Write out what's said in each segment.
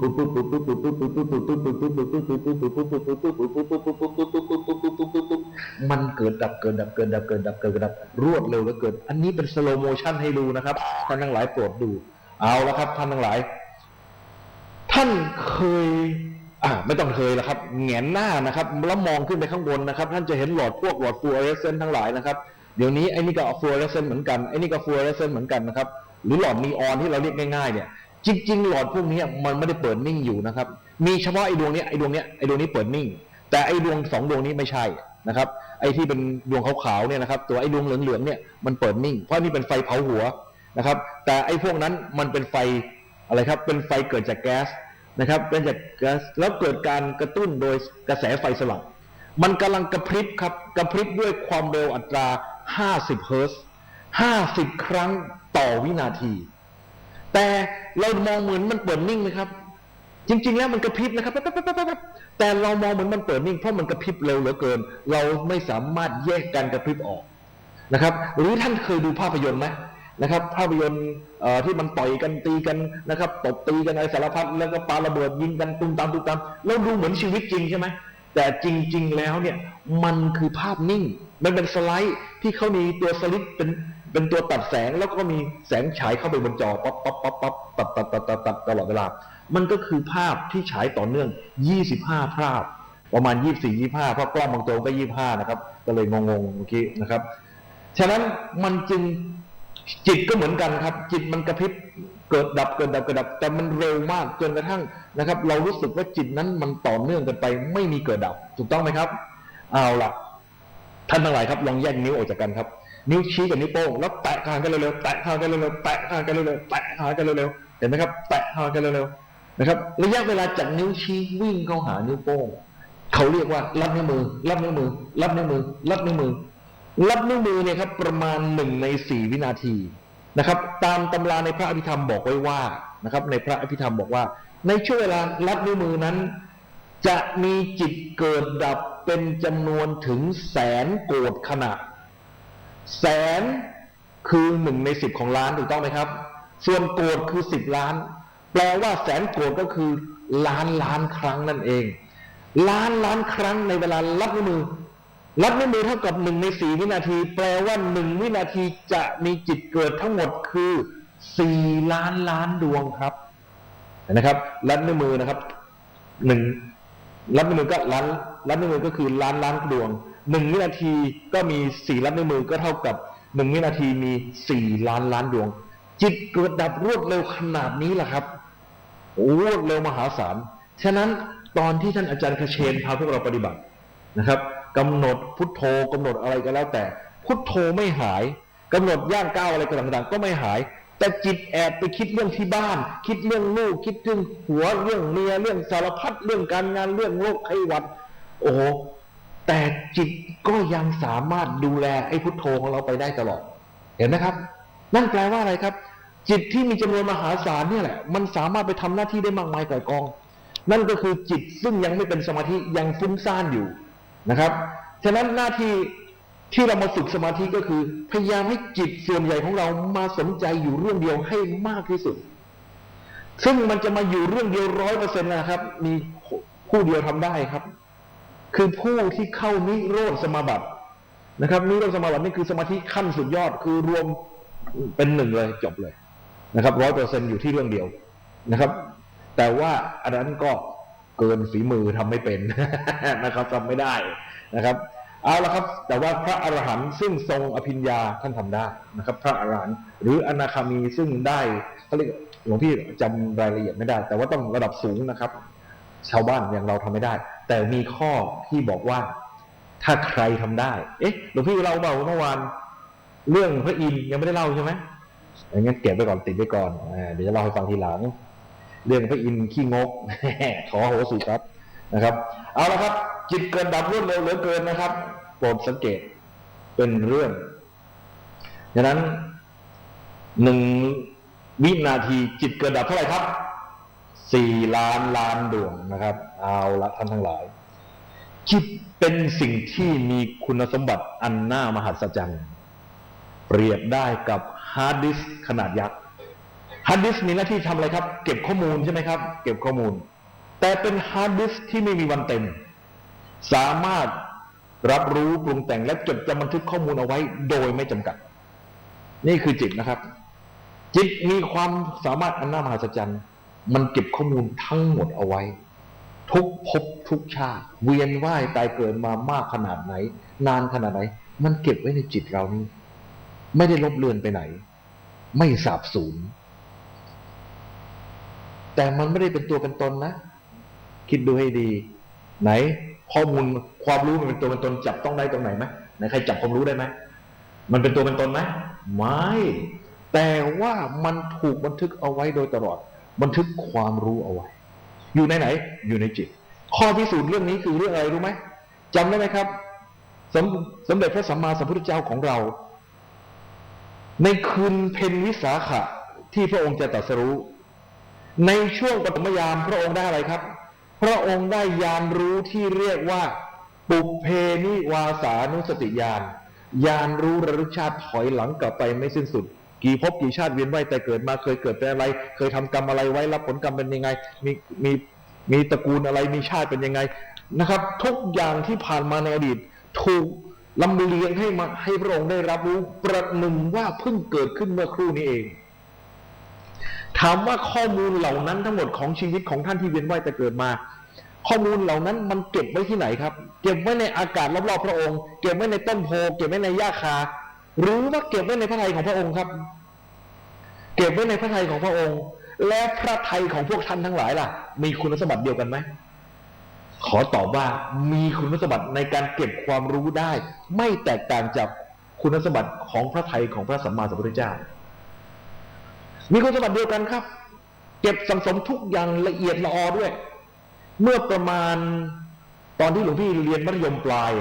มันเกิดดับรวดเร็วแล้วเกิดอันนี้เป็นสโลโมชั่นให้ดูนะครับท่านทั้งหลายโปรดดูเอาละครับท่านทั้งหลายท่านเคยไม่ต้องเคยแล้วครับแงนหน้านะครับแล้วมองขึ้นไปข้างบนนะครับท่านจะเห็นหลอดฟลูออเรสเซนต์ทั้งหลายนะครับเดี๋ยวนี้ไอ้นี่ก็ฟลูออเรสเซนต์เหมือนกันไอ้นี่ก็ฟลูออเรสเซนต์เหมือนกันนะครับหรือหลอดนีออนที่เราเรียกง่ายๆเนี่ยจริงๆหลอดพวกนี้มันไม่ได้เปิดนิ่งอยู่นะครับมีเฉพาะไอ้ดวงนี้เปิดนิ่งแต่ไอ้ดวง2ดวงนี้ไม่ใช่นะครับไอ้ที่เป็นดวงขาวๆเนี่ยนะครับตัวไอ้ดวงเหลืองๆเนี่ยมันเปิดนิ่งเพราะนี่เป็นไฟเผาหัวนะครับแต่ไอ้พวกนั้นมันเป็นไฟอะไรครับเป็นไฟเกิดจากแก๊สนะครับเป็นจากแก๊สแล้วเกิดการกระตุ้นโดยกระแสไฟสลับมันกำลังกระพริบครับกระพริบด้วยความเร็วอัตรา50เฮิร์ตซ์50ครั้งต่อวินาทีแต่เรามองเหมือนมันเปิดนิ่งนะครับจริงๆแล้วมันกระพริบนะครับแต่เรามองเหมือนมันเปิดนิ่งเพราะมันกระพริบเร็วเหลือเกินเราไม่สามารถแยกการกระพริบออกนะครับหรือท่านเคยดูภาพยนตร์ไหมนะครับภาพยนตร์ที่มันต่อยกันตีกันนะครับตบตีกันอะไรสารพัดแล้วก็ปาระเบิดยิงกันตุ้มตามแล้วดูเหมือนชีวิตจริงใช่ไหมแต่จริงๆแล้วเนี่ยมันคือภาพนิ่งมันเป็นสไลด์ที่เขามีตัวสลิปเป็นตัวตัดแสงแล้วก็มีแสงฉายเข้าไปบนจอป๊อปตัดตลอดเวลามันก็คือภาพที่ฉายต่อเนื่อง25ภาพประมาณ24-25เพราะกล้องบางตัวก็25นะครับก็เลยงงๆเมื่อกี้นะครับฉะนั้นมันจึงจิตก็เหมือนกันครับจิตมันกระพริบเกิดดับแต่มันเร็วมากจนกระทั่งนะครับเรารู้สึกว่าจิตนั้นมันต่อเนื่องกันไปไม่มีเกิดดับถูกต้องไหมครับเอาล่ะท่านทั้งหลายครับลองแยกนิ้วออกจากกันครับนิ้วชี้กับนิ้วโป้งแล้วแตะห่างกันเร็วๆแตะห่างกันเร็วๆแตะห่างกันเร็วๆแตะห่างกันเร็วๆเห็นไหมครับแตะห่างกันเร็วๆนะครับระยะเวลาจากนิ้วชี้วิ่งเข้าหานิ้วโป้งเขาเรียกว่ารับนิ้วมือเนี่ยครับประมาณ1 ใน 4วินาทีนะครับตามตำราในพระอภิธรรมบอกไว้ว่านะครับในพระอภิธรรมบอกว่าในช่วงเวลารับนิ้วมือนั้นจะมีจิตเกิดดับเป็นจำนวนถึง100,000 โกฏขณะแสนคือ1 ใน 10ของล้านถูกต้องไหมครับส่วนโกฏคือ10 ล้านแปลว่า100,000 โกฏก็คือล้านครั้งนั่นเองล้านครั้งในเวลารับนิ้วมือเท่ากับ1 ใน 4วินาทีแปลว่า1 วินาทีจะมีจิตเกิดทั้งหมดคือ4 ล้านดวงครับนะครับรับนิ้วมือนะครับรับนิ้วมือก็รับนิ้วมือก็คือล้านดวง1 วินาทีก็มี4รับนิ้วมือก็เท่ากับ1 วินาทีมี4 ล้านดวงจิตเกิดดับรวดเร็วขนาดนี้แหละครับรวดเร็วมหาศาลฉะนั้นตอนที่ท่านอาจารย์คเชนพาพวกเราปฏิบัตินะครับกำหนดพุทโธกำหนดอะไรก็แล้วแต่พุทโธไม่หายกำหนดย่างก้าวอะไรต่างๆก็ไม่หายแต่จิตแอบไปคิดเรื่องที่บ้านคิดเรื่องลูกคิดเรื่องผัวเรื่องเมียเรื่องสารพัดเรื่องการงานเรื่องโรคไข้หวัดโอ้โหแต่จิตก็ยังสามารถดูแลไอ้พุทโธของเราไปได้ตลอดเห็นไหมครับนั่นแปลว่าอะไรครับจิตที่มีจำนวนมหาศาลเนี่ยแหละมันสามารถไปทำหน้าที่ได้มากมายก่ายกองนั่นก็คือจิตซึ่งยังไม่เป็นสมาธิยังฟุ้งซ่านอยู่นะครับฉะนั้นหน้าที่ที่เรามาฝึกสมาธิก็คือพยายามให้จิตส่วนใหญ่ของเรามาสนใจอยู่เรื่องเดียวให้มากที่สุดซึ่งมันจะมาอยู่เรื่องเดียว100%นะครับมีผู้เดียวทำได้ครับคือผู้ที่เข้านิโรธสมาบัตินะครับนิโรธสมาบัตินี่คือสมาธิขั้นสุดยอดคือรวมเป็น1เลยจบเลยนะครับ100%อยู่ที่เรื่องเดียวนะครับแต่ว่าอันนั้นก็เกินฝีมือทำไม่เป็นนะครับทำไม่ได้นะครับเอาละครับแต่ว่าพระอรหันต์ซึ่งทรงอภิญญาท่านทำได้นะครับพระอรหันต์หรืออนาคามีซึ่งได้เขาเรียกหลวงพี่จำรายละเอียดไม่ได้แต่ว่าต้องระดับสูงนะครับชาวบ้านอย่างเราทำไม่ได้แต่มีข้อที่บอกว่าถ้าใครทำได้หลวงพี่เล่าเมื่อวานเรื่องพระอินทร์ยังไม่ได้เล่าใช่ไหมงั้นเก็บไปก่อนติดไปก่อนเดี๋ยวจะเล่าให้ฟังทีหลังเรื่องพระอินทร์ขี้งกขอโหสิครับนะครับเอาละครับจิตเกิดดับรวดเร็วเหลือเกินนะครับโปรดสังเกตเป็นเรื่องดังนั้น1 วินาทีจิตเกิดดับเท่าไหร่ครับ4 ล้านดวงนะครับเอาละท่านทั้งหลายจิตเป็นสิ่งที่มีคุณสมบัติอันน่ามหัศจรรย์เปรียบได้กับฮาร์ดดิสก์ขนาดยักษ์ฮ ฮาร์ดดิสก์มีหน้าที่ทำอะไรครับเก็บข้อมูลใช่ไหมครับเก็บข้อมูลแต่เป็นฮาร์ดดิสก์ที่ไม่มีวันเต็มสามารถรับรู้ปรุงแต่งและจดจำบันทึกข้อมูลเอาไว้โดยไม่จำกัดนี่คือจิตนะครับจิตมีความสามารถอันน่ามหัศจรรย์มันเก็บข้อมูลทั้งหมดเอาไว้ทุกภพทุกชาติเวียนว่ายตายเกิดมามากขนาดไหนนานขนาดไหนมันเก็บไว้ในจิตเรานี่ไม่ได้ลบเลือนไปไหนไม่สาบสูญแต่มันไม่ได้เป็นตัวเป็นตนนะคิดดูให้ดีไหนข้อมูลความรู้มันเป็นตัวเป็นตนจับต้องได้ตรงไหนไหมไหนใครจับความรู้ได้ไหมมันเป็นตัวเป็นตนไหมไม่แต่ว่ามันถูกบันทึกเอาไว้โดยตลอดบันทึกความรู้เอาไว้อยู่ในไหนอยู่ในจิตข้อพิสูจน์เรื่องนี้คือเรื่องอะไรรู้ไหมจำได้ไหมครับสมเด็จพระสัมมาสัมพุทธเจ้าของเราในคืนเพ็ญวิสาขะที่พระองค์จะตรัสรู้ในช่วงปฐมยามพระองค์ได้อะไรครับพระองค์ได้ญาณรู้ที่เรียกว่าปุเพนิวาสานุสติญาณญาณรู้ระลึกชาติถอยหลังกลับไปไม่สิ้นสุดกี่ภพกี่ชาติเวียนว่ายแต่เกิดมาเคยเกิดเป็นอะไรเคยทำกรรมอะไรไว้รับผลกรรมเป็นยังไงมีตระกูลอะไรมีชาติเป็นยังไงนะครับทุกอย่างที่ผ่านมาในอดีตถูกลำเลียงให้พระองค์ได้รับรู้ประหนึ่งว่าเพิ่งเกิดขึ้นเมื่อครู่นี้เองถามว่าข้อมูลเหล่านั้นทั้งหมดของชีวิตของท่านที่เวียนว่ายแต่เกิดมาข้อมูลเหล่านั้นมันเก็บไว้ที่ไหนครับเก็บไว้ในอากาศรอบๆพระองค์เก็บไว้ในต้นโพเก็บไว้ในหญ้าคาหรือว่าเก็บไว้ในพระทัยของพระองค์ครับเก็บไว้ในพระทัยของพระองค์และพระทัยของพวกท่านทั้งหลายล่ะมีคุณสมบัติเดียวกันไหมขอตอบว่ามีคุณสมบัติในการเก็บความรู้ได้ไม่แตกต่างจากคุณสมบัติของพระทัยของพระสัมมาสัมพุทธเจ้ามีคุณสมบัติเดียวกันครับเก็บสังสมทุกอย่างละเอียดละออด้วยเมื่อประมาณตอนที่หลวงพี่เรียนมัธยมปลาย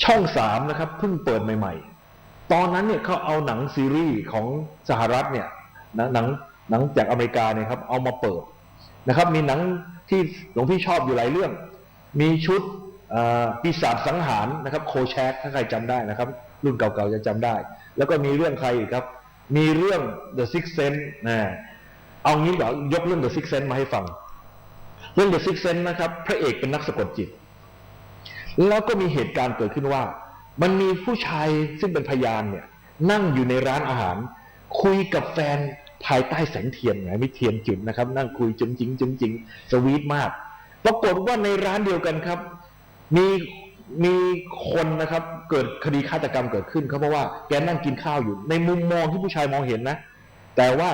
ช่อง3นะครับเพิ่งเปิดใหม่ๆตอนนั้นเนี่ยเขาเอาหนังซีรีส์ของสหรัฐเนี่ยหนังจากอเมริกาเนี่ยครับเอามาเปิดนะครับมีหนังที่หลวงพี่ชอบอยู่หลายเรื่องมีชุดปีศาจสังหารนะครับโคแชกถ้าใครจำได้นะครับรุ่นเก่าๆจะจำได้แล้วก็มีเรื่องใครอีกครับมีเรื่อง The Sixth Sense นะเอางี้เดี๋ยวยกเรื่อง The Sixth Sense มาให้ฟังเรื่อง The Sixth Sense นะครับพระเอกเป็นนักสะกดจิตแล้วก็มีเหตุการณ์เกิดขึ้นว่ามันมีผู้ชายซึ่งเป็นพยานเนี่ยนั่งอยู่ในร้านอาหารคุยกับแฟนภายใต้แสงเทียนมีเทียนจุดนะครับนั่งคุยจุ๋มจิ๋งจุ๋มจิ๋งสวีทมากปรากฏว่าในร้านเดียวกันครับมีคนนะครับเกิดคดีฆาตกรรมเกิดขึ้นเพราะว่าแกนั่งกินข้าวอยู่ในมุมมองที่ผู้ชายมองเห็นนะแต่ว่า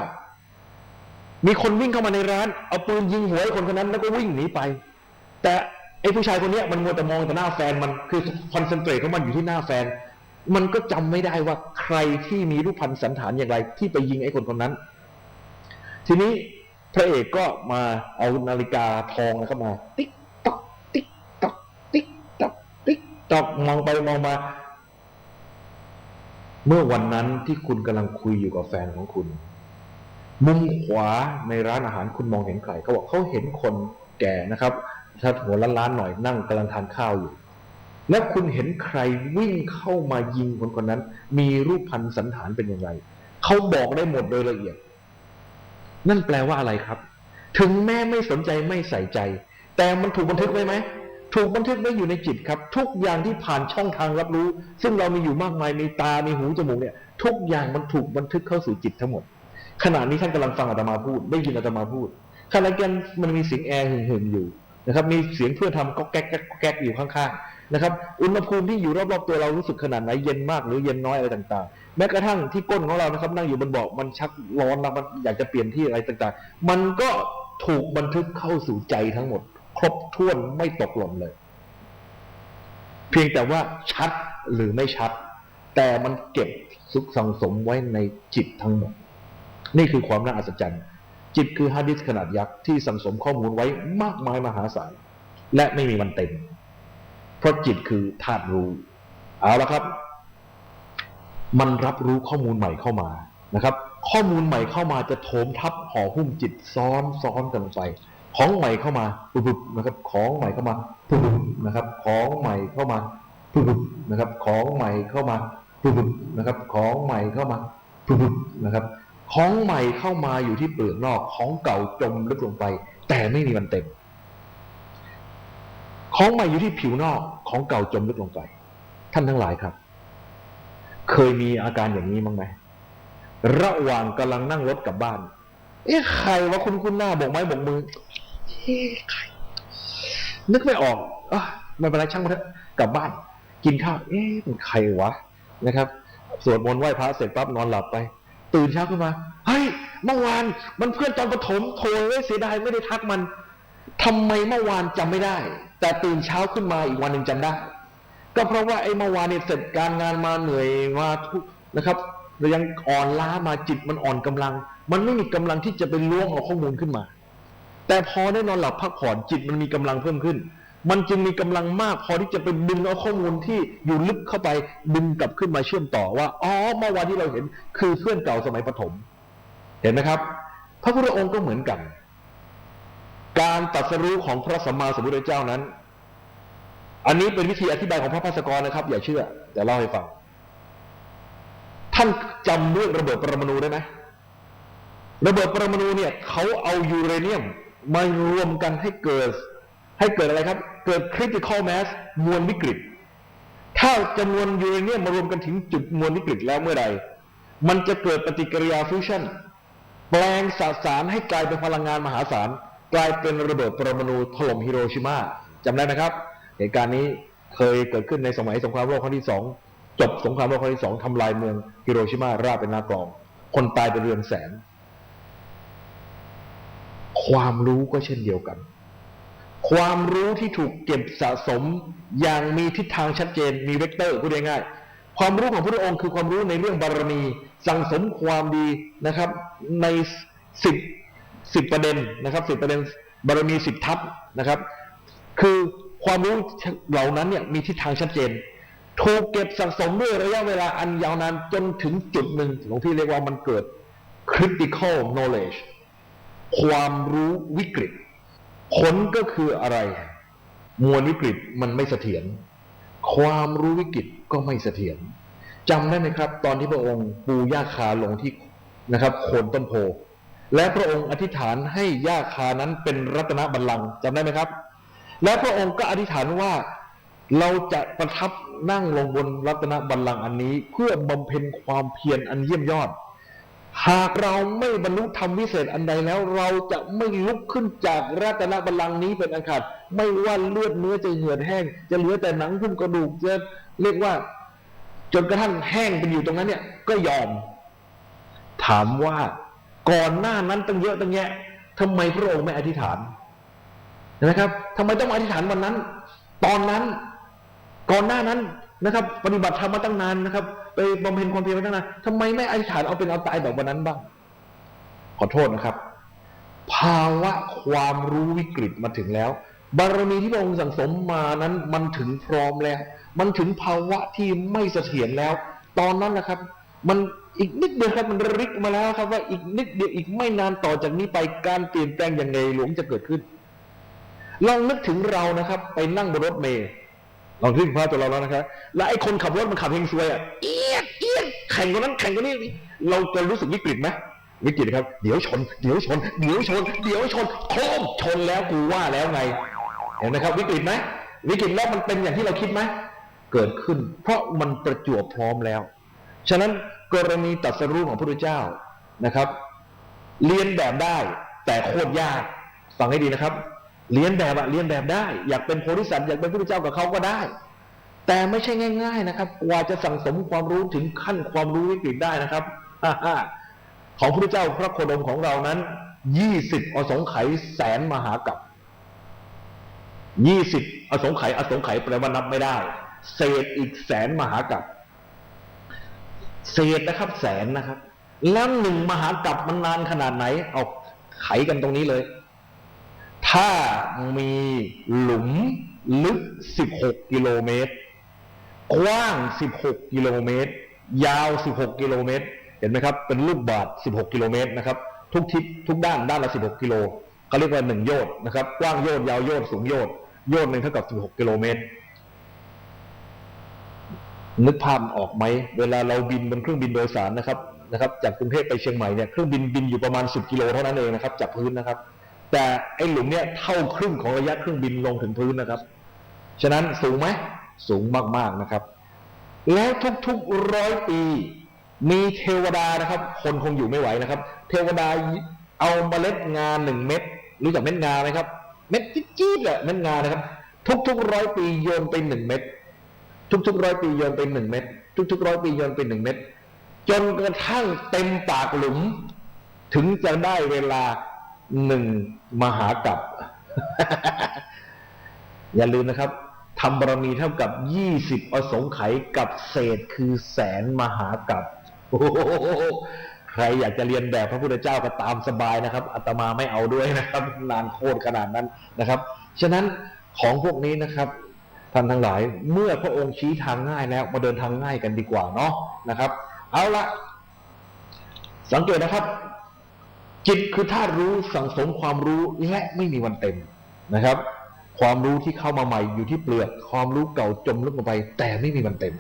มีคนวิ่งเข้ามาในร้านเอาปืนยิงหัวไอ้คนคนนั้นแล้วก็วิ่งหนีไปแต่ไอ้ผู้ชายคนนี้มันมัวแต่มองแต่หน้าแฟนมันคือคอนเซนเทรตของมันอยู่ที่หน้าแฟนมันก็จำไม่ได้ว่าใครที่มีรูปพรรณสันฐานอย่างไรที่ไปยิงไอ้คนคนนั้นทีนี้พระเอกก็มาเอานาฬิกาทองเข้ามาติ๊กต๊อกติ๊กต๊อกติ๊กต๊อกติ๊กต๊อกมองไปมองมาเมื่อวันนั้นที่คุณกำลังคุยอยู่กับแฟนของคุณมุมขวาในร้านอาหารคุณมองเห็นใครเขาบอกเขาเห็นคนแก่นะครับถ้าหัวล้านๆหน่อยนั่งกำลังทานข้าวอยู่แล้วคุณเห็นใครวิ่งเข้ามายิงคนคนนั้นมีรูปพรรณสันฐานเป็นอย่างไรเขาบอกได้หมดโดยละเอียดนั่นแปลว่าอะไรครับถึงแม้ไม่สนใจไม่ใส่ใจแต่มันถูกบันทึกไว้ไหมถูกบันทึกไว้อยู่ในจิตครับทุกอย่างที่ผ่านช่องทางรับรู้ซึ่งเรามีอยู่มากมายมีตามีหูจมูกเนี่ยทุกอย่างมันถูกบันทึกเข้าสู่จิตทั้งหมดขณะนี้ท่านกำลังฟังอาตมาพูดได้ยินอาตมาพูดขณะนั้นมันมีเสียงแอร์หึ่งๆอยู่นะครับมีเสียงเพื่อนทำก็แก๊กแก๊กแก๊กอยู่ข้างๆนะครับอุณหภูมิที่อยู่รอบๆตัวเรารู้สึกขนาดไหนเย็นมากหรือเย็นน้อยอะไรต่างๆแม้กระทั่งที่ก้นของเรานะครับนั่งอยู่บนเบาะมันชักร้อนแล้วมันอยากจะเปลี่ยนที่อะไรต่างๆมันก็ถูกบันทึกเข้าสู่ใจทั้งหมดครบถ้วนไม่ตกหล่นเลยเพียงแต่ว่าชัดหรือไม่ชัดแต่มันเก็บสุขสังสมไว้ในจิตทั้งหมดนี่คือความน่าอัศจรรย์จิตคือฮาร์ดดิสก์ขนาดยักษ์ที่สังสมข้อมูลไว้มากมายมหาศาลและไม่มีวันเต็มเพราะจิตคือธาตุรู้เอาละครับมันรับรู้ข้อมูลใหม่เข้ามานะครับข้อมูลใหม่เข้ามาจะโถมทับห่อหุ้มจิตซ้อนกันไปของใหม่เข้ามาปุ๊บนะครับของใหม่เข้ามาปุ๊บนะครับของใหม่เข้ามาปุ๊บนะครับของใหม่เข้ามาปุ๊บนะครับของใหม่เข้ามาปุ๊บนะครับ ของใหม่เข้ามาอยู่ที่เปลือกนอกของเก่าจมลึกลงไปแต่ไม่มีวันเต็มของใหม่อยู่ที่ผิวนอกของเก่าจมลึกลงไปท่านทั้งหลายครับเคยมีอาการอย่างนี้บ้างไหมระหว่างกำลังนั่งรถกลับบ้านใครวะคุณหน้าบอกไม้บอกมือใครนึกไม่ออกไม่เป็นไรช่างมันเถอะกลับบ้านกินข้าวเป็นใครวะนะครับสวดมนต์ไหว้พระเสร็จปั๊บนอนหลับไปตื่นเช้าขึ้นมาเฮ้ยเมื่อวานมันเพื่อนตอนประถมโทรเสียดายไม่ได้ทักมันทำไมเมื่อวานจำไม่ได้แต่ตื่นเช้าขึ้นมาอีกวันหนึ่งจำได้ก็เพราะว่าไอ้เมื่อวานเนี่ยเสร็จการงานมาเหนื่อยมาทุกนะครับเรายังอ่อนล้ามาจิตมันอ่อนกำลังมันไม่มีกำลังที่จะไปล้วงเอาข้อมูลขึ้นมาแต่พอได้นอนหลับพักผ่อนจิตมันมีกำลังเพิ่มขึ้นมันจึงมีกำลังมากพอที่จะไปดึงเอาข้อมูลที่อยู่ลึกเข้าไปดึงกลับขึ้นมาเชื่อมต่อว่าเมื่อวานที่เราเห็นคือเพื่อนเก่าสมัยประถมเห็นไหมครับพระพุทธองค์ก็เหมือนกันการตรัสรู้ของพระสัมมาสัมพุทธเจ้านั้นอันนี้เป็นวิธีอธิบายของพระภาสกรนะครับอย่าเชื่อแต่เล่าให้ฟังท่านจำเรื่องระเบิดปรมาณูได้ไหมระเบิดปรมาณูเนี่ยเขาเอายูเรเนียมมารวมกันให้เกิดอะไรครับเกิด critical mass มวลวิกฤตถ้าจำนวนยูเรเนียมมารวมกันถึงจุดมวลวิกฤตแล้วเมื่อใดมันจะเกิดปฏิกิริยาฟิวชั่นแปลงสสารให้กลายเป็นพลังงานมหาศาลกลายเป็นระเบิดปรมาณูถล่มฮิโรชิมาจำได้ไหมครับเหตุการณ์นี้เคยเกิดขึ้นในสมัยสงครามโลกครั้งที่สองจบสงครามโลกครั้งที่สองทำลายเมืองฮิโรชิมาราบเป็นหน้ากลองคนตายเป็นเรือนแสนความรู้ก็เช่นเดียวกันความรู้ที่ถูกเก็บสะสมอย่างมีทิศทางชัดเจนมีเวกเตอร์พูดง่ายๆความรู้ของพระองค์คือความรู้ในเรื่องบารมีสั่งสมความดีนะครับใน10ประเด็นนะครับ10ประเด็นบารมี10ทัพนะครับคือความรู้เหล่านั้นเนี่ยมีทิศทางชัดเจนถูกเก็บสะสมด้วยระยะเวลาอันยาวนานจนถึงจุดหนึ่งหลวงพี่เรียกว่ามันเกิด critical knowledge ความรู้วิกฤตผลก็คืออะไรมวลวิกฤตมันไม่เสถียรความรู้วิกฤตก็ไม่เสถียรจำได้ไหมครับตอนที่พระองค์ปูหญ้าคาลงที่นะครับโคนต้นโพและพระองค์อธิษฐานให้หญ้าคานั้นเป็นรัตนบัลลังก์จำได้ไหมครับและพระองค์ก็อธิษฐานว่าเราจะประทับนั่งลงบนรัตนบัลลังก์อันนี้เพื่อบำเพ็ญความเพียรอันเยี่ยมยอดหากเราไม่บรรลุธรรมวิเศษอันใดแล้วเราจะไม่ลุกขึ้นจากรัตนบัลลังก์นี้เป็นอันขาดไม่ว่าเลือดเนื้อจะเหือดแห้งจะเหลือแต่หนังหุ้มกระดูกจะเรียกว่าจนกระทั่งแห้งเป็นอยู่ตรงนั้นเนี่ยก็ยอมถามว่าก่อนหน้านั้นตั้งเยอะตั้งแยะทำไมพระองค์ไม่อธิษฐานนะครับทำไมต้องอธิษฐานวันนั้นตอนนั้นก่อนหน้านั้นนะครับปฏิบัติธรรมมาตั้งนานนะครับไปบำเพ็ญความเพียรมาตั้งนานทำไมไม่อธิษฐานเอาเป็นเอาตายแบบวันนั้นบ้างขอโทษนะครับภาวะความรู้วิกฤตมาถึงแล้วบารมีที่พระองค์สั่งสมมานั้นมันถึงพร้อมแล้วมันถึงภาวะที่ไม่เสถียรแล้วตอนนั้นนะครับมันอีกนิดเดียวครับมันริกมาแล้วครับว่าอีกนิดเดียวอีกไม่นานต่อจากนี้ไปการเปลี่ยนแปลงอย่างในหลวงจะเกิดขึ้นลองนึกถึงเรานะครับไปนั่งบนรถเมล์ลองนึกถึงภาพตัวเราแล้วนะครับแล้วไอ้คนขับรถมันขับเฮงซวยเอียดแข่งคนนั้นแข่งคนนี้เราจะรู้สึกวิกฤตไหมวิกฤตครับเดี๋ยวชนโครมชนแล้วกูว่าแล้วไงเห็นไหมครับวิกฤตไหมวิกฤตแล้วมันเป็นอย่างที่เราคิดไหมเกิดขึ้นเพราะมันประจวบพร้อมแล้วฉะนั้นกรณีตรัสรู้ของพระพุทธเจ้านะครับเรียนแบบได้แต่โคตรยากฟังให้ดีนะครับเรียนแบบได้อยากเป็นโพธิสัตว์อยากเป็นพระพุทธเจ้ากับเขาก็ได้แต่ไม่ใช่ง่ายๆนะครับกว่าจะสั่งสมความรู้ถึงขั้นความรู้วิกฤตได้นะครับของพระพุทธเจ้าพระโคดมของเรานั้น20อสงไขยแสนมหากัป20อสงไขยแปลว่านับไม่ได้เศษอีกแสนมหากัปเศษนะครับแสนนะครับแล้ว1มหากัปมันนานขนาดไหนเอาไขกันตรงนี้เลยถ้ามีหลุมลึก16กิโลเมตรกว้าง16กิโลเมตรยาว16กิโลเมตรเห็นไหมครับเป็นลูกบาศก์16กิโลเมตรนะครับทุกทิศทุกด้านละ16กิโลเขาเรียกว่า1โยชน์นะครับกว้างโยชน์ยาวโยชน์สูงโยชน์นึงเท่ากับ16กิโลเมตรนึกภาพออกไหมเวลาเราบินบนเครื่องบินโดยสารนะครับ นะครับจากกรุงเทพไปเชียงใหม่เนี่ยเครื่องบินอยู่ประมาณ10 กิโลเท่านั้นเองนะครับจากพื้นนะครับแต่ไอ้หลุมเนี่ยเท่าครึ่งของระยะเครื่องบินลงถึงพื้นนะครับฉะนั้นสูงไหมสูงมากๆนะครับแล้วทุกๆ100 ปีมีเทวดานะครับคนคงอยู่ไม่ไหวนะครับเทวดาเอาเมล็ดงา1 เม็ดรู้จักเม็ดงาไหมครับเม็ดจี๊ดๆอะเม็ดงานะครับทุก100 ปีโยนไป1 เม็ดทุกๆ100 ปีโยนไป1 เม็ดทุกๆ100 ปีโยนไป1 เม็ดจนกระทั่งเต็มปากหลุมถึงจะได้เวลา1 มหากัป อย่าลืมนะครับทำบารมีเท่ากับ20 อสงไขยกับเศษคือ100,000 มหากัป โอ้โหใครอยากจะเรียนแบบพระพุทธเจ้าก็ตามสบายนะครับอาตมาไม่เอาด้วยนะครับนานโคตรขนาดนั้นนะครับฉะนั้นของพวกนี้นะครับท่านทั้งหลายเมื่อพระองค์ชี้ทางง่ายแล้วมาเดินทางง่ายกันดีกว่าเนาะนะครับเอาละสังเกตนะครับจิตคือธาตุรู้สั่งสมความรู้และไม่มีวันเต็มนะครับความรู้ที่เข้ามาใหม่อยู่ที่เปลือกความรู้เก่าจมลึกลงไปแต่ไม่มีวันเต็ม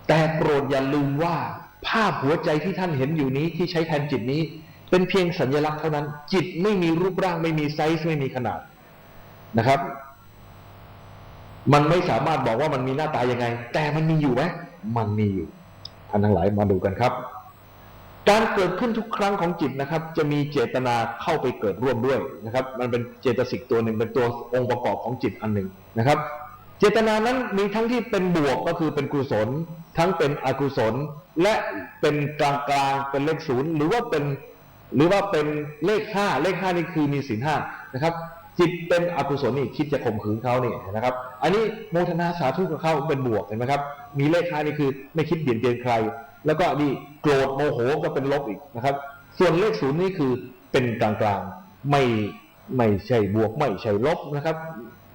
แต่โปรดอย่าลืมว่าภาพหัวใจที่ท่านเห็นอยู่นี้ที่ใช้แทนจิตนี้เป็นเพียงสัญลักษณ์เท่านั้นจิตไม่มีรูปร่างไม่มีไซส์ไม่มีขนาดนะครับมันไม่สามารถบอกว่ามันมีหน้าตายังไงแต่มันมีอยู่ไหมมันมีอยู่ท่านทั้งหลายมาดูกันครับการเกิดขึ้นทุกครั้งของจิตนะครับจะมีเจตนาเข้าไปเกิดร่วมด้วยนะครับมันเป็นเจตสิกตัวหนึ่งเป็นตัวองค์ประกอบของจิตอันหนึ่งนะครับเจตนานั้นมีทั้งที่เป็นบวกก็คือเป็นกุศลทั้งเป็นอกุศลและเป็นกลางๆเป็นเลข0หรือว่าเป็นเลข5นี่คือมีศีล5นะครับจิตเป็นอกุศลนี่คิดจะข่มขืนเขานี่นะครับอันนี้โมทนาสาธุกับเขาเป็นบวกเห็นไหมครับมีเลข5นี่คือไม่คิดเบียดเบียนใครแล้วก็นี่โกรธโมโหก็เป็นลบอีกนะครับส่วนเลข0นี่คือเป็นกลางๆไม่ใช่บวกไม่ใช่ลบนะครับ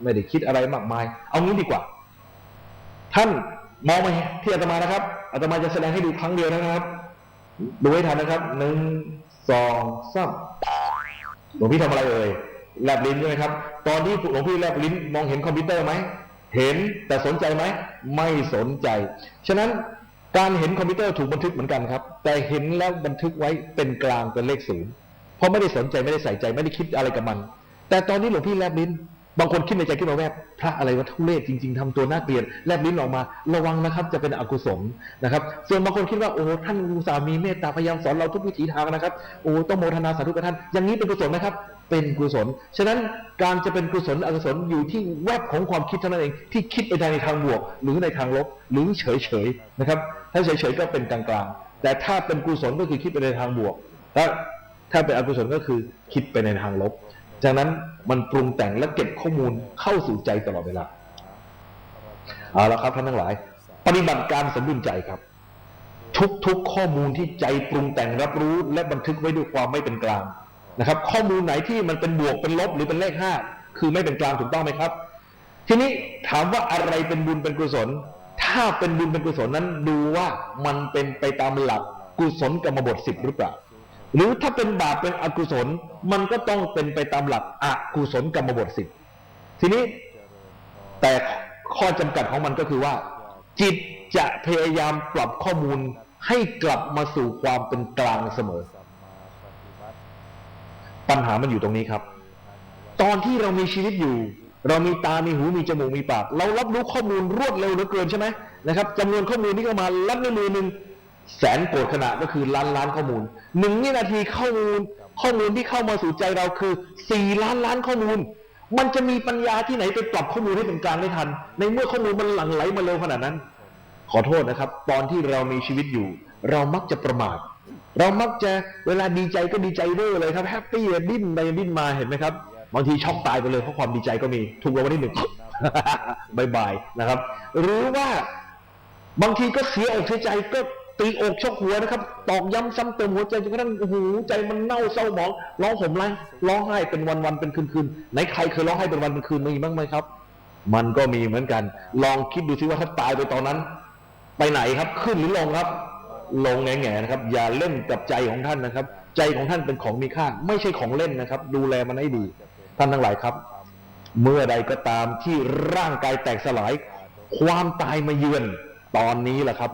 ไม่ได้คิดอะไรมากมายเอางี้ดีกว่าท่านมองมาที่อาตมานะครับอาตมาจะแสดงให้ดูครั้งเดียวนะครับดูให้ทันนะครับ1 2 3หลวงพี่ทำอะไรเอ่ยแลบลิ้นใช่ไหมครับตอนที่หลวงพี่แลบลิ้นมองเห็นคอมพิวเตอร์ไหมเห็นแต่สนใจไหมไม่สนใจฉะนั้นการเห็นคอมพิวเตอร์ถูกบันทึกเหมือนกันครับแต่เห็นแล้วบันทึกไว้เป็นกลางเป็นเลข0เพราะไม่ได้สนใจไม่ได้ใส่ใจไม่ได้คิดอะไรกับมันแต่ตอนนี้หลวงพี่แลบลิ้นบางคนคิดในใจขึ้นมาแวบพระอะไรวะทุเรศจริงๆทำตัวน่าเกลียดแลบลิ้นออกมาระวังนะครับจะเป็นอกุศลนะครับส่วนบางคนคิดว่าโอ้ท่านอุตส่าห์มีเมตตาพยายามสอนเราทุกวิถีทางนะครับโอ้ต้องโมทนาสาธุกับท่านอย่างนี้เป็นกุศลไหมครับเป็นกุศลฉะนั้นการจะเป็นกุศลอกุศลอยู่ที่แวบของความคิดเท่านั้นเองที่คิดไปในทางบวกหรือในทางลบหรือเฉยๆนะครับถ้าเฉยๆก็เป็นกลางๆแต่ถ้าเป็นกุศลก็คือคิดไปในทางบวกถ้าเป็นอกุศลก็คือคิดไปในทางลบจากนั้นมันปรุงแต่งและเก็บข้อมูลเข้าสู่ใจตลอดเวลาเอาละครับท่านทั้งหลายปฏิบัติการสมดุลใจครับทุกข้อมูลที่ใจปรุงแต่งรับรู้และบันทึกไว้ด้วยความไม่เป็นกลางนะครับข้อมูลไหนที่มันเป็นบวกเป็นลบหรือเป็นเลข5คือไม่เป็นกลางถูกต้องไหมครับทีนี้ถามว่าอะไรเป็นบุญเป็นกุศลถ้าเป็นบุญเป็นกุศลนั้นดูว่ามันเป็นไปตามหลักกุศลกรรมบท10หรือเปล่าหรือถ้าเป็นบาปเป็นอกุศลมันก็ต้องเป็นไปตามหลักอกุศลกรรมบท10ทีนี้แต่ข้อจำกัดของมันก็คือว่าจิตจะพยายามปรับข้อมูลให้กลับมาสู่ความเป็นกลางเสมอปัญหามันอยู่ตรงนี้ครับตอนที่เรามีชีวิตอยู่เรามีตามีหูมีจมูกมีปากเรารับรู้ข้อมูลรวดเร็วเหลือเกินใช่ไหมนะครับจำนวนข้อมูลที่เข้ามาลัดในมือหนึ่ง100,000 โกรธขณะก็คือล้านข้อมูล1 วินาทีข้อมูลที่เข้ามาสู่ใจเราคือ4 ล้านข้อมูลมันจะมีปัญญาที่ไหนไปปรับข้อมูลให้เป็นกลางได้ทันในเมื่อข้อมูลมันหลั่งไหลมาเร็วขนาดนั้นขอโทษนะครับตอนที่เรามีชีวิตอยู่เรามักจะประมาทเรามักจะเวลาดีใจก็ดีใจด้วยเลยครับแฮปปี้ดิ้นไปดิ้นมาเห็นไหมครับบางทีช็อกตายไปเลยเพราะความดีใจก็มีถูกรางวัลที่ 1 บายนะครับหรือว่าบางทีก็เสียอกเสียใจก็ตีอกชกหัวนะครับตอกย้ำซ้ำเติมหัวใจจนกระทั่งโอ้โหใจมันเน่าเศร้าหมองร้องห่มร้องไห้เป็นวันเป็นคืนไหนใครเคยร้องไห้เป็นวันเป็นคืนมีบ้างไหมครับมันก็มีเหมือนกันลองคิดดูซิว่าถ้าตายไปตอนนั้นไปไหนครับขึ้นหรือลงครับลงแง่ๆนะครับอย่าเล่นกับใจของท่านนะครับใจของท่านเป็นของมีค่าไม่ใช่ของเล่นนะครับดูแลมันให้ดีท่านทั้งหลายครับเมื่อใดก็ตามที่ร่างกายแตกสลายความตายมาเยือนตอนนี้แหละครับ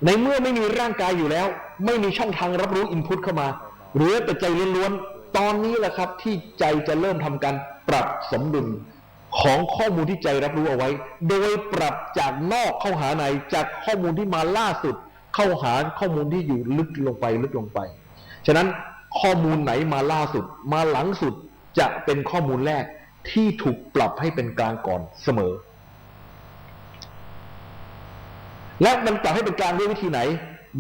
ในเมื่อไม่มีร่างกายอยู่แล้วไม่มีช่องทางรับรู้อินพุตเข้ามาเหลือแต่ใจล้วนๆตอนนี้แหละครับที่ใจจะเริ่มทำการปรับสมดุลของข้อมูลที่ใจรับรู้เอาไว้โดยปรับจากนอกเข้าหาในจากข้อมูลที่มาล่าสุดเข้าหาข้อมูลที่อยู่ลึกลงไปฉะนั้นข้อมูลไหนมาล่าสุดมาหลังสุดจะเป็นข้อมูลแรกที่ถูกปรับให้เป็นกลางก่อนเสมอและมันปรับให้เป็นกลางด้วยวิธีไหน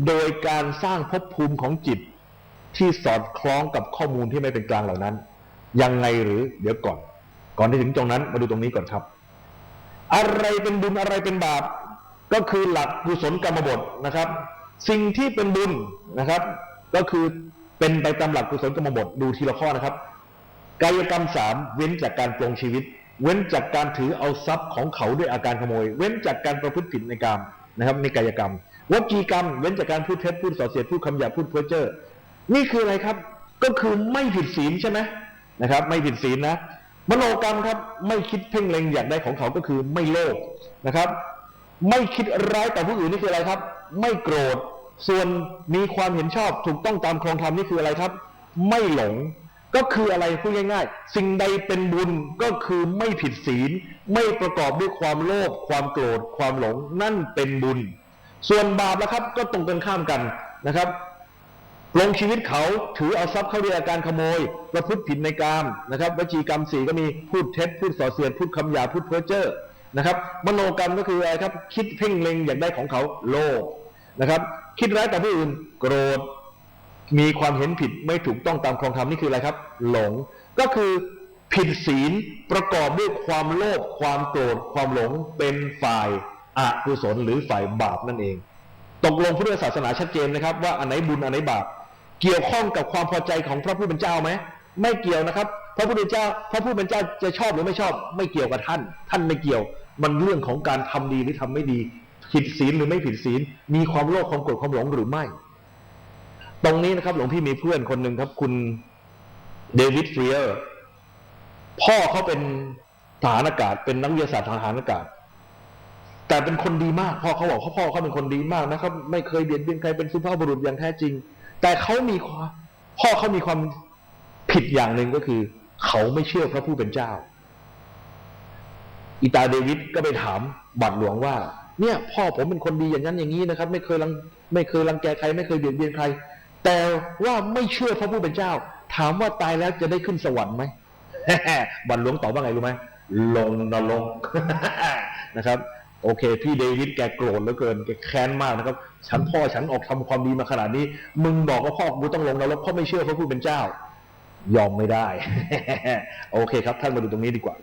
โดยการสร้างภพภูมิของจิตที่สอดคล้องกับข้อมูลที่ไม่เป็นกลางเหล่านั้นยังไงหรือเดี๋ยวก่อนที่ถึงตรงนั้นมาดูตรงนี้ก่อนครับอะไรเป็นบุญอะไรเป็นบาปก็คือหลักกุศลกรรมบทนะครับสิ่งที่เป็นบุญนะครับก็คือเป็นไปตามหลักกุศลกรรมบทดูทีละข้อนะครับกายกรรม3เว้นจากการปลงชีวิตเว้นจากการถือเอาทรัพย์ของเขาด้วยอาการขโมยเว้นจากการประพฤติผิดในกามนะครับในกายกรรมวจีกรรมเว้นจากการพูดเท็จพูดส่อเสียดพูดคำหยาบพูดเพ้อเจ้อนี่คืออะไรครับก็คือไม่ผิดศีลใช่ไหมนะครับไม่ผิดศีลนะมโนกรรมครับไม่คิดเพ่งเล็งอยากได้ของเขาก็คือไม่โลภนะครับไม่คิดร้ายต่อผู้อื่นนี่คืออะไรครับไม่โกรธส่วนมีความเห็นชอบถูกต้องตามครองธรรมนี่คืออะไรครับไม่หลงก็คืออะไรพูดง่ายๆสิ่งใดเป็นบุญก็คือไม่ผิดศีลไม่ประกอบด้วยความโลภความโกรธความหลงนั่นเป็นบุญส่วนบาปนะครับก็ตรงกันข้ามกันนะครับลงชีวิตเขาถือเอาทรัพย์เขาด้วยอาการขโมยประพฤติผิดในกามนะครับวจีกรรม4ก็มีพูดเท็จพูดส่อเสียดพูดคำหยาบพูดเพ้อเจ้อนะครับมโนกรรมก็คืออะไรครับคิดเพ่งเล็งอยากได้ของเขาโลภนะครับคิดร้ายต่อผู้อื่นโกรธมีความเห็นผิดไม่ถูกต้องตามครองธรรมนี่คืออะไรครับหลงก็คือผิดศีลประกอบด้วยความโลภความโกรธความหลงเป็นฝ่ายอกุศลหรือฝ่ายบาปนั่นเองตกลงพุทธศาสนาชัดเจนนะครับว่าอันไหนบุญอันไหนบาปเกี่ยวข้องกับความพอใจของพระผู้เป็นเจ้าไหมไม่เกี่ยวนะครับพระผู้เป็นเจ้าจะชอบหรือไม่ชอบไม่เกี่ยวกับท่านไม่เกี่ยวมันเรื่องของการทำดีหรือทำไม่ดีผิดศีลหรือไม่ผิดศีลมีความโลภความโกรธความหลงหรือไม่ตรงนี้นะครับหลวงพี่มีเพื่อนคนหนึ่งครับคุณเดวิดเฟรียร์พ่อเขาเป็นทหารอากาศเป็นนักวิทยาศาสตร์ทหารอากาศแต่เป็นคนดีมากพ่อเขาบอกพ่อเขาเป็นคนดีมากนะครับไม่เคยเบียดเบียนใครเป็นสุภาพบุรุษอย่างแท้จริงแต่พ่อเขามีความผิดอย่างหนึ่งก็คือเขาไม่เชื่อพระผู้เป็นเจ้าอีตาเดวิดก็ไปถามบาทหลวงว่าเนี่ยพ่อผมเป็นคนดีอย่างนั้นอย่างนี้นะครับไม่เคยรังแกใครไม่เคยเบียดเบียนใครแต่ว่าไม่เชื่อพระผู้เป็นเจ้าถามว่าตายแล้วจะได้ขึ้นสวรรค์ไหม บาทหลวงตอบว่าไงรู้ไหมลงนรก นะครับโอเคพี่เดวิดแกโกรธเหลือเกินแกแค้นมากนะครับพ่อฉันออกทำความดีมาขนาดนี้มึงบอกว่าพ่อกูต้องลงนรกเพราะไม่เชื่อพระผู้เป็นเจ้ายอมไม่ได้ โอเคครับท่านมาดูตรงนี้ดีกว่า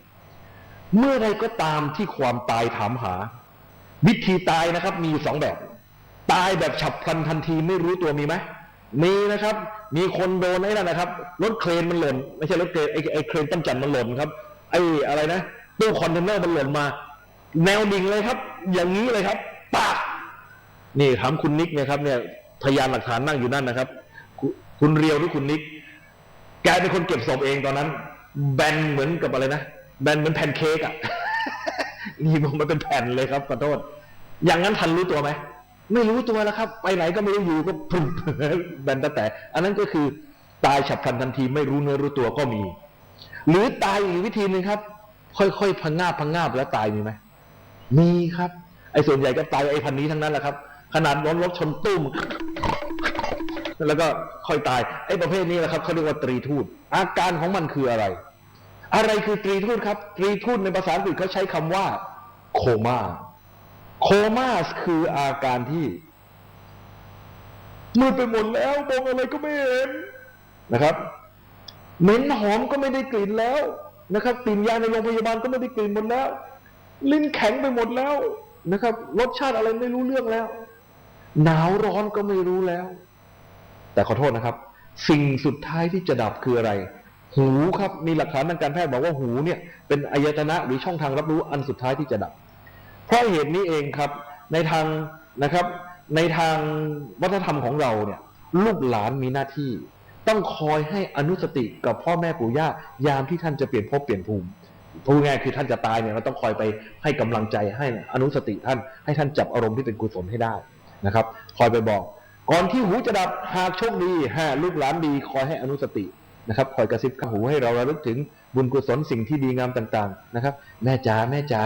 เมื่อใดก็ตามที่ความตายถามหาวิธีตายนะครับมีอยู่2แบบตายแบบฉับพลันทันทีไม่รู้ตัวมีไหมมีนะครับมีคนโดนไอ้นั่นนะครับรถเครนมันหล่นไม่ใช่รถเครนไอ้เครนปั้นจันมันหล่นครับไอ้อะไรนะตู้คอนเทนเนอร์มันหล่นมาแนวดิ่งเลยครับอย่างนี้เลยครับปากนี่ถามคุณนิกนะครับเนี่ยพยานหลักฐานนั่งอยู่นั่นนะครับคุณเรียวหรือคุณนิกแกเป็นคนเก็บศพเองตอนนั้นแบนเหมือนกับอะไรนะแบนเหมือนแผ่นเค้กอ่ะ นี่มันเป็นแผ่นเลยครับขอโทษอย่างนั้นทันรู้ตัวไหมไม่รู้ตัวแล้วครับไปไหนก็ไม่รู้อยู่ก็พุ่งแบนแต่อันนั้นก็คือตายฉับพลันทันทีไม่รู้เนื้อรู้ตัวก็มีหรือตายอีกวิธีนึงครับค่อยๆพังงาบแล้วตายมีไหมมีครับไอ้ส่วนใหญ่ก็ตายไอ้พันนี้ทั้งนั้นแหละครับขนาดรถชนตุ้มแล้วก็ค่อยตายไอ้ประเภทนี้แหละครับเขาเรียกว่าตรีทูตอาการของมันคืออะไรคือตรีทูตครับตรีทูตในภาษาอังกฤษเขาใช้คำว่าโคม่าคืออาการที่มืดไปหมดแล้วมองอะไรก็ไม่เห็นนะครับเหม็นหอมก็ไม่ได้กลิ่นแล้วนะครับกลิ่นยาในโรงพยาบาลก็ไม่ได้กลิ่นหมดแล้วลิ้นแข็งไปหมดแล้วนะครับรสชาติอะไรไม่รู้เรื่องแล้วหนาวร้อนก็ไม่รู้แล้วแต่ขอโทษนะครับสิ่งสุดท้ายที่จะดับคืออะไรหูครับมีหลักฐานทางการแพทย์บอกว่าหูเนี่ยเป็นอายตนะหรือช่องทางรับรู้อันสุดท้ายที่จะดับเพราะเหตุนี้เองครับในทางวัฒนธรรมของเราเนี่ยลูกหลานมีหน้าที่ต้องคอยให้อนุสติกับพ่อแม่ปู่ย่ายามที่ท่านจะเปลี่ยนภพเปลี่ยนภูมิพูดง่ายคือท่านจะตายเนี่ยเราต้องคอยไปให้กำลังใจให้อนุสติท่านให้ท่านจับอารมณ์ที่เป็นกุศลให้ได้ นะครับคอยไปบอกก่อนที่หูจะดับหากโชคดีลูกหลานดีคอยให้อนุสตินะครับคอยกระซิบข้างหูให้เราระลึกถึงบุญกุศลสิ่งที่ดีงามต่างๆนะครับแม่จ๋าแม่จ๋า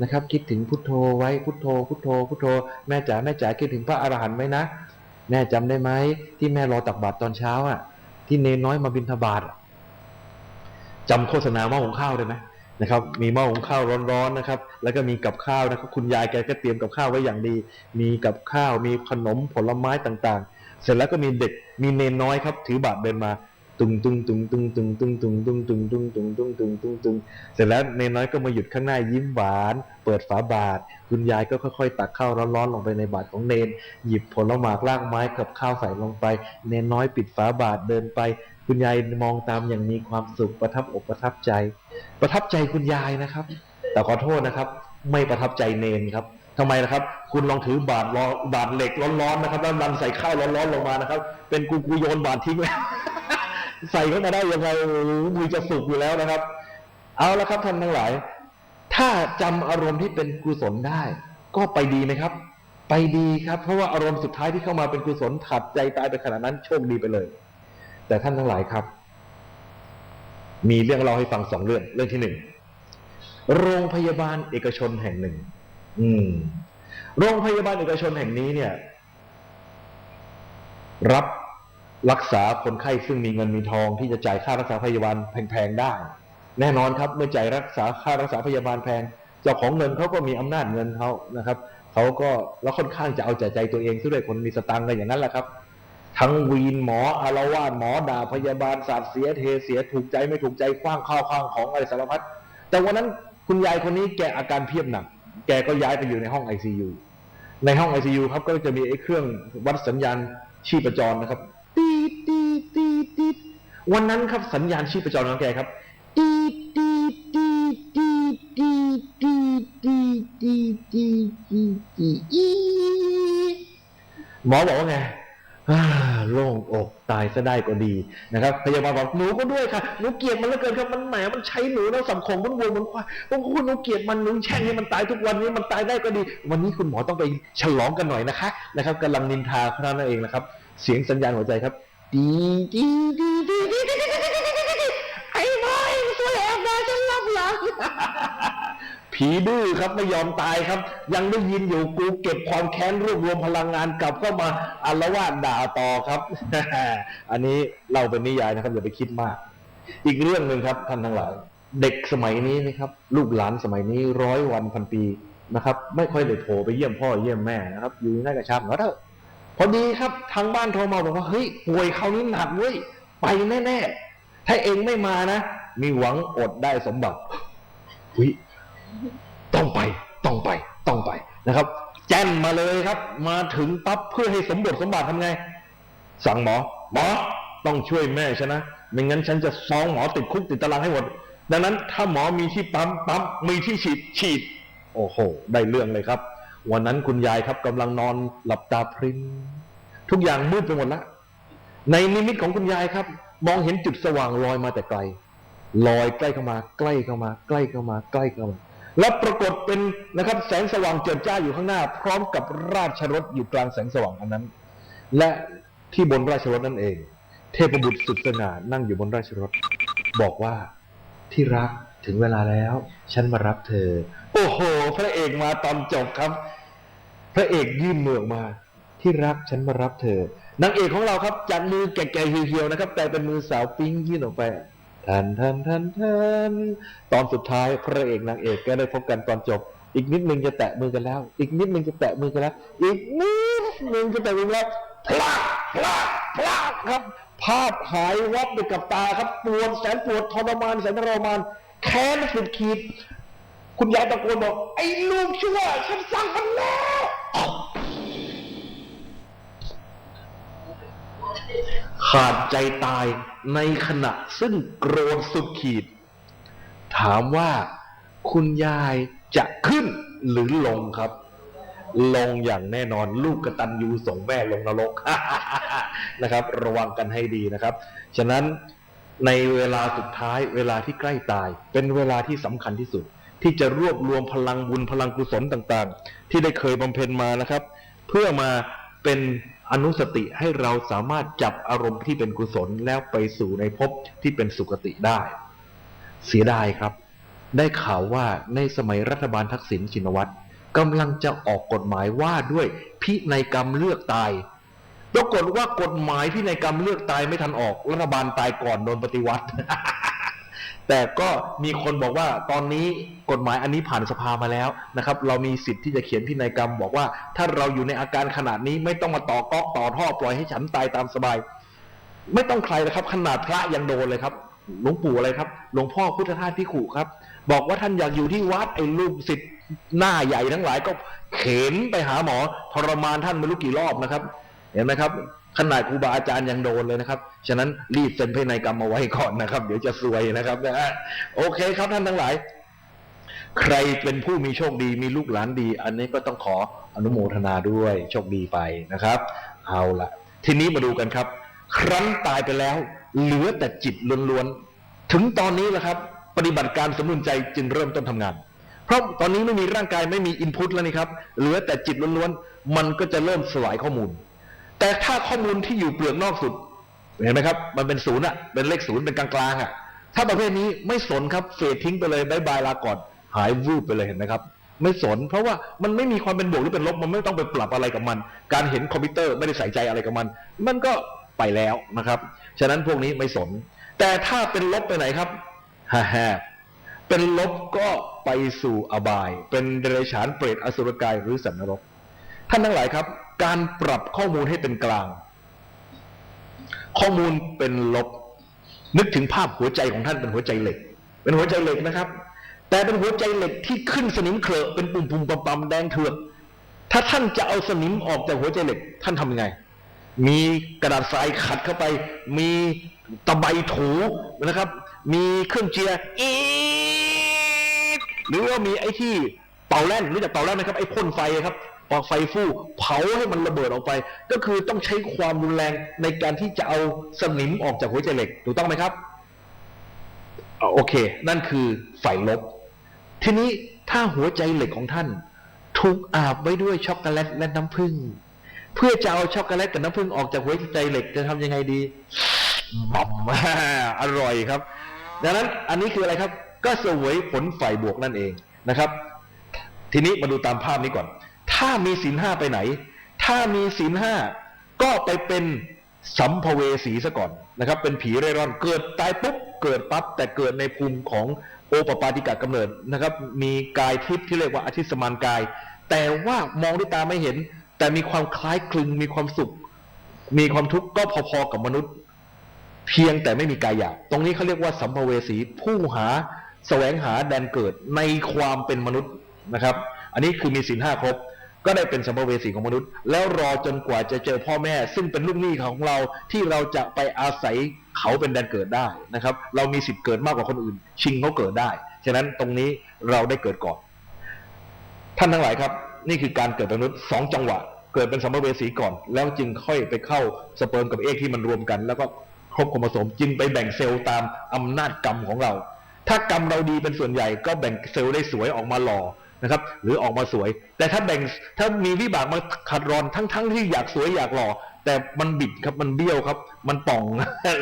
นะครับคิดถึงพุทโธไว้พุทโธพุทโธพุทโธแม่จ๋าแม่จ๋าคิดถึงพระอรหันต์ไหมนะแม่จำได้ไหมที่แม่รอตักบาตรตอนเช้าที่เนนน้อยมาบิณฑบาตจำโฆษณาหม้อหุงข้าวได้ไหมนะครับมีหม้อหุงข้าวร้อนๆนะครับแล้วก็มีกับข้าวนะครับคุณยายแกก็เตรียมกับข้าวไว้อย่างดีมีกับข้าวมีขนมผลไม้ต่างๆเสร็จแล้วก็มีเด็กมีเนนน้อยครับถือบาตรเดินมาตุงตุงตุงตุงตุงตุงตุงตุงตุงตุงตุงตุงตุงตุงตุงเสร็จแล้วเนนน้อยก็มาหยุดข้างหน้ายิ้มหวานเปิดฝาบาตรคุณยายก็ค่อยๆตักข้าวร้อนๆลงไปในบาตรของเนนหยิบผลไม้รากไม้กับข้าวใส่ลงไปเนนน้อยปิดฝาบาตรเดินไปคุณยายมองตามอย่างมีความสุขประทับอกประทับใจคุณยายนะครับแต่ขอโทษนะครับไม่ประทับใจเนนครับทำไมนะครับคุณลองถือบาตรเหล็กร้อนๆนะครับแล้วดันใส่ข้าวร้อนๆลงมานะครับเป็นกูโยนบาตรทิ้งแล้วใส่เข้ามาได้ยังไงมือจะสุกอยู่แล้วนะครับเอาละครับท่านทั้งหลายถ้าจำอารมณ์ที่เป็นกุศลได้ก็ไปดีไหมครับไปดีครับเพราะว่าอารมณ์สุดท้ายที่เข้ามาเป็นกุศลขัดใจตายไปขนาดนั้นโชคดีไปเลยแต่ท่านทั้งหลายครับมีเรื่องเล่าให้ฟัง2 เรื่องที่1โรงพยาบาลเอกชนแห่งหนึ่งโรงพยาบาลเอกชนแห่งนี้เนี่ยรับรักษาคนไข้ซึ่งมีเงินมีทองที่จะจ่ายค่ารักษาพยาบาลแพงๆได้แน่นอนครับเมื่อจ่ายค่ารักษาพยาบาลแพงเจ้าของเงินเขาก็มีอำนาจเงินเขานะครับเขาก็แล้วค่อนข้างจะเอาใจตัวเองซะด้วยคนมีสตางค์กันอย่างนั้นแหละครับทั้งวีนหมออาละวาดหมอด่าพยาบาลสาดเสียเทเสียถูกใจไม่ถูกใจคว้างข้าวคว้างของอะไรสารพัดแต่วันนั้นคุณยายคนนี้แกอาการเพียบหนักแกก็ย้ายไปอยู่ในห้อง ICU ในห้อง ICU ครับก็จะมีไอ้เครื่องวัดสัญญาณชีพจรนะครับตีดตีดตีดตีดวันนั้นครับสัญญาณชีพจรของแกครับตีดตีดตีดตีดตีดตีดตีดตีดตีดตีดตีดหมอบอกว่าไงโล่งอกตายซะได้ก็ดีนะครับพยาบาลบอกหนูก็ด้วยค่ะหนูเกลียดมันเหลือเกินครับมันแหมมันใช้หนูแล้วสังคมมันวนมันควายคุณหนูเกลียดมันหนูแช่งให้มันตายทุกวันนี้มันตายได้ก็ดีวันนี้คุณหมอต้องไปฉลองกันหน่อยนะครับกำลังนินทาเขานั่นเองนะครับเสียงสัญญาณหัวใจครับดีดีดีดีดีไอ้หมอเองช่วยแอบมาฉันรับหลังผีดื้อครับไม่ยอมตายครับยังได้ยินอยู่กูเก็บความแค้นรวบรวมพลังงานกลับเข้ามาอาละวาดด่าต่อครับ อันนี้เราเป็นนิยายนะครับอย่าไปคิดมากอีกเรื่องหนึ่งครับท่านทั้งหลายเด็กสมัยนี้นะครับลูกหลานสมัยนี้100 วันพันปีนะครับไม่ค่อยได้โผล่ไปเยี่ยมพ่อเยี่ยมแม่นะครับอยู่ในกระชับเถอะพอดีครับทางบ้านโทรมาบอกว่าเฮ้ยป่วยคราวนี้หนักเว้ยไปแน่ๆถ้าเองไม่มานะมีหวังอดได้สมบัติต้องไปนะครับแจ้งมาเลยครับมาถึงปั๊บเพื่อให้สมบัติทำไงสั่งหมอต้องช่วยแม่ฉันนะไม่งั้นฉันจะฟ้องหมอติดคุกติดตารางให้หมดดังนั้นถ้าหมอมีที่ปั๊มมีที่ฉีดโอ้โหได้เรื่องเลยครับวันนั้นคุณยายครับกำลังนอนหลับตาพริมทุกอย่างมืดไปหมดแล้วในนิมิตของคุณยายครับมองเห็นจุดสว่างลอยมาแต่ไกลลอยใกล้เข้ามาแล้วปรากฏเป็นนะครับแสงสว่างเจิดจ้าอยู่ข้างหน้าพร้อมกับราชรถอยู่กลางแสงสว่างอันนั้นและที่บนราชรถนั่นเองเทพบุตรสุดสง่านั่งอยู่บนราชรถบอกว่าที่รักถึงเวลาแล้วฉันมารับเธอโอ้โหพระเอกมาตอนจบครับพระเอกยื่นมือออกมาที่รักฉันมารับเธอนางเอกของเราครับจากมือแก่ๆเหี่ยวๆนะครับแต่เป็นมือสาวปิ๊งยื่นออกไปทันตอนสุดท้ายพระเอกนางเอกก็ได้พบกันตอนจบอีกนิดนึงจะแตะมือกันแล้วอีกนิดนึงจะแตะมือกันแล้วอีกนิดนึงจะแตะมือแล้วพลาดครับภาพหายวับไปกับตาครับปวดแสนปวดทรมานแสนทรมานแค้นสุดขีดคุณยายตะโกนบอกไอ้ลูกชั่วฉันสั่งมันแล้วขาดใจตายในขณะซึ่งโกรธสุดขีดถามว่าคุณยายจะขึ้นหรือลงครับลงอย่างแน่นอนลูกกตัญญูส่งแม่ลงนรก นะครับระวังกันให้ดีนะครับฉะนั้นในเวลาสุดท้ายเวลาที่ใกล้ตายเป็นเวลาที่สำคัญที่สุดที่จะรวบรวมพลังบุญพลังกุศลต่างๆที่ได้เคยบำเพ็ญมานะครับ เพื่อมาเป็นอนุสติให้เราสามารถจับอารมณ์ที่เป็นกุศลแล้วไปสู่ในภพที่เป็นสุคติได้เสียดายครับได้ข่าวว่าในสมัยรัฐบาลทักษิณชินวัตรกำลังจะออกกฎหมายว่าด้วยพินัยกรรมเลือกตายปรากฏว่ากฎหมายพินัยกรรมเลือกตายไม่ทันออกรัฐบาลตายก่อนโดนปฏิวัติ แต่ก็มีคนบอกว่าตอนนี้กฎหมายอันนี้ผ่านสภามาแล้วนะครับเรามีสิทธิ์ที่จะเขียนพินัยกรรมบอกว่าถ้าเราอยู่ในอาการขนาดนี้ไม่ต้องมาต่อก๊อกต่อท่อปล่อยให้ฉันตายตามสบายไม่ต้องใครนะครับขนาดพระยังโดนเลยครับหลวงปู่อะไรครับหลวงพ่อพุทธทาสภิกขุครับบอกว่าท่านอยากอยู่ที่วัดไอ้ลูกศิษย์หน้าใหญ่ทั้งหลายก็เข็นไปหาหมอทรมานท่านไม่รู้กี่รอบนะครับเห็นไหมครับขนาดครูบาอาจารย์ยังโดนเลยนะครับฉะนั้นรีบเซ็นพินัยกรรมเอาไว้ก่อนนะครับเดี๋ยวจะซวยนะครับนะฮะโอเคครับท่านทั้งหลายใครเป็นผู้มีโชคดีมีลูกหลานดีอันนี้ก็ต้องขออนุโมทนาด้วยโชคดีไปนะครับเอาละทีนี้มาดูกันครับครั้นตายไปแล้วเหลือแต่จิตล้วนๆถึงตอนนี้แหละครับปฏิบัติการสำนึกใจจึงเริ่มต้นทำงานเพราะตอนนี้ไม่มีร่างกายไม่มีอินพุตแล้วนี่ครับเหลือแต่จิตล้วนๆมันก็จะเริ่มสลายข้อมูลแต่ถ้าข้อมูลที่อยู่เปลือกนอกสุดเห็นไหมครับมันเป็นศูนย์อะเป็นเลขศูนย์เป็นกลางๆอะถ้าประเภทนี้ไม่สนครับเฟดทิ้งไปเลยบายบายลาก่อนหายวูบไปเลยเห็นไหมครับไม่สนเพราะว่ามันไม่มีความเป็นบวกหรือเป็นลบมันไม่ต้องไปปรับอะไรกับมันการเห็นคอมพิวเตอร์ไม่ได้ใส่ใจอะไรกับมันมันก็ไปแล้วนะครับฉะนั้นพวกนี้ไม่สนแต่ถ้าเป็นลบไปไหนครับฮ่าเป็นลบก็ไปสู่อบายเป็นเดรัจฉานเปรตอสุรกายหรือสัตว์นรกท่านทั้งหลายครับการปรับข้อมูลให้เป็นกลางข้อมูลเป็นลบนึกถึงภาพหัวใจของท่านเป็นหัวใจเหล็กเป็นหัวใจเหล็กนะครับแต่เป็นหัวใจเหล็กที่ขึ้นสนิมเคลอะเป็นปุ่มๆปั๊มๆแดงเถือกถ้าท่านจะเอาสนิมออกจากหัวใจเหล็กท่านทำยังไงมีกระดาษทรายขัดเข้าไปมีตะไบถูนะครับมีเครื่องเจียอีหรือว่ามีไอ้ที่เป่าแล่นรู้จักเป่าแล่นไหมครับไอ้พ่นไฟครับพอไฟฟู่เผาให้มันระเบิดออกไปก็คือต้องใช้ความรุนแรงในการที่จะเอาสนิมออกจากหัวใจเหล็กถูกต้องไหมครับโอเคนั่นคือฝ่ายลบทีนี้ถ้าหัวใจเหล็กของท่านถูกอาบไว้ด้วยช็อกโกแลตและน้ำผึ้งเพื่อจะเอาช็อกโกแลตกับน้ำผึ้งออกจากหัวใจเหล็กจะทำยังไงดีบ๊อบอร่อยครับดังนั้นอันนี้คืออะไรครับก็เสวยผลฝ่ายบวกนั่นเองนะครับทีนี้มาดูตามภาพนี้ก่อนถ้ามีศีลห้าไปไหนถ้ามีศีลห้าก็ไปเป็นสัมภเวสีซะก่อนนะครับเป็นผีเร่ร่อนเกิดตายปุ๊บเกิดปั๊บแต่เกิดในภูมิของโอปปาติกะกำเนิดนะครับมีกายทิพย์ที่เรียกว่าอธิสมานกายแต่ว่ามองด้วยตาไม่เห็นแต่มีความคล้ายคลึงมีความสุขมีความทุกข์ก็พอๆกับมนุษย์เพียงแต่ไม่มีกายหยาบตรงนี้เขาเรียกว่าสัมภเวสีผู้หาแสวงหาแดนเกิดในความเป็นมนุษย์นะครับอันนี้คือมีศีลห้าครบก็ได้เป็นสัมภเวสีของมนุษย์แล้วรอจนกว่าจะเจอพ่อแม่ซึ่งเป็นลูกหนี้ของเราที่เราจะไปอาศัยเขาเป็นแดนเกิดได้นะครับเรามีสิทธิ์เกิดมากกว่าคนอื่นชิงเขาเกิดได้ฉะนั้นตรงนี้เราได้เกิดก่อนท่านทั้งหลายครับนี่คือการเกิดเป็นมนุษย์2จังหวะเกิดเป็นสัมภเวสีก่อนแล้วจึงค่อยไปเข้าสเปิร์มกับเอกที่มันรวมกันแล้วก็ครบโครโมโสมจึงไปแบ่งเซลล์ตามอำนาจกรรมของเราถ้ากรรมเราดีเป็นส่วนใหญ่ก็แบ่งเซลล์ได้สวยออกมาหล่อนะครับหรือออกมาสวยแต่ถ้ามีวิบากมาขัดรอนทั้งที่อยากสวยอยากหล่อแต่มันบิดครับมันเบี้ยวครับมันป่อง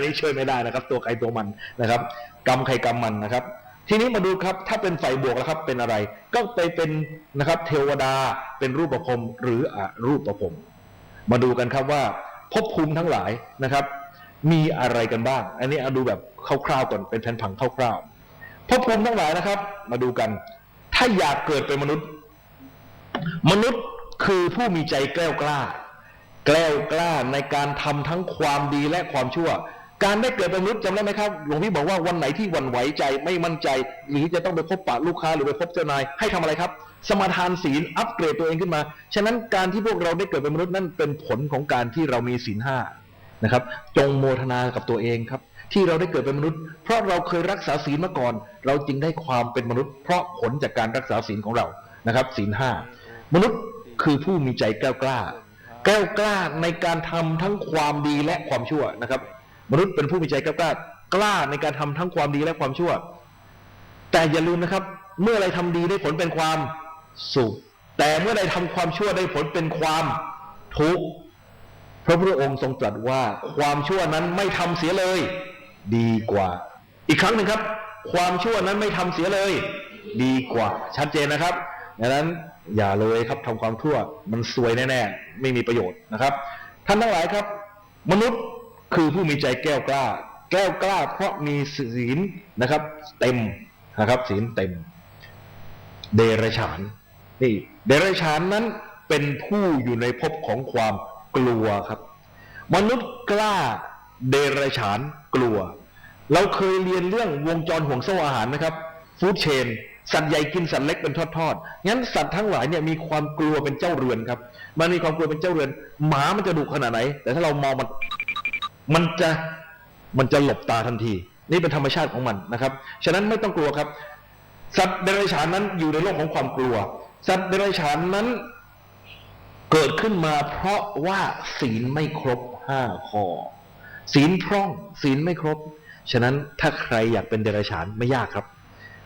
นี่ช่วยไม่ได้นะครับตัวใครตัวมันนะครับกรรมใครกรรมมันนะครับทีนี้มาดูครับถ้าเป็นฝ่ายบวกแล้วครับเป็นอะไรก็ไปเป็นนะครับเทวดาเป็นรูปภพหรืออรูปภพมาดูกันครับว่าภพภูมิทั้งหลายนะครับมีอะไรกันบ้างอันนี้เอาดูแบบคร่าวๆก่อนเป็นแผนผังคร่าวๆภพภูมิทั้งหลายนะครับมาดูกันถ้าอยากเกิดเป็นมนุษย์คือผู้มีใจแกล้วกล้าในการทำทั้งความดีและความชั่วการได้เกิดเป็นมนุษย์จำได้ไหมครับหลวงพี่บอกว่าวันไหนที่หวั่นไหวใจไม่มั่นใจหรือจะต้องไปพบปะลูกค้าหรือไปพบเจ้านายให้ทำอะไรครับสมาทานศีลอัปเกรดตัวเองขึ้นมาฉะนั้นการที่พวกเราได้เกิดเป็นมนุษย์นั่นเป็นผลของการที่เรามีศีลห้านะครับจงโมทนากับตัวเองครับที่เราได้เกิดเป็นมนุษย์เพราะเราเคยรักษาศีลมาก่อนเราจึงได้ความเป็นมนุษย์เพราะผลจากการรักษาศีลของเรานะครับศีลห้ามนุษย์คือผู้มีใจแกล้วกล้าในการทำทั้งความดีและความชั่วนะครับมนุษย์เป็นผู้มีใจแกล้วกล้าในการทำทั้งความดีและความชั่วแต่อย่าลืมนะครับเมื่อไรทำดีได้ผลเป็นความสุขแต่เมื่อใดทำความชั่วได้ผลเป็นความ ทุกข์พระพุทธองค์ทรงตรัสว่าความชั่วนั้นไม่ทำเสียเลยดีกว่าอีกครั้งหนึ่งครับความชั่วนั้นไม่ทำเสียเลยดีกว่าชัดเจนนะครับดังนั้นอย่าเลยครับทำความชั่วมันซวยแน่ๆไม่มีประโยชน์นะครับท่านทั้งหลายครับมนุษย์คือผู้มีใจแก้วกล้าเพราะมีศีลนะครับเต็มนะครับศีลเต็มเดรัจฉานนี่เดรัจฉานนั้นเป็นผู้อยู่ในภพของความกลัวครับมนุษย์กล้าเดรัจฉานกลัวเราเคยเรียนเรื่องวงจรห่วงโซ่อาหารนะครับฟู้ดเชนสัตว์ใหญ่กินสัตว์เล็กเป็นทอดๆงั้นสัตว์ทั้งหลายเนี่ยมีความกลัวเป็นเจ้าเรือนครับมันมีความกลัวเป็นเจ้าเรือนหมามันจะดุขนาดไหนแต่ถ้าเรามองมันจะหลบตาทันทีนี่เป็นธรรมชาติของมันนะครับฉะนั้นไม่ต้องกลัวครับสัตว์เดรัจฉานนั้นอยู่ในโลกของความกลัวสัตว์เดรัจฉานนั้นเกิดขึ้นมาเพราะว่าศีลไม่ครบ5ข้อศีลพร่องศีลไม่ครบฉะนั้นถ้าใครอยากเป็นเดรัจฉานไม่ยากครับ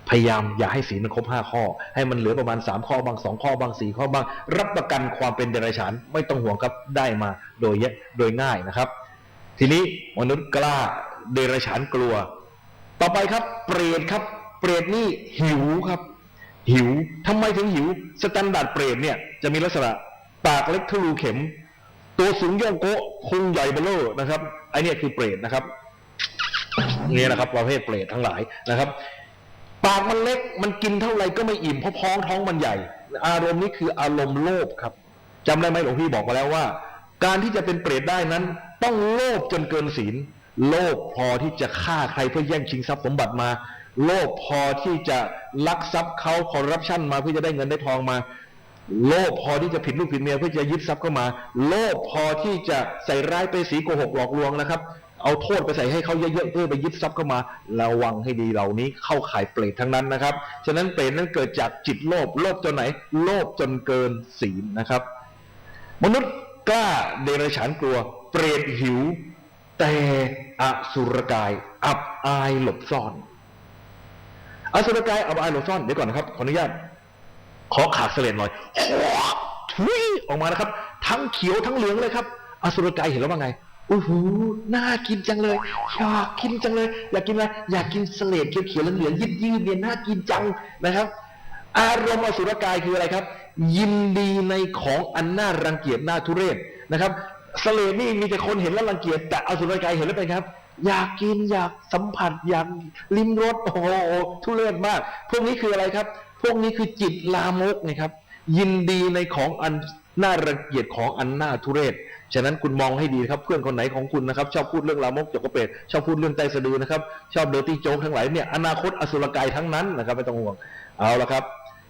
พยายามอย่าให้ศีลมันครบ5ข้อให้มันเหลือประมาณ3ข้อบาง2ข้อบาง4ข้อบางรับประกันความเป็นเดรัจฉานไม่ต้องห่วงครับได้มาโดยง่ายนะครับทีนี้มนุษย์กล้าเดรัจฉานกลัวต่อไปครับเปรตครับเปรตนี่หิวครับหิวทำไมถึงหิวสแตนดาร์ดเปรตเนี่ยจะมีลักษณะปากเล็กทะลุเข็มตัวสูงโยงโก้พุงใหญ่เบ้อเร่อนะครับไอเนี่ยคือเปรตนะครับนี่นะครับประเภทเปรตทั้งหลายนะครับปากมันเล็กมันกินเท่าไหร่ก็ไม่อิ่มเพราะท้องมันใหญ่อารมณ์นี้คืออารมณ์โลภครับจำได้ไหมหลวงพี่บอกมาแล้วว่าการที่จะเป็นเปรตได้นั้นต้องโลภจนเกินศีลโลภพอที่จะฆ่าใครเพื่อแย่งชิงทรัพย์สมบัติมาโลภพอที่จะลักทรัพย์เขาคอร์รัปชันมาเพื่อจะได้เงินได้ทองมาโลภพอที่จะผิดลูกผิดเมียเพื่อจะยึดทรัพย์เข้ามาโลภพอที่จะใส่ร้ายไปสีโกหกหลอกลวงนะครับเอาโทษไปใส่ให้เขาเยอะๆเพื่อไปยึดทรัพย์เข้ามาระวังให้ดีเหล่านี้เข้าข่ายเปรตทั้งนั้นนะครับฉะนั้นเปรตนั้นเกิดจากจิตโลภจนไหนโลภจนเกินศีลนะครับมนุษย์กล้าเดรัจฉานกลัวเปรตหิวแต่อสุรกายอับอายหลบซ่อนอสุรกายอับอายหลบซ่อนเดี๋ยวก่อนนะครับขออนุญาตขอขากเสลดหน่อยทุยออกมานะครับทั้งเขียวทั้งเหลืองเลยครับอสุรกายเห็นแล้วว่าไงโอ้โหน่ากินจังเลยอยากกินจังเลยอยากกินอะไรอยากกินเสลดเขียวๆเหลืองๆยืดๆเนี่ยน่ากินจังนะครับอารมณ์อสุรกายคืออะไรครับยินดีในของอันน่ารังเกียจน่าทุเรศนะครับเสลดนี่มีแต่คนเห็นแล้วรังเกียจแต่อสุรกายเห็นแล้วเป็นครับอยากกินอยากสัมผัสอยากลิ้มรสโอ้โหทุเรศมากพวกนี้คืออะไรครับพวกนี้คือจิตลามกนะครับยินดีในของอันน่ารังเกียจของอันน่าทุเรศฉะนั้นคุณมองให้ดีครับเพื่อนคนไหนของคุณนะครับชอบพูดเรื่องลามกจกกระเปรตชอบพูดเรื่องใต้สะดือนะครับชอบเดอร์ตี้โจ๊กทั้งหลายเนี่ยอนาคตอสุรกายทั้งนั้นนะครับไม่ต้องห่วงเอาละครับ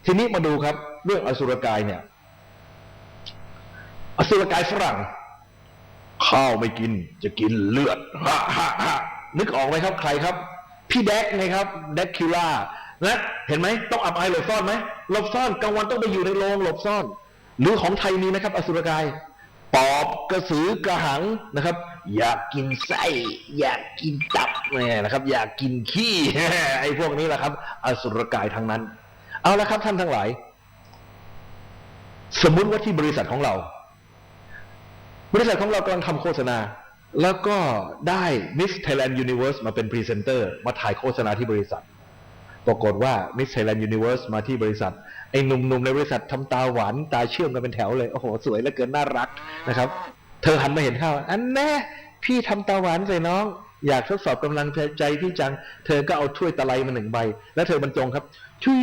ทีนี้มาดูครับเรื่องอสุรกายเนี่ยอสุรกายฝรั่งข้าวไม่กินจะกินเลือดนึกออกไหมครับใครครับพี่แดกไงครับแดกคิล่านะเห็นไหมต้องอับอายหลบซ่อนไหมหลบซ่อนกลางวันต้องไปอยู่ในโรงหลบซ่อนหรือของไทยมีนะครับอสุรกายปอบกระสือกระหังนะครับอยากกินไส้อยากกินตับเนี่ยนะครับอยากกินขี้ ไอ้พวกนี้แหละครับอสุรกายทั้งนั้นเอาละครับท่านทั้งหลายสมมุติว่าที่บริษัทของเรากำลังทำโฆษณาแล้วก็ได้ Miss Thailand Universe มาเป็นพรีเซนเตอร์มาถ่ายโฆษณาที่บริษัทปรากฏว่า Miss Thailand Universe มาที่บริษัทไอ้หนุ่มๆในบริษัททำตาหวานตาเชื่อมกันเป็นแถวเลยโอ้โหสวยเหลือเกินน่ารักนะครับเธอหันมาเห็นเข้าอันแน่พี่ทำตาหวานใส่น้องอยากทดสอบกำลังใจพี่จังเธอก็เอาถ้วยตะไลมา1 ใบแล้วเธอบรรจงครับชุย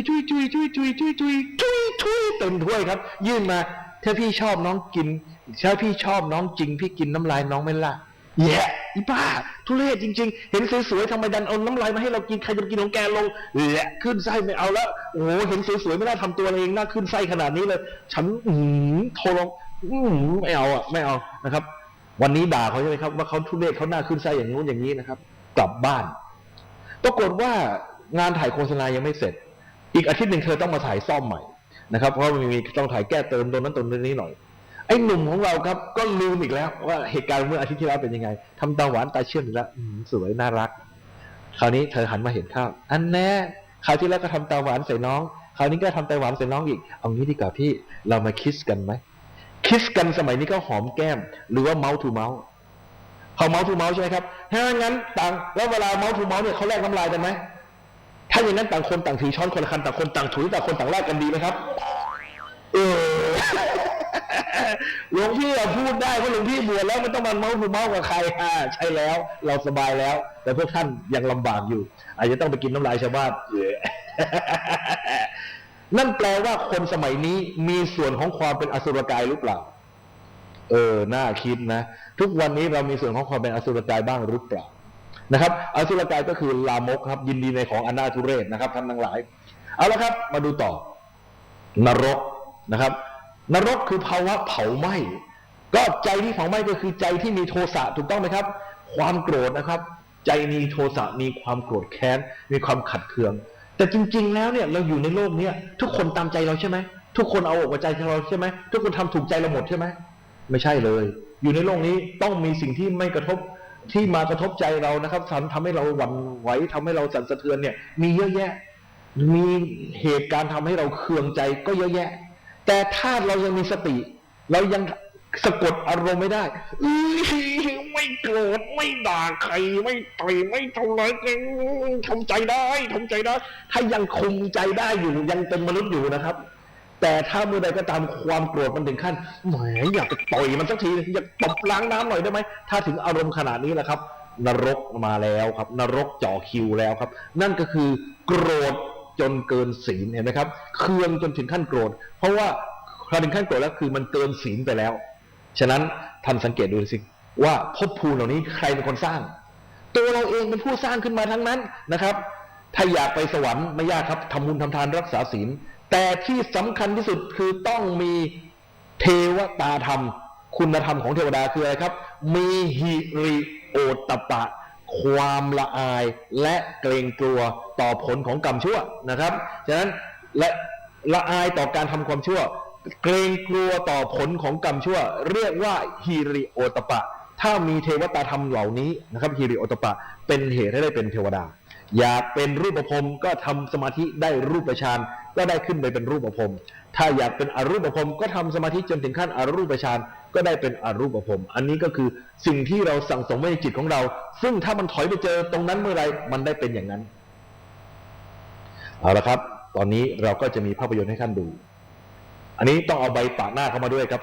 เต็มถ้วยครับยื่นมาถ้าพี่ชอบน้องกินถ้าพี่ชอบน้องจริงพี่กินน้ำลายน้องไม่ละแย่อีบ้าทุเรศจริงๆเห็นสวยๆทำไมดันเอาน้ำลายมาให้เรากินใครจะกินของแกลงแหละขึ้นไส้ไม่เอาแล้วโอ้โหเห็นสวยๆไม่น่าทำตัวเองน่าขึ้นไส้ขนาดนี้เลยฉันโทรลงไม่เอาอ่ะไม่เอานะครับวันนี้ด่าเขาใช่ไหมครับว่าเขาทุเรศเขาหน้าขึ้นไส้อย่างนู้นอย่างนี้นะครับกลับบ้านปรากฏว่างานถ่ายโฆษณายังไม่เสร็จอีกอาทิตย์หนึ่งเธอต้องมาถ่ายซ่อมใหม่นะครับเพราะมันมีต้องถ่ายแก้เติมตรงนั้นตรงนี้หน่อยไอ้หนุ่มของเราครับก็ลืมอีกแล้วว่าเหตุการณ์เมื่ออาทิตย์ที่แล้วเป็นยังไงทำตาหวานตาเชื่อมอีกแล้วสวยน่ารักคราวนี้เธอหันมาเห็นข้าวอันแน่คราวที่แล้วก็ทำตาหวานใส่น้องคราวนี้ก็ทำตาหวานใส่น้องอีกเอางี้ดีกว่าพี่เรามาคิสกันไหม คิสกันสมัยนี้ก็หอมแก้มหรือว่าเมาส์ทูเมาส์เขาเมาส์ทูเมาส์ใช่ไหมครับถ้างั้นต่างแล้วเวลาเมาส์ทูเมาส์เนี่ยเขาแลกน้ำลายกันไหมถ้าอย่างนั้นต่างคนต่างถือช้อนคนละคันต่างคนต่างถุยต่างคนต่างแลกกันดีไหมครับหลวงพี่พูดได้เพราะหลวงพี่บวชแล้วไม่ต้องมาเมาส์ทูเมาส์กับใครใช่แล้วเราสบายแล้วแต่พวกท่านยังลำบากอยู่อาจจะต้องไปกินน้ำลายชาวบ้านนั่นแปลว่าคนสมัยนี้มีส่วนของความเป็นอสุรกายหรือเปล่าน่าคิดนะทุกวันนี้เรามีส่วนของความเป็นอสุรกายบ้างหรือเปล่านะครับอสุรกายก็คือลามกครับยินดีในของอนาทุเรศนะครับท่านทั้งหลายเอาละครับมาดูต่อนรกนะครับนรกคือภาวะเผาไหม้ก็ใจที่เผาไหม้ก็คือใจที่มีโทสะถูกต้องไหมครับความโกรธนะครับใจมีโทสะมีความโกรธแค้นมีความขัดเคืองแต่จริงๆแล้วเนี่ยเราอยู่ในโลกนี้ทุกคนตามใจเราใช่ไหมทุกคนเอาอกเอาใจเราใช่ไหมทุกคนทำถูกใจเราหมดใช่ไหมไม่ใช่เลยอยู่ในโลกนี้ต้องมีสิ่งที่ไม่กระทบที่มากระทบใจเรานะครับทำให้เราหวั่นไหวทำให้เราสั่นสะเทือนเนี่ยมีเยอะแยะมีเหตุการณ์ทำให้เราเคืองใจก็เยอะแยะแต่ถ้าเรายังมีสติเรายังสะกดอารมณ์ไม่ได้ไม่โกรธไม่ด่าใครไม่ต่อยไม่ทำร้ายกันทำใจได้ถ้ายังคุมใจได้อยู่ยังเป็นมนุษย์อยู่นะครับแต่ถ้าเมื่อใดก็ตามความโกรธมันถึงขั้นแหมอยากจะต่อยมันสักทีอยากตบล้างน้ำหน่อยได้ไหมถ้าถึงอารมณ์ขนาดนี้แหละครับนรกมาแล้วครับนรกจ่อคิวแล้วครับนั่นก็คือโกรธจนเกินศีลเห็นไหมครับเคืองจนถึงขั้นโกรธเพราะว่าพอถึงขั้นโกรธแล้วคือมันเกินศีลไปแล้วฉะนั้นท่านสังเกตดูสิว่าภพภูมิเหล่านี้ใครเป็นคนสร้างตัวเราเองเป็นผู้สร้างขึ้นมาทั้งนั้นนะครับถ้าอยากไปสวรรค์ไม่ยากครับทำบุญทำทานรักษาศีลแต่ที่สำคัญที่สุดคือต้องมีเทวตาธรรมคุณธรรมของเทวดาคืออะไรครับมีหิริโอตตัปปะความละอายและเกรงกลัวต่อผลของกรรมชั่วนะครับฉะนั้นและละอายต่อการทำความชั่วเกรงกลัวต่อผลของกรรมชั่วเรียกว่าหิริโอตตัปปะถ้ามีเทวตาธรรมเหล่านี้นะครับหิริโอตตัปปะเป็นเหตุให้ได้เป็นเทวดาอยากเป็นรูปพรหมก็ทำสมาธิได้รูปฌานก็ได้ขึ้นไปเป็นรูปพรหมถ้าอยากเป็นอรูปพรหมก็ทำสมาธิจนถึงขั้นอรูปฌานก็ได้เป็นอรูปพรหมอันนี้ก็คือสิ่งที่เราสั่งสมไว้ในจิตของเราซึ่งถ้ามันถอยไปเจอตรงนั้นเมื่อไรมันได้เป็นอย่างนั้นเอาละครับตอนนี้เราก็จะมีภาพยนตร์ให้ท่านดูอันนี้ต้องเอาใบปะหน้าเข้ามาด้วยครับ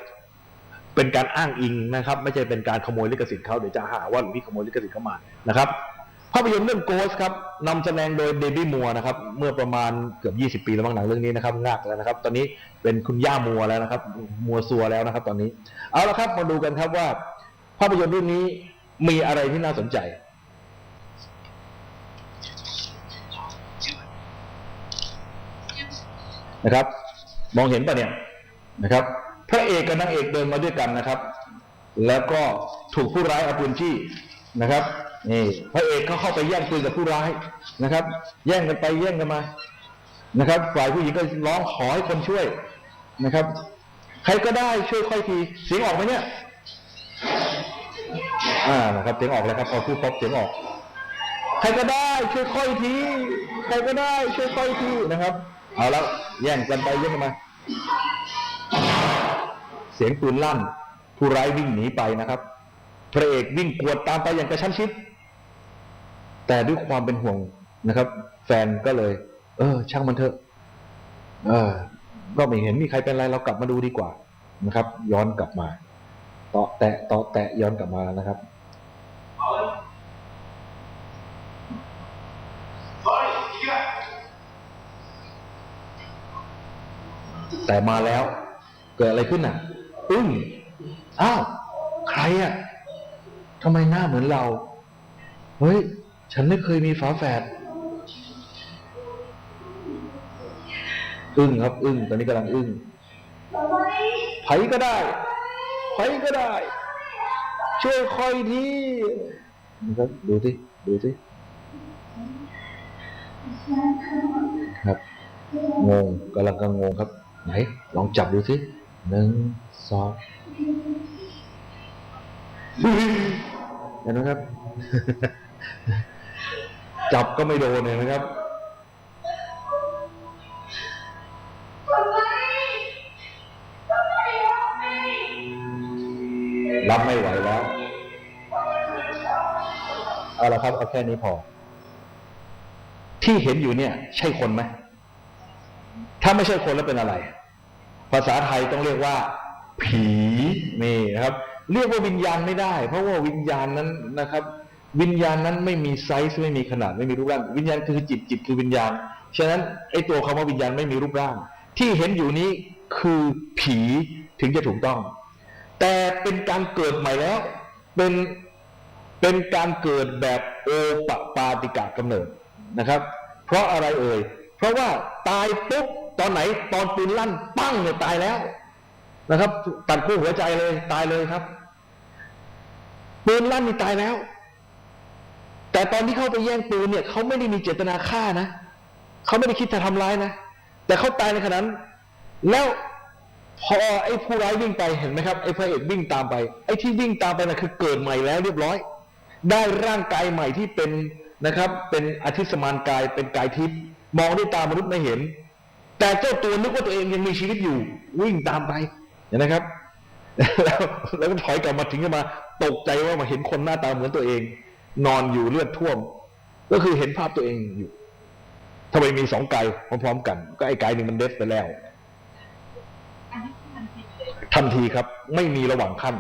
เป็นการอ้างอิงนะครับไม่ใช่เป็นการขโมยลิขสิทธิ์เขาเดี๋ยวจะหาว่าหลวงพี่ขโมยลิขสิทธิ์เข้ามานะครับภาพยนตร์เรื่อง Ghost ครับนำแสดงโดยเดบี้มัวร์นะครับเมื่อประมาณเกือบ20 ปีแล้วมั้งหนังเรื่องนี้นะครับงากแล้วนะครับตอนนี้เป็นคุณย่ามัวแล้วนะครับมัวซัวแล้วนะครับตอนนี้เอาละครับมาดูกันครับว่าภาพยนตร์เรื่องนี้มีอะไรที่น่าสนใจนะครับมองเห็นป่ะเนี่ยนะครับพระเอกกับนางเอกเดินมาด้วยกันนะครับแล้วก็ถูกผู้ร้ายเอาปืนจี้นะครับนี่พระเอกเขาเข้าไปแย่งปืนกับผู้ร้ายนะครับแย่งกันไปแย่งกันมานะครับฝ่ายผู้หญิงก็ร้องขอให้คนช่วยนะครับใครก็ได้ช่วยค่อยทีเสียงออกไหมเนี่ยนะครับเสียงออกแล้วครับพอพูดปุ๊บเสียงออกใครก็ได้ช่วยค่อยทีใครก็ได้ช่วยค่อยทีนะครับเอาแล้วแย่งกันไปแย่งกันมาเสียงปืนลั่นผู้ร้ายวิ่งหนีไปนะครับพระเอกวิ่งกวดตามไปอย่างกระชั้นชิดแต่ด้วยความเป็นห่วงนะครับแฟนก็เลยช่างมันเถอะก็ไม่เห็นมีใครเป็นไรเรากลับมาดูดีกว่านะครับย้อนกลับมาต่อแตะย้อนกลับมานะครับแต่มาแล้วเกิดอะไรขึ้นน่ะอ้าวใครอ่ะทำไมหน้าเหมือนเราเฮ้ยฉันไม่เคยมีฝาแฝดครับตอนนี้กำลังไผก็ได้ช่วยคอยทีนะครับดูสิครับงงกำลังงงครับไหนลองจับดูสิ1 2เห็นไหมครับ จับก็ไม่โดนเลยนะครับ รับไม่ไหวแล้วเอาละครับเอาแค่นี้พอที่เห็นอยู่เนี่ยใช่คนไหมถ้าไม่ใช่คนแล้วเป็นอะไร ภาษาไทยต้องเรียกว่าผีนี่นะครับเรียกว่าวิญญาณไม่ได้เพราะว่าวิญญาณนั้นนะครับวิญญาณนั้นไม่มีไซส์ไม่มีขนาดไม่มีรูปร่างวิญญาณคือจิตจิตคือวิญญาณฉะนั้นไอ้ตัวคำว่าวิญญาณไม่มีรูปร่างที่เห็นอยู่นี้คือผีถึงจะถูกต้องแต่เป็นการเกิดใหม่แล้วเป็นการเกิดแบบโอปปาติกะกำเนิดนะครับเพราะอะไรเอ่ยเพราะว่าตายปุ๊บตอนไหนตอนปืนลั่นปั้งเนี่ยตายแล้วนะครับตัดคู่หัวใจเลยตายเลยครับปืนลั่นนี่ตายแล้วแต่ตอนที่เข้าไปแย่งปืนเนี่ยเขาไม่ได้มีเจตนาฆ่านะเขาไม่ได้คิดจะทำร้ายนะแต่เขาตายในขณะนั้นแล้วพอไอ้ผู้ร้ายวิ่งไปเห็นไหมครับไอ้พระเอกวิ่งตามไปไอ้ที่วิ่งตามไปน่ะคือเกิดใหม่แล้วเรียบร้อยได้ร่างกายใหม่ที่เป็นนะครับเป็นอธิสมานกายเป็นกายทิพย์มองด้วยตามนุษย์ไม่เห็นแต่เจ้าตัวนึกว่าตัวเองยังมีชีวิตอยู่วิ่งตามไปเห็นไหมครับแล้วก็ถอยกลับมาถึงมาตกใจว่ามาเห็นคนหน้าตาเหมือนตัวเองนอนอยู่เลือดท่วมก็คือเห็นภาพตัวเองอยู่ทำไมมีสองกายพร้อมๆกันก็ไอ้กายหนึ่งมันเดสไปแล้วทันทีครับไม่มีระหว่างขั้น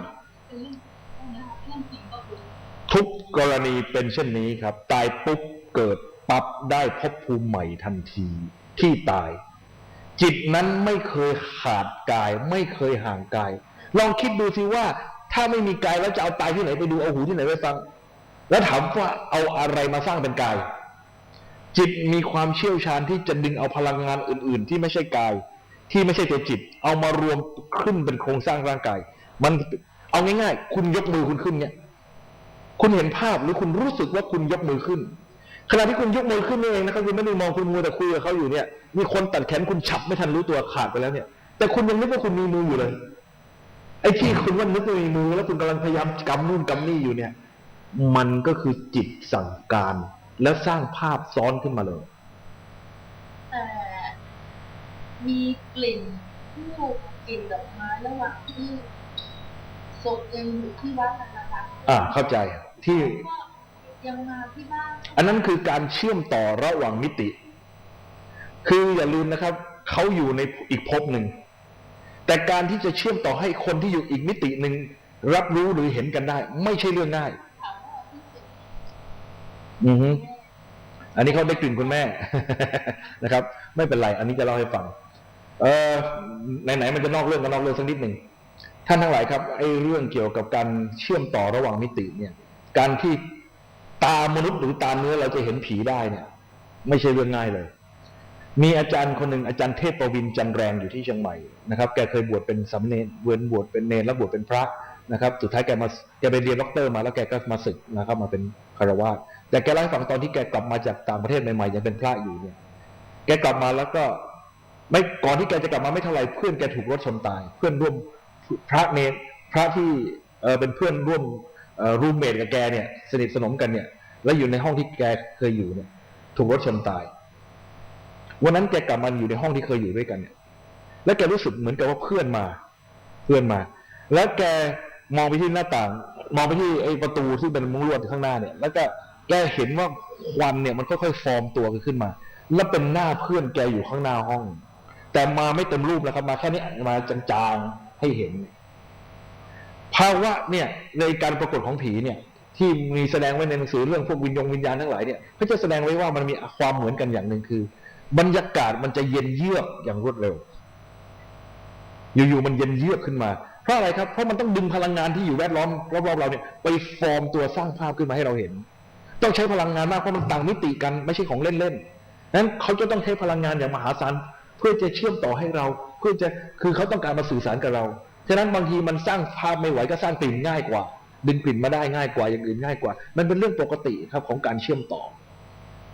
ทุกกรณีเป็นเช่นนี้ครับตายปุ๊บเกิดปั๊บได้ภพภูมิใหม่ทันทีที่ตายจิตนั้นไม่เคยขาดกายไม่เคยห่างกายลองคิดดูสิว่าถ้าไม่มีกายแล้วจะเอาตายที่ไหนไปดูเอาหูที่ไหนไปฟังแล้วถามว่าเอาอะไรมาสร้างเป็นกายจิตมีความเชี่ยวชาญที่จะดึงเอาพลังงานอื่นๆที่ไม่ใช่กายที่ไม่ใช่ตัวจิตเอามารวมขึ้นเป็นโครงสร้างร่างกายมันเอาง่ายๆคุณยกมือคุณขึ้นเนี่ยคุณเห็นภาพหรือคุณรู้สึกว่าคุณยกมือขึ้นขณะที่คุณยกมือขึ้นนี่เองนะครับคุณไม่ได้มองคุณมัวแต่คุยกับเขาอยู่เนี่ยมีคนตัดแขนคุณฉับไม่ทันรู้ตัวขาดไปแล้วเนี่ยแต่คุณยังนึกว่าคุณมีมืออยู่เลยไอ้ที่คุณว่านึกว่ามีมือแล้วคุณกำลังพยายามกำนู่นกำนี่อยู่เนี่ยมันก็คือจิตสั่งการแล้วสร้างภาพซ้อนขึ้นมาเลยแต่มีกลิ่นทูบกลิ่นดอกไม้ระหว่างที่ศพยังอยู่ที่วัดนะคะเข้าใจที่ยังมาที่บ้านอันนั้นคือการเชื่อมต่อระหว่างมิติคืออย่าลืมนะครับเขาอยู่ในอีกภพหนึ่งแต่การที่จะเชื่อมต่อให้คนที่อยู่อีกมิติหนึ่งรับรู้หรือเห็นกันได้ไม่ใช่เรื่องง่ายอันนี้เขาได้กลิ่นคุณแม่นะครับไม่เป็นไรอันนี้จะเล่าให้ฟังไหนๆมันจะนอกเรื่องก็นอกเรื่องสักนิดหนึ่งท่านทั้งหลายครับไอ้เรื่องเกี่ยวกับการเชื่อมต่อระหว่างมิติเนี่ยการที่ตามนุษย์หรือตาเนื้อเราจะเห็นผีได้เนี่ยไม่ใช่เรื่องง่ายเลยมีอาจารย์คนหนึ่งอาจารย์เทพประวินจันแรงอยู่ที่เชียงใหม่นะครับแกเคยบวชเป็นสามเณรบวชเป็นเนรแล้วบวชเป็นพระนะครับสุดท้ายแกไปเรียนด็อกเตอร์มาแล้วแกก็มาศึกนะครับมาเป็นคฤหัสถ์แต่แกเล่าให้ฟังตอนที่แกกลับมาจากต่างประเทศใหม่ๆยังเป็นพระอยู่เนี่ยแกกลับมาแล้วก็ไม่ก่อนที่แกจะกลับมาไม่เท่าไหร่เพื่อนแกถูกรถชนตายเพื่อนร่วมพระเนรพระที่เป็นเพื่อนร่วมรูมเมทกับแกเนี่ยสนิทสนมกันเนี่ยแล้วอยู่ในห้องที่แกเคยอยู่เนี่ยถูกรถชนตายวันนั้นแกกลับมาอยู่ในห้องที่เคยอยู่ด้วยกันเนี่ยแล้วแกรู้สึกเหมือนกับว่าเพื่อนมาแล้วแกมองไปที่หน้าต่างมองไปที่ไอ้ประตูที่เป็นมุ้งลวดข้างหน้าเนี่ยแล้วก็แกเห็นว่าควันเนี่ยมันค่อยๆฟอร์มตัวขึ้นมาแล้วเป็นหน้าเพื่อนแกอยู่ข้างหน้าห้องแต่มาไม่เต็มรูปนะครับมาแค่นี้มาจางๆให้เห็นภาวะเนี่ยในการปรากฏของผีเนี่ยที่มีแสดงไว้ในหนังสือเรื่องพวกวิญญาณทั้งหลายเนี่ยเขาจะแสดงไว้ว่ามันมีความเหมือนกันอย่างหนึ่งคือบรรยากาศมันจะเย็นเยือกอย่างรวดเร็วอยู่ๆมันเย็นเยือกขึ้นมาเพราะอะไรครับเพราะมันต้องดึงพลังงานที่อยู่แวดล้อมรอบๆเราเนี่ยไปฟอร์มตัวสร้างภาพขึ้นมาให้เราเห็นต้องใช้พลังงานมากเพราะมันต่างมิติกันไม่ใช่ของเล่นๆนั้นเขาจะต้องใช้พลังงานอย่างมหาศาลเพื่อจะเชื่อมต่อให้เราคือเขาต้องการมาสื่อสารกับเราฉะนั้นบางทีมันสร้างภาพไม่ไหวก็สร้างกลิ่นง่ายกว่าดึงกลิ่นมาได้ง่ายกว่าอย่างอื่นง่ายกว่ามันเป็นเรื่องปกติครับของการเชื่อมต่อ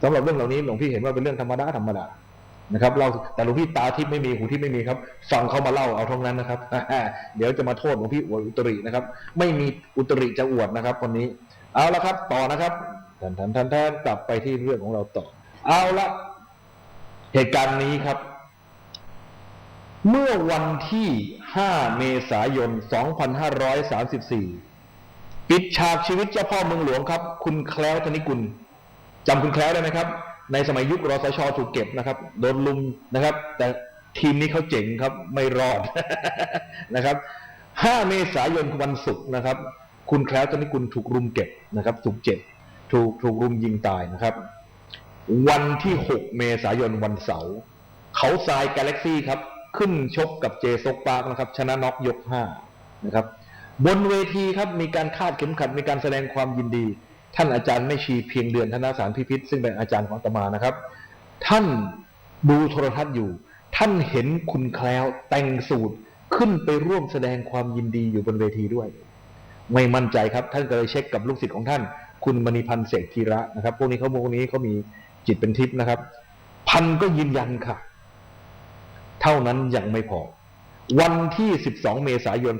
สำหรับเรื่องเหล่านี้หลวงพี่เห็นว่าเป็นเรื่องธรรมดานะครับเราแต่หลวงพี่ตาทิพย์ไม่มีหูทิพย์ไม่มีครับฟังเขามาเล่าเอาเท่านั้นนะครับเดี๋ยวจะมาโทษหลวงพี่อวดอุตรินะครับไม่มีอุตริจะอวดนะครับคนนี้เอาละครับต่อนะครับท่านกลับไปที่เรื่องของเราต่อเอาละเหตุการณ์นี้ครับเมื่อวันที่5 เมษายน 2534 ปิดฉากชีวิตเจ้าพ่อเมืองหลวงครับคุณแคล้วธนิกุลจำคุณแคล้วได้ไหมครับในสมัยยุครสช.ถูกเก็บนะครับโดนลุมนะครับแต่ทีมนี้เขาเจ๋งครับไม่รอด นะครับ5 เมษายนวันศุกร์นะครับคุณแคล้วธนิกุลถูกรุมเก็บนะครับถูกเจ็บถูกรุมยิงตายนะครับวันที่6 เมษายนวันเสาร์เขาทรายกาแล็กซี่ครับขึ้นชกกับเจซกปาร์คนะครับชนะน็อกยก5นะครับบนเวทีครับมีการคาดเข็มขัดมีการแสดงความยินดีท่านอาจารย์แม่ชีเพียงเดือนธนสารพิพิธซึ่งเป็นอาจารย์ของอาตมานะครับท่านดูโทรทัศน์อยู่ท่านเห็นคุณแคล้วแต่งสูทขึ้นไปร่วมแสดงความยินดีอยู่บนเวทีด้วยไม่มั่นใจครับท่านก็เลยเช็คกับลูกศิษย์ของท่านคุณมณีพันธ์เสกธีระนะครับพวกนี้เขามีจิตเป็นทิพย์นะครับพันก็ยืนยันค่ะเท่านั้นยังไม่พอวันที่12 เมษายน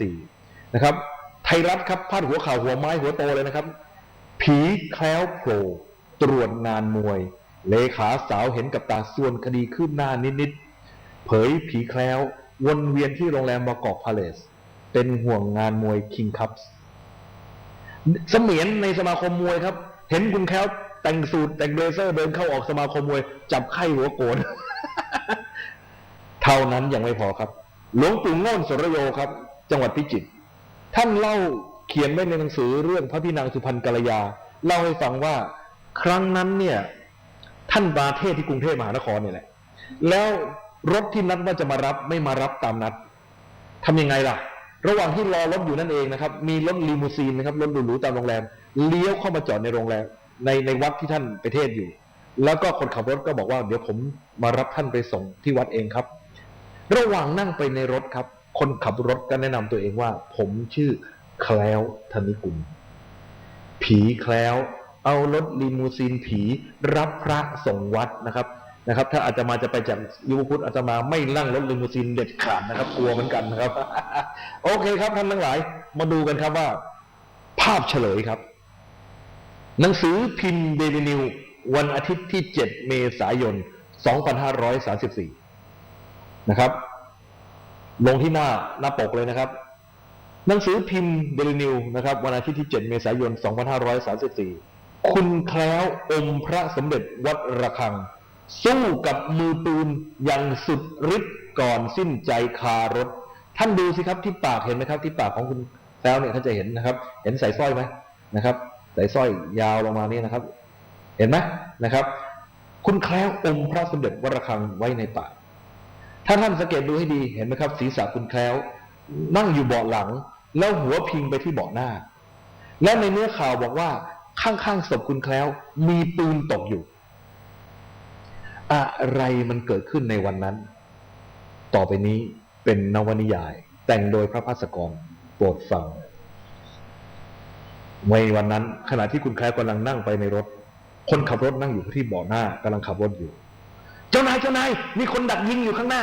2534นะครับไทยรัฐครับพาดหัวข่าวหัวไม้หัวโตเลยนะครับผีแคล้วโผล่ตรวจงานมวยเลขาสาวเห็นกับตาส่วนคดีคืบหน้านิดๆเผยผีแคล้ววนเวียนที่โรงแรมบางกอกพาเลสเป็นห่วงงานมวยคิงคัพเสมียนในสมาคมมวยครับเห็นคุณแคล้วแต่งสูทแต่งเบเซอร์เดินเข้าออกสมาคมมวยจับไข้หัวโกน เท่านั้นยังไม่พอครับหลวงปู่โง่นสรโยครับจังหวัดพิจิตรท่านเล่าเขียนไว้ในหนังสือเรื่องพระพี่นางสุพรรณกัลยาเล่าให้ฟังว่าครั้งนั้นเนี่ยท่านมาเทศที่กรุงเทพมหานครเนี่ยแหละแล้วรถที่นัดว่าจะมารับไม่มารับตามนัดทำยังไงล่ะระหว่างที่รอรถอยู่นั่นเองนะครับมีรถลีมูซีนนะครับรถหรูๆตามโรงแรมเลี้ยวเข้ามาจอดในโรงแรมในวัดที่ท่านไปเทศอยู่แล้วก็คนขับรถก็บอกว่าเดี๋ยวผมมารับท่านไปส่งที่วัดเองครับระหว่างนั่งไปในรถครับคนขับรถก็แนะนำตัวเองว่าผมชื่อแคล้วธนิกุลผีแคล้วเอารถลีมูซีนผีรับพระส่งวัดนะครับถ้าอาตมาจะไปจากยุวพุทธอาตมาไม่นั่งรถลีมูซีนเด็ดขาดนะครับกลัวเหมือนกันนะครับ โอเคครับท่านทั้งหลายมาดูกันครับว่าภาพเฉลยครับหนังสือพิมพ์เดลินิววันอาทิตย์ที่7 เมษายน 2534นะครับลงที่หน้าปกเลยนะครับหนังสือพิมพ์เดลินิวนะครับวันอาทิตย์ที่7 เมษายน 2534คุณแคล้วอมพระสมเด็จวัดระฆังสู้กับมือปืนอย่างสุดฤทธิ์ก่อนสิ้นใจคารถท่านดูสิครับที่ปากเห็นไหมครับที่ปากของคุณแคล้วเนี่ยท่านจะเห็นนะครับเห็นใส่สร้อยไหมนะครับใส่สร้อยยาวลงมานี่นะครับเห็นไหมนะครับคุณแคล้วอมพระสมเด็จวัดระฆังไว้ในปากถ้าท่านสังเกตดูให้ดีเห็นไหมครับศีรษะคุณแคล้วนั่งอยู่เบาะหลังแล้วหัวพิงไปที่เบาะหน้าและในเนื้อข่าวบอกว่าข้างๆศพคุณแคล้วมีปืนตกอยู่อะไรมันเกิดขึ้นในวันนั้นต่อไปนี้เป็นนวนิยายแต่งโดยพระภัสกรโปรดฟังในวันนั้นขณะที่คุณแคล้วกำลังนั่งไปในรถคนขับรถนั่งอยู่ที่เบาะหน้ากำลังขับรถอยู่เจ้านายมีคนดักยิงอยู่ข้างหน้า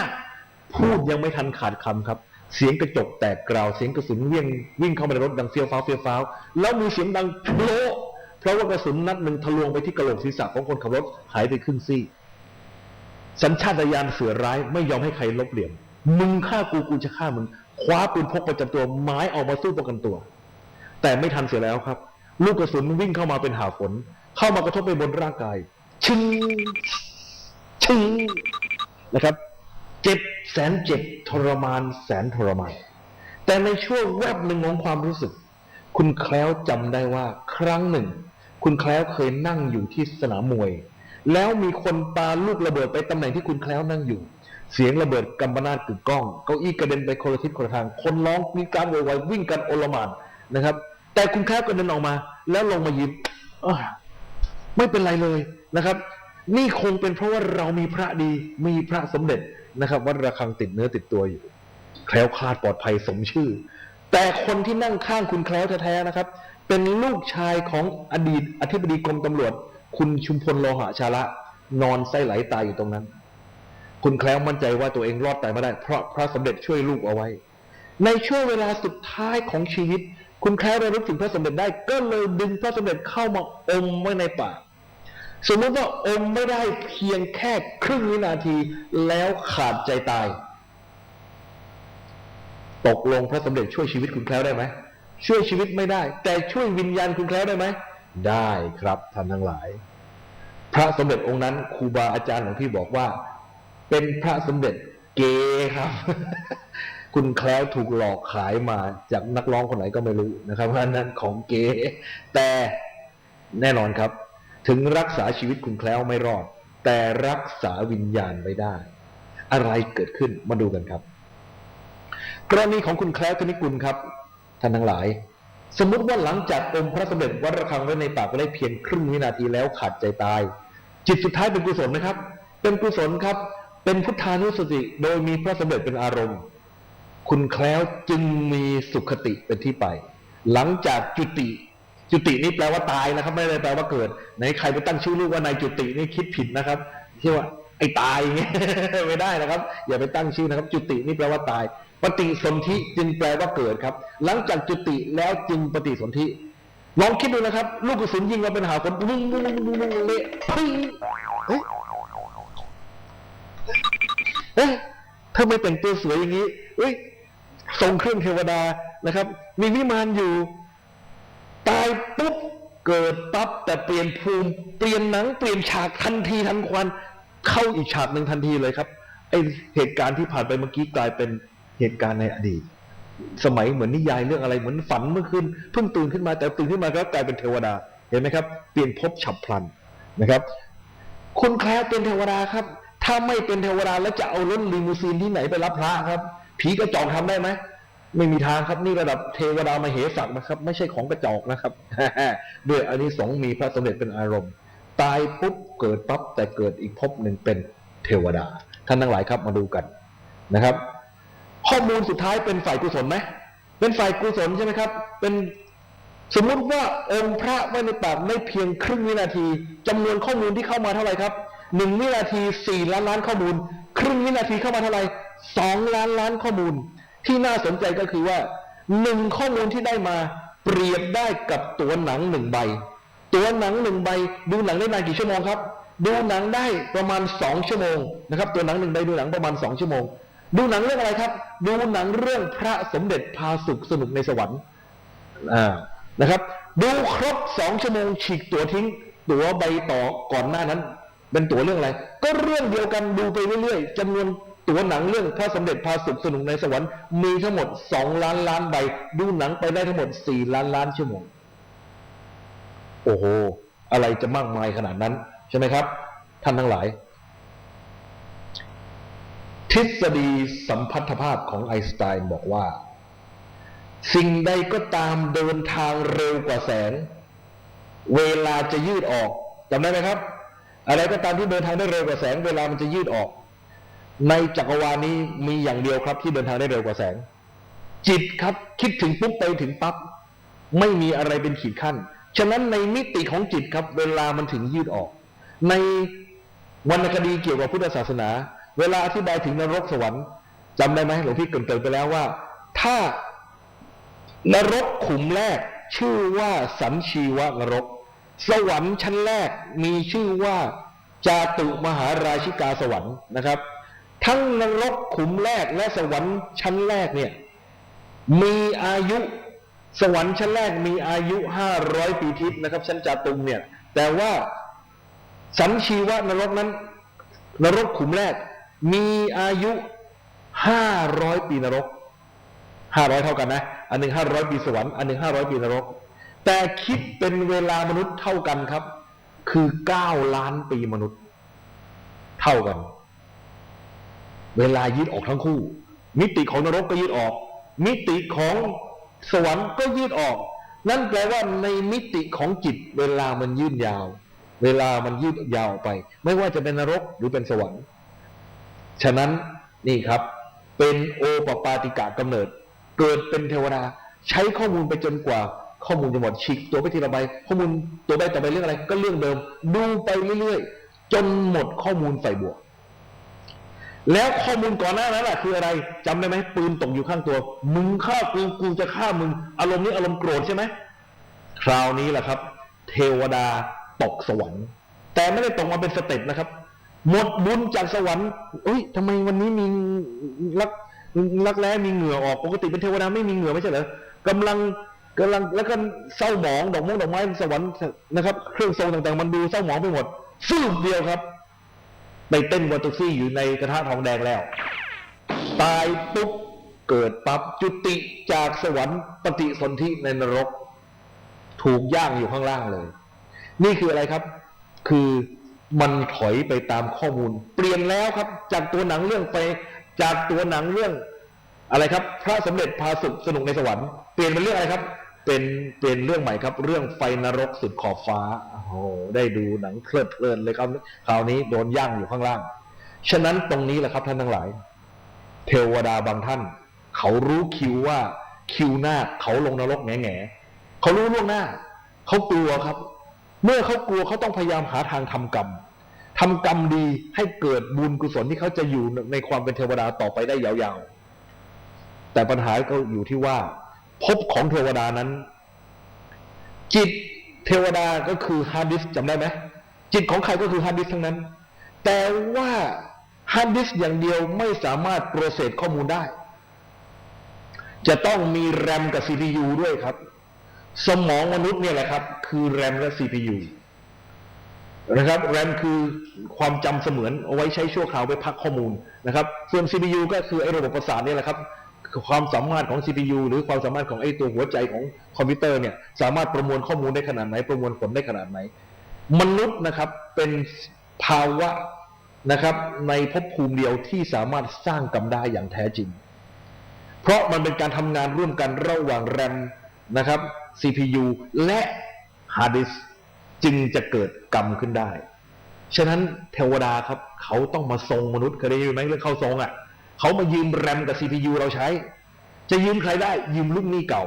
พูดยังไม่ทันขาดคำครับเสียงกระจกแตกกราวเสียงกระสุนวิ่งเข้ามาในรถดังเฟี้ยวฟ้าวแล้วมีเสียงดังโผล่เพราะว่ากระสุนนัดหนึ่งทะลวงไปที่กระโหลกศีรษะของคนขับรถหายไปครึ่งซี่สัญชาตญาณเสือร้ายไม่ยอมให้ใครลบเหลี่ยมมึงฆ่ากูจะฆ่ามึงคว้าปืนพกประจำตัวไม้ออกมาสู้ป้องกันตัวแต่ไม่ทันเสียแล้วครับลูกกระสุนวิ่งเข้ามาเป็นหาฝนเข้ามากระทบไปบนร่างกายชึ้งนะครับเจ็บแสนเจ็บทรมานแสนทรมานแต่ในช่วงแวบหนึ่งของความรู้สึกคุณแคล้วจำได้ว่าครั้งหนึ่งคุณแคล้วเคยนั่งอยู่ที่สนามมวยแล้วมีคนปาลูกระเบิดไปตำแหน่งที่คุณแคล้วนั่งอยู่เสียงระเบิดกำมนาฏกึกก้องเก้าอี้กระเด็นไปคนละทิศคนละทางคนร้องมีการโวยวายวิ่งกันโอลหม่านนะครับแต่คุณแคล้วก็เดินออกมาแล้วลงมายิ้มไม่เป็นไรเลยนะครับนี่คงเป็นเพราะว่าเรามีพระดีมีพระสมเด็จนะครับวัดระฆังติดเนื้อติดตัวอยู่แคล้วคลาดปลอดภัยสมชื่อแต่คนที่นั่งข้างคุณแคล้วแท้ๆนะครับเป็นลูกชายของอดีตอธิบดีกรมตำรวจคุณชุมพลโลหะชาละนอนไส้ไหลตายอยู่ตรงนั้นคุณแคล้วมั่นใจว่าตัวเองรอดตายมาได้เพราะพระสมเด็จช่วยลูกเอาไว้ในช่วงเวลาสุดท้ายของชีวิตคุณแคล้วระลึกถึงพระสมเด็จได้ก็เลยดึงพระสมเด็จเข้ามาอมไว้ในปากสมมติว่าอมไม่ได้เพียงแค่ครึ่งวินาทีแล้วขาดใจตายตกลงพระสมเด็จช่วยชีวิตคุณแคล้วได้ไหม ช่วยชีวิตไม่ได้แต่ช่วยวิญญาณคุณแคล้วได้ไหมได้ครับท่านทั้งหลายพระสมเด็จองค์นั้นครูบาอาจารย์ของพี่บอกว่าเป็นพระสมเด็จเกย์ครับ คุณแคล้วถูกหลอกขายมาจากนักร้องคนไหนก็ไม่รู้นะครับว่านั้นของเกย์แต่แน่นอนครับถึงรักษาชีวิตคุณแคล้วไม่รอดแต่รักษาวิญญาณไม่ได้อะไรเกิดขึ้นมาดูกันครับกรณีของคุณแคล้วธนิกุลครับท่านทั้งหลายสมมุติว่าหลังจากองค์พระสมเด็จวัดระฆังไว้ในปากไปได้เพียงครึ่งวินาทีแล้วขาดใจตายจิตสุดท้ายเป็นกุศลนะครับเป็นกุศลครับเป็นพุทธานุสติโดยมีพระสมเด็จเป็นอารมณ์คุณแคล้วจึงมีสุขติเป็นที่ไปหลังจากจุตินี่แปลว่าตายนะครับไม่ได้แปลว่าเกิดไหนใครไปตั้งชื่อลูกว่านายจุตินี่คิดผิดนะครับที่ว่าไอ้ตายอย่างเงี้ย ไม่ได้นะครับอย่าไปตั้งชื่อนะครับจุตินี่แปลว่าตายปฏิสนธิจึงแปลว่าเกิดครับหลังจากจุติแล้วจึงปฏิสนธิลองคิดดูนะครับลูกกระสุนยิงเราเป็นหาคนปุ้งเละถ้าไม่แต่งตัวสวยอย่างนี้ทรงเครื่องเทวดานะครับมีวิมานอยู่ตายปุ๊บเกิดปั๊บแต่เปลี่ยนภูมิเปลี่ยนหนังเปลี่ยนฉากทันทีทันควันเข้าอีกฉากหนึ่งทันทีเลยครับไอเหตุการณ์ที่ผ่านไปเมื่อกี้กลายเป็นเหตุการณ์ในอดีตสมัยเหมือนนิยายเรื่องอะไรเหมือนฝันเมื่อคืนเพิ่งตื่นขึ้นมาแต่ตื่นขึ้นมาก็กลายเป็นเทวดาเห็นไหมครับเปลี่ยนภพฉับพลันนะครับคุณแคล้วเป็นเทวดาครับถ้าไม่เป็นเทวดาแล้วจะเอารถลิมูซีนที่ไหนไปรับพระครับผีกระจอกทำได้ไหมไม่มีทางครับนี่ระดับเทวดามเหสักนะครับไม่ใช่ของกระจอกนะครับ ด้วยอานิสงส์มีพระสมเด็จเป็นอารมณ์ตายปุ๊บเกิดปั๊บแต่เกิดอีกภพหนึ่งเป็นเทวดาท่านทั้งหลายครับมาดูกันนะครับข้อมูลสุดท้ายเป็นฝ่ายกุศลไหมเป็นฝ่ายกุศลใช่ไหมครับเป็นสมมุติว่าองค์พระไว้ในปากไม่เพียงครึ่งวินาทีจำนวนข้อมูลที่เข้ามาเท่าไหร่ครับ1 วินาที4 ล้านล้านข้อมูลครึ่งวินาทีเข้ามาเท่าไหร่2 ล้านล้านข้อมูลที่น่าสนใจก็คือว่า1ข้อมูลที่ได้มาเปรียบได้กับตั๋วหนัง1ใบตั๋วหนัง1ใบดูหนังได้นานกี่ชั่วโมงครับดูหนังได้ประมาณ2ชั่วโมงนะครับตั๋วหนัง1ใบดูหนังประมาณ2ชั่วโมงดูหนังเรื่องอะไรครับดูหนังเรื่องพระสมเด็จพาสุขสนุกในสวรรค์นะครับดูครบ2ชั่วโมงฉีกตั๋วทิ้งตั๋วใบต่อก่อนหน้านั้นเป็นตั๋วเรื่องอะไรก็เรื่องเดียวกันดูไปเรื่อยๆจำนวนตั๋วหนังเรื่องพระสมเด็จพาสุขสนุกในสวรรค์มีทั้งหมด2 ล้านล้านใบดูหนังไปได้ทั้งหมด4 ล้านล้านชั่วโมงโอ้โหอะไรจะมากมายขนาดนั้นใช่ไหมครับท่านทั้งหลายทฤษฎีสัมพัทธภาพของไอน์สไตน์บอกว่าสิ่งใดก็ตามเดินทางเร็วกว่าแสงเวลาจะยืดออกจำได้ไหมครับอะไรก็ตามที่เดินทางได้เร็วกว่าแสงเวลามันจะยืดออกในจักรวาลนี้มีอย่างเดียวครับที่เดินทางได้เร็วกว่าแสงจิตครับคิดถึงปุ๊บไปถึงปั๊บไม่มีอะไรเป็นขีดขั้นฉะนั้นในมิติของจิตครับเวลามันถึงยืดออกในวรรณคดีเกี่ยวกับพุทธศาสนาเวลาอธิบายถึงนรกสวรรค์จำได้ไหมหลวงพี่เกริ่นไปแล้วว่าถ้านรกขุมแรกชื่อว่าสันชีวนรกสวรรค์ชั้นแรกมีชื่อว่าจาตุมหาราชิกาสวรรค์นะครับทั้งนรกขุมแรกและสวรรค์ชั้นแรกเนี่ยมีอายุสวรรค์ชั้นแรกมีอายุ500 ปีทิพย์นะครับชั้นจาตุมเนี่ยแต่ว่าสันชีวนรกนั้นนรกขุมแรกมีอายุ500 ปีนรก500เท่ากันนะอันหนึ่ง500 ปีสวรรค์อันหนึ่ง500 ปีนรกแต่คิดเป็นเวลามนุษย์เท่ากันครับคือ9 ล้านปีมนุษย์เท่ากันเวลายืดออกทั้งคู่มิติของนรกก็ยืดออกมิติของสวรรค์ก็ยืดออกนั่นแปลว่าในมิติของจิตเวลามันยืดยาวเวลามันยืดยาวไปไม่ว่าจะเป็นนรกหรือเป็นสวรรค์ฉะนั้นนี่ครับเป็นโอปปาติกะกำเนิดเกิดเป็นเทวดาใช้ข้อมูลไปจนกว่าข้อมูลจะหมดฉีกตัวไปทีละใบข้อมูลตัวใบต่อไปเรื่องอะไรก็เรื่องเดิมดูไปเรื่อยๆจนหมดข้อมูลใส่บวกแล้วข้อมูลก่อนหน้านั้นคืออะไรจำได้ไหมปืนตกอยู่ข้างตัวมึงฆ่ากูกูจะฆ่ามึงอารมณ์นี้อารมณ์โกรธใช่ไหมคราวนี้แหละครับเทวดาตกสวรรค์แต่ไม่ได้ตกมาเป็นสเต็ปนะครับหมดบุญจากสวรรค์ทำไมวันนี้มีรักแร้มีเหงื่อออกปกติเป็นเทวดาไม่มีเหงื่อไม่ใช่เหรอกำลัง กำลังแล้วก็เศร้าหมองดอกไม้สวรรค์นะครับเครื่องทรงต่างๆมันดูเศร้าหมองไปหมดฟืบเดียวครับไปเต้นวัตถุซี่อยู่ในกระทะทองแดงแล้วตายปุ๊บเกิดปั๊บจุติจากสวรรค์ปฏิสนธิในนรกถูกย่างอยู่ข้างล่างเลยนี่คืออะไรครับคือมันถอยไปตามข้อมูลเปลี่ยนแล้วครับจากตัวหนังเรื่องไปจากตัวหนังเรื่องอะไรครับพระสมเด็จพาสุขสนุกในสวรรค์เปลี่ยนเป็นเรื่องอะไรครับเป็นเรื่องใหม่ครับเรื่องไฟนรกสุดขอบฟ้าโอ้โหได้ดูหนังเพลิดเพลินเลยครับคราวนี้โดนย่างอยู่ข้างล่างฉะนั้นตรงนี้แหละครับท่านทั้งหลายเทวดาบางท่านเขารู้คิวว่าคิวหน้าเขาลงนรกแง่ๆเขารู้ล่วงหน้าเขากลัวครับเมื่อเขากลัวเขาต้องพยายามหาทางทำกรรมดีให้เกิดบุญกุศลที่เขาจะอยู่ในความเป็นเทวดาต่อไปได้ยาวๆแต่ปัญหาก็อยู่ที่ว่าภพของเทวดานั้นจิตเทวดาก็คือฮาร์ดดิสก์จำได้ไหมจิตของใครก็คือฮาร์ดดิสก์ทั้งนั้นแต่ว่าฮาร์ดดิสก์อย่างเดียวไม่สามารถโปรเซสข้อมูลได้จะต้องมีแรมกับ CPU ด้วยครับสมองมนุษย์เนี่ยแหละครับคือแรมและ CPU นะครับแรมคือความจำเสมือนเอาไว้ใช้ชั่วคราวไว้พักข้อมูลนะครับส่วน CPU ก็คือไอ้ระบบประสาทนี่แหละครับความสามารถของ CPU หรือความสามารถของไอ้ตัวหัวใจของคอมพิวเตอร์เนี่ยสามารถประมวลข้อมูลได้ขนาดไหนประมวลผลได้ขนาดไหนมนุษย์นะครับเป็นภาวะนะครับในภพภูมิเดียวที่สามารถสร้างกรรมได้อย่างแท้จริงเพราะมันเป็นการทำงานร่วมกันระหว่างแรมนะครับ CPU และฮาร์ดดิสก์จึงจะเกิดกรรมขึ้นได้ฉะนั้นเทวดาครับเขาต้องมาทรงมนุษย์เคยได้ยินไหมเรื่องเข้าทรงอ่ะเขามายืมแรมกับ CPU เราใช้จะยืมใครได้ยืมลูกหนี้เก่า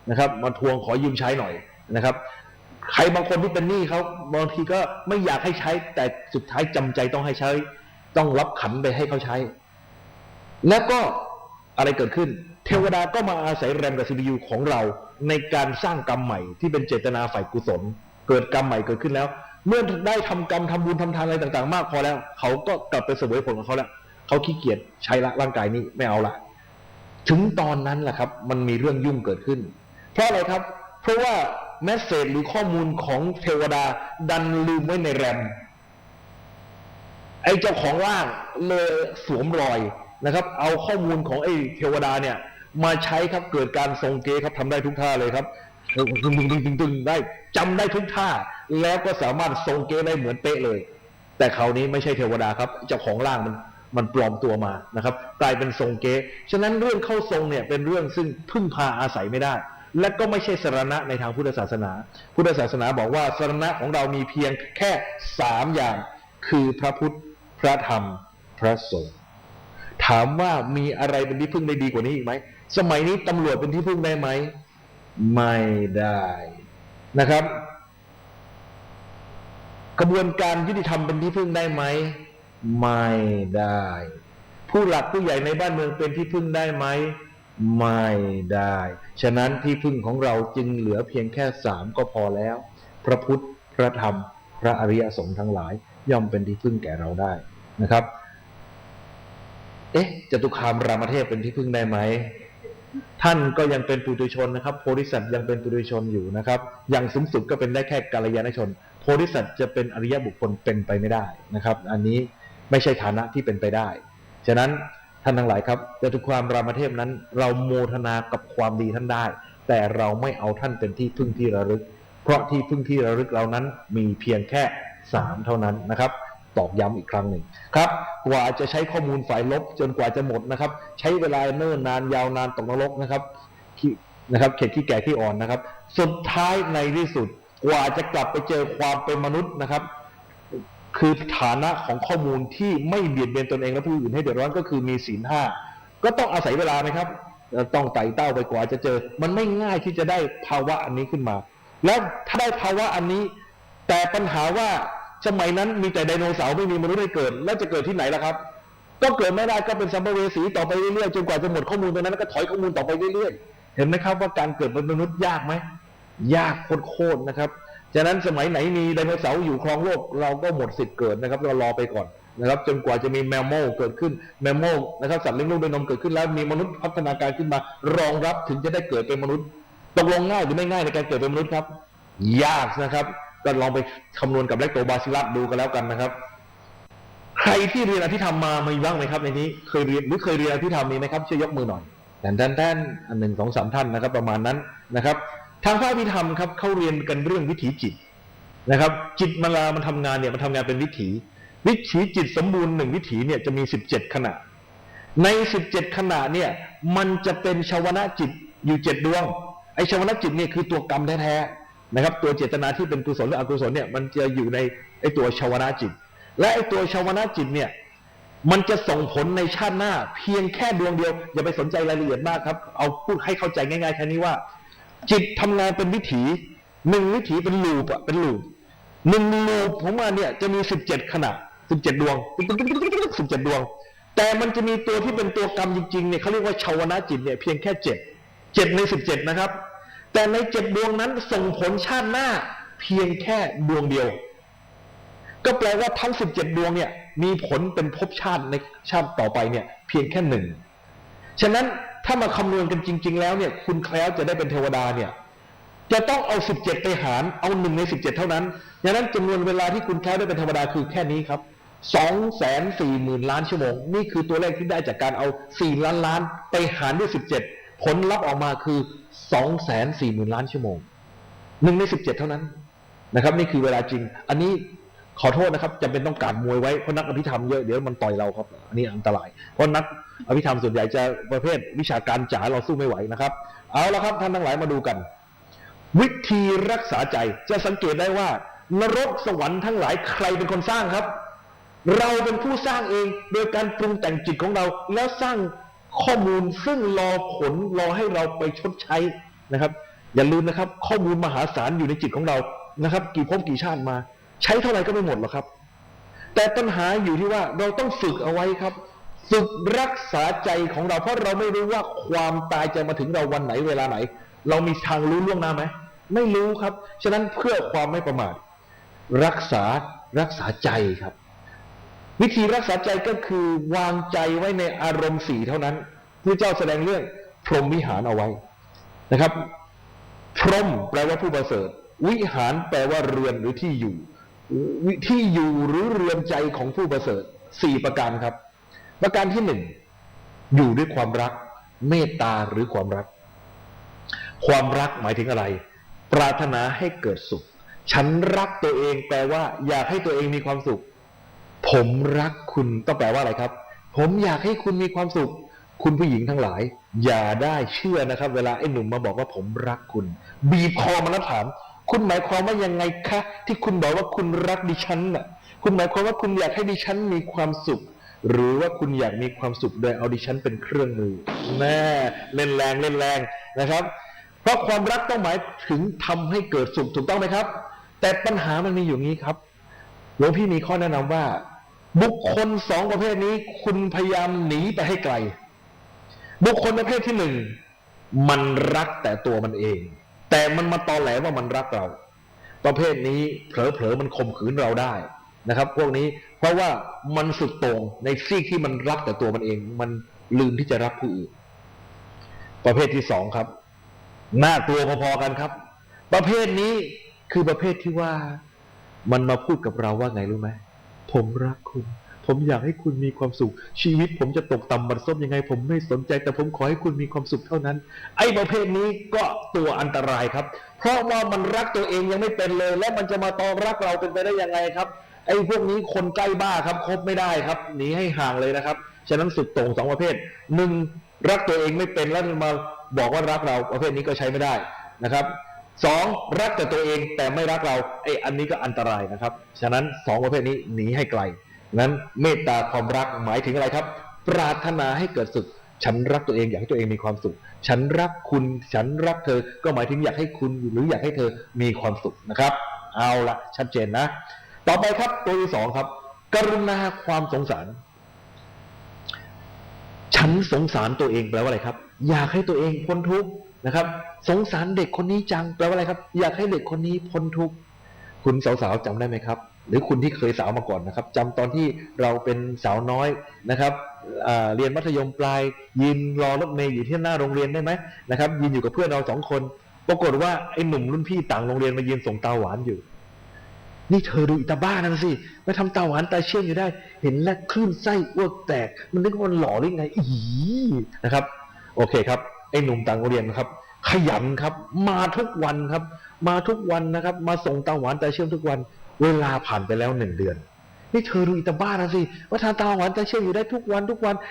นะครับมาทวงขอยืมใช้หน่อยนะครับใครบางคนที่เป็นหนี้เขาบางทีก็ไม่อยากให้ใช้แต่สุดท้ายจำใจต้องให้ใช้ต้องรับขันไปให้เขาใช้แล้วก็อะไรเกิดขึ้นเทวดาก็มาอาศัยแรมกับ CPU ของเราในการสร้างกรรมใหม่ที่เป็นเจตนาฝ่ายกุศลเกิดกรรมใหม่เกิดขึ้นแล้วเมื่อได้ทำกรรมทำบุญทำทานอะไรต่างๆมากพอแล้วเขาก็กลับไปเสวยผลของเขาแล้วเขาขี้เกียจใช้ละร่างกายนี้ไม่เอาละถึงตอนนั้นแหละครับมันมีเรื่องยุ่งเกิดขึ้นเพราะอะไรครับเพราะว่าแมสเสจหรือข้อมูลของเทวดาดันลืมไว้ในแรมไอ้เจ้าของร่างเลยสวมรอยนะครับเอาข้อมูลของไอ้เทวดาเนี่ยมาใช้ครับเกิดการทรงเก๊ครับทำได้ทุกท่าเลยครับตึงได้จำได้ทุกท่าแล้วก็สามารถทรงเก๊ได้เหมือนเป๊ะเลยแต่คราวนี้ไม่ใช่เทวดาครับเจ้าของร่างมันปลอมตัวมานะครับกลายเป็นทรงเก๊ฉะนั้นเรื่องเข้าทรงเนี่ยเป็นเรื่องซึ่งพึ่งพาอาศัยไม่ได้และก็ไม่ใช่สรณะในทางพุทธศาสนาพุทธศาสนาบอกว่าสรณะของเรามีเพียงแค่3อย่างคือพระพุทธพระธรรมพระสงฆ์ถามว่ามีอะไรเป็นที่พึ่งได้ดีกว่านี้อีกไหมสมัยนี้ตำรวจเป็นที่พึ่งได้ไหมไม่ได้นะครับกระบวนการยุติธรรมเป็นที่พึ่งได้ไหมไม่ได้ผู้หลักผู้ใหญ่ในบ้านเมืองเป็นที่พึ่งได้ไหมไม่ได้ฉะนั้นที่พึ่งของเราจึงเหลือเพียงแค่3ก็พอแล้วพระพุทธพระธรรมพระอริยสงฆ์ทั้งหลายย่อมเป็นที่พึ่งแก่เราได้นะครับจตุคามรามเทพเป็นที่พึ่งได้ไหมท่านก็ยังเป็นปุถุชนนะครับโพธิสัตว์ยังเป็นปุถุชนอยู่นะครับอย่างสูงสุดก็เป็นได้แค่กัลยาณชนโพธิสัตว์จะเป็นอริยบุคคลเป็นไปไม่ได้นะครับอันนี้ไม่ใช่ฐานะที่เป็นไปได้ฉะนั้นท่านทั้งหลายครับจตุคามรามเทพนั้นเราโมทนากับความดีท่านได้แต่เราไม่เอาท่านเป็นที่พึ่งที่ระลึกเพราะที่พึ่งที่ระลึกเรานั้นมีเพียงแค่3เท่านั้นนะครับตอกย้ำอีกครั้งหนึ่งครับกว่าจะใช้ข้อมูลฝ่ายลบจนกว่าจะหมดนะครับใช้เวลาเนิ่นนานยาวนานตกนรกนะครับเข็ดขี้แก่ขี้อ่อนนะครับสุดท้ายในที่สุดกว่าจะกลับไปเจอความเป็นมนุษย์นะครับคือฐานะของข้อมูลที่ไม่เบียดเบียนตนเองและผู้อื่นให้เดือดร้อนก็คือมีศีล5ก็ต้องอาศัยเวลาไหมครับต้องไต่เต้าไปกว่าจะเจอมันไม่ง่ายที่จะได้ภาวะอันนี้ขึ้นมาแล้วถ้าได้ภาวะอันนี้แต่ปัญหาว่าสมัยนั้นมีแต่ไดโนเสาร์ไม่มีมนุษย์ให้เกิดแล้วจะเกิดที่ไหนล่ะครับก็เกิดไม่ได้ก็เป็นสัมภเวสีต่อไปเรื่อยๆจนกว่าจะหมดข้อมูลตรงนั้นแล้วก็ถอยข้อมูลต่อไปเรื่อยๆเห็นไหมครับว่าการเกิดเป็นมนุษย์ยากไหมยากโคตรๆนะครับฉะนั้นสมัยไหนมีไดโนเสาร์อยู่ครองโลกเราก็หมดสิทธิ์เกิดนะครับเรารอไปก่อนนะครับจนกว่าจะมีแมมโมเกิดขึ้นแมมโมนะครับสัตว์เลี้ยงลูกด้วยนมเกิดขึ้นแล้วมีมนุษย์พัฒนาการขึ้นมารองรับถึงจะได้เกิดเป็นมนุษย์ ตกลงง่ายหรือไม่ง่ายในการเกิดเป็นมนุษย์ครับยากนะครับก็ลองไปคำนวณกับแลคโตบาซิลลัสดูกันแล้วกันนะครับใครที่เรียนอภิธรรมมามีบ้างไหมครับในนี้เคยเรียนอภิธรรมมีไหมครับช่วยยกมือหน่อยแทนอันหนึ่งสองสามท่านนะครับประมาณนั้นนะครับทางภาคอภิธรรมครับเขาเรียนกันเรื่องวิถีจิตนะครับจิตเวลามันทำงานเนี่ยมันทำงานเป็นวิถีจิตสมบูรณ์หนึ่งวิถีเนี่ยจะมี17ขณะใน17ขณะเนี่ยมันจะเป็นชาวนะจิตอยู่7ดวงไอชาวนะจิตเนี่ยคือตัวกรรมแท้ๆนะครับตัวเจตนาที่เป็นกุศลหรืออกุศลเนี่ยมันจะอยู่ในไอตัวชาวนะจิตและไอตัวชาวนะจิตเนี่ยมันจะส่งผลในชาติหน้าเพียงแค่ดวงเดียวอย่าไปสนใจรายละเอียดมากครับเอาพูดให้เข้าใจง่ายๆแค่นี้ว่าจิตทำงานเป็นวิถีหนึ่งวิถีเป็นลูปเป็นลูปหนึ่งลูปของมันเนี่ยจะมี17ขณะ17ดวง17ดวงแต่มันจะมีตัวที่เป็นตัวกรรมจริงๆเนี่ยเขาเรียกว่าชาวนะจิตเนี่ยเพียงแค่7ใน17นะครับแต่ใน7ดวงนั้นส่งผลชาติหน้าเพียงแค่ดวงเดียวก็แปลว่าทั้ง17ดวงเนี่ยมีผลเป็นภพชาติในชาติต่อไปเนี่ยเพียงแค่1ฉะนั้นถ้ามาคำนวณกันจริงๆแล้วเนี่ยคุณแคล้วจะได้เป็นเทวดาเนี่ยจะต้องเอา17ไปหารเอา1ใน17เท่านั้นดังนั้นจำนวนเวลาที่คุณแคล้วได้เป็นเทวดาคือแค่นี้ครับ240,000 ล้านชั่วโมงนี่คือตัวเลขที่ได้จากการเอา4 ล้านไปหารด้วย17ผลลัพธ์ออกมาคือ240,000 ล้านชั่วโมง1ใน17เท่านั้นนะครับนี่คือเวลาจริงอันนี้ขอโทษนะครับจำเป็นต้องการมวยไว้เพราะนักอภิธรรมเยอะเดี๋ยวมันต่อยเราครับอันนี้อันตรายเพราะนักอภิธรรมส่วนใหญ่จะประเภทวิชาการจ๋าเราสู้ไม่ไหวนะครับเอาละครับท่านทั้งหลายมาดูกันวิธีรักษาใจจะสังเกตได้ว่านรกสวรรค์ทั้งหลายใครเป็นคนสร้างครับเราเป็นผู้สร้างเองโดยการปรุงแต่งจิตของเราแล้วสร้างข้อมูลซึ่งรอผลรอให้เราไปชดใช้นะครับอย่าลืมนะครับข้อมูลมหาศาลอยู่ในจิตของเรานะครับกี่ภพกี่ชาติมาใช้เท่าไหร่ก็ไม่หมดหรอกครับแต่ปัญหาอยู่ที่ว่าเราต้องฝึกเอาไว้ครับฝึกรักษาใจของเราเพราะเราไม่รู้ว่าความตายจะมาถึงเราวันไหนเวลาไหนเรามีทางรู้ล่วงหน้าไหมไม่รู้ครับฉะนั้นเพื่อความไม่ประมาทรักษาใจครับวิธีรักษาใจก็คือวางใจไว้ในอารมณ์4เท่านั้นพระเจ้าแสดงเรื่องพรหมวิหารเอาไว้นะครับพรหมแปลว่าผู้ประเสริฐวิหารแปลว่าเรือนหรือที่อยู่หรือเรือนใจของผู้ประเสริฐ4ประการครับประการที่1อยู่ด้วยความรักเมตตาหรือความรักหมายถึงอะไรปรารถนาให้เกิดสุขฉันรักตัวเองแปลว่าอยากให้ตัวเองมีความสุขผมรักคุณต้องแปลว่าอะไรครับผมอยากให้คุณมีความสุขคุณผู้หญิงทั้งหลายอย่าได้เชื่อนะครับเวลาไอ้หนุ่มมาบอกว่าผมรักคุณบีบคอมันแล้วถามคุณหมายความว่ายังไงคะที่คุณบอกว่าคุณรักดิฉันน่ะคุณหมายความว่าคุณอยากให้ดิฉันมีความสุขหรือว่าคุณอยากมีความสุขโดยเอาดิฉันเป็นเครื่องมือแน่เล่นแรงนะครับเพราะความรักต้องหมายถึงทำให้เกิดสุขถูกต้องไหมครับแต่ปัญหามันมีอยู่นี้ครับหลวงพี่มีข้อแนะนำว่าบุคคล2ประเภทนี้คุณพยายามหนีไปให้ไกลบุคคลประเภทที่1มันรักแต่ตัวมันเองแต่มันมาตอแหลว่ามันรักเราประเภทนี้เผลอมันข่มขืนเราได้นะครับพวกนี้เพราะว่ามันสุดโต่งในซีกที่มันรักแต่ตัวมันเองมันลืมที่จะรักผู้อื่นประเภทที่2ครับน่ากลัวพอๆกันครับประเภทนี้คือประเภทที่ว่ามันมาพูดกับเราว่าไงรู้ไหมผมรักคุณผมอยากให้คุณมีความสุขชีวิตผมจะตกต่ำบัดซบยังไงผมไม่สนใจแต่ผมขอให้คุณมีความสุขเท่านั้นไอ้ประเภทนี้ก็ตัวอันตรายครับเพราะว่ามันรักตัวเองยังไม่เป็นเลยและมันจะมาตอรักเราเป็นไปได้ยังไงครับไอ้พวกนี้คนใกล้บ้าครับคบไม่ได้ครับหนีให้ห่างเลยนะครับฉะนั้นสุดโต่ง2ประเภท1รักตัวเองไม่เป็นแล้วมาบอกว่ารักเราประเภทนี้ก็ใช้ไม่ได้นะครับ2รักแต่ตัวเองแต่ไม่รักเราไอ้อันนี้ก็อันตรายนะครับฉะนั้น2ประเภทนี้หนีให้ไกลนั้นเมตตาความรักหมายถึงอะไรครับปรารถนาให้เกิดสุขฉันรักตัวเองอยากให้ตัวเองมีความสุขฉันรักคุณฉันรักเธอก็หมายถึงอยากให้คุณหรืออยากให้เธอมีความสุขนะครับเอาละชัดเจนนะต่อไปครับตัวที่2ครับกรุณาความสงสารฉันสงสารตัวเองแปลว่าอะไรครับอยากให้ตัวเองพ้นทุกข์นะครับสงสารเด็กคนนี้จังแปลว่าอะไรครับอยากให้เด็กคนนี้พ้นทุกข์คุณสาวๆจำได้ไหมครับหรือคุณที่เคยสาวมาก่อนนะครับจำตอนที่เราเป็นสาวน้อยนะครับเรียนมัธยมปลายยืนรอรถเมล์อยู่ที่หน้าโรงเรียนได้ไหมนะครับยืนอยู่กับเพื่อนเรา2คน ปรากฏว่าไอ้หนุ่มรุ่นพี่ต่างโรงเรียนมายืนส่งตาหวานอยู่นี่เธอดูอิตาบ้านั่นสิมาทำตาหวานตาเชื่อมอยู่ได้เห็นแล้วคลื่นไส้อ้วกแตกมันนึกว่ามันหล่อหรือไงอีนะครับโอเคครับไอ้หนุ่มต่างโรงเรียนครับขยันครับมาทุกวันครับมาทุกวันนะครับมาส่งตาหวานตาเชื่อมทุกวันเวลาผ่านไปแล้ว1 เดือนนี่เธอดูอิตาบ้านะสิว่าทานตาหวานตาเชื่อมอยู่ได้ทุกวัน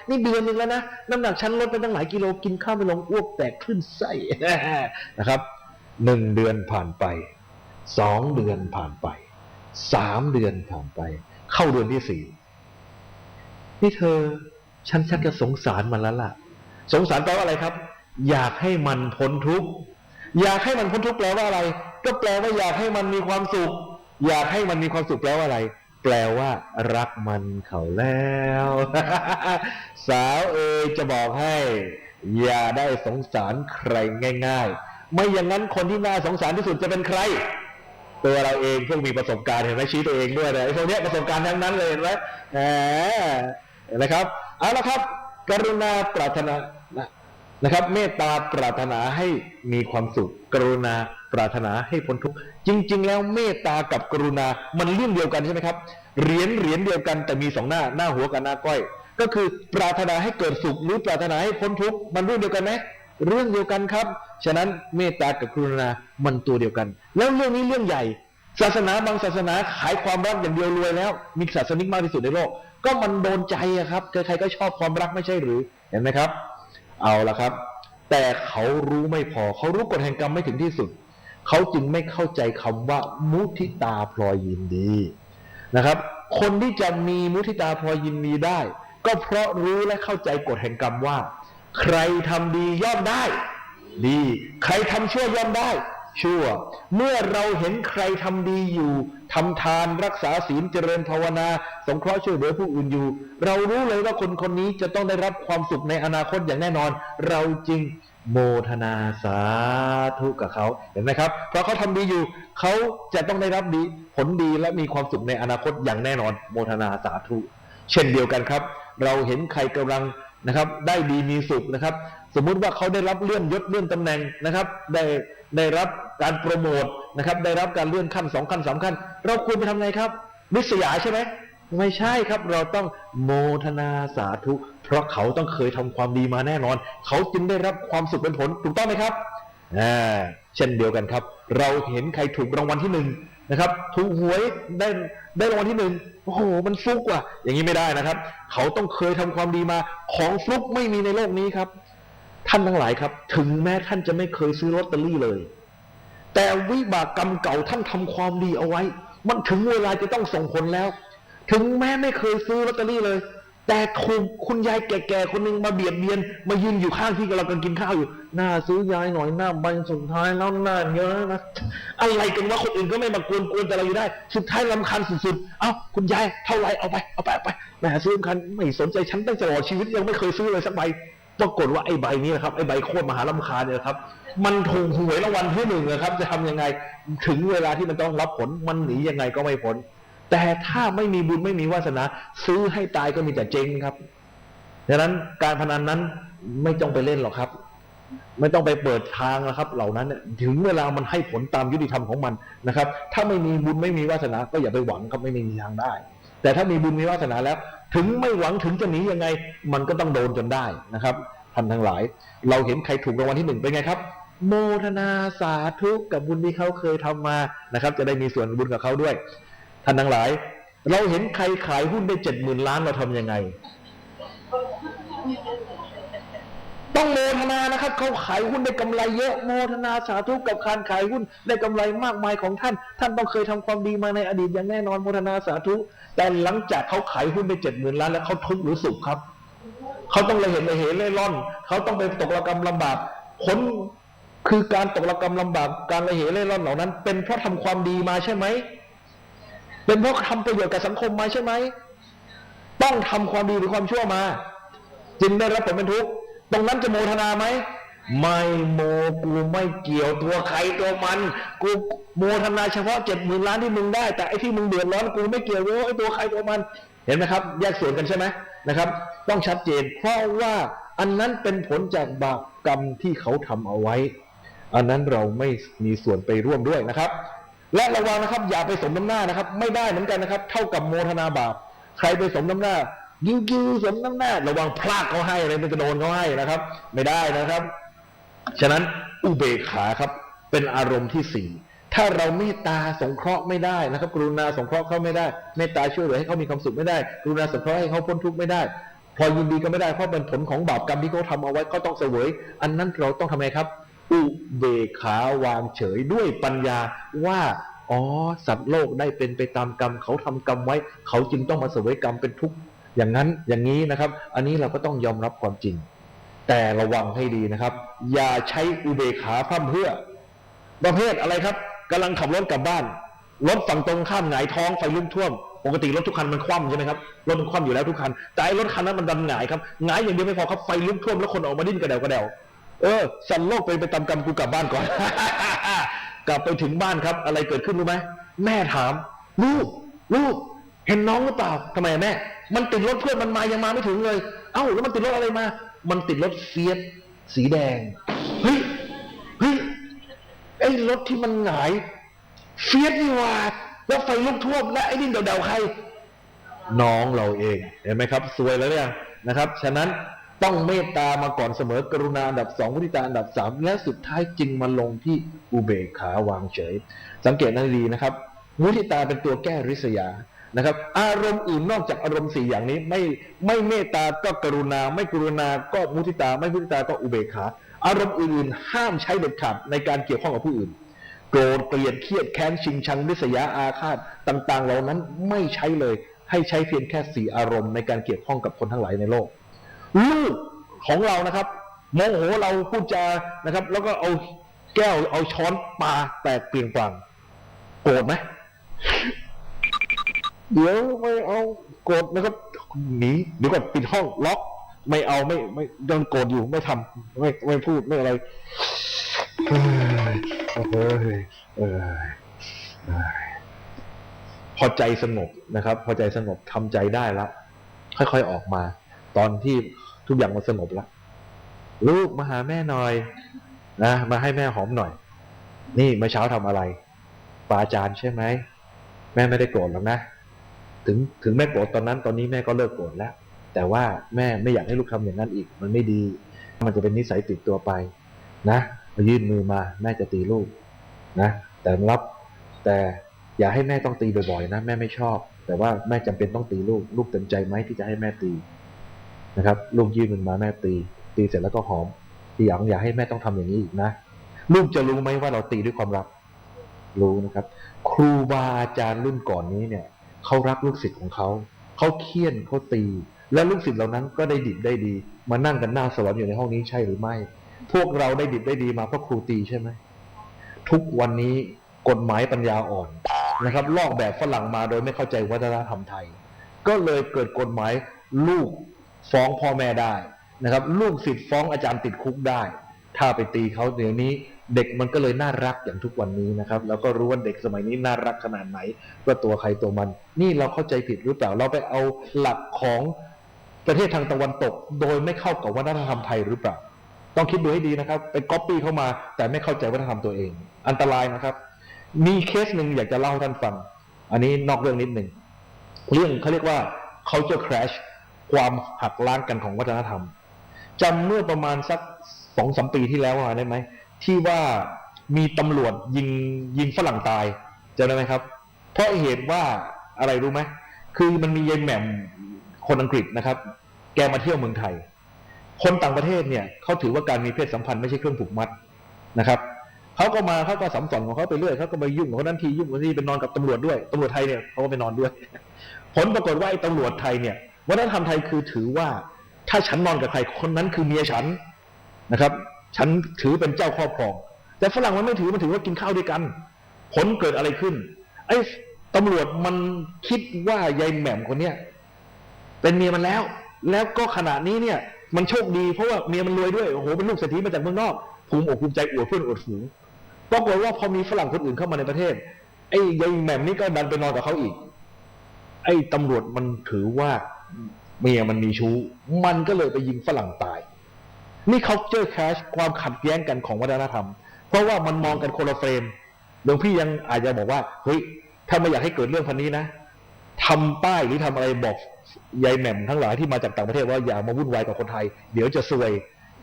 นี่เดือนนึงแล้วนะน้ำหนักฉันลดไปตั้งหลายกิโลกินข้าวไม่ลงอ้วกแตกคลื่นไส้ นะครับ1 เดือนผ่านไป2 เดือนผ่านไป3 เดือนผ่านไปเข้าเดือนที่4นี่เธอฉันชักจะสงสารมันแล้วล่ะสงสารแปลว่าอะไรครับอยากให้มันพ้นทุกข์อยากให้มันพ้นทุกข์แปลว่าอะไรก็แปลว่าอยากให้มันมีความสุขอยากให้มันมีความสุขแปลว่าอะไรแปลว่ารักมันเขาแล้ว สาวจะบอกให้อย่าได้สงสารใครง่ายๆไม่อย่างนั้นคนที่น่าสงสารที่สุดจะเป็นใครตัวเราเองพวกมีประสบการณ์เห็นไหมชี้ตัวเองด้วยนะไอ้พวกนี้ประสบการณ์ทั้งนั้นเลยเห็นไหมเห็นไหมครับเอาละครับกรุณาปรารถนานะครับเมตตาปรารถนาให้มีความสุขกรุณาปรารถนาให้พ้นทุกข์จริงๆแล้วเมตตากับกรุณามันเรื่องเดียวกันใช่ไหมครับเหรียญเดียวกันแต่มี2 หน้าหัวกับหน้าก้อยก็คือปรารถนาให้เกิดสุขหรือปรารถนาให้พ้นทุกข์มันเรื่องเดียวกันไหมเรื่องเดียวกันครับฉะนั้นเมตตากับกรุณามันตัวเดียวกันแล้วเรื่องนี้เรื่องใหญ่ศาสนาบางศาสนาขายความรักอย่างเดียวรวยแล้วมีศาสนิกมากที่สุดในโลกก็มันโดนใจอะครับใครๆก็ชอบความรักไม่ใช่หรือเห็นไหมครับเอาละครับแต่เขารู้ไม่พอเขารู้กฎแห่งกรรมไม่ถึงที่สุดเขาจึงไม่เข้าใจคำว่ามุทิตาพลอยยินดีนะครับคนที่จะมีมุทิตาพลอยยินดีได้ก็เพราะรู้และเข้าใจกฎแห่งกรรมว่าใครทำดีย่อมได้ดีใครทำชั่วย่อมได้ชั่วเมื่อเราเห็นใครทำดีอยู่ทำทานรักษาศีลเจริญภาวนาสงเคราะห์ช่วยเหลือผู้อื่นอยู่เรารู้เลยว่าคนนี้จะต้องได้รับความสุขในอนาคตอย่างแน่นอนเราจริงโมทนาสาธุกับเขาเห็นไหมครับเพราะเขาทำดีอยู่เขาจะต้องได้รับดีผลดีและมีความสุขในอนาคตอย่างแน่นอนโมทนาสาธุเช่นเดียวกันครับเราเห็นใครกำลังนะครับได้ดีมีสุขนะครับสมมุติว่าเขาได้รับเลื่อนยศเลื่อนตำแหน่งนะครับได้รับการโปรโมทนะครับได้รับการเลื่อนขั้น2 ขั้น 3 ขั้นเราควรไปทำไงครับริษยาใช่ไหมไม่ใช่ครับเราต้องโมทนาสาธุเพราะเขาต้องเคยทำความดีมาแน่นอนเขาจึงได้รับความสุขเป็นผลถูกต้องไหมครับเช่นเดียวกันครับเราเห็นใครถูกรางวัลที่1นะครับถูกหวยได้รางวัลที่1โอ้โหมันฟลุกว่ะอย่างนี้ไม่ได้นะครับเขาต้องเคยทำความดีมาของฟลุกไม่มีในโลกนี้ครับท่านทั้งหลายครับถึงแม้ท่านจะไม่เคยซื้อลอตเตอรี่เลยแต่วิบากกรรมเก่าท่านทำความดีเอาไว้มันถึงเวลาจะต้องส่งผลแล้วถึงแม้ไม่เคยซื้อลอตเตอรี่เลยแต่ถูกคุณยายแก่ๆคนหนึ่งมาเบียดเบียนมายืนอยู่ข้างที่กำลังกินข้าวอยู่หน้าซื้อยายหน่อยหน้าใบสุดท้ายแล้วหน้าเยอะนะอะไรกันว่าคนอื่นก็ไม่มากวนแต่เราอยู่ได้สุดท้ายรำคาญสุดๆเอ้าคุณยายเท่าไรเอาไปแหมซื้อรำคาญไม่สนใจฉันตั้งตลอดชีวิตยังไม่เคยซื้อเลยสักใบปรากฏว่าไอ้ใบนี้นะครับไอ้ใบโคตรมหารำคาญเนี่ยครับมันถูกหวยรางวัลที่1นะครับจะทำยังไงถึงเวลาที่มันต้องรับผลมันหนียังไงก็ไม่พ้นแต่ถ้าไม่มีบุญไม่มีวาสนาซื้อให้ตายก็มีแต่เจ๊งครับดังนั้นการพนันนั้นไม่ต้องไปเล่นหรอกครับไม่ต้องไปเปิดทางนะครับเหล่านั้นถึงเวลามันให้ผลตามยุติธรรมของมันนะครับถ้าไม่มีบุญไม่มีวาสนาก็อย่าไปหวังครับไม่มีทางได้แต่ถ้ามีบุญมีวาสนาแล้วถึงไม่หวังถึงจะหนียังไงมันก็ต้องโดนจนได้นะครับท่านทั้งหลายเราเห็นใครถูกรางวัลที่1เป็นไงครับโมทนาสาธุกับบุญที่เขาเคยทำมานะครับจะได้มีส่วนบุญกับเขาด้วยท่านทั้งหลายเราเห็นใครขายหุ้นได้70,000 ล้านเราทำยังไงต้องโมทนานะครับเขาขายหุ้นได้กำไรเยอะโมทนาสาธุกับการขายหุ้นได้กำไรมากมายของท่านต้องเคยทำความดีมาในอดีตอย่างแน่นอนโมทนาสาธุแต่หลังจากเขาขายหุ้นได้70,000 ล้านแล้วเขาทุกข์หรือสุขครับเขาต้องเล่ร่อนเขาต้องไปตกระกำลำบากผลคือการตกระกำลำบากการเล่ร่อนเหล่านั้นเป็นเพราะทำความดีมาใช่ไหมเป็นเพราะทำประโยชน์กับสังคมมาใช่ไหมต้องทำความดีหรือความชั่วมาจึงได้รับผลเป็นทุกข์ตรงนั้นจะโมทนาไหมไม่โมกูไม่เกี่ยวตัวใครตัวมันกูโมทนาเฉพาะ70,000 ล้านที่มึงได้แต่ไอ้ที่มึงเดือดร้อนกูไม่เกี่ยวไอ้ตัวใครตัวมันเห็นไหมครับแยกส่วนกันใช่ไหมนะครับต้องชัดเจนเพราะว่าอันนั้นเป็นผลจากบาปกรรมที่เขาทำเอาไว้ อันนั้นเราไม่มีส่วนไปร่วมด้วยนะครับและระวังนะครับอย่าไปสมน้ำหน้านะครับไม่ได้เหมือนกันนะครับเท่ากับโมทนาบาปใครไปสมน้ำหน้ากิ้วสมน้ำหน้าระวังพลาดเขาให้อะไรมันจะโดนเขาให้นะครับไม่ได้นะครับฉะนั้นอุเบกขาครับเป็นอารมณ์ที่สี่ถ้าเราเมตตาสงเคราะห์ไม่ได้นะครับกรุณาสงเคราะห์เขาไม่ได้เมตตาช่วยเหลือให้เขามีความสุขไม่ได้กรุณาสงเคราะห์ให้เขาพ้นทุกข์ไม่ได้พอยินดีก็ไม่ได้เพราะเป็นผลของบาปกรรมที่เขาทำเอาไว้ก็ต้องเสวยอันนั้นเราต้องทำไงครับอุเบกขาวางเฉยด้วยปัญญาว่าอ๋อสัตว์โลกได้เป็นไปตามกรรมเขาทำกรรมไว้เขาจึงต้องมาเสวยกรรมเป็นทุกข์อย่างนั้นอย่างนี้นะครับอันนี้เราก็ต้องยอมรับความจริงแต่ระวังให้ดีนะครับอย่าใช้อุเบกขาพร่ำเพรื่อประเภทอะไรครับกำลังขับรถกลับบ้านรถฝั่งตรงข้ามหงายท้องไฟลุกท่วมปกติรถทุกคันมันคว่ำใช่ไหมครับรถมันคว่ำอยู่แล้วทุกคันแต่ไอ้รถคันนั้นมันดันหงายครับหงายอย่างเดียวไม่พอครับไฟลุกท่วมแล้วคนออกมาดิ้นกระเดวกระเดวสันโลกเป็นไปตามกรรมกูกลับบ้านก่อน กลับไปถึงบ้านครับอะไรเกิดขึ้นรู้ไหมแม่ถามลูกเห็นน้องหรือเปล่าทำไมแม่มันติดรถเพื่อนมันมายังมาไม่ถึงเลยเอ้าแล้วมันติดรถอะไรมามันติดรถเฟียสสีแดงเฮ้ยไอ้รถที่มันหงายเฟียสนี่ว่าแล้วไฟลุกท่วมและไอ้ดิ้นเดาใครน้องเราเองเห็นไหมครับซวยแล้วเนี่ยนะครับฉะนั้นต้องเมตตามาก่อนเสมอกรุณาอันดับ2มุทิตาอันดับ3และสุดท้ายจึงมาลงที่อุเบกขาวางเฉยสังเกตให้ดีนะครับมุทิตาเป็นตัวแก้ริษยานะครับอารมณ์อื่นนอกจากอารมณ์4อย่างนี้ไม่เมตตาก็กรุณาไม่กรุณาก็มุทิตาไม่มุทิตาก็อุเบกขาอารมณ์อื่นห้ามใช้เด็ดขาดในการเกี่ยวข้องกับผู้อื่นโกรธเกลียดเครียดแค้นชิงชังริษยาอาฆาตต่างๆเหล่านั้นไม่ใช้เลยให้ใช้เพียงแค่4อารมณ์ในการเกี่ยวข้องกับคนทั้งหลายในโลกลูกของเรานะครับโมโหเราพูดจานะครับแล้วก็เอาแก้วเอาช้อนปาแตกเปลี่ยงปลั่งโกรธไหมเดี๋ยวไม่เอาโกรธนะครับหนีเดี๋ยวก่อนปิดห้องล็อกไม่เอาไม่ยังโกรธอยู่ไม่ทำไม่พูดไม่อะไรพอใจสงบนะครับพอใจสงบทำใจได้แล้วค่อยๆออกมาตอนที่ทุกอย่างมันสงบแล้วลูกมาหาแม่หน่อยนะมาให้แม่หอมหน่อยนี่เมื่อเช้าทำอะไรปาจานใช่ไหมแม่ไม่ได้โกรธหรอกนะถึงแม่โกรธตอนนั้นตอนนี้แม่ก็เลิกโกรธแล้วแต่ว่าแม่ไม่อยากให้ลูกทำอย่างนั้นอีกมันไม่ดีมันจะเป็นนิสัยติดตัวไปนะมายื่นมือมาแม่จะตีลูกนะแต่อย่าให้แม่ต้องตีบ่อยๆนะแม่ไม่ชอบแต่ว่าแม่จำเป็นต้องตีลูกเต็มใจไหมที่จะให้แม่ตีนะครับลูกยื่นมือมาแม่ตีเสร็จแล้วก็หอมทีหลังอย่าให้แม่ต้องทำอย่างนี้อีกนะลูกจะรู้ไหมว่าเราตีด้วยความรักรู้นะครับครูบาอาจารย์รุ่นก่อนนี้เนี่ยเขารักลูกศิษย์ของเขาเคี่ยนเขาตีแล้วลูกศิษย์เหล่านั้นก็ได้ดิบได้ดีมานั่งกันหน้าสวรรค์อยู่ในห้องนี้ใช่หรือไม่พวกเราได้ดิบได้ดีมาเพราะครูตีใช่ไหมทุกวันนี้กฎหมายปัญญาอ่อนนะครับลอกแบบฝรั่งมาโดยไม่เข้าใจวัฒนธรรมไทยก็เลยเกิดกฎหมายลูกฟ้องพ่อแม่ได้นะครับลูกศิษย์ฟ้องอาจารย์ติดคุกได้ถ้าไปตีเขาเดี๋ยวนี้เด็กมันก็เลยน่ารักอย่างทุกวันนี้นะครับแล้วก็รู้ว่าเด็กสมัยนี้น่ารักขนาดไหนก็ตัวใครตัวมันนี่เราเข้าใจผิดหรือเปล่าเราไปเอาหลักของประเทศทางตะวันตกโดยไม่เข้ากับวัฒนธรรมไทยหรือเปล่าต้องคิดดูให้ดีนะครับไปก๊อปปี้เข้ามาแต่ไม่เข้าใจวัฒนธรรมตัวเองอันตรายนะครับมีเคสหนึ่งอยากจะเล่าให้ท่านฟังอันนี้นอกเรื่องนิดหนึ่งเรื่องเขาเรียกว่า culture crash ความหักล้างกันของวัฒนธรรมจำเมื่อประมาณสัก 2-3 ปีที่แล้วได้ไหมที่ว่ามีตำรวจยิงฝรั่งตายจำได้ไหมครับเพราะเหตุว่าอะไรรู้ไหมคือมันมียายแหม่มคนอังกฤษนะครับแกมาเที่ยวเมืองไทยคนต่างประเทศเนี่ยเขาถือว่าการมีเพศสัมพันธ์ไม่ใช่เครื่องผูกมัดนะครับเขาก็สัมสอนของเขาไปเรื่อยเขาก็ไปยุ่งกับคนนั้นทียุ่งกับคนนี้ไปนอนกับตำรวจด้วยตำรวจไทยเนี่ยเขาก็ไปนอนด้วยผลปรากฏว่าไอ้ตำรวจไทยเนี่ยวัฒนธรรมไทยคือถือว่าถ้าฉันนอนกับใครคนนั้นคือเมียฉันนะครับฉันถือเป็นเจ้าครอบครองแต่ฝรั่งมันไม่ถือมันถือว่ากินข้าวด้วยกันผลเกิดอะไรขึ้นไอ้ตำรวจมันคิดว่ายายแหม่มคนเนี้ยเป็นเมียมันแล้วก็ขณะนี้เนี่ยมันโชคดีเพราะว่าเมียมันรวยด้วยโอ้โหเป็นลูกเศรษฐีมาจากเมืองนอกภูมิอกภูมิใจอวดเพื่อนอวดฝูงปรากฏว่าพอมีฝรั่งคนอื่นเข้ามาในประเทศไอ้ยายแหม่มนี่ก็ดันไปนอนกับเขาอีกไอ้ตำรวจมันถือว่าเมียมันมีชู้มันก็เลยไปยิงฝรั่งตายนี่culture clash ความขัดแย้งกันของวัฒนธรรม เพราะว่ามันมองกันคนละเฟรมหลวงพี่ยังอาจจะบอกว่าเฮ้ยถ้าไม่อยากให้เกิดเรื่องพันนี้นะทำป้ายหรือทำอะไรบอกยายแหม่มทั้งหลายที่มาจากต่างประเทศว่าอย่ามาวุ่นวายกับคนไทยเดี๋ยวจะซวย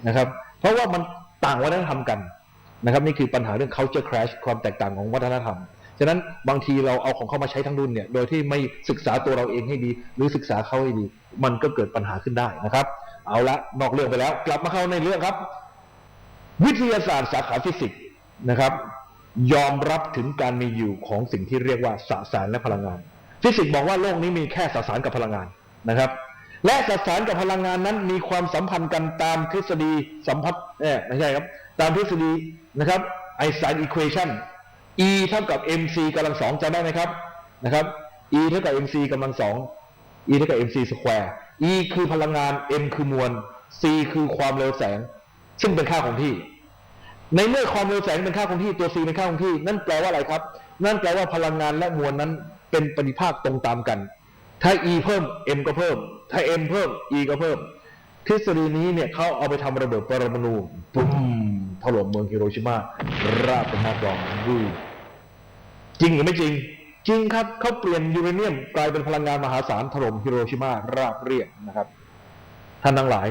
นะครับเพราะว่ามันต่างวัฒนธรรมกันนะครับนี่คือปัญหาเรื่อง culture clash ความแตกต่างของวัฒนธรรมฉะนั้นบางทีเราเอาของเขามาใช้ทั้งรุ่นเนี่ยโดยที่ไม่ศึกษาตัวเราเองให้ดีหรือศึกษาเขาให้ดีมันก็เกิดปัญหาขึ้นได้นะครับเอาละนอกเรื่องไปแล้วกลับมาเข้าในเรื่องครับวิทยาศาสตร์สาขาฟิสิกส์นะครับยอมรับถึงการมีอยู่ของสิ่งที่เรียกว่าสสารและพลังงานฟิสิกส์บอกว่าโลกนี้มีแค่สสารกับพลังงานนะครับและสสารกับพลังงานนั้นมีความสัมพันธ์กันตามทฤษฎีสัมพัทธ์ไม่ใช่ครับตามทฤษฎีนะครับไอน์สไตน์อีควอชัน E เท่ากับ mc กำลังสองจำได้ไหมครับนะครับ E เท่ากับ mc กำลังสอง E เท่ากับ mc สแควร์ E คือพลังงาน m คือมวล c คือความเร็วแสงซึ่งเป็นค่าคงที่ในเมื่อความเร็วแสงเป็นค่าคงที่ตัว c เป็นค่าคงที่นั่นแปลว่าอะไรครับนั่นแปลว่าพลังงานและมวลนั้นเป็นปฏิภาคตรงตามกันถ้า E เพิ่ม m ก็เพิ่มถ้า m เพิ่ม E ก็เพิ่มทฤษฎีนี้เนี่ยเขาเอาไปทำระเบิดปรมาณูปุ้มถล่มเมืองฮิโรชิมาราบเป็นหน้ากลองจริงหรือไม่จริงจริงครับเขาเปลี่ยนยูเรเนียมกลายเป็นพลังงานมหาศาลถล่มฮิโรชิมาราบเรียบนะครับท่านทั้งหลาย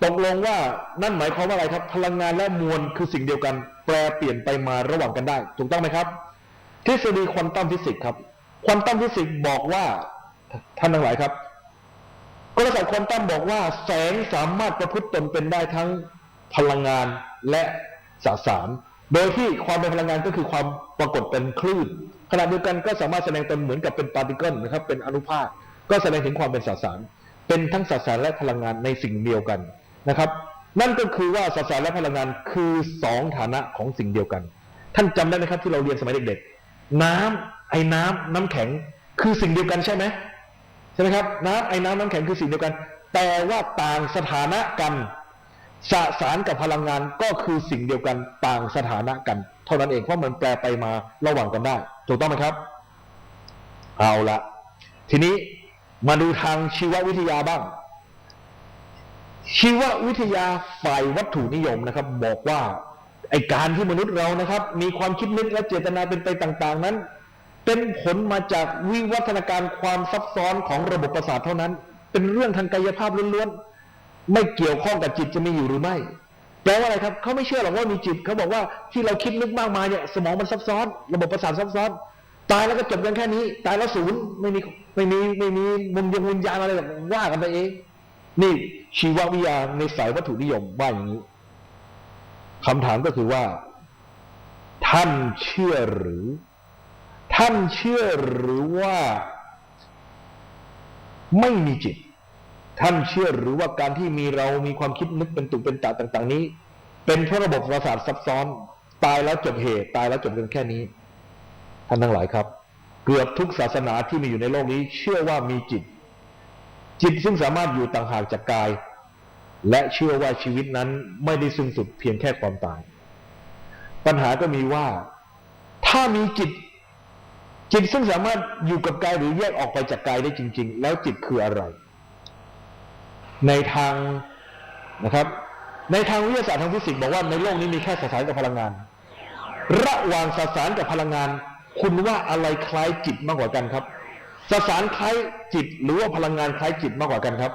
ตกลงว่านั่นหมายความว่าอะไรครับพลังงานและมวลคือสิ่งเดียวกันแปรเปลี่ยนไปมาระหว่างกันได้ถูกต้องไหมครับทฤษฎีควอนตัมฟิสิกส์ครับควอนตัมฟิสิกส์บอกว่าท่านทั้งหลายครับกลศาสตร์ควอนตัมบอกว่าแสงสามารถประพฤติตนเป็นได้ทั้งพลังงานและสสารโดยที่ความเป็นพลังงานก็คือความปรากฏเป็นคลื่นขณะเดียวกันก็สามารถแสดงตนเหมือนกับเป็นปาร์ติเคิลนะครับเป็นอนุภาคก็แสดงถึงความเป็นสสารเป็นทั้งสสารและพลังงานในสิ่งเดียวกันนะครับนั่นก็คือว่าสสารและพลังงานคือสองฐานะของสิ่งเดียวกันท่านจำได้ไหมครับที่เราเรียนสมัยเด็กๆน้ำไอ้น้ำแข็งคือสิ่งเดียวกันใช่ไหมใช่ไหมครับน้ำไอ้น้ำแข็งคือสิ่งเดียวกันแต่ว่าต่างสถานะกันสสารกับพลังงานก็คือสิ่งเดียวกันต่างสถานะกันเท่านั้นเองเพราะมันแปลไปมาระหว่างกันได้ถูกต้องไหมครับเอาละทีนี้มาดูทางชีววิทยาบ้างชีววิทยาฝ่ายวัตถุนิยมนะครับบอกว่าไอการที่มนุษย์เรานะครับมีความคิดนึกและเจตนาเป็นไปต่างๆนั้นเป็นผลมาจากวิวัฒนาการความซับซ้อนของระบบประสาทเท่านั้นเป็นเรื่องทางกายภาพล้วนๆไม่เกี่ยวข้องกับจิตจะมีอยู่หรือไม่แปลว่าอะไรครับเขาไม่เชื่อหรอกว่ามีจิตเขาบอกว่าที่เราคิดนึกมากมายเนี่ยสมองมันซับซ้อนระบบประสาทซับซ้อนตายแล้วก็จบกันแค่นี้ตายแล้วศูนย์ไม่มีมุมวิญญาณอะไรแบบว่ากันไปเองนี่ชีววิทยาในสายวัตถุนิยมว่าอย่างนี้คำถามก็คือว่าท่านเชื่อหรือว่าไม่มีจิตท่านเชื่อหรือว่าการที่เรามีความคิดนึกเป็นตุเป็นตะต่างๆนี้เป็นเพราะระบบประสาทซับซ้อนตายแล้วจบเหตุตายแล้วจบกันแค่นี้ท่านทั้งหลายครับเกือบทุกศาสนาที่มีอยู่ในโลกนี้เชื่อว่ามีจิตซึ่งสามารถอยู่ต่างหากจากกายและเชื่อว่าชีวิตนั้นไม่ได้สิ้นสุดเพียงแค่ความตายปัญหาก็มีว่าถ้ามีจิตซึ่งสามารถอยู่กับกายหรือแยกออกไปจากกายได้จริงๆแล้วจิตคืออะไรในทางนะครับในทางวิทยาศาสตร์ทางฟิสิกส์บอกว่าในโลกนี้มีแค่สสารกับพลังงานระหว่างสสารกับพลังงานคุณว่าอะไรคล้ายจิตมากกว่ากันครับสสารคล้ายจิตหรือว่าพลังงานคล้ายจิตมากกว่ากันครับ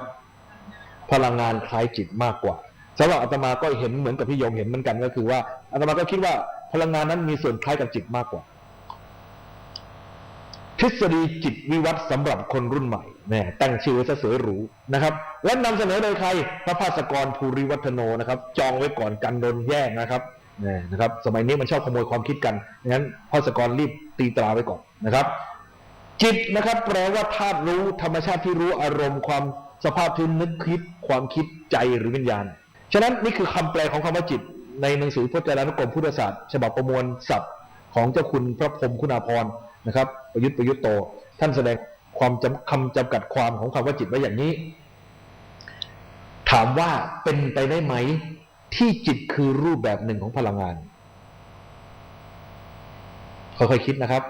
พลังงานคล้ายจิตมากกว่าสำหรับอาตมาก็เห็นเหมือนกับพี่โยมเห็นเหมือนกันก็คือว่าอาตมาก็คิดว่าพลังงานนั้นมีส่วนคล้ายกับจิตมากกว่าทฤษฎีจิตวิวัฒน์สำหรับคนรุ่นใหม่ตั้งชื่อไว้ซะสวยหรูนะครับและนำเสนอโดยใครพระภาสกรภูริวัฒโนนะครับจองไว้ก่อนกันโดนแย่งนะครับสมัยนี้มันชอบขโมยความคิดกันงั้นภาสกรรีบตีตราไว้ก่อนนะครับจิตนะครับแปลว่าธาตุรู้ธรรมชาติที่รู้อารมณ์ความสภาพที่นึกคิดความคิดใจหรือวิญญาณฉะนั้นนี่คือคำแปลของคำว่าจิตในหนังสือพจนานุกรมพุทธศาสตร์ฉบับประมวลศัพท์ของเจ้าคุณพระพรหมคุณาภรณ์นะครับประยุทธ์โตท่านแสดงความคำจำกัดความของคำว่าจิตไว้อย่างนี้ถามว่าเป็นไปได้ไหมที่จิตคือรูปแบบหนึ่งของพลังงานค่อยๆคิดนะครับ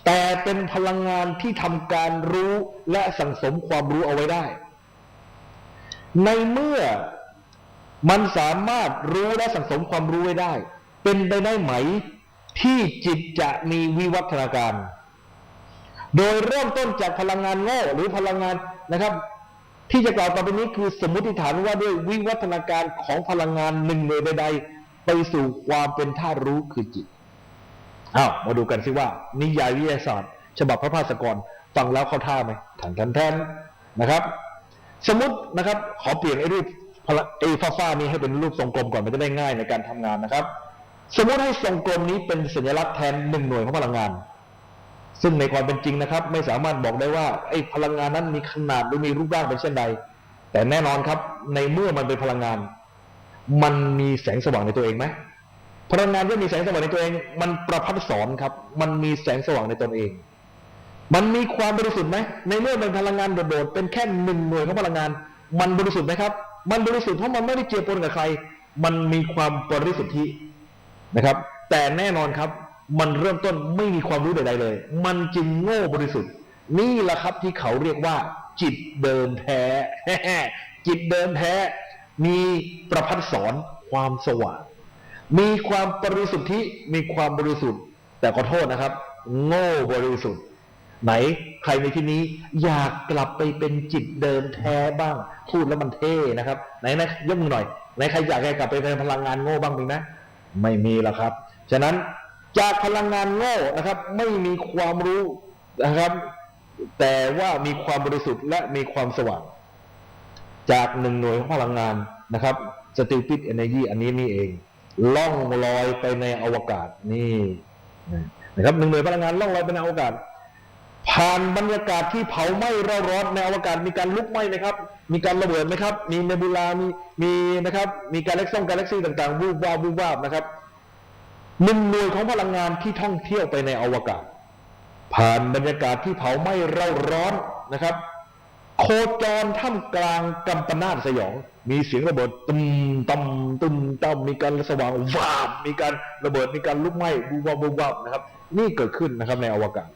แต่เป็นพลังงานที่ทำการรู้และสั่งสมความรู้เอาไว้ได้ในเมื่อมันสามารถรู้และสั่งสมความรู้ไว้ได้ เป็นไปได้ไหมที่จิตจะมีวิวัฒนาการโดยเริ่มต้นจากพลังงานโง่หรือพลังงานนะครับที่จะกล่าวต่อไปนี้คือสมมติฐานว่าด้วยวิวัฒนาการของพลังงานหนึ่งหน่วยใดๆไปสู่ความเป็นธาตุรู้คือจิตมาดูกันสิว่านิยายวิทยาศาสตร์ฉบับพระภาสกรฟังแล้วเข้าท่าไหมแทนนะครับสมมตินะครับขอเปลี่ยนไอ้รูปฟ้านี้ให้เป็นรูปทรงกลมก่อนมันจะได้ง่ายในการทำงานนะครับสมมติให้ทรงกลมนี้เป็นสัญลักษณ์แทนหนึ่งหน่วยของพลังงานซึ่งในความเป็นจริงนะครับไม่สามารถบอกได้ว่าไอ้พลังงานนั้นมีขนาดหรือมีรูปร่างเป็นเช่นใดแต่แน่นอนครับในเมื่อมันเป็นพลังงานมันมีแสงสว่างในตัวเองไหมพลังงานที่มีแสงสว่างในตัวเองมันประพัดสอนครับมันมีแสงสว่างในตนเองมันมีความบริสุทธิ์ไหมในเมื่อเป็นพลังงานโดดๆเป็นแค่หนึ่งหน่วยของพลังงานมันบริสุทธิ์ไหมครับมันบริสุทธิ์เพราะมันไม่ได้เจือปนกับใครมันมีความบริสุทธินะครับแต่แน่นอนครับมันเริ่มต้นไม่มีความรู้ใดๆเลยมันจึงโง่บริสุทธิ์นี่แหละครับที่เขาเรียกว่าจิตเดิมแท้ จิตเดิมแท้มีประพัดสอนความสว่างมีความบริสุทธิมีความบริสุทธิ์แต่ขอโทษนะครับโง่บริสุทธิ์ไหนใครในที่นี้อยากกลับไปเป็นจิตเดิมแท้บ้างพูดแล้วมันเท่นะครับไหนยกมือหน่อยไหนใครอยากให้กลับไปเป็นพลังงานโง่บ้างมีไหมไม่มีแล้วครับฉะนั้นจากพลังงานโง่นะครับไม่มีความรู้นะครับแต่ว่ามีความบริสุทธิ์และมีความสว่างจากหนึ่งหน่วยของพลังงานนะครับ Stupid Energy อันนี้นี่เองล่องลอยไปในอวกาศนี่นะครับหนึ่งหน่วยพลังงานล่องลอยไปในอวกาศผ่านบรรยากาศที่เผาไหม้ร้อนในอวกาศมีการลุกไหม้ไหมครับมีการระเบิดไหมครับมีเนบูลามีนะครับมีกาแล็กซี่ต่างๆวูบวาบนะครับหนึ่งหน่วยของพลังงานที่ท่องเที่ยวไปในอวกาศผ่านบรรยากาศที่เผาไหม้ร้อนนะครับโคจรท่ามกลางกัมปนาตสยองมีเสียงระเบิดตุ้มตั้มมีการสว่างวาบมีการระเบิดมีการลุกไหม้บูบวาบนะครับนี่เกิดขึ้นนะครับในอวกาศ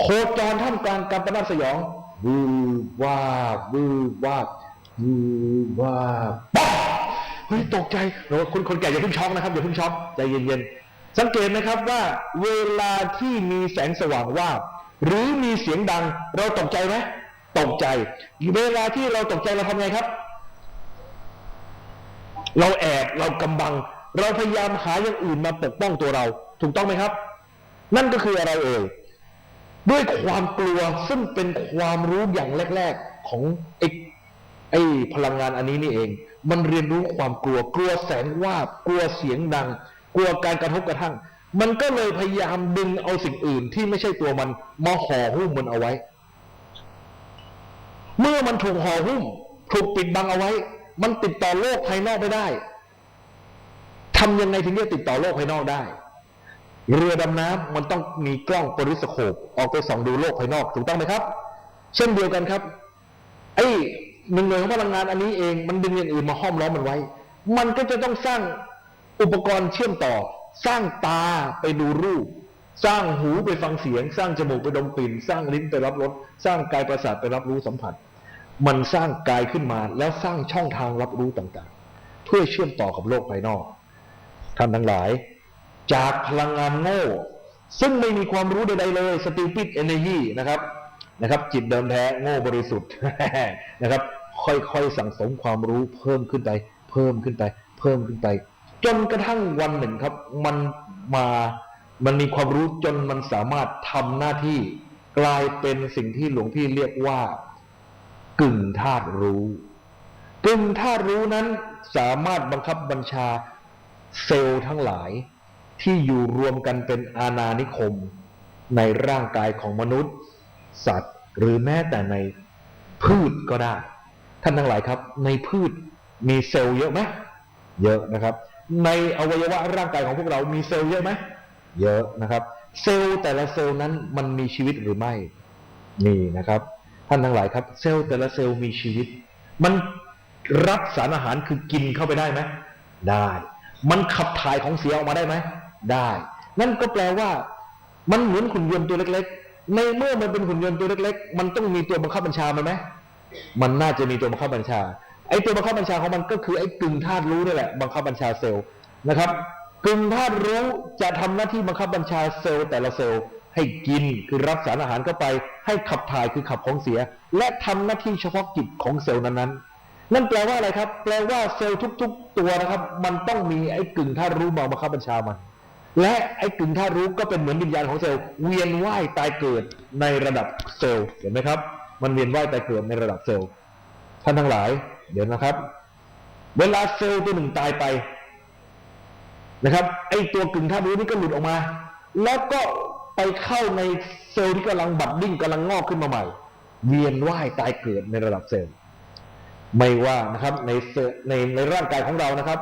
โคจรท่ามกลางกัมปนาตสยองวูวาบป๊อกเฮ้ยตกใจคนแก่อย่าเพิ่งช็อกนะครับอย่าเพิ่งช็อกใจเย็นๆสังเกตนะครับว่าเวลาที่มีแสงสว่างวาบหรือมีเสียงดังเราตกใจไหมตกใจเวลาที่เราตกใจเราทำไงครับเราแอบเรากำบังเราพยายามหาอย่างอื่นมาปกป้องตัวเราถูกต้องไหมครับนั่นก็คืออะไรด้วยความกลัวซึ่งเป็นความรู้อย่างแรกๆของไอ้พลังงานอันนี้นี่เองมันเรียนรู้ความกลัวแสงวาบกลัวเสียงดังกลัวการกระทบกระทั่งมันก็เลยพยายามดึงเอาสิ่งอื่นที่ไม่ใช่ตัวมันมาห่อหุ้มมันเอาไว้เมื่อมันถูกห่อหุ้มถูกปิดบังเอาไว้มันติดต่อโลกภายนอกไม่ได้ทำยังไงถึงจะติดต่อโลกภายนอกได้เรือดำน้ำมันต้องมีกล้องโพลิสโคปออกไปส่องดูโลกภายนอกถูกต้องไหมครับเช่นเดียวกันครับไอ้หนึ่งหน่วยของพลังงานอันนี้เองมันดึงอย่างอื่นมาห้อมล้อมมันไว้มันก็จะต้องสร้างอุปกรณ์เชื่อมต่อสร้างตาไปดูรูปสร้างหูไปฟังเสียงสร้างจมูกไปดมกลิ่นสร้างลิ้นไปรับรสสร้างกายประสาทไปรับรู้สัมผัสมันสร้างกายขึ้นมาแล้วสร้างช่องทางรับรู้ต่างๆเพื่อเชื่อมต่อกับโลกภายนอกท่านทั้งหลายจากพลังงานโง่ซึ่งไม่มีความรู้ใดๆเลย Stupid Energy นะครับจิตเดิมแท้โง่บริสุทธิ์ นะครับค่อยๆสั่งสมความรู้เพิ่มขึ้นไปจนกระทั่งวันหนึ่งครับมันมีความรู้จนมันสามารถทำหน้าที่กลายเป็นสิ่งที่หลวงพี่เรียกว่ากึ่งธาตุรู้นั้นสามารถบังคับบัญชาเซลล์ทั้งหลายที่อยู่รวมกันเป็นอาณานิคมในร่างกายของมนุษย์สัตว์หรือแม้แต่ในพืชก็ได้ท่านทั้งหลายครับในพืชมีเซลล์เยอะไหมเยอะนะครับในอวัยวะร่างกายของพวกเรามีเซลล์เยอะไหมเยอะนะครับเซลล์แต่ละเซลล์นั้นมันมีชีวิตหรือไม่นี่นะครับท่านทั้งหลายครับเซลล์แต่ละเซลล์มีชีวิตมันรับสารอาหารคือกินเข้าไปได้ไหมได้มันขับถ่ายของเสียออกมาได้ไหมได้นั่นก็แปลว่ามันเหมือนหุ่นยนต์ตัวเล็กๆในเมื่อมันเป็นหุ่นยนต์ตัวเล็กๆมันต้องมีตัวบังคับบัญชาไหมมันน่าจะมีตัวบังคับบัญชาไอ้ตัวบังคับบัญชาของมันก็คือไอ้กึ่งธาตุรู้นี่แหละบังคับบัญชาเซลล์นะครับ กึ่งธาตุรู้จะทำหน้าที่บังคับบัญชาเซลล์แต่ละเซลล์ให้กินคือรับสารอาหารเข้าไปให้ขับถ่ายคือขับของเสียและทำหน้าที่เฉพาะกิจของเซลล์นั้นๆนั่นแปลว่าอะไรครับแปลว่าเซลล์ทุกๆตัวนะครับมันต้องมีไอ้กึ่งธาตุรู้มาบังคับบัญชามันและไอ้กึ่งธาตุรู้ก็เป็นเหมือนวิญญาณของเซลล์เวียนว่ายตายเกิดในระดับเซลล์เห็นไหมครับมันเวียนว่ายตายเกิดในระดับเซลล์ท่านทั้งหลายเดี๋ยวนะครับเวลาเซลล์ตัวหนึ่งตายไปนะครับไอ้ตัวกึ่งธาตุรู้นี่ก็หลุดออกมาแล้วก็ไปเข้าในเซลล์ที่กำลังบัดดิ้งกำลังงอกขึ้นมาใหม่เวียนว่ายตายเกิดในระดับเซลล์ไม่ว่านะครับในร่างกายของเรานะครับ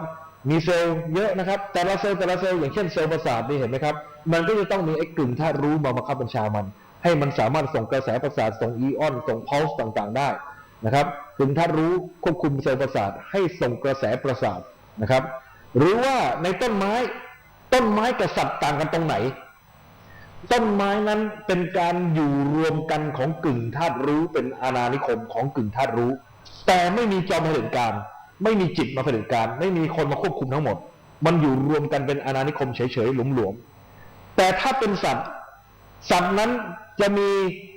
มีเซลล์เยอะนะครับแต่ละเซลล์อย่างเช่นเซลล์ประสาทนี่เห็นไหมครับมันก็จะต้องมีไอ้กึ่งธาตุรู้มาบังคับบัญชามันให้มันสามารถส่งกระแสประสาทส่งอีออนส่งพัลส์ต่างๆได้นะครับกึ่งธาตุรู้ควบคุมเซลล์ประสาทให้ส่งกระแสประสาทนะครับหรือว่าในต้นไม้กับสัตว์ต่างกันตรงไหนต้นไม้นั้นเป็นการอยู่รวมกันของกึ่งธาตุรู้เป็นอาณานิคมของกึ่งธาตุรู้แต่ไม่มีจอมเผด็จการไม่มีจิตมาเผด็จการไม่มีคนมาควบคุมทั้งหมดมันอยู่รวมกันเป็นอาณานิคมเฉยๆหลวมๆแต่ถ้าเป็นสัตว์นั้นจะมี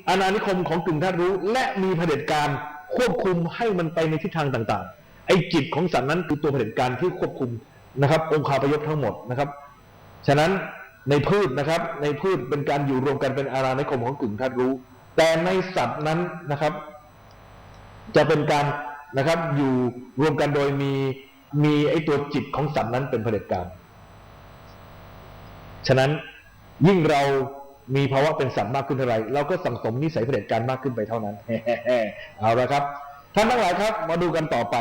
อาณานิคมของกึ่งธาตุรู้และมีเผด็จการควบคุมให้มันไปในทิศทางต่างๆไอ้จิตของสัตว์นั้นคือตัวเผด็จการที่ควบคุมนะครับองค์คาพยพทั้งหมดนะครับฉะนั้นในพืชนะครับในพืชเป็นการอยู่รวมกันเป็นอาณานิคมของกึ่งธาตุรู้แต่ในสัตว์นั้นนะครับจะเป็นการนะครับอยู่รวมกันโดยมีไอ้ตัวจิตของสัตว์นั้นเป็นเผด็จการฉะนั้นยิ่งเรามีภาวะเป็นสัตว์มากขึ้นเท่าไหร่เราก็สั่งสมนิสัยเผด็จการมากขึ้นไปเท่านั้น เอาละครับท่านทั้งหลายครับมาดูกันต่อไป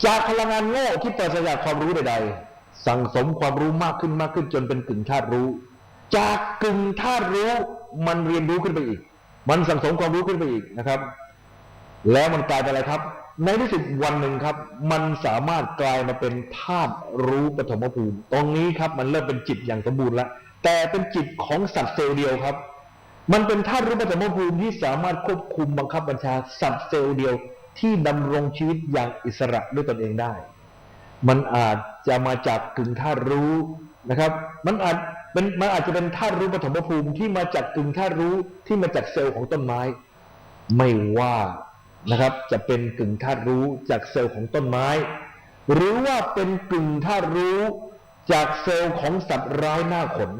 จากพลังงานโง่ที่ปราศจากความรู้ใดๆสั่งสมความรู้มากขึ้นจนเป็นกึ่งธาตุรู้จากกึ่งธาตุรู้มันเรียนรู้ขึ้นไปอีกมันสั่งสมความรู้ขึ้นไปอีกนะครับแล้วมันกลายเป็นอะไรครับในที่สุดวันหนึ่งครับมันสามารถกลายมาเป็นธาตุรู้ปฐมภูมิตรงนี้ครับมันเริ่มเป็นจิตอย่างสมบูรณ์แล้วแต่เป็นจิตของสัตว์เซลล์เดียวครับมันเป็นธาตุรู้ปฐมภูมิที่สามารถควบคุมบังคับบัญชาสัตว์เซลล์เดียวที่ดำรงชีวิตอย่างอิสระด้วยตนเองได้มันอาจจะมาจากกึ่งธาตุรู้นะครับมันอาจจะเป็นธาตุรู้ปฐมภูมิที่มาจากกึ่งธาตุรู้ที่มาจากเซลล์ของต้นไม้ไม่ว่านะครับจะเป็นกึ่งธาตุรู้จากเซลล์ของต้นไม้หรือว่าเป็นกึ่งธาตุรู้จากเซลล์ของสัตว์ร้ายหน้าขน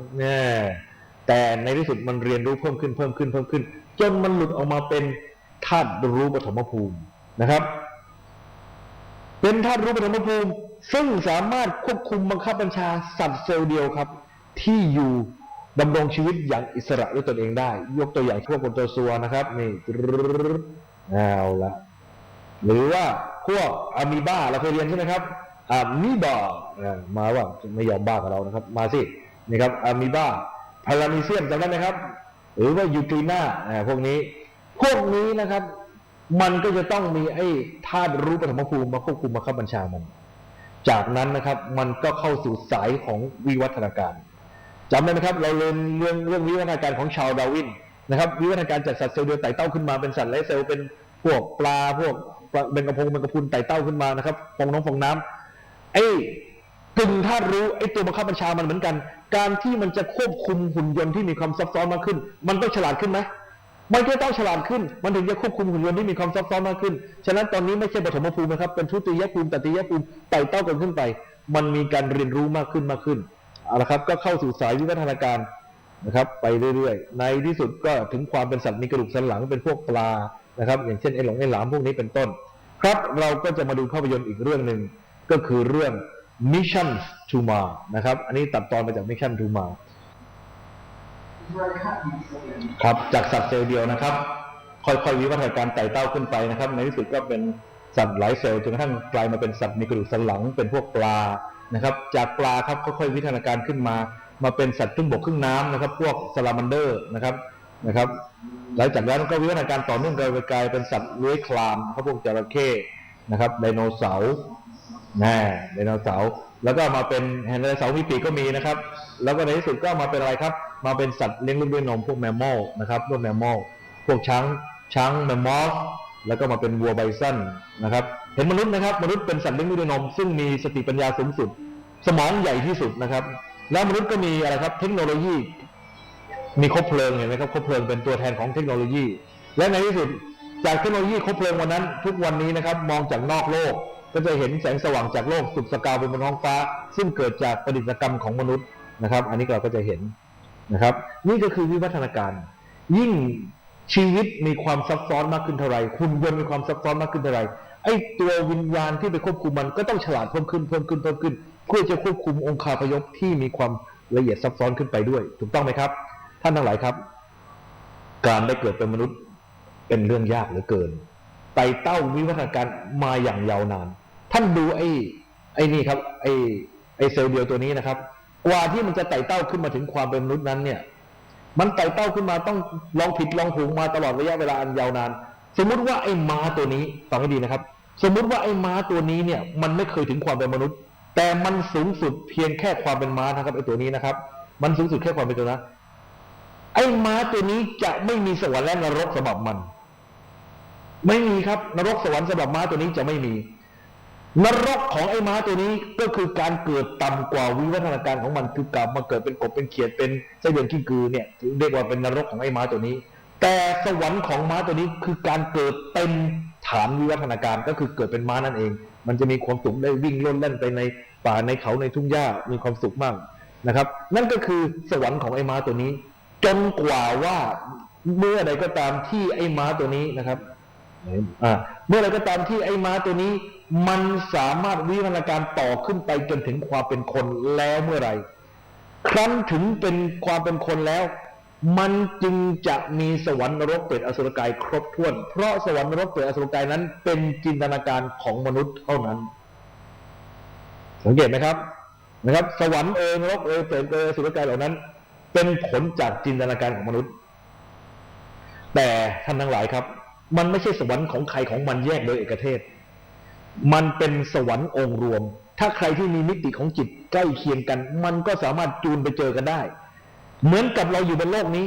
แต่ในที่สุดมันเรียนรู้เพิ่มขึ้นจนมันหลุดออกมาเป็นธาตุรู้ปฐมภูมินะครับเป็นธาตุรู้ปฐมภูมิซึ่งสามารถควบคุมบังคับบัญชาสัตว์เซลล์เดียวครับที่อยู่ดำรงชีวิตอย่างอิสระด้วยตนเองได้ยกตัวอย่างพวกโปรโตซัวนะครับนี่เอาละหรือว่าพวกอะมีบ้าเราเคยเรียนใช่ไหมครับอะมีบ้ามาว่าไม่ยอมบ้ากับเรานะครับมาสินี่ครับอะมีบ้าพารามีเซียมจำได้ไหมครับหรือว่ายูกรีนาพวกนี้นะครับมันก็จะต้องมีไอ้ธาตุรู้ปฐมภูมิมาควบคุมบังคับบัญชามันจากนั้นนะครับมันก็เข้าสู่สายของวิวัฒนาการจำได้ไหมครับเราเรียนเรื่องวิวัฒนาการของชาร์ลส์ ดาร์วินนะครับวิวัฒนาการจากสัตว์เซลล์เดียวไต่เต้าขึ้นมาเป็นสัตว์ไร้เซลล์เป็นพวกปลาพวกแมงกะพรุนไต่เต้าขึ้นมานะครับฟองน้ำไอ้กึ่งธาตุรู้ไอ้ตัวบังคับบัญชามันเหมือนกันการที่มันจะควบคุมหุ่นยนต์ที่มีความซับซ้อนมากขึ้นมันต้องฉลาดขึ้นไหมมันก็ต้องฉลาดขึ้นมันถึงจะควบคุมหุ่นยนต์ที่มีความซับซ้อนมากขึ้นฉะนั้นตอนนี้ไม่ใช่ปฐมภูมินะครับเป็นทุติยภูมิตติยภูมิไต่เต้ากันขึ้นไปมันมีการเรียนรู้มากขึ้นเอาละครับก็เข้าสู่สายวิวัฒนาการนะครับไปเรื่อยๆในที่สุดก็ถึงความเป็นสัตว์มีกระดูกสันหลังเป็นพวกปลานะครับอย่างเช่นไอ้หลามพวกนี้เป็นต้นครับเราก็จะมาดูภาพยนตร์อีกเรื่องหนึ่งก็คือเรื่อง Mission to Mars นะครับอันนี้ตัดตอนมาจาก Mission to Mars ครับจากสัตว์เซลล์เดียวนะครับค่อยๆวิวัฒนาการไต่เต้าขึ้นไปนะครับในที่สุดก็เป็นสัตว์หลายเซลล์จนกระทั่งกลายมาเป็นสัตว์มีกระดูกสันหลังเป็นพวกปลานะครับจากปลาครับค่อยๆวิวัฒนาการขึ้นมาเป็นสัตว์ครึ่งบกครึ่งน้ำนะครับพวกซาลามันเดอร์นะครับหลังจากนั้นก็วิวัฒนาการต่อเนื่องไปกลายเป็นสัตว์เลื้อยคลานพวกจระเข้นะครับไดโนเสาร์แล้วก็มาเป็นไดโนเสาร์มีปีกก็มีนะครับแล้วก็ในที่สุดก็มาเป็นอะไรครับมาเป็นสัตว์เลี้ยงลูกด้วยนมพวกแมมมอลนะครับพวกแมมมอลพวกช้างแมมมอส แล้วก็มาเป็นวัวไบซันนะครับเห็นมนุษย์นะครับมนุษย์เป็นสัตว์เลี้ยงด้วยนมซึ่งมีสติปัญญาสูงสุดสมองใหญ่ที่สุดนะครับแล้วมนุษย์ก็มีอะไรครับเทคโนโลยีมีคบเพลิงเห็นไหมครับคบเพลิงเป็นตัวแทนของเทคโนโลยีและในที่สุดจากเทคโนโลยีคบเพลิงวันนั้นทุกวันนี้นะครับมองจากนอกโลกก็จะเห็นแสงสว่างจากโลกสุดสกาวบนท้องฟ้าซึ่งเกิดจากประดิษฐกรรมของมนุษย์นะครับอันนี้เราก็จะเห็นนะครับนี่ก็คือวิวัฒนาการยิ่งชีวิตมีความซับซ้อนมากขึ้นเท่าไหร่หุ่นยนต์มีความซับซ้อนมากขึ้นเท่าไหร่ไอ้ตัววิญญาณที่ไปควบคุมมันก็ต้องฉลาดเพิ่มขึ้นเพื่อจะควบคุมองค์คาพยพที่มีความละเอียดซับซ้อนขึ้นไปด้วยถูกต้องไหมครับท่านทั้งหลายครับการได้เกิดเป็นมนุษย์เป็นเรื่องยากเหลือเกินไต่เต้าวิวัฒนาการมาอย่างยาวนานท่านดูไอ้นี่ครับไอ้เซลล์เดียวตัวนี้นะครับกว่าที่มันจะไต่เต้าขึ้นมาถึงความเป็นมนุษย์นั้นเนี่ยมันไต่เต้าขึ้นมาต้องลองผิดลองถูกมาตลอดระยะเวลาอันยาวนานสมมุติว่าไอ้ม้าตัวนี้ฟังให้ดีนะครับสมมุติว่าไอ้ม้าตัวนี้เนี่ยมันไม่เคยถึงความเป็นมนุษย์แต่มันสูงสุดเพียงแค่ความเป็นม้านะครับไอ้ตัวนี้นะครับมันสูงสุดแค่ความเป็นตัวนะไอ้ม้าตัวนี้จะไม่มีสวรรค์และนรกสำหรับมันไม่มีครับนรกสวรรค์สำหรับม้าตัวนี้จะไม่มีนรกของไอ้ม้าตัวนี้ก็คือการเกิดต่ำกว่าวิวัฒนาการของมันคือกลับมาเกิดเป็นกบเป็นเขียดเป็นไส้เดือนกิ้งกือเนี่ยเรียกว่าเป็นนรกของไอ้ม้าตัวนี้แต่สวรรค์ของม้าตัวนี้คือการเกิดเต็มฐานวิวัฒนาการก็คือเกิดเป็นม้านั่นเองมันจะมีความสุขได้วิ่งล่นเล่นไปในป่าในเขาในทุ่งหญ้ามีความสุขมากนะครับนั่นก็คือสวรรค์ของไอ้ม้าตัวนี้จนกว่าว่าเมื่อใดก็ตามที่ไอ้ม้าตัวนี้นะครับเมื่อไรก็ตามที่ไอ้ม้าตัวนี้มันสามารถวิวัฒนาการต่อขึ้นไปจนถึงความเป็นคนแล้วเมื่อไรครั้นถึงเป็นความเป็นคนแล้วมันจึงจะมีสวรรค์นรกเปรตอสุรกายครบถ้วนเพราะสวรรค์นรกเปรตอสุรกายนั้นเป็นจินตนาการของมนุษย์เท่านั้นสังเกตไหมครับสวรรค์นรกเปรตอสุรกายเหล่านั้นเป็นผลจากจินตนาการของมนุษย์แต่ท่านทั้งหลายครับมันไม่ใช่สวรรค์ของใครของมันแยกโดยเอกเทศมันเป็นสวรรค์องค์รวมถ้าใครที่มีมิติของจิตใกล้เคียงกันมันก็สามารถจูนไปเจอกันได้เหมือนกับเราอยู่บนโลกนี้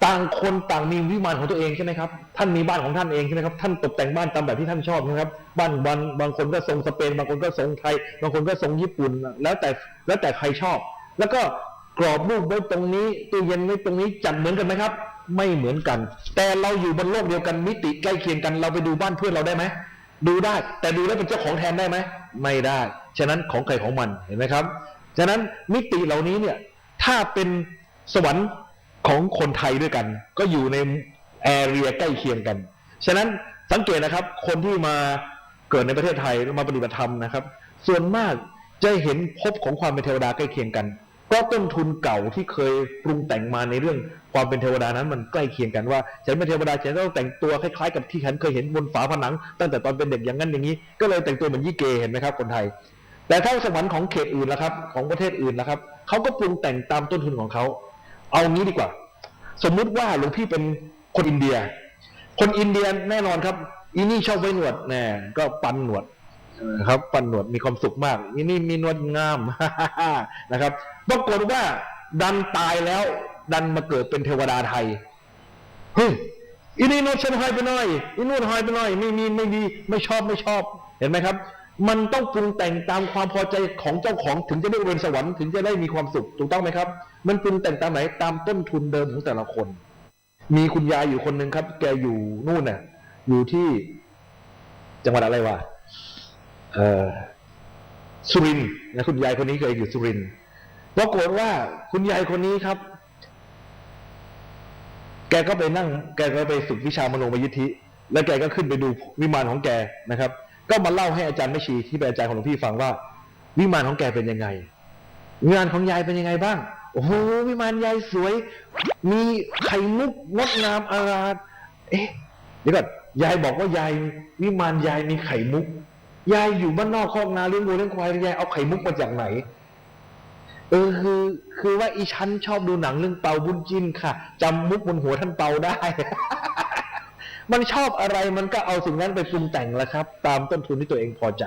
ต่างคนต่างมีวิมานของตัวเองใช่ไหมครับท่านมีบ้านของท่านเองใช่ไหมครับท่านตกแต่งบ้านตามแบบที่ท่านชอบนะครับบ้านบางคนก็ทรงสเปนบางคนก็ทรงไทยบางคนก็ทรงญี่ปุ่นแล้วแต่ใครชอบแล้วก็กรอบรูปไว้ตรงนี้ตู้เย็นไว้ตรงนี้จัดเหมือนกันไหมครับไม่เหมือนกันแต่เราอยู่บนโลกเดียวกันมิติใกล้เคียงกันเราไปดูบ้านเพื่อนเราได้ไหมดูได้แต่ดูแล้วเป็นเจ้าของแทนได้ไหมไม่ได้ฉะนั้นของใครของมันเห็นไหมครับฉะนั้นมิติเหล่านี้เนี่ยถ้าเป็นสวรรค์ของคนไทยด้วยกันก็อยู่ในแอเรียใกล้เคียงกันฉะนั้นสังเกตนะครับคนที่มาเกิดในประเทศไทยมาปฏิบัติธรรมนะครับส่วนมากจะเห็นภพของความเป็นเทวดาใกล้เคียงกันก็ต้นทุนเก่าที่เคยปรุงแต่งมาในเรื่องความเป็นเทวดานั้นมันใกล้เคียงกันว่าฉันเป็นเทวดาฉันต้องแต่งตัวคล้ายๆกับที่ฉันเคยเห็นบนฝาผนังตั้งแต่ตอนเป็นเด็กอย่างนั้นอย่างนี้ก็เลยแต่งตัวเหมือนยี่เกเห็นไหมครับคนไทยแต่ถ้าสวรรค์ของเขตอื่นละครับของประเทศอื่นละครับเขาก็ปรุงแต่งตามต้นทุนของเขาเอางี้ดีกว่าสมมุติว่าหลวงพี่เป็นคนอินเดียแน่นอนครับอีนี่ชอบไว้หนวดแน่ก็ปันหนวดครับปันหนวดมีความสุขมากอีนี่มีหนวดงาม นะครับปรากฏว่าดันตายแล้วดันมาเกิดเป็นเทวดาไทยเฮ้ยอีนี่นวดฉันหายไปหน่อยอีนวดหายไปหน่อยไม่ดีไม่ชอบเห็นไหมครับมันต้องปรุงแต่งตามความพอใจของเจ้าของถึงจะได้เป็นสวรรค์ถึงจะได้มีความสุขถูกต้องไหมครับมันปรุงแต่งตามไหนตามต้นทุนเดิมของแต่ละคนมีคุณยายอยู่คนหนึ่งครับแกอยู่นู่นน่ะอยู่ที่จังหวัดอะไรวะสุรินทร์นะคุณยายคนนี้เคยอยู่สุรินทร์ปรากฏว่าคุณยายคนนี้ครับแกก็ไปฝึกวิชามโนมยิทธิแล้วแกก็ขึ้นไปดูวิมานของแกนะครับก็มาเล่าให้อาจารย์แม่ชีที่เป็นอาจารย์ของหลวงพี่ฟังว่าวิมานของแกเป็นยังไงวิมานของยายเป็นยังไงบ้างโอ้โหวิมานยายสวยมีไข่มุกงดงามอาราเดี๋ยวก่อนยายบอกว่ายายวิมานยายมีไข่มุกยายอยู่บ้านนอกคอกนาเลี้ยงวัวเลี้ยงควายยายเอาไข่มุกมาจากไหนคือว่าอีฉันชอบดูหนังเรื่องเปาบุญจินค่ะจำมุกบนหัวท่านเปาได้ มันชอบอะไรมันก็เอาสิ่งนั้นไปปรุงแต่งแล้วครับตามต้นทุนที่ตัวเองพอใจ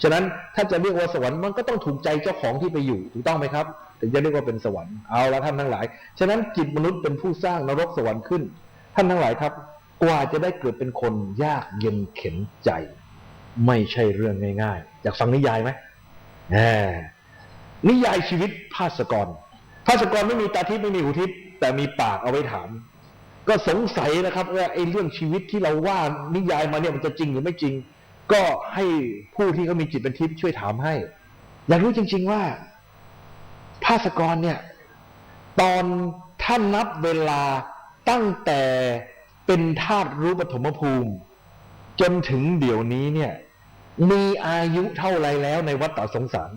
ฉะนั้นถ้าจะเรียกว่าสวรรค์มันก็ต้องถูกใจเจ้าของที่ไปอยู่ถูกต้องไหมครับถึงจะเรียกว่าเป็นสวรรค์เอาละท่านทั้งหลายฉะนั้นจิตมนุษย์เป็นผู้สร้างนรกสวรรค์ขึ้นท่านทั้งหลายครับ กว่าจะได้เกิดเป็นคนยากเย็นเข็นใจ ไม่ใช่เรื่องง่ายๆอยากฟังนิยายไหมนิยายชีวิตภาสกรไม่มีตาทิพย์ไม่มีหูทิพย์แต่มีปากเอาไว้ถามก็สงสัยนะครับว่าไอ้เรื่องชีวิตที่เราว่านิยายมาเนี่ยมันจะจริงหรือไม่จริงก็ให้ผู้ที่เขามีจิตเป็นทิพย์ช่วยถามให้อยากรู้จริงๆว่าภาสกรเนี่ยตอนท่านนับเวลาตั้งแต่เป็นธาตุรู้ปฐมภูมิจนถึงเดี๋ยวนี้เนี่ยมีอายุเท่าไรแล้วในวัฏฏะสงสาร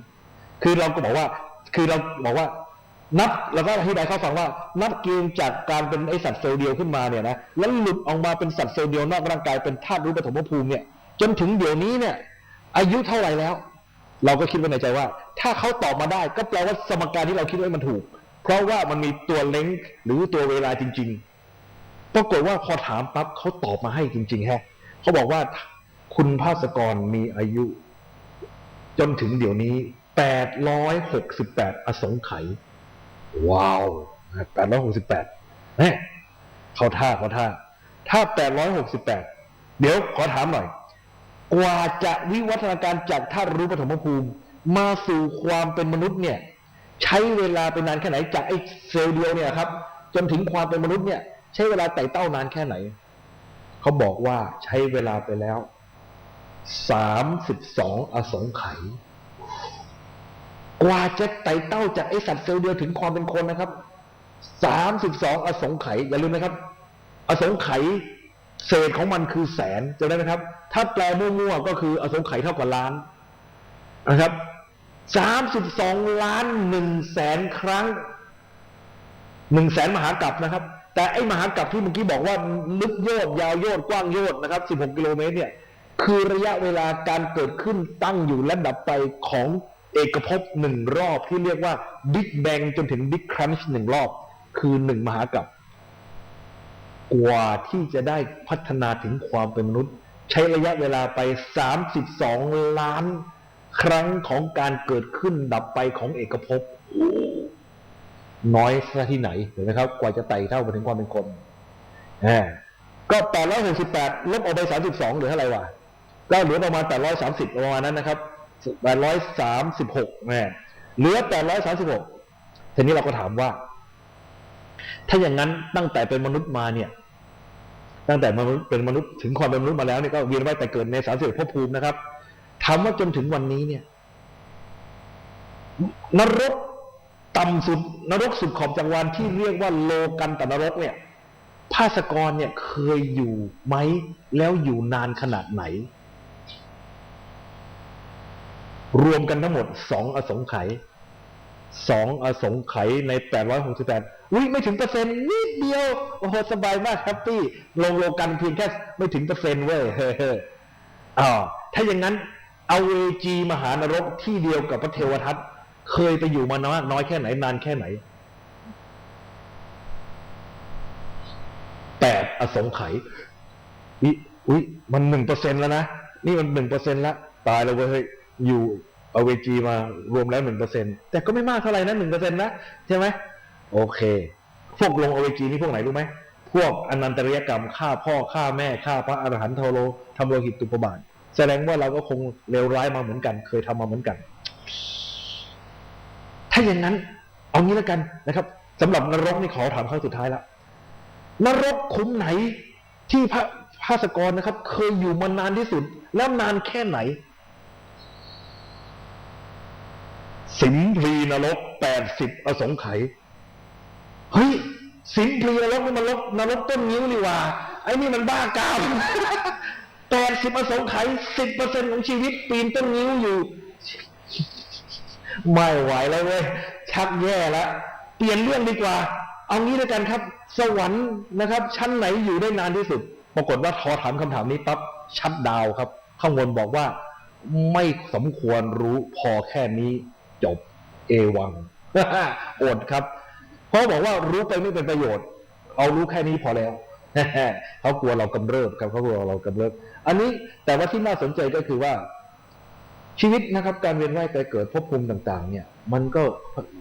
คือเราบอกว่านับแล้วก็อธิบายเขาฟังว่านับเกณฑ์จากการเป็นไอสัตว์เซลล์เดียวขึ้นมาเนี่ยนะแล้วหลุดออกมาเป็นสัตว์เซลล์เดียวนอกร่างกายเป็นธาตุรู้ปฐมภูมิเนี่ยจนถึงเดี๋ยวนี้เนี่ยอายุเท่าไหร่แล้วเราก็คิดไว้ในใจว่าถ้าเขาตอบมาได้ก็แปลว่าสมการที่เราคิดไว้มันถูกเพราะว่ามันมีตัวเล็งหรือตัวเวลาจริงๆปรากฏว่าพอถามปั๊บเขาตอบมาให้จริงๆเขาบอกว่าคุณภาสกรมีอายุจนถึงเดี๋ยวนี้868อสงไขยว้าว868เนี่ยเขาท่าถ้า868เดี๋ยวขอถามหน่อยกว่าจะวิวัฒนาการจากธาตุรู้ปฐมภูมิมาสู่ความเป็นมนุษย์เนี่ยใช้เวลาไปนานแค่ไหนจากไอ้เซลล์เดียวเนี่ยครับจนถึงความเป็นมนุษย์เนี่ยใช้เวลาไต่เต้านานแค่ไหนเขาบอกว่าใช้เวลาไปแล้ว32อสงไขยกว่าจะไต่เต้าจากไอ้สัตว์เซลล์เดียวถึงความเป็นคนนะครับ32อสงไขยอย่าลืมนะครับอสงไขยเศษของมันคือแสนจำได้ไหมครับถ้าแปลมั่วๆก็คืออสงไขยเท่ากับล้านนะครับ32ล้าน100,000 ครั้ง100,000 มหากรัปนะครับแต่ไอ้มหากรัปที่เมื่อกี้บอกว่าลึกโยดยาวโยดกว้างโยดนะครับ16 กิโลเมตรเนี่ยคือระยะเวลาการเกิดขึ้นตั้งอยู่และดับไปของเอกภพ1 รอบที่เรียกว่า Big Bang จนถึง Big Crunch 1 รอบคือ1 มหากรัปกว่าที่จะได้พัฒนาถึงความเป็นมนุษย์ใช้ระยะเวลาไป32ล้านครั้งของการเกิดขึ้นดับไปของเอกภพน้อยซะที่ไหนเห็นไหมครับกว่าจะไต่เท่าไปถึงความเป็นคนก็868ลบออกไป32เหลือเท่าไหร่วะก็เหลือประมาณ830ประมาณนั้นนะครับ836เหลือ836ทีนี้เราก็ถามว่าถ้าอย่างนั้นตั้งแต่เป็นมนุษย์มาเนี่ยตั้งแต่เป็นมนุษย์ถึงความเป็นมนุษย์มาแล้วเนี่ยก็เวียนว่ายแต่เกิดใน31ภพภูมินะครับถามว่าจนถึงวันนี้เนี่ยนรกต่ำสุดนรกสุดขอบจักรวาลที่เรียกว่าโลกันตนรกเนี่ยภาสกรเนี่ยเคยอยู่ไหมแล้วอยู่นานขนาดไหนรวมกันทั้งหมด2อสงไขย2อสงไขยใน868ไม่ถึงเปอร์เซ็นต์นิดเดียวโอ้โหสบายมากแฮปปี้ลงโลกันเพียงแค่ไม่ถึงเปอร์เซ็นต์เว้ยถ้าอย่างนั้นอเวจีมหานรกที่เดียวกับพระเทวทัตเคยไปอยู่มาน้อยแค่ไหนนานแค่ไหน8อสงไขยมัน 1% แล้วนะนี่มัน 1% แล้วตายแล้วเว้ยอยู่อเวจีมารวมแล้ว 1% แต่ก็ไม่มากเท่าไหร่นะ 1% นะใช่ไหมโอเคพวกลงอเวจีนี่พวกไหนรู้ไหมพวกอนันตริยกรรมฆ่าพ่อฆ่าแม่ฆ่าพระอรหันต์ทำโลหิตตุปบาทแสดงว่าเราก็คงเลวร้ายมาเหมือนกันเคยทำมาเหมือนกันถ้าอย่างนั้นเอางี้แล้วกันนะครับสำหรับนรกนี่ขอถามครั้งสุดท้ายแล้วนรกขุมไหนที่พระภาสกรนะครับเคยอยู่มานานที่สุดแล้วนานแค่ไหนสิมพลีนรก80อสงไขยเฮ้ยสิมพลีนรกนี่มันนรกต้นนิ้วนี่ว่าไอ้นี่มันบ้ากาม80อสงไขย 10% ของชีวิตปีนต้นนิ้วอยู่ไม่ไหวแล้วเว้ยชักแย่แล้วเปลี่ยนเรื่องดีกว่าเอางี้ด้วยกันครับสวรรค์นะครับชั้นไหนอยู่ได้นานที่สุดปรากฏว่าพอถามคำถามนี้ปั๊บชัดดาวครับข้างบนบอกว่าไม่สมควรรู้พอแค่นี้จบเอวัง อดครับเพราะบอกว่ารู้ไปไม่เป็นประโยชน์เอารู้แค่นี้พอแล้ว เขากลัวเรากำเริบครับเขากลัวเรากำเริบอันนี้แต่ว่าที่น่าสนใจก็คือว่าชีวิตนะครับการเวียนว่ายไปเกิดภพภูมิต่างๆเนี่ยมันก็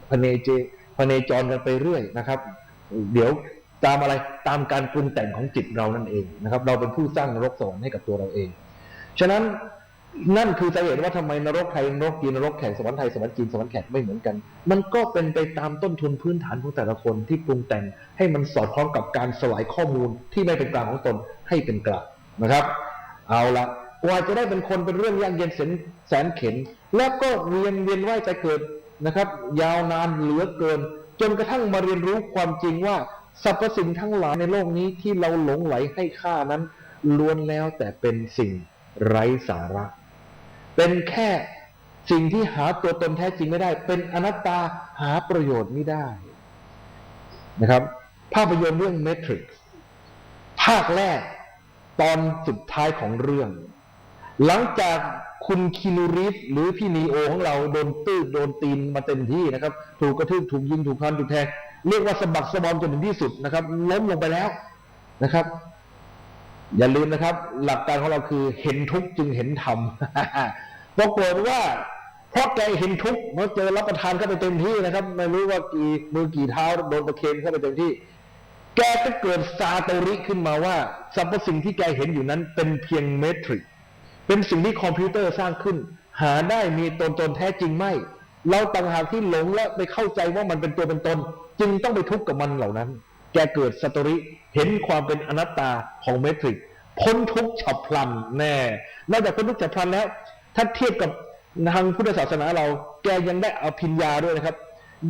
พเนจรกันไปเรื่อยนะครับเดี๋ยว ตามอะไรตามการปรุงแต่งของจิตเรานั่นเองนะครับเราเป็นผู้สร้างนรกสวรรค์ให้กับตัวเราเองฉะนั้นนั่นคือสาเหตุว่าทำไมนรกไทยนรกจีนนรกแขกสวรรค์ไทยสวรรค์จีนสวรรค์แขกไม่เหมือนกันมันก็เป็นไปตามต้นทุนพื้นฐานของแต่ละคนที่ปรุงแต่งให้มันสอดคล้องกับการสลายข้อมูลที่ไม่เป็นกลางของตนให้เป็นกลางนะครับเอาละกว่าจะได้เป็นคนเป็นเรื่องยากเย็นแสนเข็ญแล้วก็เวียนว่ายใจเกิดนะครับยาวนานเหลือเกินจนกระทั่งมาเรียนรู้ความจริงว่าสรรพสิ่งทั้งหลายในโลกนี้ที่เราหลงไหลให้ค่านั้นล้วนแล้วแต่เป็นสิ่งไร้สาระเป็นแค่สิ่งที่หาตัวตนแท้จริงไม่ได้เป็นอนัตตาหาประโยชน์ไม่ได้นะครับภาพยนตร์เรื่อง Matrix ภาคแรกตอนสุดท้ายของเรื่องหลังจากคุณคีนูรีฟหรือพี่นีโอของเราโดนตื้อโดนตีนมาเต็มที่นะครับถูกกระทืบถูกยิงถูกฟันถูกแทงเรียกว่าสะบักสะบอมจนถึงที่สุดนะครับล้มลงไปแล้วนะครับอย่าลืมนะครับหลักการของเราคือเห็นทุกข์จึงเห็นธรรม ปรากฏว่าเพราะแกเห็นทุกข์เมื่อเจอรับประทานเข้าไปเต็มที่นะครับไม่รู้ว่ากี่มือกี่เท้าโดนประเคนเข้าไปเต็มที่แกก็เกิดซาโตริขึ้นมาว่าสรรพสิ่งที่แกเห็นอยู่นั้นเป็นเพียงเมทริกเป็นสิ่งที่คอมพิวเตอร์สร้างขึ้นหาได้มีตนแท้จริงไม่เราต่างหากที่หลงและไปเข้าใจว่ามันเป็นตัวเป็นตนจึงต้องไปทุกข์กับมันเหล่านั้นแกเกิดซาโตริเห็นความเป็นอนัตตาของเมทริกพ้นทุกข์ฉับพลันแน่นอกจากพ้นทุกข์ฉับพลันแล้วถ้าเทียบกับทางพุทธศาสนาเราแกยังได้อภิญญาด้วยนะครับ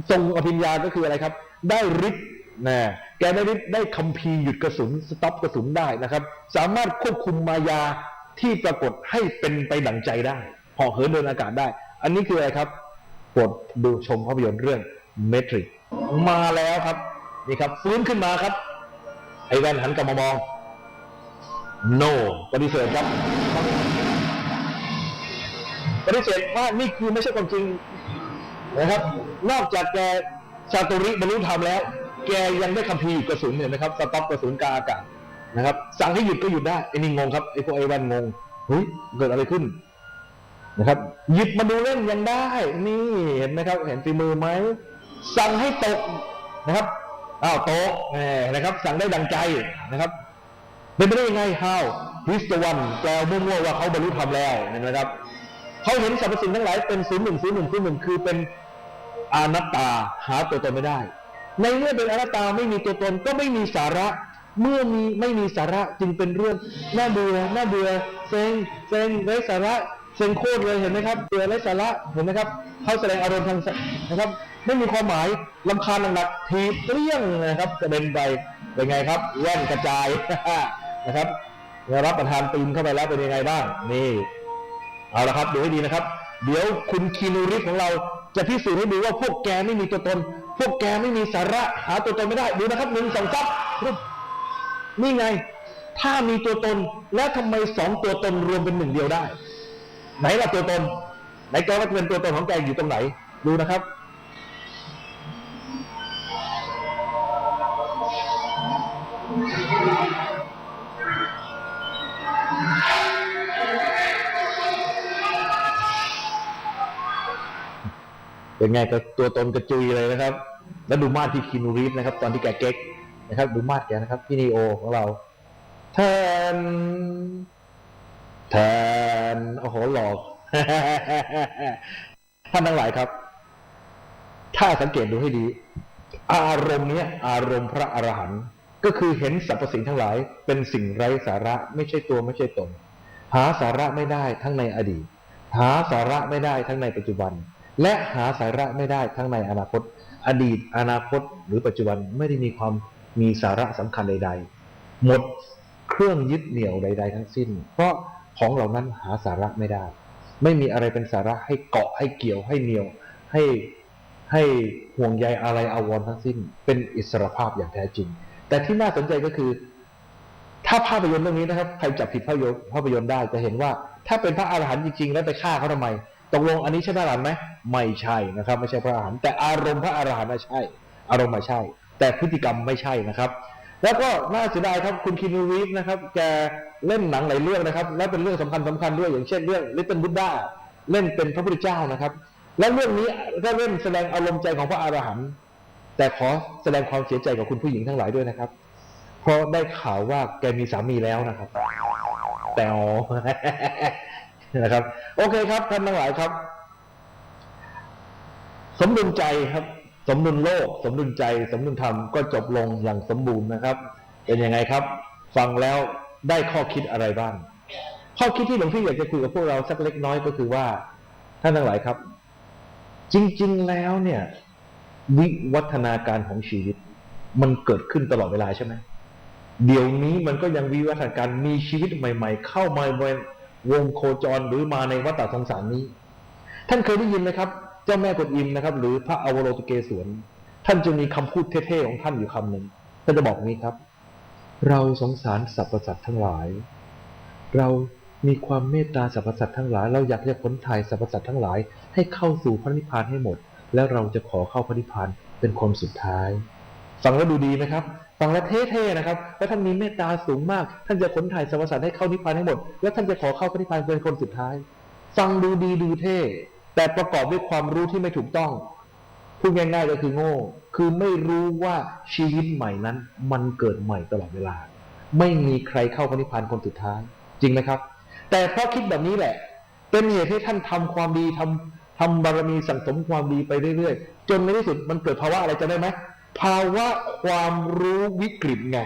ทรงอภิญญาก็คืออะไรครับได้ฤทธิ์นะแกได้ฤทธิ์ได้คัมภีร์หยุดกระสุนสต็อปกระสุนได้นะครับสามารถควบคุมมายาที่ปรากฏให้เป็นไปดั่งใจได้เหาะเหินเดินอากาศได้อันนี้คืออะไรครับโปรดดูชมภาพยนตร์เรื่อง Matrix มาแล้วครับนี่ครับฟื้นขึ้นมาครับไอ้แว่นหันกลับมามอง no ปฏิเสธครับปฏิเสธว่านี่คือไม่ใช่ความจริงนะครับนอกจากแกซาโตริบรรลุธรรมแล้วแกยังได้คัมภีร์กระสุนเห็นไหมครับสต็อปกระสุนกลางอากาศนะครับสั่งให้หยุดก็หยุดได้ไอ้นี่งงครับไอ้พวกไอ้แว่นงงเฮ้ยเกิดอะไรขึ้นนะครับหยิบมาดูเล่นยังได้นี่เห็นไหมครับเห็นฝีมือไหมสั่งให้ตกนะครับอ้าวตกนะครับสั่งได้ดังใจนะครับเป็นไปได้ยังไง how he's the one แปลมั่วๆว่าเขาบรรลุธรรมแล้วนะครับเขาเห็นสรรพสิ่งทั้งหลายเป็น0101คือเป็นอนัตตาหาตัวตนไม่ได้ในเมื่อเป็นอนัตตาไม่มีตัวตนก็ไม่มีสาระเมื่อไม่มีสาระจึงเป็นเรื่องน่าเบื่อเซ็งไร้สาระเซ็งโคตรเลยเห็นไหมครับเบื่อไร้สาระเห็นไหมครับเขาแสดงอารมณ์ทางนะครับไม่มีความหมายรำคาญหนักๆทีเปรี้ยงนะครับกระเด็นไปเป็นไงครับแว่นกระจาย นะครับรับประทานตีนเข้าไปแล้วเป็นยังไงบ้างนี่เอาละครับดูให้ดีนะครับเดี๋ยวคุณคีนูริฟของเราจะพิสูจน์ให้ดูว่าพวกแกไม่มีตัวตนพวกแกไม่มีสาระหาตัวตนไม่ได้ดูนะครับ1 2 3นี่ไงถ้ามีตัวตนแล้วทำไม2ตัวตนรวมเป็น1เดียวได้ไหนล่ะตัวตนไหนแกว่าเป็นตัวตนของแกอยู่ตรงไหนดูนะครับเป็นไงกับตัวตนกระจุยเลยนะครับแล้วดูมาดที่คีนูรีฟนะครับตอนที่แกเก๊กนะครับดูมาดแกนะครับพี่นีโอของเราแทนโอ้โหหลอก ท่านทั้งหลายครับถ้าสังเกตดูให้ดีอารมณ์นี้อารมณ์พระอรหันต์ก็คือเห็นสรรพสิ่งทั้งหลายเป็นสิ่งไร้สาระไม่ใช่ตัวไม่ใช่ตนหาสาระไม่ได้ทั้งในอดีตหาสาระไม่ได้ทั้งในปัจจุบันและหาสาระไม่ได้ทั้งในอนาคตอดีตอนาคตหรือปัจจุบันไม่ได้มีสาระสำคัญใดๆหมดเครื่องยึดเหนี่ยวใดๆทั้งสิ้นเพราะของเหล่านั้นหาสาระไม่ได้ไม่มีอะไรเป็นสาระให้เกาะให้เกี่ยวให้เหนี่ยวให้ห่วงใยอะไรอาวรณ์ทั้งสิ้นเป็นอิสรภาพอย่างแท้จริงแต่ที่น่าสนใจก็คือถ้าภาพยนตร์เรื่องนี้นะครับใครจับผิดภาพยนตร์ได้จะเห็นว่าถ้าเป็นพระอรหันต์จริงๆแล้วไปฆ่าเขาทำไมตกลงอันนี้ใช่พระอรหันต์ไหมไม่ใช่นะครับไม่ใช่พระอรหันต์แต่อารมณ์พระอรหันต์ใช่อารมณ์ไม่ใช่แต่พฤติกรรมไม่ใช่นะครับแล้วก็น่าเสียดายครับคุณคีนูรีฟนะครับแกเล่นหนังหลายเรื่องนะครับและเป็นเรื่องสำคัญด้วยอย่างเช่นเรื่อง Little Buddha เล่นเป็นพระพุทธเจ้านะครับและเรื่องนี้ก็เล่นแสดงอารมณ์ใจของพระอรหันต์แต่ขอแสดงความเสียใจกับคุณผู้หญิงทั้งหลายด้วยนะครับ เพราะได้ข่าวว่าแกมีสามีแล้วนะครับ แต่อ๋อ นะครับ โอเคครับท่านทั้งหลายครับ สมดุลใจครับ สมดุลโลก สมดุลใจ สมดุลธรรมก็จบลงอย่างสมบูรณ์นะครับ เป็นยังไงครับ ฟังแล้วได้ข้อคิดอะไรบ้าง ข้อคิดที่หลวงพี่อยากจะคุยกับพวกเราสักเล็กน้อยก็คือว่าท่านทั้งหลายครับ จริงๆแล้วเนี่ย วิวัฒนาการของชีวิตมันเกิดขึ้นตลอดเวลาใช่ไหมเดี๋ยวนี้มันก็ยังวิวัฒนาการมีชีวิตใหม่ๆเข้ามาในวงโคจรหรือมาในวัฏสงสารนี้ท่านเคยได้ยินไหมครับเจ้าแม่กวนอิมนะครับหรือพระอวโลกิเกศวนท่านจะมีคำพูดเท่ๆของท่านอยู่คำหนึ่งท่านจะบอกนี้ครับเราสงสารสรรพสัตว์ทั้งหลายเรามีความเมตตาสรรพสัตว์ทั้งหลายเราอยากจะขนถ่ายสรรพสัตว์ทั้งหลายให้เข้าสู่พระนิพพานให้หมดแล้วเราจะขอเข้าพระนิพพานเป็นคนสุดท้ายฟังแล้วดูดีไหมครับฟังแล้วเท่ๆนะครับแล้วท่านมีเมตตาสูงมากท่านจะขนถ่ายสรรพสัตว์ให้เข้านิพพานให้หมดแล้วท่านจะขอเข้าพระนิพพานเป็นคนสุดท้ายฟังดูดีดูเท่แต่ประกอบด้วยความรู้ที่ไม่ถูกต้องพูดง่ายๆก็คือโง่คือไม่รู้ว่าชีวิตใหม่นั้นมันเกิดใหม่ตลอดเวลาไม่มีใครเข้าพระนิพพานคนสุดท้ายจริงไหมครับแต่เพราะคิดแบบนี้แหละเป็นเหตุให้ท่านทำความดีทำบารมีสั่งสมความดีไปเรื่อยๆจนในที่สุดมันเกิดภาวะอะไรจะได้ไหมภาวะความรู้วิกฤตไง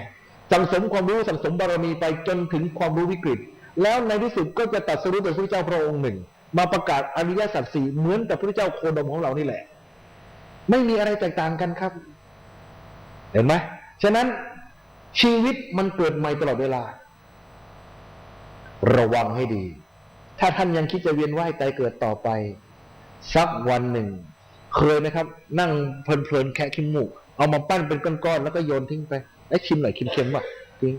สั่งสมความรู้สั่งสมบารมีไปจนถึงความรู้วิกฤตแล้วในที่สุดก็จะตรัสรู้เป็นพระเจ้าพระองค์หนึ่งมาประกาศอริยสัจสี่เหมือนกับพระเจ้าโคดมของเรานี่แหละไม่มีอะไรแตกต่างกันครับเห็นไหมฉะนั้นชีวิตมันเกิดใหม่ตลอดเวลาระวังให้ดีถ้าท่านยังคิดจะเวียนว่ายตายเกิดต่อไปสักวันหนึ่งเคยไหมครับนั่งเพลินๆแค่ขี้มูกเอามาปั้นเป็นก้อนๆแล้วก็โยนทิ้งไปไอ้ชิมหน่อยเค็มๆว่ะทิ้ง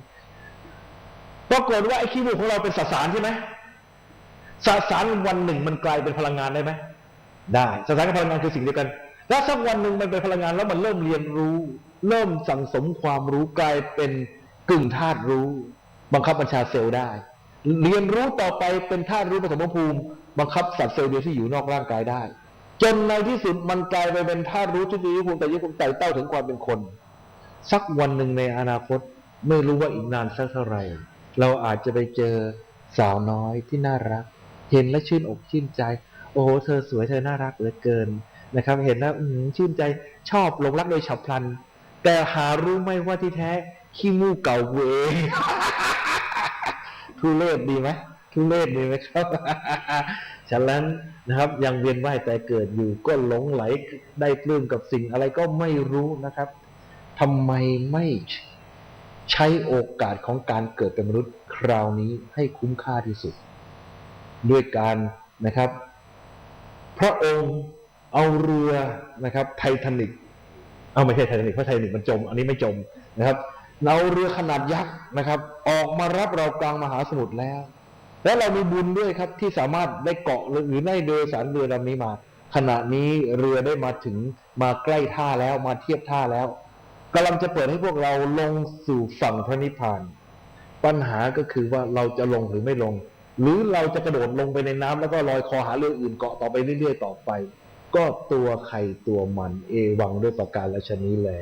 ปรากฏว่าไอ้ขี้มูกของเราเป็นสสารใช่ไหมสสารวันหนึ่งมันกลายเป็นพลังงานได้ไหมได้สสารกับพลังงานคือสิ่งเดียวกันแล้วสักวันหนึ่งมันเป็นพลังงานแล้วมันเริ่มเรียนรู้เริ่มสั่งสมความรู้กลายเป็นกึ่งธาตุรู้บังคับบัญชาเซลล์ได้เรียนรู้ต่อไปเป็นธาตุรู้ปฐมภูมิบังคับสัตว์เซลล์เดียวที่อยู่นอกร่างกายได้จนในที่สุดมันกลายไปเป็นธาตุรู้ที่มีภูมิแต่ยุภูมิไต่เต้าถึงความเป็นคนสักวันหนึ่งในอนาคตไม่รู้ว่าอีกนานสักเท่าไหร่เราอาจจะไปเจอสาวน้อยที่น่ารักเห็นและชื่นอกชื่นใจโอ้โหเธอสวยเธอน่ารักเหลือเกินนะครับเห็นแล้วชื่นใจชอบหลงรักโดยฉับพลันแต่หารู้ไหมว่าที่แท้ขี้มูกเก่าเว ทุเรศดีไหมทุเรศดีไหมครับ ฉะนั้นนะครับยังเวียนว่ายแต่เกิดอยู่ก็หลงไหลได้ปลื้มกับสิ่งอะไรก็ไม่รู้นะครับทำไมไม่ใช้โอกาสของการเกิดเป็นมนุษย์คราวนี้ให้คุ้มค่าที่สุดด้วยการนะครับพระองค์เอาเรือนะครับไททานิกไม่ใช่ไททานิกเพราะไททานิกมันจมอันนี้ไม่จมนะครับเราเรือขนาดยักษ์นะครับออกมารับเรากลางมหาสมุทรแล้วและเรามีบุญด้วยครับที่สามารถได้เกาะหรือได้โดยสารเรือลำนี้มาขณะนี้เรือได้มาถึงมาใกล้ท่าแล้วมาเทียบท่าแล้วกำลังจะเปิดให้พวกเราลงสู่ฝั่งพระนิพพานปัญหาก็คือว่าเราจะลงหรือไม่ลงหรือเราจะกระโดดลงไปในน้ำแล้วก็ลอยคอหาเรืออื่นเกาะต่อไปเรื่อยๆต่อไปก็ตัวใครตัวมันเอวังด้วยประการฉะนี้แล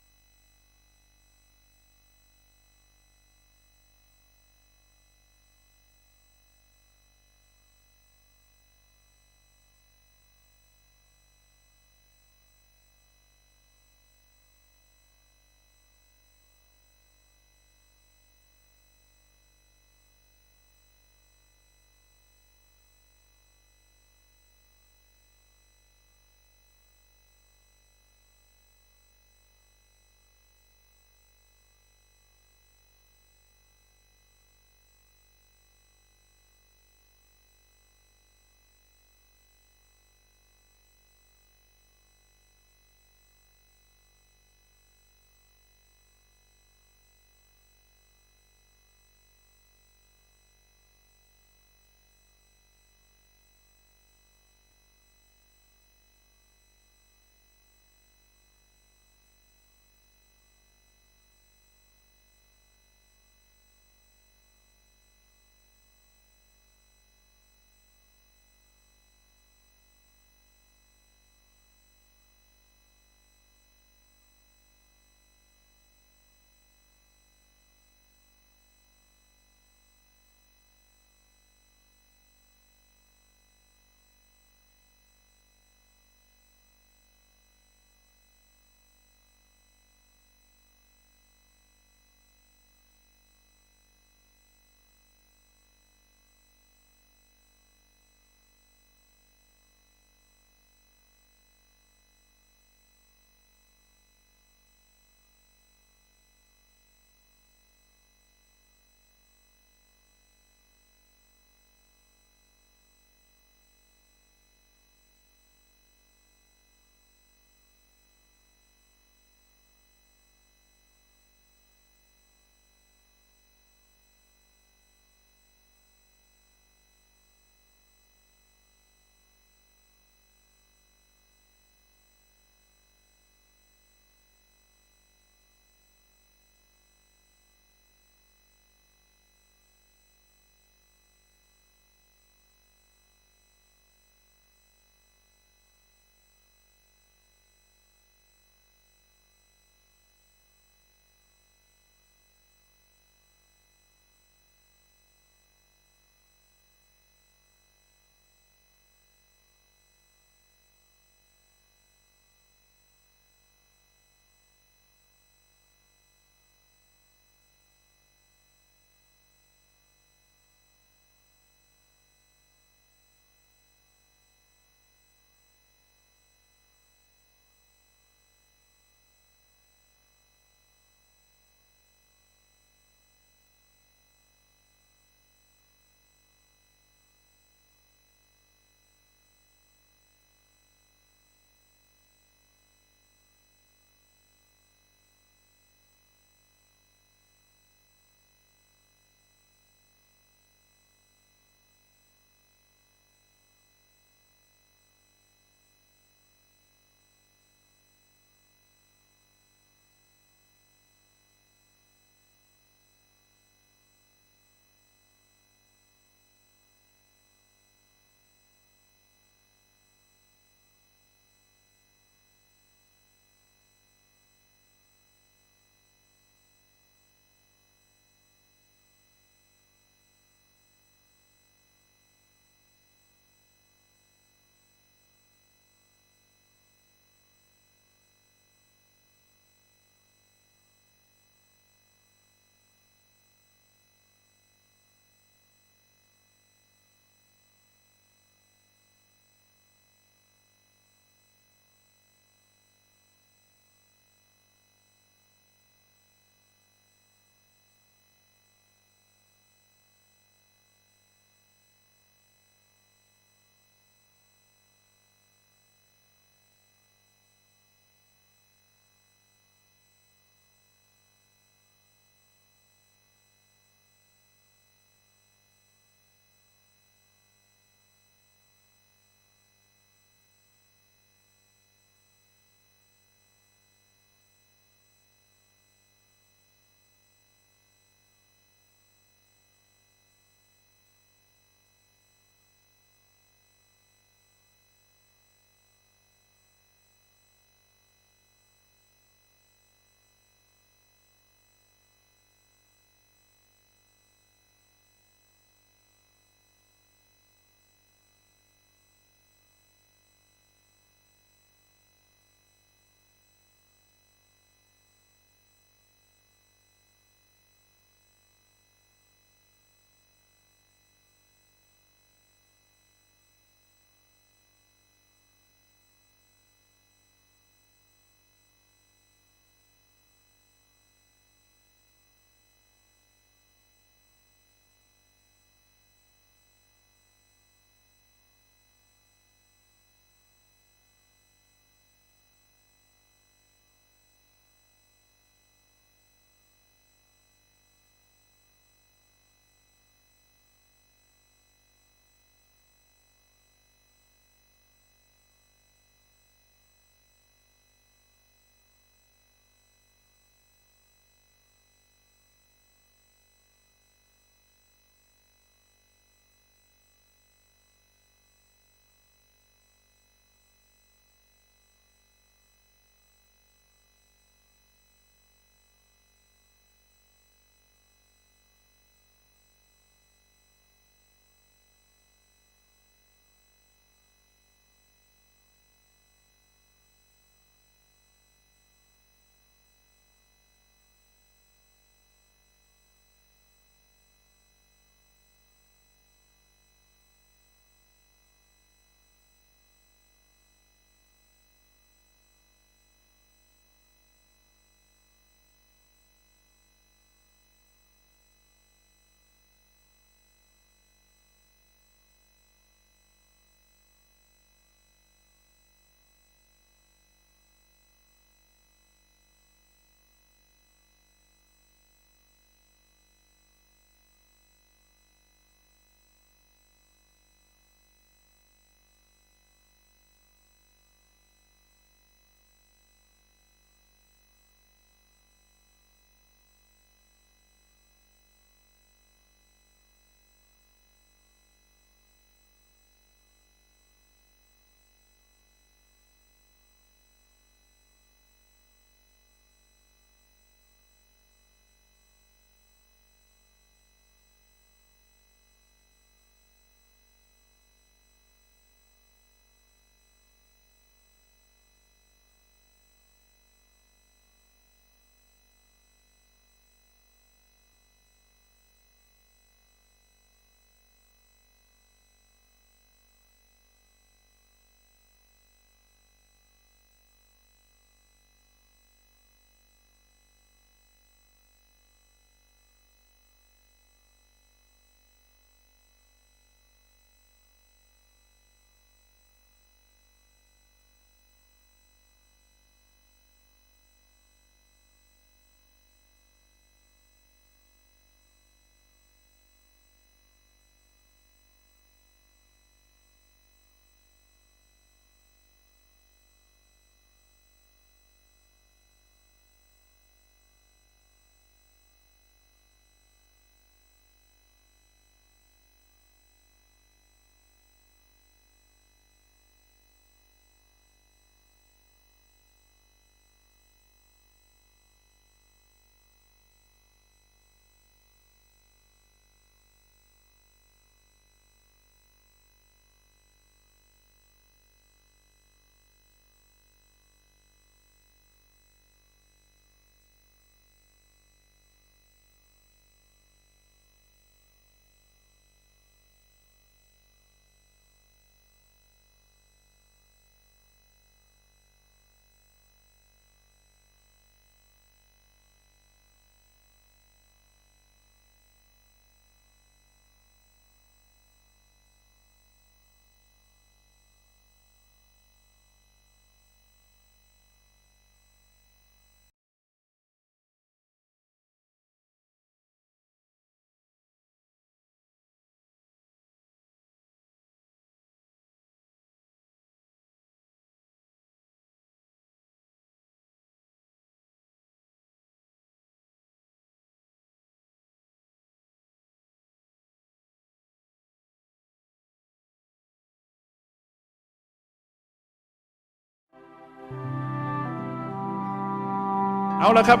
เอาละครับ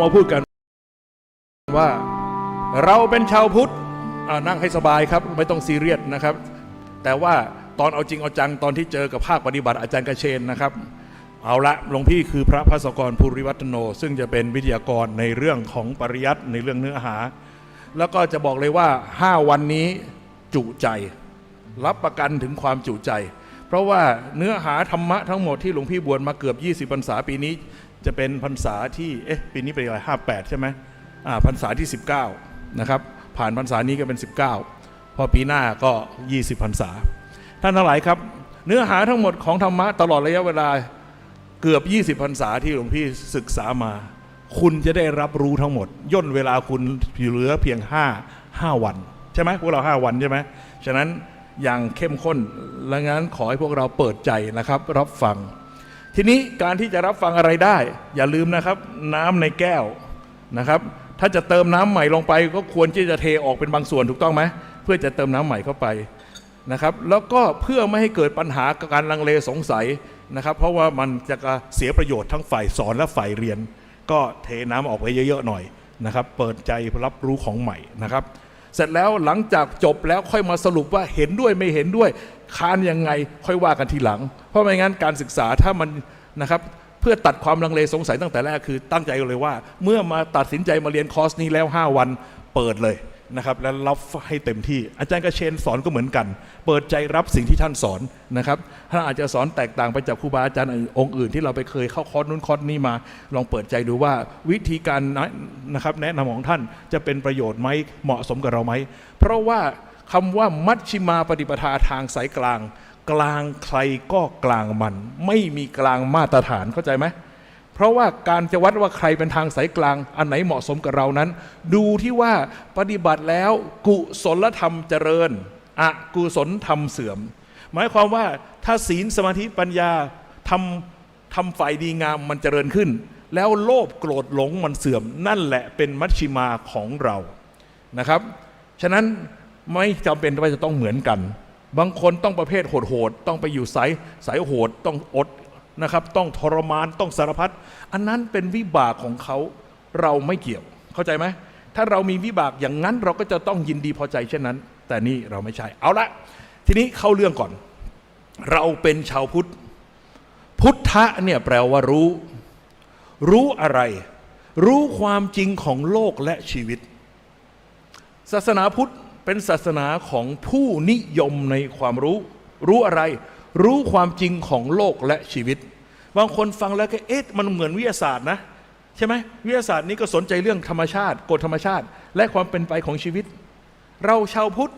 มาพูดกันว่าเราเป็นชาวพุทธนั่งให้สบายครับไม่ต้องซีเรียสนะครับแต่ว่าตอนเอาจริงเอาจังตอนที่เจอกับภาคปฏิบัติอาจารย์กเชนนะครับเอาละหลวงพี่คือพระภัสกรภูริวัฒโนซึ่งจะเป็นวิทยากรในเรื่องของปริยัติในเรื่องเนื้อหาแล้วก็จะบอกเลยว่า5วันนี้จุใจรับประกันถึงความจุใจเพราะว่าเนื้อหาธรรมะทั้งหมดที่หลวงพี่บวชมาเกือบ20พรรษาปีนี้จะเป็นพรรษาที่ปีนี้เป็นอะไร58ใช่ไหมพรรษาที่19นะครับผ่านพรรษานี้ก็เป็น19พอปีหน้าก็20พรรษาท่านทั้งหลายครับเนื้อหาทั้งหมดของธรรมะตลอดระยะเวลาเกือบ20พรรษาที่หลวงพี่ศึกษามาคุณจะได้รับรู้ทั้งหมดย่นเวลาคุณเหลือเพียง5วันใช่ไหมพวกเรา5วันใช่ไหมฉะนั้นอย่างเข้มข้นและงั้นขอให้พวกเราเปิดใจนะครับรับฟังทีนี้การที่จะรับฟังอะไรได้อย่าลืมนะครับน้ำในแก้วนะครับถ้าจะเติมน้ำใหม่ลงไปก็ควรที่จะเทออกเป็นบางส่วนถูกต้องไหมเพื่อจะเติมน้ำใหม่เข้าไปนะครับแล้วก็เพื่อไม่ให้เกิดปัญหาการลังเลสงสัยนะครับเพราะว่ามันจะเสียประโยชน์ทั้งฝ่ายสอนและฝ่ายเรียนก็เทน้ำออกไปเยอะๆหน่อยนะครับเปิดใจรับรู้ของใหม่นะครับเสร็จแล้วหลังจากจบแล้วค่อยมาสรุปว่าเห็นด้วยไม่เห็นด้วยค้านยังไงค่อยว่ากันทีหลังเพราะไม่งั้นการศึกษาถ้ามันนะครับเพื่อตัดความลังเลสงสัยตั้งแต่แรกคือตั้งใจเลยว่าเมื่อมาตัดสินใจมาเรียนคอร์สนี้แล้ว5วันเปิดเลยนะครับและรับให้เต็มที่อาจารย์กเชนสอนก็เหมือนกันเปิดใจรับสิ่งที่ท่านสอนนะครับท่านอาจจะสอนแตกต่างไปจากครูบาอาจารย์องค์อื่นที่เราไปเคยเข้าคอร์สนู้นคอร์สนี้มาลองเปิดใจดูว่าวิธีการนะครับแนะนำของท่านจะเป็นประโยชน์ไหมเหมาะสมกับเราไหมเพราะว่าคำว่ามัชฌิมาปฏิปทาทางสายกลางกลางใครก็กลางมันไม่มีกลางมาตรฐานเข้าใจไหมเพราะว่าการจะวัดว่าใครเป็นทางสายกลางอันไหนเหมาะสมกับเรานั้นดูที่ว่าปฏิบัติแล้วกุศลธรรมเจริญอกุศลธรรมเสื่อมหมายความว่าถ้าศีลสมาธิปัญญาทำฝ่ายดีงามมันเจริญขึ้นแล้วโลภโกรธหลงมันเสื่อมนั่นแหละเป็นมัชฌิมาของเรานะครับฉะนั้นไม่จำเป็นว่าจะต้องเหมือนกันบางคนต้องประเภทโหดๆต้องไปอยู่สายโหดต้องอดนะครับต้องทรมานต้องสารพัดอันนั้นเป็นวิบากของเขาเราไม่เกี่ยวเข้าใจไหมถ้าเรามีวิบากอย่างนั้นเราก็จะต้องยินดีพอใจเช่นนั้นแต่นี่เราไม่ใช่เอาละทีนี้เข้าเรื่องก่อนเราเป็นชาวพุทธพุทธะเนี่ยแปลว่ารู้อะไรรู้ความจริงของโลกและชีวิตศาสนาพุทธเป็นศาสนาของผู้นิยมในความรู้อะไรรู้ความจริงของโลกและชีวิตบางคนฟังแล้วก็มันเหมือนวิทยาศาสตร์นะใช่ไหมวิทยาศาสตร์นี้ก็สนใจเรื่องธรรมชาติกฎธรรมชาติและความเป็นไปของชีวิตเราชาวพุทธ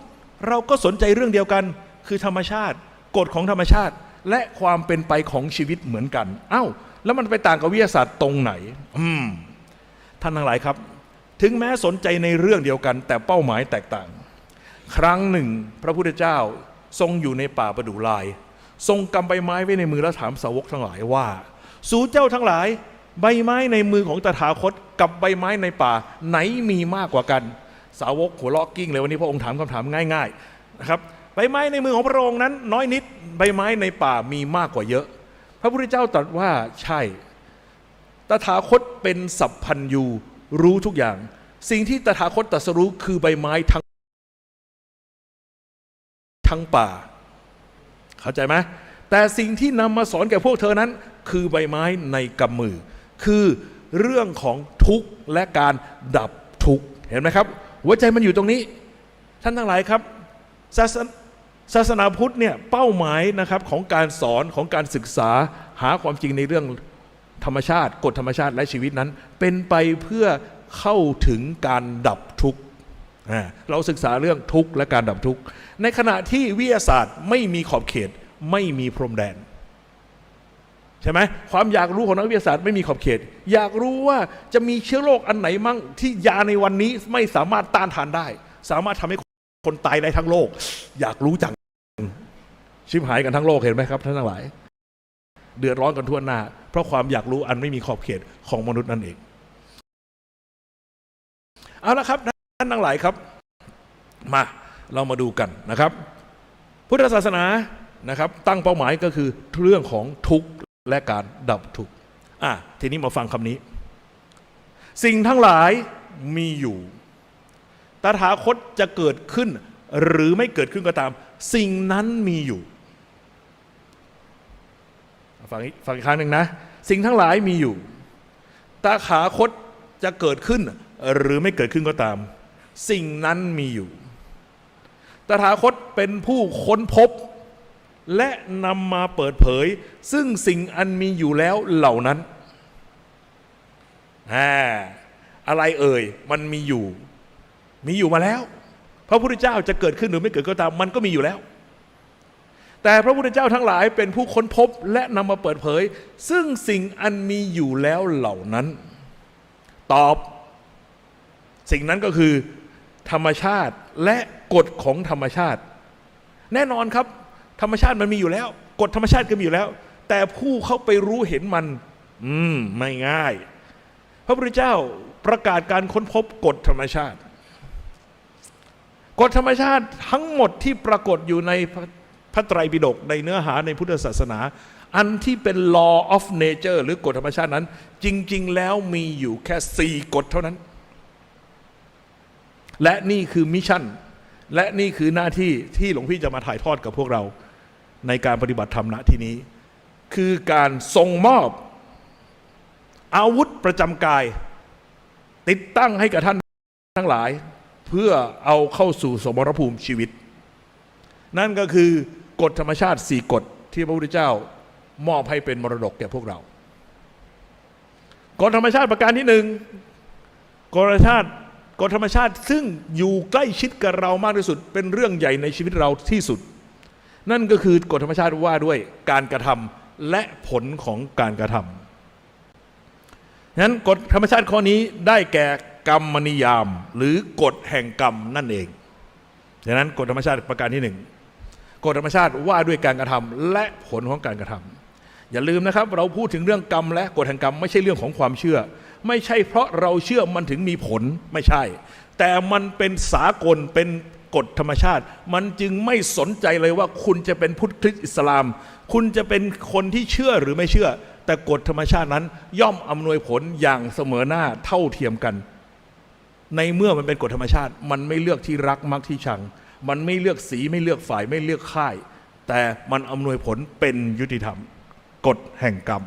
เราก็สนใจเรื่องเดียวกันคือธรรมชาติกฎของธรรมชาติและความเป็นไปของชีวิตเหมือนกันแล้วมันไปต่างกับวิทยาศาสตร์ตรงไหนท่านทั้งหลายครับถึงแม้สนใจในเรื่องเดียวกันแต่เป้าหมายแตกต่างครั้งหนึ่งพระพุทธเจ้าทรงอยู่ในป่าประดู่ลายทรงกำใบไม้ไว้ในมือแล้วถามสาวกทั้งหลายว่าสู่เจ้าทั้งหลายใบไม้ในมือของตถาคตกับใบไม้ในป่าไหนมีมากกว่ากันสาวกหัวเราะกิ้งเลยวันนี้พระองค์ถามคำถามง่ายๆนะครับใบไม้ในมือของพระองค์นั้นน้อยนิดใบไม้ในป่ามีมากกว่าเยอะพระพุทธเจ้าตรัสว่าใช่ตถาคตเป็นสัพพัญญูรู้ทุกอย่างสิ่งที่ตถาคตตรัสรู้คือใบไม้ทั้งป่าเข้าใจไหมแต่สิ่งที่นำมาสอนแก่พวกเธอนั้นคือใบไม้ในกำมือคือเรื่องของทุกข์และการดับทุกข์เห็นไหมครับหัวใจมันอยู่ตรงนี้ท่านทั้งหลายครับศาสนาพุทธเนี่ยเป้าหมายนะครับของการสอนของการศึกษาหาความจริงในเรื่องธรรมชาติกฎธรรมชาติและชีวิตนั้นเป็นไปเพื่อเข้าถึงการดับทุกข์เราศึกษาเรื่องทุกข์และการดับทุกข์ในขณะที่วิทยาศาสตร์ไม่มีขอบเขตไม่มีพรมแดนใช่ไหมความอยากรู้ของนักวิทยาศาสตร์ไม่มีขอบเขตอยากรู้ว่าจะมีเชื้อโรคอันไหนมั่งที่ยาในวันนี้ไม่สามารถต้านทานได้สามารถทำให้คนตายได้ทั้งโลกอยากรู้จังชิบหายกันทั้งโลกเห็นไหมครับท่านทั้งหลายเดือดร้อนกันทั่วหน้าเพราะความอยากรู้อันไม่มีขอบเขตของมนุษย์นั่นเองเอาละครับท่านทั้งหลายครับมาเรามาดูกันนะครับพุทธศาสนานะครับตั้งเป้าหมายก็คือเรื่องของทุกข์และการดับทุกข์ทีนี้มาฟังคำนี้ สิ่งทั้งหลายมีอยู่ตถาคตจะเกิดขึ้นหรือไม่เกิดขึ้นก็ตามสิ่งนั้นมีอยู่ฟังอีกครั้งหนึ่งนะสิ่งทั้งหลายมีอยู่ตถาคตจะเกิดขึ้นหรือไม่เกิดขึ้นก็ตามสิ่งนั้นมีอยู่ตถาคตเป็นผู้ค้นพบและนำมาเปิดเผยซึ่งสิ่งอันมีอยู่แล้วเหล่านั้นอะไรเอ่ยมันมีอยู่มาแล้วพระพุทธเจ้าจะเกิดขึ้นหรือไม่เกิดก็ตามมันก็มีอยู่แล้วแต่พระพุทธเจ้าทั้งหลายเป็นผู้ค้นพบและนำมาเปิดเผยซึ่งสิ่งอันมีอยู่แล้วเหล่านั้นตอบสิ่งนั้นก็คือธรรมชาติและกฎของธรรมชาติแน่นอนครับธรรมชาติมันมีอยู่แล้วกฎธรรมชาติก็มีอยู่แล้วแต่ผู้เข้าไปรู้เห็นมันไม่ง่ายพระพุทธเจ้าประกาศการค้นพบกฎธรรมชาติกฎธรรมชาติทั้งหมดที่ปรากฏอยู่ในพระไตรปิฎกในเนื้อหาในพุทธศาสนาอันที่เป็น law of nature หรือกฎธรรมชาตินั้นจริงๆแล้วมีอยู่แค่4กฎเท่านั้นและนี่คือมิชชั่นและนี่คือหน้าที่ที่หลวงพี่จะมาถ่ายทอดกับพวกเราในการปฏิบัติธรรมณที่นี้คือการทรงมอบอาวุธประจำกายติดตั้งให้กับท่านทั้งหลายเพื่อเอาเข้าสู่สมรภูมิชีวิตนั่นก็คือกฎธรรมชาติ4กฎที่พระพุทธเจ้ามอบให้เป็นมรดกแก่พวกเรากฎธรรมชาติประการที่1กฎธรรมชาติซึ่งอยู่ใกล้ชิดกับเรามากที่สุดเป็นเรื่องใหญ่ในชีวิตเราที่สุดนั่นก็คือกฎธรรมชาติว่าด้วยการกระทำและผลของการกระทำงั้นกฎธรรมชาติข้อนี้ได้แก่กรรมนิยามหรือกฎแห่งกรรมนั่นเองดังนั้นกฎธรรมชาติประการที่1กฎธรรมชาติว่าด้วยการกระทำและผลของการกระทำอย่าลืมนะครับเราพูดถึงเรื่องกรรมและกฎแห่งกรรมไม่ใช่เรื่องของความเชื่อไม่ใช่เพราะเราเชื่อมันถึงมีผลไม่ใช่แต่มันเป็นสากลเป็นกฎธรรมชาติมันจึงไม่สนใจเลยว่าคุณจะเป็นพุทธคริสต์อิสลามคุณจะเป็นคนที่เชื่อหรือไม่เชื่อแต่กฎธรรมชาตินั้นย่อมอำนวยผลอย่างเสมอหน้าเท่าเทียมกันในเมื่อมันเป็นกฎธรรมชาติมันไม่เลือกที่รักมักที่ชังมันไม่เลือกสีไม่เลือกฝ่ายไม่เลือกค่ายแต่มันอำนวยผลเป็นยุติธรรมกฎแห่งกรรม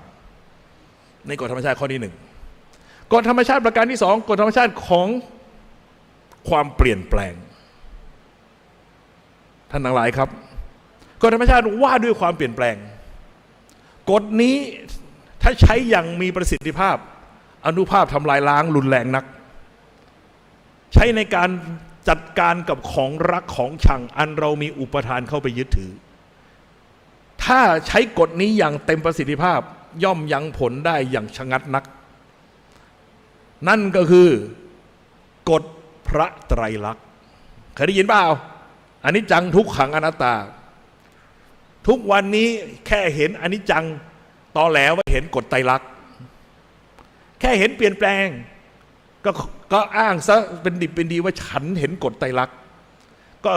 ในกฎธรรมชาติข้อที่1กฎธรรมชาติประการที่2กฎธรรมชาติของความเปลี่ยนแปลงท่านทั้งหลายครับกฎธรรมชาติว่าด้วยความเปลี่ยนแปลงกฎนี้ถ้าใช้อย่างมีประสิทธิภาพอานุภาพทำลายล้างรุนแรงนักใช้ในการจัดการกับของรักของชังอันเรามีอุปทานเข้าไปยึดถือถ้าใช้กฎนี้อย่างเต็มประสิทธิภาพย่อมยังผลได้อย่างชะงัดนักนั่นก็คือกฎพระไตรลักษณ์เคยได้ยินเปล่าอนิจจังทุกขังอนัตตาทุกวันนี้แค่เห็นอนิจจังตอแหลว่าเห็นกฎไตรลักษณ์แค่เห็นเปลี่ยนแปลงก็อ้างซะเป็นดิบเป็นดีว่าฉันเห็นกฎไตรลักษณ์ก็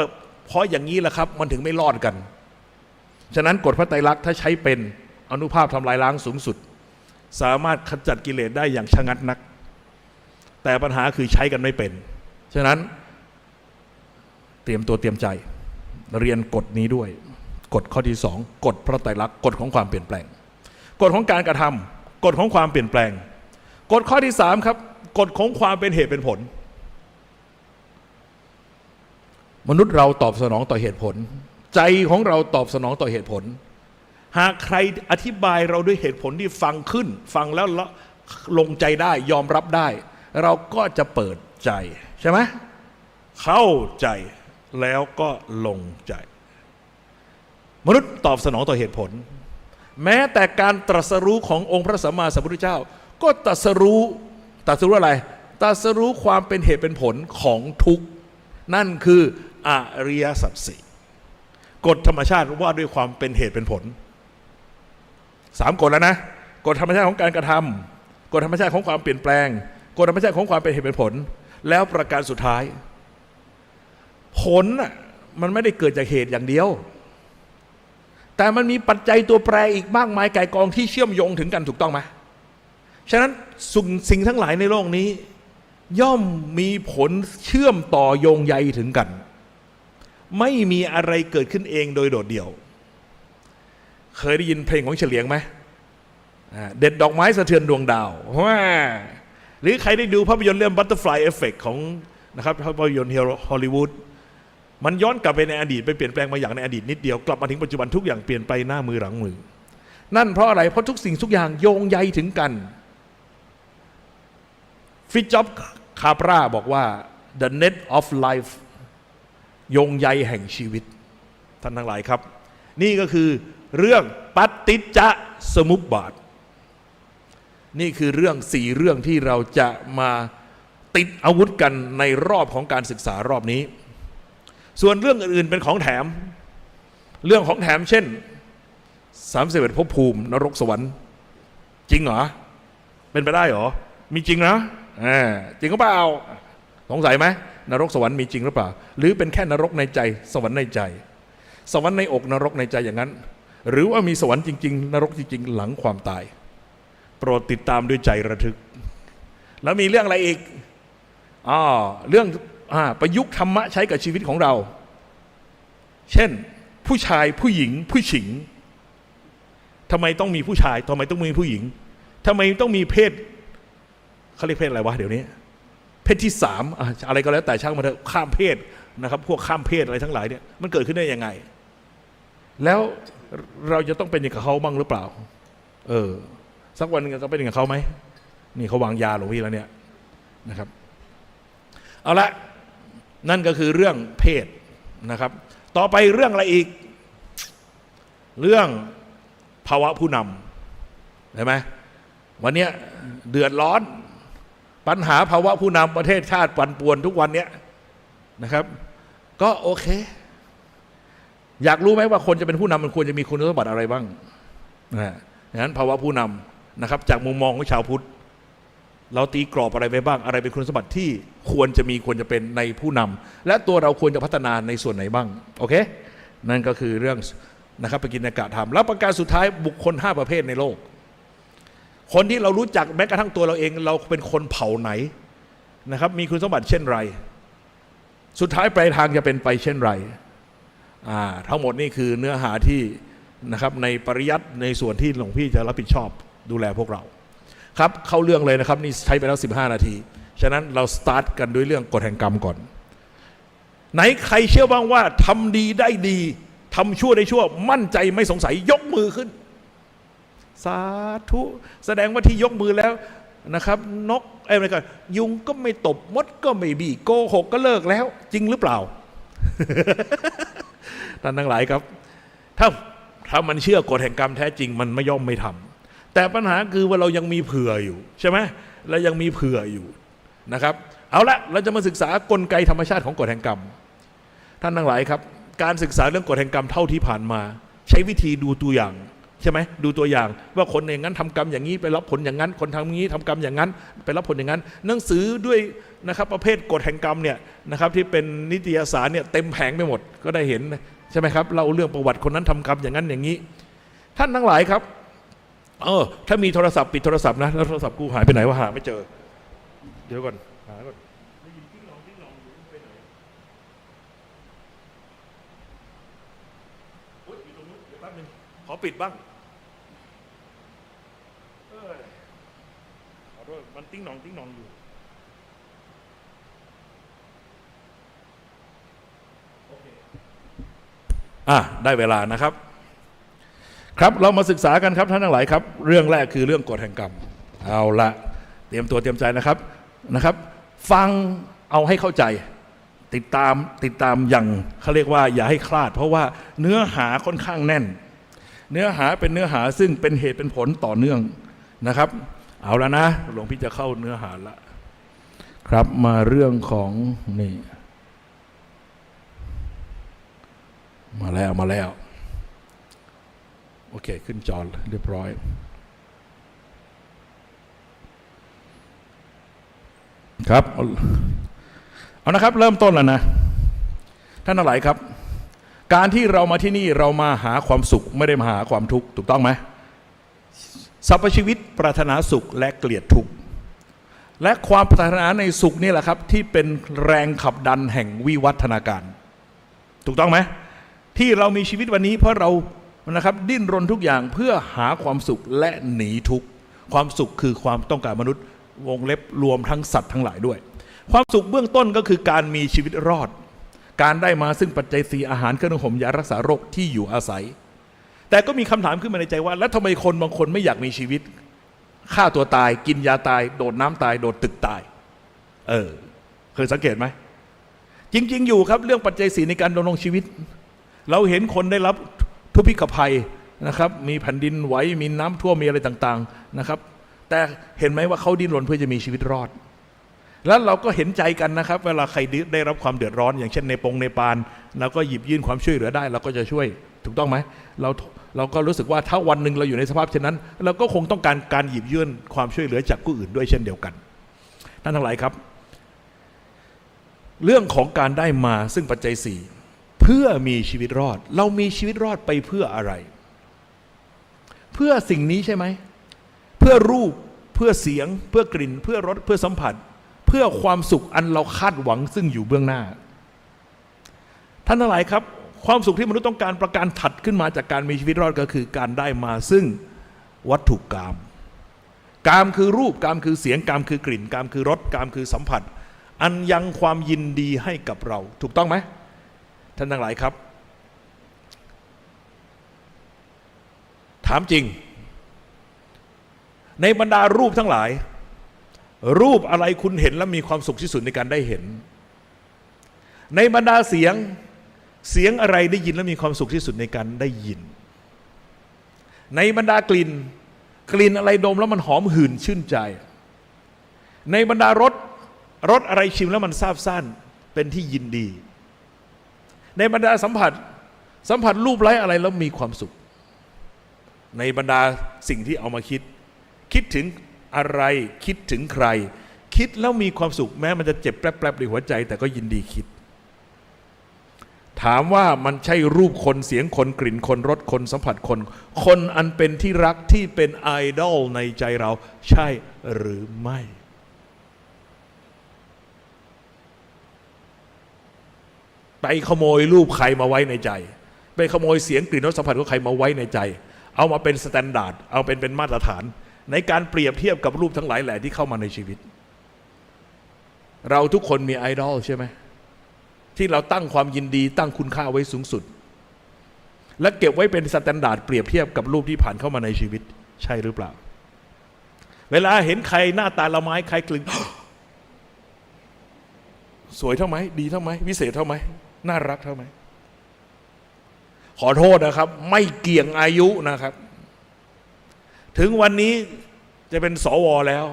เพราะอย่างนี้แหละครับมันถึงไม่รอดกันฉะนั้นกฎพระไตรลักษณ์ถ้าใช้เป็นอานุภาพทำลายล้างสูงสุดสามารถขจัดกิเลสได้อย่างชะงัดนักแต่ปัญหาคือใช้กันไม่เป็นฉะนั้นเตรียมตัวเตรียมใจเรียนกฎนี้ด้วยกฎข้อที่2กฎพระไตรลักษณ์กฎของความเปลี่ยนแปลงกฎของการกระทำกฎของความเปลี่ยนแปลงกฎข้อที่3ครับกฎของความเป็นเหตุเป็นผลมนุษย์เราตอบสนองต่อเหตุผลใจของเราตอบสนองต่อเหตุผลหากใครอธิบายเราด้วยเหตุผลที่ฟังขึ้นฟังแล้วลงใจได้ยอมรับได้เราก็จะเปิดใจใช่ไหมเข้าใจแล้วก็ลงใจมนุษย์ตอบสนองต่อเหตุผลแม้แต่การตรัสรู้ขององค์พระสัมมาสัมพุทธเจ้าก็ตรัสรู้อะไรตรัสรู้ความเป็นเหตุเป็นผลของทุกข์นั่นคืออริยสัจสี่กฎธรรมชาติว่าด้วยความเป็นเหตุเป็นผล3กฎแล้วนะกฎธรรมชาติของการกระทำกฎธรรมชาติของความเปลี่ยนแปลงกฎธรรมชาติของความเป็นเหตุเป็นผลแล้วประการสุดท้ายผลมันไม่ได้เกิดจากเหตุอย่างเดียวแต่มันมีปัจจัยตัวแปรอีกมากมายไก่กองที่เชื่อมโยงถึงกันถูกต้องไหม ฉะนั้นสิ่งทั้งหลายในโลกนี้ ย่อมมีผลเชื่อมต่อโยงใยถึงกัน ไม่มีอะไรเกิดขึ้นเองโดยโดดเดี่ยวเคยได้ยินเพลงของเฉลียงไหมเด็ดดอกไม้สะเทือนดวงดาวว่าหรือใครได้ดูภาพยนตร์เรื่อง Butterfly Effect ของนะครับภาพยนตร์ฮอลลีวูดมันย้อนกลับไปในอดีตไปเปลี่ยนแปลงมาอย่างในอดีตนิดเดียวกลับมาถึงปัจจุบันทุกอย่างเปลี่ยนไปหน้ามือหลังมือนั่นเพราะอะไรเพราะทุกสิ่งทุกอย่างโยงใยถึงกันฟิตจ็อบคาปราบอกว่า the net of life โยงใยแห่งชีวิตท่านทั้งหลายครับนี่ก็คือเรื่องปฏิจจสมุปบาทนี่คือเรื่อง4เรื่องที่เราจะมาติดอาวุธกันในรอบของการศึกษารอบนี้ส่วนเรื่องอื่นๆเป็นของแถมเรื่องของแถมเช่น31ภพภูมินรกสวรรค์จริงเหรอเป็นไปได้เหรอมีจริงนะจริงหรือเปล่าสงสัยไหมนรกสวรรค์มีจริงหรือเปล่าหรือเป็นแค่นรกในใจสวรรค์ในใจสวรรค์ในอกนรกในใจอย่างนั้นหรือว่ามีสวรรค์จริงๆนรกจริงๆหลังความตายโปรดติดตามด้วยใจระทึกแล้วมีเรื่องอะไรอีกเรื่องประยุกต์ธรรมะใช้กับชีวิตของเราเช่นผู้ชายผู้หญิงผู้หญิงทำไมต้องมีผู้ชายทำไมต้องมีผู้หญิงทำไมต้องมีเพศเขาเรียกเพศอะไรวะเดี๋ยวนี้เพศที่3อะไรก็แล้วแต่ช่างมันเถอะข้ามเพศนะครับพวกข้ามเพศอะไรทั้งหลายเนี่ยมันเกิดขึ้นได้ยังไงแล้วเราจะต้องเป็นอย่างกับเขาบ้างหรือเปล่าสักวันนึงจะเป็นอย่างกับเขาไหมนี่เขาวางยาหลวงพี่แล้วเนี่ยนะครับเอาละนั่นก็คือเรื่องเพศนะครับต่อไปเรื่องอะไรอีกเรื่องภาวะผู้นำเห็นไหมวันนี้เดือดร้อนปัญหาภาวะผู้นำประเทศชาติปั่นป่วนทุกวันนี้นะครับก็โอเคอยากรู้ไหมว่าคนจะเป็นผู้นำมันควรจะมีคุณสมบัติอะไรบ้างงั้นภาวะผู้นำนะครับจากมุมมองของชาวพุทธเราตีกรอบอะไรไปบ้างอะไรเป็นคุณสมบัติที่ควรจะมีควรจะเป็นในผู้นำและตัวเราควรจะพัฒนาในส่วนไหนบ้างโอเคนั่นก็คือเรื่องนะครับปกิณกะธรรมแล้วประการสุดท้ายบุคคล5ประเภทในโลกคนที่เรารู้จักแม้กระทั่งตัวเราเองเราเป็นคนเผ่าไหนนะครับมีคุณสมบัติเช่นไรสุดท้ายปลายทางจะเป็นไปเช่นไรทั้งหมดนี่คือเนื้อหาที่นะครับในปริยัติในส่วนที่หลวงพี่จะรับผิดชอบดูแลพวกเราครับเข้าเรื่องเลยนะครับนี่ใช้ไปแล้ว15 นาทีฉะนั้นเราสตาร์ทกันด้วยเรื่องกฎแห่งกรรมก่อนไหนใครเชื่อบ้างว่าทำดีได้ดีทำชั่วได้ชั่วมั่นใจไม่สงสัยยกมือขึ้นสาธุแสดงว่าที่ยกมือแล้วนะครับนกอะไรกันยุงก็ไม่ตบมดก็ไม่บีโกหกก็เลิกแล้วจริงหรือเปล่า ท่านทั้งหลายครับถ้ามันเชื่อกฎแห่งกรรมแท้จริงมันไม่ย่อมไม่ทำแต่ปัญหาคือว่าเรายังมีเผื่ออยู่ใช่ไหมเรายังมีเผื่ออยู่นะครับเอาละเราจะมาศึกษากลไกธรรมชาติของกฎแห่งกรรมท่านทั้งหลายครับการศึกษาเรื่องกฎแห่งกรรมเท่าที่ผ่านมาใช้วิธีดูตัวอย่างใช่ไหมดูตัวอย่างว่าคนอย่างนั้นทำกรรมอย่างนี้ไปรับผลอย่างนั้นคนทำอย่างนี้ทำกรรมอย่างนั้นไปรับผลอย่างนั้นหนังสือด้วยนะครับประเภทกฎแห่งกรรมเนี่ยนะครับที่เป็นนิตยสารเนี่ยเต็มแผงไปหมดก็ได้เห็นใช่ไหมครับเล่าเรื่องประวัติคนนั้นทำกรรมอย่างนั้นอย่างนี้ท่านทั้งหลายครับถ้ามีโทรศัพท์ปิดโทรศัพท์นะแล้วโทรศัพท์กูหายไปไหนวะหาไม่เจอเดี๋ยวก่อนหาก่อนได้ยินติ้งลองอยู่ไปไหนอยู่ตรงนู้นเดี๋ยวแป๊บนึงขอปิดบ้างขอโทษมันติ้งหนองอยู่โอเคได้เวลานะครับครับเรามาศึกษากันครับท่านทั้งหลายครับเรื่องแรกคือเรื่องกฎแห่งกรรมเอาละเตรียมตัวเตรียมใจนะครับฟังเอาให้เข้าใจติดตามอย่างเขาเรียกว่าอย่าให้คลาดเพราะว่าเนื้อหาค่อนข้างแน่นเนื้อหาเป็นเนื้อหาซึ่งเป็นเหตุเป็นผลต่อเนื่องนะครับเอาแล้วนะหลวงพี่จะเข้าเนื้อหาละครับมาเรื่องของนี่มาแล้วโอเคขึ้นจอเรียบร้อยครับเอานะครับเริ่มต้นแล้วนะท่านทั้งหลายครับการที่เรามาที่นี่เรามาหาความสุขไม่ได้มาหาความทุกข์ถูกต้องไหม สรรพชีวิตปรารถนาสุขและเกลียดทุกข์และความปรารถนาในสุขนี่แหละครับที่เป็นแรงขับดันแห่งวิวัฒนาการถูกต้องไหมที่เรามีชีวิตวันนี้เพราะเรานะครับดิ้นรนทุกอย่างเพื่อหาความสุขและหนีทุกข์ความสุขคือความต้องการมนุษย์วงเล็บรวมทั้งสัตว์ทั้งหลายด้วยความสุขเบื้องต้นก็คือการมีชีวิตรอดการได้มาซึ่งปัจจัย4อาหารเครื่องนุ่งห่มยารักษาโรคที่อยู่อาศัยแต่ก็มีคำถามขึ้นมาในใจว่าแล้วทำไมคนบางคนไม่อยากมีชีวิตฆ่าตัวตายกินยาตายโดดน้ำตายโดดตึกตายเคยสังเกตไหมจริงๆอยู่ครับเรื่องปัจจัย4ในการดำรงชีวิตเราเห็นคนได้รับทุพพิฆภัยนะครับมีแผ่นดินไหวมีน้ำท่วมมีอะไรต่างๆนะครับแต่เห็นไหมว่าเขาดิ้นรนเพื่อจะมีชีวิตรอดแล้วเราก็เห็นใจกันนะครับเวลาใครได้รับความเดือดร้อนอย่างเช่นในปาลเราก็หยิบยื่นความช่วยเหลือได้เราก็จะช่วยถูกต้องไหมเราก็รู้สึกว่าถ้าวันหนึ่งเราอยู่ในสภาพเช่นนั้นเราก็คงต้องการหยิบยื่นความช่วยเหลือจากผู้อื่นด้วยเช่นเดียวกันท่านทั้งหลายครับเรื่องของการได้มาซึ่งปัจจัย4เพื่อมีชีวิตรอดเรามีชีวิตรอดไปเพื่ออะไรเพื่อสิ่งนี้ใช่ไหมเพื่อรูปเพื่อเสียงเพื่อกลิ่นเพื่อรสเพื่อสัมผัสเพื่อความสุขอันเราคาดหวังซึ่งอยู่เบื้องหน้าท่านทั้งหลายครับความสุขที่มนุษย์ต้องการประการถัดขึ้นมาจากการมีชีวิตรอดก็คือการได้มาซึ่งวัตถุกามกามคือรูปกามคือเสียงกามคือกลิ่นกามคือรสกามคือสัมผัสอันยังความยินดีให้กับเราถูกต้องไหมท่านทั้งหลายครับถามจริงในบรรดารูปทั้งหลายรูปอะไรคุณเห็นแล้วมีความสุขที่สุดในการได้เห็นในบรรดาเสียงอะไรได้ยินแล้วมีความสุขที่สุดในการได้ยินในบรรดากลิ่นอะไรดมแล้วมันหอมหื่นชื่นใจในบรรดารสอะไรชิมแล้วมันซาบซ่านเป็นที่ยินดีในบรรดาสัมผัสรูปไร้อะไรแล้วมีความสุขในบรรดาสิ่งที่เอามาคิดถึงอะไรคิดถึงใครคิดแล้วมีความสุขแม้มันจะเจ็บแปรบๆในหัวใจแต่ก็ยินดีคิดถามว่ามันใช่รูปคนเสียงคนกลิ่นคนรสคนสัมผัสคนอันเป็นที่รักที่เป็นไอดอลในใจเราใช่หรือไม่ไปขโมยรูปใครมาไว้ในใจไปขโมยเสียงกลิ่นรสสัมผัสของใครมาไว้ในใจเอามาเป็นสแตนดาร์ดเอาเป็นมาตรฐานในการเปรียบเทียบกับรูปทั้งหลายแหล่ที่เข้ามาในชีวิตเราทุกคนมีไอดอลใช่ไหมที่เราตั้งความยินดีตั้งคุณค่าไว้สูงสุดและเก็บไว้เป็นสแตนดาร์ดเปรียบเทียบกับรูปที่ผ่านเข้ามาในชีวิตใช่หรือเปล่าเวลาเห็นใครหน้าตาละไม้ใครกลิ่น สวยเท่าไหมดีเท่าไหมวิเศษเท่าไหมน่ารักเท่าไหมขอโทษนะครับไม่เกี่ยงอายุนะครับถึงวันนี้จะเป็นสวแล้ว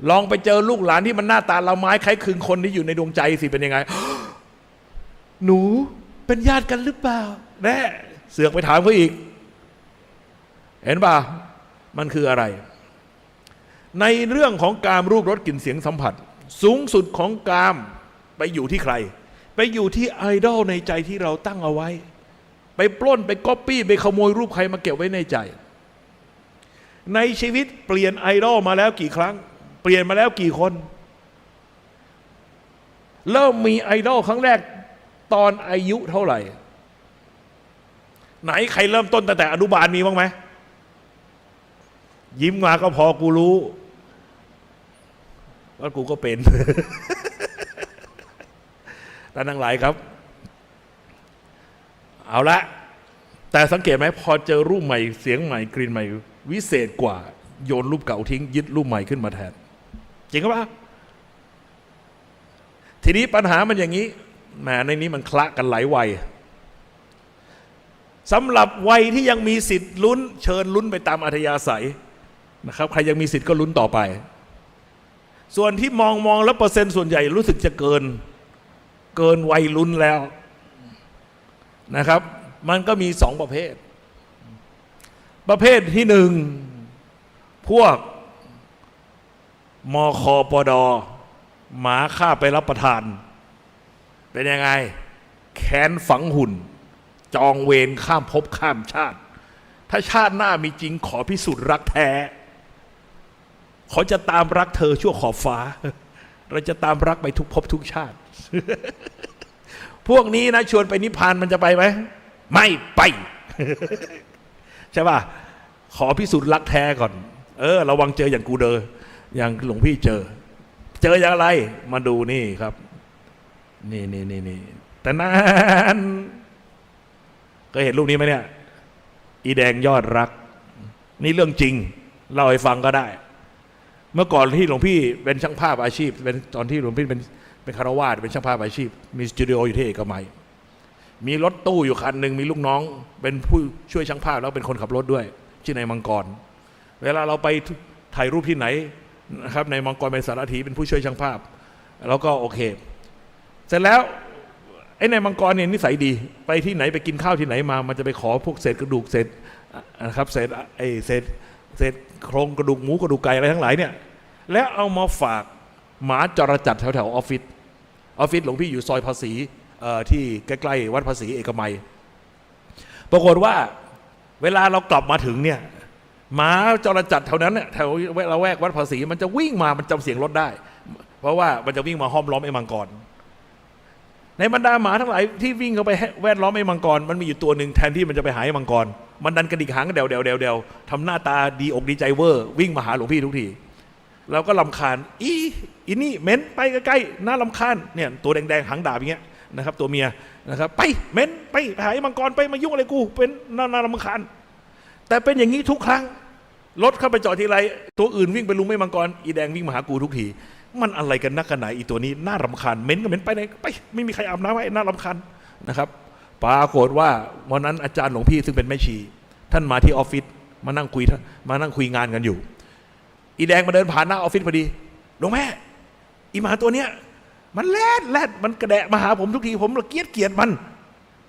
ลองไปเจอลูกหลานที่มันหน้าตาละไม้คล้ายคลึงคนที่อยู่ในดวงใจสิเป็นยังไง หนูเป็นญาติกันหรือเปล่าแน่เสือกไปถามเขาอีกเห็นป่ะมันคืออะไรในเรื่องของกามรูปรสกลิ่นเสียงสัมผัสสูงสุดของกามไปอยู่ที่ใครไปอยู่ที่ไอดอลในใจที่เราตั้งเอาไว้ไปปล้นไปก๊อปปี้ไปขโมยรูปใครมาเก็บไว้ในใจในชีวิตเปลี่ยนไอดอลมาแล้วกี่ครั้งเปลี่ยนมาแล้วกี่คนเริ่มมีไอดอลครั้งแรกตอนอายุเท่าไหร่ไหนใครเริ่มต้นตั้งแต่อนุบาลมีบ้างไหมยิ้มมาก็พอกูรู้ว่ากูก็เป็น ท่านทั้งหลายครับเอาละแต่สังเกตไหมพอเจอรูปใหม่เสียงใหม่กลิ่นใหม่วิเศษกว่าโยนรูปเก่าทิ้งยึดรูปใหม่ขึ้นมาแทนจริงหรือเปล่าทีนี้ปัญหามันอย่างนี้แหมในนี้มันคละกันหลายวัยสำหรับวัยที่ยังมีสิทธิ์ลุ้นเชิญลุ้นไปตามอัธยาศัยนะครับใครยังมีสิทธิ์ก็ลุ้นต่อไปส่วนที่มองแล้วเปอร์เซ็นต์ส่วนใหญ่รู้สึกจะเกินวัยลุ้นแล้วนะครับมันก็มี2ประเภทที่1พวกมคปดหมาฆ่าไปรับประทานเป็นยังไงแค้นฝังหุ่นจองเวรข้ามภพข้ามชาติถ้า ถ้าชาติหน้ามีจริงขอพิสูจน์รักแท้เขาจะตามรักเธอชั่วขอบฟ้าเราจะตามรักไปทุกภพทุกชาติ พวกนี้นะชวนไปนิพพานมันจะไปไหมไม่ไป ใช่ป่ะขอพิสูจน์รักแท้ก่อนระวังเจออย่างกูเดออย่างหลวงพี่เจออย่างไรมาดูนี่ครับนี่แต่นั้นเคยเห็นรูปนี้ไหมเนี่ยอีแดงยอดรักนี่เรื่องจริงเล่าให้ฟังก็ได้ เมื่อก่อนที่หลวงพี่เป็นช่างภาพอาชีพเป็นตอนที่หลวงพี่เป็นคารวาสเป็นช่างภาพอาชีพมีสตูดิโออยู่ที่เอกมัยมีรถตู้อยู่คันหนึ่งมีลูกน้องเป็นผู้ช่วยช่างภาพแล้วเป็นคนขับรถด้วยชื่อนายมังกรเวลาเราไปถ่ายรูปที่ไหนนะครับในมังกรเป็นสารถีเป็นผู้ช่วยช่างภาพแล้วก็โอเคเสร็จแล้วไอ้นายมังกรเนี่ยนิสัยดีไปที่ไหนไปกินข้าวที่ไหนมามันจะไปขอพวกเศษกระดูกเศษนะครับเศษโครงกระดูกหมูกระดูกไก่อะไรทั้งหลายเนี่ยแล้วเอามาฝากหมาจรจัดแถวออฟฟิศหลวงพี่อยู่ซอยภาษีที่ใกล้ๆวัดภาษีเอกมัยปรากฏว่าเวลาเรากลับมาถึงเนี่ยหมาจรจัดแถวนั้นเนี่ยแถวละแวกวัดภาษีมันจะวิ่งมามันจำเสียงรถได้เพราะว่ามันจะวิ่งมาห้อมล้อมไอ้มังกรในบรรดาหมาทั้งหลายที่วิ่งเข้าไปแวดล้อมไอ้มังกรมันมีอยู่ตัวหนึ่งแทนที่มันจะไปหาไอ้มังกรมันดันกระดิกหางเดวทำหน้าตาดีอกดีใจเวอร์วิ่งมาหาหลวงพี่ทุกทีเราก็รำคาญอีนี่เหม็นไปใกล้ๆน่ารำคาญเนี่ยตัวแดงๆหางดาบอย่างเงี้ยนะครับตัวเมียนะครับไปเหม็นไปหาไอ้มังกรไปมายุ่งอะไรกูเป็นน่ารำคาญแต่เป็นอย่างนี้ทุกครั้งรถเข้าไปจอดทีไรตัวอื่นวิ่งไปลุมไอ้มังกรอีแดงวิ่งมาหากูทุกทีมันอะไรกันนักกันไหนอีตัวนี้น่ารำคาญเหม็นก็เหม็นไปไหนไปไม่มีใครอาบน้ำให้น่ารำคาญนะครับปรากฏว่าวันนั้นอาจารย์หลวงพี่ซึ่งเป็นแม่ชีท่านมาที่ออฟฟิศมานั่งคุยงานกันอยู่อีแดงมาเดินผ่านหน้าออฟฟิศพอดีหลวงแม่อีหมาตัวเนี้ยมันแลดมันกระแดะมาหาผมทุกทีผมเกลียดมัน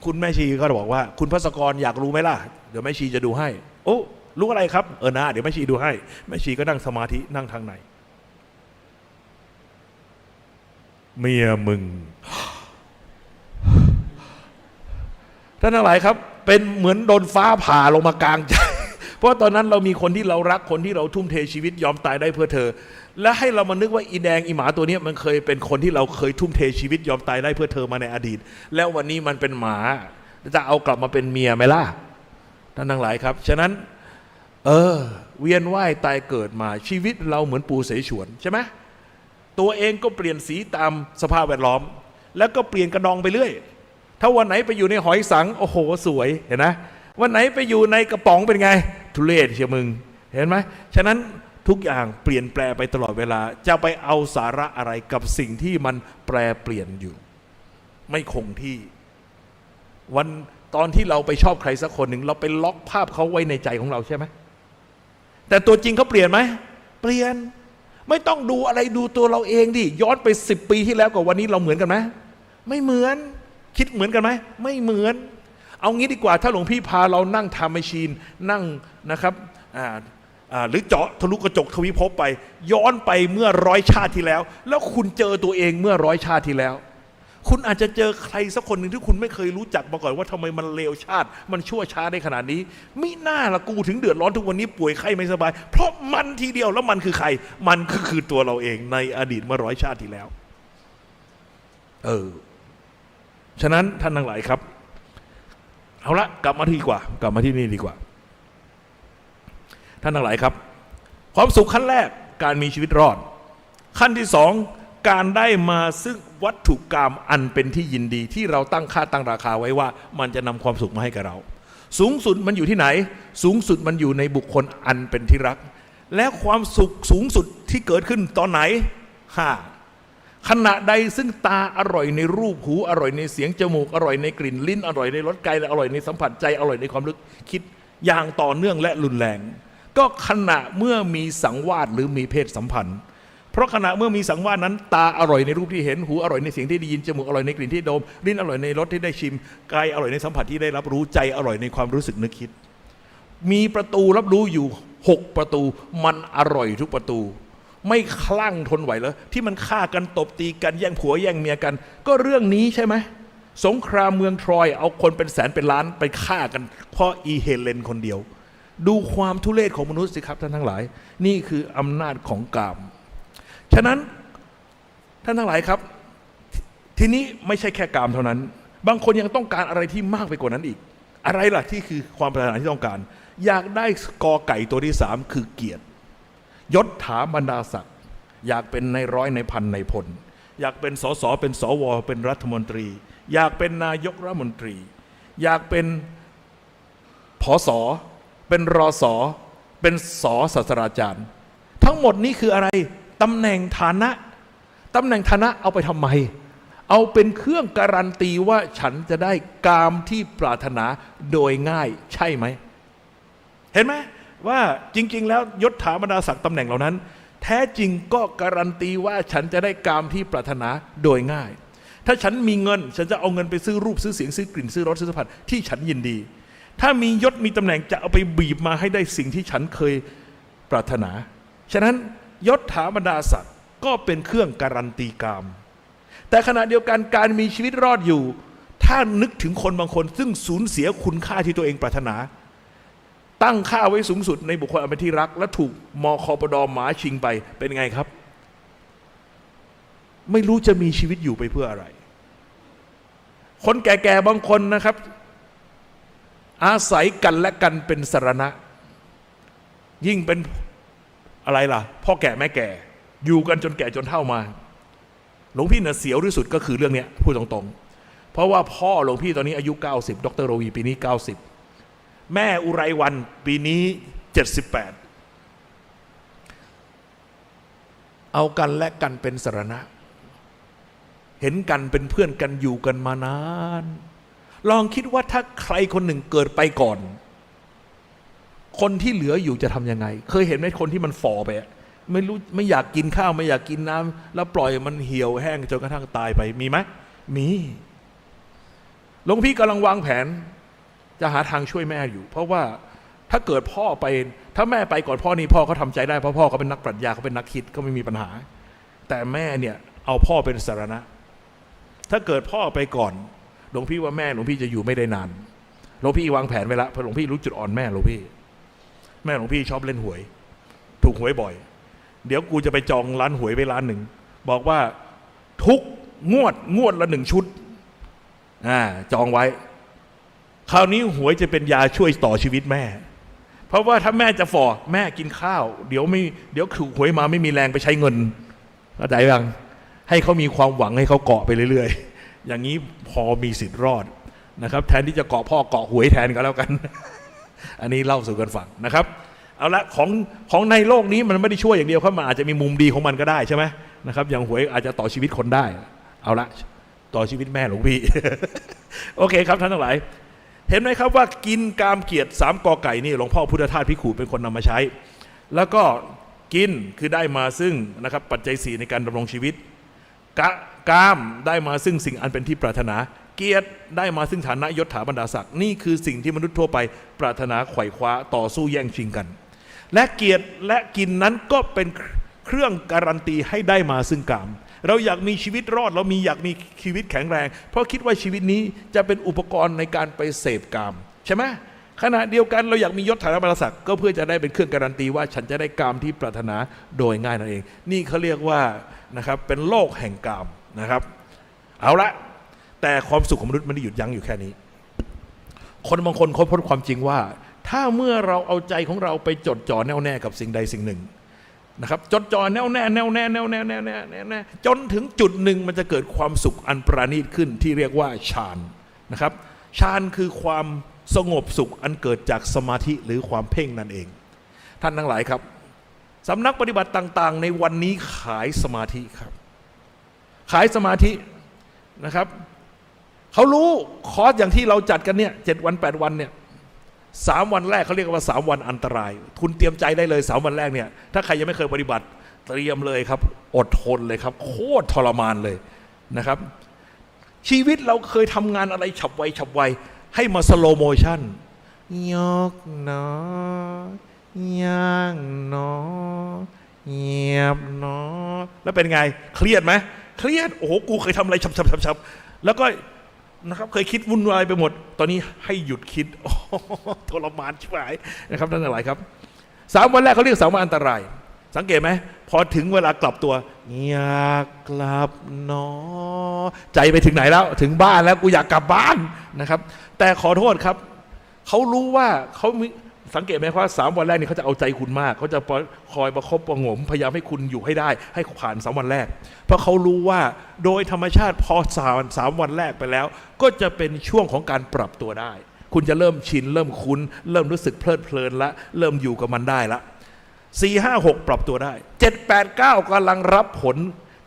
คุณแม่ชีก็บอกว่าคุณพศกรอยากรู้ไหมล่ะเดี๋ยวแม่ชีจะดูให้โอ้รู้อะไรครับนะเดี๋ยวแม่ชีดูให้แม่ชีก็นั่งสมาธินั่งทางไหนเมียมึงท่านทั้งหลายครับเป็นเหมือนโดนฟ้าผ่าลงมากลางใจเพราะตอนนั้นเรามีคนที่เรารักคนที่เราทุ่มเทชีวิตยอมตายได้เพื่อเธอและให้เรามานึกว่าอีแดงอีหมาตัวนี้มันเคยเป็นคนที่เราเคยทุ่มเทชีวิตยอมตายได้เพื่อเธอมาในอดีตแล้ววันนี้มันเป็นหมาจะเอากลับมาเป็นเมียไหมล่ะท่านทั้งหลายครับฉะนั้นเวียนว่ายตายเกิดมาชีวิตเราเหมือนปูเสฉวนใช่ไหมตัวเองก็เปลี่ยนสีตามสภาพแวดล้อมแล้วก็เปลี่ยนกระดองไปเรื่อยถ้าวันไหนไปอยู่ในหอยสังโอ้โหสวยเห็นไหมวันไหนไปอยู่ในกระป๋องเป็นไงทุเรศเชียวมึงเห็นไหมฉะนั้นทุกอย่างเปลี่ยนแปลไปตลอดเวลาจะไปเอาสาระอะไรกับสิ่งที่มันแปรเปลี่ยนอยู่ไม่คงที่วันตอนที่เราไปชอบใครสักคนหนึ่งเราไปล็อกภาพเขาไว้ในใจของเราใช่ไหมแต่ตัวจริงเขาเปลี่ยนไหมเปลี่ยนไม่ต้องดูอะไรดูตัวเราเองดิย้อนไป10 ปีที่แล้วกับวันนี้เราเหมือนกันไหมไม่เหมือนคิดเหมือนกันไหมไม่เหมือนเอางี้ดีกว่าถ้าหลวงพี่พาเรานั่งไทม์แมชชีนนั่งนะครับหรือเจาะทะลุกระจกทวิภพไปย้อนไปเมื่อ100 ชาติที่แล้วแล้วคุณเจอตัวเองเมื่อ100 ชาติที่แล้วคุณอาจจะเจอใครสักคนหนึ่งที่คุณไม่เคยรู้จักมาก่อนว่าทำไมมันเลวชาติมันชั่วช้าได้ขนาดนี้มิน่าละกูถึงเดือดร้อนทุกวันนี้ป่วยไข้ไม่สบายเพราะมันทีเดียวแล้วมันคือใครมันก็คือตัวเราเองในอดีตเมื่อ100 ชาติที่แล้วฉะนั้นท่านทั้งหลายครับเอาละกลับมาที่นี่ดีกว่าท่านทั้งหลายครับความสุขขั้นแรกการมีชีวิตรอดขั้นที่สองการได้มาซึ่งวัตถุกรรมอันเป็นที่ยินดีที่เราตั้งค่าตั้งราคาไว้ว่ามันจะนำความสุขมาให้กับเราสูงสุดมันอยู่ที่ไหนสูงสุดมันอยู่ในบุคคลอันเป็นที่รักและความสุขสูงสุดที่เกิดขึ้นตอนไหนขณะใดซึ่งตาอร่อยในรูปหูอร่อยในเสียงจมูกอร่อยในกลิ่นลิ้นอร่อยในรสกายและอร่อยในสัมผัสใจอร่อยในความนึกคิดอย่างต่อเนื่องและรุนแรงก็ขณะเมื่อมีสังวาสหรือมีเพศสัมพันธ์เพราะขณะเมื่อมีสังวาสนั้นตาอร่อยในรูปที่เห็นหูอร่อยในเสียงที่ได้ยินจมูกอร่อยในกลิ่นที่ดมลิ้นอร่อยในรสที่ได้ชิมกายอร่อยในสัมผัสที่ได้รับรู้ใจอร่อยในความรู้สึกนึกคิดมีประตูรับรู้อยู่6 ประตูมันอร่อยทุกประตูไม่คลั่งทนไหวแล้วที่มันฆ่ากันตบตีกันแย่งผัวแย่งเมียกันก็เรื่องนี้ใช่ไหมสงครามเมืองทรอยเอาคนเป็นแสนเป็นล้านไปฆ่ากันเพราะอีเฮเลนคนเดียว ดูความทุเรศของมนุษย์สิครับท่านทั้งหลายนี่คืออำนาจของกามฉะนั้นท่านทั้งหลายครับทีนี้ไม่ใช่แค่กามเท่านั้นบางคนยังต้องการอะไรที่มากไปกว่านั้นอีกอะไรล่ะที่คือความปรารถนาที่ต้องการอยากได้กอไก่ตัวที่3คือเกียรติยศถาบรรดาศักดิ์อยากเป็นในร้อยในพันในพลอยากเป็นสสเป็นสวเป็นรัฐมนตรีอยากเป็นนายกรัฐมนตรีอยากเป็นผสเป็นรสเป็นสศาสตราจารย์ทั้งหมดนี้คืออะไรตำแหน่งฐานะตำแหน่งฐานะเอาไปทำไมเอาเป็นเครื่องการันตีว่าฉันจะได้กามที่ปรารถนาโดยง่ายใช่ไหมเห็นไหมว่าจริงๆแล้วยศถาบรรดาศักดิ์ตำแหน่งเหล่านั้นแท้จริงก็การันตีว่าฉันจะได้กามที่ปรารถนาโดยง่ายถ้าฉันมีเงินฉันจะเอาเงินไปซื้อรูปซื้อเสียงซื้อกลิ่นซื้อรสซื้อสัมผัสที่ฉันยินดีถ้ามียศมีตำแหน่งจะเอาไปบีบมาให้ได้สิ่งที่ฉันเคยปรารถนาฉะนั้นยศถาบรรดาศักดิ์ก็เป็นเครื่องการันตีกามแต่ขณะเดียวกันการมีชีวิตรอดอยู่ถ้านึกถึงคนบางคนซึ่งสูญเสียคุณค่าที่ตัวเองปรารถนาตั้งค่าไว้สูงสุดในบุคคลอันเป็นที่รักและถูกมคปดหมาชิงไปเป็นไงครับไม่รู้จะมีชีวิตอยู่ไปเพื่ออะไรคนแก่ๆบางคนนะครับอาศัยกันและกันเป็นสรณะยิ่งเป็นอะไรล่ะพ่อแก่แม่แก่อยู่กันจนแก่จนเฒ่ามาหลวงพี่น่ะเสียวที่สุดก็คือเรื่องนี้พูดตรงๆเพราะว่าพ่อหลวงพี่ตอนนี้อายุ90ดร.โรวีปีนี้90แม่อุไรวันปีนี้78เอากันและกันเป็นสรณะเห็นกันเป็นเพื่อนกันอยู่กันมานานลองคิดว่าถ้าใครคนหนึ่งเกิดไปก่อนคนที่เหลืออยู่จะทำยังไงเคยเห็นไหมคนที่มันฝ่อไปไม่รู้ไม่อยากกินข้าวไม่อยากกินน้ำแล้วปล่อยมันเหี่ยวแห้งจนกระทั่งตายไปมีไหมมีหลวงพี่กำลังวางแผนจะหาทางช่วยแม่อยู่เพราะว่าถ้าเกิดพ่อไปถ้าแม่ไปก่อนพ่อนี่พ่อเขาทำใจได้เพราะพ่อเขาเป็นนักปรัชญาเขาเป็นนักคิดก็ไม่มีปัญหาแต่แม่เนี่ยเอาพ่อเป็นสรณะถ้าเกิดพ่อไปก่อนหลวงพี่ว่าแม่หลวงพี่จะอยู่ไม่ได้นานหลวงพี่วางแผนไว้แล้วเพราะหลวงพี่รู้จุดอ่อนแม่หลวงพี่แม่หลวงพี่ชอบเล่นหวยถูกหวยบ่อยเดี๋ยวกูจะไปจองร้านหวยไว้ร้านหนึ่งบอกว่าทุกงวดละ1 ชุดจองไว้คราวนี้หวยจะเป็นยาช่วยต่อชีวิตแม่เพราะว่าถ้าแม่จะฝ่อแม่กินข้าวเดี๋ยวถูกหวยมาไม่มีแรงไปใช้เงินเข้าใจยังให้เขามีความหวังให้เขาเกาะไปเรื่อยๆอย่างนี้พอมีสิทธิ์รอดนะครับแทนที่จะเกาะพ่อเกาะหวยแทนก็แล้วกัน อันนี้เล่าสู่กันฟังนะครับเอาละของในโลกนี้มันไม่ได้ช่วยอย่างเดียวครับมันอาจจะมีมุมดีของมันก็ได้ใช่ไหมนะครับอย่างหวยอาจจะต่อชีวิตคนได้เอาละต่อชีวิตแม่หลวงพี่ โอเคครับท่านทั้งหลายเห็นไหมครับว่ากินกามเกียรติ3กอไก่นี่หลวงพ่อพุทธทาสภิกขุเป็นคนนำมาใช้แล้วก็กินคือได้มาซึ่งนะครับปัจจัย4ในการดำรงชีวิตกามได้มาซึ่งสิ่งอันเป็นที่ปรารถนาเกียรติได้มาซึ่งฐานะยศถาบรรดาศักดิ์นี่คือสิ่งที่มนุษย์ทั่วไปปรารถนาไขว่คว้าต่อสู้แย่งชิงกันและเกียรติและกินนั้นก็เป็นเครื่องการันตีให้ได้มาซึ่งกามเราอยากมีชีวิตรอดเราอยากมีชีวิตแข็งแรงเพราะคิดว่าชีวิตนี้จะเป็นอุปกรณ์ในการไปเสพกามใช่ไหมขณะเดียวกันเราอยากมียศฐานะบรรดาศักดิ์ก็เพื่อจะได้เป็นเครื่องการันตีว่าฉันจะได้กามที่ปรารถนาโดยง่ายนั่นเองนี่เขาเรียกว่านะครับเป็นโลกแห่งกามนะครับเอาละแต่ความสุขของมนุษย์ไม่ได้หยุดยั้งอยู่แค่นี้คนบางคนเขาพบความจริงว่าถ้าเมื่อเราเอาใจของเราไปจดจ่อแน่วแน่กับสิ่งใดสิ่งหนึ่งนะครับจดจ่อแน่วแน่จนถึงจุดหนึ่งมันจะเกิดความสุขอันประณีตขึ้นที่เรียกว่าฌานนะครับฌานคือความสงบสุขอันเกิดจากสมาธิหรือความเพ่งนั่นเองท่านทั้งหลายครับสำนักปฏิบัติต่างๆในวันนี้ขายสมาธิครับขายสมาธินะครับเขารู้คอร์สอย่างที่เราจัดกันเนี่ย7 วัน 8 วันเนี่ย3 วันแรกเขาเรียกว่า3 วันอันตรายคุณเตรียมใจได้เลย3 วันแรกเนี่ยถ้าใครยังไม่เคยปฏิบัติเตรียมเลยครับอดทนเลยครับโคตรทรมานเลยนะครับชีวิตเราเคยทำงานอะไรฉับไวให้มาสโลโมชั่นยกหนอย่างหนเงียบหนแล้วเป็นไงเครียดไหมเครียดโอ้โหกูเคยทำอะไรฉับแล้วก็ นะครับเคยคิดวุ่นวายไปหมดตอนนี้ให้หยุดคิดโอ้โหทรมานชิบหายนะครับท่านทั้งหลายครับ3 วันแรกเขาเรียก3 วันอันตรายสังเกตไหมพอถึงเวลากลับตัวอยากกลับเนาะใจไปถึงไหนแล้วถึงบ้านแล้วกูอยากกลับบ้านนะครับแต่ขอโทษครับเขารู้ว่าเขาสังเกตไหมว่า3 วันแรกนี่เขาจะเอาใจคุณมากเขาจะคอยประคบประหงมพยายามให้คุณอยู่ให้ได้ให้ผ่าน3 วันแรกเพราะเขารู้ว่าโดยธรรมชาติพอ3 วันแรกไปแล้วก็จะเป็นช่วงของการปรับตัวได้คุณจะเริ่มชินเริ่มคุ้นเริ่มรู้สึกเพลิดเพลินละเริ่มอยู่กับมันได้ละ4 5 6 ปรับตัวได้7 8 9กำลังรับผล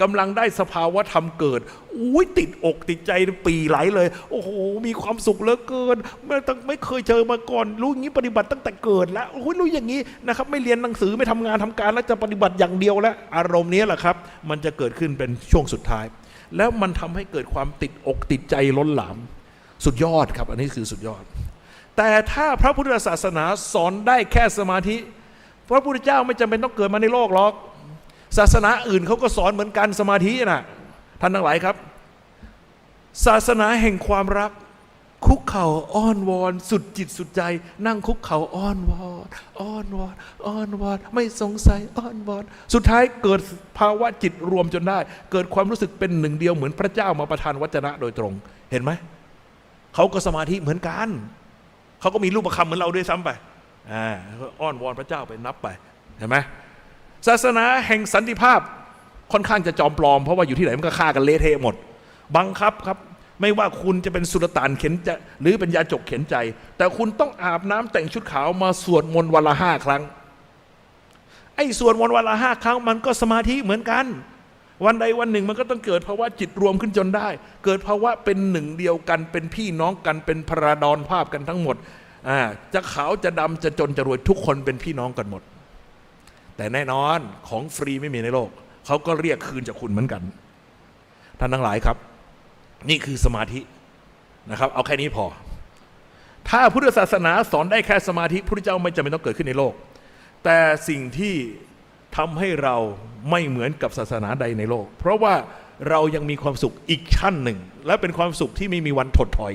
กำลังได้สภาวะธรรมเกิดอุ้ยติดอกติดใจปีไหลเลยโอ้โหมีความสุขเหลือเกินไม่เคยเจอมาก่อนรู้อย่างนี้ปฏิบัติตั้งแต่เกิดแล้วโอ้ยรู้อย่างนี้นะครับไม่เรียนหนังสือไม่ทำงานทำการแล้วจะปฏิบัติอย่างเดียวแล้วอารมณ์นี้แหละครับมันจะเกิดขึ้นเป็นช่วงสุดท้ายแล้วมันทำให้เกิดความติดอกติดใจล้นหลามสุดยอดครับอันนี้คือสุดยอดแต่ถ้าพระพุทธศาสนาสอนได้แค่สมาธิพระพุทธเจ้าไม่จำเป็นต้องเกิดมาในโลกหรอกศาสนาอื่นเขาก็สอนเหมือนกันสมาธินะท่านทั้งหลายครับศาสนาแห่งความรักคุกเข่าอ้อนวอนสุดจิตสุดใจนั่งคุกเข่าอ้อนวอนอ้อนวอนอ้อนวอนไม่สงสัยอ้อนวอนสุดท้ายเกิดภาวะจิตรวมจนได้เกิดความรู้สึกเป็นหนึ่งเดียวเหมือนพระเจ้ามาประทานวจนะโดยตรงเห็นไหมเขาก็สมาธิเหมือนกันเขาก็มีรูปประคำเหมือนเราด้วยซ้ำไปอ้อนวอนพระเจ้าไปนับไปเห็นไหมศาสนาแห่งสันติภาพค่อนข้างจะจอมปลอมเพราะว่าอยู่ที่ไหนมันก็ฆ่ากันเละเทะหมดบังคับครับไม่ว่าคุณจะเป็นสุลต่านเข็นใจหรือเป็นยาจกเข็นใจแต่คุณต้องอาบน้ำแต่งชุดขาวมาสวดมนต์วันละ5 ครั้งไอ้สวดมนต์วันละ5 ครั้งมันก็สมาธิเหมือนกันวันใดวันหนึ่งมันก็ต้องเกิดภาวะจิตรวมขึ้นจนได้เกิดภาวะเป็นหนึ่งเดียวกันเป็นพี่น้องกันเป็นพระดอนภาพกันทั้งหมดจะขาวจะดำจะจนจะรวยทุกคนเป็นพี่น้องกันหมดแต่แน่นอนของฟรีไม่มีในโลกเขาก็เรียกคืนจากคุณเหมือนกันท่านทั้งหลายครับนี่คือสมาธินะครับเอาแค่นี้พอถ้าพุทธศาสนาสอนได้แค่สมาธิพระพุทธเจ้าไม่จำเป็นต้องเกิดขึ้นในโลกแต่สิ่งที่ทำให้เราไม่เหมือนกับศาสนาใดในโลกเพราะว่าเรายังมีความสุขอีกชั้นหนึ่งและเป็นความสุขที่ไม่มีวันถดถอย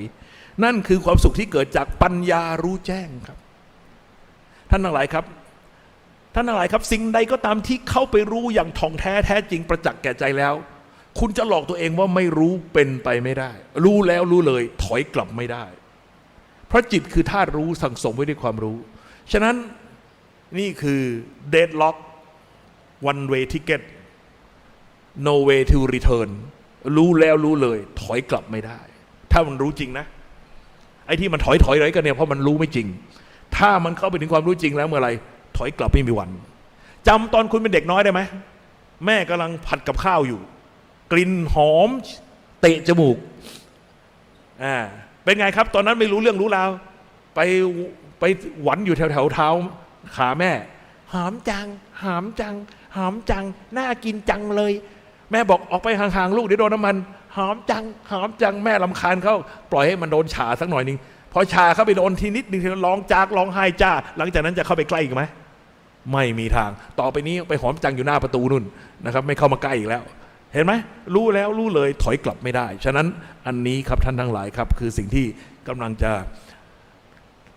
นั่นคือความสุขที่เกิดจากปัญญารู้แจ้งครับท่านทั้งหลายครับสิ่งใดก็ตามที่เข้าไปรู้อย่างท่องแท้แท้จริงประจักษ์แก่ใจแล้วคุณจะหลอกตัวเองว่าไม่รู้เป็นไปไม่ได้รู้แล้วรู้เลยถอยกลับไม่ได้เพราะจิตคือธาตุรู้สั่งสมไว้ด้วยความรู้ฉะนั้นนี่คือ deadlock one way ticket no way to return รู้แล้วรู้เลยถอยกลับไม่ได้ถ้ามันรู้จริงนะไอ้ที่มันถอยไรกันเนี่ยเพราะมันรู้ไม่จริงถ้ามันเข้าไปถึงความรู้จริงแล้วเมื่อไรถอยกลับไม่มีวันจำตอนคุณเป็นเด็กน้อยได้ไหมแม่กำลังผัดกับข้าวอยู่กลิ่นหอมเตะจมูกเป็นไงครับตอนนั้นไม่รู้เรื่องรู้ราวไปหวันอยู่แถวเท้าขาแม่หอมจังหอมจังหอมจังน่ากินจังเลยแม่บอกออกไปห่างๆลูกเดี๋ยวโดนน้ำมันหอมจังหอมจังแม่รำคาญเขาปล่อยให้มันโดนฉาสักหน่อยนึงพอชาเข้าไปโดนทีนิดนึงร้องจากร้องไห้จ้าหลังจากนั้นจะเข้าไปใกล้อีกไหมไม่มีทางต่อไปนี้ไปหอมจังอยู่หน้าประตูนู่นนะครับไม่เข้ามาใกล้อีกแล้วเห็นไหมรู้แล้วรู้เลยถอยกลับไม่ได้ฉะนั้นอันนี้ครับท่านทั้งหลายครับคือสิ่งที่กำลังจะ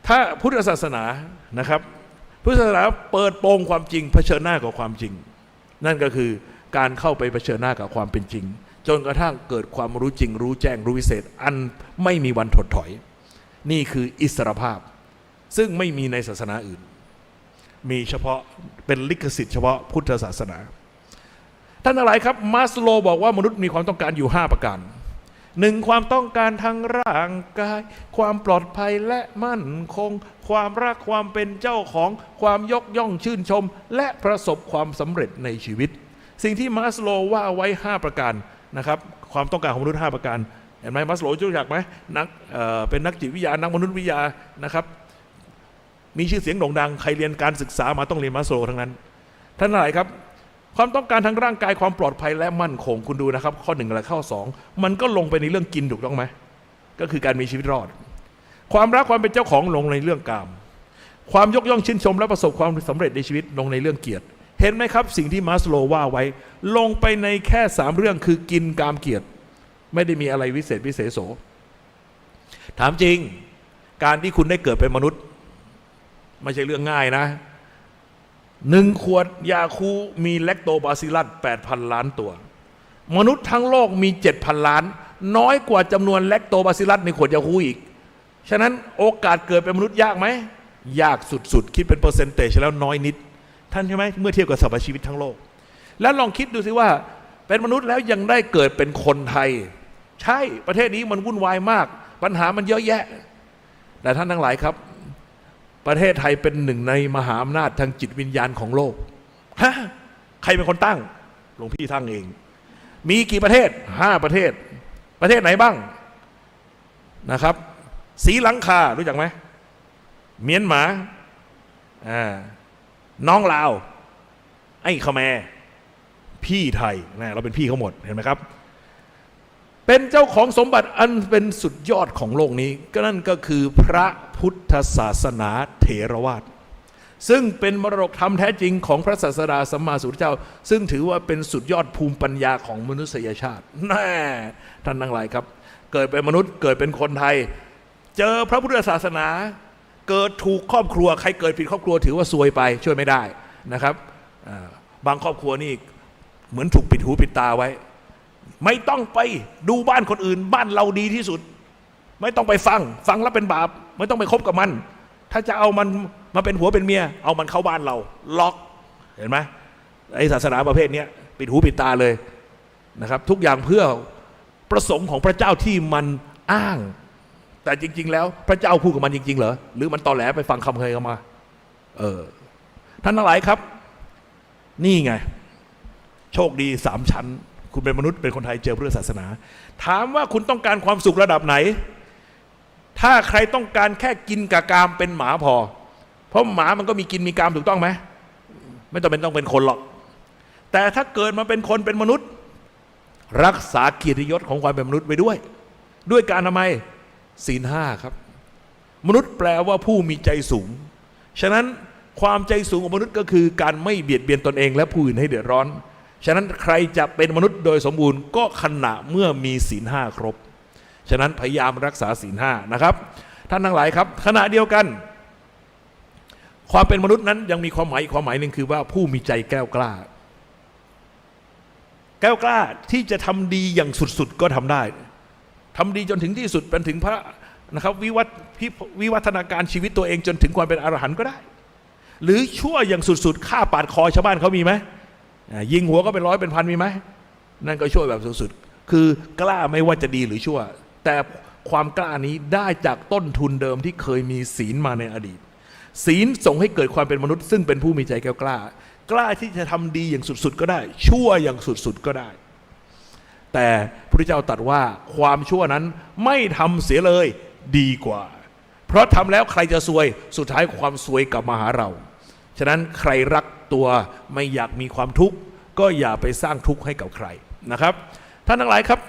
ถ้าพุทธศาสนานะครับพุทธศาสนาเปิดโปงความจริงเผชิญหน้ากับความจริงนั่นก็คือการเข้าไปเผชิญหน้ากับความเป็นจริงจนกระทั่งเกิดความรู้จริงรู้แจ้งรู้วิเศษอันไม่มีวันถดถอยนี่คืออิสรภาพซึ่งไม่มีในศาสนาอื่นมีเฉพาะเป็นลิขสิทธิ์เฉพาะพุทธศาสนาท่านทั้งหลายครับมาสโลว์บอกว่ามนุษย์มีความต้องการอยู่5 ประการ 1. ความต้องการทางร่างกายความปลอดภัยและมั่นคงความรักความเป็นเจ้าของความยกย่องชื่นชมและประสบความสำเร็จในชีวิตสิ่งที่มาสโลว์ว่าไว้5 ประการนะครับความต้องการของมนุษย์5 ประการเห็นไหมมาสโลว์รู้จักไหมเป็นนักจิตวิทยานักมนุษยวิทยานะครับมีชื่อเสียงโด่งดังใครเรียนการศึกษามาต้องเรียนมาสโลว์ทั้งนั้นท่านทั้งหลายครับความต้องการทางร่างกายความปลอดภัยและมั่นคงคุณดูนะครับข้อ1และข้อ2มันก็ลงไปในเรื่องกินถูกต้องไหมก็คือการมีชีวิตรอดความรักความเป็นเจ้าของลงในเรื่องกามความยกย่องชื่นชมและประสบความสำเร็จในชีวิตลงในเรื่องเกียรติเห็นไหมครับสิ่งที่มาสโลว์ว่าไว้ลงไปในแค่3 เรื่องคือกินกามเกียรติไม่ได้มีอะไรวิเศษวิเศษโส ถามจริงการที่คุณได้เกิดเป็นมนุษย์ไม่ใช่เรื่องง่ายนะ1 ขวดยาคูมีแลคโตบาซิลลัส 8,000 ล้านตัวมนุษย์ทั้งโลกมี 7,000 ล้านน้อยกว่าจำนวนแลคโตบาซิลลัสในขวดยาคูอีกฉะนั้นโอกาสเกิดเป็นมนุษย์ยากไหมยากสุดๆคิดเป็นเปอร์เซนเทจแล้วน้อยนิดท่านใช่ไหมเมื่อเทียบกับสรรพชีวิตทั้งโลกแล้วลองคิดดูสิว่าเป็นมนุษย์แล้วยังได้เกิดเป็นคนไทยใช่ประเทศนี้มันวุ่นวายมากปัญหามันเยอะแยะแต่ท่านทั้งหลายครับประเทศไทยเป็นหนึ่งในมหาอำนาจทางจิตวิญญาณของโลกฮะใครเป็นคนตั้งหลวงพี่ตั้งเองมีกี่ประเทศ5 ประเทศประเทศไหนบ้างนะครับศรีลังการู้จักไหมเมียนมาน้องลาวไอ้เขมรพี่ไทยนะเราเป็นพี่เขาหมดเห็นไหมครับเป็นเจ้าของสมบัติอันเป็นสุดยอดของโลกนี้ก็นั่นก็คือพระพุทธศาสนาเถรวาทซึ่งเป็นมรดกธรรมแท้จริงของพระศาสดาสัมมาสัมพุทธเจ้าซึ่งถือว่าเป็นสุดยอดภูมิปัญญาของมนุษยชาติแน่ท่านทั้งหลายครับเกิดเป็นมนุษย์เกิดเป็นคนไทยเจอพระพุทธศาสนาเกิดถูกครอบครัวใครเกิดผิดครอบครัวถือว่าซวยไปช่วยไม่ได้นะครับบางครอบครัวนี่เหมือนถูกปิดหูปิดตาไว้ไม่ต้องไปดูบ้านคนอื่นบ้านเราดีที่สุดไม่ต้องไปฟังแล้วเป็นบาปไม่ต้องไปคบกับมันถ้าจะเอามันมาเป็นผัวเป็นเมียเอามันเข้าบ้านเราล็อกเห็นไหมไอศาสนาประเภทนี้ปิดหูปิดตาเลยนะครับทุกอย่างเพื่อประสงค์ของพระเจ้าที่มันอ้างแต่จริงๆแล้วพระเจ้าพูดกับมันจริงๆเหรอหรือมันตอแหลไปฟังคำเคยเข้ามาท่านทั้งหลายครับนี่ไงโชคดี3 ชั้นคุณเป็นมนุษย์เป็นคนไทยเจอพุทธศาสนาถามว่าคุณต้องการความสุขระดับไหนถ้าใครต้องการแค่กินกับกามเป็นหมาพอเพราะหมามันก็มีกินมีกามถูกต้องไหมไม่จำเป็นต้องเป็นคนหรอกแต่ถ้าเกิดมาเป็นคนเป็นมนุษย์รักษาเกียรติยศของความเป็นมนุษย์ไว้ด้วยการทำไมศีล 5ครับมนุษย์แปลว่าผู้มีใจสูงฉะนั้นความใจสูงของมนุษย์ก็คือการไม่เบียดเบียนตนเองและผู้อื่นให้เดือดร้อนฉะนั้นใครจะเป็นมนุษย์โดยสมบูรณ์ก็ขณะเมื่อมีศีล 5ครบฉะนั้นพยายามรักษาศีล 5นะครับท่านทั้งหลายครับขณะเดียวกันความเป็นมนุษย์นั้นยังมีความหมายอีกความหมายหนึ่งคือว่าผู้มีใจแก้วกล้าที่จะทำดีอย่างสุดๆก็ทำได้ทำดีจนถึงที่สุดเป็นถึงพระนะครับวิวัฒนาการชีวิตตัวเองจนถึงความเป็นอรหันต์ก็ได้หรือชั่วอย่างสุดๆฆ่าปาดคอชาวบ้านเขามีไหมยิงหัวก็เป็นร้อยเป็นพันมีไหมนั่นก็ช่วยแบบสุดๆคือกล้าไม่ว่าจะดีหรือชั่วแต่ความกล้านี้ได้จากต้นทุนเดิมที่เคยมีศีลมาในอดีตศีลส่งให้เกิดความเป็นมนุษย์ซึ่งเป็นผู้มีใจแก้วกล้าที่จะทำดีอย่างสุดๆก็ได้ชั่วอย่างสุดๆก็ได้แต่พระพุทธเจ้าตรัสว่าความชั่วนั้นไม่ทำเสียเลยดีกว่าเพราะทำแล้วใครจะซวยสุดท้ายความซวยกลับมาหาเราฉะนั้นใครรักตัวไม่อยากมีความทุกข์ก็อย่าไปสร้างทุกข์ให้กับใครนะครับท่านทั้งหลายครับ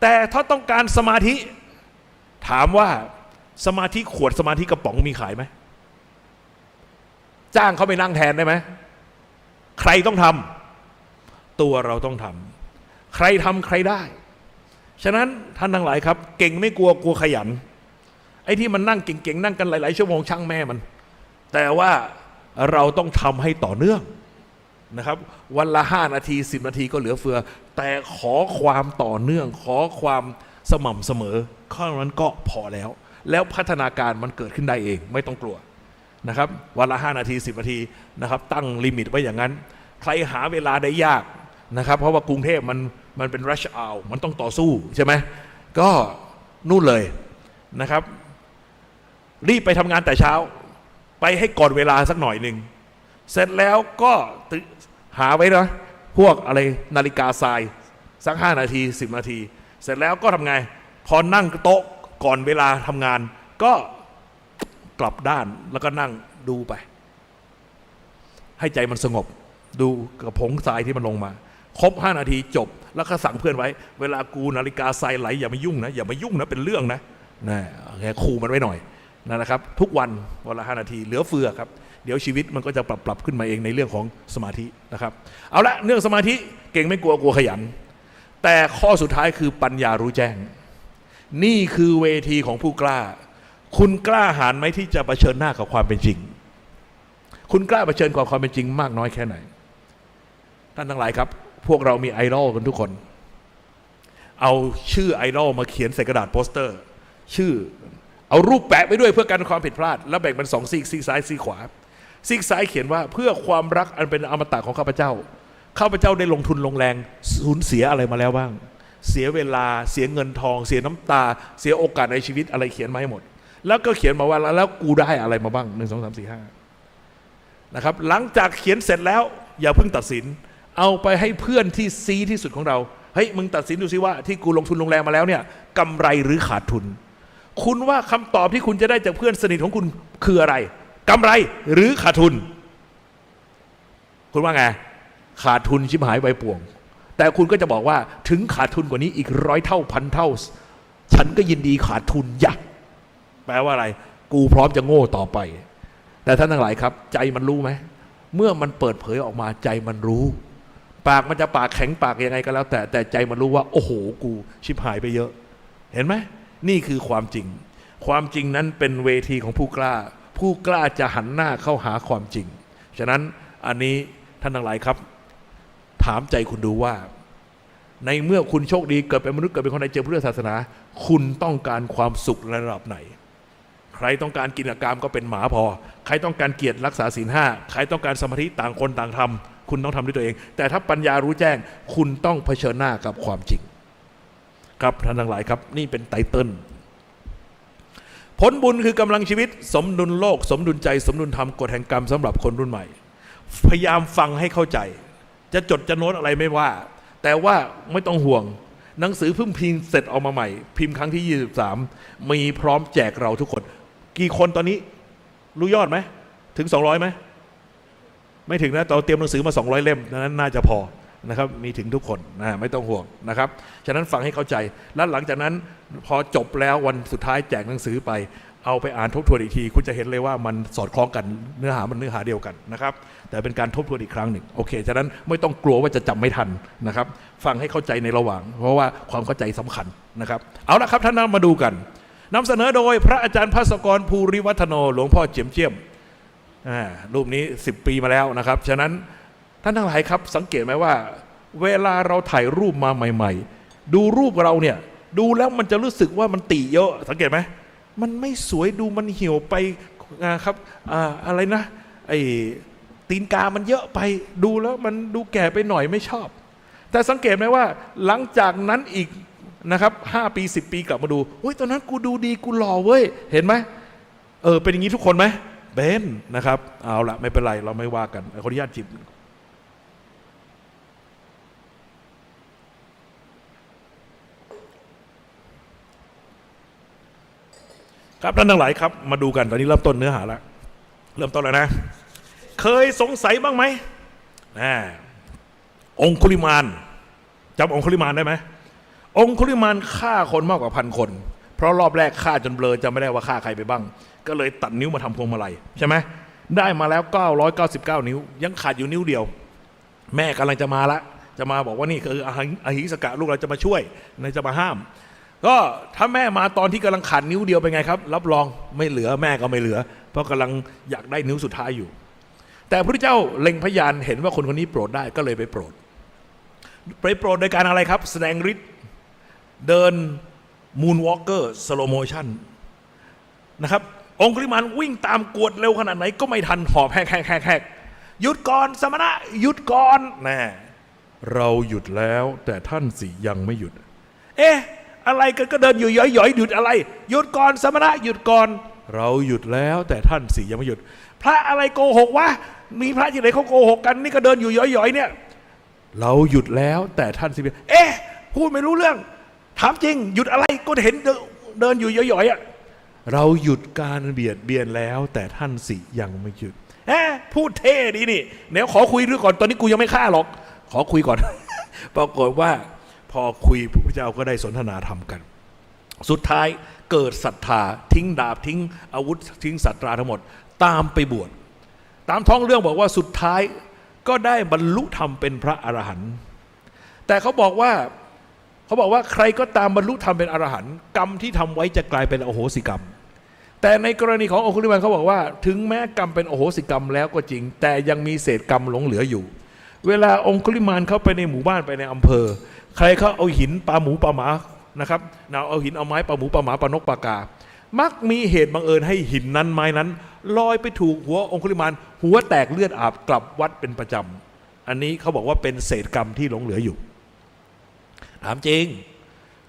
แต่ถ้าต้องการสมาธิถามว่าสมาธิขวดสมาธิกระป๋องมีขายไหมจ้างเขาไปนั่งแทนได้ไหมใครต้องทำตัวเราต้องทำใครทำใครได้ฉะนั้นท่านทั้งหลายครับเก่งไม่กลัวขยันไอ้ที่มันนั่งเก่งๆนั่งกันหลายๆชั่วโมงช่างแม่มันแต่ว่าเราต้องทำให้ต่อเนื่องนะครับวันละ5 นาที10 นาทีก็เหลือเฟือแต่ขอความต่อเนื่องขอความสม่ำเสมอข้อนั้นก็พอแล้วพัฒนาการมันเกิดขึ้นได้เองไม่ต้องกลัวนะครับวันละ5 นาที10 นาทีนะครับตั้งลิมิตไว้อย่างนั้นใครหาเวลาได้ยากนะครับเพราะว่ากรุงเทพมันเป็น rush hour มันต้องต่อสู้ใช่ไหมก็นู่นเลยนะครับรีบไปทำงานแต่เช้าไปให้ก่อนเวลาสักหน่อยหนึ่งเสร็จแล้วก็หาไว้นะพวกอะไรนาฬิกาทรายสัก5 นาที10 นาทีเสร็จแล้วก็ทำไงพอนั่งโต๊ะก่อนเวลาทำงานก็กลับด้านแล้วก็นั่งดูไปให้ใจมันสงบดูกับผงทรายที่มันลงมาครบ5 นาทีจบแล้วก็สั่งเพื่อนไว้เวลากูนาฬิกาทรายไหลอย่ามายุ่งนะอย่ามายุ่งนะเป็นเรื่องนะแค่ขู่มันไว้หน่อยนะครับทุกวันวันละ5 นาทีเหลือเฟือครับเดี๋ยวชีวิตมันก็จะปรับขึ้นมาเองในเรื่องของสมาธินะครับเอาละเรื่องสมาธิเก่งไม่กลัวขยันแต่ข้อสุดท้ายคือปัญญารู้แจ้ง นี่คือเวทีของผู้กล้า คุณกล้าหาญไหมที่จะเผชิญหน้ากับความเป็นจริง คุณกล้าเผชิญกับความเป็นจริงมากน้อยแค่ไหนท่านทั้งหลายครับพวกเรามีไอดอลกันทุกคนเอาชื่อไอดอลมาเขียนใส่กระดาษโปสเตอร์ชื่อเอารูปแปะไปด้วยเพื่อกันความผิดพลาดแล้วแบ่งเป็น2 ซีกซ้ายซีกขวาซีกซ้ายเขียนว่าเพื่อความรักอันเป็นอมตะของข้าพเจ้าได้ลงทุนลงแรงสูญเสียอะไรมาแล้วบ้างเสียเวลาเสียเงินทองเสียน้ำตาเสียโอกาสในชีวิตอะไรเขียนมาให้หมดแล้วก็เขียนมาว่าแล้วกูได้อะไรมาบ้าง1 2 3 4 5นะครับหลังจากเขียนเสร็จแล้วอย่าเพิ่งตัดสินเอาไปให้เพื่อนที่ซีที่สุดของเราเฮ้ยมึงตัดสินดูซิว่าที่กูลงทุนลงแรงมาแล้วเนี่ยกำไรหรือขาดทุนคุณว่าคำตอบที่คุณจะได้จากเพื่อนสนิทของคุณคืออะไรกำไรหรือขาดทุนคุณว่าไงขาดทุนชิบหายใบป่วงแต่คุณก็จะบอกว่าถึงขาดทุนกว่านี้อีก100 เท่าพันเท่าฉันก็ยินดีขาดทุนยักแปลว่าอะไรกูพร้อมจะโง่ต่อไปแต่ท่านทั้งหลายครับใจมันรู้ไหมเมื่อมันเปิดเผยออกมาใจมันรู้ปากมันจะปากแข็งปากยังไงก็แล้วแต่ใจมันรู้ว่าโอ้โหกูชิบหายไปเยอะเห็นไหมนี่คือความจริงความจริงนั้นเป็นเวทีของผู้กล้าจะหันหน้าเข้าหาความจริงฉะนั้นอันนี้ท่านทั้งหลายครับถามใจคุณดูว่าในเมื่อคุณโชคดีเกิดเป็นมนุษย์เกิดเป็นคนในเจอพุทธศาสนาคุณต้องการความสุขระดับไหนใครต้องการกินกามก็เป็นหมาพอใครต้องการเกียรติรักษาศีล 5ใครต้องการสมาธิต่างคนต่างทำคุณต้องทำด้วยตัวเองแต่ถ้าปัญญารู้แจ้งคุณต้องเผชิญหน้ากับความจริงครับท่านทั้งหลายครับนี่เป็นไตเติ้ลผลบุญคือกำลังชีวิตสมดุลโลกสมดุลใจสมดุลธรรมกฎแห่งกรรมสำหรับคนรุ่นใหม่พยายามฟังให้เข้าใจจะจดจะโน้ตอะไรไม่ว่าแต่ว่าไม่ต้องห่วงหนังสือเพิ่งพิมพ์เสร็จออกมาใหม่พิมพ์ครั้งที่23มีพร้อมแจกเราทุกคนกี่คนตอนนี้รู้ยอดไหมถึง200ไหมไม่ถึงนะเราเตรียมหนังสือมา200 เล่มนั้นน่าจะพอนะครับมีถึงทุกคนนะไม่ต้องห่วงนะครับฉะนั้นฟังให้เข้าใจแล้วหลังจากนั้นพอจบแล้ววันสุดท้ายแจกหนังสือไปเอาไปอ่านทบทวนอีกทีคุณจะเห็นเลยว่ามันสอดคล้องกันเนื้อหามันเนื้อหาเดียวกันนะครับแต่เป็นการทบทวนอีกครั้งหนึ่งโอเคฉะนั้นไม่ต้องกลัวว่าจะจำไม่ทันนะครับฟังให้เข้าใจในระหว่างเพราะว่าความเข้าใจสำคัญนะครับเอาละครับท่านมาดูกันนำเสนอโดยพระอาจารย์ภาสกรภูริวัฒโนหลวงพ่อเจียมเจียมรูปนี้10 ปีมาแล้วนะครับฉะนั้นท่านทั้งหลายครับสังเกตไหมว่าเวลาเราถ่ายรูปมาใหม่ๆดูรูปเราเนี่ยดูแล้วมันจะรู้สึกว่ามันติเยอะสังเกตไหมมันไม่สวยดูมันเหี่ยวไปครับอะไรนะไอ้ตีนกามันเยอะไปดูแล้วมันดูแก่ไปหน่อยไม่ชอบแต่สังเกตไหมว่าหลังจากนั้นอีกนะครับ5 ปี10 ปีกลับมาดูโอ้ยตอนนั้นกูดูดีกูหล่อเว้ยเห็นไหมเป็นอย่างนี้ทุกคนไหมเบนนะครับเอาละไม่เป็นไรเราไม่ว่ากันขออนุญาตจิบครับท่านทั้งหลายครับมาดูกันตอนนี้เริ่มต้นเนื้อหาแล้วเริ่มต้นแล้วนะเคยสงสัยบ้างไหมองคุลิมานจำองคุลิมานได้ไหมองคุลิมานฆ่าคนมากกว่า1,000 คนเพราะรอบแรกฆ่าจนเบลอจำไม่ได้ว่าฆ่าใครไปบ้างก็เลยตัดนิ้วมาทำพวงมาลัยใช่ไหมได้มาแล้ว999 นิ้วยังขาดอยู่นิ้วเดียวแม่กำลังจะมาละจะมาบอกว่านี่คืออหิสกะลูกเราจะมาช่วยจะมาห้ามก็ถ้าแม่มาตอนที่กำลังขาดนิ้วเดียวเป็นไงครับรับรองไม่เหลือแม่ก็ไม่เหลือเพราะกำลังอยากได้นิ้วสุดท้ายอยู่แต่พระเจ้าเล็งพยานเห็นว่าคนคนนี้โปรดได้ก็เลยไปโปรดโดยการอะไรครับแสดงฤทธิ์เดินมูนวอล์กเกอร์สโลโมชั่นนะครับองคุลิมานวิ่งตามกวดเร็วขนาดไหนก็ไม่ทันหอบแหกหยุดก่อนสมณะหยุดก่อนเราหยุดแล้วแต่ท่านสิยังไม่หยุดอะไรกันก็เดินอยู่ย่อยๆหยุดอะไรหยุดก่อนสมณะหยุดก่อนเราหยุดแล้วแต่ท่านสิยังไม่หยุดพระอะไรโกหกวะมีพระที่ไหนเขาโกหกกันนี่ก็เดินอยู่ย่อยๆเนี่ยเราหยุดแล้วแต่ท่านสิพูดไม่รู้เรื่องถามจริงหยุดอะไรก็เห็นเดินอยู่ย่อยๆเราหยุดการเบียดเบียนแล้วแต่ท่านสิยังไม่หยุดพูดเท่ดีนี่เดี๋ยวขอคุยด้วยก่อนตอนนี้กูยังไม่ฆ่าหรอกขอคุยก่อน ปรากฏว่าพอคุยพระเจ้าก็ได้สนทนาธรรมกันสุดท้ายเกิดศรัทธาทิ้งดาบทิ้งอาวุธทิ้งศรัทธาทั้งหมดตามไปบวชตามท้องเรื่องบอกว่าสุดท้ายก็ได้บรรลุธรรมเป็นพระอรหันต์แต่เขาบอกว่า เขาบอกว่าใครก็ตามบรรลุธรรมเป็นอรหันต์กรรมที่ทำไว้จะกลายเป็นอโหสิกรรมแต่ในกรณีขององคุลิมานเขาบอกว่าถึงแม้กรรมเป็นอโหสิกรรมแล้วก็จริงแต่ยังมีเศษกรรมหลงเหลืออยู่เวลาองคุลิมานเข้าไปในหมู่บ้านไปในอำเภอใครเขาเอาหินปลาหมูปลาหมานะครับเอาหินเอาไม้ปลาหมูปลาหมาปลานกปลากามักมีเหตุบังเอิญให้หินนั้นไม้นั้นลอยไปถูกหัวองคุลิมานหัวแตกเลือดอาบกลับวัดเป็นประจำอันนี้เขาบอกว่าเป็นเศษกรรมที่หลงเหลืออยู่ถามจริง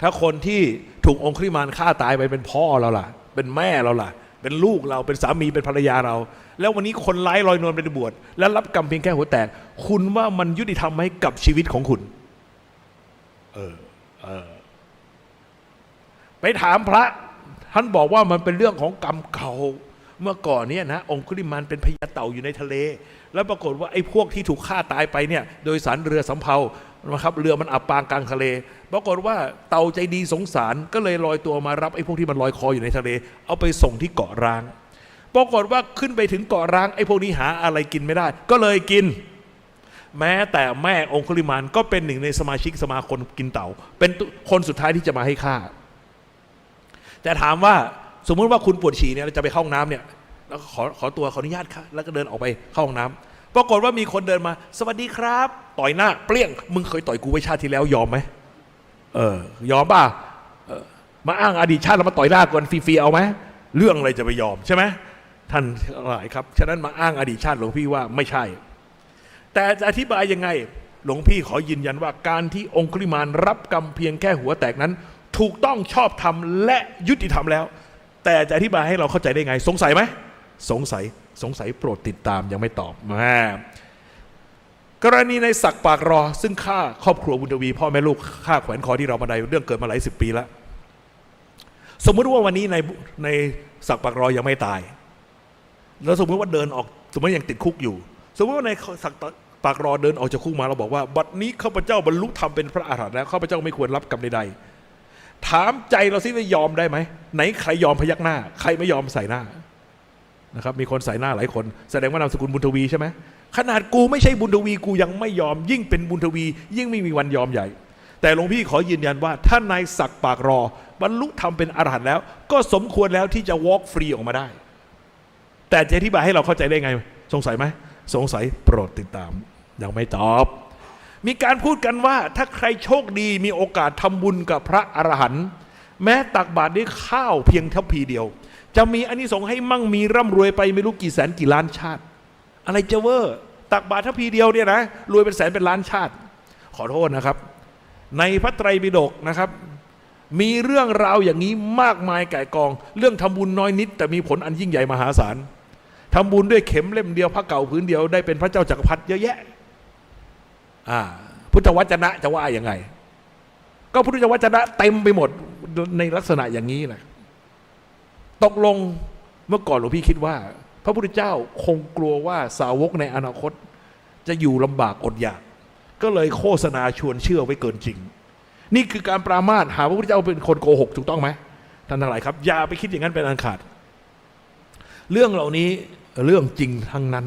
ถ้าคนที่ถูกองคุลิมานฆ่าตายไปเป็นพ่อเราล่ะเป็นแม่เราล่ะเป็นลูกเราเป็นสามีเป็นภรรยาเราแล้ววันนี้คนร้ายลอยนวลไปบวชแล้วรับกรรมเพียงแค่หัวแตกคุณว่ามันยุติธรรมไหมกับชีวิตของคุณไปถามพระท่านบอกว่ามันเป็นเรื่องของกรรมเก่าเมื่อก่อนเนี่ยนะองคุลิมานเป็นพญาเต่าอยู่ในทะเลแล้วปรากฏว่าไอ้พวกที่ถูกฆ่าตายไปเนี่ยโดยสารเรือสำเภานะครับเรือมันอับปางกลางทะเลปรากฏว่าเต่าใจดีสงสารก็เลยลอยตัวมารับไอ้พวกที่มันลอยคออยู่ในทะเลเอาไปส่งที่เกาะร้างปรากฏว่าขึ้นไปถึงเกาะร้างไอ้พวกนี้หาอะไรกินไม่ได้ก็เลยกินแม้แต่แม่องคุลิมานก็เป็นหนึ่งในสมาชิกสมาคมกินเต่าเป็นคนสุดท้ายที่จะมาให้ฆ่าแต่ถามว่าสมมุติว่าคุณปวดฉี่เนี่ยจะไปเข้าห้องน้ำเนี่ยแล้วขอตัวขออนุญาตค่ะแล้วก็เดินออกไปเข้าห้องน้ำปรากฏว่ามีคนเดินมาสวัสดีครับต่อยหน้าเปรี้ยงมึงเคยต่อยกูไว้ชาติที่แล้วยอมไหมยอมป่ะมาอ้างอดีตชาติแล้วมาต่อยหน้ากันฟรีๆเอาไหมเรื่องอะไรจะไปยอมใช่ไหมท่านหลายครับฉะนั้นมาอ้างอดีตชาติหลวงพี่ว่าไม่ใช่แต่จะอธิบายยังไงหลวงพี่ขอยืนยันว่าการที่องคุลิมานรับกรรมเพียงแค่หัวแตกนั้นถูกต้องชอบธรรมและยุติธรรมแล้วแต่จะอธิบายให้เราเข้าใจได้ไงสงสัยไหมสงสัยโปรดติดตามยังไม่ตอบกรณีในศักดิ์ปากรอซึ่งฆ่าครอบครัวบุญทวีพ่อแม่ลูกฆ่าแขวนคอที่เราบันไดเรื่องเกิดมาหลาย10 ปีแล้วสมมติว่าวันนี้ในศักดิ์ปากรอยังไม่ตายแล้วสมมติว่าเดินออกสมมติยังติดคุกอยู่สมมติว่าในศักดิ์ปากรอเดินออกจากคุกมาเราบอกว่าบัดนี้ข้าพเจ้าบรรลุธรรมเป็นพระอรหันต์แล้วข้าพเจ้าไม่ควรรับกรรมใดๆถามใจเราสิว่ายอมได้ไหมไหนใครยอมพยักหน้าใครไม่ยอมใส่หน้านะครับมีคนใส่หน้าหลายคนแสดงว่านามสกุลบุญทวีใช่ไหมขนาดกูไม่ใช่บุญทวีกูยังไม่ยอมยิ่งเป็นบุญทวียิ่งไม่มีวันยอมใหญ่แต่หลวงพี่ขอยืนยันว่าถ้านายศักดิ์ปากรอบรรลุธรรมเป็นอรหันต์แล้วก็สมควรแล้วที่จะ walk free ออกมาได้แต่จะอธิบายให้เราเข้าใจได้ไงสงสัยไหมสงสัยโปรดติดตามยังไม่ตอบมีการพูดกันว่าถ้าใครโชคดีมีโอกาสทำบุญกับพระอรหันต์แม้ตักบาตรด้วยข้าวเพียงทัพพีเดียวจะมีอานิสงส์ให้มั่งมีร่ำรวยไปไม่รู้กี่แสนกี่ล้านชาติอะไรจะเวอร์ตักบาตรทัพพีเดียวเนี่ยนะรวยเป็นแสนเป็นล้านชาติขอโทษนะครับในพระไตรปิฎกนะครับมีเรื่องราวอย่างนี้มากมายก่ายกองเรื่องทำบุญน้อยนิดแต่มีผลอันยิ่งใหญ่มหาศาลทำบุญด้วยเข็มเล่มเดียวพระเก่าพื้นเดียวได้เป็นพระเจ้าจักรพรรดิเยอะแยะพุทธวจนะจะว่ายังไงก็พุทธวจนะเต็มไปหมดในลักษณะอย่างนี้นะตกลงเมื่อก่อนหลวงพี่คิดว่าพระพุทธเจ้าคงกลัวว่าสาวกในอนาคตจะอยู่ลำบากอดอยากก็เลยโฆษณาชวนเชื่อไว้เกินจริงนี่คือการปรามาสหาพระพุทธเจ้าเป็นคนโกหกถูกต้องไหมท่านทั้งหลายครับอย่าไปคิดอย่างนั้นเป็นอันขาดเรื่องเหล่านี้เรื่องจริงทั้งนั้น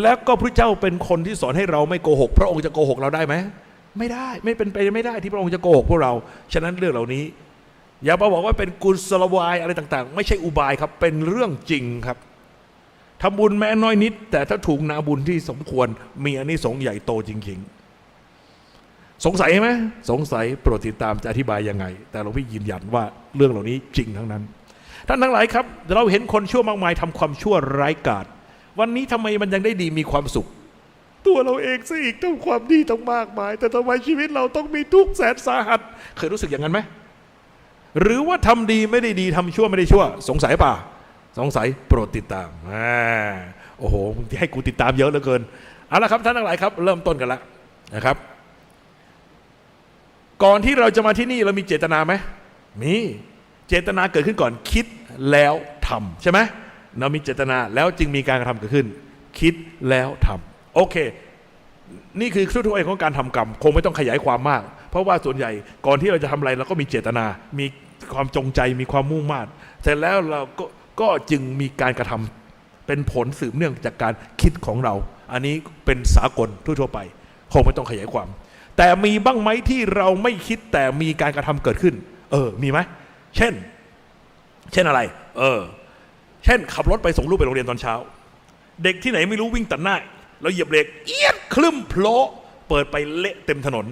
แล้วก็พระเจ้าเป็นคนที่สอนให้เราไม่โกหกพระองค์จะโกหกเราได้ไหมไม่ได้ไม่เป็นไปไม่ได้ที่พระองค์จะโกหกพวกเราฉะนั้นเรื่องเหล่านี้อย่ามาบอกว่าเป็นกุศโลบายอะไรต่างๆไม่ใช่อุบายครับเป็นเรื่องจริงครับทำบุญแม้น้อยนิดแต่ถ้าถูกนาบุญที่สมควรมีอานิสงส์ใหญ่โตจริงๆสงสัยไหมสงสัยโปรดติดตามจะอธิบายยังไงแต่หลวงพี่ยืนยันว่าเรื่องเหล่านี้จริงทั้งนั้นท่านทั้งหลายครับเราเห็นคนชั่วมากมายทำความชั่วร้ายกาจวันนี้ทำไมมันยังได้ดีมีความสุขตัวเราเองซะอีกทำความดีต้องมากมายแต่ทำไมชีวิตเราต้องมีทุกข์แสนสาหัสเคยรู้สึกอย่างนั้นไหมหรือว่าทำดีไม่ได้ดีทำชั่วไม่ได้ชั่วสงสัยป่ะสงสัยโปรดติดตามโอ้โหให้กูติดตามเยอะเหลือเกินเอาละครับท่านทั้งหลายครับเริ่มต้นกันแล้วนะครับก่อนที่เราจะมาที่นี่เรามีเจตนาไหมมีเจตนาเกิดขึ้นก่อนคิดแล้วทำใช่ไหมเรามีเจตนาแล้วจึงมีการกระทำเกิดขึ้นคิดแล้วทำโอเคนี่คือทั่วๆไปของการทำกรรมคงไม่ต้องขยายความมากเพราะว่าส่วนใหญ่ก่อนที่เราจะทำอะไรเราก็มีเจตนามีความจงใจมีความมุ่งมั่นเสร็จแล้วเราก็จึงมีการกระทำเป็นผลสืบเนื่องจากการคิดของเราอันนี้เป็นสากลทั่วๆไปคงไม่ต้องขยายความ แต่มีบ้างไหมที่เราไม่คิดแต่มีการกระทำเกิดขึ้นมีไหมเช่นอะไรเช่นขับรถไปส่งลูกไปโรงเรียนตอนเช้าเด็กที่ไหนไม่รู้วิ่งตัดหน้าเราเหยียบเบรกเอียดคลึ้มโผล่เปิดไปเละเต็มถนน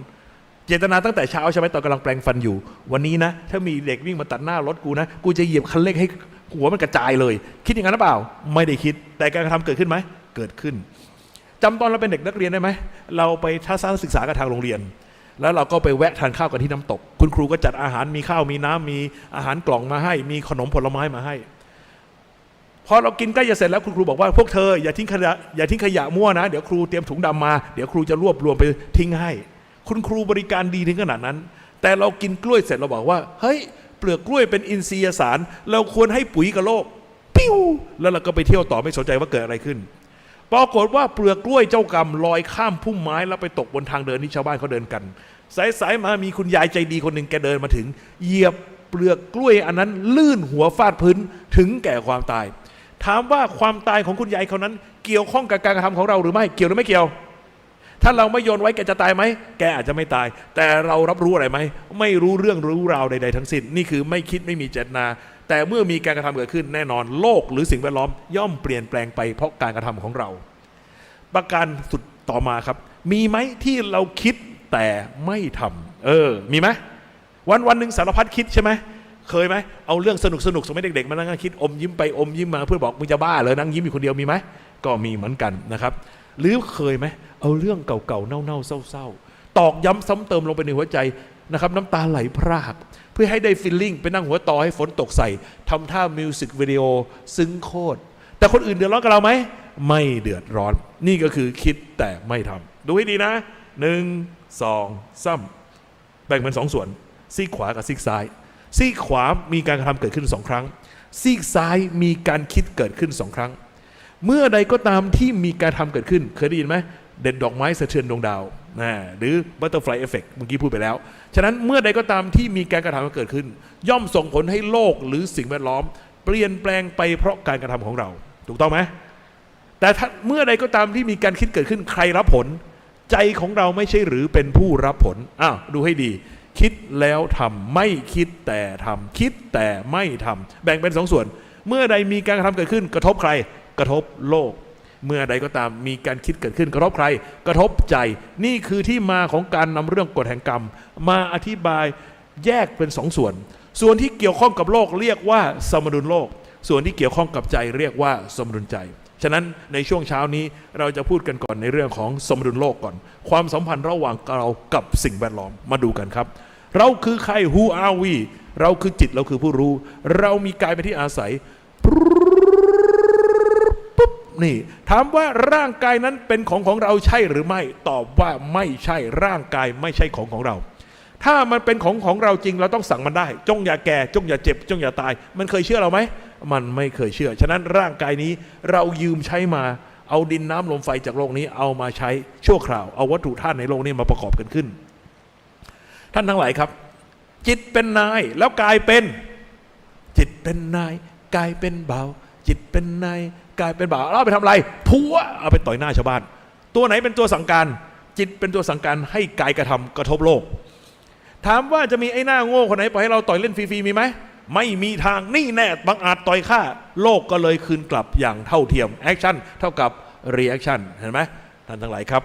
เจตนาตั้งแต่เช้าใช่ไหมตอนกำลังแปรงฟันอยู่วันนี้นะถ้ามีเด็กวิ่งมาตัดหน้ารถกูนะกูจะเหยียบคันเร่งให้หัวมันกระจายเลยคิดอย่างนั้นหรือเปล่าไม่ได้คิดแต่การกระทำเกิดขึ้นไหมเกิดขึ้นจำตอนเราเป็นเด็กนักเรียนได้ไหมเราไปทัศนศึกษากับทางโรงเรียนแล้วเราก็ไปแวะทานข้าวกันที่น้ำตกคุณครูก็จัดอาหารมีข้าวมีน้ำมีอาหารกล่องมาให้มีขนมผลไม้มาให้พอเรากินใกล้จะเสร็จแล้วคุณครูบอกว่าพวกเธออย่าทิ้งขยะมั่วนะเดี๋ยวครูเตรียมถุงดำมาเดี๋ยวครูจะรวบรวมไปทิ้งให้คุณครูบริการดีถึงขนาดนั้นแต่เรากินกล้วยเสร็จเราบอกว่าเฮ้ยเปลือกกล้วยเป็นอินทรีย์สารเราควรให้ปุ๋ยกับโลกปิ้วแล้วเราก็ไปเที่ยวต่อไม่สนใจว่าเกิดอะไรขึ้นปรากฏว่าเปลือกกล้วยเจ้ากรรมลอยข้ามพุ่มไม้แล้วไปตกบนทางเดินที่ชาวบ้านเขาเดินกันสายมามีคุณยายใจดีคนหนึ่งแกเดินมาถึงเหยียบเปลือกกล้วยอันนั้นลื่นหัวฟาดพื้นถึงแก่ความตายถามว่าความตายของคุณยายคนนั้นเกี่ยวข้องกับการกระทำของเราหรือไม่เกี่ยวหรือไม่เกี่ยวถ้าเราไม่โยนไว้แกจะตายไหมแกอาจจะไม่ตายแต่เรารับรู้อะไรไหมไม่รู้เรื่องรู้ราวใดๆทั้งสิ้นนี่คือไม่คิดไม่มีเจตนาแต่เมื่อมีการกระทำเกิดขึ้นแน่นอนโลกหรือสิ่งแวดล้อมย่อมเปลี่ยนแปลงไปเพราะการกระทำของเราประการสุดต่อมาครับมีไหมที่เราคิดแต่ไม่ทำมีไหมวันหนึ่งสารพัดคิดใช่ไหมเคยไหมเอาเรื่องสนุกสมัยเด็กๆมานั่งคิดอมยิ้มไปอมยิ้มมาเพื่อบอกมึงจะบ้าเลยนั่งยิ้มอยู่คนเดียวมีไหมก็มีเหมือนกันนะครับหรือเคยไหมเอาเรื่องเก่าๆเน่าๆเศร้าๆตอกย้ำซ้ำเติมลงไปในหัวใจนะครับน้ำตาไหลพรากเพื่อให้ได้ฟีลลิ่งไปนั่งหัวต่อให้ฝนตกใส่ทำท่ามิวสิกวิดีโอซึ้งโคตรแต่คนอื่นเดือดร้อนกับเราไหมไม่เดือดร้อนนี่ก็คือคิดแต่ไม่ทำดูให้ดีนะ1 2 3แบ่งเป็น2 ส่วนซีกขวากับซีกซ้ายซีกขวามีการกระทำเกิดขึ้น2 ครั้งซีกซ้ายมีการคิดเกิดขึ้น2 ครั้งเมื่อใดก็ตามที่มีการทำเกิดขึ้นเคยได้ยินไหมเด่นดอกไม้สะเทือนดวงดาวหรือ Butterfly Effect เมื่อกี้พูดไปแล้วฉะนั้นเมื่อใดก็ตามที่มีการกระทำเกิดขึ้นย่อมส่งผลให้โลกหรือสิ่งแวดล้อมเปลี่ยนแปลงไปเพราะการกระทำของเราถูกต้องไหมแต่ถ้าเมื่อใดก็ตามที่มีการคิดเกิดขึ้นใครรับผลใจของเราไม่ใช่หรือเป็นผู้รับผลดูให้ดีคิดแล้วทำไม่คิดแต่ทำคิดแต่ไม่ทำแบ่งเป็น2 ส่วนเมื่อใดมีการกระทำเกิดขึ้นกระทบใครกระทบโลกเมื่อใดก็ตามมีการคิดเกิดขึ้นกระทบใครกระทบใจนี่คือที่มาของการนำเรื่องกฎแห่งกรรมมาอธิบายแยกเป็น2 ส่วนที่เกี่ยวข้องกับโลกเรียกว่าสมดุลโลกส่วนที่เกี่ยวข้องกับใจเรียกว่าสมดุลใจฉะนั้นในช่วงเช้านี้เราจะพูดกันก่อนในเรื่องของสมดุลโลกก่อนความสัมพันธ์ระหว่างเรากับสิ่งแวดล้อมมาดูกันครับเราคือใคร Who are we เราคือจิตเราคือผู้รู้เรามีกายเป็นที่อาศัยนี่ถามว่าร่างกายนั้นเป็นของเราใช่หรือไม่ตอบว่าไม่ใช่ร่างกายไม่ใช่ของเราถ้ามันเป็นของเราจริงเราต้องสั่งมันได้จงอย่าแก่จงอย่าเจ็บจงอย่าตายมันเคยเชื่อเราไหมมันไม่เคยเชื่อฉะนั้นร่างกายนี้เรายืมใช้มาเอาดินน้ำลมไฟจากโลกนี้เอามาใช้ชั่วคราวเอาวัตถุธาตุในโลกนี้มาประกอบกันขึ้นท่านทั้งหลายครับจิตเป็นนายแล้วกายเป็นจิตเป็นนายกายเป็นบ่าวจิตเป็นนายกายเป็นบ่าวเอาไปทำอะไรพัวเอาไปต่อยหน้าชาวบ้านตัวไหนเป็นตัวสั่งการจิตเป็นตัวสั่งการให้กายกระทำกระทบโลกถามว่าจะมีไอ้หน้าโง่คนไหนปล่อยให้เราต่อยเล่นฟรีๆมีไหมไม่มีทางนี่แน่บังอาจต่อยฆ่าโลกก็เลยคืนกลับอย่างเท่าเทียมแอคชั่นเท่ากับรีแอคชั่นเห็นไหมท่านทั้งหลายครับ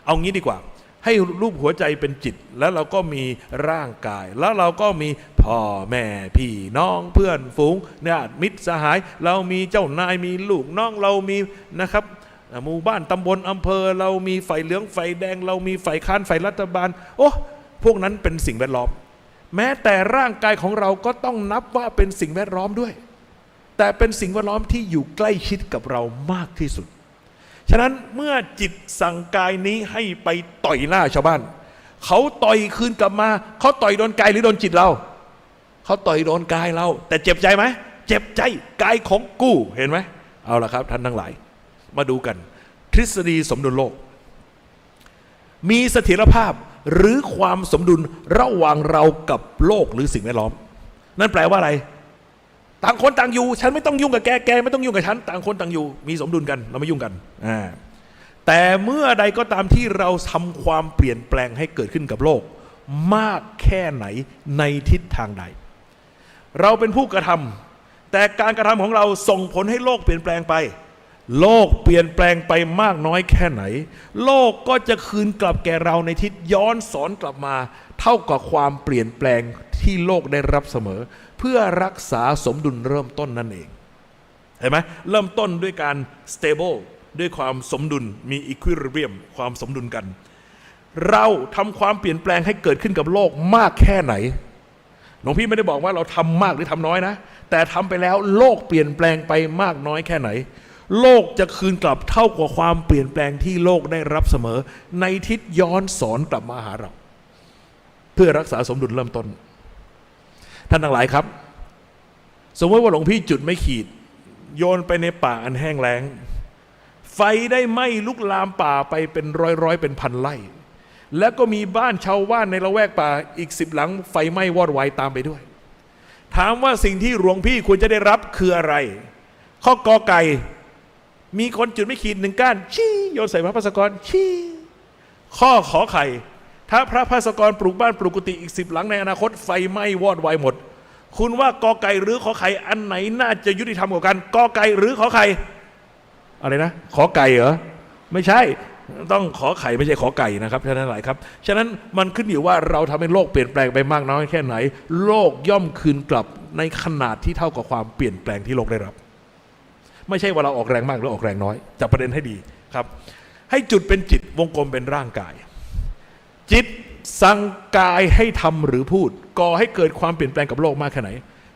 เอางี้ดีกว่าให้รูปหัวใจเป็นจิตแล้วเราก็มีร่างกายแล้วเราก็มีพ่อแม่พี่น้องเพื่อนฝูงญาติมิตรสหายเรามีเจ้านายมีลูกน้องเรามีนะครับหมู่บ้านตำบลอำเภอเรามีฝ่ายเหลืองฝ่ายแดงเรามีฝ่ายค้านฝ่ายรัฐบาลโอ้พวกนั้นเป็นสิ่งแวดล้อมแม้แต่ร่างกายของเราก็ต้องนับว่าเป็นสิ่งแวดล้อมด้วยแต่เป็นสิ่งแวดล้อมที่อยู่ใกล้ชิดกับเรามากที่สุดฉะนั้นเมื่อจิตสั่งกายนี้ให้ไปต่อยหน้าชาวบ้านเขาต่อยคืนกลับมาเขาต่อยโดนกายหรือโดนจิตเราเขาต่อยโดนกายเราแต่เจ็บใจไหมเจ็บใจกายของกูเห็นไหมเอาละครับท่านทั้งหลายมาดูกันทฤษฎีสมดุลโลกมีเสถียรภาพหรือความสมดุลระหว่างเรากับโลกหรือสิ่งแวดล้อมนั่นแปลว่าอะไรต่างคนต่างอยู่ฉันไม่ต้องยุ่งกับแกไม่ต้องยุ่งกับฉันต่างคนต่างอยู่มีสมดุลกันเราไม่ยุ่งกัน แต่เมื่อใดก็ตามที่เราทำความเปลี่ยนแปลงให้เกิดขึ้นกับโลกมากแค่ไหนในทิศทางใดเราเป็นผู้กระทำแต่การกระทำของเราส่งผลให้โลกเปลี่ยนแปลงไปโลกเปลี่ยนแปลงไปมากน้อยแค่ไหนโลกก็จะคืนกลับแก่เราในทิศย้อนสอนกลับมาเท่ากับความเปลี่ยนแปลงที่โลกได้รับเสมอเพื่อรักษาสมดุลเริ่มต้นนั่นเองเห็นไหมเริ่มต้นด้วยการ stable ด้วยความสมดุลมี equilibrium ความสมดุลกันเราทำความเปลี่ยนแปลงให้เกิดขึ้นกับโลกมากแค่ไหนหลวงพี่ไม่ได้บอกว่าเราทำมากหรือทำน้อยนะแต่ทำไปแล้วโลกเปลี่ยนแปลงไปมากน้อยแค่ไหนโลกจะคืนกลับเท่ากับความเปลี่ยนแปลงที่โลกได้รับเสมอในทิศย้อนสอนกลับมาหาเราเพื่อรักษาสมดุลเริ่มต้นท่านทั้งหลายครับสมมติว่าหลวงพี่จุดไม่ขีดโยนไปในป่าอันแห้งแล้งไฟได้ไหม้ลุกลามป่าไปเป็นร้อยเป็นพันไร่แล้วก็มีบ้านชาวบ้านในละแวกป่าอีก10 หลังไฟไหม้วอดวายตามไปด้วยถามว่าสิ่งที่หลวงพี่ควรจะได้รับคืออะไรข้อกอไก่มีคนจุดไม่ขีด1 ก้านชี้โยนใส่พระภัสกรชี้ข้อขอไข่ถ้าพระภัสกรปลูกบ้านปลูกกุฏิอีก10 หลังในอนาคตไฟไหม้วอดวายหมดคุณว่ากอไก่หรือขอไข่อันไหนน่าจะยุติธรรมกว่ากันกอไก่หรือขอไข่อะไรนะขอไก่เหรอไม่ใช่ต้องขอไข่ไม่ใช่ขอไก่นะครับท่านทั้งหลายครับฉะนั้นมันขึ้นอยู่ว่าเราทำให้โลกเปลี่ยนแปลงไปมากน้อยแค่ไหนโลกย่อมคืนกลับในขนาดที่เท่ากับความเปลี่ยนแปลงที่โลกได้รับไม่ใช่ว่าเราออกแรงมากหรือออกแรงน้อยจับประเด็นให้ดีครับให้จุดเป็นจิตวงกลมเป็นร่างกายจิตสั่งกายให้ทำหรือพูดก่อให้เกิดความเปลี่ยนแปลงกับโลกมากแค่ไหน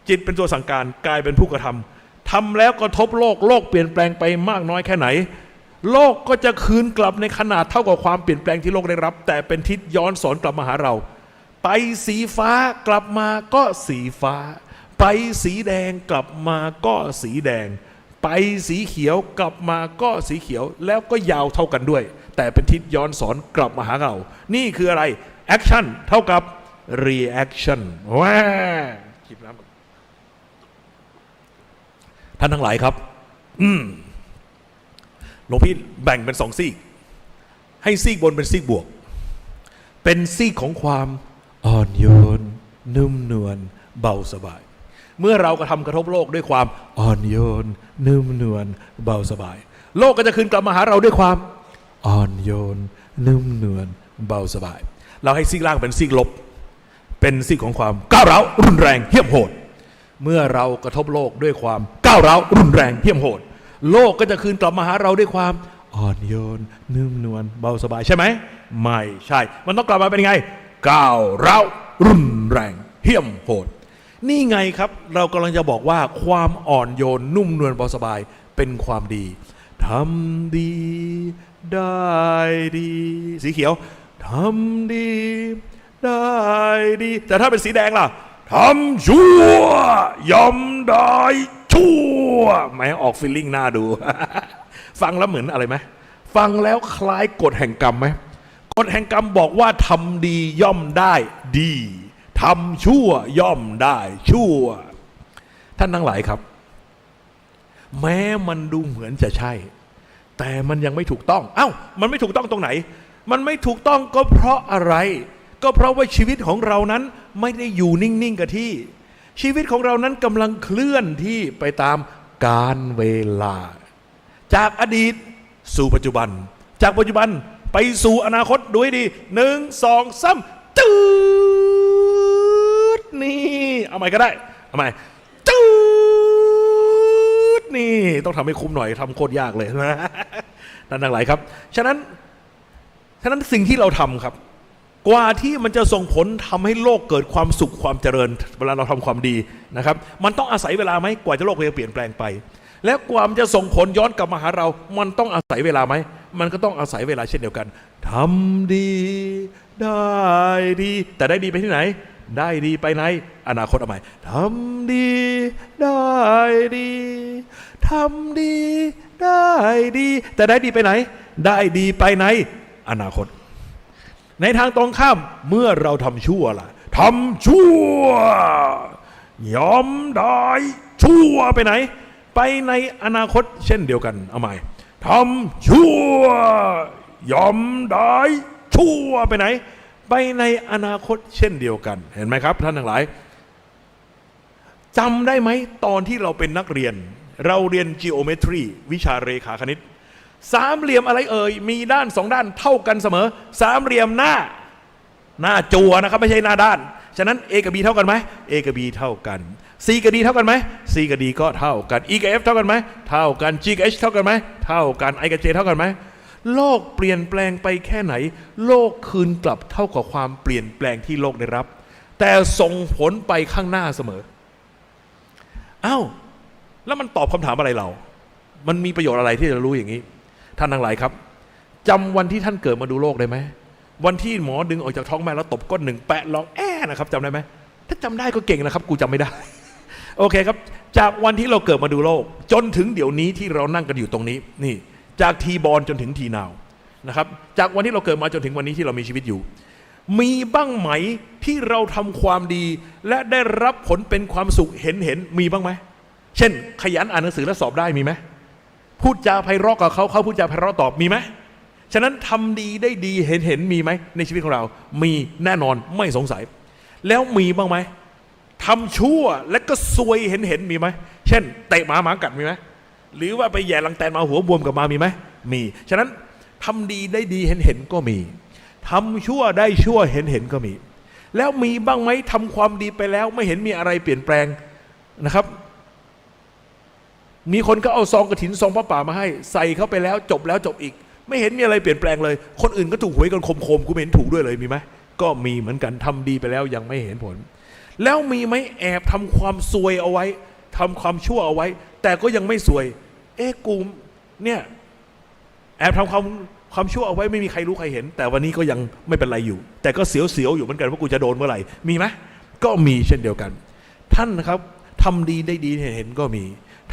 จิตเป็นตัวสั่งการกายเป็นผู้กระทำทำแล้วกระทบโลกโลกเปลี่ยนแปลงไปมากน้อยแค่ไหนโลกก็จะคืนกลับในขนาดเท่ากับความเปลี่ยนแปลงที่โลกได้รับแต่เป็นทิศย้อนสอนกลับมาหาเราไปสีฟ้ากลับมาก็สีฟ้าไปสีแดงกลับมาก็สีแดงไปสีเขียวกลับมาก็สีเขียวแล้วก็ยาวเท่ากันด้วยแต่เป็นทิศย้อนสอนกลับมาหาเรานี่คืออะไรแอคชั่นเท่ากับ reaction ว้าคิดน้ำท่านทั้งหลายครับหลวงพี่แบ่งเป็น2 ซีกให้ซีกบนเป็นซีกบวกเป็นซีกของความอ่อนโยนนุ่มนวลเบาสบายเมื่อเรากระทำกระทบโลกด้วยความอ่อนโยนนุ่มนวลเบาสบายโลกก็จะคืนกลับมาหาเราด้วยความอ่อนโยนนุ่มนวลเบาสบายเราให้ซีกล่างเป็นซีกลบเป็นซีกของความก้าวร้าวรุนแรงเหี้ยมโหดเมื่อเรากระทบโลกด้วยความก้าวร้าวรุนแรงเหี้ยมโหดโลกก็จะคืนกลับมาหาเราด้วยความอ่อนโยนนุ่มนวลเบาสบายใช่ไหมไม่ใช่มันต้องกลับมาเป็นไงก้าวร้าวรุนแรงเหี้ยมโหดนี่ไงครับเรากำลังจะบอกว่าความอ่อนโยนนุ่มนวลเบาสบายเป็นความดีทำดีได้ดีสีเขียวทำดีได้ดีแต่ถ้าเป็นสีแดงล่ะทำชั่วย่อมได้ชั่วไหมออกฟีลลิ่งน่าดู ฟังแล้วเหมือนอะไรไหมฟังแล้วคล้ายกฎแห่งกรรมไหมกฎแห่งกรรมบอกว่าทำดีย่อมได้ดีทำชั่วย่อมได้ชั่วท่านทั้งหลายครับแม้มันดูเหมือนจะใช่แต่มันยังไม่ถูกต้องเอ้ามันไม่ถูกต้องตรงไหนมันไม่ถูกต้องก็เพราะอะไรก็เพราะว่าชีวิตของเรานั้นไม่ได้อยู่นิ่งๆกับที่ชีวิตของเรานั้นกำลังเคลื่อนที่ไปตามกาลเวลาจากอดีตสู่ปัจจุบันจากปัจจุบันไปสู่อนาคตด้วยดี1 2 3ตืดนี่เอาใหม่ก็ได้เอาใหม่ตืดนี่ต้องทำให้คุ้มหน่อยทำโคตรยากเลยนะนั่นทั้งหลายครับฉะนั้นสิ่งที่เราทำครับกว่าที่มันจะส่งผลทำให้โลกเกิดความสุขความเจริญเวลาเราทำความดีนะครับมันต้องอาศัยเวลาไหมกว่าจะโลกจะเปลี่ยนแปลงไปแล้วกว่ามันจะส่งผลย้อนกลับมาหาเรามันต้องอาศัยเวลาไหมมันก็ต้องอาศัยเวลาเช่นเดียวกันทำดีได้ดีแต่ได้ดีไปที่ไหนได้ดีไปไหนอนาคตเอาใหม่ทำดีได้ดีทำดีได้ดีแต่ได้ดีไปไหนได้ดีไปไหนอนาคตในทางตรงข้ามเมื่อเราทำชั่วล่ะทำชั่วยอมได้ชั่วไปไหนไปในอนาคตเช่นเดียวกันเอาใหม่ท ทำชั่วยอมได้ชั่วไปไหนไปในอนาคตเช่นเดียวกันเห็นไหมครับท่านทั้งหลายจำได้ไหมตอนที่เราเป็นนักเรียนเราเรียน geometry วิชาเรขาคณิตสามเหลี่ยมอะไรเอ่ยมีด้านสองด้านเท่ากันเสมอสามเหลี่ยมหน้าจั่วนะครับไม่ใช่หน้าด้านฉะนั้น a กับ b เท่ากันไหม a กับ b เท่ากัน c กับ d เท่ากันไหม c กับ d ก็เท่ากัน e กับ f เท่ากันไหมเท่ากัน g กับ h เท่ากันไหมเท่ากัน i กับ j เท่ากันไหมโลกเปลี่ยนแปลงไปแค่ไหนโลกคืนกลับเท่ากับความเปลี่ยนแปลงที่โลกได้รับแต่ส่งผลไปข้างหน้าเสมออ้าวแล้วมันตอบคำถามอะไรเรามันมีประโยชน์อะไรที่จะรู้อย่างนี้ท่านทั้งหลายครับจำวันที่ท่านเกิดมาดูโลกได้ไหมวันที่หมอดึงออกจากท้องแม่แล้วตบก้นหนึ่งแปะร้องนะครับจำได้ไหมถ้าจำได้ก็เก่งนะครับกูจำไม่ได้โอเคครับจากวันที่เราเกิดมาดูโลกจนถึงเดี๋ยวนี้ที่เรานั่งกันอยู่ตรงนี้นี่จากทีบอลจนถึงทีนาวนะครับจากวันที่เราเกิดมาจนถึงวันนี้ที่เรามีชีวิตอยู่มีบ้างไหมที่เราทำความดีและได้รับผลเป็นความสุขเห็นมีบ้างไหมเช่นขยันอ่านหนังสือและสอบได้มีไหมพูดจาไพเราะกับเขาพูดจาไพเราะตอบมีไหมฉะนั้นทำดีได้ดีเห็นมีไหมในชีวิตของเรามีแน่นอนไม่สงสัยแล้วมีบ้างไหมทำชั่วและก็ซวยเห็นมีไหมเช่นเตะหมากัดมีไหมหรือว่าไปแย่ลังแตนมาหัวบวมกับมามีไหมมีฉะนั้นทำดีได้ดีเห็นก็มีทำชั่วได้ชั่วเห็นก็มีแล้วมีบ้างไหมทำความดีไปแล้วไม่เห็นมีอะไรเปลี่ยนแปลงนะครับมีคนก็เอาซองกฐินซองพระป่ามาให้ใส่เข้าไปแล้วจบแล้วจบอีกไม่เห็นมีอะไรเปลี่ยนแปลงเลยคนอื่นก็ถูกหวยกันคมกูไม่เห็นถูกด้วยเลยมีไหมก็มีเหมือนกันทำดีไปแล้วยังไม่เห็นผลแล้วมีไหมแอบทำความซวยเอาไว้ทำความชั่วเอาไว้แต่ก็ยังไม่ซวยกูเนี่ยแอบทำความชั่วเอาไว้ไม่มีใครรู้ใครเห็นแต่วันนี้ก็ยังไม่เป็นไรอยู่แต่ก็เสียวอยู่เหมือนกันว่ากูจะโดนเมื่อไหร่มีไหมก็มีเช่นเดียวกันท่านนะครับทำดีได้ดีเห็นก็มี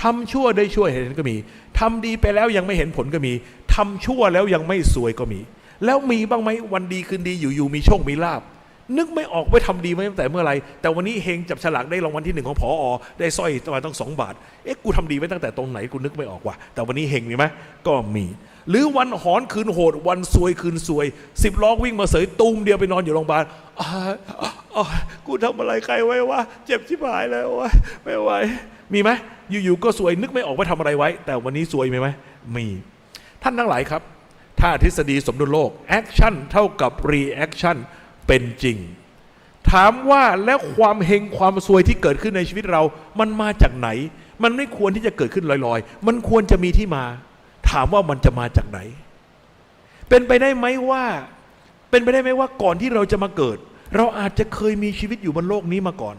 ทำชั่วได้ชั่วเห็นก็มีทำดีไปแล้วยังไม่เห็นผลก็มีทำชั่วแล้วยังไม่สวยก็มีแล้วมีบ้างไหมวันดีคืนดีอยู่มีโชคมีลาภนึกไม่ออกว่าทำดีมาตั้งแต่เมื่อไรแต่วันนี้เฮงจับฉลากได้รางวัลที่1ของผอ.ได้สร้อยประมาณตั้ง2 บาทกูทำดีไว้ตั้งแต่ตรงไหนกูนึกไม่ออกว่ะแต่วันนี้เฮงมีไหมก็มีหรือวันหอนคืนโหดวันซวยคืนซวย10 ล้อวิ่งมาเสยตูมเดียวไปนอนอยู่โรงพยาบาลกูทำอะไรใครไว้วะเจ็บชิบหายแล้ววะไม่ไหวมีไหมอยู่ๆก็ซวยนึกไม่ออกว่าทำอะไรไว้แต่วันนี้ซวยไหมมีท่านทั้งหลายครับถ้าทฤษฎีสมดุลโลกแอคชั่นเท่ากับรีแอคชั่นเป็นจริงถามว่าแล้วความเฮงความซวยที่เกิดขึ้นในชีวิตเรามันมาจากไหนมันไม่ควรที่จะเกิดขึ้นลอยๆมันควรจะมีที่มาถามว่ามันจะมาจากไหนเป็นไปได้ไหมว่าก่อนที่เราจะมาเกิดเราอาจจะเคยมีชีวิตอยู่บนโลกนี้มาก่อน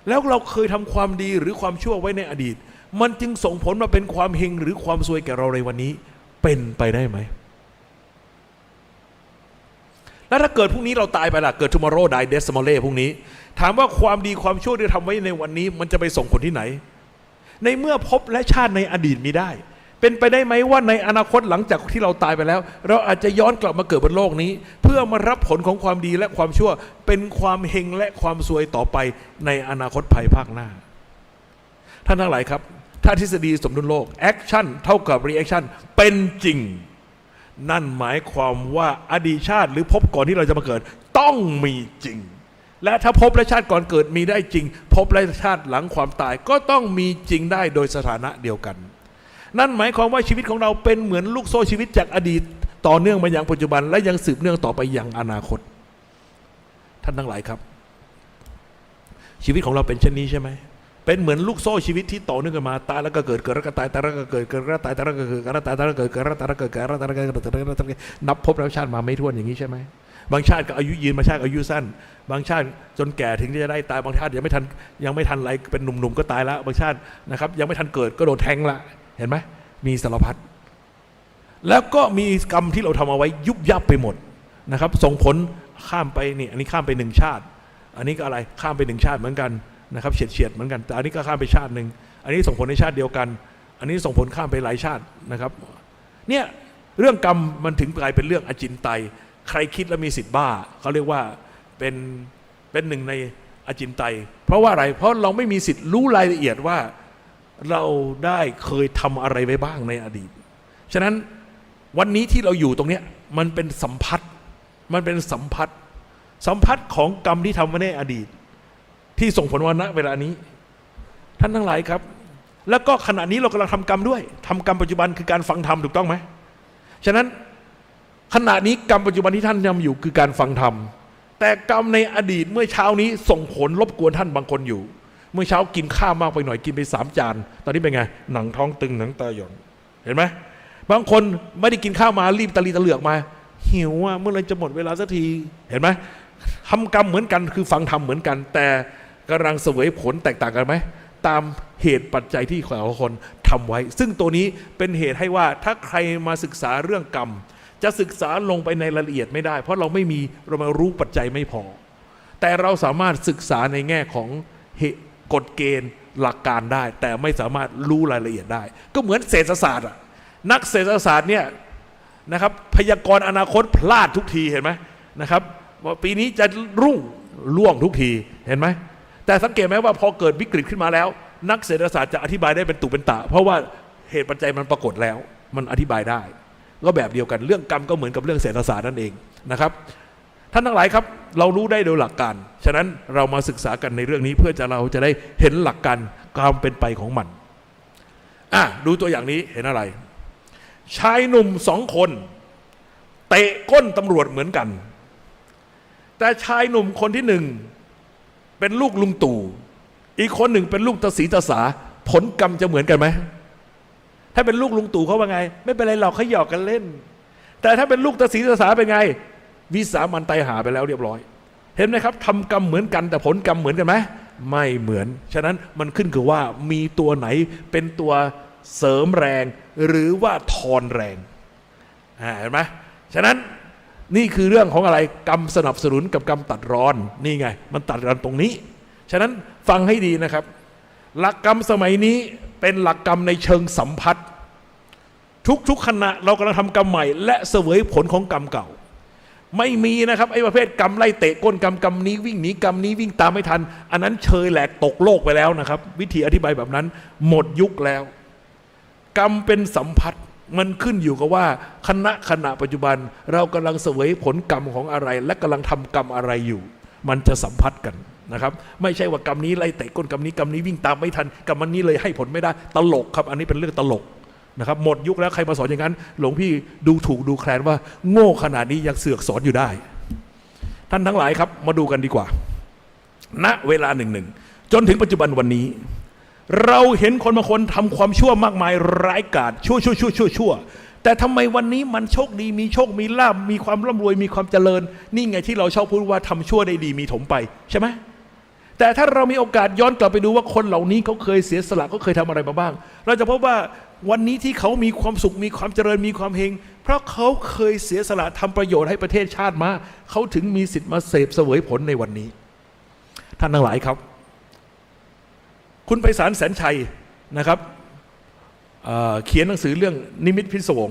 แล้วเราเคยทำความดีหรือความชั่วไว้ในอดีตมันจึงส่งผลมาเป็นความเฮงหรือความซวยแก่เราในวันนี้เป็นไปได้ไหมแล้วถ้าเกิดพรุ่งนี้เราตายไปล่ะเกิด tomorrow die decimale พรุ่งนี้ถามว่าความดีความชั่วที่ทำไว้ในวันนี้มันจะไปส่งผลที่ไหนในเมื่อภพและชาติในอดีตมีได้เป็นไปได้ไหมว่าในอนาคตหลังจากที่เราตายไปแล้วเราอาจจะย้อนกลับมาเกิดบนโลกนี้เพื่อมารับผลของความดีและความชั่วเป็นความเฮงและความซวยต่อไปในอนาคตภายภาคหน้าท่านทั้งหลายครับถ้าทฤษฎีสมดุลโลกแอคชั่นเท่ากับรีแอคชั่นเป็นจริงนั่นหมายความว่าอดีตชาติหรือภพก่อนที่เราจะมาเกิดต้องมีจริงและถ้าภพและชาติก่อนเกิดมีได้จริงภพและชาติหลังความตายก็ต้องมีจริงได้โดยสถานะเดียวกันนั่นหมายความว่าชีวิตของเราเป็นเหมือนลูกโซ่ชีวิตจากอดีตต่อเนื่องมาอย่างปัจจุบันและยังสืบเนื่องต่อไปอย่างอนาคตท่านทั้งหลายครับชีวิตของเราเป็นเช่นนี้ใช่ไหมเป็นเหมือนลูกโซ่ชีวิตที่ต่อเนื่องกันมาตายแล้วก็เกิดแล้วก็ตายตายแล้วก็เกิดแล้วตายตายแล้วก็เกิดแล้วตายตายแล้วก็เกิดแล้วตายแล้วก็เกิดแล้วตายแล้วก็เกิดนับภพแล้วชาติมาไม่ถ้วนอย่างนี้ใช่ไหมบางชาติก็อายุยืนบางชาติอายุสั้นบางชาติจนแก่ถึงจะได้ตายบางชาติยังไม่ทันอะไรเป็นหนุ่มๆก็ตายแล้วบางชาตินะครับยังไม่ทันเกิดก็โดนแทงละเห็นไหมมีสารพัดแล้วก็มีกรรมที่เราทำเอาไว้ยุบยับไปหมดนะครับส่งผลข้ามไปนี่อันนี้ข้ามไป1 ชาติอันนี้ก็อะไรข้ามไป1 ชาติเหมือนกันนะครับเฉียดเหมือนกันแต่อันนี้ก็ข้ามไปชาติหนึ่งอันนี้ส่งผลในชาติเดียวกันอันนี้ส่งผลข้ามไปหลายชาตินะครับเนี่ยเรื่องกรรมมันถึงกลายเป็นเรื่องอจินไตยใครคิดแล้วมีสิทธิ์บ้าเขาเรียกว่าเป็นหนึ่งในอจินไตยเพราะว่าอะไรเพราะเราไม่มีสิทธิ์รู้รายละเอียดว่าเราได้เคยทำอะไรไว้บ้างในอดีต ฉะนั้นวันนี้ที่เราอยู่ตรงเนี้ยมันเป็นสัมพัทธ์ของกรรมที่ทำไว้ในอดีตที่ส่งผลวันณเวลานี้ท่านทั้งหลายครับแล้วก็ขณะนี้เรากำลังทำกรรมด้วยทำกรรมปัจจุบันคือการฟังธรรมถูกต้องไหมฉะนั้นขณะนี้กรรมปัจจุบันที่ท่านทำอยู่คือการฟังธรรมแต่กรรมในอดีตเมื่อเช้านี้ส่งผลรบกวนท่านบางคนอยู่เมื่อเช้ากินข้าวมากไปหน่อยกินไป3 จานตอนนี้เป็นไงหนังท้องตึงหนังตาหย่อนเห็นไหมบางคนไม่ได้กินข้าวมารีบตะลีตะเหลือกมาหิวเมื่อไรจะหมดเวลาสักทีเห็นไหมทำกรรมเหมือนกันคือฟังธรรมเหมือนกันแต่กำลังเสวยผลแตกต่างกันไหมตามเหตุปัจจัยที่แต่ละคนทำไว้ซึ่งตัวนี้เป็นเหตุให้ว่าถ้าใครมาศึกษาเรื่องกรรมจะศึกษาลงไปในรายละเอียดไม่ได้เพราะเรามารู้ปัจจัยไม่พอแต่เราสามารถศึกษาในแง่ของกฎเกณฑ์หลักการได้แต่ไม่สามารถรู้รายละเอียดได้ก็เหมือนเศรษฐศาสตร์นักเศรษฐศาสตร์เนี่ยนะครับพยากรณ์อนาคตพลาดทุกทีเห็นไหมนะครับว่าปีนี้จะล่วงทุกทีเห็นไหมแต่สังเกตไหมว่าพอเกิดวิกฤตขึ้นมาแล้วนักเศรษฐศาสตร์จะอธิบายได้เป็นตุเป็นตะเพราะว่าเหตุปัจจัยมันปรากฏแล้วมันอธิบายได้ก็แบบเดียวกันเรื่องกรรมก็เหมือนกับเรื่องเศรษฐศาสตร์นั่นเองนะครับท่านทั้งหลายครับเรารู้ได้โดยหลักการฉะนั้นเรามาศึกษากันในเรื่องนี้เพื่อเราจะได้เห็นหลักการความเป็นไปของมันดูตัวอย่างนี้เห็นอะไรชายหนุ่ม2 คนเตะก้นตำรวจเหมือนกันแต่ชายหนุ่มคนที่1เป็นลูกลุงตู่อีกคนหนึ่งเป็นลูกตาสีตาสาผลกรรมจะเหมือนกันไหมถ้าเป็นลูกลุงตู่เขาว่าไงไม่เป็นไรหรอกเขาหยอกกันเล่นแต่ถ้าเป็นลูกตาสีตาสาเป็นไงวิสามันตายหาไปแล้วเรียบร้อยเห็นไหมครับทำกรรมเหมือนกันแต่ผลกรรมเหมือนกันไหมไม่เหมือนฉะนั้นมันขึ้นคือว่ามีตัวไหนเป็นตัวเสริมแรงหรือว่าทอนแรงเห็นไหมฉะนั้นนี่คือเรื่องของอะไรกรรมสนับสนุนกับกรรมตัดรอนนี่ไงมันตัดกันตรงนี้ฉะนั้นฟังให้ดีนะครับหลักกรรมสมัยนี้เป็นหลักกรรมในเชิงสัมพัทธ์ทุกขณะเรากำลังทำกรรมใหม่และเสวยผลของกรรมเก่าไม่มีนะครับไอ้ประเภทกรรมไล่เตะก้นกรรมนี้วิ่งหนีกรรมนี้วิ่งตามไม่ทันอันนั้นเชยแหลกตกโลกไปแล้วนะครับวิธีอธิบายแบบนั้นหมดยุคแล้วกรรมเป็นสัมพัทธ์มันขึ้นอยู่กับว่าขณะปัจจุบันเรากำลังเสวยผลกรรมของอะไรและกำลังทำกรรมอะไรอยู่มันจะสัมพัทธ์กันนะครับไม่ใช่ว่ากรรมนี้ไล่เตะก้นกรรมนี้วิ่งตามไม่ทันกรรมนี้เลยให้ผลไม่ได้ตลกครับอันนี้เป็นเรื่องตลกนะครับหมดยุคแล้วใครมาสอนอย่างนั้นหลวงพี่ดูถูกดูแคลนว่าโง่ขนาดนี้ยังเสือกสอนอยู่ได้ท่านทั้งหลายครับมาดูกันดีกว่าณเวลาหนึ่งจนถึงปัจจุบันวันนี้เราเห็นคนบางคนทำความชั่วมากมายร้ายกาจชั่วแต่ทำไมวันนี้มันโชคดีมีโชคมีลาภมีความร่ำรวยมีความเจริญนี่ไงที่เราชอบพูดว่าทำชั่วได้ดีมีถมไปใช่ไหมแต่ถ้าเรามีโอกาสย้อนกลับไปดูว่าคนเหล่านี้เขาเคยเสียสละเขาเคยทำอะไรมาบ้างเราจะพบว่าวันนี้ที่เขามีความสุขมีความเจริญมีความเฮงเพราะเขาเคยเสียสละทำประโยชน์ให้ประเทศชาติมาเขาถึงมีสิทธิ์มาเสวยผลในวันนี้ท่านทั้งหลายครับคุณไพศาลแสนชัยนะครับเขียนหนังสือเรื่องนิมิตพิศวง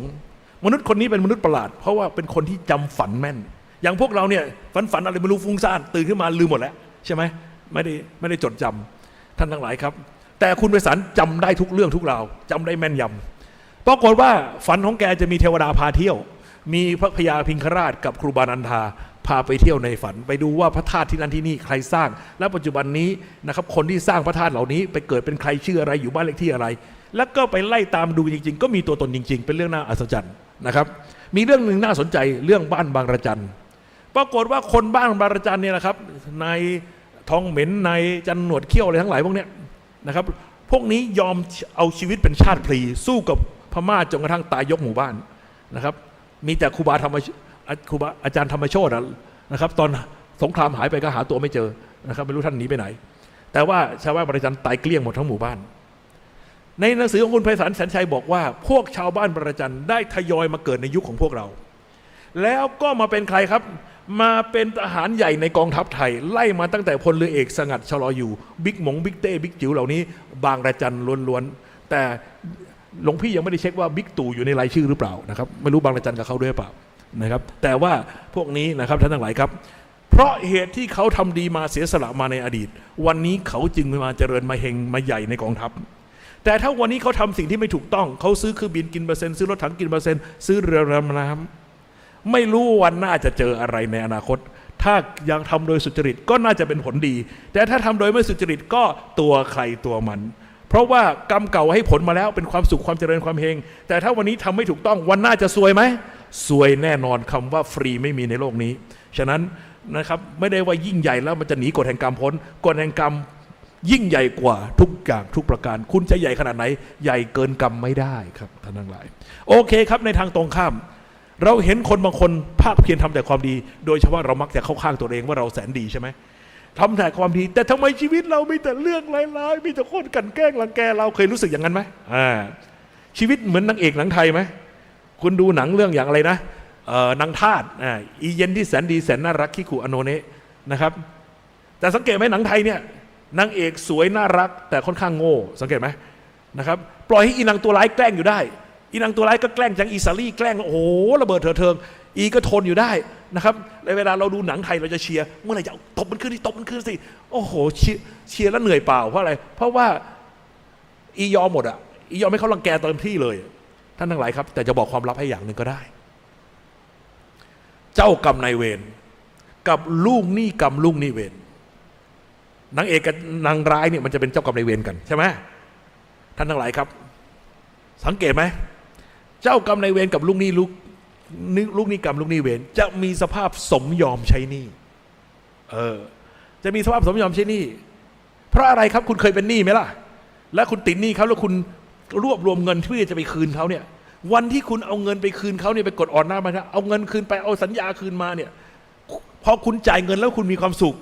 มนุษย์คนนี้เป็นมนุษย์ประหลาดเพราะว่าเป็นคนที่จำฝันแม่นอย่างพวกเราเนี่ยฝันอะไรไม่รู้ฟุ้งซ่านตื่นขึ้นมาลืมหมดแล้วใช่ไหมไม่ได้จดจำท่านทั้งหลายครับแต่คุณไพศาลจำได้ทุกเรื่องทุกราวจำได้แม่นยำปรากฏว่าฝันของแกจะมีเทวดาพาเที่ยวมีพระพญาพิงคราชกับครูบานันทาพาไปเที่ยวในฝันไปดูว่าพระธาตุที่นั่นที่นี่ใครสร้างและปัจจุบันนี้นะครับคนที่สร้างพระธาตุเหล่านี้ไปเกิดเป็นใครชื่ออะไรอยู่บ้านเลขที่อะไรแล้วก็ไปไล่ตามดูจริงๆก็มีตัวตนจริงๆเป็นเรื่องน่าอัศจรรย์นะครับมีเรื่องหนึ่งน่าสนใจเรื่องบ้านบางระจันปรากฏว่าคนบ้านบางระจันเนี่ยนะครับในทองเหม็นในจันหนวดเขี้ยวอะไรทั้งหลายพวกเนี้ยนะครับพวกนี้ยอมเอาชีวิตเป็นชาติพลีสู้กับพม่าจนกระทั่งตายยกหมู่บ้านนะครับมีแต่ครูบาอาจารย์ธรรมโชตินะครับตอนสงครามหายไปก็หาตัวไม่เจอนะครับไม่รู้ท่านหนีไปไหนแต่ว่าชาวบ้านบางระจันตายเกลี้ยงหมดทั้งหมู่บ้านในหนังสือของคุณไพศาลแสนชัยบอกว่าพวกชาวบ้านบางระจันได้ทยอยมาเกิดในยุคของพวกเราแล้วก็มาเป็นใครครับมาเป็นทหารใหญ่ในกองทัพไทยไล่มาตั้งแต่พลเรือเอกสงัดชลออยู่บิ๊กหมงบิ๊กเต้บิ๊กจิ๋วเหล่านี้บางระจันล้วนๆแต่หลวงพี่ยังไม่ได้เช็คว่าบิ๊กตู่อยู่ในรายชื่อหรือเปล่านะครับไม่รู้บางระจันกับเขาด้วยเปล่านะครับแต่ว่าพวกนี้นะครับท่านทั้งหลายครับเพราะเหตุที่เขาทำดีมาเสียสละมาในอดีตวันนี้เขาจึงมาเจริญมาเฮงมาใหญ่ในกองทัพ แต่ถ้าวันนี้เขาทำสิ่งที่ไม่ถูกต้องเขาซื้อเครื่องบินกินเปอร์เซ็นต์ซื้อรถถังกินเปอร์เซ็นต์ซื้อเรือดำน้ำไม่รู้วันหน้าจะเจออะไรในอนาคตถ้ายังทำโดยสุจริตก็น่าจะเป็นผลดี แต่ถ้าทำโดยไม่สุจริตก็ตัวใครตัวมันเพราะว่ากรรมเก่าให้ผลมาแล้วเป็นความสุขความเจริญความเฮงแต่ถ้าวันนี้ทำไม่ถูกต้องวันหน้าจะซวยไหมซวยแน่นอนคำว่าฟรีไม่มีในโลกนี้ฉะนั้นนะครับไม่ได้ว่ายิ่งใหญ่แล้วมันจะหนีกฎแห่งกรรมพ้นกฎแห่งกรรมยิ่งใหญ่กว่าทุกอย่างทุกประการคุณจะใหญ่ขนาดไหนใหญ่เกินกรรมไม่ได้ครับท่านทั้งหลายโอเคครับในทางตรงข้ามเราเห็นคนบางคนภาคเพียรทำแต่ความดีโดยเฉพาะเรามักจะเข้าข้างตัวเองว่าเราแสนดีใช่ไหมทำแต่ความดีแต่ทำไมชีวิตเรามีแต่เรื่องร้ายๆมีแต่คนกลั่นแกล้งรังแกเราเคยรู้สึกอย่างนั้นไหมชีวิตเหมือนนางเอกหนังไทยไหมคุณดูหนังเรื่องอย่างอะไรนะนางทาสอีเย็นที่แสนดีแสนน่ารักคิคุอโนเนะนะครับแต่สังเกตไหมหนังไทยเนี่ยนางเอกสวยน่ารักแต่ค่อนข้างโง่สังเกตไหมนะครับปล่อยให้อีนางตัวร้ายแกล้งอยู่ได้อีนางตัวร้ายก็แกล้งจังอีสาลี่แกล้งโอ้โหระเบิดเถิดเทิงอีก็ทนอยู่ได้นะครับในเวลาเราดูหนังไทยเราจะเชียร์เมื่อไหร่จะตบมันขึ้นที่ตบมันขึ้นสิโอ้โหเชียร์แล้วเหนื่อยเปล่าเพราะอะไรเพราะว่าอียอมหมดอ่ะอียอมให้เขารังแกเต็มที่เลยท่านทั้งหลายครับแต่จะบอกความลับให้อย่างหนึ่งก็ได้เจ้ากรรมนายเวรกับลูกหนี้กรรมลูกหนี้เวรนางเอกกับนางร้ายเนี่ยมันจะเป็นเจ้ากรรมนายเวรกันใช่ไหมท่านทั้งหลายครับสังเกตไหมเจ้ากรรมนายเวรกับลูกหนี้ลูกหนี้กรรมลูกหนี้เวรจะมีสภาพสมยอมใช้หนี้จะมีสภาพสมยอมใช้หนี้เพราะอะไรครับคุณเคยเป็นหนี้ไหมล่ะและคุณติดหนี้เขาแล้วคุณรวบรวมเงินเพื่อจะไปคืนเขาเนี่ยวันที่คุณเอาเงินไปคืนเขาเนี่ยไปกดอ่อนหน้ามาเอาเงินคืนไปเอาสัญญาคืนมาเนี่ยพอคุณจ่ายเงินแล้วคุณมีความสุข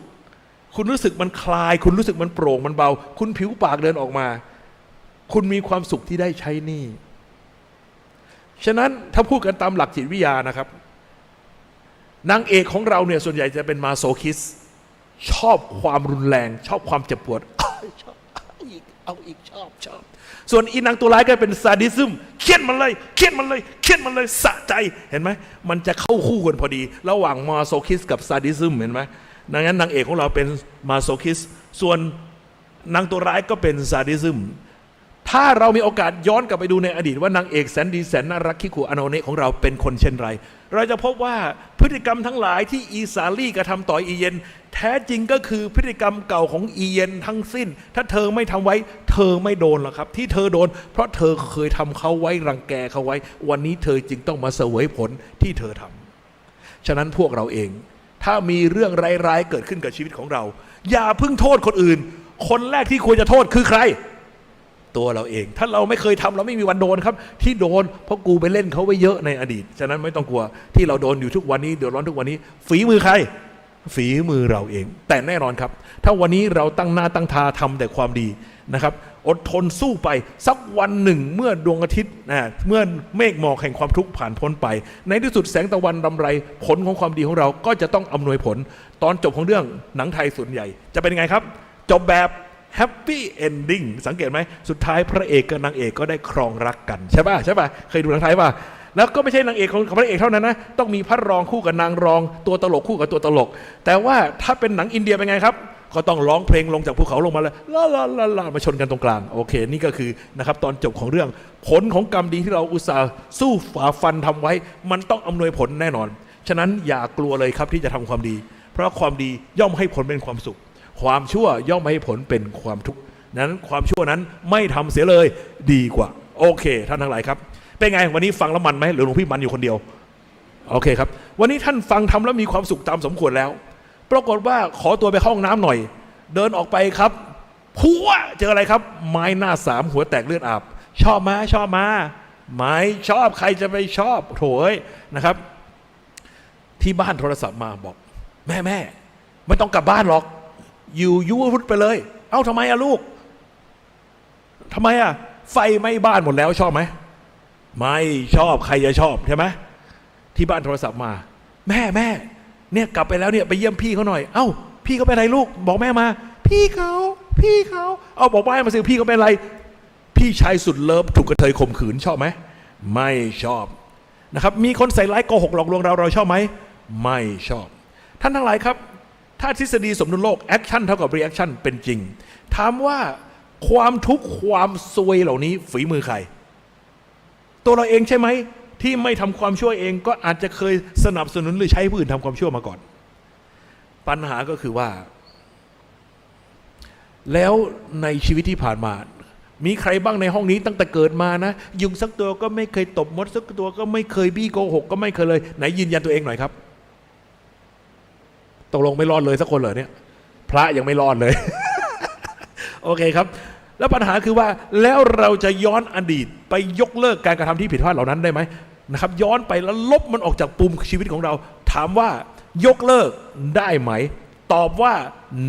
คุณรู้สึกมันคลายคุณรู้สึกมันโปร่งมันเบาคุณผิวปากเดินออกมาคุณมีความสุขที่ได้ใช้หนี้ฉะนั้นถ้าพูดกันตามหลักจิตวิทยานะครับนางเอกของเราเนี่ยส่วนใหญ่จะเป็นมาโซคิสชอบความรุนแรงชอบความเจ็บปวดชอบเอาอีกชอบส่วนอีนางตัวร้ายก็เป็นซาดิซึมเครียดมันเลยสะใจเห็นไหมมันจะเข้าคู่กันพอดีระหว่างมาโซคิสกับซาดิซึมเห็นไหมดังนั้นนางเอกของเราเป็นมาโซคิสส่วนนางตัวร้ายก็เป็นซาดิซึมถ้าเรามีโอกาสย้อนกลับไปดูในอดีตว่านางเอกแสนดีแสนน่ารักคิคุอโนเนะของเราเป็นคนเช่นไรเราจะพบว่าพฤติกรรมทั้งหลายที่อีซาลี่กระทำต่ออีเย็นแท้จริงก็คือพฤติกรรมเก่าของอีเย็นทั้งสิ้นถ้าเธอไม่ทำไว้เธอไม่โดนหรอกครับที่เธอโดนเพราะเธอเคยทำเขาไว้รังแกเขาไว้วันนี้เธอจึงต้องมาเสวยผลที่เธอทำฉะนั้นพวกเราเองถ้ามีเรื่องร้ายๆเกิดขึ้นกับชีวิตของเราอย่าเพิ่งโทษคนอื่นคนแรกที่ควรจะโทษคือใครตัวเราเองถ้าเราไม่เคยทำเราไม่มีวันโดนครับที่โดนเพราะกูไปเล่นเขาไว้เยอะในอดีตฉะนั้นไม่ต้องกลัวที่เราโดนอยู่ทุกวันนี้เดือดร้อนทุกวันนี้ฝีมือใครฝีมือเราเองแต่แน่นอนครับถ้าวันนี้เราตั้งหน้าตั้งตาทำแต่ความดีนะครับอดทนสู้ไปสักวันหนึ่งเมื่อดวงอาทิตย์เมื่อเมฆหมอกแห่งความทุกข์ผ่านพ้นไปในที่สุดแสงตะวันรำไรผลของความดีของเราก็จะต้องอำนวยผลตอนจบของเรื่องหนังไทยส่วนใหญ่จะเป็นไงครับจบแบบแฮปปี้เอนดิ้งสังเกตไหมสุดท้ายพระเอกกับนางเอกก็ได้ครองรักกันใช่ป่ะเคยดูหนังไทยป่ะแล้วก็ไม่ใช่นางเอกของพระเอกเท่านั้นนะต้องมีพระรองคู่กับนางรองตัวตลกคู่กับตัวตลกแต่ว่าถ้าเป็นหนังอินเดียเป็นไงครับก็ต้องร้องเพลงลงจากภูเขาลงมาเลยลามาชนกันตรงกลางโอเคนี่ก็คือนะครับตอนจบของเรื่องผลของกรรมดีที่เราอุตส่าห์สู้ฝ่าฟันทำไว้มันต้องอำนวยผลแน่นอนฉะนั้นอย่ากลัวเลยครับที่จะทำความดีเพราะความดีย่อมให้ผลเป็นความสุขความชั่วย่อมให้ผลเป็นความทุกข์นั้นความชั่วนั้นไม่ทำเสียเลยดีกว่าโอเคท่านทั้งหลายครับเป็นไงวันนี้ฟังแล้วมันไหมหรือหลวงพี่มันอยู่คนเดียวโอเคครับวันนี้ท่านฟังทำแล้วมีความสุขตามสมควรแล้วปรากฏว่าขอตัวไปเข้าห้องน้ำหน่อยเดินออกไปครับพัวเจออะไรครับไม้หน้าสามหัวแตกเลือดอาบชอบมาไม่ชอบใครจะไปชอบโถยนะครับที่บ้านโทรศัพท์มาบอกแม่ไม่ต้องกลับบ้านหรอกอยู่ยุวพุทธไปเลยเอ้าทำไมอะลูกทำไมอะไฟไหม้บ้านหมดแล้วชอบไหมไม่ชอบใครจะชอบใช่ไหมที่บ้านโทรศัพท์มาแม่เนี่ยกลับไปแล้วเนี่ยไปเยี่ยมพี่เขาหน่อยเอ้าพี่เขาเป็นไรลูกบอกแม่มาพี่เขาเอาบอกแม่มาสิพี่เขาเป็นไรพี่ชายสุดเลิฟถูกกระเทยข่มขืนชอบไหมไม่ชอบนะครับมีคนใส่ร้ายโกหกหลอกลวงเราชอบไหมไม่ชอบท่านทั้งหลายครับถ้าทฤษฎีสมดุลโลกแอคชั่นเท่ากับรีแอคชั่นเป็นจริงถามว่า ความทุกข์ความซวยเหล่านี้ฝีมือใครตัวเราเองใช่ไหมที่ไม่ทำความชั่วเองก็อาจจะเคยสนับสนุนหรือใช้ผู้อื่นทำความชั่วมาก่อนปัญหาก็คือว่าแล้วในชีวิตที่ผ่านมามีใครบ้างในห้องนี้ตั้งแต่เกิดมานะยุงสักตัวก็ไม่เคยตบมดสักตัวก็ไม่เคยบี้โกหกก็ไม่เคยเลยไหนยืนยันตัวเองหน่อยครับตกลงไม่รอดเลยสักคนเหรอเนี่ยพระยังไม่รอดเลย โอเคครับแล้วปัญหาคือว่าแล้วเราจะย้อนอดีตไปยกเลิกการกระทำที่ผิดพลาดเหล่านั้นได้ไหมนะครับย้อนไปแล้วลบมันออกจากปุ่มชีวิตของเราถามว่ายกเลิกได้ไหมตอบว่า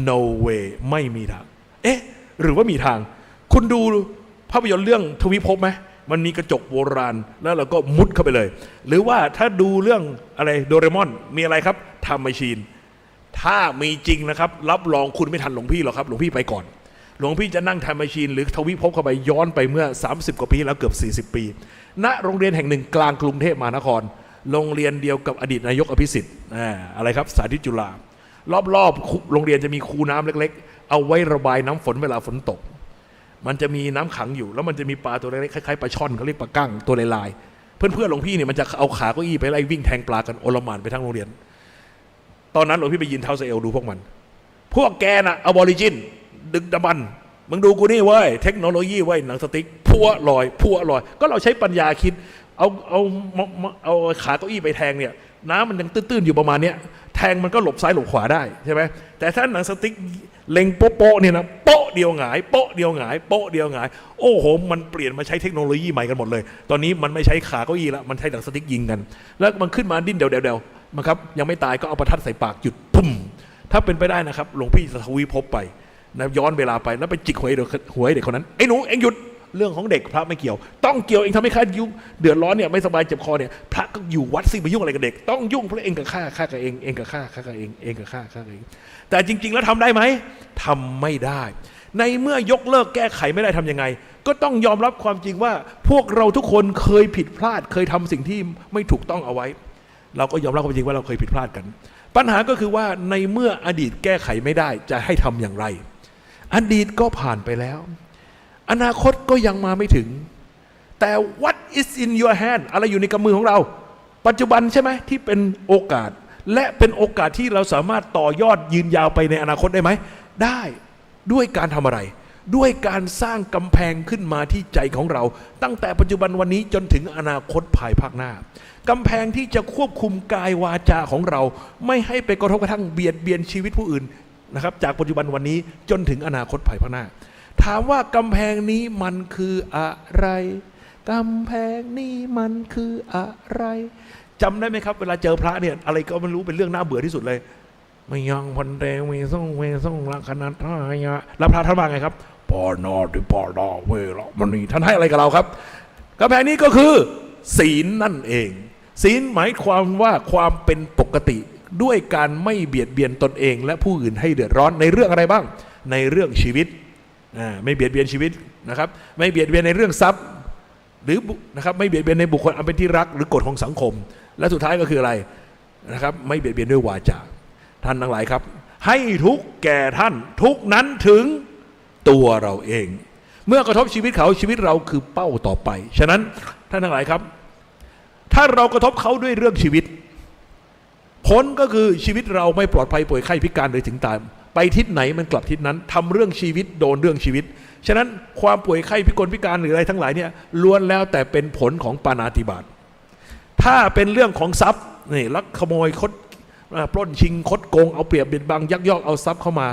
no way ไม่มีทางเอ๊ะหรือว่ามีทางคุณดูภาพยนตร์เรื่องทวิภพไหมมันมีกระจกโบราณแล้วเราก็มุดเข้าไปเลยหรือว่าถ้าดูเรื่องอะไรโดเรมอนมีอะไรครับไทม์แมชชีนถ้ามีจริงนะครับรับรองคุณไม่ทันหลวงพี่หรอกครับหลวงพี่ไปก่อนหลวงพี่จะนั่งไทม์แมชชีนหรือทวิภพเข้าไปย้อนไปเมื่อ30 กว่าปีแล้วเกือบ40 ปีณโรงเรียนแห่งหนึ่งกลางกรุงเทพมหานครโรงเรียนเดียวกับอดีตนายกอภิสิทธิ์อะไรครับสาธิตจุฬารอบๆโรงเรียนจะมีคูน้ำเล็กๆเอาไว้ระบายน้ำฝนเวลาฝนตกมันจะมีน้ำขังอยู่แล้วมันจะมีปลาตัวเล็กๆคล้ายๆปลาช่อนเขาเรียกปลากั้งตัวลายๆเพื่อนๆหลวงพี่เนี่ยมันจะเอาขาเก้าอี้ไปไล่วิ่งแทงปลากันโอลหม่านไปทั้งโรงเรียนตอนนั้นหลวงพี่ไปยืนเท้าเซลดูพวกมันพวกแกน่ะอบอริจินดึกดำบรรพ์มึงดูกูนี่เว้ยเทคโนโลยีเว้ยหนังสติ๊กพัวลอยก็เราใช้ปัญญาคิดเอาขาเก้าอี้ไปแทงเนี่ยน้ำมันยังตื้นๆอยู่ประมาณเนี้ยแทงมันก็หลบซ้ายหลบขวาได้ใช่ไหมแต่ถ้าหนังสติ๊กเล็งโป๊ะเนี่ยนะโป๊ะเดียวหงายโป๊ะเดียวหงายโป๊ะเดียวหงายโอ้โหมันเปลี่ยนมาใช้เทคโนโลยีใหม่กันหมดเลยตอนนี้มันไม่ใช้ขาเก้าอี้แล้วมันใช้หนังสติ๊กยิงกันแล้วมันขึ้นมาดิ้นเดวมันครับยังไม่ตายก็เอาประทัดใส่ปากหยุดปุ่มถ้าเป็นไปได้นะครับหลวงพี่จะทวีภพไปนะย้อนเวลาไปแล้วไปจิกหัวเด็กคนนั้นไอ้หนูเอ็งหยุดเรื่องของเด็กพระไม่เกี่ยวต้องเกี่ยวเองทำให้ข้ายุ่งเดือดร้อนเนี่ยไม่สบายเจ็บคอเนี่ยพระก็อยู่วัดสิไปยุ่งอะไรกับเด็กต้องยุ่งเพราะเองกับข้ากับเองกับข้ากับเองกับข้ากับเองแต่จริงๆแล้วทำได้ไหมทำไม่ได้ในเมื่อยกเลิกแก้ไขไม่ได้ทำยังไงก็ต้องยอมรับความจริงว่าพวกเราทุกคนเคยผิดพลาดเคยทำสิ่งที่ไม่ถูกต้องเอาไว้เราก็ยอมรับความจริงว่าเราเคยผิดพลาดกันปัญหาก็คือว่าในเมื่ออดีตแก้ไขไม่ได้จะให้ทำอย่างไรอดีตก็ผ่านไปแล้วอนาคตก็ยังมาไม่ถึงแต่ what is in your hand อะไรอยู่ในกำมือของเราปัจจุบันใช่ไหมที่เป็นโอกาสและเป็นโอกาสที่เราสามารถต่อยอดยืนยาวไปในอนาคตได้ไหมได้ด้วยการทำอะไรด้วยการสร้างกำแพงขึ้นมาที่ใจของเราตั้งแต่ปัจจุบันวันนี้จนถึงอนาคตภายภาคหน้ากำแพงที่จะควบคุมกายวาจาของเราไม่ให้ไปกระทบกระทั่งเบียดเบียนชีวิตผู้อื่นนะครับจากปัจจุบันวันนี้จนถึงอนาคตภายภาคหน้าถามว่ากำแพงนี้มันคืออะไรกำแพงนี้มันคืออะไรจำได้ไหมครับเวลาเจอพระเนี่ยอะไรก็ไม่รู้เป็นเรื่องน่าเบื่อที่สุดเลยไม่ยังพันเตเวส่งลักขณะท่ายะแล้วพระท่านว่าไงครับปอนอดิปอนอเวลมันนี่ท่านให้อะไรกับเราครับกำแพงนี้ก็คือศีลนั่นเองศีลหมายความว่าความเป็นปกติด้วยการไม่เบียดเบียนตนเองและผู้อื่นให้เดือดร้อนในเรื่องอะไรบ้างในเรื่องชีวิตไม่เบียดเบียนชีวิตนะครับไม่เบียดเบียนในเรื่องทรัพย์หรือนะครับไม่เบียดเบียนในบุคคลอันเป็นที่รักหรือกฎของสังคมและสุดท้ายก็คืออะไรนะครับไม่เบียดเบียนด้วยวาจาท่านทั้งหลายครับให้ทุกแก่ท่านทุกนั้นถึงตัวเราเองเมื่อกระทบชีวิตเขาชีวิตเราคือเป้าต่อไปฉะนั้นท่านทั้งหลายครับถ้าเรากระทบเขาด้วยเรื่องชีวิตผลก็คือชีวิตเราไม่ปลอดภัยป่วยไข้พิการเลยถึงตายไปทิศไหนมันกลับทิศนั้นทำเรื่องชีวิตโดนเรื่องชีวิตฉะนั้นความป่วยไข้พิกลพิการหรืออะไรทั้งหลายเนี่ยล้วนแล้วแต่เป็นผลของปาณาติบาตถ้าเป็นเรื่องของทรัพย์นี่ลักขโมยคดปล้นชิงคดโกงเอาเปรียบเบียดบังยักยอกเอาทรัพย์เข้ามา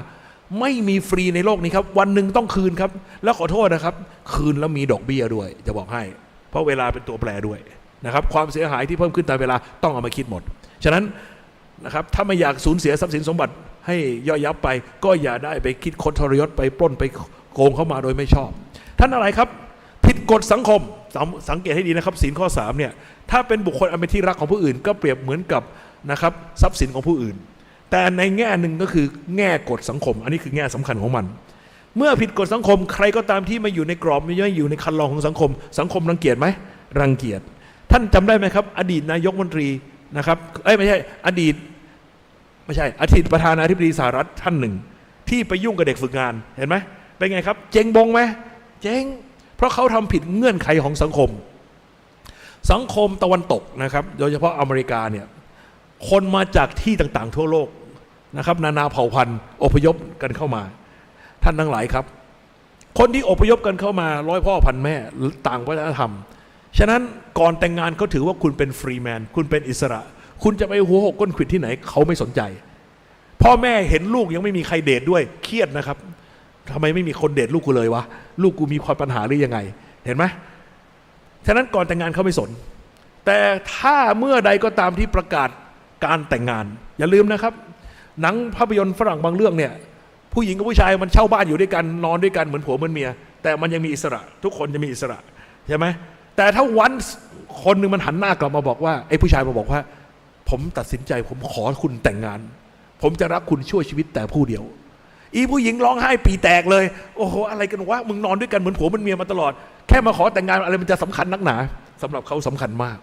ไม่มีฟรีในโลกนี้ครับวันหนึ่งต้องคืนครับแล้วขอโทษนะครับคืนแล้วมีดอกเบี้ยด้วยจะบอกให้เพราะเวลาเป็นตัวแปรด้วยนะครับความเสียหายที่เพิ่มขึ้นตามเวลาต้องเอามาคิดหมดฉะนั้นนะครับถ้าไม่อยากสูญเสียทรัพย์สินสมบัติให้ย่อยยับไปก็อย่าได้ไปคิดคดทรยศไปปล้นไปโกงเข้ามาโดยไม่ชอบท่านอะไรครับผิดกฎสังคมสังเกตให้ดีนะครับศีลข้อ3เนี่ยถ้าเป็นบุคคลอันเป็นที่รักของผู้อื่นก็เปรียบเหมือนกับนะครับทรัพย์สินของผู้อื่นแต่ในแง่หนึ่งก็คือแง่กฎสังคมอันนี้คือแง่สำคัญของมันเมื่อผิดกฎสังคมใครก็ตามที่ไม่อยู่ในกรอบไม่อยู่ในคันลองของสังคมรังเกียจไหมรังเกียจท่านจำได้ไหมครับอดีตนายกรัฐมนตรีนะครับไม่ใช่อดีตประธานาธิบดีสหรัฐท่านหนึ่งที่ไปยุ่งกับเด็กฝึกงานเห็นไหม เป็นไงครับเจ๊งบงไหมเจ๊งเพราะเขาทำผิดเงื่อนไขของสังคมตะวันตกนะครับโดยเฉพาะอเมริกาเนี่ยคนมาจากที่ต่างๆทั่วโลกนะครับนานาเผ่าพันธุ์อพยพกันเข้ามาท่านทั้งหลายครับคนที่อพยพกันเข้ามาร้อยพ่อพันแม่ต่างวัฒนธรรมฉะนั้นก่อนแต่งงานเขาถือว่าคุณเป็นฟรีแมนคุณเป็นอิสระคุณจะไปหัวหกก้นขวิดที่ไหนเขาไม่สนใจพ่อแม่เห็นลูกยังไม่มีใครเดทด้วยเครียดนะครับทำไมไม่มีคนเดทลูกกูเลยวะลูกกูมีความปัญหาหรือยังไงเห็นไหมฉะนั้นก่อนแต่งงานเขาไม่สนแต่ถ้าเมื่อใดก็ตามที่ประกาศการแต่งงานอย่าลืมนะครับหนังภาพยนตร์ฝรั่งบางเรื่องเนี่ยผู้หญิงกับผู้ชายมันเช่าบ้านอยู่ด้วยกันนอนด้วยกันเหมือนผัวเหมือนเมียแต่มันยังมีอิสระทุกคนจะมีอิสระใช่ไหมแต่ถ้าวันคนหนึ่งมันหันหน้ากลับมาบอกว่าไอ้ผู้ชายมาบอกว่าผมตัดสินใจผมขอคุณแต่งงานผมจะรักคุณชั่วชีวิตแต่ผู้เดียวอีผู้หญิงร้องไห้ปีแตกเลยโอ้โหอะไรกันวะมึงนอนด้วยกันเหมือนผัวเหมือนเมียมาตลอดแค่มาขอแต่งงานอะไรมันจะสำคัญนักหนาสำหรับเขาสำคัญมาก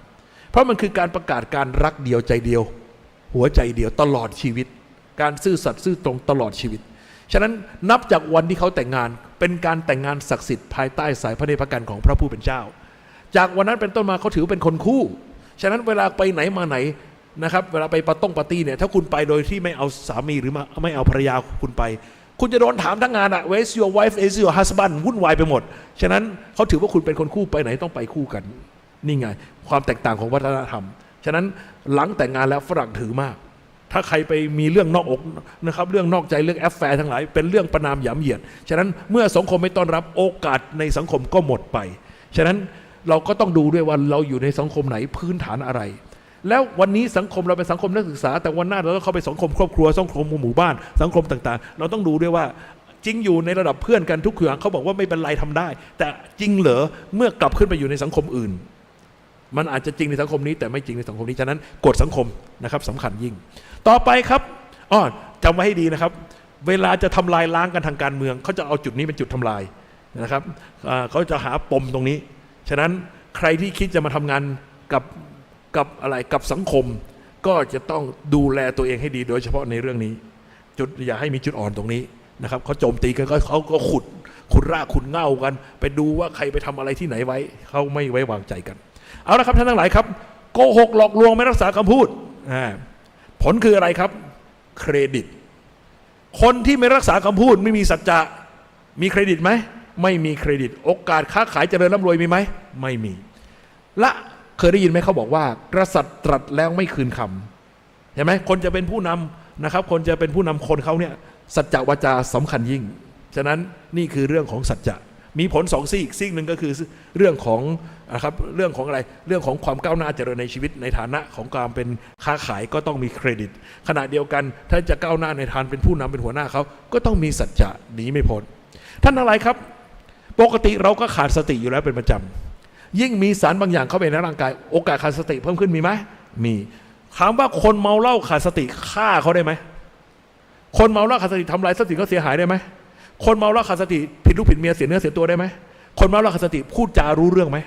เพราะมันคือการประกาศการรักเดียวใจเดียวหัวใจเดียวตลอดชีวิตการซื่อสัตย์ซื่อตรงตลอดชีวิตฉะนั้นนับจากวันที่เขาแต่งงานเป็นการแต่งงานศักดิ์สิทธิ์ภายใต้สายพระเนตรพระกันของพระผู้เป็นเจ้าจากวันนั้นเป็นต้นมาเขาถือเป็นคนคู่ฉะนั้นเวลาไปไหนมาไหนนะครับเวลาไปปาร์ตี้เนี่ยถ้าคุณไปโดยที่ไม่เอาสามีหรือไม่เอาภรรยาคุณไปคุณจะโดนถามทั้งงานอะ Where's your wife is your husband วุ่นวายไปหมดฉะนั้นเขาถือว่าคุณเป็นคนคู่ไปไหนต้องไปคู่กันนี่ไงความแตกต่างของวัฒนธรรมฉะนั้นหลังแต่งงานแล้วฝรั่งถือมากถ้าใครไปมีเรื่องนอกอกนะครับเรื่องนอกใจเรื่องแอฟแฟร์ทั้งหลายเป็นเรื่องประนามหยามเหยียดฉะนั้นเมื่อสังคมไม่ต้อนรับโอกาสในสังคมก็หมดไปฉะนั้นเราก็ต้องดูด้วยว่าเราอยู่ในสังคมไหนพื้นฐานอะไรแล้ววันนี้สังคมเราเป็นสังคมนักศึกษาแต่วันหน้าเราต้องเข้าไปสังคมครอบครัวสังคมหมู่บ้านสังคมต่างๆเราต้องดูด้วยว่าจริงอยู่ในระดับเพื่อนกันทุกอย่างเขาบอกว่าไม่เป็นไรทำได้แต่จริงเหรอเมื่อกลับขึ้นไปอยู่ในสังคมอื่นมันอาจจะจริงในสังคมนี้แต่ไม่จริงในสังคมนี้ฉะนั้นกฎสังคมนะครับสำคัญยิ่งต่อไปครับจำไว้ให้ดีนะครับเวลาจะทำลายล้างกันทางการเมืองเขาจะเอาจุดนี้เป็นจุดทำลายนะครับเขาจะหาปมตรงนี้ฉะนั้นใครที่คิดจะมาทำงานกับสังคมก็จะต้องดูแลตัวเองให้ดีโดยเฉพาะในเรื่องนี้จุดอย่าให้มีจุดอ่อนตรงนี้นะครับเขาโจมตีกันเขาก็ขุดรากขุดเง่ากันไปดูว่าใครไปทำอะไรที่ไหนไว้เขาไม่ไว้วางใจกันเอาละครับท่านทั้งหลายครับโกหกหลอกลวงไม่รักษาคำพูดผลคืออะไรครับเครดิตคนที่ไม่รักษาคำพูดไม่มีสัจจะมีเครดิตไหมไม่มีเครดิตโอกาสค้าขายเจริญร่ำรวยมีไหมไม่มีและเคยได้ยินไหมเขาบอกว่ากษัตริย์ตรัสแล้วไม่คืนคำเห็นไหมคนจะเป็นผู้นำนะครับคนจะเป็นผู้นำคนเขาเนี่ยสัจจะวาจาสำคัญยิ่งฉะนั้นนี่คือเรื่องของสัจจะมีผลสองซีกหนึ่งก็คือเรื่องของนะครับเรื่องของอะไรเรื่องของความก้าวหน้าเจริญในชีวิตในฐานะของการเป็นค้าขายก็ต้องมีเครดิตขณะเดียวกันถ้าจะก้าวหน้าในฐานเป็นผู้นำเป็นหัวหน้าเขาก็ต้องมีสัจจะหนีไม่พ้นท่านอะไรครับปกติเราก็ขาดสติอยู่แล้วเป็นประจำยิ่งมีสารบางอย่างเข้าไปในร่างกายโอกาสขาดสติเพิ่มขึ้นมีไหมมีถามว่าคนเมาเหล้าขาดสติฆ่าเขาได้ไหมคนเมาเหล้าขาดสติทำลายทรัพย์สินเขาเสียหายได้ไหมคนเมาเหล้าขาดสติผิดลูกผิดเมียเสียเนื้อเสียตัวได้ไหมคนเมาเหล้าขาดสติพูดจารู้เรื่องไหม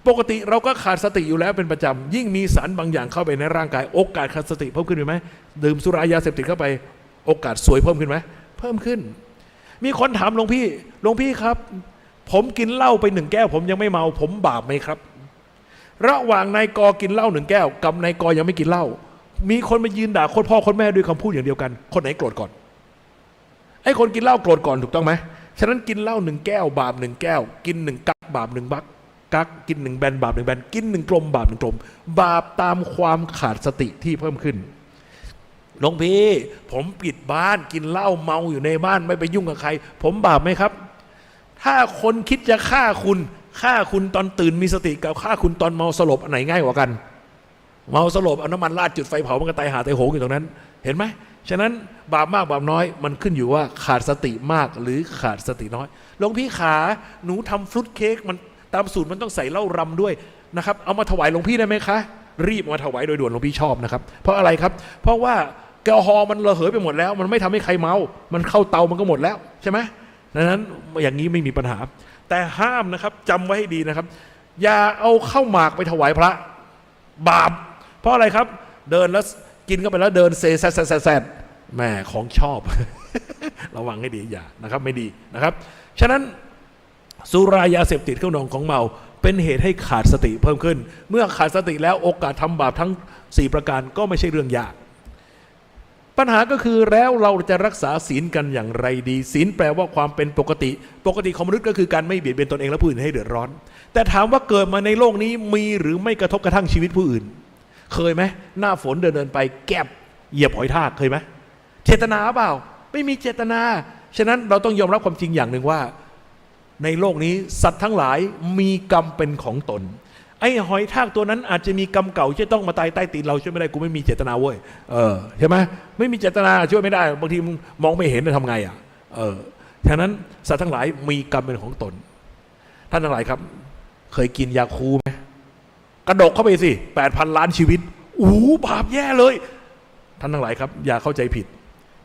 ปกติเราก็ขาดสติอยู่แล้วเป็นประจำยิ่งมีสารบางอย่างเข้าไปในร่างกายโอกาสขาดสติเพิ่มขึ้นไหมดื่มสุรายาเสพติดเข้าไปโอกาสสวยเพิ่มขึ้นไหมเพิ่มขึ้นมีคนถามหลวงพี่ครับผมกินเหล้าไป1 แก้วผมยังไม่เมาผมบาปไหมครับระหว่างนายกกินเหล้า1 แก้วกับนายกยังไม่กินเหล้ามีคนมายืนด่าคนพ่อคนแม่ด้วยคำพูดอย่างเดียวกันคนไหนโกรธก่อนไอ้คนกินเหล้าโกรธก่อนถูกต้องไหมฉะนั้นกินเหล้า1 แก้วบาป1 แก้วกิน1 กั๊กบาป1 บักกั๊กกิน1 แบนบาป1 แบนกิน1 กลมบาป1 กลมบาปตามความขาดสติที่เพิ่มขึ้นหลวงพี่ผมปิดบ้านกินเหล้าเมาอยู่ในบ้านไม่ไปยุ่งกับใครผมบาปไหมครับถ้าคนคิดจะฆ่าคุณตอนตื่นมีสติกับฆ่าคุณตอนเมาสลบอันไหนง่ายกว่ากันเมาสลบเอาน้ำมันราดจุดไฟเผามันก็ตายหาตายโหงอยู่ตรงนั้นเห็นไหมฉะนั้นบาปมากบาปน้อยมันขึ้นอยู่ว่าขาดสติมากหรือขาดสติน้อยหลวงพี่ขาหนูทำฟรุตเค้กมันตามสูตรมันต้องใส่เหล้ารำด้วยนะครับเอามาถวายหลวงพี่ได้ไหมคะรีบมาถวายโดยด่วนหลวงพี่ชอบนะครับเพราะอะไรครับเพราะว่าแอลกอฮอล์มันระเหยไปหมดแล้วมันไม่ทำให้ใครเมามันเข้าเตามันก็หมดแล้วใช่ไหมดังนั้นอย่างนี้ไม่มีปัญหาแต่ห้ามนะครับจำไว้ให้ดีนะครับอย่าเอาข้าวหมากไปถวายพระบาปเพราะอะไรครับเดินแล้วกินเข้าไปแล้วเดินเซแซดแม่ของชอบ ระวังให้ดีอย่านะครับไม่ดีนะครับ ฉะนั้นสุรายาเสพติดเครื่องดองของเมาเป็นเหตุให้ขาดสติเพิ่มขึ้นเมื่อขาดสติแล้วโอกาสทำบาปทั้ง4ประการก็ไม่ใช่เรื่องยากปัญหาก็คือแล้วเราจะรักษาศีลกันอย่างไรดีศีลแปลว่าความเป็นปกติของมนุษย์ก็คือการไม่เบียดเบียนตนเองและผู้อื่นให้เดือดร้อนแต่ถามว่าเกิดมาในโลกนี้มีหรือไม่กระทบกระทั่งชีวิตผู้อื่นเคยไหมหน้าฝนเดินไปแก็บเหยียบหอยทากเคยไหมเจตนาเปล่าไม่มีเจตนาฉะนั้นเราต้องยอมรับความจริงอย่างหนึ่งว่าในโลกนี้สัตว์ทั้งหลายมีกรรมเป็นของตนไอ้หอยทากตัวนั้นอาจจะมีกรรมเก่าที่ต้องมาตายใต้ตีนเราช่วยไม่ได้กูไม่มีเจตนาเว้ยใช่ไหมไม่มีเจตนาช่วยไม่ได้บางทีมองไม่เห็นจะทำไงฉะนั้นสัตว์ทั้งหลายมีกรรมเป็นของตนท่านทั้งหลายครับเคยกินยาคูไหมกระดกเข้าไปสิ8,000 ล้านชีวิตบาปแย่เลยท่านทั้งหลายครับอย่าเข้าใจผิด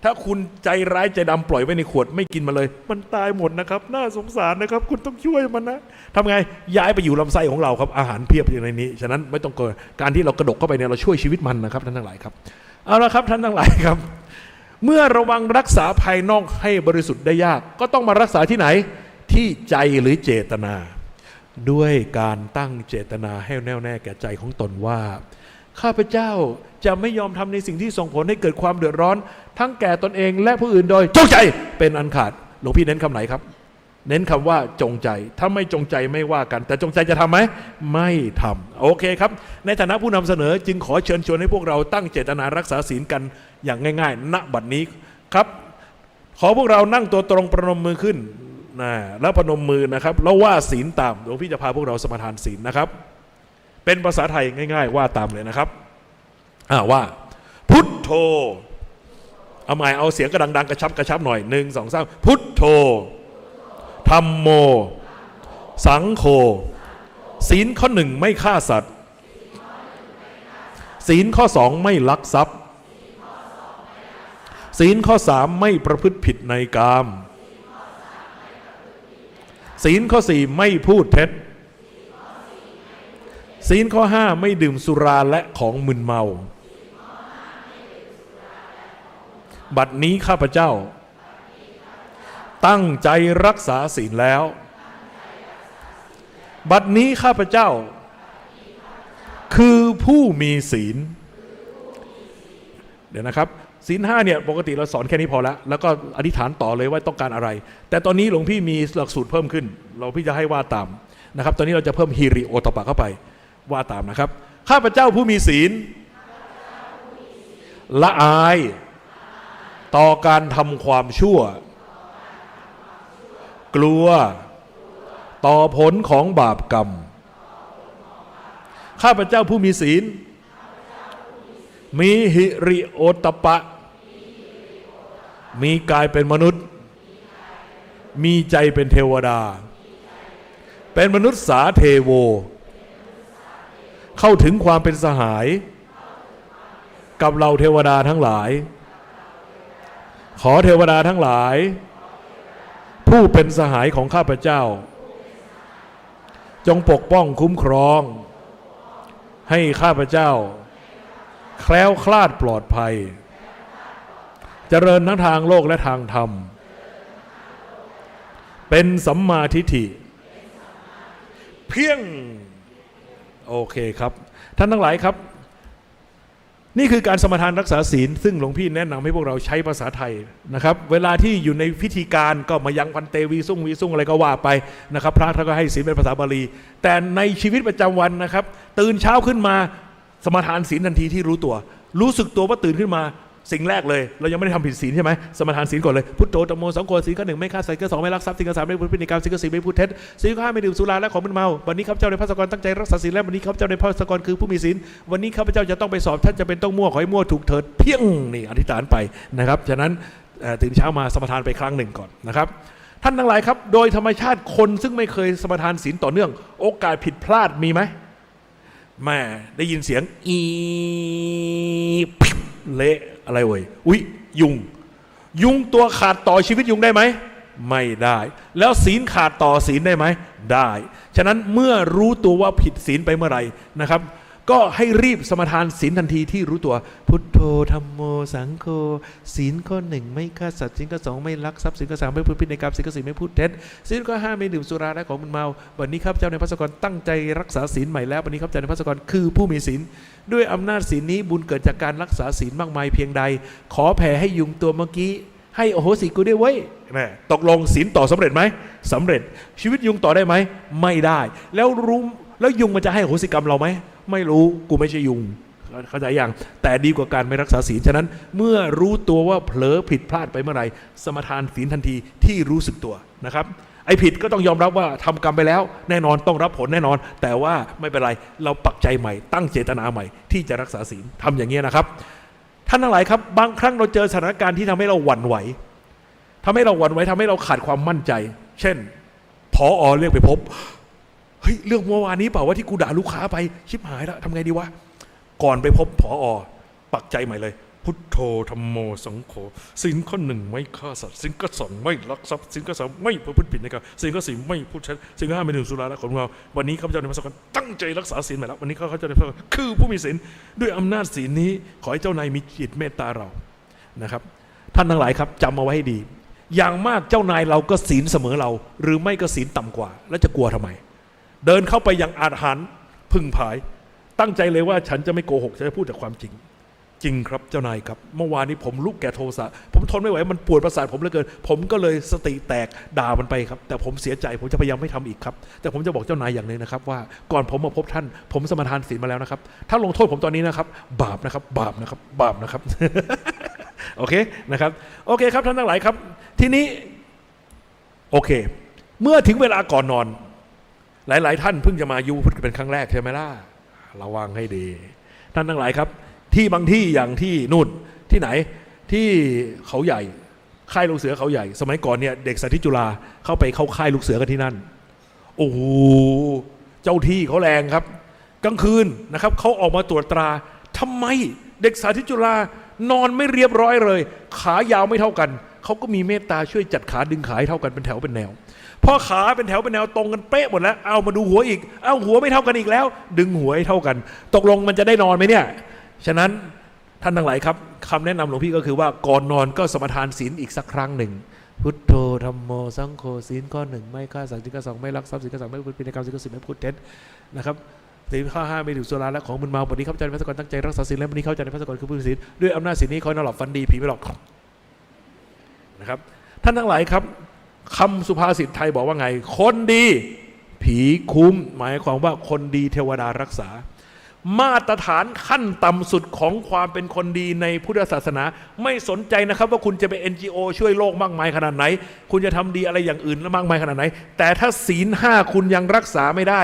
ถ้าคุณใจร้ายใจดำปล่อยไว้ในขวดไม่กินมาเลยมันตายหมดนะครับน่าสงสารนะครับคุณต้องช่วยมันนะทำไงย้ายไปอยู่ลำไส้ของเราครับอาหารเพียบอยู่ในนี้ฉะนั้นไม่ต้องกลัวการที่เรากระดกเข้าไปเนี่ยเราช่วยชีวิตมันนะครับท่านทั้งหลายครับเอาละครับท่านทั้งหลายครับเมื่อระวังรักษาภายนอกให้บริสุทธิ์ได้ยากก็ต้องมารักษาที่ไหนที่ใจหรือเจตนาด้วยการตั้งเจตนาให้แน่วแน่แก่ใจของตนว่าข้าพเจ้าจะไม่ยอมทำในสิ่งที่ส่งผลให้เกิดความเดือดร้อนทั้งแก่ตนเองและผู้อื่นโดยจงใจเป็นอันขาดหลวงพี่เน้นคำไหนครับเน้นคำว่าจงใจถ้าไม่จงใจไม่ว่ากันแต่จงใจจะทำไหมไม่ทำโอเคครับในฐานะผู้นำเสนอจึงขอเชิญชวนให้พวกเราตั้งเจตนารักษาศีลกันอย่างง่ายๆณบัดนี้ครับขอพวกเรานั่งตัวตรงประนมมือขึ้นแล้วประนมมือนะครับแล้วว่าศีลตามหลวงพี่จะพาพวกเราสมาทานศีลนะครับเป็นภาษาไทยง่ายๆว่าตามเลยนะครับว่าพุทโธเอาใหม่เอาเสียงกระดังๆกระชับหน่อย1 2 3พุทโธธัมโมสังโฆศีลข้อ1ไม่ฆ่าสัตว์ศีลข้อ2ไม่ลักทรัพย์ศีลข้อ3ไม่ประพฤติผิดในกามศีลข้อ4ไม่พูดเท็จศีลข้อ5ไม่ดื่มสุราและของมึนเมาบัดนี้ข้าพเจ้าตั้งใจรักษาศีลแล้วบัดนี้ข้าพเจ้าคือผู้มีศีลเดี๋ยวนะครับศีล5เนี่ยปกติเราสอนแค่นี้พอแล้วก็อธิษฐานต่อเลยว่าต้องการอะไรแต่ตอนนี้หลวงพี่มีหลักสูตรเพิ่มขึ้นเราพี่จะให้ว่าตามนะครับตอนนี้เราจะเพิ่มฮิริโอตปะเข้าไปว่าตามนะครับข้าพเจ้าผู้มีศีลละอายต่อการทำความชั่วกลัวต่อผลของบาปกรรมข้าพเจ้าผู้มีศีลมีหิริโอตปะมีกายเป็นมนุษย์มีใจเป็นเทวดาเป็นมนุษย์สาเทโวเข้าถึงความเป็นสหายกับเราเทวดาทั้งหลายขอเทวดาทั้งหลายผู้เป็นสหายของข้าพเจ้าจงปกป้องคุ้มครองให้ข้าพเจ้าแคล้วคลาดปลอดภัยเจริญทั้งทางโลกและทางธรรมเป็นสัมมาทิฏฐิเพียงโอเคครับท่านทั้งหลายครับนี่คือการสมาทานรักษาศีลซึ่งหลวงพี่แนะนำให้พวกเราใช้ภาษาไทยนะครับเวลาที่อยู่ในพิธีการก็มายังพันเตวีสุ่งอะไรก็ว่าไปนะครับพระท่านก็ให้ศีลเป็นภาษาบาลีแต่ในชีวิตประจำวันนะครับตื่นเช้าขึ้นมาสมาทานศีลทันทีที่รู้ตัวรู้สึกตัวว่าตื่นขึ้นมาสิ่งแรกเลยเรายังไม่ได้ทำผิดศีลใช่ไหมสมาทานศีลก่อนเลยพุทโธธัมโมสังโฆศีลข้อ1ไม่ฆ่าสัตว์ข้อ2ไม่ลักทรัพย์ศีลข้อ3ไม่พูดผิดในกามศีลข้อ4ไม่พูดเท็จศีลข้อ5ไม่ดื่มสุราและของมึนเมาวันนี้ข้าพเจ้าในพระสกรตั้งใจรักษาศีลและวันนี้ข้าพเจ้าในพระสกรคือผู้มีศีลวันนี้ข้าพเจ้าจะต้องไปสอบท่านจะเป็นต้องมั่วขอให้มั่วถูกเถิดเพียงนี่อธิษฐานไปนะครับฉะนั้นตื่นเช้ามาสมาทานไปครั้งหนึ่งก่อนนะครับท่านทั้งหลายครับโดยธรรมชาติคนซึ่งไม่เคยสมาทานศีลต่อเนื่องโอกาสผิดพลาดมีไหมแม่ได้ยินเสียงเละอะไรเว้ยอุ๊ยยุงตัวขาดต่อชีวิตยุงได้ไหมไม่ได้แล้วศีลขาดต่อศีลได้ไหมได้ฉะนั้นเมื่อรู้ตัวว่าผิดศีลไปเมื่อไหร่นะครับ ก็ให้รีบสมาทานศีลทันทีที่รู้ตัวพุทโธธัมโมสังโฆศีลข้อ 1ไม่ฆ่าสัตว์ศีลข้อ 2ไม่ลักทรัพย์ศีลข้อ 3ไม่พูดผิดในกรรมศีลข้อ 4ไม่พูดเท็จศีลข้อ 5ไม่ดื่มสุราและของมึนเมาวันนี้ข้าพเจ้าในพระสกรตั้งใจรักษาศีลใหม่แล้ววันนี้ข้าพเจ้าในพระสกรคือผู้มีศีลด้วยอำนาจศีลนี้บุญเกิดจากการรักษาศีลมากมายเพียงใดขอแผ่ให้ยุงตัวเมื่อกี้ให้โอโหสิกูด้วยเว้ยตกลงศีลต่อสำเร็จไหมสำเร็จชีวิตยุงต่อได้ไหมไม่ได้แล้วยุงมันจะให้อโหสิกรรมเราไหมไม่รู้กูไม่ใช่ยุงเข้าใจยังแต่ดีกว่าการไม่รักษาศีลฉะนั้นเมื่อรู้ตัวว่าเผลอผิดพลาดไปเมื่อไหร่สมาทานศีลทันทีที่รู้สึกตัวนะครับไอ้ผิดก็ต้องยอมรับว่าทำกรรมไปแล้วแน่นอนต้องรับผลแน่นอนแต่ว่าไม่เป็นไรเราปักใจใหม่ตั้งเจตนาใหม่ที่จะรักษาศีลทำอย่างนี้นะครับท่านทั้งหลายครับบางครั้งเราเจอสถานการณ์ที่ทำให้เราหวั่นไหวทำให้เราหวั่นไหวทำให้เราขาดความมั่นใจเช่นผอ.เรียกไปพบเฮ้ยเรื่องเมื่อวานนี้เปล่าว่าที่กูด่าลูกค้าไปชิบหายแล้วทำไงดีวะก่อนไปพบผอ.ปักใจใหม่เลยพุทโธธัมโมสังโฆศีลข้อ 1ไม่ฆ่าสัตว์ศีลข้อ 2ไม่ลักทรัพย์ศีลข้อ 3ไม่ประพฤติผิดในกรรมศีลข้อ 4ไม่พูดเท็จศีลข้อ 5ไม่ดื่มสุราและของมึนเมาวันนี้ข้าพเจ้าในพระสงฆ์ตั้งใจรักษาศีลใหม่แล้ววันนี้ข้าพเจ้าในพระสงฆ์คือผู้มีศีลด้วยอำนาจศีลนี้ขอให้เจ้านายมีจิตเมตตาเรานะครับท่านทั้งหลายครับจำเอาไว้ให้ดีอย่างมากเจ้านายเราก็ศีลเสมอเราหรือไม่ก็ศีลต่ำกว่าแล้วจะกลัวทำไมเดินเข้าไปอย่างอาถรรพ์พึ่งผายตั้งใจเลยว่าฉันจะไม่โกหกฉันจะพูดแต่ความจริงจริงครับเจ้านายครับเมื่อวานนี้ผมลุกแก่โทสะผมทนไม่ไหวมันปวดประสาทผมเหลือเกินผมก็เลยสติแตกด่ามันไปครับแต่ผมเสียใจผมจะพยายามไม่ทำอีกครับแต่ผมจะบอกเจ้านายอย่างนึงนะครับว่าก่อนผมมาพบท่านผมสมาทานศีลมาแล้วนะครับถ้าลงโทษผมตอนนี้นะครับบาปนะครับบาปนะครับบาปนะครับ โอเคนะครับโอเคครับท่านทั้งหลายครับทีนี้โอเคเมื่อถึงเวลาก่อนนอนหลายๆท่านเพิ่งจะมายูพุทธเป็นครั้งแรกใช่ไหมล่ะระวังให้ดีท่านทั้งหลายครับที่บางที่อย่างที่นู่นที่ไหนที่เขาใหญ่ค่ายลูกเสือเขาใหญ่สมัยก่อนเนี่ยเด็กสาธิตจุฬาเข้าไปเข้าค่ายลูกเสือกันที่นั่นโอ้โหเจ้าที่เขาแรงครับกลางคืนนะครับเขาออกมาตรวจตราทำไมเด็กสาธิตจุฬานอนไม่เรียบร้อยเลยขายาวไม่เท่ากันเขาก็มีเมตตาช่วยจัดขาดึงขาให้เท่ากันเป็นแถวเป็นแนวพอขาเป็นแถวเป็นแนวตรงกันเป๊ะหมดแล้วเอามาดูหัวอีกเอาหัวไม่เท่ากันอีกแล้วดึงหัวให้เท่ากันตกลงมันจะได้นอนไหมเนี่ยฉะนั้นท่านทั้งหลายครับคำแนะนำหลวงพี่ก็คือว่าก่อนนอนก็สมาทานศีลอีกสักครั้งหนึ่งพุทโธธัมโมสังโฆศีลข้อ 1ไม่ฆ่าสัตว์ศีลข้อ 2ไม่ลักทรัพย์ศีลข้อ 3ไม่พูดผิดในกรรมศีลข้อ 4ไม่พูดเท็จนะครับศีลข้อ 5ไม่ดื่มสุราและของมึนเมาวันนี้ข้าพเจ้าในพระสกรตั้งใจรักษาศีลและวันนี้ข้าพเจ้าในพระสกรคือผู้มีศีลด้วยอำนาจศีลนี้ขอให้นอนหลับฝันดีผีไม่หลอกนะครับท่านทั้งหลายครับคำสุภาษิตไทยบอกว่าไงคนดีผีคุ้มหมายความว่าคนดีเทวดารักษามาตรฐานขั้นต่ำสุดของความเป็นคนดีในพุทธศาสนาไม่สนใจนะครับว่าคุณจะเป็น NGO ช่วยโลกมากมายขนาดไหนคุณจะทำดีอะไรอย่างอื่นมากมายขนาดไหนแต่ถ้าศีล 5คุณยังรักษาไม่ได้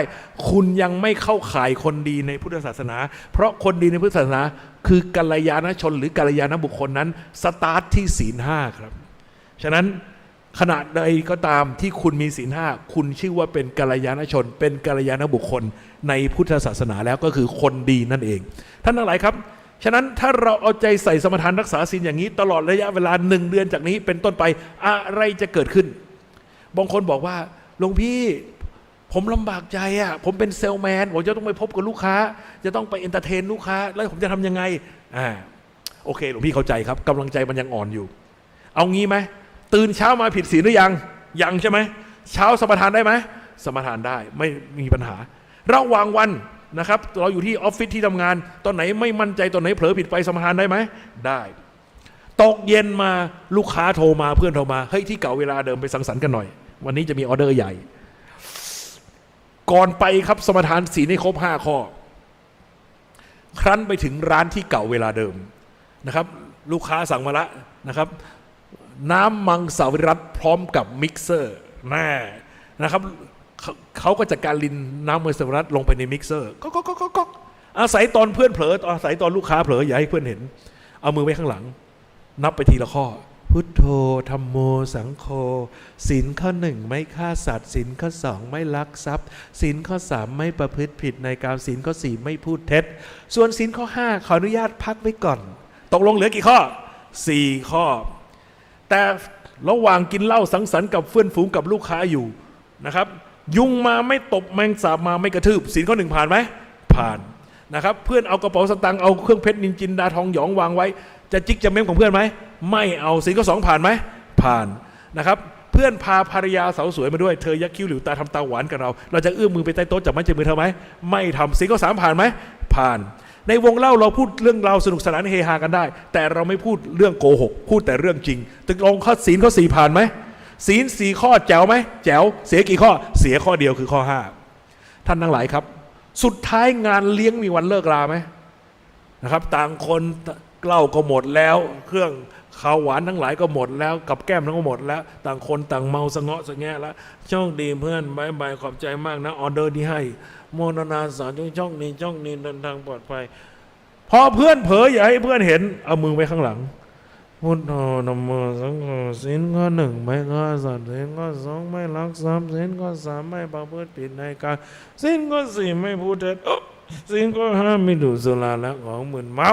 คุณยังไม่เข้าข่ายคนดีในพุทธศาสนาเพราะคนดีในพุทธศาสนาคือกัลยาณชนหรือกัลยาณบุคคลนั้นสตาร์ทที่ศีล 5ครับฉะนั้นขณะใดก็ตามที่คุณมีศีล 5คุณชื่อว่าเป็นกัลยาณชนเป็นกัลยาณบุคคลในพุทธศาสนาแล้วก็คือคนดีนั่นเองท่านทั้งหลายครับฉะนั้นถ้าเราเอาใจใส่สมาทานรักษาศีลอย่างนี้ตลอดระยะเวลา1 เดือนจากนี้เป็นต้นไปอะไรจะเกิดขึ้นบางคนบอกว่าหลวงพี่ผมลำบากใจอ่ะผมเป็นเซลแมนผมจะต้องไปพบกับลูกค้าจะต้องไปเอนเตอร์เทนลูกค้าแล้วผมจะทำยังไงโอเคหลวงพี่เข้าใจครับกำลังใจมันยังอ่อนอยู่เอางี้ไหมตื่นเช้ามาผิดศีลหรือยังใช่ไหมเช้าสมาทานได้ไหมสมาทานได้ไม่มีปัญหาระหว่างวันนะครับเราอยู่ที่ออฟฟิศที่ทำงานตอนไหนไม่มั่นใจตอนไหนเผลอผิดไปสมาทานได้ไหมได้ตกเย็นมาลูกค้าโทรมาเพื่อนโทรมาเฮ้ยที่เก่าเวลาเดิมไปสังสรรค์กันหน่อยวันนี้จะมีออเดอร์ใหญ่ก่อนไปครับสมาทานศีลให้ครบ5 ข้อครั้นไปถึงร้านที่เก่าเวลาเดิมนะครับลูกค้าสั่งมาละนะครับน้ำมังสวิรัติพร้อมกับมิกเซอร์นะครับเขาก็จัดการลินน้ำมังสวิรัติลงไปในมิกเซอร์ก็อาศัยตอนเพื่อนเผลออาศัยตอนลูกค้าเผลออย่าให้เพื่อนเห็นเอามือไว้ข้างหลังนับไปทีละข้อพุทโธธัมโมสังโฆศีลข้อ 1ไม่ฆ่าสัตว์ศีลข้อ 2ไม่ลักทรัพย์ศีลข้อ 3ไม่ประพฤติผิดในกามศีลข้อ 4ไม่พูดเท็จส่วนศีลข้อ 5ขออนุญาตพักไว้ก่อนตกลงเหลือกี่ข้อ4 ข้อแต่ระหว่างกินเหล้าสังสรรค์กับเพื่อนฝูงกับลูกค้าอยู่นะครับยุงมาไม่ตบแมงสาบมาไม่กระทืบศีลข้อ 1ผ่านไหมผ่าน นะครับเพื่อนเอากระเป๋าสตางค์เอาเครื่องเพชรนินจินดาทองหยองวางไว้จะจิกจะเม้มของเพื่อนไหมไม่เอาศีลข้อ 2ผ่านไหมผ่านนะครับเพื่อนพาภรรยาสาวสวยมาด้วยเธอยักคิ้วหลิวตาทำตาหวานกับเราจะเอื้อมมือไปใต้โต๊ะจับไม้จับมือเธอไหมไม่ทำศีลข้อ 3ผ่านไหมผ่านในวงเล่าเราพูดเรื่องราวสนุกสนานเฮฮากันได้แต่เราไม่พูดเรื่องโกหกพูดแต่เรื่องจริงตึกลงข้อศีลข้อ 4ผ่านไหมศีล4ข้อแจ๋วไหมแจ๋วเสียกี่ข้อเสียข้อเดียวคือข้อ 5ท่านทั้งหลายครับสุดท้ายงานเลี้ยงมีวันเลิกราไหมนะครับต่างคนเหล้าก็หมดแล้วเครื่องข้าวหวานทั้งหลายก็หมดแล้วกับแก้มทั้งหมดแล้วต่างคนต่างเมาสะเงาะสะแงะแล้วโชคดีเพื่อนบายบายขอบใจมากนะออเดอร์ที่ให้โมนาสอนช่องนี้เดินทางปลอดภัยพอเพื่อนเผลออย่าให้เพื่อนเห็นเอามือไว้ข้างหลังพุทโธนะโมสังโฆศีลข้อ 1ไม่ฆ่าสัตว์ศีลข้อ 2ไม่ลักทรัพย์ศีลข้อ 3ไม่ประพฤติผิดในการศีลข้อ 4ไม่พูดเท็จศีลข้อ 5ไม่ดื่มสุราและของมึนเมา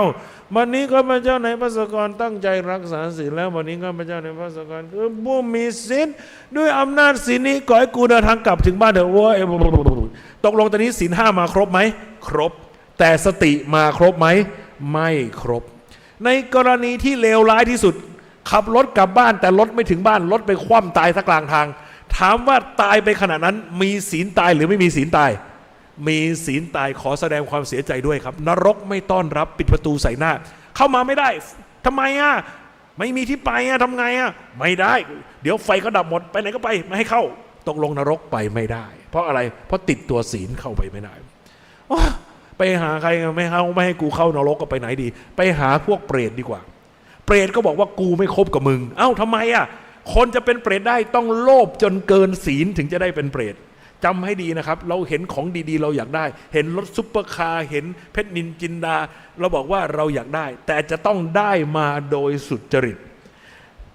วันนี้ข้าพเจ้าในพระสกรตั้งใจรักษาศีลแล้ววันนี้ข้าพเจ้าในพระสกรคือผู้มีศีลด้วยอำนาจศีลนี้ขอให้กูเดินทางกลับถึงบ้านเถอะเว้ยตกลงตอนนี้ศีล 5มาครบไหมครบแต่สติมาครบไหมไม่ครบในกรณีที่เลวร้ายที่สุดขับรถกลับบ้านแต่รถไม่ถึงบ้านรถไปคว่ำตายสักกลางทางถามว่าตายไปขณะนั้นมีศีลตายหรือไม่มีศีลตายมีศีลตายขอแสดงความเสียใจด้วยครับนรกไม่ต้อนรับปิดประตูใส่หน้าเข้ามาไม่ได้ทำไมอ่ะไม่มีที่ไปอ่ะทำไงอ่ะไม่ได้เดี๋ยวไฟก็ดับหมดไปไหนก็ไปไม่ให้เข้าตกลงนรกไปไม่ได้เพราะอะไรเพราะติดตัวศีลเข้าไปไม่ได้ไปหาใครไม่ให้กูเข้านรกก็ไปไหนดีไปหาพวกเปรตดีกว่าเปรตก็บอกว่ากูไม่คบกับมึงเอ้าทำไมอ่ะคนจะเป็นเปรตได้ต้องโลภจนเกินศีลถึงจะได้เป็นเปรตจำให้ดีนะครับเราเห็นของดีๆเราอยากได้เห็นรถซุปเปอร์คาร์เห็นเพชรนินจินดาเราบอกว่าเราอยากได้แต่จะต้องได้มาโดยสุจริต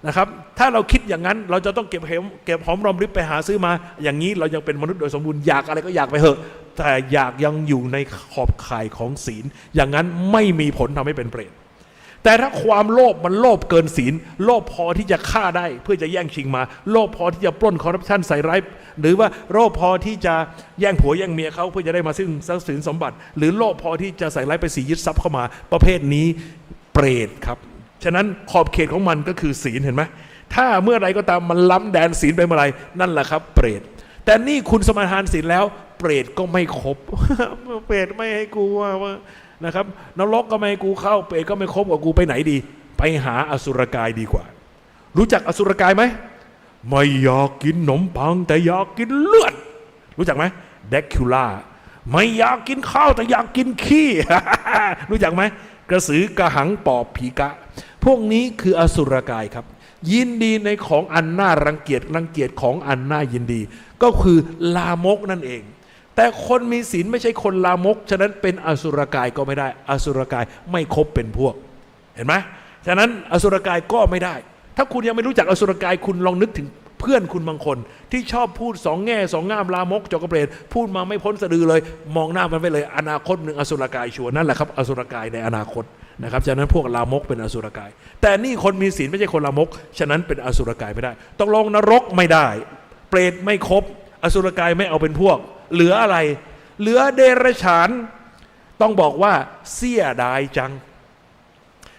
นะครับถ้าเราคิดอย่างนั้นเราจะต้องเก็บหอมรอมริบไปหาซื้อมาอย่างนี้เรายังเป็นมนุษย์โดยสมบูรณ์อยากอะไรก็อยากไปเถอะแต่อยากยังอยู่ในขอบข่ายของศีลอย่างนั้นไม่มีผลทำให้เป็นเปรตแต่ถ้าความโลภมันโลภเกินศีลโลภพอที่จะฆ่าได้เพื่อจะแย่งชิงมาโลภพอที่จะปล้นคอร์รัปชันใส่ร้ายหรือว่าโลภพอที่จะแย่งผัวแย่งเมียเขาเพื่อจะได้มาซึ่งทรัพย์สินสมบัติหรือโลภพอที่จะใส่ร้ายไปสียึดทรัพย์เข้ามาประเภทนี้เปรตครับฉะนั้นขอบเขตของมันก็คือศีลเห็นไหมถ้าเมื่อไรก็ตามมันล้ำแดนศีลไปเมื่อไรนั่นแหละครับเปรตแต่นี่คุณสมาทานศีลแล้วเปรตก็ไม่ครบ เปรตไม่ให้กูว่านะครับนรกก็ไม่ให้กูเข้าเปรตก็ไม่ครบกับกูไปไหนดีไปหาอสุรกายดีกว่ารู้จักอสุรกายไหมไม่อยากกินขนมปังแต่อยากกินเลือดรู้จักไหมเดคิวล่าไม่อยากกินข้าวแต่อยากกินขี้ รู้จักไหมกระสือกระหังปอบผีกะพวกนี้คืออสุรกายครับยินดีในของอันน่ารังเกียจของอันน่ายินดีก็คือลามกนั่นเองแต่คนมีศีลไม่ใช่คนลามกฉะนั้นเป็นอสุรกายก็ไม่ได้อสุรกายไม่ครบเป็นพวกเห็นไหมฉะนั้นอสุรกายก็ไม่ได้ถ้าคุณยังไม่รู้จักอสุรกายคุณลองนึกถึงเพื่อนคุณบางคนที่ชอบพูดสองแง่สองงามลามกจกกระเบนพูดมาไม่พ้นสะดือเลยมองหน้ามันไปเลยอนาคตหนึ่งอสุรกายชัวร์นั่นแหละครับอสุรกายในอนาคตนะครับฉะนั้นพวกลามกเป็นอสุรกายแต่นี่คนมีศีลไม่ใช่คนลามกฉะนั้นเป็นอสุรกายไม่ได้ต้องลงนรกไม่ได้เปรตไม่ครบอสุรกายไม่เอาเป็นพวกเหลืออะไรเหลือเดรัจฉานต้องบอกว่าเสียดายจัง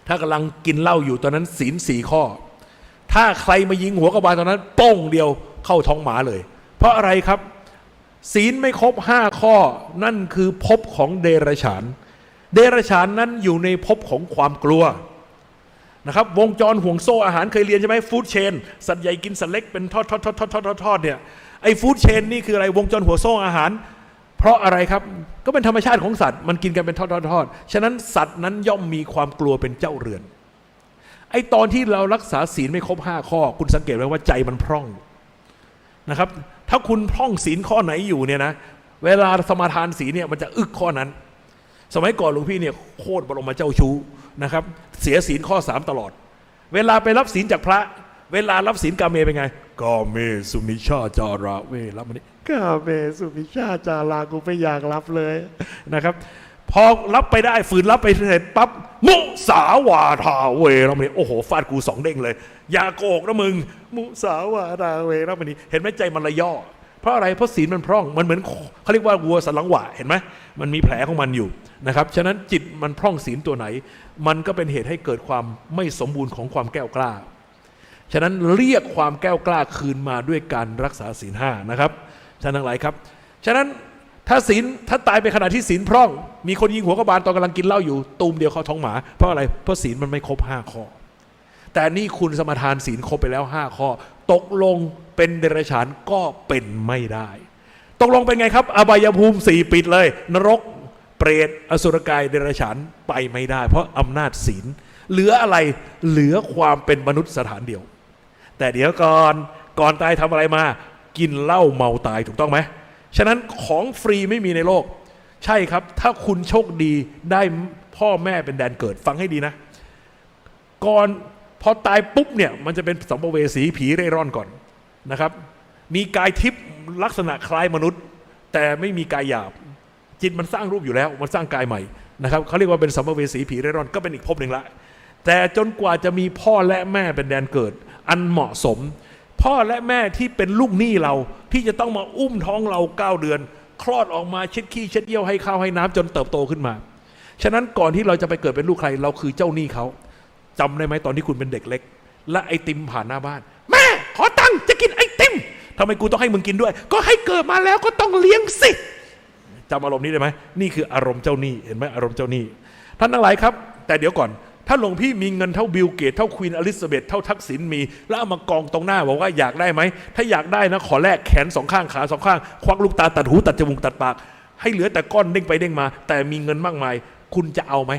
ถ้ากำลังกินเหล้าอยู่ตอนนั้นศีล4ข้อถ้าใครมายิงหัวกระบาลตอนนั้นโป้งเดียวเข้าท้องหมาเลยเพราะอะไรครับศีลไม่ครบ5ข้อนั่นคือภพของเดรัจฉานเดรัจฉานนั้นอยู่ในภพของความกลัวนะครับวงจรห่วงโซ่อาหารเคยเรียนใช่ไหมฟู้ดเชนสัตว์ใหญ่กินสัตว์เล็กเป็นทอดเนี่ยไอ้ฟู้ดเชนนี่คืออะไรวงจรห่วงโซ่อาหารเพราะอะไรครับก็เป็นธรรมชาติของสัตว์มันกินกันเป็นทอดฉะนั้นสัตว์นั้นย่อมมีความกลัวเป็นเจ้าเรือนไอ้ตอนที่เรารักษาศีลไม่ครบ5ข้อคุณสังเกตไหมว่าใจมันพร่องนะครับถ้าคุณพร่องศีลข้อไหนอยู่เนี่ยนะเวลาสมาทานศีลเนี่ยมันจะอึกข้อนั้นสมัยก่อนหลวงพี่เนี่ยโคตรบรมเจ้าชู้นะครับเสียศีลข้อ3ตลอดเวลาไปรับศีลจากพระเวลารับศีลกาเมเป็นไงกาเมสุมิชาจาราเวรับมันนี่กาเมสุมิชาจารากูไม่อยากรับเลยนะครับพอรับไปได้ฝืนรับไปเสร็จปั๊บมุสาวาทาเวรับมันนี่โอ้โหฟาดกู2 เด้งเลยอย่าโกหกนะมึงมุสาวาทาเวรับมันนี่เห็นไหมใจมันละย่อ ราะอะไรเพราะศีลมันพร่องมันเหมือนเขาเรียกว่าวัวสันหลังหวะเห็นไหมมันมีแผลของมันอยู่นะครับฉะนั้นจิตมันพร่องศีลตัวไหนมันก็เป็นเหตุให้เกิดความไม่สมบูรณ์ของความแก้วกล้าฉะนั้นเรียกความแก้วกล้าคืนมาด้วยการรักษาศีลห้านะครับท่านทั้งหลายครับฉะนั้นถ้าตายไปขณะที่ศีลพร่องมีคนยิงหัวกระบาลตอนกำลังกินเหล้าอยู่ตูมเดียวเข้าท้องหมาเพราะอะไรเพราะศีลมันไม่ครบ5ข้อแต่นี่คุณสมาทานศีลครบไปแล้ว5ข้อตกลงเป็นเดรัจฉานก็เป็นไม่ได้ตกลงเป็นไงครับอบายภูมิ4ปิดเลยนรกเปรตอสุรกายเดรัจฉานไปไม่ได้เพราะอำนาจศีลเหลืออะไรเหลือความเป็นมนุษย์สถานเดียวแต่เดี๋ยวก่อนตายทำอะไรมากินเหล้าเมาตายถูกต้องไหมฉะนั้นของฟรีไม่มีในโลกใช่ครับถ้าคุณโชคดีได้พ่อแม่เป็นแดนเกิดฟังให้ดีนะก่อนพอตายปุ๊บเนี่ยมันจะเป็นสัมภเวสีผีเร่ร่อนก่อนนะครับมีกายทิพย์ลักษณะคล้ายมนุษย์แต่ไม่มีกายหยาบจิตมันสร้างรูปอยู่แล้วมันสร้างกายใหม่นะครับเขาเรียกว่าเป็นสัมภเวสีผีเร่ร่อนก็เป็นอีกภพหนึ่งละแต่จนกว่าจะมีพ่อและแม่เป็นแดนเกิดอันเหมาะสมพ่อและแม่ที่เป็นลูกหนี้เราที่จะต้องมาอุ้มท้องเรา9 เดือนคลอดออกมาเช็ดขี้เช็ดเยี่ยวให้ข้าวให้น้ำจนเติบโตขึ้นมาฉะนั้นก่อนที่เราจะไปเกิดเป็นลูกใครเราคือเจ้าหนี้เขาจำได้ไหมตอนที่คุณเป็นเด็กเล็กและไอติมผ่านหน้าบ้านแม่ขอตังค์จะกินไอติมทำไมกูต้องให้มึงกินด้วยก็ให้เกิดมาแล้วก็ต้องเลี้ยงสิจำอารมณ์นี้ได้ไหมนี่คืออารมณ์เจ้าหนี้เห็นไหมอารมณ์เจ้าหนี้ท่านทั้งหลายครับแต่เดี๋ยวก่อนถ้าหลวงพี่มีเงินเท่าบิลเกตเท่าควีนอลิซาเบธเท่าทักษิณมีแล้วเอามากองตรงหน้าบอกว่าอยากได้ไหมถ้าอยากได้นะขอแลกแขน2 ข้างขา2 ข้างควักลูกตาตัดหูตัดจมูกตัดปากให้เหลือแต่ก้อนเด้งไปเด้งมาแต่มีเงินมากมายคุณจะเอาไหม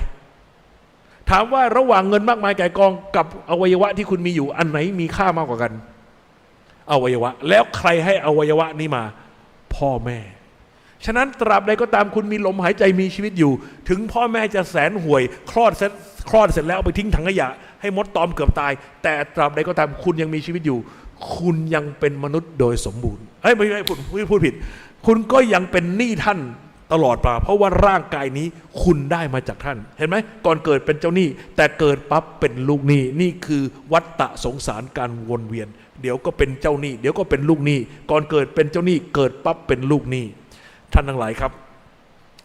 ถามว่าระหว่างเงินมากมายแก่กองกับอวัยวะที่คุณมีอยู่อันไหนมีค่ามากกว่ากันอวัยวะแล้วใครให้อวัยวะนี้มาพ่อแม่ฉะนั้นตราบใดก็ตามคุณมีลมหายใจมีชีวิตอยู่ถึงพ่อแม่จะแสนห่วยคลอดเสร็จแล้วไปทิ้งถังขยะให้มดตอมเกือบตายแต่ตราบใดก็ตามคุณยังมีชีวิตอยู่คุณยังเป็นมนุษย์โดยสมบูรณ์ไม่พูดผิดคุณก็ยังเป็นหนี้ท่านตลอดมาเพราะว่าร่างกายนี้คุณได้มาจากท่านเห็นไหมก่อนเกิดเป็นเจ้าหนี้แต่เกิดปั๊บเป็นลูกหนี้นี่คือวัฏฏะสงสารการวนเวียนเดี๋ยวก็เป็นเจ้าหนี้เดี๋ยวก็เป็นลูกหนี้ก่อนเกิดเป็นเจ้าหนี้เกิดปั๊บเป็นลูกหนี้ท่านทั้งหลายครับ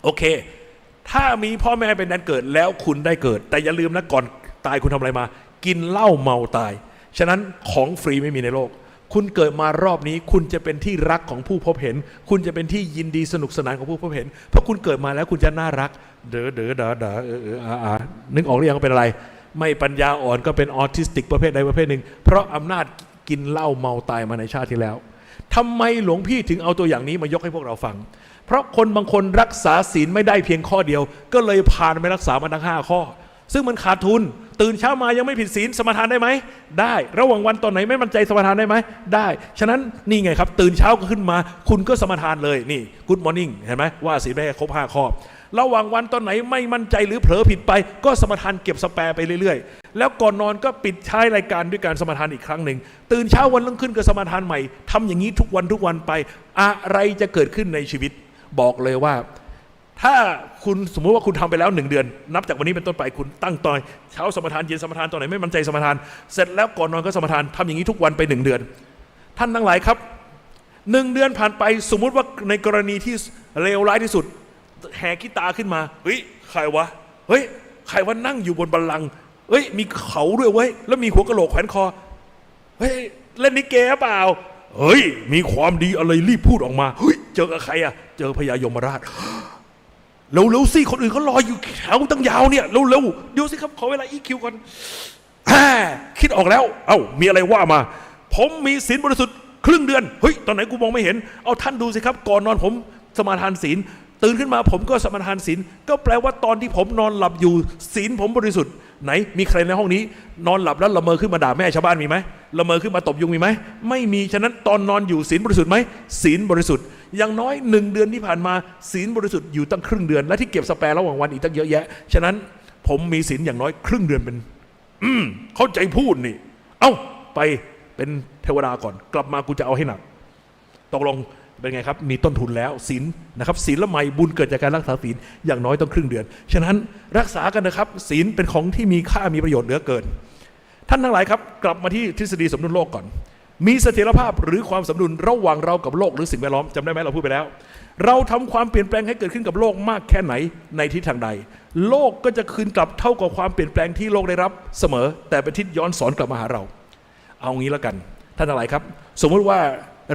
โอเคถ้ามีพ่อแม่เป็นแดนเกิดแล้วคุณได้เกิดแต่อย่าลืมนะก่อนตายคุณทำอะไรมากินเหล้าเมาตายฉะนั้นของฟรีไม่มีในโลกคุณเกิดมารอบนี้คุณจะเป็นที่รักของผู้พบเห็นคุณจะเป็นที่ยินดีสนุกสนานของผู้พบเห็นเพราะคุณเกิดมาแล้วคุณจะน่ารักเด้อนึกออกหรือยังว่าเป็นอะไรไม่ปัญญาอ่อนก็เป็นออทิสติกประเภทใดประเภทหนึ่งเพราะอำนาจกินเหล้าเมาตายมาในชาติที่แล้วทำไมหลวงพี่ถึงเอาตัวอย่างนี้มายกให้พวกเราฟังเพราะคนบางคนรักษาศีลไม่ได้เพียงข้อเดียวก็เลยผ่านไปรักษามาทั้ง5 ข้อซึ่งมันขาดทุนตื่นเช้ามายังไม่ผิดศีลสมาทานได้ไหมได้ระหว่างวันตอนไหนไม่มั่นใจสมาทานได้ไหมได้ฉะนั้นนี่ไงครับตื่นเช้าก็ขึ้นมาคุณก็สมาทานเลยนี่กู๊ดมอร์นิ่งเห็นไหมว่าศีลได้ครบ5 ข้อระหว่างวันตอนไหนไม่มั่นใจหรือเผลอผิดไปก็สมาทานเก็บสแปร์ไปเรื่อยๆแล้วก่อนนอนก็ปิดท้ายรายการด้วยการสมาทานอีกครั้งหนึ่งตื่นเช้าวันรุ่งขึ้นก็สมาทานใหม่ทำอย่างนี้ทุกวันไปอะไรจะเกิดขึ้นในชีวิตบอกเลยว่าถ้าคุณสมมติว่าคุณทำไปแล้ว1 เดือนนับจากวันนี้เป็นต้นไปคุณตั้งตอนเช้าสมาทานเย็นสมาทานตอนไหนไม่มั่นใจสมาทานเสร็จแล้วก่อนนอนก็สมาทานทำอย่างนี้ทุกวันไป1 เดือนท่านทั้งหลายครับ1 เดือนผ่านไปสมมุติว่าในกรณีที่เลวร้ายที่สุดแหกขี้ตาขึ้นมาเฮ้ยใครวะเฮ้ยใครวะนั่งอยู่บนบัลลังก์เฮ้ยมีเขาด้วยเว้ยแล้วมีหัวกะโหลกแขวนคอเฮ้ยเล่นนิเกเปล่าเฮ้ยมีความดีอะไรรีบพูดออกมาเฮ้ยเจอกับใครอะเจอพญายมราชเร็วสิคนอื่นเขารออยู่แถวตั้งยาวเนี่ยเร็วดูสิครับขอเวลาอีคิวก่อนคิดออกแล้วมีอะไรว่ามาผมมีศีลบริสุทธิ์ครึ่งเดือนเฮ้ยตอนไหนกูมองไม่เห็นเอาท่านดูสิครับก่อนนอนผมสมาทานศีลตื่นขึ้นมาผมก็สมาทานศีลก็แปลว่าตอนที่ผมนอนหลับอยู่ศีลผมบริสุทธิ์ไหนมีใครในห้องนี้นอนหลับแล้วละเมอขึ้นมาด่าแม่ชาวบ้านมีไหมละเมอขึ้นมาตบยุงมีไหมไม่มีฉะนั้นตอนนอนอยู่ศีลบริสุทธิ์ไหมศีลบริสุทธิ์อย่างน้อย1 เดือนที่ผ่านมาศีลบริสุทธิ์อยู่ตั้งครึ่งเดือนและที่เก็บสแปร์ระหว่างวันอีกตั้งเยอะแยะฉะนั้นผมมีศีลอย่างน้อยครึ่งเดือนเป็นเข้าใจพูดนี่ไปเป็นเทวดาก่อนกลับมากูจะเอาให้หนักตกลงเป็นไงครับมีต้นทุนแล้วศีลนะครับศีลละไมบุญเกิดจากการรักษาศีลอย่างน้อยต้องครึ่งเดือนฉะนั้นรักษากันนะครับศีลเป็นของที่มีค่ามีประโยชน์เหลือเกินท่านทั้งหลายครับกลับมาที่ทฤษฎีสมดุลโลกก่อน มีเสถียรภาพหรือความสมดุลระหว่างเรากับโลกหรือสิ่งแวดล้อมจำได้ไหมเราพูดไปแล้วเราทำความเปลี่ยนแปลงให้เกิดขึ้นกับโลกมากแค่ไหนในทิศทางใดโลกก็จะคืนกลับเท่ากับความเปลี่ยนแปลงที่โลกได้รับเสมอแต่เป็นทิศย้อนสอนกลับมาหาเราเอางี้แล้วกันท่านทั้งหลายครับสมมุติว่า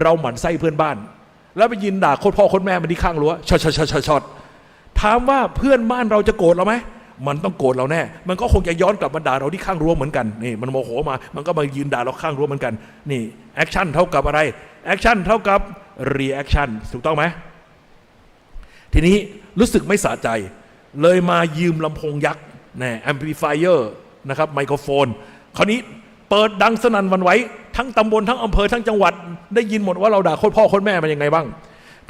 เราหมั่นไส้เพื่อนบ้านแล้วไปยินด่าโคตรพ่อโคตรแม่มันที่ข้างรั้วช็อตถามว่าเพื่อนบ้านเราจะโกรธเราไหมมันต้องโกรธเราแน่มันก็คงจะย้อนกลับมาด่าเราที่ข้างรั้วเหมือนกันนี่มันโมโหมามันก็มายืนด่าเราข้างรั้วเหมือนกันนี่แอคชั่นเท่ากับอะไรแอคชั่นเท่ากับรีแอคชั่นถูกต้องไหมทีนี้รู้สึกไม่สะใจเลยมายืมลำโพงยักษ์แอมพลิฟายเออร์นะครับไมโครโฟนคราวนี้เปิดดังสนั่นหวั่นไหวทั้งตำบลทั้งอำเภอทั้งจังหวัดได้ยินหมดว่าเราด่าโคตรพ่อโคตรแม่มันยังไงบ้าง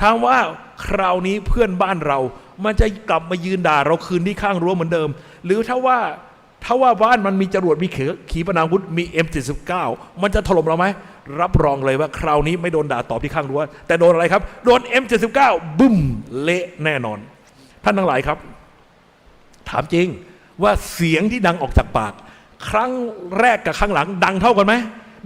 ถามว่าคราวนี้เพื่อนบ้านเรามันจะกลับมายืนด่าเราคืนที่ข้างรั้วเหมือนเดิมหรือถ้าว่าบ้านมันมีจรวดมีขีปนาวุธมี M79 มันจะถล่มเราไหมรับรองเลยว่าคราวนี้ไม่โดนด่าตอบที่ข้างรั้วแต่โดนอะไรครับโดน M79 บึ้มเละแน่นอนท่านทั้งหลายครับถามจริงว่าเสียงที่ดังออกจากปากครั้งแรกกับครั้งหลังดังเท่ากันไหม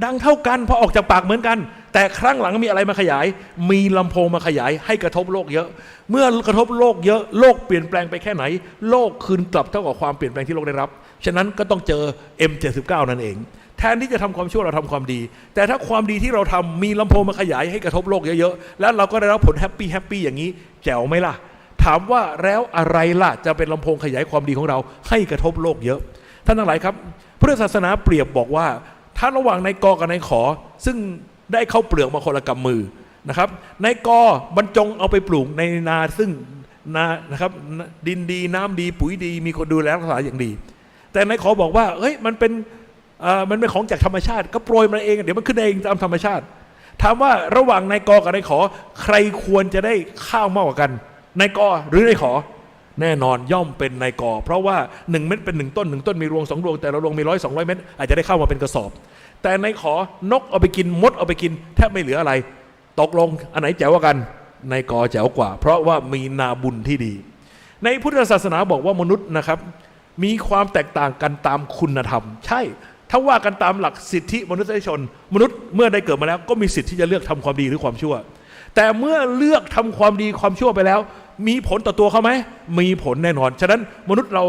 ดังเท่ากันเพราะออกจากปากเหมือนกันแต่ครั้งหลังมีอะไรมาขยายมีลำโพงมาขยายให้กระทบโลกเยอะเมื่อกระทบโลกเยอะโลกเปลี่ยนแปลงไปแค่ไหนโลกคืนกลับเท่ากับความเปลี่ยนแปลงที่โลกได้รับฉะนั้นก็ต้องเจอ M79 นั่นเองแทนที่จะทำความชั่วเราทำความดีแต่ถ้าความดีที่เราทำมีลำโพงมาขยายให้กระทบโลกเยอะๆแล้วเราก็ได้รับผลแฮปปี้อย่างนี้แจ๋วไหมล่ะถามว่าแล้วอะไรล่ะจะเป็นลำโพงขยายความดีของเราให้กระทบโลกเยอะท่านทั้งหลายครับพุทธศาสนาเปรียบบอกว่าถ้าระหว่างนายกกับนายขอซึ่งได้เข้าเปลือกมาคนละกำมือนะครับนายกบรรจงเอาไปปลูกในนาซึ่งนานะครับดินดีน้ำดีปุ๋ยดีมีคนดูแลรักษาอย่างดีแต่นายขอบอกว่าเฮ้ยมันเป็นของจากธรรมชาติก็โปรยมาเองเดี๋ยวมันขึ้นเองตามธรรมชาติถามว่าระหว่างนายกกับนายขอใครควรจะได้ข้าวมากกว่ากันนายกหรือนายขอแน่นอนย่อมเป็นนายกเพราะว่า1เม็ดเป็น1ต้น1ต้นมีรวง2รวงแต่ละรวงมี100-200 เม็ดอาจจะได้เข้ามาเป็นกระสอบแต่นายขอนกเอาไปกินมดเอาไปกินแทบไม่เหลืออะไรตกลงอันไหนแจ๋วกว่ากันนายกแจ๋วกว่าเพราะว่ามีนาบุญที่ดีในพุทธศาสนาบอกว่ามนุษย์นะครับมีความแตกต่างกันตามคุณธรรมใช่ถ้าว่ากันตามหลักสิทธิมนุษยชนมนุษย์เมื่อได้เกิดมาแล้วก็มีสิทธิ์ที่จะเลือกทำความดีหรือความชั่วแต่เมื่อเลือกทำความดีความชั่วไปแล้วมีผลต่อตัวเขาไหมมีผลแน่นอนฉะนั้นมนุษย์เรา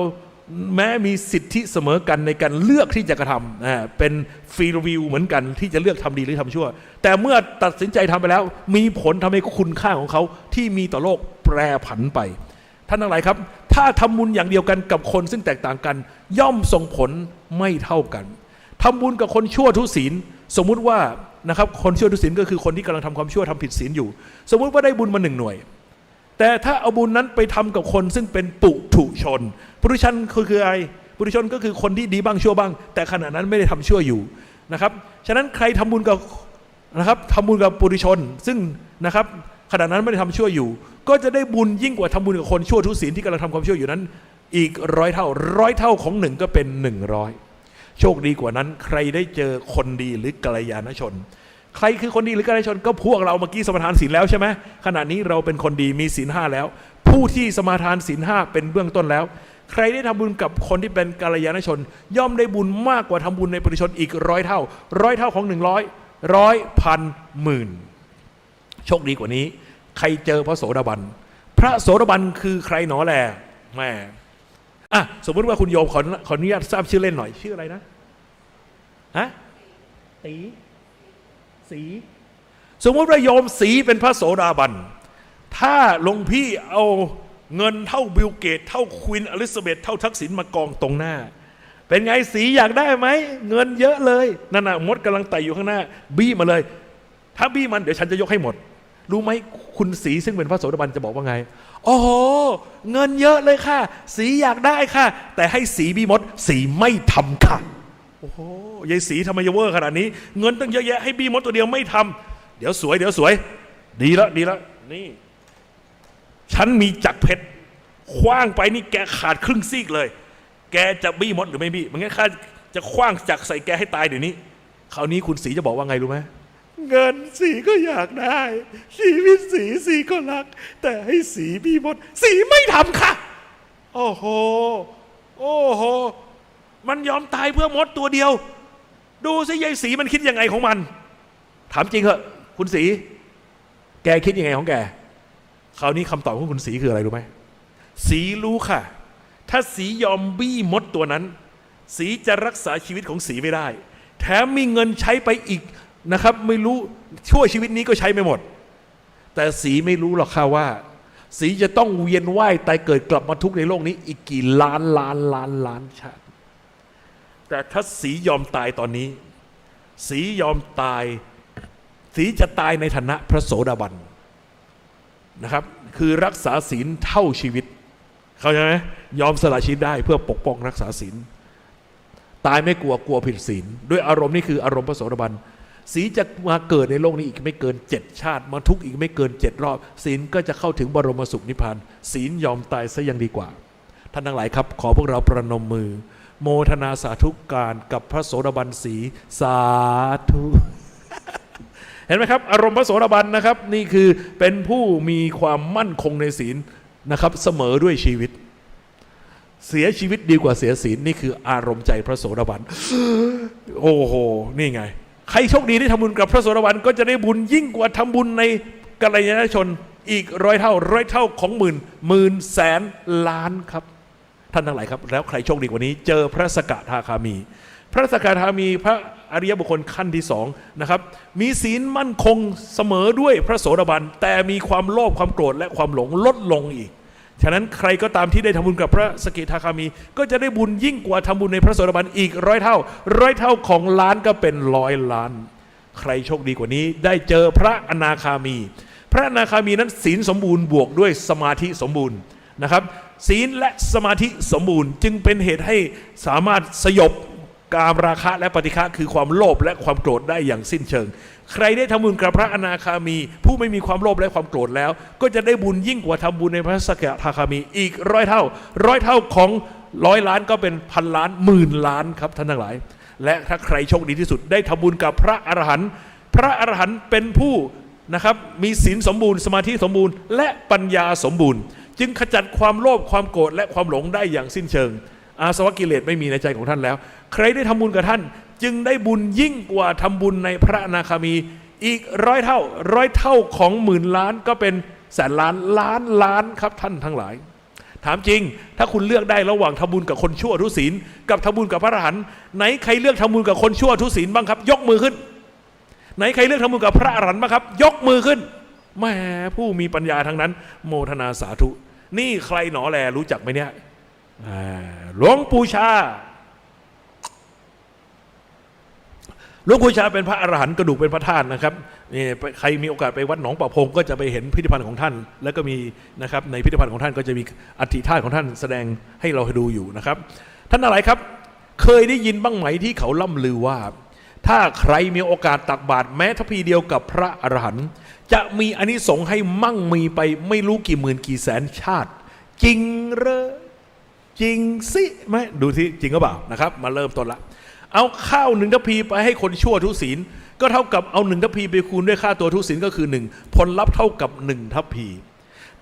แม้มีสิทธิเสมอกันในการเลือกที่จะกระทำเป็นฟรีวิวเหมือนกันที่จะเลือกทำดีหรือทำชั่วแต่เมื่อตัดสินใจทำไปแล้วมีผลทำให้คุณค่าของเขาที่มีต่อโลกแปรผันไปท่านทั้งหลายครับถ้าทำบุญอย่างเดียวกันกับคนซึ่งแตกต่างกันย่อมส่งผลไม่เท่ากันทำบุญกับคนชั่วทุศีลสมมุติว่านะครับคนชั่วทุศีลก็คือคนที่กำลังทำความชั่วทำผิดศีลอยู่สมมุติว่าได้บุญมา1 หน่วยแต่ถ้าเอาบุญนั้นไปทำกับคนซึ่งเป็นปุถุชนปุถุชนคืออะไรปุถุชนก็คือคนที่ดีบ้างชั่วบ้างแต่ขณะนั้นไม่ได้ทำชั่วอยู่นะครับฉะนั้นใครทำบุญกับนะครับทำบุญกับปุถุชนซึ่งนะครับขณะนั้นไม่ได้ทำชั่วอยู่ก็จะได้บุญยิ่งกว่าทำบุญกับคนชั่วทุศีลที่กำลังทำความชั่วอยู่นั้นอีก100 เท่าของ1ก็เป็น100โชคดีกว่านั้นใครได้เจอคนดีหรือกัลยาณชนใครคือคนดีหรือกัลยาณชนก็พวกเราเมื่อกี้สมาทานศีลแล้วใช่ไหมขณะนี้เราเป็นคนดีมีศีล5แล้วผู้ที่สมาทานศีล5เป็นเบื้องต้นแล้วใครได้ทำบุญกับคนที่เป็นกัลยาณชนย่อมได้บุญมากกว่าทำบุญในปุถุชนอีก100 เท่าของ100 100,000 10,000โชคดีกว่านี้ใครเจอพระโสดาบันพระโสดาบันคือใครหนอแลแม่สมมติว่าคุณโยมขออนุญาตทราบชื่อเล่นหน่อยชื่ออะไรนะสีสมมติว่าโยมสีเป็นพระโสดาบันถ้าหลวงพี่เอาเงินเท่าบิลเกตเท่าควีนอลิซาเบธเท่าทักษิณมากองตรงหน้าเป็นไงสีอยากได้ไหมเงินเยอะเลยนั่นน่ะมดกำลังไต่อยู่ข้างหน้าบี้มาเลยถ้าบี้มันเดี๋ยวฉันจะยกให้หมดรู้ไหมคุณสีซึ่งเป็นพระโสดาบันจะบอกว่าไงโอ้โหเงินเยอะเลยค่ะสีอยากได้ค่ะแต่ให้สีบี้มดสีไม่ทำค่ะโอ้โหยายสีทำไมเวอร์ขนาดนี้เงินตั้งเยอะแยะให้บี้มดตัวเดียวไม่ทำเดี๋ยวสวยดีแล้วนี่ฉันมีจักรเพชรคว้างไปนี่แกขาดครึ่งซีกเลยแกจะบี้มดหรือไม่บี้มันงั้นข้าจะคว้างจักรใส่แกให้ตายเดี๋ยวนี้คราวนี้คุณสีจะบอกว่าไงรู้ไหมเงินสีก็อยากได้ชีวิตสีก็รักแต่ให้สีบี้มดสีไม่ทำค่ะโอ้โหมันยอมตายเพื่อมดตัวเดียวดูสิยายสีมันคิดยังไงของมัน ถามจริงเหอะคุณศรีแกคิดยังไงของแกคราวนี้คำตอบของคุณศรีคืออะไรรู้ไหมศรีรู้ค่ะถ้าศรียอมบี้มดตัวนั้นศรีจะรักษาชีวิตของศรีไม่ได้แถมมีเงินใช้ไปอีกนะครับไม่รู้ชั่วชีวิตนี้ก็ใช้ไม่หมดแต่ศรีไม่รู้หรอกค่ะว่าศรีจะต้องเวียนว่ายตายเกิดกลับมาทุกข์ในโลกนี้อีกกี่ล้านชาติแต่ถ้าศรียอมตายตอนนี้ศรียอมตายศรีจะตายในฐานะพระโสดาบันนะครับคือรักษาศีลเท่าชีวิตเข้าใจไหมยอมสละชีวิตได้เพื่อปกป้องรักษาศีลตายไม่กลัวผิดศีลด้วยอารมณ์นี่คืออารมณ์พระโสดาบันศีลจะมาเกิดในโลกนี้อีกไม่เกิน7 ชาติมาทุกข์อีกไม่เกิน7 รอบศีลก็จะเข้าถึงบรมสุขนิพพานศีลยอมตายซะยังดีกว่าท่านทั้งหลายครับขอพวกเราประนมมือโมทนาสาธุการกับพระโสดาบันสีสาธุเห็นไหมครับอารมณ์พระโสดาบันนะครับนี่คือเป็นผู้มีความมั่นคงในศีลนะครับเสมอด้วยชีวิตเสียชีวิตดีกว่าเสียศีลนี่คืออารมณ์ใจพระโสดาบันโอ้โหนี่ไงใครโชคดีได้ทำบุญกับพระโสดาบันก็จะได้บุญยิ่งกว่าทำบุญในกัลยาณชนอีก100 เท่าของหมื่นแสนล้านครับท่านทั้งหลายครับแล้วใครโชคดีกว่านี้เจอพระสกทาคามีพระสกทามีพระอริยบุคคลขั้นที่2นะครับมีศีลมั่นคงเสมอด้วยพระโสดาบันแต่มีความโลภความโกรธและความหลงลดลงอีกฉะนั้นใครก็ตามที่ได้ทำบุญกับพระสกิทาคามีก็จะได้บุญยิ่งกว่าทำบุญในพระโสดาบันอีก100 เท่าของล้านก็เป็น100 ล้านใครโชคดีกว่านี้ได้เจอพระอนาคามีพระอนาคามีนั้นศีลสมบูรณ์บวกด้วยสมาธิสมบูรณ์นะครับศีลและสมาธิสมบูรณ์จึงเป็นเหตุให้สามารถสยบกามราคะและปฏิฆะคือความโลภและความโกรธได้อย่างสิ้นเชิงใครได้ทำบุญกับพระอนาคามีผู้ไม่มีความโลภและความโกรธแล้วก็จะได้บุญยิ่งกว่าทำบุญในพระสกทาคามีอีก100 เท่าของ100 ล้านก็เป็นพันล้านหมื่นล้านครับท่านทั้งหลายและถ้าใครโชคดีที่สุดได้ทำบุญกับพระอรหันต์พระอรหันต์เป็นผู้นะครับมีศีลสมบูรณ์สมาธิสมบูรณ์และปัญญาสมบูรณ์จึงขจัดความโลภความโกรธและความหลงได้อย่างสิ้นเชิงอาสวะกิเลสไม่มีในใจของท่านแล้วใครได้ทำบุญกับท่านจึงได้บุญยิ่งกว่าทำบุญในพระอนาคามีอีก100 เท่าของหมื่นล้านก็เป็นแสนล้านล้านครับท่านทั้งหลายถามจริงถ้าคุณเลือกได้ระหว่างทำบุญกับคนชั่วทุศีลกับทำบุญกับพระอรหันต์ไหนใครเลือกทำบุญกับคนชั่วทุศีลบ้างครับยกมือขึ้นไหนใครเลือกทำบุญกับพระอรหันต์บ้างครับยกมือขึ้นแหมผู้มีปัญญาทั้งนั้นโมทนาสาธุนี่ใครหนอแลรู้จักไหมเนี่ยหลวงปู่ชาหลวงปู่ชาเป็นพระอรหันต์กระดูกเป็นพระธาตุนะครับนี่ใครมีโอกาสไปวัดหนองป่าพงก็จะไปเห็นพิพิธภัณฑ์ของท่านแล้วก็มีนะครับในพิพิธภัณฑ์ของท่านก็จะมีอัฐิธาตุของท่านแสดงให้เราดูอยู่นะครับท่านอะไรครับเคยได้ยินบ้างไหมที่เขาล่ำลือว่าถ้าใครมีโอกาสตักบาตรแม้ทัพพีเดียวกับพระอรหันต์จะมีอานิสงส์ให้มั่งมีไปไม่รู้กี่หมื่นกี่แสนชาติจริงเหรอจริงสิไหมดูสิจริงหรือเปล่านะครับมาเริ่มต้นละเอาข้าว1 ทัพพีไปให้คนชั่วทุศีลก็เท่ากับเอา1 ทัพพีไปคูณด้วยค่าตัวทุศีลก็คือ1ผลลัพธ์เท่ากับ1 ทัพพี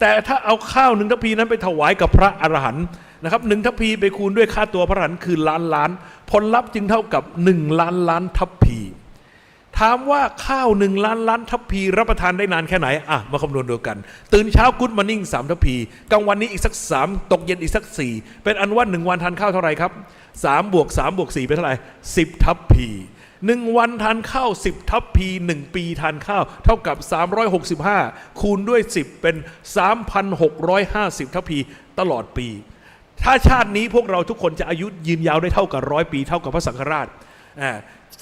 แต่ถ้าเอาข้าว1 ทัพพีนั้นไปถวายกับพระอรหันต์นะครับ1 ทัพพีไปคูณด้วยค่าตัวพระอรหันต์คือล้านผลลัพธ์จึงเท่ากับ1 ล้านทัพพีถามว่าข้าว1 ล้านทัพพีรับประทานได้นานแค่ไหนมาคำนวณดูกันตื่นเช้ากุ๊ดมอร์นิ่ง3 ทัพพีกลางวันนี้อีกสัก3ตกเย็นอีกสัก4เป็นอันว่า1 วันทานข้าวเท่าไหร่ครับ3 บวก 3 บวก 4เป็นเท่าไหร่10 ทัพพี1 วันทานข้าว10 ทัพพี1 ปีทานข้าวเท่ากับ365คูณด้วย10เป็น 3,650 ทัพพีตลอดปีถ้าชาตินี้พวกเราทุกคนจะอายุยืนยาวได้เท่ากับ100 ปีเท่ากับพระสังฆราช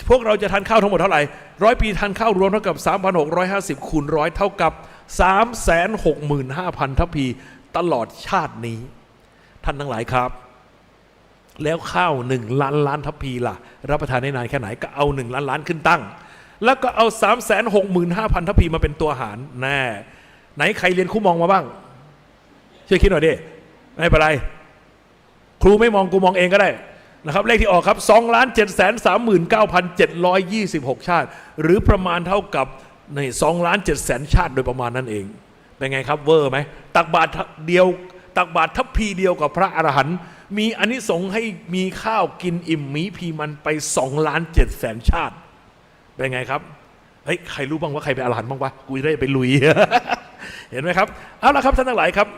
พวกเราจะทานข้าวทั้งหมดเท่าไหร่100 ปีทานข้าวรวมเท่ากับ 3,650 คูณ100เท่ากับ 365,000 ทัพพีตลอดชาตินี้ท่านทั้งหลายครับแล้วข้าว1 ล้านทัพพีล่ะรับประทานได้นานแค่ไหนก็เอา1 ล้านขึ้นตั้งแล้วก็เอา 365,000 ทัพพีมาเป็นตัวหารแน่ไหนใครเรียนครูมองมาบ้างช่วยคิดหน่อยดิไม่เป็นไรครูไม่มองกูมองเองก็ได้นะครับเลขที่ออกครับ 2,739,726 ชาติหรือประมาณเท่ากับใน2,700,000 ชาติโดยประมาณนั่นเองเป็นไงครับเวอร์ไหมตักบาตรเดียวตักบาตรทัพพีเดียวกับพระอรหันต์มีอานิสงส์ให้มีข้าวกินอิ่มมีพีมันไป2,700,000 ชาติเป็นไงครับ เฮ้ยใครรู้บ้างว่าใครเป็นอรหันต์บ้างวะกูจะได้ไปลุย เห็นไหมครับเอาละครับท่านทั้งหลายครับ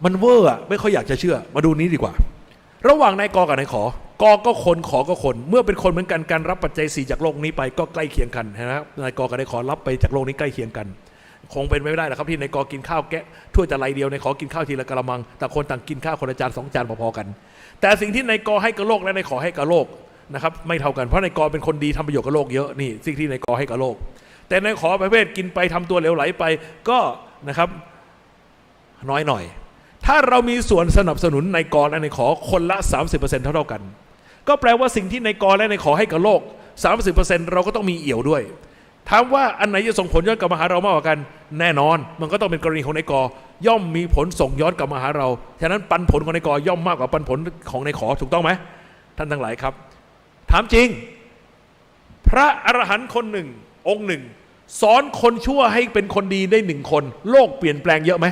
มันเวอร์อะไม่ค่อยอยากจะเชื่อมาดูนี้ดีกว่าระหว่างนายกกับนายขอกอก็คนขอก็คนเมื่อเป็นคนเหมือนกันการรับปัจจัย4จากโลกนี้ไปก็ใกล้เคียงกันนะครับนายกกับนายขอรับไปจากโลกนี้ใกล้เคียงกันคงเป็นไม่ได้หรอกครับที่นายกกินข้าวแกะถ้วยแต่ไรเดียวนายขอกินข้าวทีละกะละมังแต่คนต่างกินข้าวคนละจาน2 จานพอๆกันแต่สิ่งที่นายกให้กับโลกและนายขอให้กับโลกนะครับไม่เท่ากันเพราะนายกเป็นคนดีทำประโยชน์กับโลกเยอะนี่สิ่งที่นายกให้กับโลกแต่นายขอประเภทกินไปทำตัวเหลวไหลไปก็นะครับน้อยหน่อยถ้าเรามีส่วนสนับสนุนนายกและนายขอคนละ 30% เท่ากันก็แปลว่าสิ่งที่นายกและนายขอให้กับโลก 30% เราก็ต้องมีเอี่ยวด้วยถามว่าอันไหนจะส่งผลย้อนกลับมาหาเรามากกว่ากันแน่นอนมันก็ต้องเป็นกรณีของนายกย่อมมีผลส่งย้อนกลับมาหาเราฉะนั้นปันผลของนายกย่อมมากกว่าปันผลของนายขอถูกต้องไหมท่านทั้งหลายครับถามจริงพระอรหันต์คนหนึ่งองค์หนึ่งสอนคนชั่วให้เป็นคนดีได้1 คนโลกเปลี่ยนแปลงเยอะไหม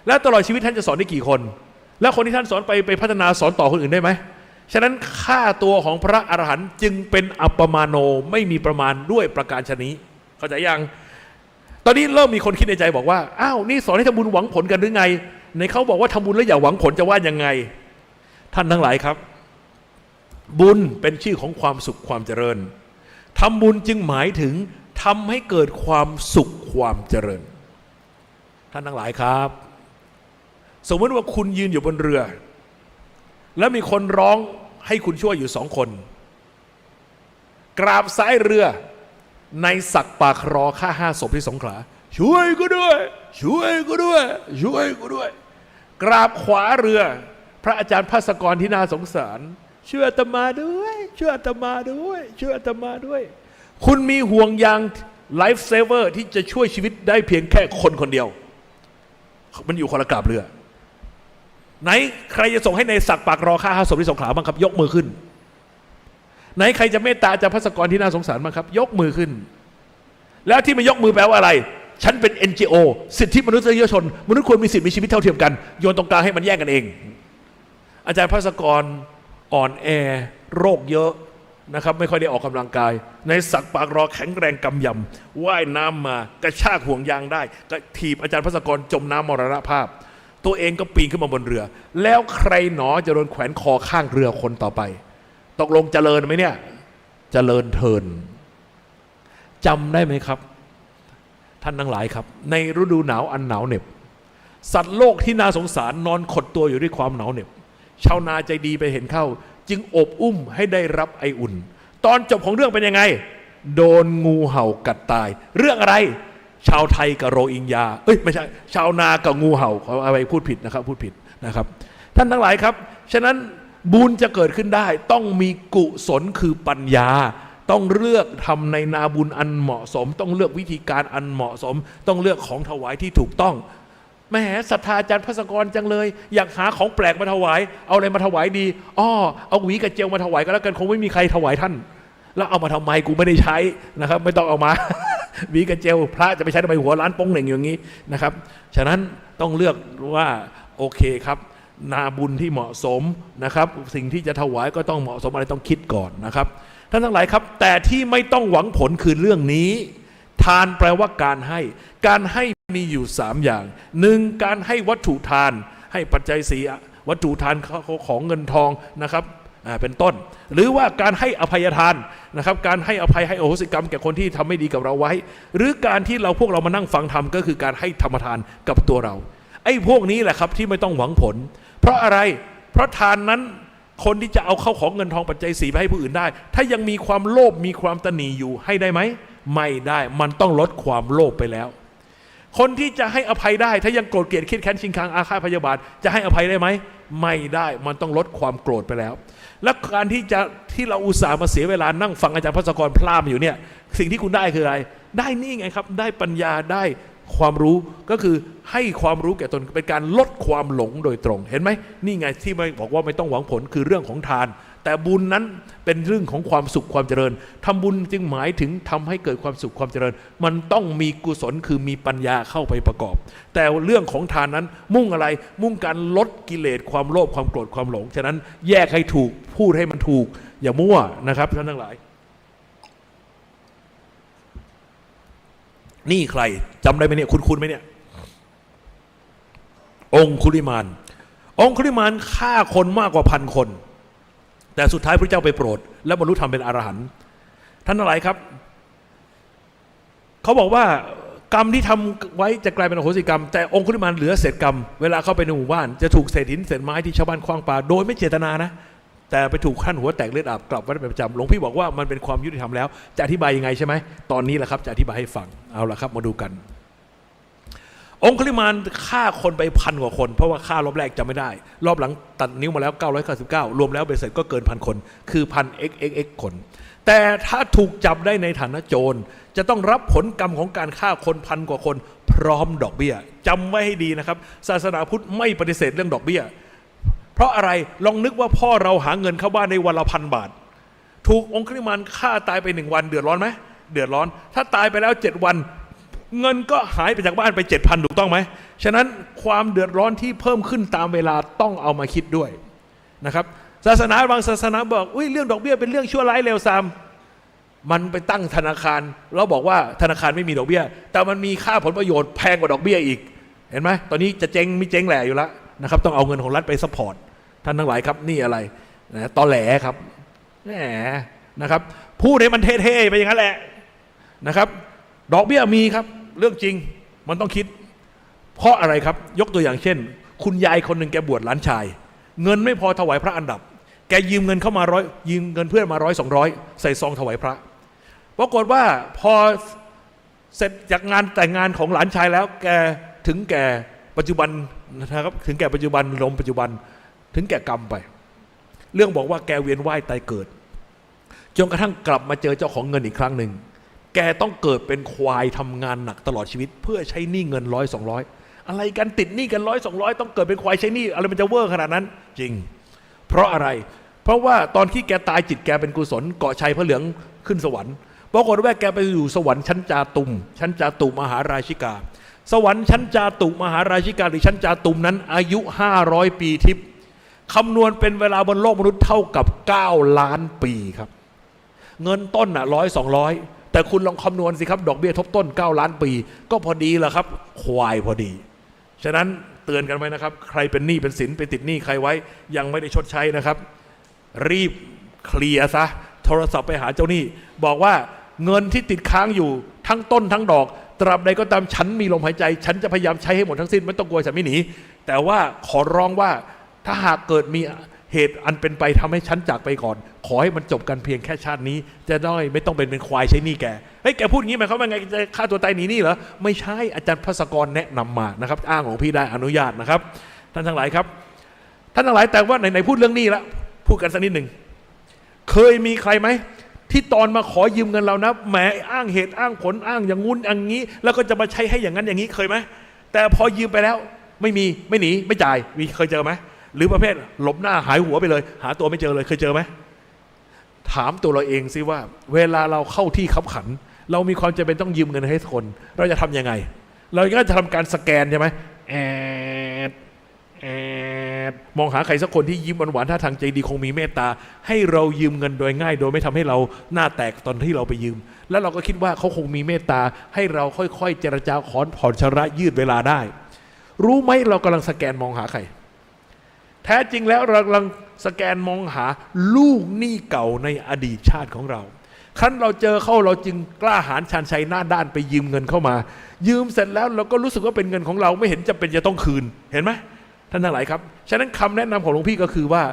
และตลอดชีวิตท่านจะสอนได้กี่คนแล้วคนที่ท่านสอนไปพัฒนาสอนต่อคนอื่นได้ไหมฉะนั้นค่าตัวของพระอรหันต์จึงเป็นอัปปมาโนไม่มีประมาณด้วยประการชนี้เข้าใจยังตอนนี้เริ่มมีคนคิดในใจบอกว่าอ้าวนี่สอนให้ทำบุญหวังผลกันหรือไงในเขาบอกว่าทำบุญแล้วอย่าหวังผลจะว่ายังไงท่านทั้งหลายครับบุญเป็นชื่อของความสุขความเจริญทำบุญจึงหมายถึงทำให้เกิดความสุขความเจริญท่านทั้งหลายครับสมมติว่าคุณยืนอยู่บนเรือแล้วมีคนร้องให้คุณช่วยอยู่2 คนกราบซ้ายเรือในศักดิ์ปากรอฆ่า5 ศพที่สงขลาช่วยกูด้วยช่วยกูด้วยช่วยกูด้วยกราบขวาเรือพระอาจารย์ภาสกรที่น่าสงสารช่วยอาตมาด้วยช่วยอาตมาด้วยช่วยอาตมาด้วยคุณมีห่วงยางไลฟ์เซเวอร์ที่จะช่วยชีวิตได้เพียงแค่คนเดียวมันอยู่คนละกราบเรือไหนใครจะส่งให้ในศักดิ์ปากรอฆ่า5 ศพที่สงขลาบ้างครับยกมือขึ้นไหนใครจะเมตตาอาจารย์ภาสกรที่น่าสงสารบ้างครับยกมือขึ้นแล้วที่มายกมือแปลว่าอะไรฉันเป็น NGO สิทธิมนุษยชนมนุษย์ควรมีสิทธิมีชีวิตเท่าเทียมกันโยนตรงกลางให้มันแย่งกันเองอาจารย์ภาสกรอ่อนแอโรคเยอะนะครับไม่ค่อยได้ออกกำลังกายในศักดิ์ปากรอแข็งแรงกำยำว่ายน้ำมากระชากห่วงยางได้ก็ถีบอาจารย์ภาสกรจมน้ำมรณภาพตัวเองก็ปีนขึ้นมาบนเรือแล้วใครหนอจะโดนแขวนคอข้างเรือคนต่อไปตกลงเจริญไหมเนี่ยเจริญเทินจำได้ไหมครับท่านทั้งหลายครับในฤดูหนาวอันหนาวเหน็บสัตว์โลกที่น่าสงสารนอนขดตัวอยู่ด้วยความหนาวเหน็บชาวนาใจดีไปเห็นเข้าจึงอบอุ้มให้ได้รับไออุ่นตอนจบของเรื่องเป็นยังไงโดนงูเห่ากัดตายเรื่องอะไรชาวไทยกับโรฮิงญาไม่ใช่ชาวนากับงูเห่าเขาอะไรพูดผิดนะครับพูดผิดนะครับท่านทั้งหลายครับฉะนั้นบุญจะเกิดขึ้นได้ต้องมีกุศลคือปัญญาต้องเลือกทำในนาบุญอันเหมาะสมต้องเลือกวิธีการอันเหมาะสมต้องเลือกของถวายที่ถูกต้องแหมศรัทธาอาจารย์ภาสกรจังเลยอยากหาของแปลกมาถวายเอาอะไรมาถวายดีเอาหวีกับเจลมาถวายก็แล้วกันคงไม่มีใครถวายท่านแล้วเอามาทำไมกูไม่ได้ใช้นะครับไม่ต้องเอามา หวีกับเจลพระจะไปใช้ทำไมหัวล้านป้งเหน่งอย่างนี้นะครับฉะนั้นต้องเลือกว่าโอเคครับนาบุญที่เหมาะสมนะครับสิ่งที่จะถวายก็ต้องเหมาะสมอะไรต้องคิดก่อนนะครับท่านทั้งหลายครับแต่ที่ไม่ต้องหวังผลคือเรื่องนี้ทานแปลว่าการให้มีอยู่3อย่าง1การให้วัตถุทานให้ปัจจัย4วัตถุทานของเงินทองนะครับเป็นต้นหรือว่าการให้อภัยทานนะครับการให้อภัยให้อโหสิกรรมแก่คนที่ทำไม่ดีกับเราไว้หรือการที่พวกเรามานั่งฟังธรรมก็คือการให้ธรรมทานกับตัวเราไอ้พวกนี้แหละครับที่ไม่ต้องหวังผลเพราะอะไรเพราะทานนั้นคนที่จะเอาเข้าของเงินทองปัจจัย4ไปให้ผู้อื่นได้ถ้ายังมีความโลภมีความตนีอยู่ให้ได้ไหมไม่ได้มันต้องลดความโลภไปแล้วคนที่จะให้อภัยได้ถ้ายังโกรธเกลียดเครียดแค้นชิงชังอาฆาตพยาบาทจะให้อภัยได้ไหมไม่ได้มันต้องลดความโกรธไปแล้วและการที่เราอุตส่าห์มาเสียเวลานั่งฟังอาจารย์ภาสกรพร่ำอยู่เนี่ยสิ่งที่คุณได้คืออะไรได้นี่ไงครับได้ปัญญาได้ความรู้ก็คือให้ความรู้แก่ตนเป็นการลดความหลงโดยตรงเห็นไหมนี่ไงที่บอกว่าไม่ต้องหวังผลคือเรื่องของทานแต่บุญนั้นเป็นเรื่องของความสุขความเจริญทำบุญจึงหมายถึงทำให้เกิดความสุขความเจริญมันต้องมีกุศลคือมีปัญญาเข้าไปประกอบแต่เรื่องของทานนั้นมุ่งอะไรมุ่งการลดกิเลสความโลภความโกรธความหลงฉะนั้นแยกให้ถูกพูดให้มันถูก อย่ามั่วนะครับท่านทั้งหลายนี่ใครจำได้ไหมเนี่ยคุณไหมเนี่ยองคุลิมานฆ่าคนมากกว่า1,000 คนแต่สุดท้ายพระเจ้าไปโปรดและบรรลุธรรมเป็นอรหันต์ท่านทั้งหลายครับเขาบอกว่ากรรมที่ทำไว้จะกลายเป็นอโหสิกรรมแต่องคุลิมานเหลือเศษกรรมเวลาเข้าไปในหมู่บ้านจะถูกเศษหินเศษไม้ที่ชาวบ้านคว้างปาโดยไม่เจตนานะแต่ไปถูกขั้นหัวแตกเลือดอาบกลับวัดเป็นประจำหลวงพี่บอกว่ามันเป็นความยุติธรรมแล้วจะอธิบายยังไงใช่ไหมตอนนี้แหละครับจะอธิบายให้ฟังเอาละครับมาดูกันองคุลิมานฆ่าคนไป1,000 กว่าคนเพราะว่าฆ่ารอบแรกจำไม่ได้รอบหลังตัดนิ้วมาแล้ว999รวมแล้วเบ็ดเสร็จก็เกิน1,000 คนคือ1,000 คนแต่ถ้าถูกจับได้ในฐานะโจรจะต้องรับผลกรรมของการฆ่าคน1,000 กว่าคนพร้อมดอกเบี้ยจำไว้ให้ดีนะครับศาสนาพุทธไม่ปฏิเสธเรื่องดอกเบี้ยเพราะอะไรลองนึกว่าพ่อเราหาเงินเข้าบ้านในวันละ1,000 บาทถูกองคุลิมานฆ่าตายไป1 วันเดือดร้อนไหมเดือดร้อนถ้าตายไปแล้ว7 วันเงินก็หายไปจากบ้านไป 7,000 ถูกต้องไหมฉะนั้นความเดือดร้อนที่เพิ่มขึ้นตามเวลาต้องเอามาคิดด้วยนะครับศาสนาบางศาสนาบอกเรื่องดอกเบี้ยเป็นเรื่องชั่วร้ายเลวทรามมันไปตั้งธนาคารแล้วบอกว่าธนาคารไม่มีดอกเบี้ยแต่มันมีค่าผลประโยชน์แพงกว่าดอกเบี้ยอีกเห็นไหมตอนนี้จะเจ๊งไม่เจ๊งแหล่อยู่แล้วนะครับต้องเอาเงินของรัฐไปซัพพอร์ตท่านทั้งหลายครับนี่อะไรนะตอแหลครับแหมนะครับพูดให้มันเท่ๆไปอย่างนั้นแหละนะครับดอกเบี้ยมีครับเรื่องจริงมันต้องคิดเพราะอะไรครับยกตัวอย่างเช่นคุณยายคนหนึ่งแกบวชหลานชายเงินไม่พอถวายพระอันดับแกยืมเงินเข้ามายืมเงินเพื่อนมา100-200ใส่ซองถวายพระปรากฏว่าพอเสร็จจากงานแต่งงานของหลานชายแล้วแกถึงแก่ปัจจุบันนะครับถึงแก่ปัจจุบันลมปัจจุบันถึงแก่กรรมไปเรื่องบอกว่าแกเวียนว่ายตายเกิดจนกระทั่งกลับมาเจอเจ้าของเงินอีกครั้งหนึ่งแกต้องเกิดเป็นควายทำงานหนักตลอดชีวิตเพื่อใช้หนี้เงิน100-200อะไรกันติดหนี้กัน100-200ต้องเกิดเป็นควายใช้หนี้อะไรมันจะเวอร์ขนาดนั้นจริงเพราะอะไรเพราะว่าตอนที่แกตายจิตแกเป็นกุศลเกาะชัยพระเหลืองขึ้นสวรรค์ปรากฏว่าแกไปอยู่สวรรค์ชั้นจาตุมมหาราชิกาสวรรค์ชั้นจาตุมหาราชิกาหรือชั้นจาตุมนั้นอายุ500 ปีทิพย์คำนวณเป็นเวลาบนโลกมนุษย์เท่ากับ9 ล้านปีครับเงินต้น100-200แต่คุณลองคำนวณสิครับดอกเบี้ยทบต้น9 ล้านปีก็พอดีแหละครับควายพอดีฉะนั้นเตือนกันไว้นะครับใครเป็นหนี้เป็นสินไปติดหนี้ใครไว้ยังไม่ได้ชดใช้นะครับรีบเคลียร์ซะโทรศัพท์ไปหาเจ้าหนี้บอกว่าเงินที่ติดค้างอยู่ทั้งต้นทั้งดอกตราบใดก็ตามฉันมีลมหายใจฉันจะพยายามใช้ให้หมดทั้งสิ้นไม่ต้องกลัวฉันไม่หนีแต่ว่าขอร้องว่าถ้าหากเกิดมีเหตุอันเป็นไปทำให้ฉันจากไปก่อนขอให้มันจบกันเพียงแค่ชาตินี้จะได้ไม่ต้องเป็นควายใช้หนี้แกเฮ้ยแกพูดงี้หมายความว่าไงจะฆ่าตัวตายหนีหนี้เหรอไม่ใช่อาจารย์ภาสกรแนะนำมานะครับอ้างของพี่ได้อนุญาตนะครับท่านทั้งหลายครับท่านทั้งหลายแต่ว่าไหนพูดเรื่องหนี้แล้วพูดกันสักนิดหนึ่งเคยมีใครไหมที่ตอนมาขอยืมเงินเรานะแหมอ้างเหตุอ้างผลอ้างอย่างงุ้นอย่างนี้แล้วก็จะมาใช้ให้อย่างนั้นอย่างนี้เคยไหมแต่พอยืมไปแล้วไม่มีไม่หนีไม่จ่ายมีเคยเจอไหมหรือประเภทหลบหน้าหายหัวไปเลยหาตัวไม่เจอเลยเคยเจอไหมถามตัวเราเองซิว่าเวลาเราเข้าที่ขับขันเรามีความจำเป็นต้องยืมเงินให้คนเราจะทำยังไงเราก็จะทำการสแกนใช่ไหมมองหาใครสักคนที่ยิ้มหวานๆท่าทางใจดีคงมีเมตตาให้เรายืมเงินโดยง่ายโดยไม่ทำให้เราหน้าแตกตอนที่เราไปยืมแล้วเราก็คิดว่าเขาคงมีเมตตาให้เราค่อยๆเจรจาขอผ่อนชำระยืดเวลาได้รู้ไหมเรากำลังสแกนมองหาใครแท้จริงแล้วเรากำลังสแกนมองหาลูกหนี้เก่าในอดีตชาติของเราครั้นเราเจอเข้าเราจึงกล้าหาญชาญชัยหน้าด้านไปยืมเงินเข้ามายืมเสร็จแล้วเราก็รู้สึกว่าเป็นเงินของเราไม่เห็นจำเป็นจะต้องคืนเห็นไหมท่านทั้งหลายครับฉะนั้นคำแนะนำของหลวงพี่ก็คือว่า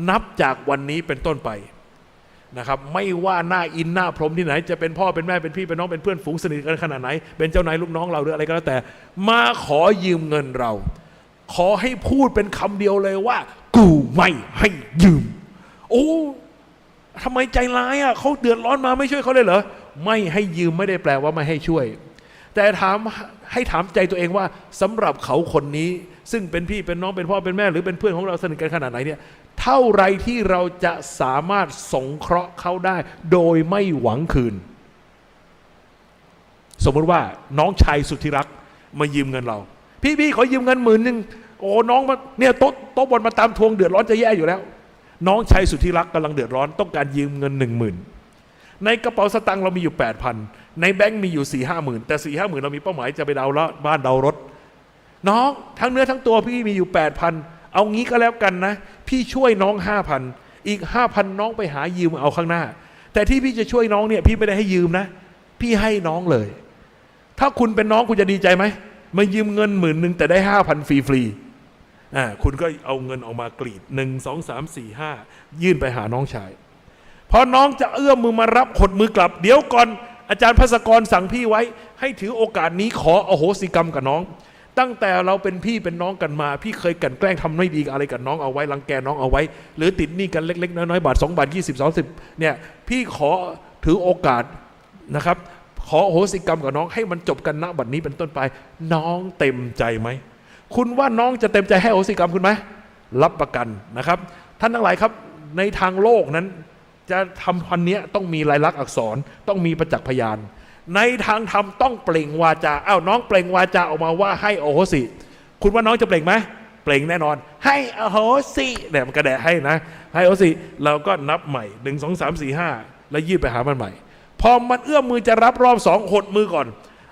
นับจากวันนี้เป็นต้นไปนะครับไม่ว่าหน้าอินหน้าพรหมที่ไหนจะเป็นพ่อเป็นแม่เป็นพี่เป็นน้องเป็นเพื่อนฝูงสนิทกันขนาดไหนเป็นเจ้านายลูกน้องเราหรืออะไรก็แล้วแต่มาขอยืมเงินเราขอให้พูดเป็นคำเดียวเลยว่ากูไม่ให้ยืมโอ้ทำไมใจร้ายอ่ะเขาเดือดร้อนมาไม่ช่วยเขาเลยเหรอไม่ให้ยืมไม่ได้แปลว่าไม่ให้ช่วยแต่ให้ถามใจตัวเองว่าสำหรับเขาคนนี้ซึ่งเป็นพี่เป็นน้องเป็นพ่อเป็นแม่หรือเป็นเพื่อนของเราสนิทกันขนาดไหนเนี่ยเท่าไรที่เราจะสามารถสงเคราะห์เขาได้โดยไม่หวังคืนสมมติว่าน้องชายสุดที่รักมายืมเงินเราพี่ขอยืมเงิน10,000โอ้น้องมาเนี่ยโต๊ะบนมาตามทวงเดือดร้อนจะแย่อยู่แล้ว น้องชายสุดที่รักกำลังเดือดร้อนต้องการยืมเงิน 10,000ในกระเป๋าสตางค์เรามีอยู่ 8,000ในแบงก์มีอยู่ 4-5 หมื่นแต่4-5 หมื่นเรามีเป้าหมายจะไปดาวน์บ้านดาวน์รถน้องทั้งเนื้อทั้งตัวพี่มีอยู่ 8,000เอางี้ก็แล้วกันนะพี่ช่วยน้อง 5,000อีก 5,000น้องไปหายืมเอาข้างหน้าแต่ที่พี่จะช่วยน้องเนี่ยพี่ไม่ได้ให้ยืมนะพี่ให้น้องเลยถ้าคุณเป็นน้องคุณจะดีใจไหมมายืมเงิน10,000แต่ได้ 5,000 ฟรีคุณก็เอาเงินออกมากรีด1 2 3 4 5ยื่นไปหาน้องชายพอน้องจะเอื้อมมือมารับขดมือกลับเดี๋ยวก่อนอาจารย์ภาสกรสั่งพี่ไว้ให้ถือโอกาสนี้ขออโหสิกรรมกับน้องตั้งแต่เราเป็นพี่เป็นน้องกันมาพี่เคยกลั่นแกล้งทำไม่ดีอะไรกับน้องเอาไว้รังแกน้องเอาไว้หรือติดหนี้กันเล็กๆน้อยๆบาท2 บาท 20 30เนี่ยพี่ขอถือโอกาสนะครับขออโหสิกรรมกับน้องให้มันจบกันณบัดนี้เป็นต้นไปน้องเต็มใจไหมคุณว่าน้องจะเต็มใจให้อโหสิกรรมคุณไหมรับประกันนะครับท่านทั้งหลายครับในทางโลกนั้นจะทำพันนี้ต้องมีลายลักษณ์อักษรต้องมีประจักษ์พยานในทางธรรมต้องเปล่งวาจาน้องเปล่งวาจาออกมาว่าให้อโหสิคุณว่าน้องจะเปล่งไหมเปล่งแน่นอนให้อโหสิเนี่ยมันกระแดะให้นะให้อโหสิเราก็นับใหม่1 2 3 4 5แล้วยื่นไปหามันใหม่พอมันเอื้อมมือจะรับรอบ2หดมือก่อน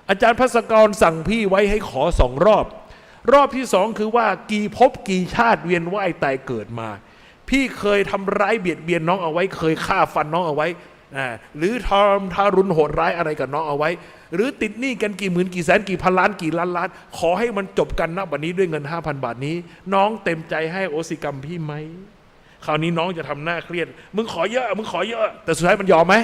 อาจารย์ภาสกรสั่งพี่ไว้ให้ขอ2 รอบที่2คือว่ากี่ภพกี่ชาติเวียนว่ายตายเกิดมาพี่เคยทำร้ายเบียดเบียนน้องเอาไว้เคยฆ่าฟันน้องเอาไว้หรือทารุณโหดร้ายอะไรกับน้องเอาไว้หรือติดหนี้กันกี่หมื่นกี่แสนกี่พันล้านกี่ล้านขอให้มันจบกันณบัดนี้ด้วยเงิน 5,000 บาทนี้น้องเต็มใจให้โอสิกรรมพี่ไหมคราวนี้น้องจะทำหน้าเครียดมึงขอเยอะแต่สุดท้ายมันยอมไหม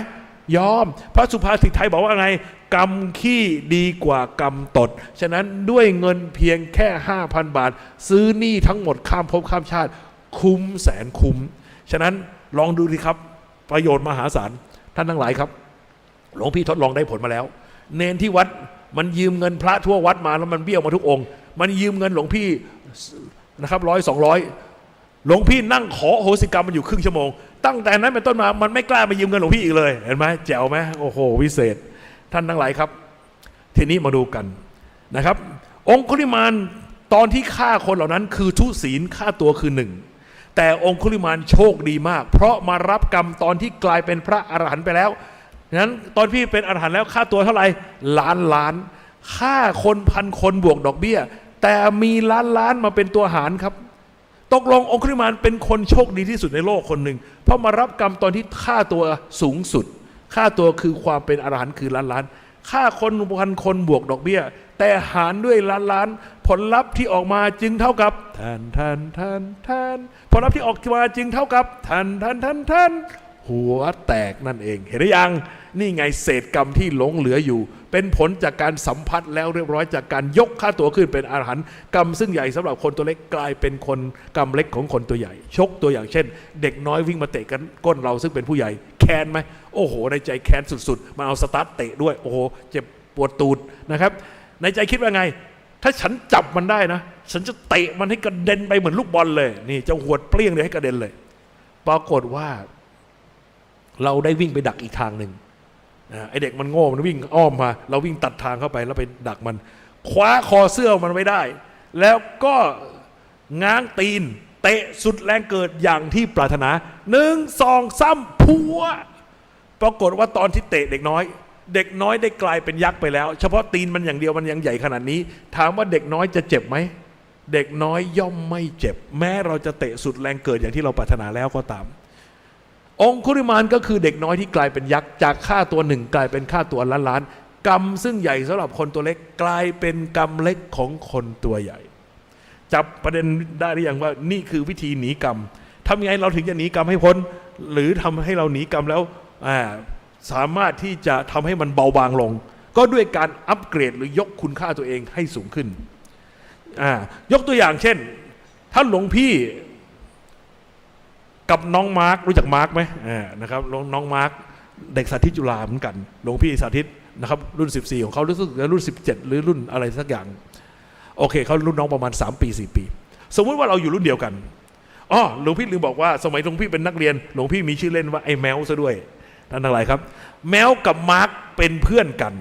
ยอมพระสุภาษิตไทยบอกว่าไงกรรมขี้ดีกว่ากรรมตดฉะนั้นด้วยเงินเพียงแค่ 5,000 บาทซื้อหนี้ทั้งหมดข้ามภพข้ามชาติคุ้มแสนคุ้มฉะนั้นลองดูดิครับประโยชน์มหาศาลท่านทั้งหลายครับหลวงพี่ทดลองได้ผลมาแล้วเนนที่วัดมันยืมเงินพระทั่ววัดมาแล้วมันเบี้ยวมาทุกองค์มันยืมเงินหลวงพี่นะครับ100-200หลวงพี่นั่งขอโหสิกรรมมันอยู่ครึ่งชั่วโมงตั้งแต่นั้นเป็นต้นมามันไม่กล้ามายืมเงินหลวงพี่อีกเลยเห็นไหมแจ๋วไหมโอ้โหวิเศษท่านทั้งหลายครับทีนี้มาดูกันนะครับองคุลิมานตอนที่ฆ่าคนเหล่านั้นคือทุศีลฆ่าตัวคือ1แต่องคุลิมานโชคดีมากเพราะมารับกรรมตอนที่กลายเป็นพระอรหันต์ไปแล้วนั้นตอนพี่เป็นอรหันต์แล้วค่าตัวเท่าไหร่ล้านค่าคน1,000 คนบวกดอกเบี้ยแต่มีล้านมาเป็นตัวหารครับตกลงองคุลิมานเป็นคนโชคดีที่สุดในโลกคนหนึ่งเพราะมารับกรรมตอนที่ค่าตัวสูงสุดค่าตัวคือความเป็นอรหันต์คือล้านค่าคน1,000 คนบวกดอกเบี้ยแต่หารด้วยล้านผลลัพธ์ที่ออกมาจึงเท่ากับท่านผลลัพธ์ที่ออกมาจึงเท่ากับท่านหัวแตกนั่นเองเห็นหรือยังนี่ไงเศษกรรมที่หลงเหลืออยู่เป็นผลจากการสัมผัสแล้วเรียบร้อยจากการยกค่าตัวขึ้นเป็นอรหันต์กรรมซึ่งใหญ่สำหรับคนตัวเล็กกลายเป็นคนกรรมเล็กของคนตัวใหญ่ชกตัวอย่างเช่นเด็กน้อยวิ่งมาเตะกันก้นเราซึ่งเป็นผู้ใหญ่แค้นไหมโอ้โหในใจแค้นสุดๆมาเอาสตาร์ทเตะด้วยโอ้โหเจ็บปวดตูดนะครับในใจคิดว่าไงถ้าฉันจับมันได้นะฉันจะเตะมันให้กระเด็นไปเหมือนลูกบอลเลยนี่จะหวดเปรี้ยงเลยให้กระเด็นเลยปรากฏว่าเราได้วิ่งไปดักอีกทางหนึ่งไอเด็กมันโง่มันวิ่งอ้อมมาเราวิ่งตัดทางเข้าไปแล้วไปดักมันคว้าคอเสื้อมันไว้ได้แล้วก็ง้างตีนเตะสุดแรงเกิดอย่างที่ปรารถนา1 2 3พัวปรากฏว่าตอนที่เตะเด็กน้อยได้กลายเป็นยักษ์ไปแล้วเฉพาะตีนมันอย่างเดียวมันยังใหญ่ขนาดนี้ถามว่าเด็กน้อยจะเจ็บไหมเด็กน้อยย่อมไม่เจ็บแม้เราจะเตะสุดแรงเกิดอย่างที่เราปรารถนาแล้วก็ตามองคุลิมานก็คือเด็กน้อยที่กลายเป็นยักษ์จากค่าตัว1กลายเป็นค่าตัวล้านกรรมซึ่งใหญ่สำหรับคนตัวเล็กกลายเป็นกรรมเล็กของคนตัวใหญ่จับประเด็นได้หรือยังว่านี่คือวิธีหนีกรรมทำยังไงเราถึงจะหนีกรรมให้พ้นหรือทำให้เราหนีกรรมแล้วสามารถที่จะทำให้มันเบาบางลงก็ด้วยการอัปเกรดหรือยกคุณค่าตัวเองให้สูงขึ้นยกตัวอย่างเช่นถ้าหลวงพี่กับน้องมาร์ครู้จักมาร์คไหมนะครับน้องมาร์คเด็กสาธิตจุฬาเหมือนกันหลวงพี่สาธิตนะครับรุ่น14ของเขารู้สึกรุ่น17หรือรุ่นอะไรสักอย่างโอเคเขารุ่นน้องประมาณ3 ปี 4 ปีสมมุติว่าเราอยู่รุ่นเดียวกันหลวงพี่ลืมบอกว่าสมัยหลวงพี่เป็นนักเรียนหลวงพี่มีชื่อเล่นว่าไอ้แมวซะด้วยท่านทั้งหลายครับแมวกับมาร์คเป็นเพื่อนกัน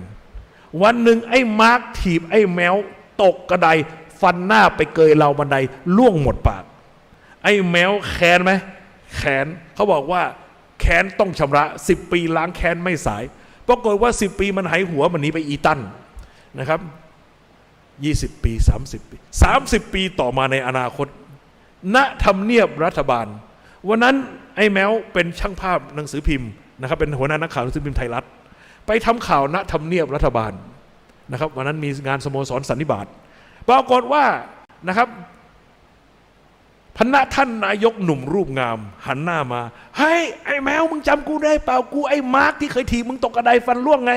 วันหนึ่งไอ้มาร์คถีบไอ้แมวตกกระไดฟันหน้าไปเกยราวบันไดล่วงหมดปากไอ้แมวแค้นไหม แค้นเขาบอกว่าแค้นต้องชำระ10 ปีล้างแค้นไม่สายปรากฏว่า10 ปีมันหายหัวมันหนีไปอีตันนะครับ20 ปี30 ปี30 ปีต่อมาในอนาคตณทำเนียบรัฐบาลวันนั้นไอ้แมวเป็นช่างภาพหนังสือพิมพ์นะครับเป็นหัวหน้านักข่าวหนังสือพิมพ์ไทยรัฐไปทำข่าวณทำเนียบรัฐบาลนะครับวันนั้นมีงานสโมสรสันนิบาตปรากฏว่านะครับพระท่านนายกหนุ่มรูปงามหันหน้ามาเฮ้ยไอ้แมวมึงจำกูได้เปล่ากูไอ้มาร์คที่เคยถีบมึงตกกระไดฟันร่วงไง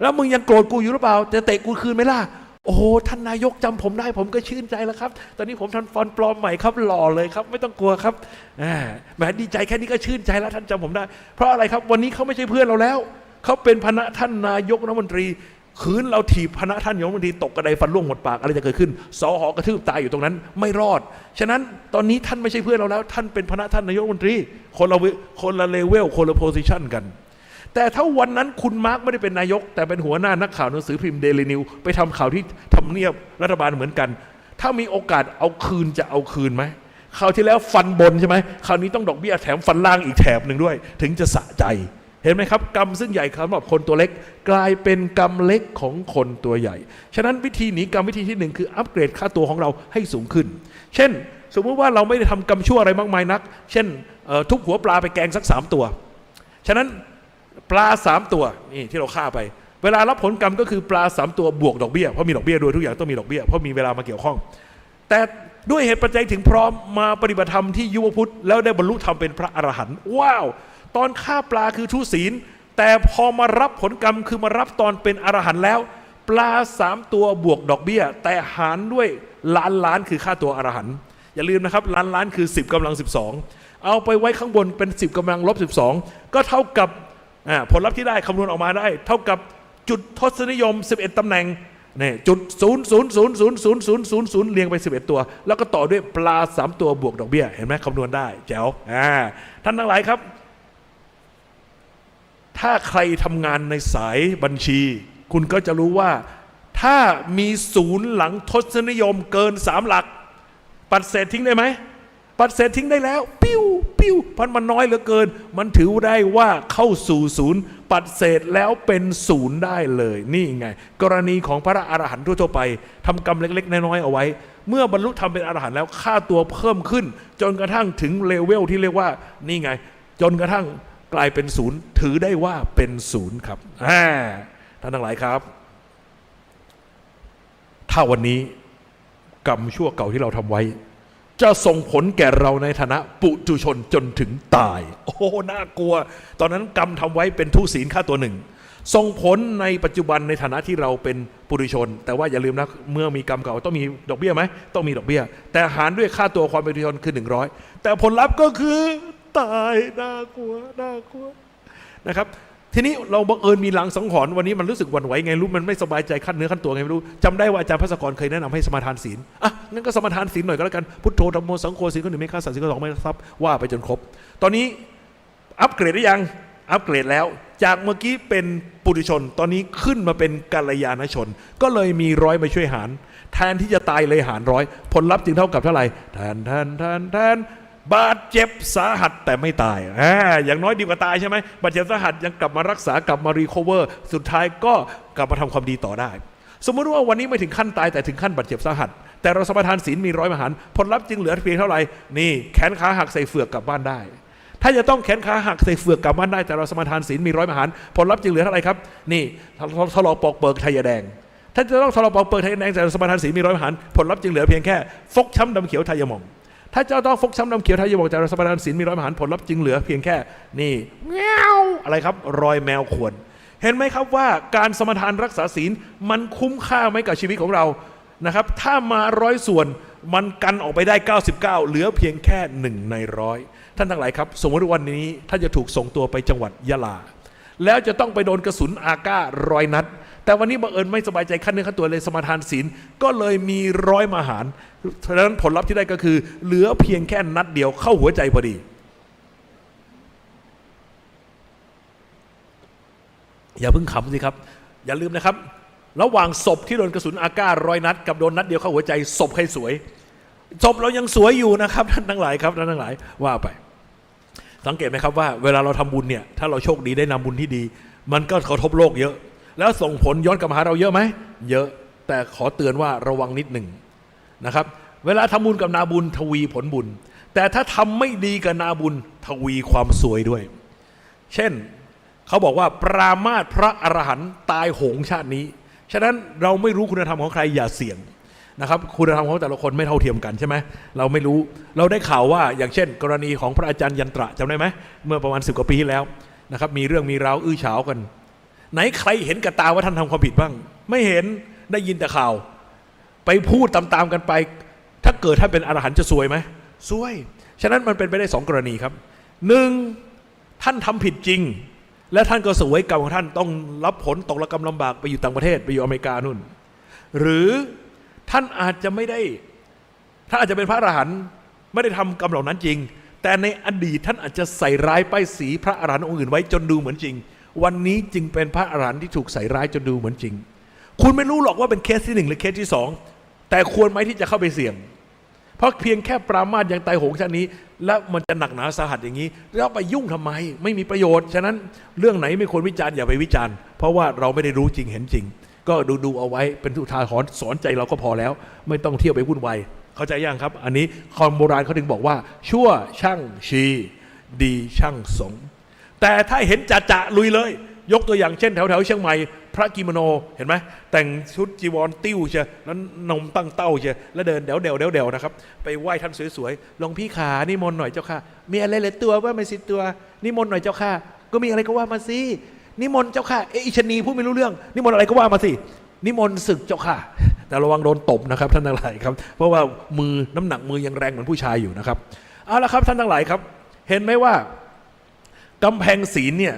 แล้วมึงยังโกรธกูอยู่หรือเปล่าจะเตะกูคืนไหมล่ะโอ้โหท่านนายกจำผมได้ผมก็ชื่นใจแล้วครับตอนนี้ผมทำฟอนต์ปลอมใหม่ครับหล่อเลยครับไม่ต้องกลัวครับแหมดีใจแค่นี้ก็ชื่นใจแล้วท่านจำผมได้เพราะอะไรครับวันนี้เขาไม่ใช่เพื่อนเราแล้วเขาเป็นพระท่านนายกรัฐมนตรีคืนเราถีบพระท่านนายกรัฐมนตรีตกกระไดฟันร่วงหมดปากอะไรจะเกิดขึ้นสหกระทืบตายอยู่ตรงนั้นไม่รอดฉะนั้นตอนนี้ท่านไม่ใช่เพื่อนเราแล้วท่านเป็นพระท่านนายกรัฐมนตรีคนละเลเวลคนละโพสิชันกันแต่ถ้าวันนั้นคุณมาร์กไม่ได้เป็นนายกแต่เป็นหัวหน้านักข่าวหนังสือพิมพ์เดลินิวไปทำข่าวที่ทำเนียบรัฐบาลเหมือนกันถ้ามีโอกาสเอาคืนจะเอาคืนไหมคราวที่แล้วฟันบนใช่ไหมคราวนี้ต้องดอกเบี้ยแถมฟันล่างอีกแถบหนึ่งด้วยถึงจะสะใจเห็นไหมครับกรรมซึ่งใหญ่สำหรับคนตัวเล็กกลายเป็นกรรมเล็กของคนตัวใหญ่ฉะนั้นวิธีหนีกรรมวิธีที่หนึ่งคืออัปเกรดค่าตัวของเราให้สูงขึ้นเช่นสมมติว่าเราไม่ได้ทำกรรมชั่วอะไรมากมายนักเช่นทุบหัวปลาไปแกงสัก3 ตัวฉะนั้นปลา3 ตัวนี่ที่เราฆ่าไปเวลารับผลกรรมก็คือปลา3 ตัวบวกดอกเบี้ยเพราะมีดอกเบี้ยด้วยทุกอย่างต้องมีดอกเบี้ยเพราะมีเวลามาเกี่ยวข้องแต่ด้วยเหตุปัจจัยถึงพร้อมมาปฏิบัติธรรมที่ยุวพุทธแล้วได้บรรลุธรรมเป็นพระอรหันต์ว้าวตอนฆ่าปลาคือทุศีลแต่พอมารับผลกรรมคือมารับตอนเป็นอรหันต์แล้วปลา3 ตัวบวกดอกเบี้ยแต่หารด้วยล้านคือค่าตัวอรหันต์อย่าลืมนะครับล้านคือ10 กำลัง 12เอาไปไว้ข้างบนเป็น10 กำลัง -12ก็เท่ากับผลลัพธ์ที่ได้คำนวณออกมาได้เท่ากับจุดทศนิยม11 ตำแหน่งนี่จุด0.00000000เรียงไป11 ตัวแล้วก็ต่อด้วยปลา3 ตัวบวกดอกเบี้ยเห็นไหมคำนวณได้แจ๋วท่านทั้งหลายครับถ้าใครทำงานในสายบัญชีคุณก็จะรู้ว่าถ้ามี0หลังทศนิยมเกิน3 หลักปัดเศษทิ้งได้ไหมปัดเศษทิ้งได้แล้วปิ้วพันมันน้อยเหลือเกินมันถือได้ว่าเข้าสู่0ปัดเศษแล้วเป็น0ได้เลยนี่ไงกรณีของพระอรหันต์ทั่วไปทำกรรมเล็กๆน้อยๆเอาไว้เมื่อบรรลุธรรมเป็นอรหันต์แล้วค่าตัวเพิ่มขึ้นจนกระทั่งถึงเลเวลที่เรียกว่านี่ไงจนกระทั่งกลายเป็น0ถือได้ว่าเป็น0ครับท่านทั้งหลายครับถ้าวันนี้กรรมชั่วเก่าที่เราทำไว้จะส่งผลแก่เราในฐานะปุถุชนจนถึงตายโอ้น่ากลัวตอนนั้นกรรมทำไว้เป็นทุศีลค่าตัว1ส่งผลในปัจจุบันในฐานะที่เราเป็นปุถุชนแต่ว่าอย่าลืมนะเมื่อมีกรรมเก่าต้องมีดอกเบี้ยไหมต้องมีดอกเบี้ยแต่หารด้วยค่าตัวความเป็นปุถุชนคือ100แต่ผลลัพธ์ก็คือตายน่ากลัวนะครับทีนี้เราบังเอิญมีหลังสังหรณ์วันนี้มันรู้สึกหวั่นไหวไงรู้มันไม่สบายใจขั้นเนื้อขั้นตัวไงไม่รู้จำได้ว่าอาจารย์ภัสกรเคยแนะนำให้สมาทานศีลงั้นก็สมาทานศีลหน่อยก็แล้วกันพุทโธธัมโมสังโฆศีลข้อ 1ไม่ฆ่าสัตว์ศีลข้อ 2ไม่ลักทรัพย์ว่าไปจนครบตอนนี้อัปเกรดได้ยังอัปเกรดแล้วจากเมื่อกี้เป็นปุถุชนตอนนี้ขึ้นมาเป็นกัลยาณชนก็เลยมี100มาช่วยหารแทนที่จะตายเลยหาร100ผลลัพธ์จึงเท่ากับเท่าไหร่แทนบาดเจ็บสาหัสแต่ไม่ตายอย่างน้อยดีกว่าตายใช่ไหมบาดเจ็บสาหัสยังกลับมารักษากลับมารีคอเวอร์สุดท้ายก็กลับมาทำความดีต่อได้สมมติว่าวันนี้ไม่ถึงขั้นตายแต่ถึงขั้นบาดเจ็บสาหัสแต่เราสมาทานศีลมี100 มหารผลลัพธ์จึงเหลือเพียงเท่าไหร่นี่แขนขาหักใส่เฟือกกลับบ้านได้ถ้าจะต้องแขนขาหักใส่เฟือกกลับบ้านได้แต่เราสมาทานศีลมี100 มหารผลลัพธ์จึงเหลือเท่าไหร่ครับนี่ทะลอกปอกเปิกไทยแดงถ้าจะต้องทะลอกปอกเปิกไทยแดงแต่เราสมาทานศีลมี100 มหารผลลัพธ์จึงเหลือเพียงแค่ฟกช้ำดำเขียวไทยหม่องถ้าเจ้าต้องฟกช้ำดำเขียวไทยบอกแต่เราสมาทานศีลมี100 มหารผลลัพธ์จึงเหลือเพียงแค่นี่แมวอะไรครับรอยแมวข่วนเห็นไหมครับว่าการสมาทานรักษาศีลมันคุ้มค่าไหมกับชีวิตของเรานะครับถ้ามา100 ส่วนมันกันออกไปได้99เหลือเพียงแค่1 ใน 100ท่านทั้งหลายครับสมมติวันนี้ถ้าจะถูกส่งตัวไปจังหวัดยะลาแล้วจะต้องไปโดนกระสุนอาก้า100 นัดแต่วันนี้บังเอิญไม่สบายใจขั้นเนื้อขั้นตัวเลยสมาทานศีลก็เลยมี100 มหารฉะนั้นผลลัพธ์ที่ได้ก็คือเหลือเพียงแค่นัดเดียวเข้าหัวใจพอดีอย่าเพิ่งขำสิครับอย่าลืมนะครับระหว่างศพที่โดนกระสุนอาก้า100 นัดกับโดนนัดเดียวเข้าหัวใจศพใครสวยศพเรายังสวยอยู่นะครับท่านทั้งหลายครับท่านทั้งหลายว่าไป สังเกตไหมครับว่าเวลาเราทำบุญเนี่ยถ้าเราโชคดีได้นำบุญที่ดี มันก็กระทบโลกเยอะ แล้วส่งผลย้อนกลับมาหาเราเยอะไหมเยอะแต่ขอเตือนว่าระวังนิดหนึ่งนะครับเวลาทำบุญกับนาบุญทวีผลบุญแต่ถ้าทำไม่ดีกับนาบุญทวีความซวยด้วยเช่นเขาบอกว่าปรามาสพระอรหันต์ตายโหงชาตินี้ฉะนั้นเราไม่รู้คุณธรรมของใครอย่าเสี่ยงนะครับคุณธรรมของแต่ละคนไม่เท่าเทียมกันใช่ไหมเราไม่รู้เราได้ข่าวว่าอย่างเช่นกรณีของพระอาจารย์ยันตระจำได้ไหมเมื่อประมาณ10 กว่าปีที่แล้วนะครับมีเรื่องมีราวอื้อฉาวกันไหนใครเห็นกับตาว่าท่านทำความผิดบ้างไม่เห็นได้ยินแต่ข่าวไปพูดตามๆกันไปถ้าเกิดท่านเป็นอรหันต์จะซวยไหมซวยฉะนั้นมันเป็นไปได้2 กรณีครับ1ท่านทำผิดจริงและท่านก็เสวยกรรมของท่านต้องรับผลตกระกำลำบากไปอยู่ต่างประเทศไปอยู่อเมริกานู่นหรือท่านอาจจะไม่ได้ท่านอาจจะเป็นพระอรหันต์ไม่ได้ทำกรรมเหล่านั้นจริงแต่ในอดีตท่านอาจจะใส่ร้ายป้ายสีพระอรหันต์องค์อื่นไว้จนดูเหมือนจริงวันนี้จึงเป็นพระอรหันต์ที่ถูกใส่ร้ายจนดูเหมือนจริงคุณไม่รู้หรอกว่าเป็นเคสที่1หรือเคสที่2แต่ควรไหมที่จะเข้าไปเสี่ยงเพราะเพียงแค่ปรามาสยังตายโหงชาตินี้แล้วมันจะหนักหนาสาหัสอย่างนี้แล้วไปยุ่งทำไมไม่มีประโยชน์ฉะนั้นเรื่องไหนไม่ควรวิจารณ์อย่าไปวิจารณ์เพราะว่าเราไม่ได้รู้จริงเห็นจริงก็ดูเอาไว้เป็นอุทาหรณ์สอนใจเราก็พอแล้วไม่ต้องเที่ยวไปวุ่นวายเข้าใจยังครับอันนี้คำโบราณเขาถึงบอกว่าชั่วช่างชีดีช่างสงแต่ถ้าเห็นจะลุยเลยยกตัวอย่างเช่นแถวเชียงใหม่พระกิโมโนเห็นไหมแต่งชุดจีวรติ้วเชียแล้วนมตั้งเต้าเชียแล้วเดินเดี่ยวนะครับไปไหว้ท่านสวยๆหลวงพี่ขานิมนต์หน่อยเจ้าค่ะมีอะไรเลยตัวว่าไม่สิตัวนิมนต์หน่อยเจ้าค่ะก็มีอะไรก็ว่ามาสินิมนต์เจ้าค่ะอิชนีพูดไม่รู้เรื่องนิมนต์อะไรก็ว่ามาสินิมนต์ศึกเจ้าค่ะแต่ระวังโดนตบนะครับท่านทั้งหลายครับเพราะว่ามือน้ำหนักมือยังแรงเหมือนผู้ชายอยู่นะครับเอาละครับท่านทั้งหลายครับเห็นไหมว่ากำแพงศีลเนี่ย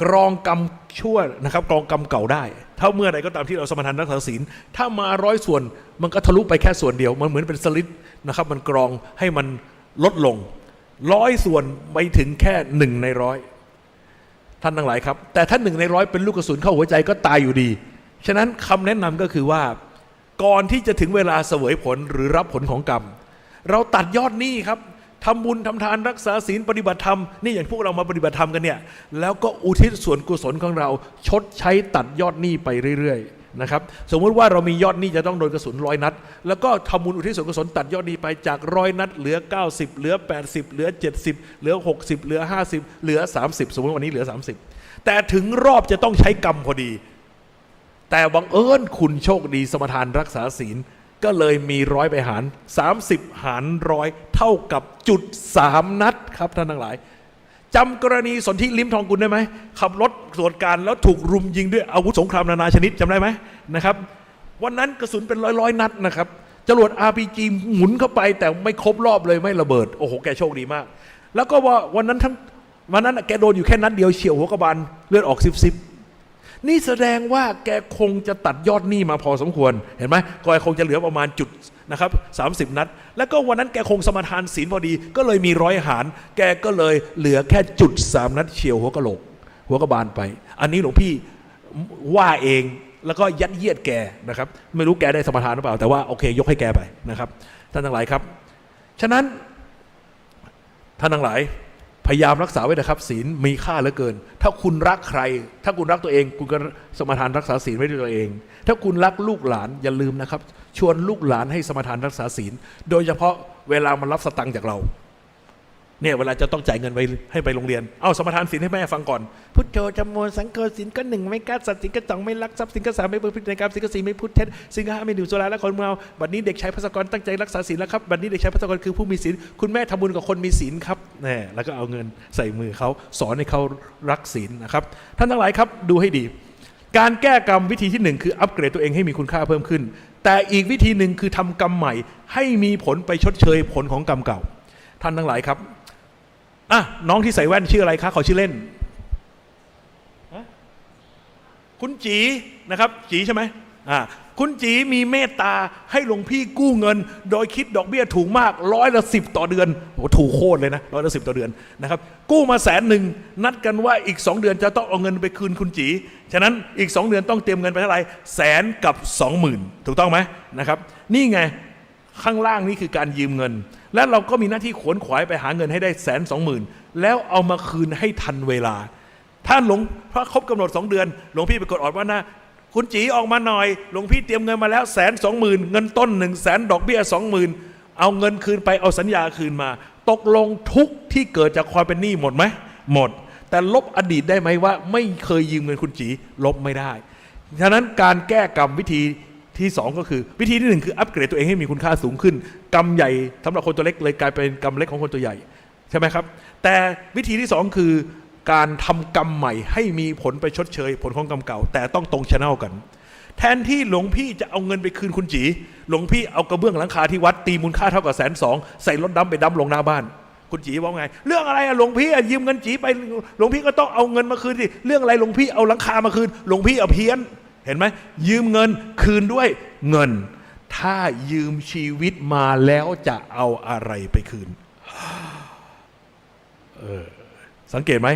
กรองกรรมชั่วนะครับกรองกรรมเก่าได้ถ้าเมื่อใดก็ตามที่เราสมาทานรักษาศีลถ้ามา100 ส่วนมันก็ทะลุไปแค่ส่วนเดียวมันเหมือนเป็นสลิดนะครับมันกรองให้มันลดลง100 ส่วนไปถึงแค่1 ใน 100ท่านทั้งหลายครับแต่ถ้า1 ใน 100เป็นลูกกระสุนเข้าหัวใจก็ตายอยู่ดีฉะนั้นคำแนะนำก็คือว่าก่อนที่จะถึงเวลาเสวยผลหรือรับผลของกรรมเราตัดยอดหนี้ครับทำบุญทำทานรักษาศีลปฏิบัติธรรมนี่อย่างพวกเรามาปฏิบัติธรรมกันเนี่ยแล้วก็อุทิศส่วนกุศลของเราชดใช้ตัดยอดหนี้ไปเรื่อยๆนะครับสมมติว่าเรามียอดหนี้จะต้องโดนกระสุน100 นัดแล้วก็ทำบุญอุทิศส่วนกุศลตัดยอดหนี้ไปจาก100 นัดเหลือ90เหลือ80เหลือ70เหลือ60เหลือ50เหลือ30สมมติวันนี้เหลือ30แต่ถึงรอบจะต้องใช้กรรมพอดีแต่บังเอิญคุณโชคดีสมทานรักษาศีลก็เลยมี100 ไปหาร30หาร100เท่ากับ0.3 นัดครับท่านทั้งหลายจำกรณีสนธิลิ้มทองกุลได้ไหมขับรถตรวจการแล้วถูกรุมยิงด้วยอาวุธสงครามนานาชนิดจำได้ไหมนะครับวันนั้นกระสุนเป็นร้อยนัดนะครับจรวด RPG หมุนเข้าไปแต่ไม่ครบรอบเลยไม่ระเบิดโอ้โหแกโชคดีมากแล้วก็ว่าวันนั้นแกโดนอยู่แค่นัดเดียวเฉี่ยวหัวกระบาลเลือดออกซิบนี่แสดงว่าแกคงจะตัดยอดหนี้มาพอสมควรเห็นไหมก็คงจะเหลือประมาณจุดนะครับ30 นัดแล้วก็วันนั้นแกคงสมทานศีลพอดีก็เลยมี100 หารแกก็เลยเหลือแค่0.3 นัดเฉียวหัวกะโหลกหัวกระบาลไปอันนี้หลวงพี่ว่าเองแล้วก็ยัดเยียดแกนะครับไม่รู้แกได้สมทานหรือเปล่าแต่ว่าโอเคยกให้แกไปนะครับท่านทั้งหลายครับฉะนั้นท่านทั้งหลายพยายามรักษาไว้นะครับศีลมีค่าเหลือเกินถ้าคุณรักใครถ้าคุณรักตัวเองคุณก็สมทานรักษาศีลไว้ด้วยตัวเองถ้าคุณรักลูกหลานอย่าลืมนะครับชวนลูกหลานให้สมทานรักษาศีลโดยเฉพาะเวลามันรับสตังค์จากเราเนี่ยเวลาจะต้องจ่ายเงินไปให้ไปโรงเรียนเอาสมทานศีลให้แม่ฟังก่อนพุทโธธัมโมสังโฆศีลก็1ไม่ฆ่าสัตว์ศีลก็2ไม่ลักทรัพย์ศีลก็3ไม่ประพฤติในกรรมศีลก็4ไม่พูดเท็จศีลก็5ไม่ดื่มสุราและคนเมาบัดนี้เด็กชายภัสกรตั้งใจรักษาศีลแล้วครับบัดนี้เด็กชายภัสกรคือผู้มีศีลคุณแม่ทำบุญกับคนมีศีลครับแน่แล้วก็เอาเงินใส่มือเขาสอนให้เขารักศีลนะครับท่านทั้งหลายครับดูให้ดีการแก้กรรมวิธีที่1คืออัปเกรดตัวเองให้มีคุณค่าเพิ่มขึ้นแต่อีกวิธีหนึ่งคือทำกรรมใหม่ให้มีผลไปชดเชยผลของกรรมเก่าท่านทั้งหลายครับน้องที่ใส่แว่นชื่ออะไรคะขอชื่อเล่นคุณจีนะครับจีใช่ไหมคุณจีมีเมตตาให้หลวงพี่กู้เงินโดยคิดดอกเบี้ยถูกมาก10%ต่อเดือนโอ้ถูกโคตรเลยนะ10%ต่อเดือนนะครับกู้มา100,000นัดกันว่าอีก2 เดือนจะต้องเอาเงินไปคืนคุณจีฉะนั้นอีก2 เดือนต้องเตรียมเงินไปเท่าไหร่100,000 กับ 20,000ถูกต้องไหมนะครับนี่ไงข้างล่างนี่คือการยืมเงิน และเราก็มีหน้าที่ขวนขวายไปหาเงินให้ได้120,000แล้วเอามาคืนให้ทันเวลาถ้าหลวงพระครบกำหนด2 เดือนหลวงพี่ไปกดออดว่านะคุณจีออกมาหน่อยหลวงพี่เตรียมเงินมาแล้ว120,000เงินต้น100,000ดอกเบี้ย20,000เอาเงินคืนไปเอาสัญญาคืนมาตกลงทุกที่เกิดจากความเป็นหนี้หมดไหมหมดแต่ลบอดีตได้ไหมว่าไม่เคยยืมเงินคุณจีลบไม่ได้ฉะนั้นการแก้กรรมวิธีที่2ก็คือวิธีที่1คืออัปเกรดตัวเองให้มีคุณค่าสูงขึ้นกรรมใหญ่สำหรับคนตัวเล็กเลยกลายเป็นกรรมเล็กของคนตัวใหญ่ใช่ไหมครับแต่วิธีที่2คือการทำกรรมใหม่ให้มีผลไปชดเชยผลของกรรมเก่าแต่ต้องตรงชแนลกันแทนที่หลวงพี่จะเอาเงินไปคืนคุณจีหลวงพี่เอากระเบื้องหลังคาที่วัดตีมูลค่าเท่ากับ120,000ใส่รถดำไปดำลงหน้าบ้านคุณจีบอกไงเรื่องอะไรอะหลวงพี่ยืมเงินจีไปหลวงพี่ก็ต้องเอาเงินมาคืนสิเรื่องอะไรหลวงพี่เอาหลังคามาคืนหลวงพี่เอาเพี้ยนเห็นไหมยืมเงินคืนด้วยเงินถ้ายืมชีวิตมาแล้วจะเอาอะไรไปคืนสังเกตไหม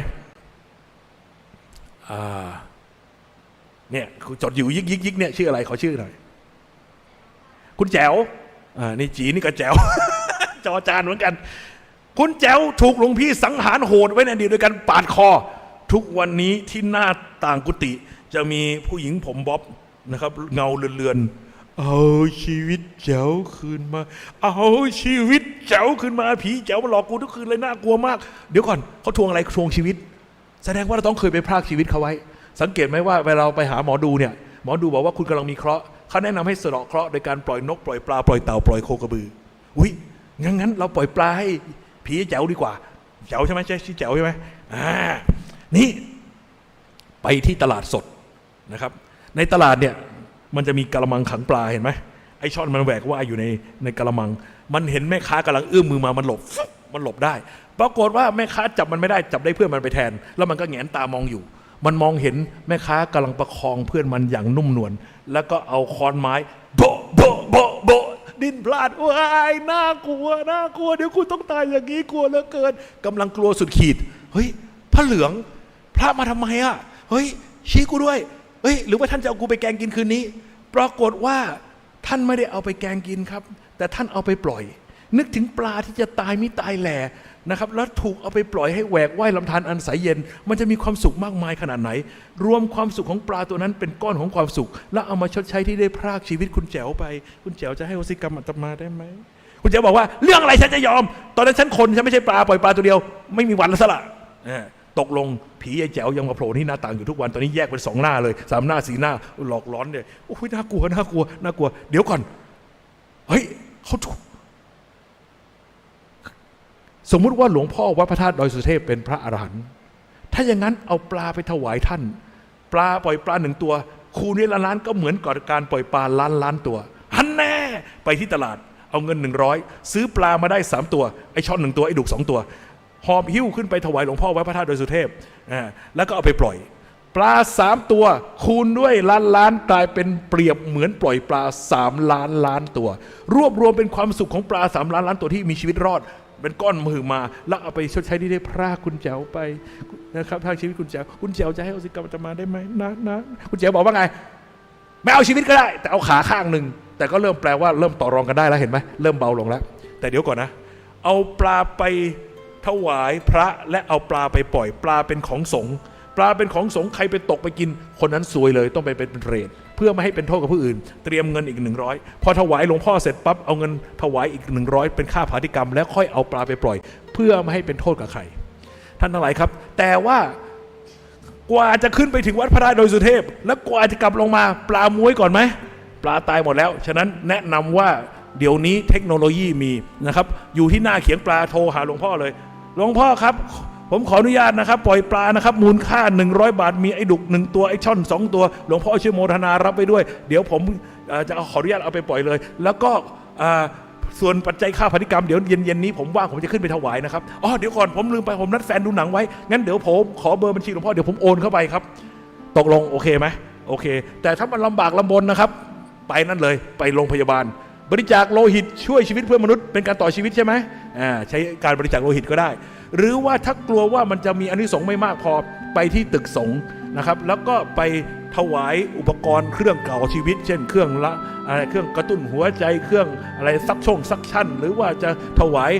เนี่ยจดอยู่ยิกเนี่ยชื่ออะไรขอชื่อหน่อยคุณแจ๋วนี่จีนี่ก็แจ๋ว จอจานเหมือนกันคุณแจ๋วถูกหลวงพี่สังหารโหดไว้ในอดีตโดยการปาดคอทุกวันนี้ที่หน้าต่างกุฏิจะมีผู้หญิงผมบ๊อบนะครับเงาเลือนๆเอาชีวิตแจ๋วคืนมาเอาชีวิตแจ๋วคืนมาผีแจ๋วมาหลอกกูทุกคืนเลยน่ากลัวมากเดี๋ยวก่อนเขาทวงอะไรทวงชีวิตแสดงว่าเราต้องเคยไปพรากชีวิตเขาไว้สังเกตไหมว่าเวลาเราไปหาหมอดูเนี่ยหมอดูบอกว่าคุณกำลังมีเคราะห์เขาแนะนำให้สะเดาะเคราะห์โดยการปล่อยนกปล่อยปลาปล่อยเต่าปล่อยโคกระบืออุ้ยงั้นเราปล่อยปลาให้ผีแจ๋วดีกว่าแจ๋วใช่ไหมใช่แจ๋วใช่ไหมนี่ไปที่ตลาดสดนะครับในตลาดเนี่ยมันจะมีกะละมังขังปลาเห็นไหมไอช่อนมันแหวกว่ายอยู่ในกะละมังมันเห็นแม่ค้ากำลังเอื้อมมือมามันหลบได้ปรากฏว่าแม่ค้าจับมันไม่ได้จับได้เพื่อนมันไปแทนแล้วมันก็แงนตามองอยู่มันมองเห็นแม่ค้ากำลังประคองเพื่อนมันอย่างนุ่มนวลแล้วก็เอาค้อนไม้โบะโบะโบะโบะดิ้นพลาดว้ายน่ากลัวเดี๋ยวคุณต้องตายอย่างนี้กลัวเหลือเกินกำลังกลัวสุดขีดเฮ้ยพระเหลืองพระมาทำไมอ่ะเฮ้ยชี้กูด้วยเฮ้ยหรือว่าท่านจะเอากูไปแกงกินคืนนี้ปรากฏว่าท่านไม่ได้เอาไปแกงกินครับแต่ท่านเอาไปปล่อยนึกถึงปลาที่จะตายมิตายแหล่นะครับแล้วถูกเอาไปปล่อยให้แหวกว่ายลำธารอันใสเย็นมันจะมีความสุขมากมายขนาดไหนรวมความสุขของปลาตัวนั้นเป็นก้อนของความสุขแล้วเอามาชดใช้ที่ได้พรากชีวิตคุณแจ๋วไปคุณแจ๋วจะให้อโหสิกรรมอาตมาได้ไหมคุณแจ๋วบอกว่าเรื่องอะไรฉันจะยอมตอนนั้นฉันคนฉันไม่ใช่ปลาปล่อยปลาตัวเดียวไม่มีวันละสละตกลงผีไอ้แจ๋วยังมาโผล่ที่หน้าต่างอยู่ทุกวันตอนนี้แยกเป็น2 หน้าเลย3 หน้า4 หน้าหลอกล้อนเนี่ยโอ้ยน่ากลัวเดี๋ยวก่อนเฮ้ยเขาสมมุติว่าหลวงพ่อวัดพระธาตุดอยสุเทพเป็นพระอรหันต์ถ้าอย่างนั้นเอาปลาไปถวายท่านปลาปล่อยปลา1 ตัวคูณล้านก็เหมือนกับการปล่อยปลาล้านตัวฮันแน่ไปที่ตลาดเอาเงิน100ซื้อปลามาได้3 ตัวไอช่อน1 ตัวไอดุก2 ตัวหอบหิ้วขึ้นไปถวายหลวงพ่อวัดพระธาตุดอยสุเทพแล้วก็เอาไปปล่อยปลา3 ตัวคูณด้วยล้านกลายเป็นเปรียบเหมือนปล่อยปลา3 ล้านตัวรวบรวมเป็นความสุขของปลา3 ล้านตัวที่มีชีวิตรอดเป็นก้อนมือมาแล้วเอาไปชดใช้ที่ได้พรากคุณแจ๋วไปนะครับพรากชีวิตคุณแจ๋วจะให้อโหสิกรรมอาตมาได้ไหมนะคุณแจ๋วบอกว่าไงไม่เอาชีวิตก็ได้แต่เอาขาข้างหนึ่งแต่ก็เริ่มแปลว่าเริ่มต่อรองกันได้แล้วเห็นไหมเริ่มเบาลงแล้วแต่เดี๋ยวก่อนนะเอาปลาไปถวายพระและเอาปลาไปปล่อยปลาเป็นของสงฆ์ปลาเป็นของสงฆ์ใครไปตกไปกินคนนั้นซวยเลยต้องไปเป็นเปรตเพื่อไม่ให้เป็นโทษกับผู้อื่นเตรียมเงินอีก100พอถวายหลวงพ่อเสร็จปั๊บเอาเงินถวายอีก100เป็นค่าภาติกรรมแล้วค่อยเอาปลาไปปล่อยเพื่อไม่ให้เป็นโทษกับใครท่านทั้งหลายครับแต่ว่ากว่าจะขึ้นไปถึงวัดพระธาตุดอยสุเทพแล้วกว่าจะกลับลงมาปลาม้วยก่อนไหมปลาตายหมดแล้วฉะนั้นแนะนำว่าเดี๋ยวนี้เทคโนโลยีมีนะครับอยู่ที่หน้าเขียงปลาโทรหาหลวงพ่อเลยหลวงพ่อครับผมขออนุญาตนะครับปล่อยปลานะครับมูลค่า100 บาทมีไอ้ดุก1 ตัวไอ้ช่อน2 ตัวหลวงพ่อชื่อโมทนารับไปด้วยเดี๋ยวผมจะขออนุญาตเอาไปปล่อยเลยแล้วก็ส่วนปัจจัยค่าภาติกรรมเดี๋ยวเย็นนี้ผมว่างผมจะขึ้นไปถวายนะครับเดี๋ยวก่อนผมลืมไปผมนัดแฟนดูหนังไว้งั้นเดี๋ยวผมขอเบอร์บัญชีหลวงพ่อเดี๋ยวผมโอนเข้าไปครับตกลงโอเคไหมโอเคแต่ถ้ามันลำบากลำบนนะครับไปนั่นเลยไปโรงพยาบาลบริจาคโลหิตช่วยชีวิตเพื่อนมนุษย์เป็นการต่อชีวิตใช่ไหมใช้การบริจาคโลหิตก็ได้หรือว่าถ้ากลัวว่ามันจะมีอานิสงส์ไม่มากพอไปที่ตึกสงฆ์นะครับแล้วก็ไป ถวายอุปกรณ์เครื่องเก่าชีวิต เช่นเครื่องเครื่องกระตุ้นหัวใจเครื่องอะไรซักชั่นหรือว่าจะถวาย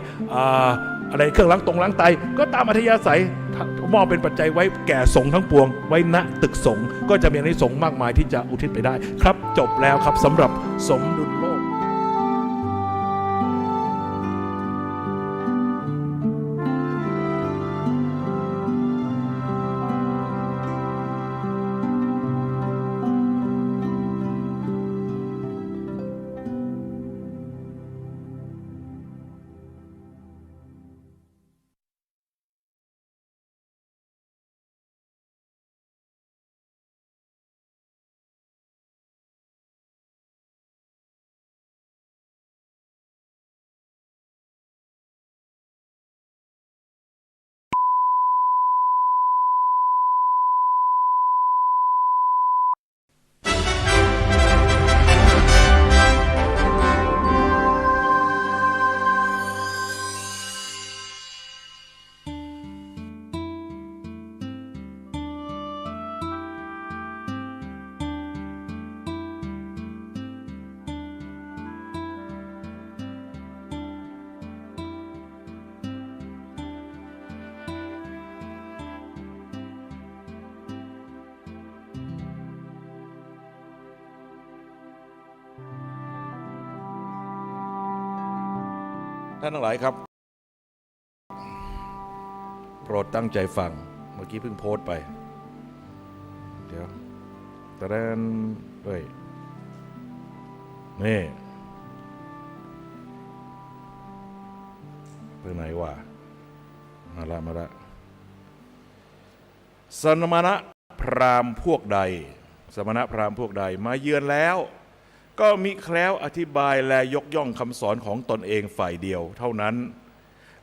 อะไรเครื่องล้างไตก็ตามอัธยาศัยมอบเป็นปัจจัยไว้แก่สงฆ์ทั้งปวงไว้ณตึกสงฆ์ก็จะมีอานิสงส์มากมายที่จะอุทิศไปได้ครับจบแล้วครับสำหรับสมดุลโลกท่านทั้งหลายครับโปรดตั้งใจฟังเมื่อกี้เพิ่งโพสต์ไปเดี๋ยวตะแดนด้วยนี่ไปไหนวะมาละสมณะพราหมณ์พวกใดสมณะพราหมณ์พวกใดมาเยือนแล้วก็มิแคล้วอธิบายและยกย่องคำสอนของตนเองฝ่ายเดียวเท่านั้น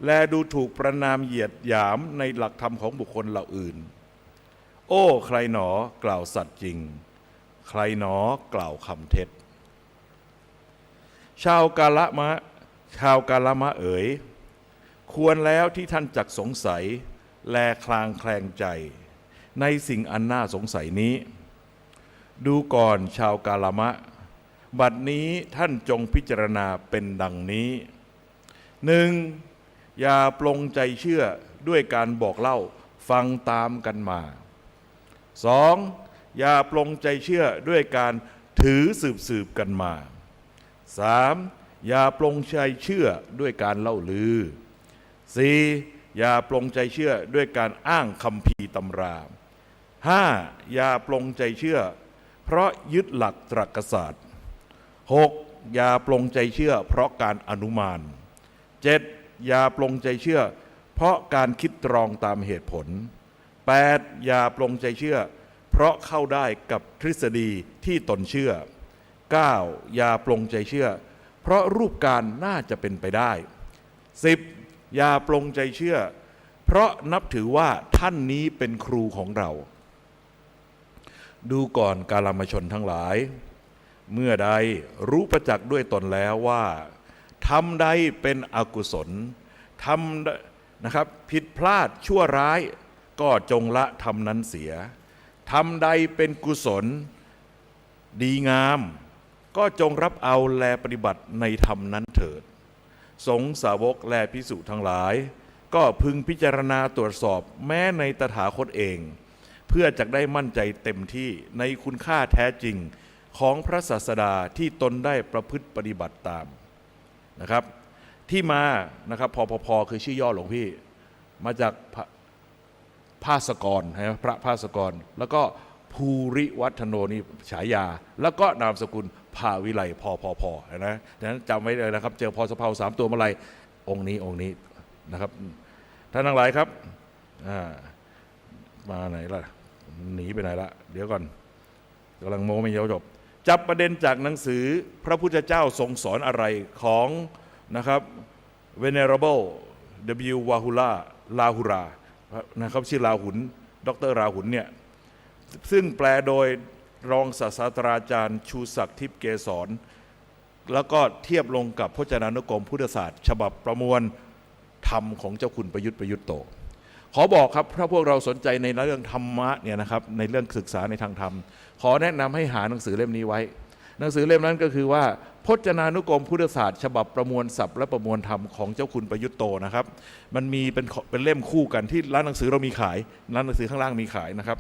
และดูถูกประณามเหยียดหยามในหลักธรรมของบุคคลเหล่าอื่นโอ้ใครหนอกล่าวสัตย์จริงใครหนอกล่าวคำเท็จชาวกาละมะเอ๋ยควรแล้วที่ท่านจักสงสัยและคลางแคลงใจในสิ่งอันน่าสงสัยนี้ดูก่อนชาวกาละมะบัดนี้ท่านจงพิจารณาเป็นดังนี้ 1. อย่าปลงใจเชื่อด้วยการบอกเล่าฟังตามกันมา 2. อย่าปลงใจเชื่อด้วยการถือสืบกันมา 3. อย่าปลงใจเชื่อด้วยการเล่าลือ 4. อย่าปลงใจเชื่อด้วยการอ้างคัมภีร์ตำรา 5. อย่าปลงใจเชื่อเพราะยึดหลักตรรกศาสตร์ 6. อย่าปลงใจเชื่อเพราะการอนุมาน 7. อย่าปลงใจเชื่อเพราะการคิดตรองตามเหตุผล 8. อย่าปลงใจเชื่อเพราะเข้าได้กับทฤษฎีที่ตนเชื่อ 9. อย่าปลงใจเชื่อเพราะรูปการน่าจะเป็นไปได้ 10. อย่าปลงใจเชื่อเพราะนับถือว่าท่านนี้เป็นครูของเราดูก่อนกาลามชนทั้งหลายเมื่อใดรู้ประจักษ์ด้วยตนแล้วว่าทำใดเป็นอกุศลทำนะครับผิดพลาดชั่วร้ายก็จงละทำนั้นเสียทำใดเป็นกุศลดีงามก็จงรับเอาแลปฏิบัติในธรรมนั้นเถิดสงฆ์สาวกและภิกษุทั้งหลายก็พึงพิจารณาตรวจสอบแม้ในตถาคตเองเพื่อจะได้มั่นใจเต็มที่ในคุณค่าแท้จริงของพระศาสดาที่ตนได้ประพฤติปฏิบัติตามนะครับที่มานะครับพอคือชื่อย่อหลวงพี่มาจากภาสกรนะพระภาสกรแล้วก็ภูริวัฒโนนี่ฉายาแล้วก็นามสกุลภาวิไลพอนะดังนั้นจำไว้เลยนะครับเจอพอสะเพา3 ตัวเมื่อไรองค์นี้นะครับท่านทั้งหลายครับมาไหนล่ะหนีไปไหนละเดี๋ยวก่อนกำลังโม้ไม่จบจับประเด็นจากหนังสือพระพุทธเจ้าทรงสอนอะไรของนะครับ Venerable W. Wahula ลาหุรานะครับชื่อลาหุนดร.ราหุนเนี่ยซึ่งแปลโดยรองศาสตราจารย์ชูศักดิ์ทิพย์เกษรแล้วก็เทียบลงกับพจนานุกรมพุทธศาสตร์ฉบับประมวลธรรมของเจ้าคุณประยุทธ์โต ขอบอกครับถ้าพวกเราสนใจในเรื่องธรรมะเนี่ยนะครับในเรื่องศึกษาในทางธรรมขอแนะนำให้หาหนังสือเล่มนี้ไว้หนังสือเล่มนั้นก็คือว่าพจนานุกรมพุทธศาสตร์ฉบับประมวลศัพท์และประมวลธรรมของเจ้าคุณประยุทธ์โตนะครับมันมีเป็นเล่มคู่กันที่ร้านหนังสือเรามีขายร้านหนังสือข้างล่างมีขายนะครับ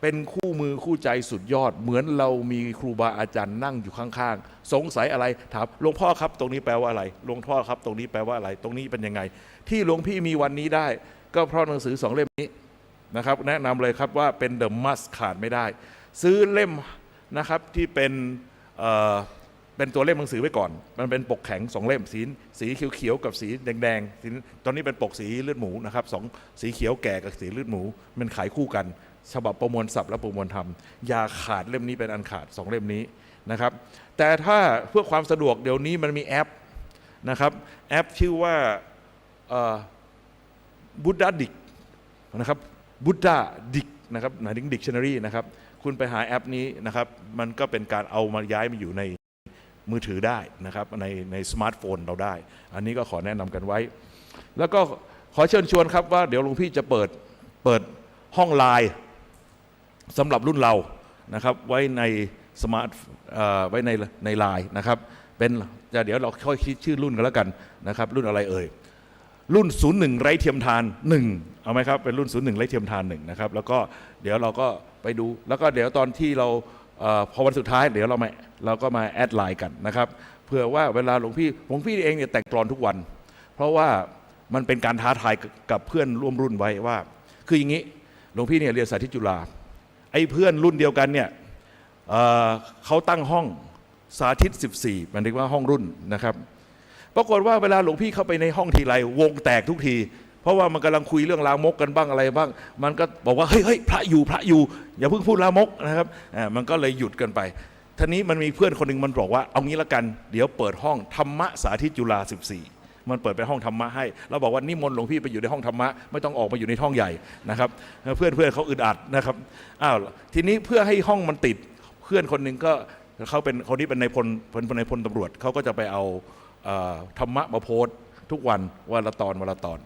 เป็นคู่มือคู่ใจสุดยอดเหมือนเรามีครูบาอาจารย์นั่งอยู่ข้างๆสงสัยอะไรถามหลวงพ่อครับตรงนี้แปลว่าอะไรหลวงพ่อครับตรงนี้แปลว่าอะไรตรงนี้เป็นยังไงที่หลวงพี่มีวันนี้ได้ก็เพราะหนังสือ2 เล่มนี้นะครับแนะนำเลยครับว่าเป็น The Must ขาดไม่ได้ซื้อเล่มนะครับที่เป็นตัวเล่มหนังสือไว้ก่อนมันเป็นปกแข็ง2 เล่มสีเขียวๆกับสีแดงๆตอนนี้เป็นปกสีเลือดหมูนะครับสีเขียวแก่กับสีเลือดหมูมันขายคู่กันฉบับประมวลศัพท์และประมวลธรรมอย่าขาดเล่มนี้เป็นอันขาด2 เล่มนี้นะครับแต่ถ้าเพื่อความสะดวกเดี๋ยวนี้มันมีแอปนะครับแอปชื่อว่าบุดดาดิกนะครับบุดดาดิกนะครับหมายถึง dictionary นะครับคุณไปหาแอปนี้นะครับมันก็เป็นการเอามาย้ายมาอยู่ในมือถือได้นะครับในสมาร์ทโฟนเราได้อันนี้ก็ขอแนะนำกันไว้แล้วก็ขอเชิญชวนครับว่าเดี๋ยวหลวงพี่จะเปิดห้องไลน์สำหรับรุ่นเรานะครับไว้ในสมาร์ทไว้ในไลน์นะครับเป็นเดี๋ยวเราค่อยคิดชื่อรุ่นกันแล้วกันนะครับรุ่นอะไรเอ่ยรุ่น01ไร้เทียมทาน1เอาไหมครับเป็นรุ่น01ไร้เทียมทาน1นะครับแล้วก็เดี๋ยวเราก็ไปดูแล้วก็เดี๋ยวตอนที่เราพอวันสุดท้ายเดี๋ยวเราก็มาแอดไลน์กันนะครับเพื่อว่าเวลาหลวงพี่เองเนี่ยแต่งกลอนทุกวันเพราะว่ามันเป็นการท้าทายกับเพื่อนร่วมรุ่นไว้ว่าคืออย่างนี้หลวงพี่เนี่ยเรียนสาธิตจุฬาไอ้เพื่อนรุ่นเดียวกันเนี่ยเขาตั้งห้องสาธิต14มันเรียกว่าห้องรุ่นนะครับปรากฏว่าเวลาหลวงพี่เข้าไปในห้องทีไรวงแตกทุกทีเพราะว่ามันกำลังคุยเรื่องลามกกันบ้างอะไรบ้างมันก็บอกว่าเฮ้ยพระอยู่อย่าเพิ่งพูดลามกนะครับมันก็เลยหยุดกันไปทีนี้มันมีเพื่อนคนหนึ่งมันบอกว่าเอางี้ละกันเดี๋ยวเปิดห้องธรรมะสาธิตจุฬา14มันเปิดเป็นห้องธรรมะให้เราบอกว่านิมนต์หลวงพี่ไปอยู่ในห้องธรรมะไม่ต้องออกมาอยู่ในห้องใหญ่นะครับเพื่อนเขาอึดอัดนะครับทีนี้เพื่อให้ห้องมันติดเพื่อนคนหนึ่งก็เขาเป็นคนนี้เป็นนายพลตำรวจเขาก็จะไปเอาธรรมะมาโพสต์ทุกวันวันละตอน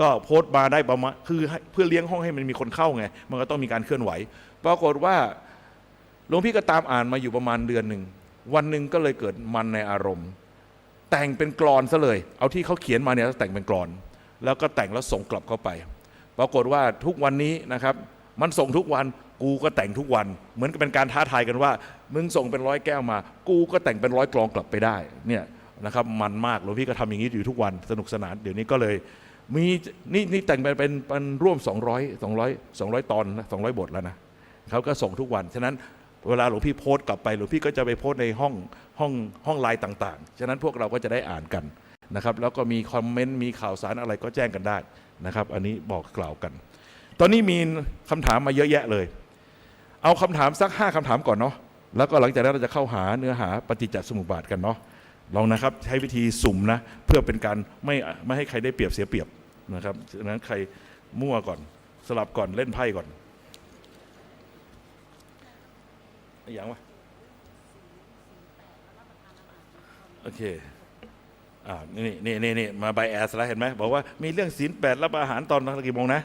ก็โพสต์มาได้ประมาณคือเพื่อเลี้ยงห้องให้มันมีคนเข้าไงมันก็ต้องมีการเคลื่อนไหวปรากฏว่าหลวงพี่ก็ตามอ่านมาอยู่ประมาณเดือนหนึ่งวันหนึ่งก็เลยเกิดมันในอารมณ์แต่งเป็นกลอนซะเลยเอาที่เขาเขียนมาเนี่ยแต่งเป็นกลอนแล้วก็แต่งแล้วส่งกลับเข้าไปปรากฏว่าทุกวันนี้นะครับมันส่งทุกวันกูก็แต่งทุกวันเหมือนกับเป็นการท้าทายกันว่ามึงส่งเป็น100 แก้วมากูก็แต่งเป็น100 กลองกลับไปได้เนี่ยนะครับมันมากหลวงพี่ก็ทำอย่างนี้อยู่ทุกวันสนุกสนานเดี๋ยวนี้ก็เลยมีนี่แต่งเป็นร่วม200 ตอนนะ200 บทแล้วนะเขาก็ส่งทุกวันฉะนั้นเวลาหลวงพี่โพสต์กลับไปหลวงพี่ก็จะไปโพสต์ในห้องไลน์ต่างๆฉะนั้นพวกเราก็จะได้อ่านกันนะครับแล้วก็มีคอมเมนต์มีข่าวสารอะไรก็แจ้งกันได้นะครับอันนี้บอกกล่าวกันตอนนี้มีคำถามมาเยอะแยะเลยเอาคำถามสัก5 คำถามก่อนเนาะแล้วก็หลังจากนั้นเราจะเข้าหาเนื้อหาปฏิจจสมุปบาทกันเนาะลองนะครับใช้วิธีสุ่มนะเพื่อเป็นการไม่ให้ใครได้เปรียบเสียเปรียบนะครับฉะนั้นใครมั่วก่อนสลับก่อนเล่นไพ่ก่อนอย่างวะโอเคนี่มาไบแอสแล้วเห็นไหมบอกว่ามีเรื่องศีล8รับอาหารตอนกี่โมงนะ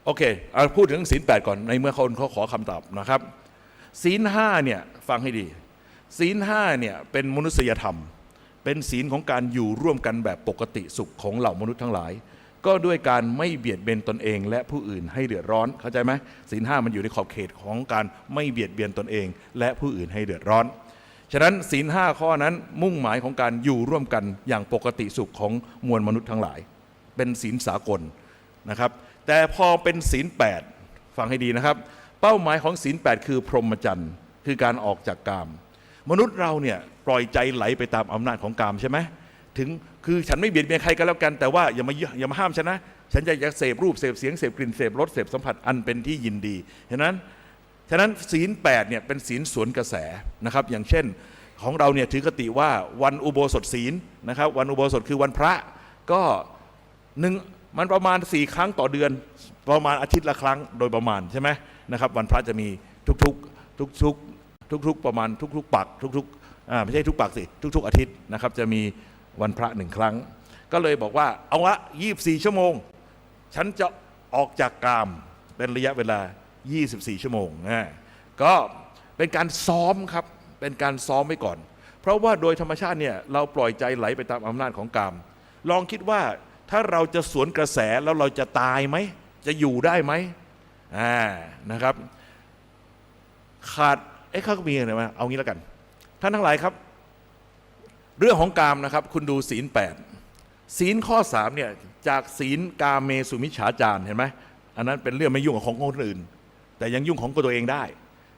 โอเคเอาพูดถึงศีล8ก่อนในเมื่อเขาขอคำตอบนะครับศีล5เนี่ยฟังให้ดีศีล5เนี่ยเป็นมนุษยธรรมเป็นศีลของการอยู่ร่วมกันแบบปกติสุขของเหล่ามนุษย์ทั้งหลายก็ด้วยการไม่เบียดเบียนตนเองและผู้อื่นให้เดือดร้อนเข้าใจไหมศีล5มันอยู่ในขอบเขตของการไม่เบียดเบียนตนเองและผู้อื่นให้เดือดร้อนฉะนั้นศีล5ข้อนั้นมุ่งหมายของการอยู่ร่วมกันอย่างปกติสุขของมวลมนุษย์ทั้งหลายเป็นศีลสากลนะครับแต่พอเป็นศีล8ฟังให้ดีนะครับเป้าหมายของศีล8คือพรหมจรรย์คือการออกจากกามมนุษย์เราเนี่ยปล่อยใจไหลไปตามอำนาจของกามใช่ไหมคือฉันไม่เบียดเบียนใครก็แล้วกันแต่ว่าอย่ามาห้ามฉันนะฉันจะอยากเสพรูปเสพเสียงเสพกลิ่นเสพรสเสพสัมผัสอันเป็นที่ยินดีฉะนั้นศีล8เนี่ยเป็นศีลสวนกระแสนะครับอย่างเช่นของเราเนี่ยถือคติว่าวันอุโบสถศีลนะครับวันอุโบสถคือวันพระก็มันประมาณ4 ครั้งต่อเดือนประมาณอาทิตย์ละครั้งโดยประมาณใช่ไหมนะครับวันพระจะมีทุกประมาณทุกปักไม่ใช่ทุกปักสิทุกอาทิตย์นะครับจะมีวันพระ1 ครั้งก็เลยบอกว่าเอาละ24 ชั่วโมง ฉันจะออกจากกามเป็นระยะเวลา 24 ชั่วโมงก็เป็นการซ้อมครับเป็นการซ้อมไว้ก่อนเพราะว่าโดยธรรมชาติเนี่ยเราปล่อยใจไหลไปตามอำนาจของกามลองคิดว่าถ้าเราจะสวนกระแสแล้วเราจะตายไหมจะอยู่ได้ไหมนะครับขาดเขาก็มีอะไรมาเอางี้แล้วกันท่านทั้งหลายครับเรื่องของกามนะครับคุณดูศีล 8ศีลข้อ3เนี่ยจากศีลกาเมสุมิจฉาจารเห็นไหมอันนั้นเป็นเรื่องไม่ยุ่งกับของคนอื่นแต่ยังยุ่งของตัวเองได้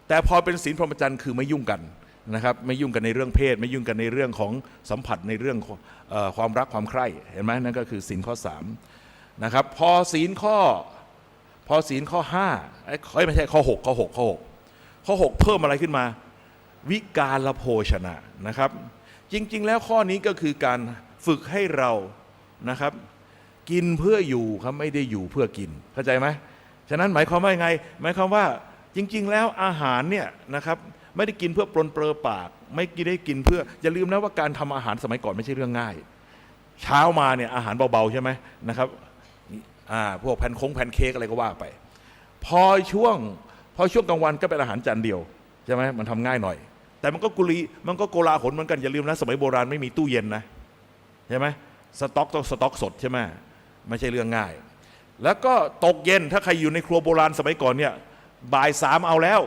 แต่พอเป็นศีลพรหมจรรย์คือไม่ยุ่งกันนะครับไม่ยุ่งกันในเรื่องเพศไม่ยุ่งกันในเรื่องของสัมผัสในเรื่องความรักความใคร่เห็นไหมนั่นก็คือศีลข้อ3นะครับพอศีลข้อ5ไม่ใช่ข้อ6เพิ่มอะไรขึ้นมาวิกาลโภชนะนะครับจริงๆแล้วข้อนี้ก็คือการฝึกให้เรานะครับกินเพื่ออยู่ครับไม่ได้อยู่เพื่อกินเข้าใจไหมฉะนั้นหมายความว่าไงหมายความว่าจริงๆแล้วอาหารเนี่ยนะครับไม่ได้กินเพื่อปรนเปรอปากไม่ได้กินเพื่ออย่าลืมนะว่าการทำอาหารสมัยก่อนไม่ใช่เรื่องง่ายเช้ามาเนี่ยอาหารเบาๆใช่ไหมนะครับพวกแพนเค้กอะไรก็ว่าไปพอช่วงกลางวันก็เป็นอาหารจานเดียวใช่ไหมมันทำง่ายหน่อยแต่มันก็โกลาหลเหมือนกันอย่าลืมนะสมัยโบราณไม่มีตู้เย็นนะใช่ไหมสต็อกสดใช่ไหมไม่ใช่เรื่องง่ายแล้วก็ตกเย็นถ้าใครอยู่ในครัวโบราณสมัยก่อนเนี่ยบ่าย3เอาแล้ว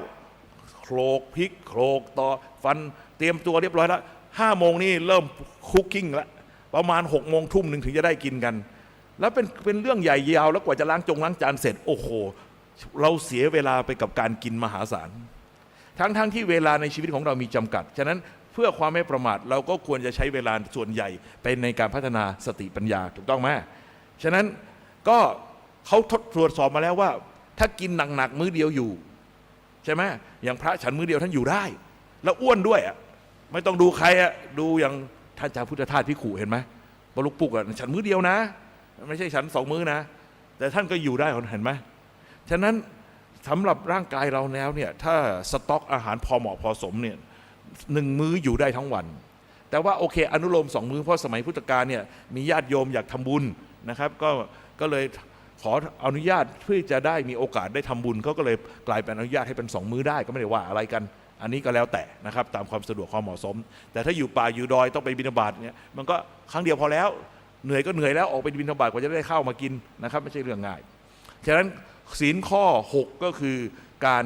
โขลกพริกโขลกต่อฟันเตรียมตัวเรียบร้อยแล้ว5 โมงนี่เริ่มคุกกิ้งแล้วประมาณ6 โมงทุ่มหนึ่งถึงจะได้กินกันแล้วเป็นเรื่องใหญ่ยาวแล้วกว่าจะล้างจานเสร็จโอ้โหเราเสียเวลาไปกับการกินมหาศาลทั้งที่เวลาในชีวิตของเรามีจำกัดฉะนั้นเพื่อความไม่ประมาทเราก็ควรจะใช้เวลาส่วนใหญ่ไปในการพัฒนาสติปัญญาถูกต้องไหมฉะนั้นก็เขาตรวจสอบมาแล้วว่าถ้ากินหนักๆมื้อเดียวอยู่ใช่ไหมอย่างพระฉันมื้อเดียวท่านอยู่ได้แล้วอ้วนด้วยไม่ต้องดูใครดูอย่างท่านเจ้าพุทธทาสพิขุเห็นไหมบรรลุปุกฉันมื้อเดียวนะไม่ใช่ฉัน2 มื้อนะแต่ท่านก็อยู่ได้เห็นไหมฉะนั้นสำหรับร่างกายเราแล้วเนี่ยถ้าสต็อกอาหารพอเหมาะพอสมเนี่ย1 มื้ออยู่ได้ทั้งวันแต่ว่าโอเคอนุโลม2 มื้อเพราะสมัยพุทธกาลเนี่ยมีญาติโยมอยากทำบุญนะครับก็เลยขออนุญาตเพื่อจะได้มีโอกาสได้ทำบุญเขาก็เลยกลายเป็นอนุญาตให้เป็น2 มื้อได้ก็ไม่ได้ว่าอะไรกันอันนี้ก็แล้วแต่นะครับตามความสะดวกความเหมาะสมแต่ถ้าอยู่ป่าอยู่ดอยต้องไปบิณฑบาตเนี่ยมันก็ครั้งเดียวพอแล้วเหนื่อยก็เหนื่อยแล้วออกไปบิณฑบาตกว่าจะได้ข้าวมากินนะครับไม่ใช่เรื่องง่ายฉะนั้นศีลข้อ6ก็คือการ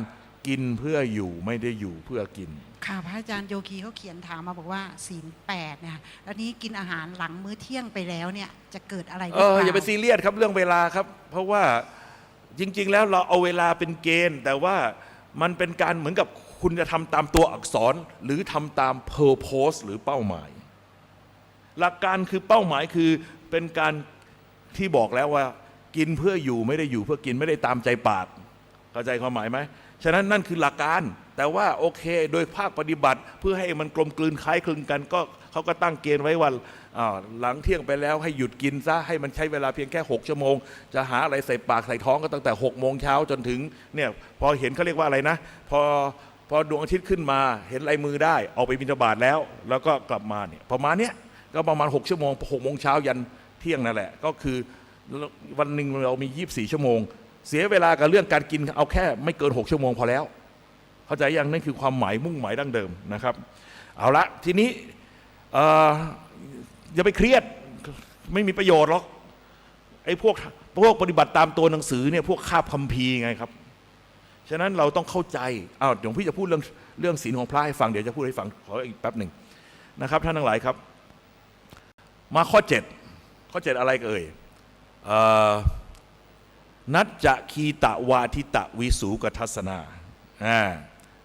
กินเพื่ออยู่ไม่ได้อยู่เพื่อกินค่ะพระอาจารย์โยคีเขาเขียนถามมาบอกว่าศีล8เนี่ยแล้วนี้กินอาหารหลังมื้อเที่ยงไปแล้วเนี่ยจะเกิดอะไรขึ้นอย่าไปซีเรียสครับเรื่องเวลาครับเพราะว่าจริงๆแล้วเราเอาเวลาเป็นเกณฑ์แต่ว่ามันเป็นการเหมือนกับคุณจะทำตามตัวอักษรหรือทำตาม purpose หรือเป้าหมายหลักการคือเป้าหมายคือเป็นการที่บอกแล้วว่ากินเพื่ออยู่ไม่ได้อยู่เพื่อกินไม่ได้ตามใจปากเข้าใจความหมายไหมฉะนั้นนั่นคือหลักการแต่ว่าโอเคโดยภาคปฏิบัติเพื่อให้มันกลมกลืนคล้ายคลึงกันก็เขาก็ตั้งเกณฑ์ไว้ว่าหลังเที่ยงไปแล้วให้หยุดกินซะให้มันใช้เวลาเพียงแค่6 ชั่วโมงจะหาอะไรใส่ปากใส่ท้องก็ตั้งแต่6 โมงเช้าจนถึงเนี่ยพอเห็นเขาเรียกว่าอะไรนะพอดวงอาทิตย์ขึ้นมาเห็นลายมือได้ออกไปบิณฑบาตแล้วก็กลับมาเนี่ยประมาณเนี้ยก็ประมาณ6 ชั่วโมง6 โมงเช้ายันเที่ยงนั่นแหละก็คือวันหนึ่งเรามี24 ชั่วโมงเสียเวลากับเรื่องการกินเอาแค่ไม่เกิน6 ชั่วโมงพอแล้วเข้าใจยังนั่นคือความหมายมุ่งหมายดั้งเดิมนะครับเอาละทีนี้อย่าไปเครียดไม่มีประโยชน์หรอกไอ้พวกปฏิบัติตามตัวหนังสือเนี่ยพวกคาบคัมภีร์ไงครับฉะนั้นเราต้องเข้าใจเดี๋ยวพี่จะพูดเรื่องศีลของพระให้ฟังเดี๋ยวจะพูดให้ฟังขออีกแป๊บหนึ่งนะครับท่านทั้งหลายครับมาข้อ7อะไรเอ่ยนัจจะคีตะวาทิตะวิสูกทัศนา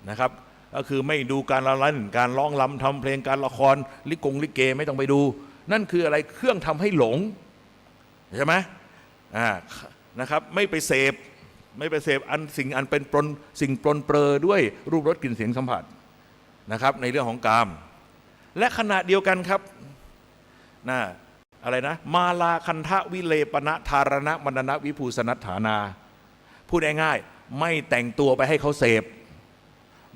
นะครับก็คือไม่ดูการละเล่นการร้องรำทำเพลงการละครลิเกไม่ต้องไปดูนั่นคืออะไรเครื่องทำให้หลงใช่ไหมนะครับไม่ไปเสพสิ่งอันเป็นสิ่งปรนเปรอด้วยรูปรสกลิ่นเสียงสัมผัสนะครับในเรื่องของกามและขณะเดียวกันครับอะไรนะมาลาคันทะวิเลปณะธารณะมณณวิภูสนัฏฐานาพูดง่ายๆไม่แต่งตัวไปให้เขาเสพ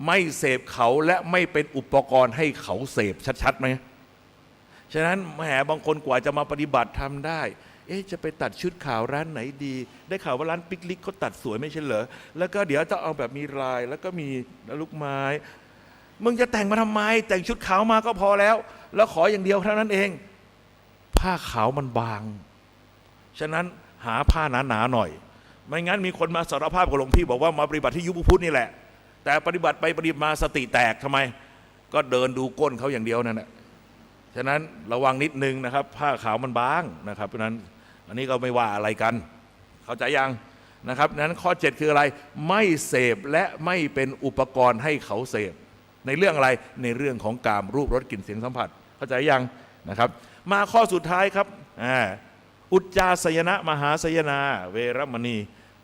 ไม่เสพเขาและไม่เป็นอุปกรณ์ให้เขาเสพชัดๆไหมฉะนั้นแหมบางคนกว่าจะมาปฏิบัติทำได้ จะไปตัดชุดขาวร้านไหนดี ได้ข่าวว่าร้านปิกลิกเขาตัดสวยไม่ใช่เหรอแล้วก็เดี๋ยวจะเอาแบบมีลายแล้วก็มีลูกไม้มึงจะแต่งมาทำไมแต่งชุดขาวมาก็พอแล้วแล้วขออย่างเดียวเท่านั้นเองผ้าขาวมันบางฉะนั้นหาผ้าหนาๆหน่อยไม่งั้นมีคนมาสารภาพกับหลวงพี่บอกว่ามาปฏิบัติที่ยุบพุทธนี่แหละแต่ปฏิบัติไปปฏิบัติมาสติแตกทำไมก็เดินดูก้นเขาอย่างเดียวนั่นแหละฉะนั้นระวังนิดนึงนะครับผ้าขาวมันบางนะครับเพราะนั้นอันนี้ก็ไม่ว่าอะไรกันเข้าใจยังนะครับนั้นข้อ 7คืออะไรไม่เสพและไม่เป็นอุปกรณ์ให้เขาเสพในเรื่องอะไรในเรื่องของกามรูปรสกลิ่นเสียงสัมผัสเข้าใจยังนะครับมาข้อสุดท้ายครับอุจจาสยนะมหาสยนาเวรมณี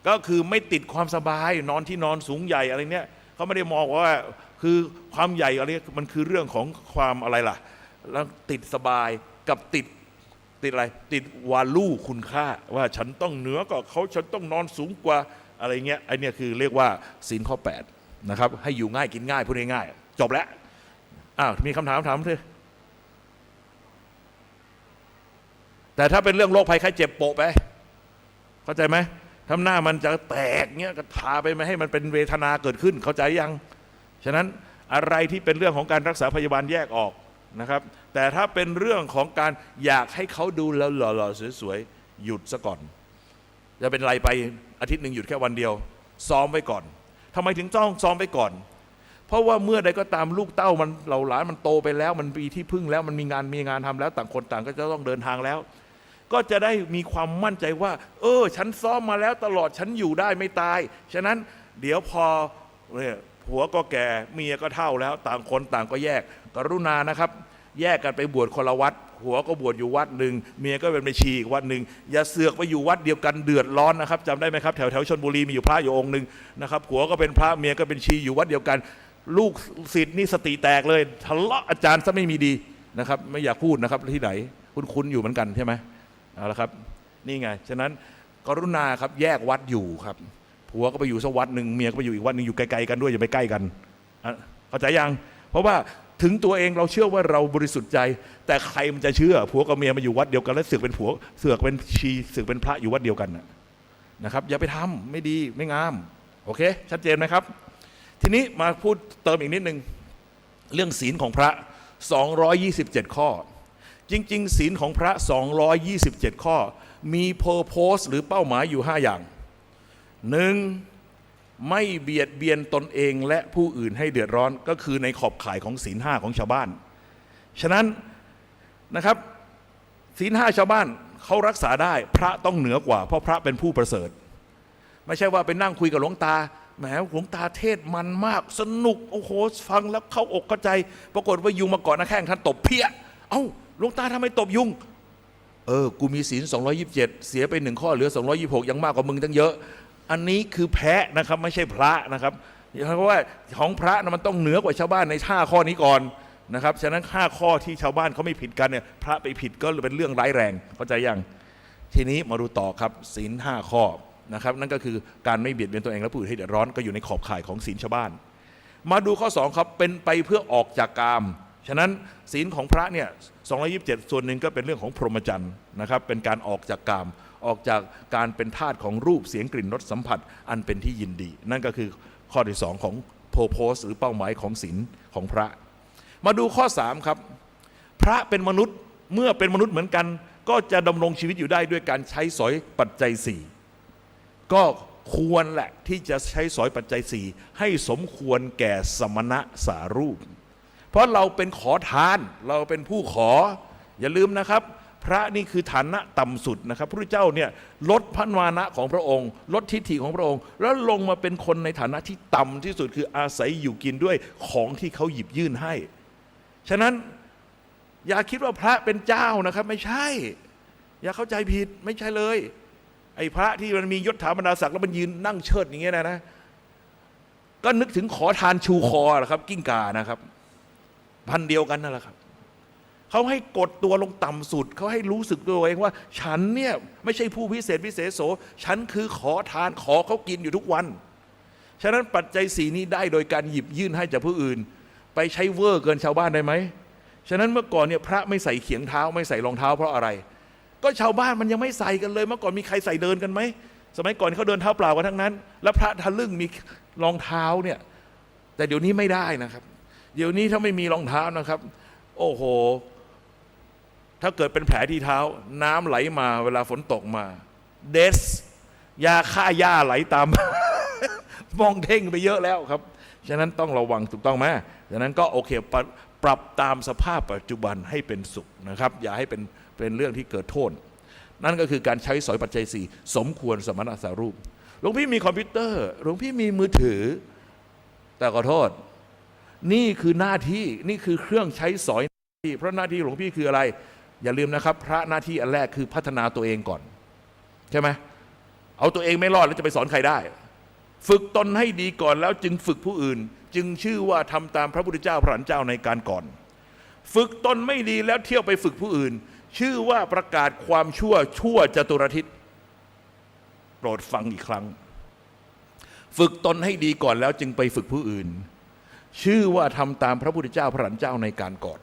ก็คือไม่ติดความสบายนอนที่นอนสูงใหญ่อะไรเนี้ยเขาไม่ได้มองว่าคือความใหญ่อะไรมันคือเรื่องของความอะไรล่ะแล้วติดสบายกับติดอะไรติดวาลูคุณค่าว่าฉันต้องเหนือกว่าเขาฉันต้องนอนสูงกว่าอะไรเงี้ยไอเนี้ยคือเรียกว่าศีลข้อ 8นะครับให้อยู่ง่ายกินง่ายพูดง่ายๆจบแล้วมีคำถามเถอะแต่ถ้าเป็นเรื่องโรคภัยไข้เจ็บโปะไปเข้าใจไหมทำหน้ามันจะแตกเงี้ยก็ทาไปไม่ให้มันเป็นเวทนาเกิดขึ้นเข้าใจยังฉะนั้นอะไรที่เป็นเรื่องของการรักษาพยาบาลแยกออกนะครับแต่ถ้าเป็นเรื่องของการอยากให้เขาดูแล้วหล่อๆสวยๆหยุดซะก่อนจะเป็นไรไปอาทิตย์หนึ่งหยุดแค่วันเดียวซ้อมไว้ก่อนทำไมถึงต้องซ้อมไว้ก่อนเพราะว่าเมื่อใดก็ตามลูกเต้ามันเหล่าหลานมันโตไปแล้วมันมีที่พึ่งแล้วมันมีงานทำแล้วต่างคนต่างก็จะต้องเดินทางแล้วก็จะได้มีความมั่นใจว่าฉันซ้อมมาแล้วตลอดฉันอยู่ได้ไม่ตายฉะนั้นเดี๋ยวพอผัวก็แก่เมียก็เฒ่าแล้วต่างคนต่างก็แยกกรุณานะครับแยกกันไปบวชคนละวัดผัวก็บวชอยู่วัดหนึ่งเมียก็เป็นแม่ชีอีกวัดหนึ่งอย่าเสือกไปอยู่วัดเดียวกันเดือดร้อนนะครับจำได้ไหมครับแถวชลบุรีมีอยู่พระอยู่องค์หนึ่งนะครับผัวก็เป็นพระเมียก็เป็นชีอยู่วัดเดียวกันลูกศิษย์นี่สติแตกเลยทะเลาะอาจารย์ซะไม่มีดีนะครับไม่อยากพูดนะครับที่ไหนคุ้นอยู่เหมือนกันใช่ไหมเอาละครับนี่ไงฉะนั้นกรุณาครับแยกวัดอยู่ครับผัวก็ไปอยู่สักวัดหนึ่งเมียก็ไปอยู่อีกวัดหนึ่งอยู่ไกลๆกันด้วยอย่าไปใกล้กันเข้าใจยังเพราะว่าถึงตัวเองเราเชื่อว่าเราบริสุทธิ์ใจแต่ใครมันจะเชื่อผัวกับเมียมาอยู่วัดเดียวกันแล้วเสือกเป็นผัวเสือกเป็นชีเสือกเป็นพระอยู่วัดเดียวกันนะครับอย่าไปทำไม่ดีไม่งามโอเคชัดเจนไหมครับทีนี้มาพูดเติมอีกนิดนึงเรื่องศีลของพระ227ข้อจริงๆศีลของพระ227ข้อมีเพอร์โพสหรือเป้าหมายอยู่5อย่าง1ไม่เบียดเบียนตนเองและผู้อื่นให้เดือดร้อนก็คือในขอบข่ายของศีล5ของชาวบ้านฉะนั้นนะครับศีล5ชาวบ้านเขารักษาได้พระต้องเหนือกว่าเพราะพระเป็นผู้ประเสริฐไม่ใช่ว่าไปนั่งคุยกับหลวงตาแหมหลวงตาเทศมันมากสนุกโอ้โหฟังแล้วเข้าอกเข้าใจปรากฏว่ายุงมาเกาะหน้าแข้งท่านตบเพี้ยหลวงตาทำไมตบยุงกูมีศีล227เสียไป1ข้อเหลือ226ยังมากกว่ามึงตั้งเยอะอันนี้คือแพะนะครับไม่ใช่พระนะครับเพราะว่าของพระนะมันต้องเหนือกว่าชาวบ้านใน5ข้อนี้ก่อนนะครับฉะนั้น5ข้อที่ชาวบ้านเขาไม่ผิดกันเนี่ยพระไปผิดก็เป็นเรื่องร้ายแรงเข้าใจยังทีนี้มาดูต่อครับศีล5ข้อนะครับนั่นก็คือการไม่เบียดเบียนตัวเองและผู้อื่นให้เดือดร้อนก็อยู่ในขอบข่ายของศีลชาวบ้านมาดูข้อ2ครับเป็นไปเพื่อออกจากกามฉะนั้นศีลของพระเนี่ย227ส่วนหนึ่งก็เป็นเรื่องของพรหมจรรย์นะครับเป็นการออกจากกามออกจากการเป็นทาสของรูปเสียงกลิ่นรสสัมผัสอันเป็นที่ยินดีนั่นก็คือข้อที่2ของโพโพสหรือเป้าหมายของศีลของพระมาดูข้อ3ครับพระเป็นมนุษย์เมื่อเป็นมนุษย์เหมือนกันก็จะดำรงชีวิตอยู่ได้ด้วยการใช้สอยปัจจัย4ก็ควรแหละที่จะใช้สอยปัจจัย4ให้สมควรแก่สมณะสารูปเพราะเราเป็นขอทานเราเป็นผู้ขออย่าลืมนะครับพระนี่คือฐานะต่ำสุดนะครับพระพุทธเจ้าเนี่ยลดพระวานะของพระองค์ลดทิฏฐิของพระองค์แล้วลงมาเป็นคนในฐานะที่ต่ำที่สุดคืออาศัยอยู่กินด้วยของที่เขาหยิบยื่นให้ฉะนั้นอย่าคิดว่าพระเป็นเจ้านะครับไม่ใช่อย่าเข้าใจผิดไม่ใช่เลยไอ้พระที่มันมียศถาบรรดาศักดิ์แล้วมันยืนนั่งเชิดอย่างเงี้ยนะก็นึกถึงขอทานชูคอแหละครับกิ้งก่านะครับพันเดียวกันนั่นแหละครับเขาให้กดตัวลงต่ำสุดเขาให้รู้สึกตัวเองว่าฉันเนี่ยไม่ใช่ผู้พิเศษวิเศษโสฉันคือขอทานขอเขากินอยู่ทุกวันฉะนั้นปัจจัย4นี้ได้โดยการหยิบยื่นให้จากผู้อื่นไปใช้เวอร์เกินชาวบ้านได้ไหมฉะนั้นเมื่อก่อนเนี่ยพระไม่ใส่เขียงเท้าไม่ใส่รองเท้าเพราะอะไร ก็ชาวบ้านมันยังไม่ใส่กันเลยเมื่อก่อนมีใครใส่เดินกันไหมสมัยก่อนเขาเดินเท้าเปล่ากันทั้งนั้นแล้วพระทะลึ่งมีรองเท้าเนี่ยแต่เดี๋ยวนี้ไม่ได้นะครับเดี๋ยวนี้ถ้าไม่มีรองเท้านะครับโอ้โหถ้าเกิดเป็นแผลที่เท้าน้ำไหลมาเวลาฝนตกมาเดสยาฆ่าหญ้าไหลตาม มองเท่งไปเยอะแล้วครับฉะนั้นต้องระวังถูกต้องไหมฉะนั้นก็โอเคปรับตามสภาพปัจจุบันให้เป็นสุขนะครับอย่าให้เป็นเรื่องที่เกิดโทษนั่นก็คือการใช้สอยปัจจัยสี่สมควรสมณะสารูปหลวงพี่มีคอมพิวเตอร์หลวงพี่มีมือถือแต่ขอโทษนี่คือหน้าที่นี่คือเครื่องใช้สอยที่เพราะหน้าที่หลวงพี่คืออะไรอย่าลืมนะครับพระหน้าที่อันแรกคือพัฒนาตัวเองก่อนใช่ไหมเอาตัวเองไม่รอดแล้วจะไปสอนใครได้ฝึกตนให้ดีก่อนแล้วจึงฝึกผู้อื่นจึงชื่อว่าทำตามพระพุทธเจ้าพระอรหันต์เจ้าในการก่อนฝึกตนไม่ดีแล้วเที่ยวไปฝึกผู้อื่นชื่อว่าประกาศความชั่วจตุรทิศโปรดฟังอีกครั้งฝึกตนให้ดีก่อนแล้วจึงไปฝึกผู้อื่นชื่อว่าทำตามพระพุทธเจ้าพระอรหันต์เจ้าในการก่อน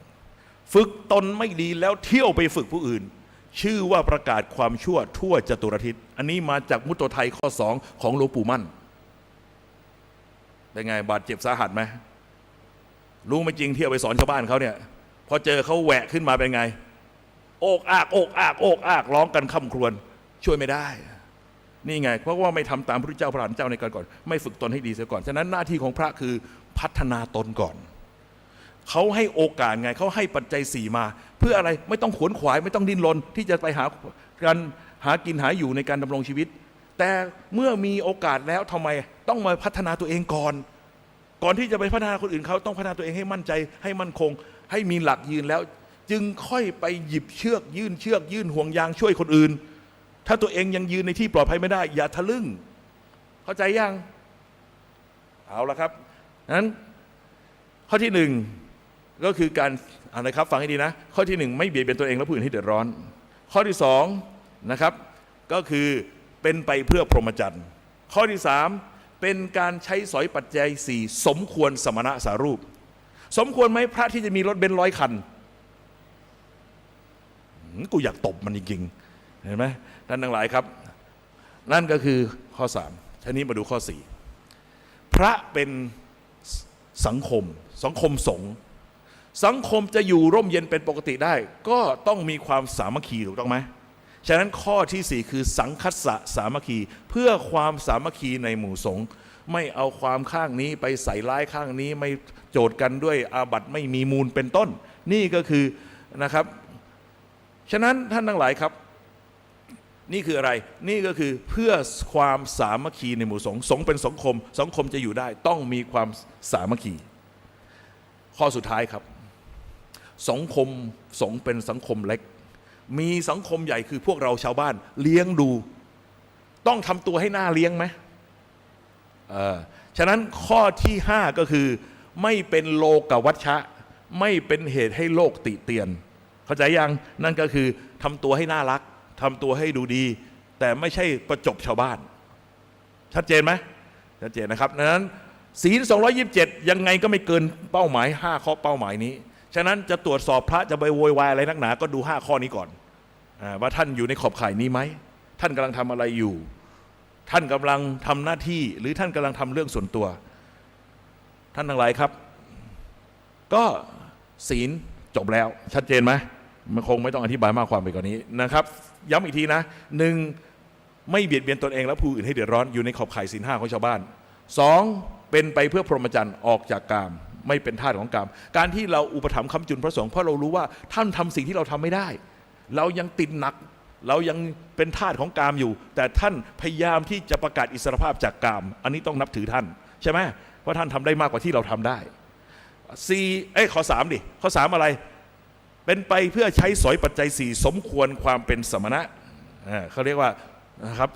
ฝึกตนไม่ดีแล้วเที่ยวไปฝึกผู้อื่นชื่อว่าประกาศความทั่วจตุรทิศอันนี้มาจากมุตโตไทยข้อ2ของหลวงปู่มั่นเป็นไงบาดเจ็บสาหัสไหมรู้ไม่จริงเที่ยวไปสอนชาวบ้านเขาเนี่ยพอเจอเขาแหวะขึ้นมาเป็นไงโอกอากโอกอากโอกอากร้องกันค่ำครวญช่วยไม่ได้นี่ไงเพราะว่าไม่ทำตามพระพุทธเจ้าพระอรหันต์เจ้าในการก่อนไม่ฝึกตนให้ดีเสียก่อนฉะนั้นหน้าที่ของพระคือพัฒนาตนก่อนเขาให้โอกาสไงเขาให้ปัจจัยสี่มาเพื่ออะไรไม่ต้องขวนขวายไม่ต้องดิ้นรนที่จะไปหากินหาอยู่ในการดำรงชีวิตแต่เมื่อมีโอกาสแล้วทำไมต้องมาพัฒนาตัวเองก่อนที่จะไปพัฒนาคนอื่นเขาต้องพัฒนาตัวเองให้มั่นใจให้มั่นคงให้มีหลักยืนแล้วจึงค่อยไปหยิบเชือกยื่นห่วงยางช่วยคนอื่นถ้าตัวเองยังยืนในที่ปลอดภัยไม่ได้อย่าทะลึ่งเข้าใจยังเอาละครับนั้นข้อที่หนึ่งก็คือการอะไรครับฟังให้ดีนะข้อที่หนึ่งไม่เบียดเบียนตัวเองและผู้อื่นให้เดือดร้อนข้อที่สองนะครับก็คือเป็นไปเพื่อพรหมจรรย์ข้อที่สามเป็นการใช้สอยปัจจัยสี่สมควรสมณะสารูปสมควรไหมพระที่จะมีรถเบนซ์100 คันกูอยากตบมันจริงๆเห็นไหมท่านทั้งหลายครับนั่นก็คือข้อ3ทีนี้มาดูข้อ4พระเป็นสังคมสงฆ์สังคมจะอยู่ร่มเย็นเป็นปกติได้ก็ต้องมีความสามัคคีถูกต้องไหมฉะนั้นข้อที่4คือสังคัสสะสามัคคีเพื่อความสามัคคีในหมู่สงฆ์ไม่เอาความข้างนี้ไปใส่ร้ายข้างนี้ไม่โจทย์กันด้วยอาบัติไม่มีมูลเป็นต้นนี่ก็คือนะครับฉะนั้นท่านทั้งหลายครับนี่คืออะไรนี่ก็คือเพื่อความสามัคคีในหมู่สงฆ์สงฆ์เป็นสังคมจะอยู่ได้ต้องมีความสามัคคีข้อสุดท้ายครับสงฆ์เป็นสังคมเล็กมีสังคมใหญ่คือพวกเราชาวบ้านเลี้ยงดูต้องทำตัวให้น่าเลี้ยงไหมฉะนั้นข้อที่5ก็คือไม่เป็นโลกวัชชะไม่เป็นเหตุให้โลกติเตียนเข้าใจยังนั่นก็คือทำตัวให้น่ารักทำตัวให้ดูดีแต่ไม่ใช่ประจบชาวบ้านชัดเจนไหมชัดเจนนะครับดังนั้นศีล227ยังไงก็ไม่เกินเป้าหมาย5ข้อเป้าหมายนี้ฉะนั้นจะตรวจสอบพระจะไปโวยวายอะไรนักหนาก็ดู5ข้อนี้ก่อนว่าท่านอยู่ในขอบข่ายนี้ไหมท่านกำลังทำอะไรอยู่ท่านกำลังทำหน้าที่หรือท่านกำลังทำเรื่องส่วนตัวท่านทั้งหลายครับก็ศีลจบแล้วชัดเจนไหมมันคงไม่ต้องอธิบายมากความไปกว่านี้นะครับย้ำอีกทีนะ1ไม่เบียดเบียนตนเองและผู้อื่นให้เดือดร้อนอยู่ในขอบข่ายศีล5ของชาวบ้าน2เป็นไปเพื่อพรหมจรรย์ออกจากกามไม่เป็นทาสของกามการที่เราอุปถัมภ์ค้ำจุนพระสงฆ์เพราะเรารู้ว่าท่านทำสิ่งที่เราทำไม่ได้เรายังติดหนักเรายังเป็นทาสของกามอยู่แต่ท่านพยายามที่จะประกาศอิสรภาพจากกามอันนี้ต้องนับถือท่านใช่ไหมเพราะท่านทำได้มากกว่าที่เราทำได้ข้อ3ดิข้อ3อะไรเป็นไปเพื่อใช้สอยปัจจัย4สมควรความเป็นสมณะเขาเรียกว่านะครับ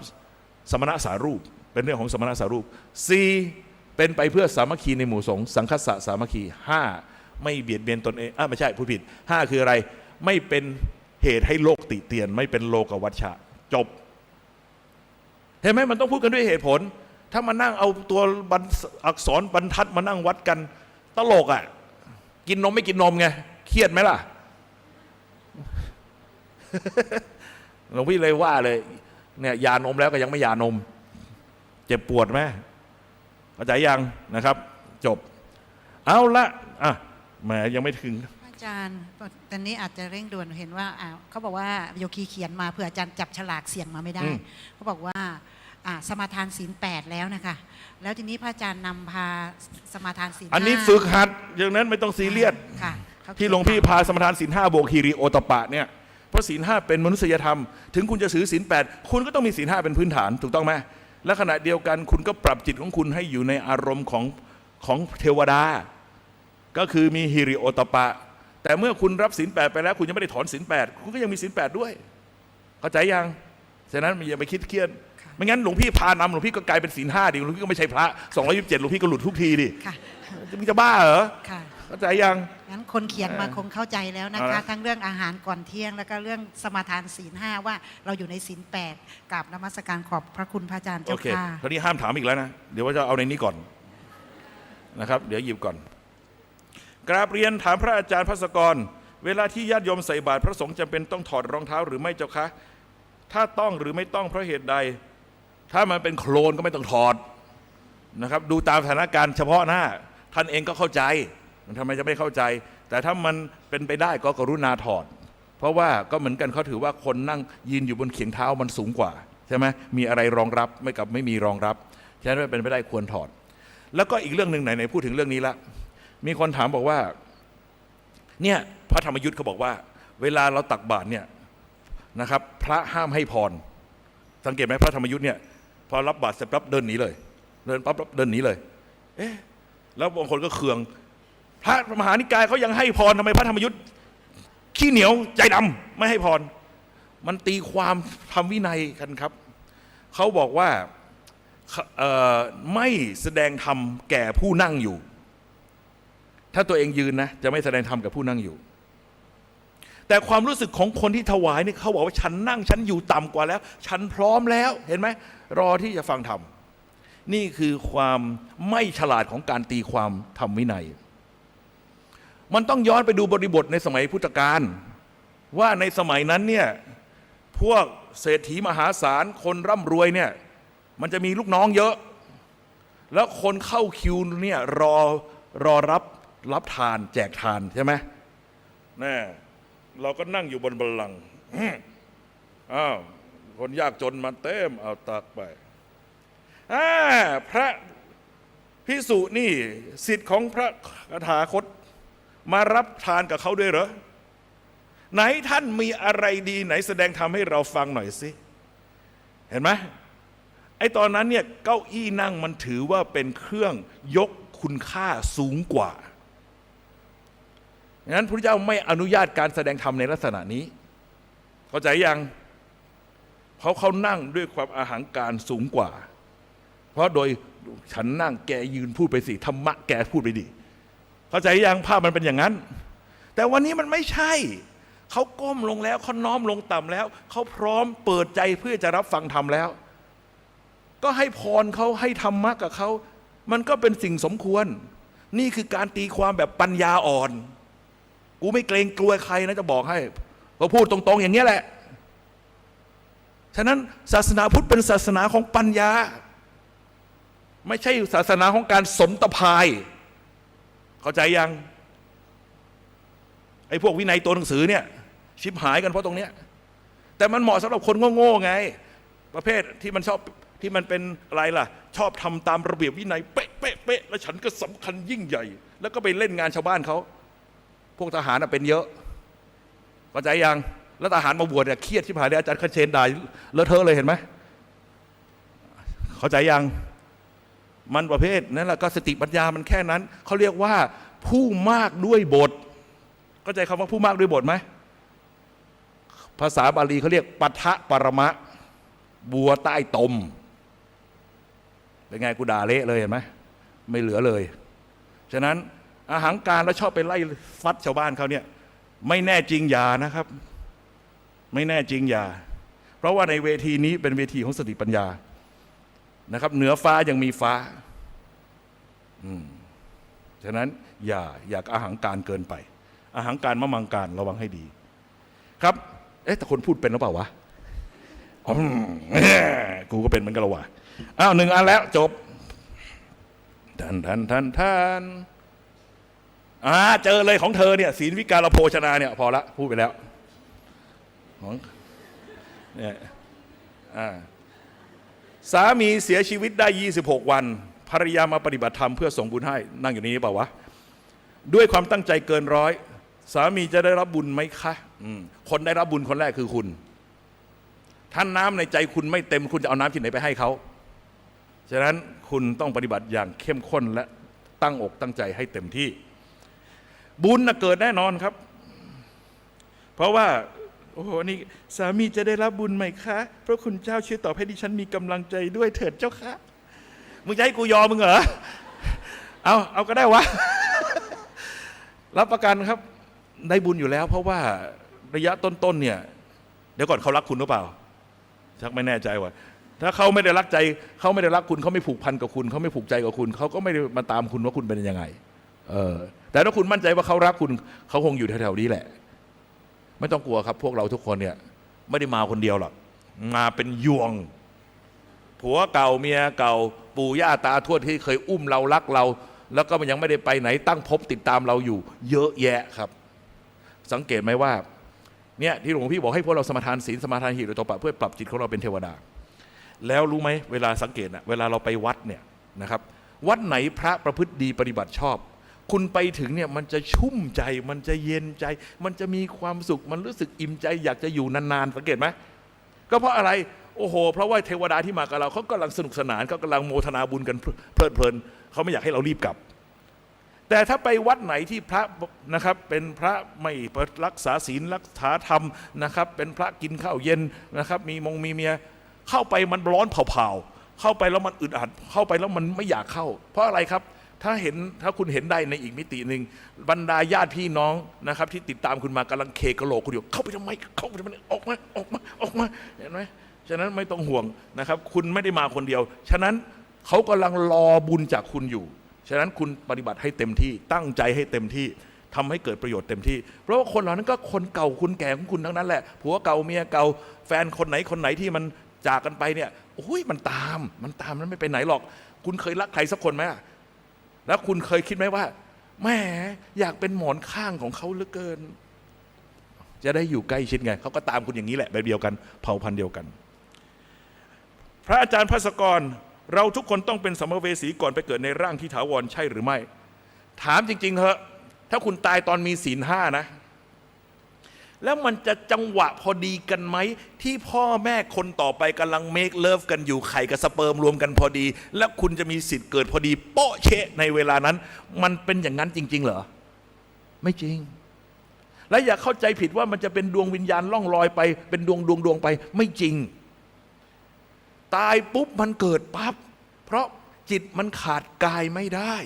สมณะสารูปเป็นเรื่องของสมณะสารูป4เป็นไปเพื่อสามัคคีในหมู่สงฆ์สังคัสสะสามัคคี5ไม่เบียดเบียนตนเองไม่ใช่พูดผิด5คืออะไรไม่เป็นเหตุให้โลกติเตียนไม่เป็นโลกวัชชะจบเห็นไหมมันต้องพูดกันด้วยเหตุผลถ้ามานั่งเอาตัวอักษรบรรทัดมานั่งวัดกันตลกอ่ะกินนมไม่กินนมไงเครียดไหมล่ะ หลวงพี่เลยว่าเลยเนี่ยยานมแล้วก็ยังไม่ยานมเจ็บปวดไหมเข้าใจยังนะครับจบเอาละอ่ะแหมยังไม่ถึงอาจารย์ตอนนี้อาจจะเร่งด่วนเห็นว่าเขาบอกว่าโยคีเขียนมาเผื่ออาจารย์จับฉลากเสี่ยงมาไม่ได้เขาบอกว่าสมาทานศีล 8แล้วนะคะแล้วทีนี้พระอาจารย์นำพาสมาทานศีล อันนี้ฝึกหัดอย่างนั้นไม่ต้องซีเรียส ค่ะที่หลวงพี่พาสมาทานศีล 5บวกฮีริโอตปะเนี่ยเพราะศีล 5เป็นมนุษยธรรมถึงคุณจะถือศีล 8คุณก็ต้องมีศีล 5เป็นพื้นฐานถูกต้องไหมและขณะเดียวกันคุณก็ปรับจิตของคุณให้อยู่ในอารมณ์ของเทวดาก็คือมีฮิริโอตปะแต่เมื่อคุณรับศีล 8ไปแล้วคุณยังไม่ได้ถอนศีล 8คุณก็ยังมีศีล 8ด้วยเข้าใจยังฉะนั้นอย่าไปคิดเครียดไม่งั้นหลวงพี่พานำหลวงพี่ก็กลายเป็นศีล 5ดิหลวงพี่ก็ไม่ใช่พระ227หลวงพี่ก็หลุดทุกทีดิมึงจะบ้าเหรอเข้าใจยังงั้นคนเขียนมาคงเข้าใจแล้วนะคะทั้งเรื่องอาหารก่อนเที่ยงแล้วก็เรื่องสมาทานศีล 5ว่าเราอยู่ในศีล 8กับนมัสการขอบพระคุณพระอาจารย์เจ้าค่ะคราวนี้ห้ามถามอีกแล้วนะเดี๋ยวว่าจะเอาในนี้ก่อนนะครับเดี๋ยวหยิบก่อนกราบเรียนถามพระอาจารย์ภัสกรเวลาที่ญาติโยมใส่บาตรพระสงฆ์จำเป็นต้องถอดรองเท้าหรือไม่เจ้าคะถ้าต้องหรือไม่ต้องเพราะเหตุใดถ้ามันเป็นโคลนก็ไม่ต้องถอดนะครับดูตามสถานการณ์เฉพาะหน้าท่านเองก็เข้าใจมันทำไมจะไม่เข้าใจแต่ถ้ามันเป็นไปได้ก็กรุณาถอดเพราะว่าก็เหมือนกันเขาถือว่าคนนั่งยืนอยู่บนเขียงเท้ามันสูงกว่าใช่ไหมมีอะไรรองรับไม่กับไม่มีรองรับฉะนั้นเป็นไปได้ควรถอดแล้วก็อีกเรื่องหนึ่งไหนพูดถึงเรื่องนี้ละมีคนถามบอกว่าเนี่ยพระธรรมยุทธ์เขาบอกว่าเวลาเราตักบาตรเนี่ยนะครับพระห้ามให้พรสังเกตไหมพระธรรมยุทธ์เนี่ยพอรับบาตรเสร็จปั๊บเดินหนีเลยเดินปั๊บเดินหนีเลยเอ๊ะแล้วบางคนก็เคืองพระมหานิกายเขายังให้พรทำไมพระธรรมยุทธ์ขี้เหนียวใจดำไม่ให้พรมันตีความธรรมวินัยกันครับเขาบอกว่าไม่แสดงธรรมแก่ผู้นั่งอยู่ถ้าตัวเองยืนนะจะไม่แสดงธรรมกับผู้นั่งอยู่แต่ความรู้สึกของคนที่ถวายนี่เขาบอกว่าฉันนั่งฉันอยู่ต่ำกว่าแล้วฉันพร้อมแล้วเห็นไหมรอที่จะฟังธรรมนี่คือความไม่ฉลาดของการตีความธรรมวินัยมันต้องย้อนไปดูบริบทในสมัยพุทธกาลว่าในสมัยนั้นเนี่ยพวกเศรษฐีมหาศาลคนร่ำรวยเนี่ยมันจะมีลูกน้องเยอะแล้วคนเข้าคิวเนี่ยรอรับทานแจกทานใช่ไหมแน่เราก็นั่งอยู่บนบัลลังก์อ้าวคนยากจนมาเต็มเอาตักไปพระภิกษุนี่ศิษย์ของพระตถาคตมารับทานกับเขาด้วยเหรอไหนท่านมีอะไรดีไหนแสดงธรรมให้เราฟังหน่อยสิเห็นไหมไอ้ตอนนั้นเนี่ยเก้าอี้นั่งมันถือว่าเป็นเครื่องยกคุณค่าสูงกว่างั้นพระเจ้าไม่อนุญาตการแสดงธรรมในลักษณะนี้เข้าใจยังเพราะเขานั่งด้วยความอาหังการสูงกว่าเพราะโดยฉันนั่งแกยืนพูดไปสิธรรมะแกพูดไปดิเข้าใจยังภาพมันเป็นอย่างนั้นแต่วันนี้มันไม่ใช่เขาก้มลงแล้วเขาน้อมลงต่ำแล้วเขาพร้อมเปิดใจเพื่อจะรับฟังธรรมแล้วก็ให้พรเขาให้ธรรมะกับเขามันก็เป็นสิ่งสมควรนี่คือการตีความแบบปัญญาอ่อนกูไม่เกรงกลัวใครนะจะบอกให้พอพูดตรงๆอย่างนี้แหละฉะนั้นศาสนาพุทธเป็นศาสนาของปัญญาไม่ใช่ศาสนาของการสนตะพายเข้าใจยังไอ้พวกวินัยตัวหนังสือเนี่ยชิบหายกันเพราะตรงเนี้ยแต่มันเหมาะสำหรับคนโง่ๆไงประเภทที่มันชอบที่มันเป็นอะไรล่ะชอบทำตามระเบียบวินัยเป๊ะแล้วฉันก็สำคัญยิ่งใหญ่แล้วก็ไปเล่นงานชาวบ้านเขาพวกทหารเป็นเยอะเข้าใจยังแล้วทหารมาบวชเนี่ยเครียดชิบหายเลยอาจารย์คเชนด่าเลอะเทอะเลยเห็นไหมเข้าใจยังมันประเภทนั่นแหละก็สติปัญญามันแค่นั้นเขาเรียกว่าผู้มากด้วยบทเข้าใจคำว่าผู้มากด้วยบทไหมภาษาบาลีเขาเรียกปัทะปรมะบัวใต้ตมเป็นไงกูด่าเละเลยเห็นไหมไม่เหลือเลยฉะนั้นอาหังการแล้วชอบไปไล่ฟัดชาวบ้านเขาเนี่ยไม่แน่จริงอย่านะครับไม่แน่จริงอย่าเพราะว่าในเวทีนี้เป็นเวทีของสติปัญญานะครับเหนือฟ้ายังมีฟ้าฉะนั้นอย่าอาหังการเกินไปอาหังการมะมังการระวังให้ดีครับแต่คนพูดเป็นหรือเปล่าวะ กูก็เป็นเหมือนกันละว่ะอ้าว1 อันแล้วจบทันเจอเลยของเธอเนี่ยศีลวิการโภชนาเนี่ยพอละพูดไปแล้วของเนี่ยสามีเสียชีวิตได้26 วันภรรยามาปฏิบัติธรรมเพื่อส่งบุญให้นั่งอยู่นี้เปล่าวะด้วยความตั้งใจเกินร้อยสามีจะได้รับบุญไหมคะคนได้รับบุญคนแรกคือคุณท่านน้ำในใจคุณไม่เต็มคุณจะเอาน้ำที่ไหนไปให้เขาฉะนั้นคุณต้องปฏิบัติอย่างเข้มข้นและตั้งอกตั้งใจให้เต็มที่บุญเกิดแน่นอนครับเพราะว่าโอ้โหนี่สามีจะได้รับบุญไหมคะเพราะคุณเจ้าช่วยตอบให้ดิฉันมีกำลังใจด้วยเถิดเจ้าค่ะมึงจะให้กูยอมมึงเหรอเอาก็ได้วะ รับประกันครับได้บุญอยู่แล้วเพราะว่าระยะต้นๆเนี่ยเดี๋ยวก่อนเขารักคุณหรือเปล่าชักไม่แน่ใจว่าถ้าเขาไม่ได้รักใจเขาไม่ได้รักคุณเขาไม่ผูกพันกับคุณเขาไม่ผูกใจกับคุณเขาก็ไม่ได้มาตามคุณว่าคุณเป็นยังไงแต่ถ้าคุณมั่นใจว่าเขารักคุณเขาคงอยู่แถวๆนี้แหละไม่ต้องกลัวครับพวกเราทุกคนเนี่ยไม่ได้มาคนเดียวหรอกมาเป็นยวงผัวเก่าเมียเก่าปู่ย่าตาทวดที่เคยอุ้มเรารักเราแล้วก็มันยังไม่ได้ไปไหนตั้งภพติดตามเราอยู่เยอะแยะครับสังเกตไหมว่าเนี่ยที่หลวงพี่บอกให้พวกเราสมาทานศีลสมาทานหิริโอตปะเพื่อปรับจิตของเราเป็นเทวดาแล้วรู้ไหมเวลาสังเกตนะเวลาเราไปวัดเนี่ยนะครับวัดไหนพระประพฤติดีปฏิบัติชอบคุณไปถึงเนี่ยมันจะชุ่มใจมันจะเย็นใจมันจะมีความสุขมันรู้สึกอิ่มใจอยากจะอยู่นานๆสังเกตไหมก็เพราะอะไรโอ้โหเพราะว่าเทวดาที่มากับเราเขากำลังสนุกสนานเขากำลังโมทนาบุญกันเพลิดเพลินเขาไม่อยากให้เรารีบกลับแต่ถ้าไปวัดไหนที่พระนะครับเป็นพระไม่รักษาศีลรักษาธรรมนะครับเป็นพระกินข้าวเย็นนะครับมีมีเมียเข้าไปมันร้อนเผาๆเข้าไปแล้วมันอึดอัดเข้าไปแล้วมันไม่อยากเข้าเพราะอะไรครับถ้าคุณเห็นได้ในอีกมิติหนึ่งบรรดาญาติพี่น้องนะครับที่ติดตามคุณมากำลังเคกะโหลกคุณอยู่เข้าไปทำไมเข้าไปทำไมออกมาเห็นไหมฉะนั้นไม่ต้องห่วงนะครับคุณไม่ได้มาคนเดียวฉะนั้นเขากำลังรอบุญจากคุณอยู่ฉะนั้นคุณปฏิบัติให้เต็มที่ตั้งใจให้เต็มที่ทำให้เกิดประโยชน์เต็มที่เพราะว่าคนเหล่านั้นก็คนเก่าคุณแก่ของคุณทั้งนั้นแหละผัวเก่าเมียเก่าแฟนคนไหนที่มันจากกันไปเนี่ยโอ้ยมันตามนั้นไม่ไปไหนหรอกคุณเคยรักใครสักคนไหมแล้วคุณเคยคิดไหมว่าแหมอยากเป็นหมอนข้างของเขาเหลือเกินจะได้อยู่ใกล้ชิดไงเขาก็ตามคุณอย่างนี้แหละแบบเดียวกันเผ่าพันธุ์เดียวกันพระอาจารย์ภัสกรเราทุกคนต้องเป็นสัมภเวสีก่อนไปเกิดในร่างที่ถาวรใช่หรือไม่ถามจริงๆเถอะถ้าคุณตายตอนมีศีล 5นะแล้วมันจะจังหวะพอดีกันไหมที่พ่อแม่คนต่อไปกำลังเมคเลิฟกันอยู่ไข่กับสเปิร์มรวมกันพอดีแล้วคุณจะมีสิทธิ์เกิดพอดีโป๊ะเชะในเวลานั้นมันเป็นอย่างนั้นจริงๆเหรอไม่จริงและอย่าเข้าใจผิดว่ามันจะเป็นดวงวิญญาณล่องลอยไปเป็นดวงไปไม่จริงตายปุ๊บมันเกิดปั๊บเพราะจิตมันขาดกายไม่ได้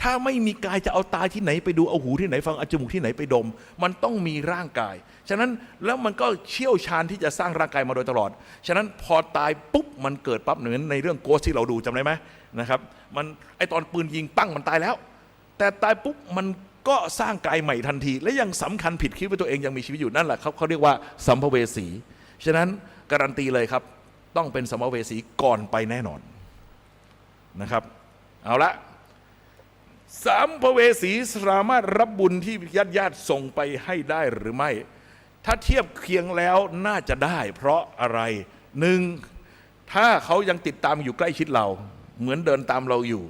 ถ้าไม่มีกายจะเอาตาที่ไหนไปดูเอาหูที่ไหนฟังเอาจมูกที่ไหนไปดมมันต้องมีร่างกายฉะนั้นแล้วมันก็เชี่ยวชาญที่จะสร้างร่างกายมาโดยตลอดฉะนั้นพอตายปุ๊บมันเกิดปั๊บเหมือนในเรื่องโกสที่เราดูจำได้ไหมนะครับมันไอตอนปืนยิงปั้งมันตายแล้วแต่ตายปุ๊บมันก็สร้างกายใหม่ทันทีและยังสำคัญผิดคิดว่าตัวเองยังมีชีวิตอยู่นั่นแหละเขาเรียกว่าสัมภเวสีฉะนั้นการันตีเลยครับต้องเป็นสัมภเวสีก่อนไปแน่นอนนะครับเอาละสัมภเวสีสามารถรับบุญที่ญาติส่งไปให้ได้หรือไม่ถ้าเทียบเคียงแล้วน่าจะได้เพราะอะไรหนึ่งถ้าเขายังติดตามอยู่ใกล้ชิดเราเหมือนเดินตามเราอยู่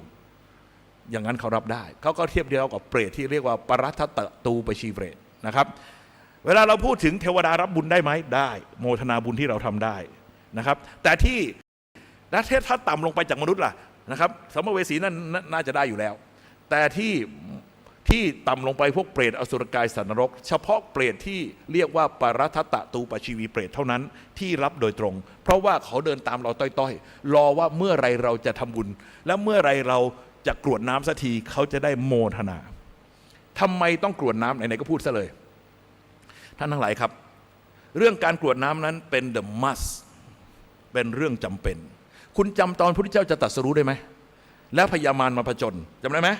อย่างนั้นเขารับได้เขาก็เทียบเดียวกับเปรตที่เรียกว่าปรัตถตตูปชีเปรตนะครับเวลาเราพูดถึงเทวดารับบุญได้ไหมได้โมทนาบุญที่เราทำได้นะครับแต่ที่ถ้าต่ำลงไปจากมนุษย์ล่ะนะครับสัมภเวสีนั่นน่าจะได้อยู่แล้วแต่ที่ต่ำลงไปพวกเปรตอสุรกายสัตว์นรกเฉพาะเปรตที่เรียกว่าปรัตถตตูปชีวีเปรตเท่านั้นที่รับโดยตรงเพราะว่าเขาเดินตามเราต้อยๆรอว่าเมื่อไรเราจะทำบุญและเมื่อไรเราจะกรวดน้ำสักทีเขาจะได้โมทนาทำไมต้องกรวดน้ำไหนๆก็พูดซะเลยท่านทั้งหลายครับเรื่องการกรวดน้ำนั้นเป็น the must เป็นเรื่องจำเป็นคุณจำตอนพระพุทธเจ้าจะตรัสรู้ได้ไหมแล้วพญามารมาผจญจำได้ไหม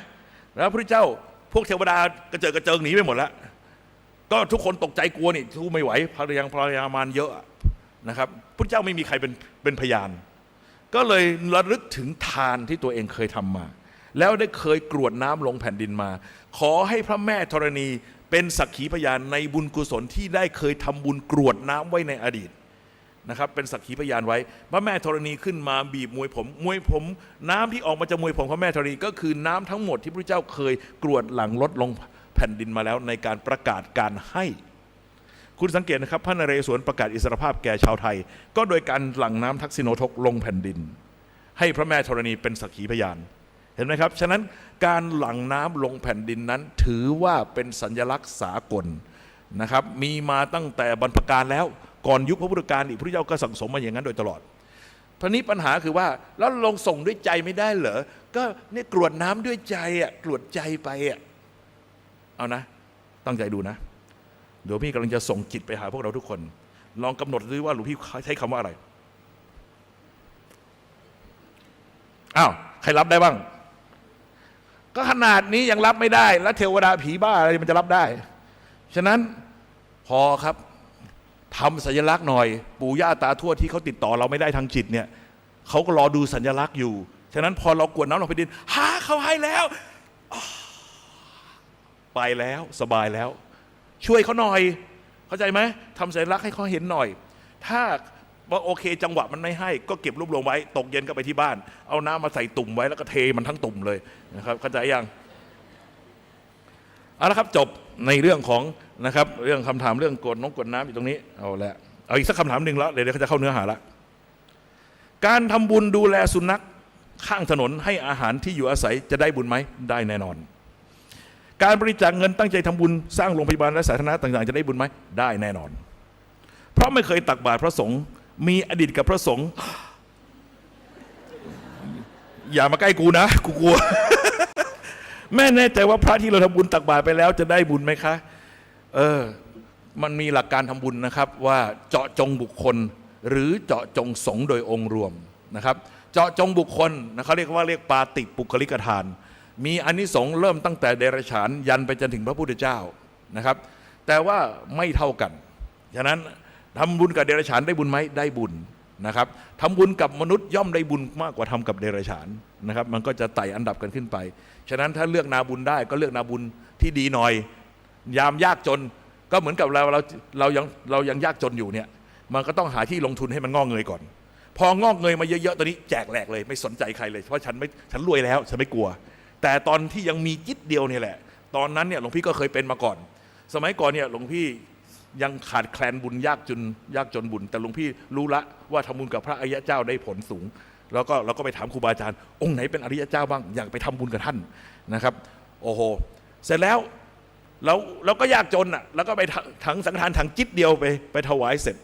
แล้วพระพุทธเจ้าพวกเทวดากระเจิงหนีไปหมดแล้วก็ทุกคนตกใจกลัวนี่สู้ไม่ไหวพญามารเยอะ นะครับพระเจ้าไม่มีใครเป็นพยานก็เลยระลึกถึงทานที่ตัวเองเคยทำมาแล้วได้เคยกรวดน้ำลงแผ่นดินมาขอให้พระแม่ธรณีเป็นสักขีพยานในบุญกุศลที่ได้เคยทำบุญกรวดน้ำไว้ในอดีตนะครับเป็นสักขีพยานไว้พระแม่ธรณีขึ้นมาบีบมวยผมน้ำที่ออกมาจากมวยผมพระแม่ธรณีก็คือน้ำทั้งหมดที่พระเจ้าเคยกรวดหลังลดลงแผ่นดินมาแล้วในการประกาศการให้คุณสังเกตนะครับพระนเรศวรประกาศอิสรภาพแก่ชาวไทยก็โดยการหลั่งน้ำทักษิโนทกลงแผ่นดินให้พระแม่ธรณีเป็นสักขีพยานเห็นไหมครับฉะนั้นการหลั่งน้ำลงแผ่นดินนั้นถือว่าเป็นสัญลักษณ์สากลนะครับมีมาตั้งแต่บรรพกาลแล้วก่อนยุคพระพุทธกาลอีกพระเจ้าก็สั่งสมมาอย่างนั้นโดยตลอดทีนี้ปัญหาคือว่าแล้วลงส่งด้วยใจไม่ได้เหรอก็เนี่ยกรวดน้ำด้วยใจอ่ะกรวดใจไปอ่ะเอานะตั้งใจดูนะเดี๋ยวพี่กำลังจะส่งจิตไปหาพวกเราทุกคนลองกำหนดดูว่าหลวงพี่ใช้คำว่าอะไรอ้าวใครรับได้บ้างก็ขนาดนี้ยังรับไม่ได้แล้วเทวดาผีบ้าอะไรมันจะรับได้ฉะนั้นพอครับทำสัญลักษณ์หน่อยปู่ย่าตาทวดที่เขาติดต่อเราไม่ได้ทางจิตเนี่ยเขาก็รอดูสัญลักษณ์อยู่ฉะนั้นพอเรากวดน้ำลงไปดินเขาให้แล้วไปแล้วสบายแล้วช่วยเขาหน่อยเข้าใจไหมทำสัญลักษณ์ให้เขาเห็นหน่อยถ้าว่าโอเคจังหวะมันไม่ให้ก็เก็บรวบรวมไว้ตกเย็นก็ไปที่บ้านเอาน้ำมาใส่ตุ่มไว้แล้วก็เทมันทั้งตุ่มเลยนะครับเข้าใจยังเอาละครับจบในเรื่องของนะครับเรื่องคำถามเรื่องกดน้ำอยู่ตรงนี้เอาละเอาอีกสักคำถามหนึ่งแล้วเดี๋ยวเขาจะเข้าเนื้อหาละการทำบุญดูแลสุนัขข้างถนนให้อาหารที่อยู่อาศัยจะได้บุญไหมได้แน่นอนการบริจาคเงินตั้งใจทำบุญสร้างโรงพยาบาลและสาธารณะต่างๆจะได้บุญไหมได้แน่นอนเพราะไม่เคยตักบาตรพระสงฆ์มีอดีตกับพระสงฆ์อย่ามาใกล้กูนะกูกลัว แม่แน่ใจว่าพระที่เราทำบุญตักบาตรไปแล้วจะได้บุญไหมคะมันมีหลักการทำบุญนะครับว่าเจาะจงบุคคลหรือเจาะจงสงฆ์โดยองค์รวมนะครับเจาะจงบุคคลนะเขาเรียกปาติปุคลิกทานมีอานิสงส์เริ่มตั้งแต่เดรัจฉานยันไปจนถึงพระพุทธเจ้านะครับแต่ว่าไม่เท่ากันฉะนั้นทำบุญกับเดรัจฉานได้บุญไหมได้บุญนะครับทำบุญกับมนุษย์ย่อมได้บุญมากกว่าทำกับเดรัจฉานนะครับมันก็จะไต่อันดับกันขึ้นไปฉะนั้นถ้าเลือกนาบุญได้ก็เลือกนาบุญที่ดีหน่อยยามยากจนก็เหมือนกับเรายังยากจนอยู่เนี่ยมันก็ต้องหาที่ลงทุนให้มันงอกเงยก่อนพองอกเงยมาเยอะๆตอนนี้แจกแหลกเลยไม่สนใจใครเลยเพราะฉันรวยแล้วฉันไม่กลัวแต่ตอนที่ยังมีจิตเดียวนี่แหละตอนนั้นเนี่ยหลวงพี่ก็เคยเป็นมาก่อนสมัยก่อนเนี่ยหลวงพี่ยังขาดแคลนบุญยากจนบุญแต่หลวงพี่รู้ละว่าทำบุญกับพระอริยเจ้าได้ผลสูงแล้วก็เราก็ไปถามครูบาอาจารย์องค์ไหนเป็นอริยเจ้าบ้างอยากไปทำบุญกับท่านนะครับโอ้โหเสร็จแล้วเราก็ยากจนอ่ะแล้วก็ไปถังสังฆทานถังจิตเดียวไปถวายเสร็จ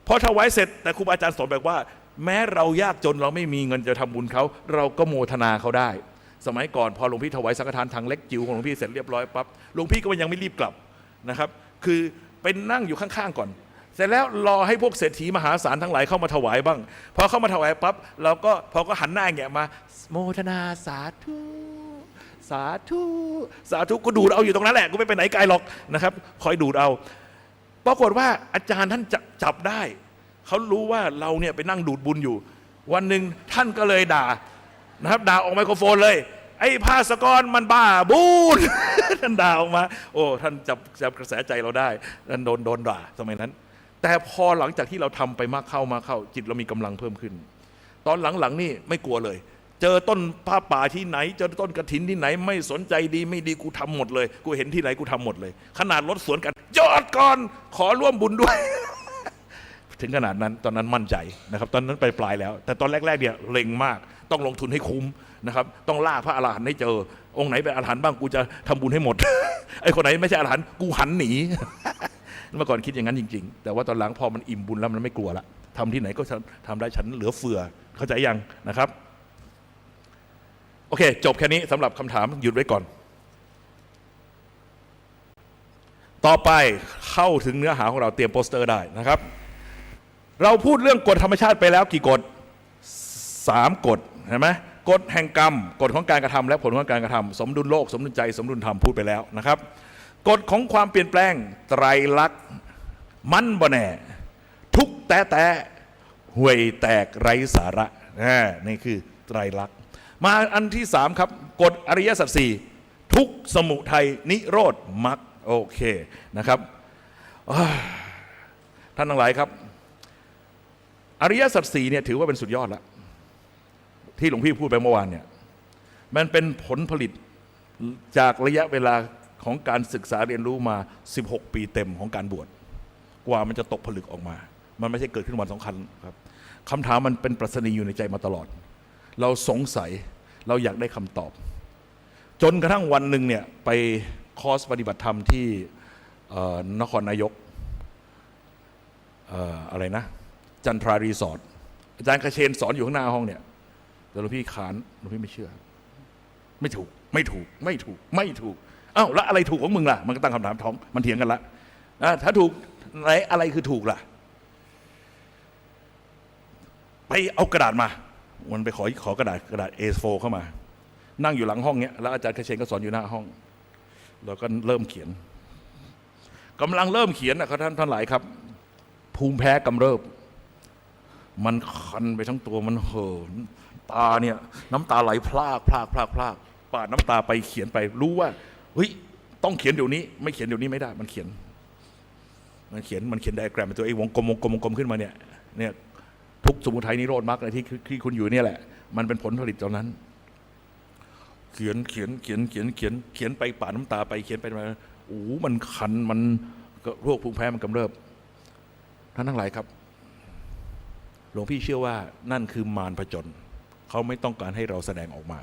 พอถวายเสร็จแต่ครูบาอาจารย์สอนแบบว่าแม้เรายากจนเราไม่มีเงินจะทำบุญเขาเราก็โมทนาเขาได้สมัยก่อนพอหลวงพี่ถวายสังฆทานถังเล็กจิ๋วของหลวงพี่เสร็จเรียบร้อยปั๊บหลวงพี่ก็ยังไม่รีบกลับนะครับคือเป็นนั่งอยู่ข้างๆก่อนเสร็จแล้วรอให้พวกเศรษฐีมหาศาลทั้งหลายเข้ามาถวายบ้างพอเข้ามาถวายปั๊บเราก็พอก็หันหน้าแงะมาโมทนาสาธุสาธุสาธุก็ดูดเอาอยู่ตรงนั้นแหละก็ไม่ไปไหนไกลหรอกนะครับคอยดูดเอาปรากฏว่าอาจารย์ท่านจับได้เขารู้ว่าเราเนี่ยไปนั่งดูดบุญอยู่วันหนึ่งท่านก็เลยด่านะครับด่าออกไมโครโฟนเลยไอ้ภาสกรมันบ้าบูน ท่านด่าออกมาโอ้ท่านจับกระแสใจเราได้ท่านโดนด่าสมัยนั้นแต่พอหลังจากที่เราทำไปมากเข้าจิตเรามีกำลังเพิ่มขึ้นตอนหลังนี่ไม่กลัวเลยเจอต้นผ้าป่าที่ไหนเจอต้นกฐินที่ไหนไม่สนใจดีไม่ดีกูทำหมดเลยกูเห็นที่ไหนกูทำหมดเลยขนาดรถสวนกันจอดก่อนขอร่วมบุญด้วย ถึงขนาดนั้นตอนนั้นมั่นใจนะครับตอนนั้นปลายแล้วแต่ตอนแรกเนี่ยเล็งมากต้องลงทุนให้คุ้มนะครับต้องล่าพระอรหันต์ให้เจอองค์ไหนเป็นอรหันต์บ้างกูจะทำบุญให้หมด ไอ้คนไหนไม่ใช่อรหันต์กูหันหนี เมื่อก่อนคิดอย่างนั้นจริงๆแต่ว่าตอนหลังพอมันอิ่มบุญแล้วมันไม่กลัวละทำที่ไหนก็ทำได้ฉันเหลือเฟือเข้าใจยังนะครับโอเคจบแค่นี้สำหรับคำถามหยุดไว้ก่อนต่อไปเข้าถึงเนื้อหาของเราเตรียมโปสเตอร์ได้นะครับเราพูดเรื่องกฎธรรมชาติไปแล้วกี่กฎ3 กฎเห็นไหมกฎแห่งกรรมกฎของการกระทำและผลของการกระทำสมดุลโลกสมดุลใจสมดุลธรรมพูดไปแล้วนะครับกฎของความเปลี่ยนแปลงไตรลักษณ์มันบ่แน่ ทุกแต่ห่วยแตกไร้สาระนี่คือไตรลักษณ์มาอันที่สามครับกฎอริยสัจสี่ทุกข์สมุทัยนิโรธมรรคโอเคนะครับท่านทั้งหลายครับอริยสัจสี่เนี่ยถือว่าเป็นสุดยอดแล้วที่หลวงพี่พูดไปเมื่อวานเนี่ยมันเป็นผลผลิตจากระยะเวลาของการศึกษาเรียนรู้มา16 ปีเต็มของการบวชกว่ามันจะตกผลึกออกมามันไม่ใช่เกิดขึ้นวันสองคันครับคำถามมันเป็นปรัชนีอยู่ในใจมาตลอดเราสงสัยเราอยากได้คำตอบจนกระทั่งวันหนึ่งเนี่ยไปคอร์สปฏิบัติธรรมที่นครนายกอะไรนะจันทรารีสอร์ทอาจารย์คเชนสอนอยู่ข้างหน้าห้องเนี่ยแต่หลวงพี่ขานหลวงพี่ไม่เชื่อไม่ถูกอ้าวแล้วอะไรถูกของมึงล่ะมันก็ตั้งคำถามท้องมันเถียงกันละถ้าถูกไหนอะไรคือถูกล่ะไปเอากระดาษมามันไปขอกระดาษA4 เข้ามานั่งอยู่หลังห้องเนี้ยแล้วอาจารย์คเชนก็สอนอยู่หน้าห้องแล้วก็เริ่มเขียนกำลังเริ่มเขียนนะครับท่านหลายครับภูมิแพ้กำเริบมันคันไปทั้งตัวมันเห่อตาเนี่ยน้ำตาไหลพรากปาดน้ำตาไปเขียนไปรู้ว่าเฮ้ยต้องเขียนเดี๋ยวนี้ไม่เขียนเดี๋ยวนี้ไม่ได้มันเขียนไดอะแกรมเป็นตัววงกลมขึ้นมาเนี่ยทุกสมุทัยนิโรธมรรคอะไรที่คุณอยู่เนี่ยแหละมันเป็นผลผลิตตอนนั้นเขียนไปปาดน้ำตาไปเขียนไปมาโอ้มันคันมันโรคภูมิแพ้มันกำเริบท่านทั้งหลายครับหลวงพี่เชื่อว่านั่นคือมารผจญเขาไม่ต้องการให้เราแสดงออกมา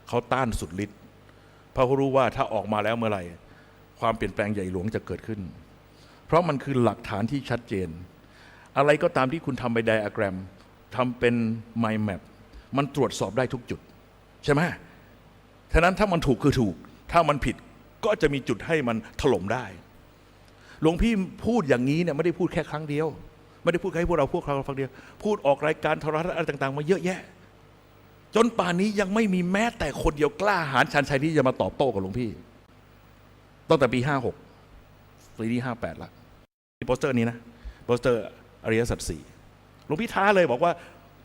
เขาต้านสุดฤทธิ์เพราะเขารู้ว่าถ้าออกมาแล้วเมื่อไหร่ความเปลี่ยนแปลงใหญ่หลวงจะเกิดขึ้นเพราะมันคือหลักฐานที่ชัดเจนอะไรก็ตามที่คุณทำไปไดอะแกรมทำเป็นไมล์แมปมันตรวจสอบได้ทุกจุดใช่ไหมฉะนั้นถ้ามันถูกคือถูกถ้ามันผิดก็จะมีจุดให้มันถล่มได้หลวงพี่พูดอย่างนี้เนี่ยไม่ได้พูดแค่ครั้งเดียวไม่ได้พูดให้พวกเราฟังเดียวพูดออกรายการโทรทัศน์อะไรต่างๆมาเยอะแยะจนป่านนี้ยังไม่มีแม้แต่คนเดียวกล้าหาญชันชัยที่จะมาตอบโต้กับหลวงพี่ตั้งแต่ปี56ปีนี้58ละที่โปสเตอร์นี้นะโปสเตอร์อริยสัจสี่หลวงพี่ท้าเลยบอกว่า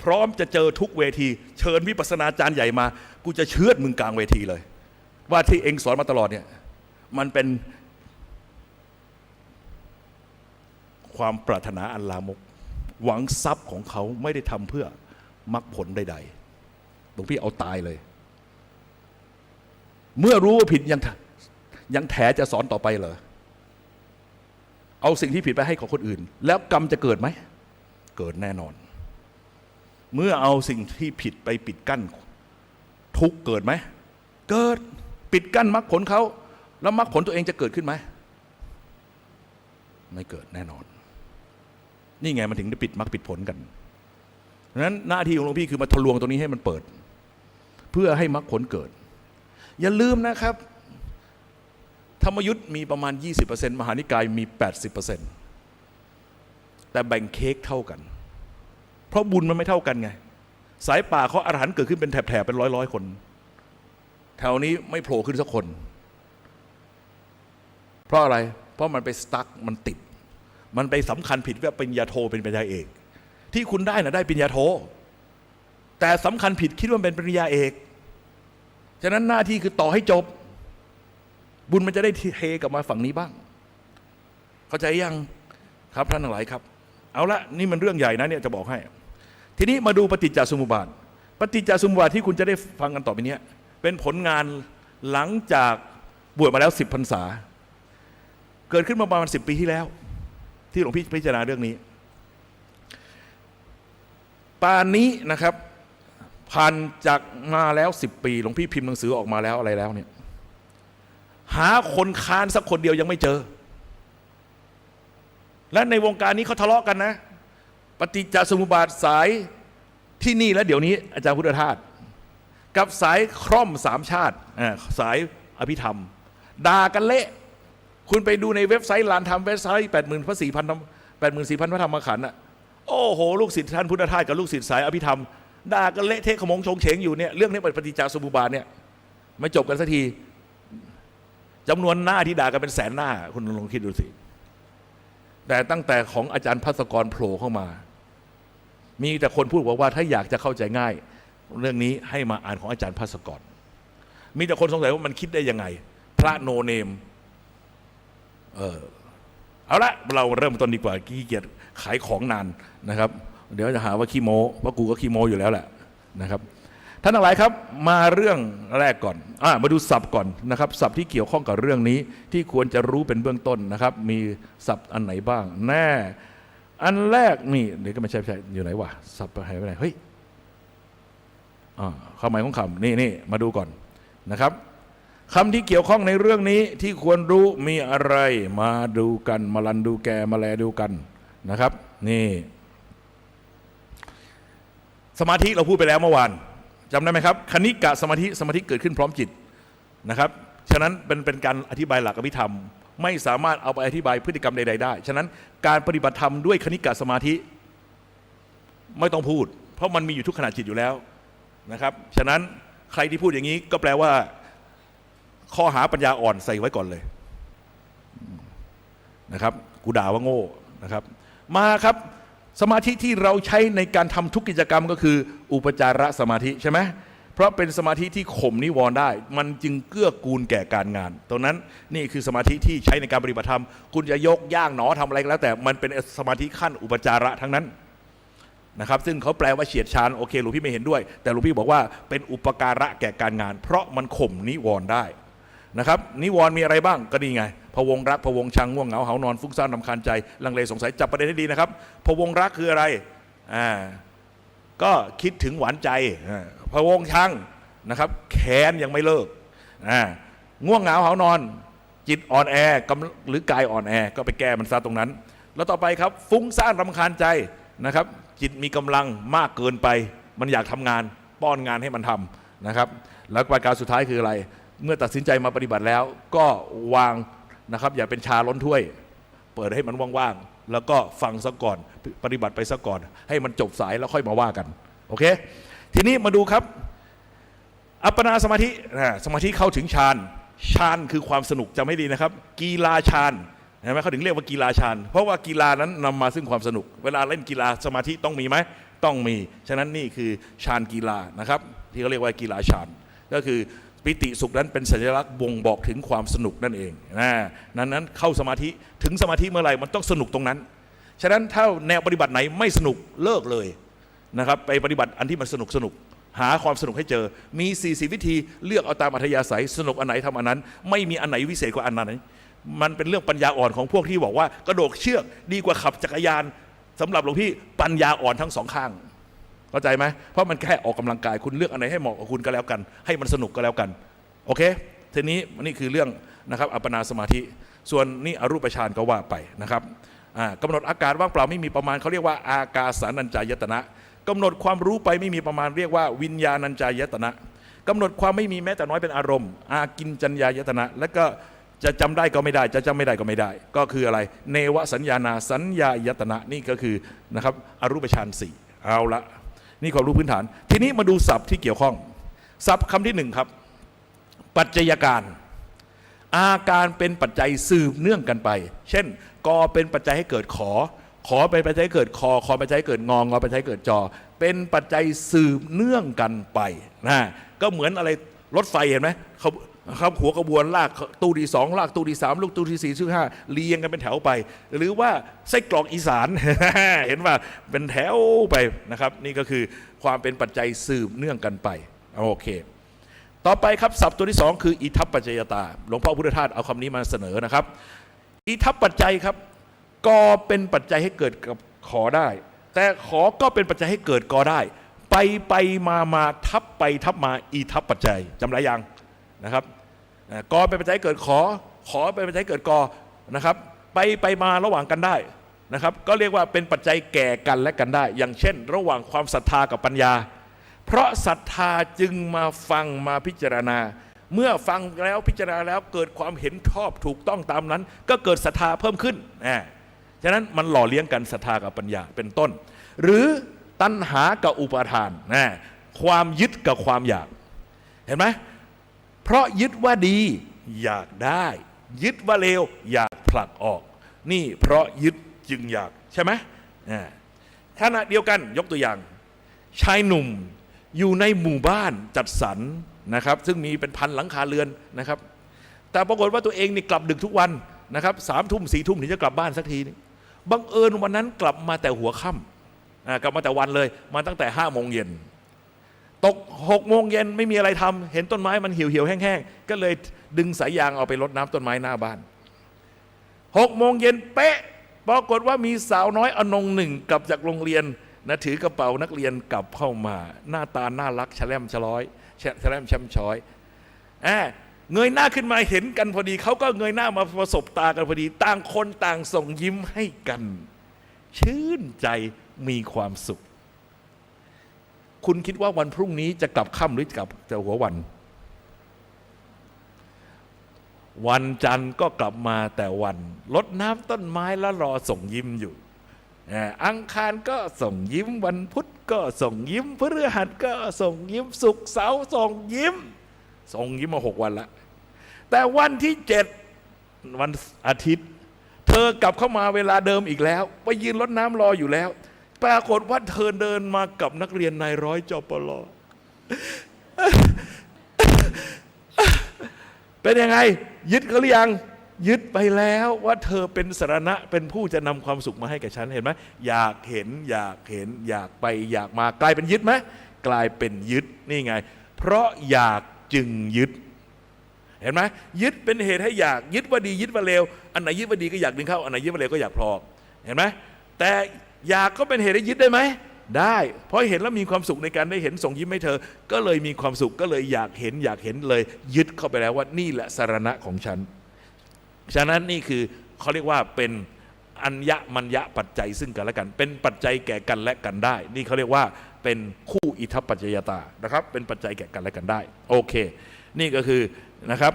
พร้อมจะเจอทุกเวทีเชิญวิปัสสนาจารย์ใหญ่มากูจะเชือดมึงกลางเวทีเลยว่าที่เองสอนมาตลอดเนี่ยมันเป็นความปรารถนาอันลามกหวังทรัพย์ของเขาไม่ได้ทำเพื่อมรรคผลใดๆหลวงพี่เอาตายเลยเมื่อรู้ว่าผิดยังแถจะสอนต่อไปเหรอเอาสิ่งที่ผิดไปให้ของคนอื่นแล้วกรรมจะเกิดไหมเกิดแน่นอนเมื่อเอาสิ่งที่ผิดไปปิดกั้นทุกเกิดไหมเกิดปิดกั้นมรรคผลเขาแล้วมรรคผลตัวเองจะเกิดขึ้นไหมไม่เกิดแน่นอนนี่ไงมันถึงได้ปิดมรรคปิดผลกันดังนั้นหน้าที่ของหลวงพี่คือมาทะลวงตรงนี้ให้มันเปิดเพื่อให้มรรคผลเกิดอย่าลืมนะครับธรรมยุทธ์มีประมาณ 20% มหานิกายมี 80% แต่แบ่งเค้กเท่ากันเพราะบุญมันไม่เท่ากันไงสายป่าเขาอรหันต์เกิดขึ้นเป็นแถบๆเป็นร้อยคนแถวนี้ไม่โผล่ขึ้นสักคนเพราะอะไรเพราะมันไปสตั๊กมันติดมันไปสำคัญผิดว่าปริญญาโทเป็นปริญญาเอกที่คุณได้นะได้ปริญญาโทแต่สำคัญผิดคิดว่าเป็นปริญญาเอกฉะนั้นหน้าที่คือต่อให้จบบุญมันจะได้เทกลับมาฝั่งนี้บ้างเข้าใจยังครับท่านทั้งหลายครับเอาละนี่มันเรื่องใหญ่นะเนี่ยจะบอกให้ทีนี้มาดูปฏิจจสมุปบาทที่คุณจะได้ฟังกันต่อไปนี้เป็นผลงานหลังจากบวชมาแล้ว10 พรรษาเกิดขึ้นมาประมาณ10 ปีที่แล้วที่หลวงพี่พิจารณาเรื่องนี้ป่านนี้นะครับผ่านจากมาแล้ว10 ปีหลวงพี่พิมพ์หนังสือออกมาแล้วอะไรแล้วเนี่ยหาคนค้านสักคนเดียวยังไม่เจอและในวงการนี้เขาทะเลาะกันนะปฏิจจสมุปบาทสายที่นี่และเดี๋ยวนี้อาจารย์พุทธทาสกับสายคร่อม3 ชาติสายอภิธรรมด่ากันเละคุณไปดูในเว็บไซต์ลานธรรมเว็บไซต์84,000 พระธรรมขันธ์โอ้โหลูกศิษย์ท่านพุทธทาสกับลูกศิษย์สายอภิธรรมด่ากันเละเทะขมงชงเฉงอยู่เนี่ยเรื่องนี้ปฏิจจสมุปบาทเนี่ยไม่จบกันสักทีจำนวนหน้าที่ด่ากันเป็น100,000 หน้าคุณลองคิดดูสิ แต่ตั้งแต่ของอาจารย์ภัสกรโผล่เข้ามามีแต่คนพูดบอกว่าถ้าอยากจะเข้าใจง่ายเรื่องนี้ให้มาอ่านของอาจารย์ภัสกรมีแต่คนสงสัยว่ามันคิดได้ยังไงพระโนเนมเอาละเราเริ่มต้นดีกว่าขี้เกียจขายของนานนะครับเดี๋ยวจะหาว่าขี้โม้ว่ากูก็ขี้โม้อยู่แล้วแหละนะครับท่านทั้งหลายครับมาเรื่องแรกก่อนมาดูศัพท์ก่อนนะครับศัพท์ที่เกี่ยวข้องกับเรื่องนี้ที่ควรจะรู้เป็นเบื้องต้นนะครับมีศัพท์อันไหนบ้างแน่อันแรกนี่เดี๋ยวก็ไม่ใช่อยู่ไหนวะศัพท์หายไปไหนเฮ้ยความหมายของคำนี่มาดูก่อนนะครับคำที่เกี่ยวข้องในเรื่องนี้ที่ควรรู้มีอะไรมาดูกันมาลันดูแกมาแลดูกันนะครับนี่สมาธิเราพูดไปแล้วเมื่อวานจำได้ไหมครับคณิกะสมาธิเกิดขึ้นพร้อมจิตนะครับฉะนั้นเป็นการอธิบายหลักอภิธรรมไม่สามารถเอาไปอธิบายพฤติกรรมใดๆได้ฉะนั้นการปฏิบัติธรรมด้วยคณิกะสมาธิไม่ต้องพูดเพราะมันมีอยู่ทุกขณะจิตอยู่แล้วนะครับฉะนั้นใครที่พูดอย่างนี้ก็แปลว่าข้อหาปัญญาอ่อนใส่ไว้ก่อนเลยนะครับกูด่าว่าโง่นะครับมาครับสมาธิที่เราใช้ในการทำทุกกิจกรรมก็คืออุปจารสมาธิใช่ไหมเพราะเป็นสมาธิที่ข่มนิวรณ์ได้มันจึงเกื้อกูลแก่การงานตรงนั้นนี่คือสมาธิที่ใช้ในการปฏิบัติธรรมคุณจะยกย่างหนอทำอะไรก็แล้วแต่มันเป็นสมาธิขั้นอุปจาระทั้งนั้นนะครับซึ่งเขาแปลว่าเฉียดชานโอเคหลวงพี่ไม่เห็นด้วยแต่หลวงพี่บอกว่าเป็นอุปการะแก่การงานเพราะมันข่มนิวรณ์ได้นะครับนิวรณ์มีอะไรบ้างก็นี่ไงพะวงรักพะวงชังง่วงเหงาเหานอนฟุ้งซ่านรำคาญใจลังเลสงสัยจับประเด็นให้ดีนะครับพะวงรักคืออะไรก็คิดถึงหวานใจพะวงชังนะครับแค้นยังไม่เลิกง่วงเหงาเหานอนจิตอ่อนแอหรือกายอ่อนแอก็ไปแก้มันซะตรงนั้นแล้วต่อไปครับฟุ้งซ่านรำคาญใจนะครับจิตมีกำลังมากเกินไปมันอยากทำงานป้อนงานให้มันทำนะครับแล้วประการสุดท้ายคืออะไรเมื่อตัดสินใจมาปฏิบัติแล้วก็วางนะครับอย่าเป็นชาล้นถ้วยเปิดให้มันว่างๆแล้วก็ฟังซะก่อนปฏิบัติไปซะก่อนให้มันจบสายแล้วค่อยมาว่ากันโอเคทีนี้มาดูครับอัปปนาสมาธิสมาธิเข้าถึงฌานคือความสนุกจำให้ดีนะครับกีฬาฌานเห็นไหมเขาถึงเรียกว่ากีฬาฌานเพราะว่ากีฬานั้นนำมาซึ่งความสนุกเวลาเล่นกีฬาสมาธิต้องมีไหมต้องมีฉะนั้นนี่คือฌานกีฬานะครับที่เขาเรียกว่ากีฬาฌานก็คือปิติสุขนั้นเป็นสัญลักษณ์บ่งบอกถึงความสนุกนั่นเองนั้นเข้าสมาธิถึงสมาธิเมื่อไหร่มันต้องสนุกตรงนั้นฉะนั้นถ้าแนวปฏิบัติไหนไม่สนุกเลิกเลยนะครับไปปฏิบัติอันที่มันสนุกหาความสนุกให้เจอมี40วิธีเลือกเอาตามอัธยาศัยสนุกอันไหนทำอันนั้นไม่มีอันไหนวิเศษกว่าอันนั้นมันเป็นเรื่องปัญญาอ่อนของพวกที่บอกว่ากระโดดเชือกดีกว่าขับจักรยานสำหรับหลวงพี่ปัญญาอ่อนทั้งสองข้างเข้าใจไหมเพราะมันแค่ออกกำลังกายคุณเลือกอันไหนให้เหมาะกับคุณก็แล้วกันให้มันสนุกก็แล้วกันโอเคทีนี้นี่คือเรื่องนะครับอัปปนาสมาธิส่วนนี่อรูปฌานก็ว่าไปนะครับกำหนดอากาศว่างเปล่าไม่มีประมาณเขาเรียกว่าอากาสานัญจายตนะกำหนดความรู้ไปไม่มีประมาณเรียกว่าวิญญาณัญจายตนะกำหนดความไม่มีแม้แต่น้อยเป็นอารมณ์อากินจัญญายตนะและก็จะจำได้ก็ไม่ได้จะจำไม่ได้ก็ไม่ได้ก็คืออะไรเนวสัญญานาสัญญายตนะนี่ก็คือนะครับอรูปฌานสี่เอาละนี่ความรู้พื้นฐานทีนี้มาดูศัพท์ที่เกี่ยวข้องศัพท์คำที่หนึ่งครับปัจจัยการอาการเป็นปัจจัยสืบเนื่องกันไปเช่นกอเป็นปัจจัยให้เกิดขอเป็นปัจจัยให้เกิดคอเป็นปัจจัยให้เกิดงอเป็นปัจจัยให้เกิดจอเป็นปัจจัยสืบเนื่องกันไปนะก็เหมือนอะไรรถไฟเห็นไหมเขาหัวกระบวนลากตู้ที่2ลากตู้ที่3ลูกตู้ที่4ตู้ที่5เรียงกันเป็นแถวไปหรือว่าไส้กรอกอีสาน เห็นว่าเป็นแถวไปนะครับนี่ก็คือความเป็นปัจจัยสืบเนื่องกันไปโอเคต่อไปครับศัพท์ตัวที่2คืออิทัปปัจจยตาหลวงพ่อพุทธทาสเอาคำนี้มาเสนอนะครับอิทัปปัจจัยครับกอเป็นปัจจัยให้เกิดกับขอได้แต่ขอก็เป็นปัจจัยให้เกิดกอได้ไปมาทับไปทับมาอิทัปปัจจัยจำได้ยังนะครับกอเป็นปัจจัยให้เกิดขอเป็นปัจจัยให้เกิดกอนะครับไปมาระหว่างกันได้นะครับก็เรียกว่าเป็นปัจจัยแก่กันและกันได้อย่างเช่นระหว่างความศรัทธากับปัญญาเพราะศรัทธาจึงมาฟังมาพิจารณาเมื่อฟังแล้วพิจารณาแล้วเกิดความเห็นชอบถูกต้องตามนั้นก็เกิดศรัทธาเพิ่มขึ้นฉะนั้นมันหล่อเลี้ยงกันศรัทธากับปัญญาเป็นต้นหรือตัณหากับอุปาทานความยึดกับความอยากเห็นไหมเพราะยึดว่าดีอยากได้ยึดว่าเลวอยากผลักออกนี่เพราะยึด จึงอยากใช่ไหมขณะเดียวกันยกตัวอย่างชายหนุ่มอยู่ในหมู่บ้านจัดสรรนะครับซึ่งมีเป็นพันหลังคาเรือนนะครับแต่ปรากฏว่าตัวเองนี่กลับดึกทุกวันนะครับ3 ทุ่ม 4 ทุ่มถึงจะกลับบ้านสักทีนึงบังเอิญวันนั้นกลับมาแต่หัวค่ำกลับมาแต่วันเลยมาตั้งแต่5 โมงเย็นตก6 โมงเย็นไม่มีอะไรทำเห็นต้นไม้มันเหี่ยวๆแห้งๆก็เลยดึงสายยางเอาไปรดน้ำต้นไม้หน้าบ้าน6 โมงเย็นเป๊ะปรากฏว่ามีสาวน้อยอนงหนึ่งกลับจากโรงเรียนนะถือกระเป๋านักเรียนกลับเข้ามาหน้าตาน่ารักแฉลมฉลอยแฉลมแช่มช้อยเงยหน้าขึ้นมาเห็นกันพอดีเขาก็เงยหน้ามาประสบตากันพอดีต่างคนต่างส่งยิ้มให้กันชื่นใจมีความสุขคุณคิดว่าวันพรุ่งนี้จะกลับค่ำหรือกลับจะหัววันวันจันทร์ก็กลับมาแต่วันรดน้ำต้นไม้แล้วรอส่งยิ้มอยู่อังคารก็ส่งยิ้มวันพุธก็ส่งยิ้มพฤหัสก็ส่งยิ้มศุกร์เสาร์ส่งยิ้มมา6 วันละแต่วันที่7วันอาทิตย์เธอกลับเข้ามาเวลาเดิมอีกแล้วไปยืนรดน้ำรออยู่แล้วปรากฏว่าเธอเดินมากับนักเรียนนายร้อยจปลเป็นยังไงยึดเขาหรือยังยึดไปแล้วว่าเธอเป็นสรณะเป็นผู้จะนำความสุขมาให้แก่ฉันเห็นไหมอยากเห็นอยากไปอยากมากลายเป็นยึดไหมกลายเป็นยึดนี่ไงเพราะอยากจึงยึดเห็นไหมยึดเป็นเหตุให้อยากยึดว่าดียึดว่าเลวอันไหนยึดว่าดีก็อยากดึงเข้าอันไหนยึดว่าเลวก็อยากพลอกเห็นไหมแต่อยากก็เป็นเหตุให้ยึดได้ไหมได้เพราะเห็นแล้วมีความสุขในการได้เห็นส่งยิ้มให้เธอก็เลยมีความสุขก็เลยอยากเห็นเลยยึดเข้าไปแล้วว่านี่แหละสรณะของฉันฉะนั้นนี่คือเขาเรียกว่าเป็นอัญญมัญญปัจจัยซึ่งกันและกันเป็นปัจจัยแก่กันและกันได้นี่เขาเรียกว่าเป็นคู่อิทัปปัจจยตานะครับเป็นปัจจัยแก่กันและกันได้โอเคนี่ก็คือนะครับ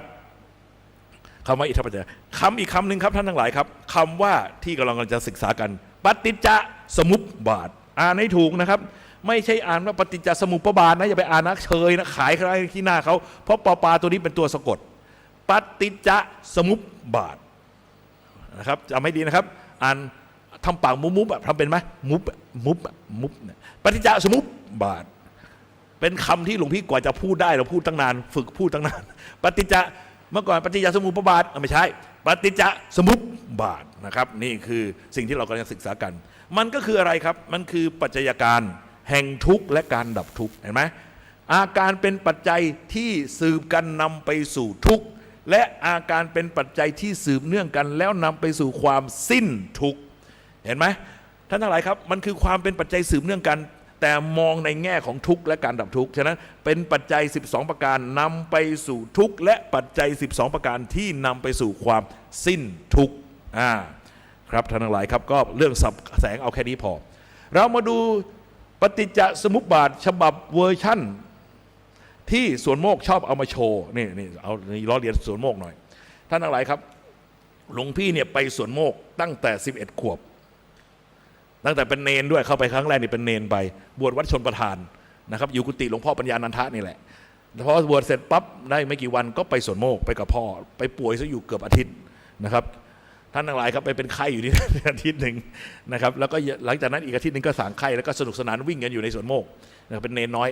คำว่าอิทัปปัจจยคำอีกคำหนึ่งครับท่านทั้งหลายครับคำว่าที่กำลังจะศึกษากันปฏิจจสมุปบาทอ่านให้ถูกนะครับไม่ใช่อ่านว่าปฏิจจสมุปบาทนะอย่าไปอ่านนะเชยนะขายใครที่หน้าเขาเพราะปาตัวนี้เป็นตัวสะกดปฏิจจสมุปบาทนะครับจำให้ดีนะครับอ่านทำปากมุบๆแบบทำเป็นไหมมุบปฏิจจสมุปบาทเป็นคำที่หลวงพี่กว่าจะพูดได้เราพูดตั้งนานฝึกพูดตั้งนานปฏิจจเมื่อก่อนปฏิจจสมุปบาทไม่ใช่ปฏิจจสมุปบาทนะครับนี่คือสิ่งที่เรากำลังศึกษากันมันก็คืออะไรครับมันคือปัจจัยการแห่งทุกข์และการดับทุกข์เห็นไหมอาการเป็นปัจจัยที่สืบกันนำไปสู่ทุกข์และอาการเป็นปัจจัยที่สืบเนื่องกันแล้วนำไปสู่ความสิ้นทุกข์เห็นไหมท่านทั้งหลายครับมันคือความเป็นปัจจัยสืบเนื่องกันแต่มองในแง่ของทุกข์และการดับทุกข์ฉะนั้นเป็นปัจจัย12ประการนำไปสู่ทุกข์และปัจจัย12ประการที่นำไปสู่ความสิ้นทุกข์ครับท่านทั้งหลายครับก็เรื่องสับแสงเอาแค่นี้พอเรามาดูปฏิจจสมุปบาทฉบับเวอร์ชั่นที่สวนโมกชอบเอามาโชว์นี่เอาล้อเลียนสวนโมกหน่อยท่านทั้งหลายครับหลวงพี่เนี่ยไปสวนโมกตั้งแต่11 ขวบตั้งแต่เป็นเนนด้วยเข้าไปครั้งแรกนี่เป็นเนนไปบวชวัดชนประทานนะครับอยู่กุฏิหลวงพ่อปัญญานันทะนี่แหละพอบวชเสร็จปั๊บได้ไม่กี่วันก็ไปสวนโมกไปกับพ่อไปป่วยซะอยู่เกือบอาทิตย์นะครับท่านทั้งหลายครับไปเป็นไข้อยู่ที่อาทิตย์หนึ่งนะครับแล้วก็หลังจากนั้นอีกอาทิตย์หนึ่งก็สางไข้แล้วก็สนุกสนานวิ่งกันอยู่ในสวนโมกเป็นเนนน้อย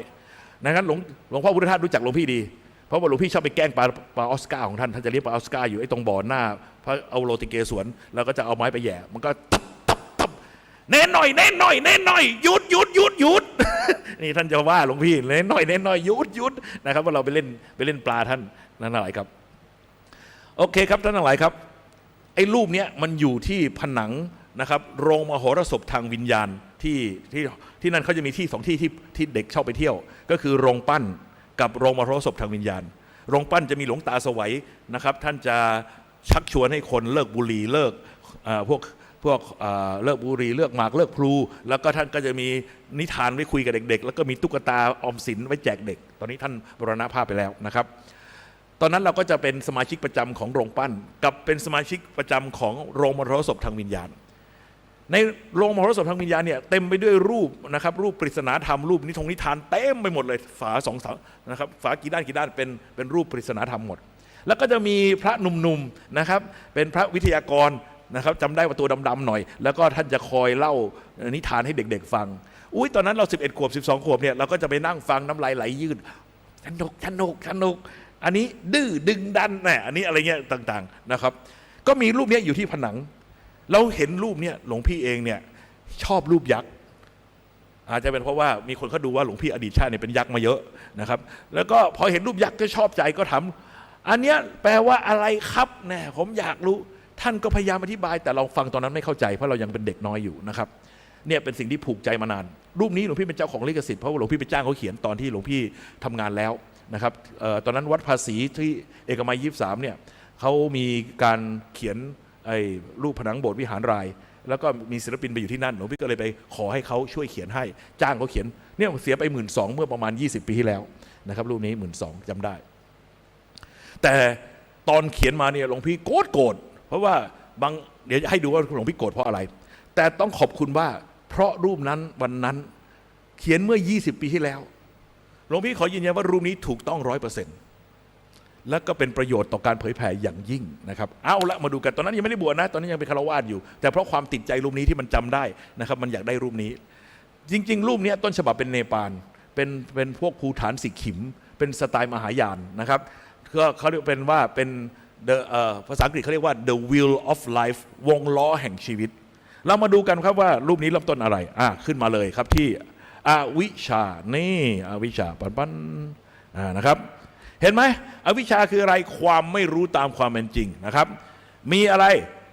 นั้นหลวงพ่อพุทธทาสรู้จักหลวงพี่ดีเพราะว่าหลวงพี่ชอบไปแกล้งปลาออสการ์ของท่านจะเรียกปลาออสการ์อยู่ไอ้ตรงบ่อหน้าพระเอาโรติเกสวนแล้วก็จะเอาไม้ไปแย่มันก็เน้นหน่อยหยุด นี่ท่านจะว่าหลวงพี่เน้นหน่อยหยุดนะครับว่าเราไปเล่นปลาท่านนั่นอะไรครับโอเคครับท่านทั้งหลายครับไอ้รูปนี้มันอยู่ที่ผนังนะครับโรงมโหรสพทางวิญญาณที่นั่นเขาจะมีที่2 ที่ที่เด็กชอบไปเที่ยวก็คือโรงปั้นกับโรงมโหรสพทางวิญญาณโรงปั้นจะมีหลวงตาสวัยนะครับท่านจะชักชวนให้คนเลิกบุหรี่เลิกพวกเลิกบุหรี่เลิกหมากเลิกพลูแล้วก็ท่านก็จะมีนิทานไว้คุยกับเด็กๆแล้วก็มีตุ๊กตาออมสินไว้แจกเด็กตอนนี้ท่านมรณภาพไปแล้วนะครับตอนนั้นเราก็จะเป็นสมาชิกประจำของโรงปั้นกับเป็นสมาชิกประจำของโรงมโหรสพทางวิญญาณในโรงมโหรสพทางวิญญาณเนี่ยเต็มไปด้วยรูปนะครับรูปปริศนาธรรมรูปนิทานเต็มไปหมดเลยฝา2 ฝานะครับฝากี่ด้านเป็นรูปปริศนาธรรมหมดแล้วก็จะมีพระหนุ่มๆนะครับเป็นพระวิทยากร นะครับจำได้ว่าตัวดำๆหน่อยแล้วก็ท่านจะคอยเล่านิทานให้เด็กๆฟังอุ้ยตอนนั้นเรา11 ขวบ 12 ขวบเนี่ยเราก็จะไปนั่งฟังน้ำลายไหลยืดสนุกอันนี้ดื้อดึงดันเนี่ยอันนี้อะไรเงี้ยต่างๆนะครับก็มีรูปนี้อยู่ที่ผนังเราเห็นรูปเนี่ยหลวงพี่เองเนี่ยชอบรูปยักษ์อาจจะเป็นเพราะว่ามีคนเขาดูว่าหลวงพี่อดีตชาติเนี่ยเป็นยักษ์มาเยอะนะครับแล้วก็พอเห็นรูปยักษ์ก็ชอบใจก็ถามอันเนี้ยแปลว่าอะไรครับเนี่ยผมอยากรู้ท่านก็พยายามอธิบายแต่เราฟังตอนนั้นไม่เข้าใจเพราะเรายังเป็นเด็กน้อยอยู่นะครับเนี่ยเป็นสิ่งที่ผูกใจมานานรูปนี้หลวงพี่เป็นเจ้าของลิขสิทธิ์เพราะว่าหลวงพี่ไปจ้างเขาเขียนตอนที่หลวงพี่ทำงานแล้วนะครับตอนนั้นวัดภาษีที่เอกมัย23เนี่ยเขามีการเขียนไอ้รูปผนังโบสถ์วิหารรายแล้วก็มีศิลปินไปอยู่ที่นั่นหลวงพี่ก็เลยไปขอให้เขาช่วยเขียนให้จ้างเขาเขียนเนี่ยเสียไป12,000เมื่อประมาณ20 ปีที่แล้วนะครับรูปนี้12,000จำได้แต่ตอนเขียนมาเนี่ยหลวงพี่โกรธเพราะว่าเดี๋ยวให้ดูว่าหลวงพี่โกรธเพราะอะไรแต่ต้องขอบคุณว่าเพราะรูปนั้นวันนั้นเขียนเมื่อ20 ปีที่แล้วหลวงพี่ขอยืนยันว่ารูปนี้ถูกต้อง 100%และก็เป็นประโยชน์ต่อการเผยแผ่อย่างยิ่งนะครับเอาละมาดูกันตอนนั้นยังไม่ได้บวชนะตอนนั้นยังเป็นฆราวาสอยู่แต่เพราะความติดใจรูปนี้ที่มันจำได้นะครับมันอยากได้รูปนี้จริงๆรูปนี้ต้นฉบับเป็นเนปาลเป็นพวกภูฐานสิกขิมเป็นสไตล์มหายานนะครับก็เขาเรียกเป็นว่าเป็นภาษาอังกฤษเขาเรียกว่า the wheel of life วงล้อแห่งชีวิตเรามาดูกันครับว่ารูปนี้เริ่มต้นอะไรขึ้นมาเลยครับที่อวิชชานี่อวิชชาปันนะครับเห็นไหมอวิชชาคืออะไรความไม่รู้ตามความเป็นจริงนะครับมีอะไร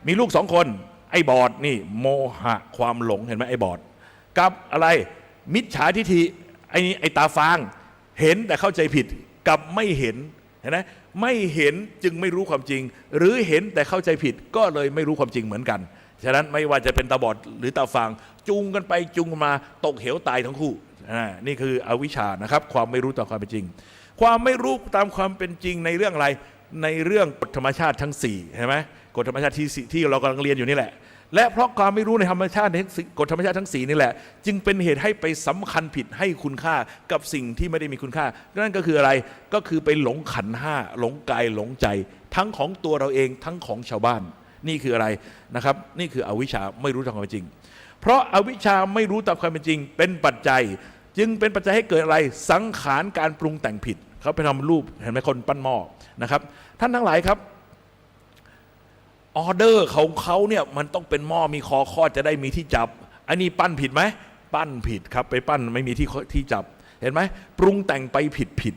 มีลูก2 คนไอ้บอดนี่โมหะความหลงเห็นไหมไอ้บอดกับอะไรมิจฉาทิฏฐิไอ้ตาฟางเห็นแต่เข้าใจผิดกับไม่เห็นเห็นไหมไม่เห็นจึงไม่รู้ความจริงหรือเห็นแต่เข้าใจผิดก็เลยไม่รู้ความจริงเหมือนกันฉะนั้นไม่ว่าจะเป็นตาบอดหรือตาฟางจูงกันไปจูงกันมาตกเหวตายทั้งคู่นี่คืออวิชชานะครับความไม่รู้ตามความเป็นจริงความไม่รู้ตามความเป็นจริงในเรื่องอะไรในเรื่องกฎธรรมชาติทั้ง4เห็นไหมกฎธรรมชาติที่เรากำลังเรียนอยู่นี่แหละและเพราะความไม่รู้ในธรรมชาติกฎธรรมชาติทั้ง4นี่แหละจึงเป็นเหตุให้ไปสำคัญผิดให้คุณค่ากับสิ่งที่ไม่ได้มีคุณค่านั่นก็คืออะไรก็คือไปหลงขันธ์5หลงกายหลงใจทั้งของตัวเราเองทั้งของชาวบ้านนี่คืออะไรนะครับนี่คืออวิชชาไม่รู้ตามความเป็นจริงเพราะอวิชชาไม่รู้ตามความเป็นจริงเป็นปัจจัยจึงเป็นปัจจัยให้เกิดอะไรสังขารการปรุงแต่งผิดเขาไปทำรูปเห็นไหมคนปั้นหม้อนะครับท่านทั้งหลายครับออเดอร์ของเขาเนี่ยมันต้องเป็นหม้อมีคอคอดจะได้มีที่จับอันนี้ปั้นผิดไหมปั้นผิดครับไปปั้นไม่มีที่จับเห็นไหมปรุงแต่งไปผิด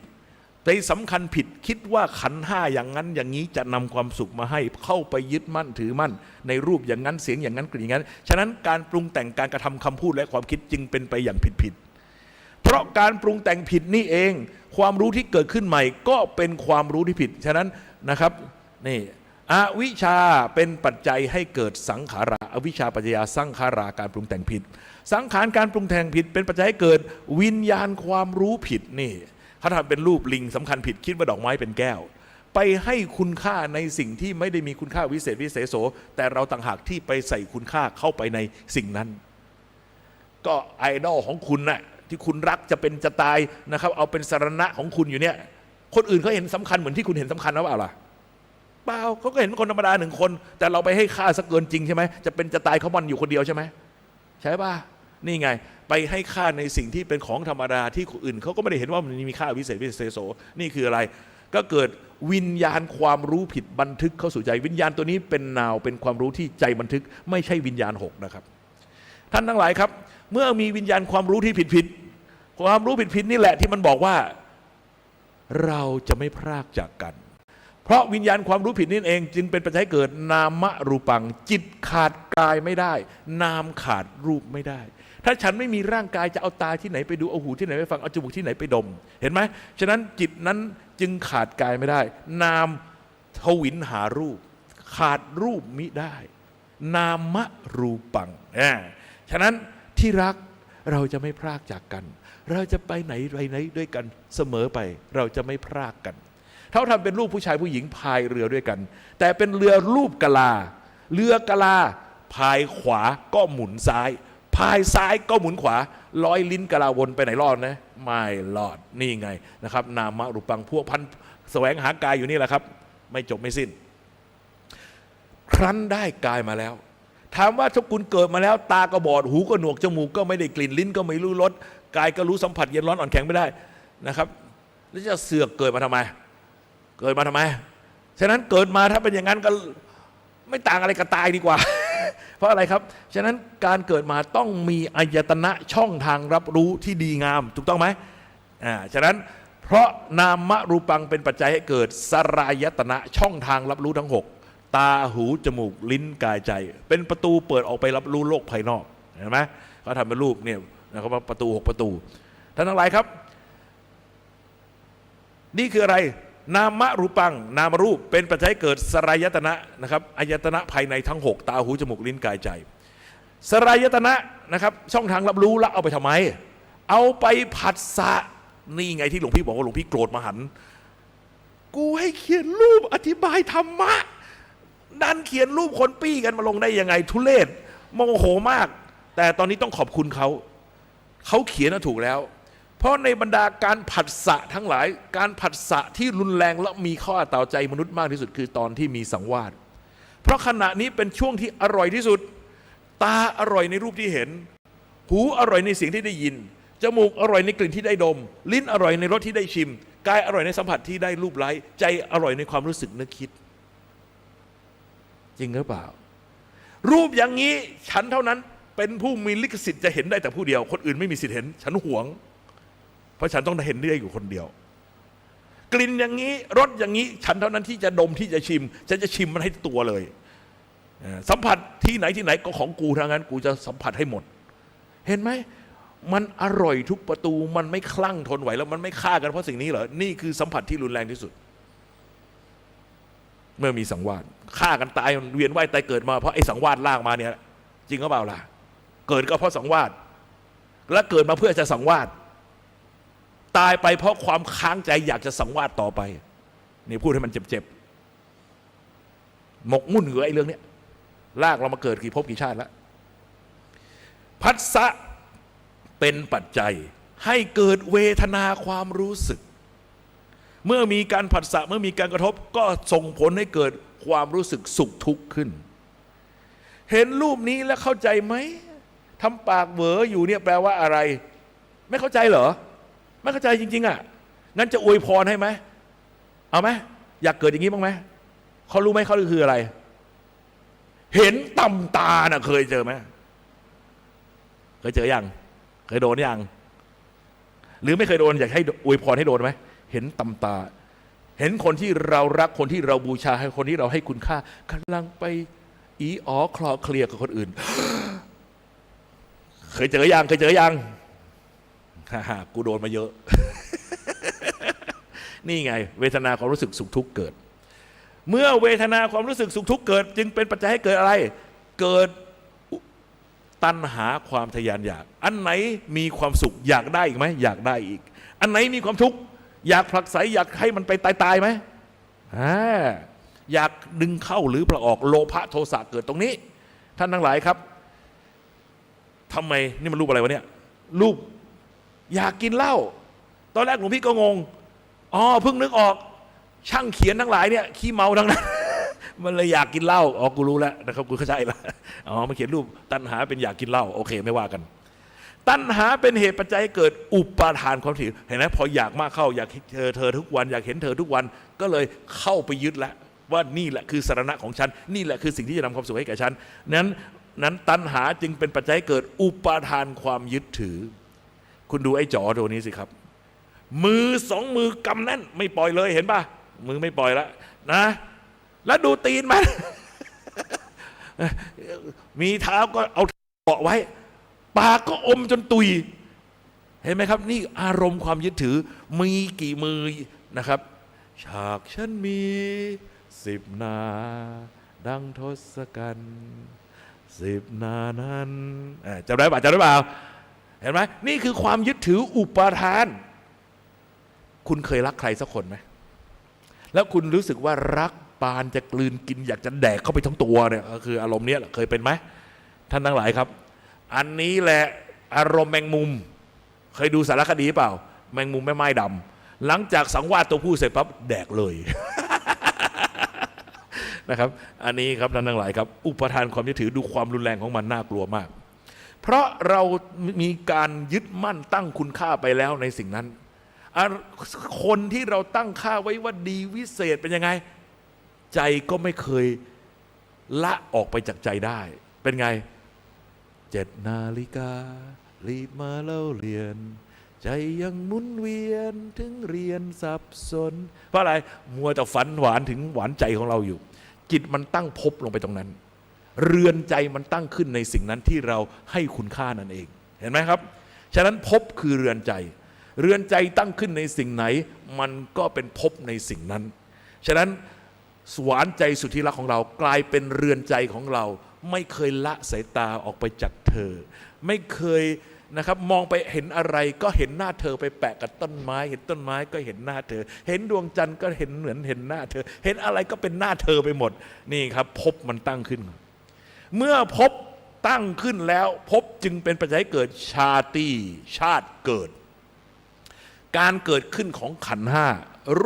แต่สำคัญผิดคิดว่าขันธ์5อย่างนั้นอย่างนี้จะนำความสุขมาให้เข้าไปยึดมั่นถือมั่นในรูปอย่างนั้นเสียงอย่างนั้นกลิ่นอย่างนั้นฉะนั้นการปรุงแต่งการกระทำคำพูดและความคิดจึงเป็นไปอย่างผิดเพราะการปรุงแต่งผิดนี่เองความรู้ที่เกิดขึ้นใหม่ก็เป็นความรู้ที่ผิดฉะนั้นนะครับนี่อวิชชาเป็นปัจจัยให้เกิดสังขาราอวิชชาปัจจยาสังขาราการปรุงแต่งผิดสังขารการปรุงแต่งผิดเป็นปัจจัยให้เกิดวิญญาณความรู้ผิดนี่เขาทำเป็นรูปลิงสำคัญผิดคิดว่าดอกไม้เป็นแก้วไปให้คุณค่าในสิ่งที่ไม่ได้มีคุณค่าวิเศษวิเศษโสแต่เราต่างหากที่ไปใส่คุณค่าเข้าไปในสิ่งนั้นก็ไอดอลของคุณน่ะที่คุณรักจะเป็นจะตายนะครับเอาเป็นสรณะของคุณอยู่เนี่ยคนอื่นเขาเห็นสำคัญเหมือนที่คุณเห็นสำคัญหรือเปล่าล่ะเปล่าเขาก็เห็นคนธรรมดา1 คนแต่เราไปให้ค่าสักเกินจริงใช่ไหมจะเป็นจะตายเขามันอยู่คนเดียวใช่ไหมใช่ป่ะนี่ไงไปให้ค่าในสิ่งที่เป็นของธรรมดาที่คนอื่นเขาก็ไม่ได้เห็นว่ามันมีค่าวิเศษวิเศษโสนี่คืออะไรก็เกิดวิญญาณความรู้ผิดบันทึกเข้าสู่ใจวิญญาณตัวนี้เป็นนาวเป็นความรู้ที่ใจบันทึกไม่ใช่วิญญาณ6นะครับท่านทั้งหลายครับเมื่อมีวิญญาณความรู้ที่ผิดความรู้ผิดนี่แหละที่มันบอกว่าเราจะไม่พรากจากกันเพราะวิญญาณความรู้ผิดนี่เองจึงเป็นปัจจัยให้เกิดนามรูปังจิตขาดกายไม่ได้นามขาดรูปไม่ได้ถ้าฉันไม่มีร่างกายจะเอาตาที่ไหนไปดูเอาหูที่ไหนไปฟังเอาจมูกที่ไหนไปดมเห็นไหมฉะนั้นจิตนั้นจึงขาดกายไม่ได้นามทวินหารูปขาดรูปมิได้นามรูปังฉะนั้นที่รักเราจะไม่พรากจากกันเราจะไปไหนด้วยกันเสมอไปเราจะไม่พรากกันเขาทำเป็นรูปผู้ชายผู้หญิงพายเรือด้วยกันแต่เป็นเรือรูปกะลาเรือกะลาพายขวาก็หมุนซ้ายพายซ้ายก็หมุนขวาร้อยลิ้นกะลาวนไปไหนรอดนะไม่รอดนี่ไงนะครับนามรูปังพวกพันแสวงหากายอยู่นี่แหละครับไม่จบไม่สิ้นใค ครั้นได้กายมาแล้วถามว่าถ้าคุณเกิดมาแล้วตาก็บอดหูก็หนวกจมูกก็ไม่ได้กลิ่นลิ้นก็ไม่รู้รสกายก็รู้สัมผัสเย็นร้อนอ่อนแข็งไม่ได้นะครับแล้วจะเสือกเกิดมาทำไมเกิดมาทำไมฉะนั้นเกิดมาถ้าเป็นอย่างนั้นก็ไม่ต่างอะไรกับตายดีกว่า เพราะอะไรครับฉะนั้นการเกิดมาต้องมีอายตนะช่องทางรับรู้ที่ดีงามถูกต้องไหมฉะนั้นเพราะนามรูปังเป็นปัจจัยให้เกิดสรายตนะช่องทางรับรู้ทั้ง6ตาหูจมูกลิ้นกายใจเป็นประตูเปิดออกไปรับรู้โลกภายนอกเห็นไหมเขาทำเป็นรูปเนี่ยนะครับว่าประตู6ประตูท่านทั้งหลายครับนี่คืออะไรนามรูปังนามรูปเป็นปัจจัยเกิดสรายตนะนะครับอายตนะภายในทั้ง6ตาหูจมูกลิ้นกายใจสรายตนะนะครับช่องทางรับรู้แล้วเอาไปทำไมเอาไปผัสสะนี่ไงที่หลวงพี่บอกว่าหลวงพี่โกรธมหันต์กูให้เขียนรูปอธิบายธรรมะดันเขียนรูปคนปี้กันมาลงได้ยังไงทุเรศโมโหมากแต่ตอนนี้ต้องขอบคุณเขาเขียนถูกแล้วเพราะในบรรดาการผัสสะทั้งหลายการผัสสะที่รุนแรงและมีข้อต่อใจมนุษย์มากที่สุดคือตอนที่มีสังวาสเพราะขณะนี้เป็นช่วงที่อร่อยที่สุดตาอร่อยในรูปที่เห็นหูอร่อยในเสียงที่ได้ยินจมูกอร่อยในกลิ่นที่ได้ดมลิ้นอร่อยในรสที่ได้ชิมกายอร่อยในสัมผัสที่ได้รูปไล้ใจอร่อยในความรู้สึกนึกคิดจริงหรือเปล่ารูปอย่างนี้ฉันเท่านั้นเป็นผู้มีลิขสิทธิ์จะเห็นได้แต่ผู้เดียวคนอื่นไม่มีสิทธิ์เห็นฉันหวงเพราะฉันต้องเห็นได้อยู่คนเดียวกลิ่นอย่างนี้รสอย่างนี้ฉันเท่านั้นที่จะดมที่จะชิมฉันจะชิมมันให้ตัวเลยสัมผัสที่ไหนก็ของกูทั้งนั้นกูจะสัมผัสให้หมดเห็นไหมมันอร่อยทุกประตูมันไม่คลั่งทนไหวแล้วมันไม่ฆ่ากันเพราะสิ่งนี้เหรอนี่คือสัมผัสที่รุนแรงที่สุดเมื่อมีสังวาสฆ่ากันตายเวียนว่ายตายเกิดมาเพราะไอ้สังวาสลากมาเนี่ยจริงหรือเปล่าล่ะเกิดก็เพราะสังวาสและเกิดมาเพื่อจะสังวาสตายไปเพราะความค้างใจอยากจะสังวาสต่อไปนี่พูดให้มันเจ็บๆหมกมุ่นอยู่ไอ้เรื่องนี้ลากเรามาเกิดกี่ภพกี่ชาติแล้วผัสสะเป็นปัจจัยให้เกิดเวทนาความรู้สึกเมื่อมีการผัสสะเมื่อมีการกระทบก็ส่งผลให้เกิดความรู้สึกสุขทุกข์ขึ้นเห็นรูปนี้แล้วเข้าใจไหมทำปากเหวออยู่เนี่ยแปลว่าอะไรไม่เข้าใจเหรอไม่เข้าใจจริงๆอ่ะงั้นจะอวยพรให้ไหมเอาไหมอยากเกิดอย่างนี้บ้างไหมเขารู้ไหมเขาคืออะไรเห็นตำตาน่ะเคยเจอไหมเคยเจอยังเคยโดนยังหรือไม่เคยโดนอยากให้อวยพรให้โดนไหมเห็นตำตาเห็นคนที่เรารักคนที่เราบูชาให้คนที่เราให้คุณค่ากำลังไปอีอ๋อคลอเคลียร์กับคนอื่น เคยเจอยังฮ่ากูโดนมาเยอะ นี่ไงเวทนาความรู้สึกสุขทุกข์เกิดเมื่อเวทนาความรู้สึกสุขทุกข์เกิดจึงเป็นปัจจัยให้เกิดอะไรเกิดตัณหาความทยานอยากอันไหนมีความสุขอยากได้อีกไหมอยากได้อีกอันไหนมีความทุกข์อยากผลักไสอยากให้มันไปตายไหมอยากดึงเข้าหรือผลักออกโลภะโทสะเกิดตรงนี้ท่านทั้งหลายครับทำไมนี่มันรูปอะไรวะเนี่ยรูปอยากกินเหล้าตอนแรกหลวงพี่ก็งงอ๋อเพิ่งนึกออกช่างเขียนทั้งหลายเนี่ยขี้เมาทั้งนั้น มันเลยอยากกินเหล้าอ๋อกูรู้แล้วนะครับกูเข้าใจแล้วอ๋อมาเขียนรูปตัณหาเป็นอยากกินเหล้าโอเคไม่ว่ากันตัณหาเป็นเหตุปัจจัยให้เกิดอุปาทานความถือเห็นไหมพออยากมากเข้าอยากเธอทุกวันอยากเห็นเธอทุกวันก็เลยเข้าไปยึดแล้วว่านี่แหละคือสรณะของฉันนี่แหละคือสิ่งที่จะนำความสุขให้แก่ฉันนั้นตัณหาจึงเป็นปัจจัยให้เกิดอุปาทานความยึดถือคุณดูไอ้จ๋อตัวนี้สิครับมือ2 มือกำแน่นไม่ปล่อยเลยเห็นป่ะมือไม่ปล่อยแล้วนะแล้วดูตีนมัน มีเท้าก็เอาเกาะไว้ปากก็อมจนตุยเห็นไหมครับนี่อารมณ์ความยึดถือมีกี่มือนะครับฉากฉันมี10 หน้าดังทศกัณฐ์10 หน้านั้นจำได้ป่ะเห็นไหมนี่คือความยึดถืออุปาทานคุณเคยรักใครสักคนไหมแล้วคุณรู้สึกว่ารักปานจะกลืนกินอยากจะแดกเข้าไปทั้งตัวเนี่ยก็คืออารมณ์นี้เคยเป็นไหมท่านทั้งหลายครับอันนี้แหละอารมณ์แมงมุมเคยดูสารคดีเปล่าแมงมุมแม่ไม้ดำหลังจากสังวาสตัวผู้เสร็จปั๊บแดกเลย นะครับอันนี้ครับท่านทั้งหลายครับอุปทานความยึดถือดูความรุนแรงของมันน่ากลัวมากเพราะเรามีการยึดมั่นตั้งคุณค่าไปแล้วในสิ่งนั้นคนที่เราตั้งค่าไว้ว่าดีวิเศษเป็นยังไงใจก็ไม่เคยละออกไปจากใจได้เป็นไง7 นาฬิการีบมาเล่าเรียนใจยังหมุนเวียนถึงเรียนสับสนเพราะอะไรมัวแต่ฝันหวานถึงหวานใจของเราอยู่จิตมันตั้งภพลงไปตรงนั้นเรือนใจมันตั้งขึ้นในสิ่งนั้นที่เราให้คุณค่านั่นเองเห็นไหมครับฉะนั้นภพคือเรือนใจเรือนใจตั้งขึ้นในสิ่งไหนมันก็เป็นภพในสิ่งนั้นฉะนั้นหวานใจสุดที่รักของเรากลายเป็นเรือนใจของเราไม่เคยละสายตาออกไปจากเธอไม่เคยนะครับมองไปเห็นอะไรก็เห็นหน้าเธอไปแปะกับต้นไม้เห็นต้นไม้ก็เห็นหน้าเธอเห็นดวงจันทร์ก็เห็นเหมือนเห็นหน้าเธอเห็นอะไรก็เป็นหน้าเธอไปหมดนี่ครับภพมันตั้งขึ้นเมื่อภพตั้งขึ้นแล้วภพจึงเป็นปัจจัยให้เกิดชาติชาติเกิดการเกิดขึ้นของขันธ์ห้า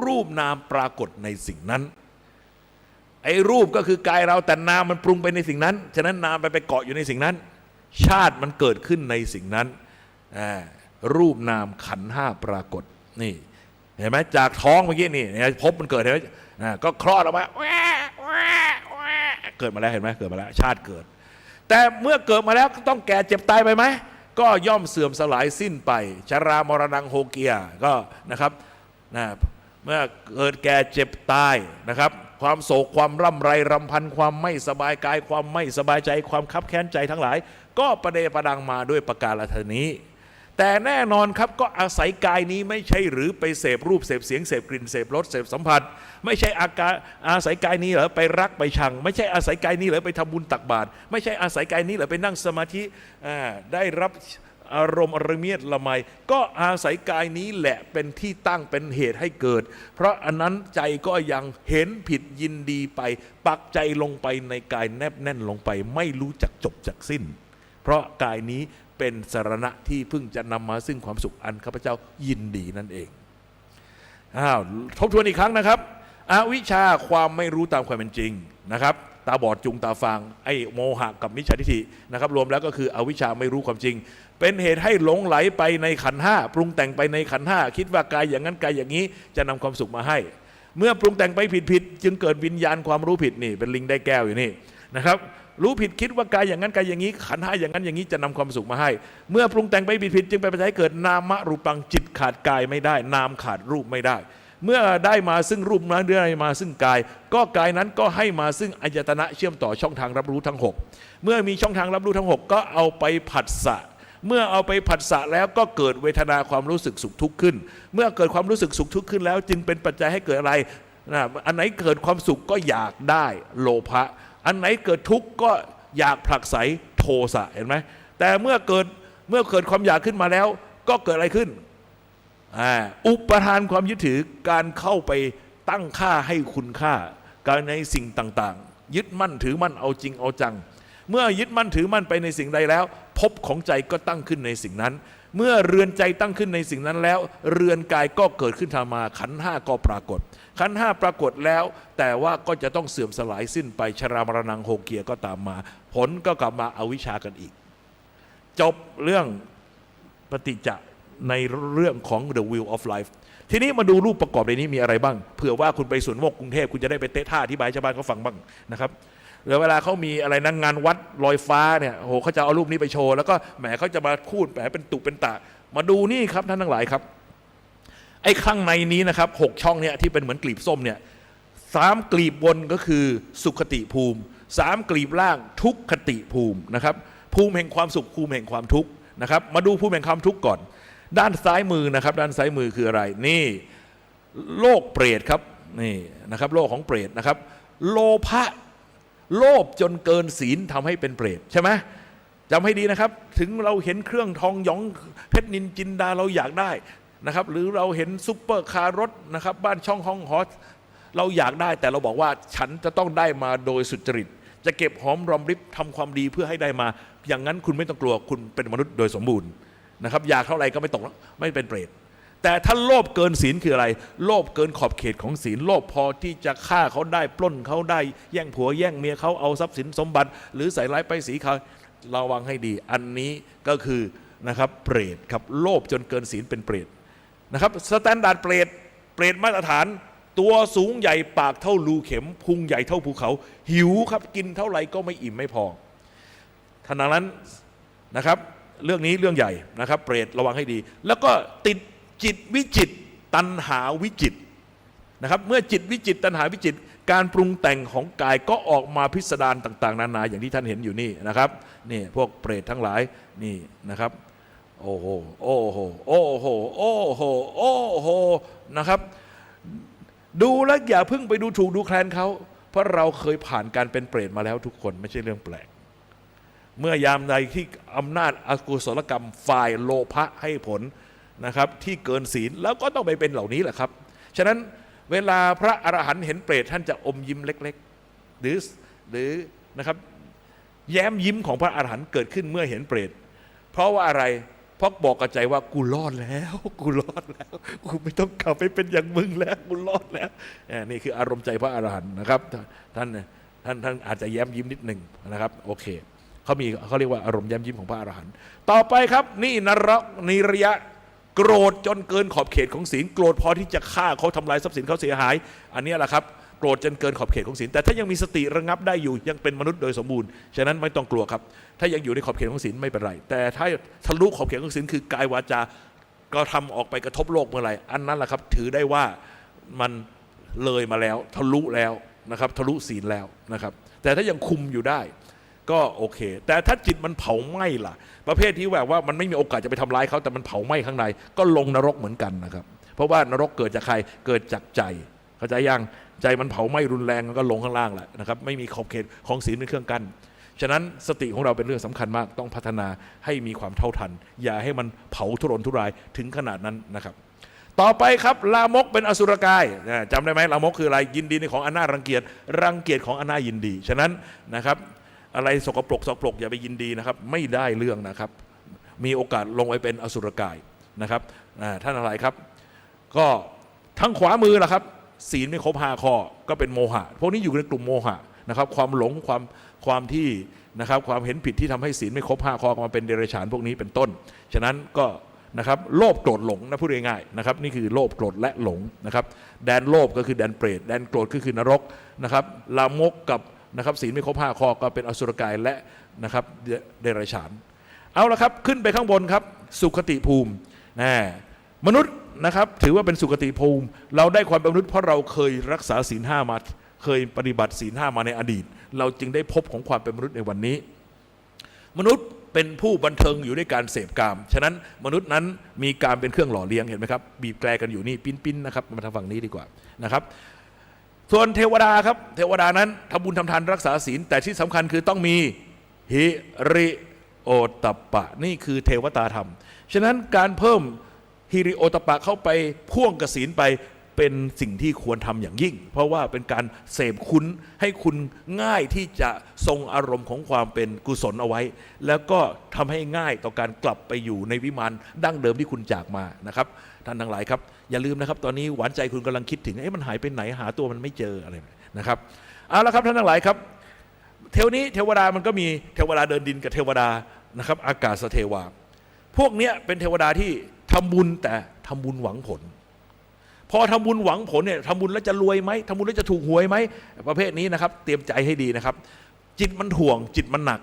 รูปนามปรากฏในสิ่งนั้นไอ้รูปก็คือกายเราแต่นามมันปรุงไปในสิ่งนั้นฉะนั้นนามไปเกาะอยู่ในสิ่งนั้นชาติมันเกิดขึ้นในสิ่งนั้นรูปนามขันธ์ห้าปรากฏนี่เห็นไหมจากท้องเมื่อกี้นี่ภพมันเกิดเห็นไหมก็คลอดออกมาเกิดมาแล้วเห็นไหมเกิดมาแล้วชาติเกิดแต่เมื่อเกิดมาแล้วต้องแก่เจ็บตายไปไหมก็ย่อมเสื่อมสลายสิ้นไปชรามรณังโหเกียก็นะครับเมื่อเกิดแก่เจ็บตายนะครับความโศกความร่ำไรรำพันความไม่สบายกายความไม่สบายใจความคับแค้นใจทั้งหลายก็ประเดประดังมาด้วยประการฉะนี้แต่แน่นอนครับก็อาศัยกายนี้ไม่ใช่หรือไปเสพรูปเสพเสียงเสพกลิ่นเสพรสเสพสัมผัสไม่ใช่อาศัยกายนี้เหรอไปรักไปชังไม่ใช่อาศัยกายนี้เหรอไปทำบุญตักบาตรไม่ใช่อาศัยกายนี้เหรอไปนั่งสมาธิได้รับอารมณ์อรเมียดละไมก็อาศัยกายนี้แหละเป็นที่ตั้งเป็นเหตุให้เกิดเพราะอันนั้นใจก็ยังเห็นผิดยินดีไปปักใจลงไปในกายแนบแน่นลงไปไม่รู้จักจบจักสิ้นเพราะกายนี้เป็นสรณะที่พึ่งจะนำมาซึ่งความสุขอันข้าพเจ้ายินดีนั่นเองทบทวนอีกครั้งนะครับอวิชชาความไม่รู้ตามความเป็นจริงนะครับตาบอดจุงตาฟางไอ้โมหะกับมิจฉาทิฏฐินะครับรวมแล้วก็คืออวิชชาไม่รู้ความจริงเป็นเหตุให้หลงไหลไปในขันธ์ห้าปรุงแต่งไปในขันธ์ห้าคิดว่ากายอย่างนั้นกายอย่างนี้จะนำความสุขมาให้เมื่อปรุงแต่งไปผิดจึงเกิดวิญญาณความรู้ผิดนี่เป็นลิงได้แก้วอยู่นี่นะครับรู้ผิดคิดว่ากายอย่างนั้นกายอย่างนี้ขันธ์ห้าอย่างนั้นอย่างนี้จะนำความสุขมาให้เมื่อปรุงแต่งไปผิดจึงเป็นปัจจัยให้เกิดนามรูปังจิตขาดกายไม่ได้นามขาดรูปไม่ได้เมื่อได้มาซึ่งรูปนั้นได้มาซึ่งกายก็กายนั้นก็ให้มาซึ่งอายตนะเชื่อมต่อช่องทางรับรู้ทั้ง6เมื่อมีช่องทางรับรู้ทั้ง6ก็เอาไปผัสสะเมื่อเอาไปผัสสะแล้วก็เกิดเวทนาความรู้สึกสุขทุกข์ขึ้นเมื่อเกิดความรู้สึกสุขทุกข์ขึ้นแล้วจึงเป็นปัจจัยให้เกิดอะไรอันไหนเกิดความสุขก็อยากได้โลภะอันไหนเกิดทุกข์ก็อยากผลักไสโทสะเห็นไหมแต่เมื่อเกิดความอยากขึ้นมาแล้วก็เกิดอะไรขึ้นอุปทานความยึดถือการเข้าไปตั้งค่าให้คุณค่าการในสิ่งต่างๆยึดมั่นถือมั่นเอาจริงเอาจังเมื่อยึดมั่นถือมั่นไปในสิ่งใดแล้วภพของใจก็ตั้งขึ้นในสิ่งนั้นเมื่อเรือนใจตั้งขึ้นในสิ่งนั้นแล้วเรือนกายก็เกิดขึ้นมาขันธ์ห้าก็ปรากฏขันธ์ห้าปรากฏแล้วแต่ว่าก็จะต้องเสื่อมสลายสิ้นไปชรามรณังโหเกียก็ตามมาผลก็กลับมาอวิชชากันอีกจบเรื่องปฏิจจ์ในเรื่องของ The Wheel of Life ทีนี้มาดูรูปประกอบในนี้มีอะไรบ้างเผื่อว่าคุณไปสวนโมกกรุงเทพคุณจะได้ไปเตะท่าอธิบายชาวบ้านเขาฟังบ้างนะครับแล้วเวลาเขามีอะไรนะงานวัดลอยฟ้าเนี่ยโอ้โหเขาจะเอารูปนี้ไปโชว์แล้วก็แหมเขาจะมาพูดแหมเป็นตุเป็นตะมาดูนี่ครับท่านทั้งหลายครับไอ้ข้างในนี้นะครับ6ช่องเนี่ยที่เป็นเหมือนกลีบส้มเนี่ย3กลีบบนก็คือสุขติภูมิ3กลีบล่างทุกขติภูมินะครับภูมิแห่งความสุขภูมิแห่งความทุกข์นะครับมาดูภูมิแห่งความทุกข์ก่อนด้านซ้ายมือนะครับด้านซ้ายมือคืออะไรนี่โลกเปรตครับนี่นะครับโลกของเปรตนะครับโลภะโลภจนเกินศีลทำให้เป็นเปรตใช่ไหมจำให้ดีนะครับถึงเราเห็นเครื่องทองหยองเพชรนินจินดาเราอยากได้นะครับหรือเราเห็นซุปเปอร์คาร์รถนะครับบ้านช่องห้องหอเราอยากได้แต่เราบอกว่าฉันจะต้องได้มาโดยสุจริตจะเก็บหอมรอมริบทำความดีเพื่อให้ได้มาอย่างนั้นคุณไม่ต้องกลัวคุณเป็นมนุษย์โดยสมบูรณ์นะครับอยากเท่าไรก็ไม่ตกไม่เป็นเปรต แต่ถ้าโลภเกินศีลคืออะไรโลภเกินขอบเขตของศีลโลภพอที่จะฆ่าเขาได้ปล้นเขาได้แย่งผัวแย่งเมียเขาเอาทรัพย์สินสมบัติหรือใส่ร้ายป้ายสีเขาระวังให้ดีอันนี้ก็คือนะครับเปรตครับโลภจนเกินศีลเป็นเปรตนะครับสแตนดาร์ดเปรตมาตรฐานตัวสูงใหญ่ปากเท่ารูเข็มพุงใหญ่เท่าภูเขาหิวครับกินเท่าไหร่ก็ไม่อิ่มไม่พอท่านั้นนะครับเรื่องนี้เรื่องใหญ่นะครับเปรตระวังให้ดีแล้วก็ติดจิตวิจิตตัณหาวิจิตนะครับเมื่อจิตวิจิตตัณหาวิจิตการปรุงแต่งของกายก็ออกมาพิสดารต่างๆนานาอย่างที่ท่านเห็นอยู่นี่นะครับนี่พวกเปรตทั้งหลายนี่นะครับโอ้โหโอ้โหโอ้โหโอ้โหโอ้โหนะครับดูแล้วอย่าเพิ่งไปดูถูกดูแคลนเขาเพราะเราเคยผ่านการเป็นเปรตมาแล้วทุกคนไม่ใช่เรื่องแปลกเมื่อยามใดที่อำนาจอกุศลกรรมฝ่ายโลภะให้ผลนะครับที่เกินศีลแล้วก็ต้องไปเป็นเหล่านี้แหละครับฉะนั้นเวลาพระอรหันต์เห็นเปรตท่านจะอมยิ้มเล็กๆหรือนะครับแย้มยิ้มของพระอรหันต์เกิดขึ้นเมื่อเห็นเปรตเพราะว่าอะไรเพราะบอกกับใจว่ากูรอดแล้วกูรอดแล้วกูไม่ต้องกลับไปเป็นอย่างมึงแล้วกูรอดแล้วนี่คืออารมณ์ใจพระอรหันต์นะครับท่านอาจจะแย้มยิ้มนิดหนึ่งนะครับโอเคเขาเรียกว่าอารมณ์แย้มยิ้มของพระอรหันต์ต่อไปครับนี่นรกนิรยะโกรธจนเกินขอบเขตของศีลโกรธพอที่จะฆ่าเขาทำลายทรัพย์สินเขาเสียหายอันนี้แหละครับโกรธจนเกินขอบเขตของศีลแต่ถ้ายังมีสติระงับได้อยู่ยังเป็นมนุษย์โดยสมบูรณ์ฉะนั้นไม่ต้องกลัวครับถ้ายังอยู่ในขอบเขตของศีลไม่เป็นไรแต่ถ้าทะลุขอบเขตของศีลคือกายวาจาก็ทำออกไปกระทบโลกเมื่อไหร่อันนั้นแหละครับถือได้ว่ามันเลยมาแล้วทะลุแล้วนะครับทะลุศีลแล้วนะครับแต่ถ้ายังคุมอยู่ได้ก็โอเคแต่ถ้าจิตมันเผาไหม้ล่ะประเภทที่แบบว่ามันไม่มีโอกาสจะไปทำร้ายเขาแต่มันเผาไหม้ข้างในก็ลงนรกเหมือนกันนะครับเพราะว่านรกเกิดจากใครเกิดจากใจเข้าใจยังใจมันเผาไหม้รุนแรงก็ลงข้างล่างแหละนะครับไม่มีขอบเขตของศีลเป็นเครื่องกั้นฉะนั้นสติของเราเป็นเรื่องสำคัญมากต้องพัฒนาให้มีความเท่าทันอย่าให้มันเผาทุรนทุรายถึงขนาดนั้นนะครับต่อไปครับลามกเป็นอสุรกายจำได้ไหมลามกคืออะไรยินดีในของอันน่ารังเกียจของอันน่ายินดีฉะนั้นนะครับอะไรสกปรกอย่าไปยินดีนะครับไม่ได้เรื่องนะครับมีโอกาสลงไปเป็นอสุรกายนะครับท่านอะไรครับก็ทั้งขวามือล่ะครับศีลไม่ครบ5ข้อก็เป็นโมหะพวกนี้อยู่ในกลุ่มโมหะนะครับความหลงความที่นะครับความเห็นผิดที่ทำให้ศีลไม่ครบ5ข้อมาเป็นเดรัจฉานพวกนี้เป็นต้นฉะนั้นก็นะครับโลภโกรธหลงนะพูดง่ายๆนะครับนี่คือโลภโกรธและหลงนะครับแดนโลภก็คือแดนเปรตแดนโกรธก็คือนรกนะครับลามกกับนะครับศีลไม่ครบ5ข้อก็เป็นอสุรกายและนะครับเดรัจฉานเอาละครับขึ้นไปข้างบนครับสุคติภูมิมนุษย์นะครับถือว่าเป็นสุคติภูมิเราได้ความเป็นมนุษย์เพราะเราเคยรักษาศีล5มาเคยปฏิบัติศีล5มาในอดีตเราจึงได้พบของความเป็นมนุษย์ในวันนี้มนุษย์เป็นผู้บันเทิงอยู่ด้วยการเสพกามฉะนั้นมนุษย์นั้นมีการเป็นเครื่องหล่อเลี้ยงเห็นไหมครับบีบแกลกันอยู่นี่ปิ้นนะครับมาทางฝั่งนี้ดีกว่านะครับส่วนเทวดาครับเทวดานั้นทำบุญทำทานรักษาศีลแต่ที่สำคัญคือต้องมีหิริโอตตัปปะนี่คือเทวตาธรรมฉะนั้นการเพิ่มหิริโอตตัปปะเข้าไปพ่วงกับศีลไปเป็นสิ่งที่ควรทำอย่างยิ่งเพราะว่าเป็นการเสพคุณให้คุณง่ายที่จะทรงอารมณ์ของความเป็นกุศลเอาไว้แล้วก็ทำให้ง่ายต่อการกลับไปอยู่ในวิมานดั้งเดิมที่คุณจากมานะครับท่านทั้งหลายครับอย่าลืมนะครับตอนนี้หวานใจคุณกำลังคิดถึงมันหายไปไหนหาตัวมันไม่เจออะไรนะครับเอาละครับท่านทั้งหลายครับเทวดามันก็มีเทวดาเดินดินกับเทวดานะครับอากาศเทวาพวกนี้เป็นเทวดาที่ทำบุญแต่ทำบุญหวังผลพอทำบุญหวังผลเนี่ยทำบุญแล้วจะรวยไหมทำบุญแล้วจะถูกหวยไหมประเภทนี้นะครับเตรียมใจให้ดีนะครับจิตมันถ่วงจิตมันหนัก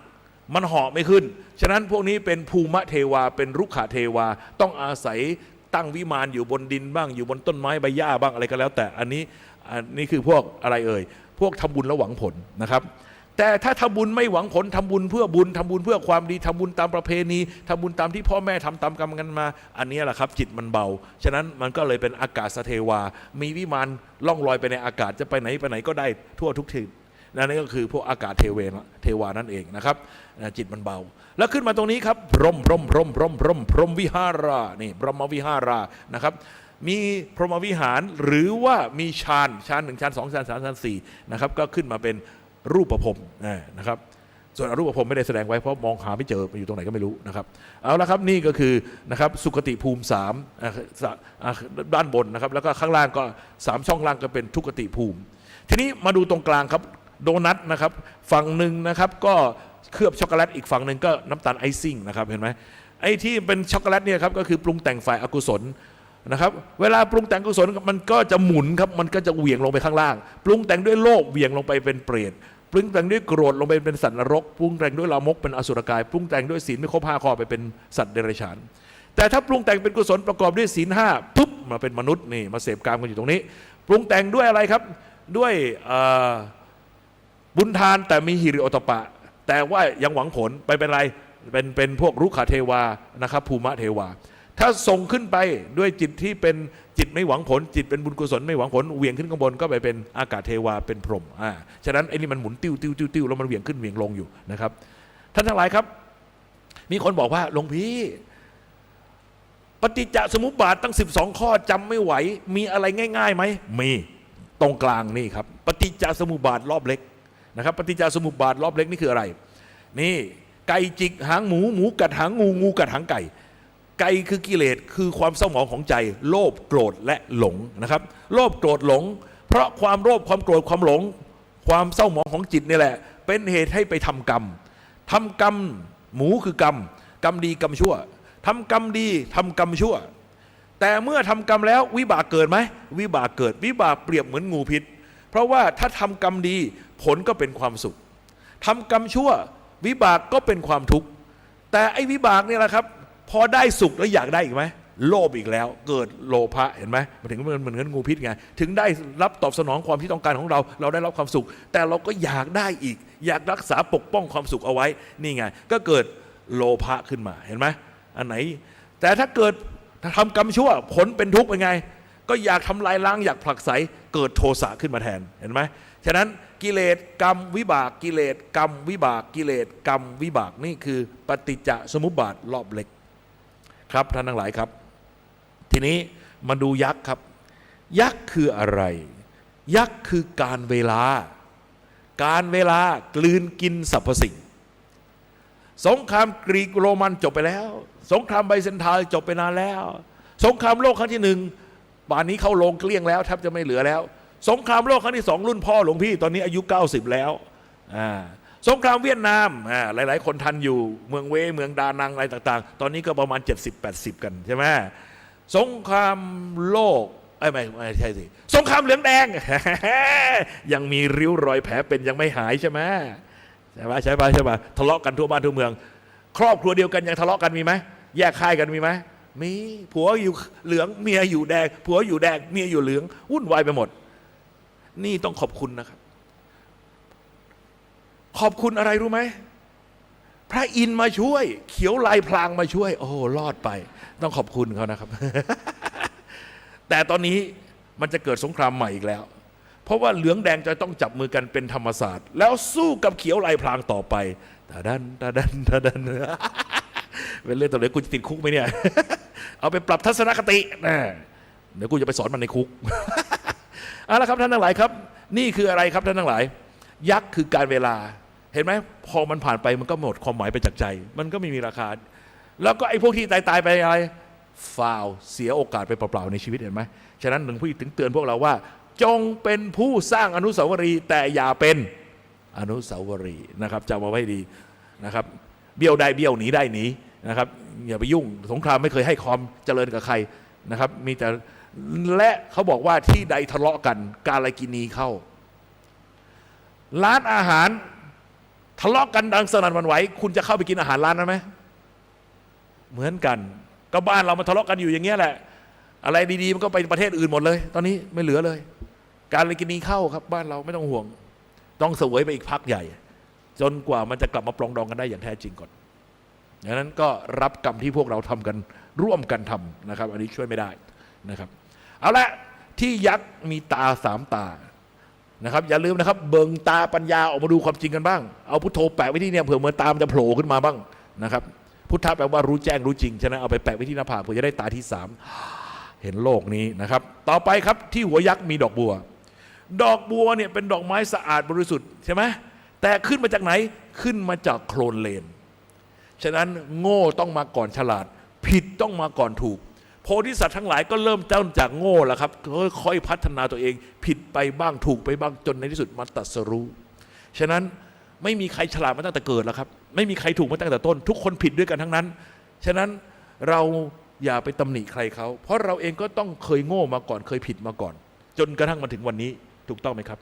มันเหาะไม่ขึ้นฉะนั้นพวกนี้เป็นภูมิเทวาเป็นรุกขเทวาต้องอาศัยตั้งวิมานอยู่บนดินบ้างอยู่บนต้นไม้ใบหญ้าบ้างอะไรก็แล้วแต่อันนี้คือพวกอะไรพวกทำบุญแล้วหวังผลนะครับแต่ถ้าทำบุญไม่หวังผลทำบุญเพื่อบุญทำบุญเพื่อความดีทำบุญตามประเพณีทำบุญตามที่พ่อแม่ทำตามกรรมกันมาอันนี้แหละครับจิตมันเบาฉะนั้นมันก็เลยเป็นอากาศเทวามีวิมานล่องลอยไปในอากาศจะไปไหนก็ได้ทั่วทุกทิศนั่นก็คือพวกอากาศเทวานั่นเองนะครับจิตมันเบาแล้วขึ้นมาตรงนี้ครับพรหมวิหารานี่พรหมวิหารานะครับมีพรหมวิหารหรือว่ามีฌาน1ฌาน2ฌาน3ฌาน4นะครับก็ขึ้นมาเป็นรูปภพนะครับ ส่วนอรูปภพไม่ได้แสดงไว้เพราะมองหาไม่เจอไปอยู่ตรงไหนก็ไม่รู้นะครับเอาละครับนี่ก็คือนะครับสุคติภูมิ3ด้านบนนะครับแล้วก็ข้างล่างก็3ช่องล่างก็เป็นทุกขติภูมิทีนี้มาดูตรงกลางครับโดนัทนะครับฝั่งหนึ่งนะครับก็เคลือบช็อกโกแลตอีกฝั่งหนึ่งก็น้ำตาลไอซิ่งนะครับเห็นไหมไอ้ที่เป็นช็อกโกแลตเนี่ยครับก็คือปรุงแต่งฝ่ายอกุศลนะครับเวลาปรุงแต่งกุศลมันก็จะหมุนครับมันก็จะเหวี่ยงลงไปข้างล่างปรุงแต่งด้วยโลภเหวี่ยงลงไปเป็นเปรตปรุงแต่งด้วยโกรธลงไปเป็นสัตว์นรกปรุงแต่งด้วยลามกเป็นอสุรกายปรุงแต่งด้วยศีลไม่ครบ5 ข้อไปเป็นสัตว์เดรัจฉานแต่ถ้าปรุงแต่งเป็นกุศลประกอบด้วยศีล5ปุ๊บมาเป็นมนุษย์นี่มาเสพกามกันอยู่ตรงนี้ปรุงแต่งด้วยอะไรครับด้วยบุญทานแต่มีหิริโอตปะแต่ว่ายังหวังผลไปเป็นอะไรเป็นพวกรุกขเทวานะครับภูมะเทวาถ้าส่งขึ้นไปด้วยจิตที่เป็นจิตไม่หวังผลจิตเป็นบุญกุศลไม่หวังผลเหวี่ยงขึ้นข้างบนก็ไปเป็นอากาศเทวาเป็นพรหมฉะนั้นไอ้นี่มันหมุนติ้วติ้วติ้วติ้วแล้วมันเหวี่ยงขึ้นเหวี่ยงลงอยู่นะครับท่านทั้งหลายครับมีคนบอกว่าหลวงพี่ปฏิจจสมุปบาทตั้ง12 ข้อจำไม่ไหวมีอะไรง่ายๆไหมมีตรงกลางนี่ครับปฏิจจสมุปบาทรอบเล็กนะครับปฏิจจสมุปบาทรอบเล็กนี่คืออะไรนี่ไก่จิกหางหมูหมูกัดหางงูงูกัดหางไก่ไก่คือกิเลสคือความเศร้าหมองของใจโลภโกรธและหลงนะครับโลภโกรธหลงเพราะความโลภความโกรธความหลงความเศร้าหมองของจิตนี่แหละเป็นเหตุให้ไปทำกรรมทำกรรมหมูคือกรรมกรรมดีกรรมชั่วทำกรรมดีทำกรรมชั่วแต่เมื่อทำกรรมแล้ววิบากเกิดไหมวิบากเกิดวิบากเปรียบเหมือนงูพิษเพราะว่าถ้าทำกรรมดีผลก็เป็นความสุขทำกรรมชั่ววิบากก็เป็นความทุกข์แต่ไอ้วิบากนี่แหละครับพอได้สุขแล้วอยากได้อีกไหมโลภอีกแล้วเกิดโลภะเห็นไหมมันถึงเหมือนงูพิษไงถึงได้รับตอบสนองความที่ต้องการของเราได้รับความสุขแต่เราก็อยากได้อีกอยากรักษาปกป้องความสุขเอาไว้นี่ไงก็เกิดโลภะขึ้นมาเห็นไหมอันไหนแต่ถ้าเกิดทำกรรมชั่วผลเป็นทุกข์เป็นไงก็อยากทำลายล้างอยากผลักไสเกิดโทสะขึ้นมาแทนเห็นไหมฉะนั้นกิเลสกรรมวิบากกิเลสกรรมวิบากกิเลสกรรมวิบากนี่คือปฏิจจสมุปบาทรอบเล็กครับท่านทั้งหลายครับทีนี้มาดูยักษ์ครับยักษ์คืออะไรยักษ์คือการเวลากลืนกินสรรพสิ่งสงครามกรีกโรมันจบไปแล้วสงครามไบเซนไทน์จบไปนานแล้วสงครามโลกครั้งที่1ป่านนี้เข้าโรงเกลี้ยงแล้วแทบจะไม่เหลือแล้วสงครามโลกครั้งที่2รุ่นพ่อหลวงพี่ตอนนี้อายุ90แล้วสงครามเวียดนามหลายๆคนทันอยู่เมืองเว่ยเมืองดานังอะไรต่างๆตอนนี้ก็ประมาณ70-80กันใช่ไหมสงครามโลกไม่ใช่สิสงครามเหลืองแดง ยังมีริ้วรอยแผลเป็นยังไม่หายใช่ไหมใช่ป่ะทะเลาะกันทั่วบ้านทั่วเมืองครอบครัวเดียวกันยังทะเลาะกันมีไหมแยกค่ายกันมีไหมมีผัวอยู่เหลืองเมียอยู่แดงผัวอยู่แดงเมียอยู่เหลืองวุ่นวายไปหมดนี่ต้องขอบคุณนะครับขอบคุณอะไรรู้ไหมพระอินทร์มาช่วยเขียวลายพลางมาช่วยโอ้รอดไปต้องขอบคุณเขานะครับ แต่ตอนนี้มันจะเกิดสงครามใหม่อีกแล้วเพราะว่าเหลืองแดงจะต้องจับมือกันเป็นธรรมศาสตร์แล้วสู้กับเขียวลายพลางต่อไปตาดันเป็นเรื่องตัวเล็กกูจะติดคุกไหมเนี่ย เอาไปปรับทัศนคตินะเดี๋ยวกูจะไปสอนมันในคุก เอาละครับท่านทั้งหลายครับนี่คืออะไรครับท่านทั้งหลายยักษ์คือการเวลาเห็นไหมพอมันผ่านไปมันก็หมดความหมายไปจากใจมันก็ไม่มีราคาแล้วก็ไอ้พวกที่ตายไปอะไรฟาวเสียโอกาสไปเปล่าๆในชีวิตเห็นไหมฉะนั้นหลวงพ่อถึงเตือนพวกเราว่าจงเป็นผู้สร้างอนุสาวรีย์แต่อย่าเป็นอนุสาวรีย์นะครับจำเอาไว้ดีนะครับเบี้ยวได้เบี้ยวหนีได้หนีนะครับอย่าไปยุ่งสงครามไม่เคยให้ความเจริญกับใครนะครับมีแต่และเขาบอกว่าที่ใดทะเลาะกันกาลกินีเข้าร้านอาหารทะเลาะกันดังสนั่นหวั่นไหวคุณจะเข้าไปกินอาหารร้านนั้นไหมเหมือนกันก็บ้านเรามาทะเลาะกันอยู่อย่างเงี้ยแหละอะไรดีๆมันก็ไปประเทศอื่นหมดเลยตอนนี้ไม่เหลือเลยการกินีเข้าครับบ้านเราไม่ต้องห่วงต้องเสวยไปอีกพักใหญ่จนกว่ามันจะกลับมาปรองดองกันได้อย่างแท้จริงก่อนดังนั้นก็รับกรรมที่พวกเราทำกันร่วมกันทำนะครับอันนี้ช่วยไม่ได้นะครับเอาละที่ยักษ์มีตา3 ตานะครับอย่าลืมนะครับเบิ่งตาปัญญาออกมาดูความจริงกันบ้างเอาพุทโธแปะไว้ที่เนี่ยเผื่อเหมือนตามันจะโผล่ขึ้นมาบ้างนะครับพุทธะแปลว่ารู้แจ้งรู้จริงฉะนั้นเอาไปแปะไว้ที่หน้าผากเพื่อจะได้ตาที่3เห็นโลกนี้นะครับต่อไปครับที่หัวยักษ์มีดอกบัวเนี่ยเป็นดอกไม้สะอาดบริสุทธิ์ใช่ไหมแต่ขึ้นมาจากไหน ขึ้นมาจากโคลนเลนฉะนั้นโง่ต้องมาก่อนฉลาดผิดต้องมาก่อนถูกโพธิสัตว์ทั้งหลายก็เริ่มต้นจากโง่แล้วครับค่อยๆพัฒนาตัวเองผิดไปบ้างถูกไปบ้างจนในที่สุดมาตรัสรู้ฉะนั้นไม่มีใครฉลาดมาตั้งแต่เกิดแล้วครับไม่มีใครถูกมาตั้งแต่ต้นทุกคนผิดด้วยกันทั้งนั้นฉะนั้นเราอย่าไปตำหนิใครเขาเพราะเราเองก็ต้องเคยโง่มาก่อนเคยผิดมาก่อนจนกระทั่งมาถึงวันนี้ถูกต้องไหมครับ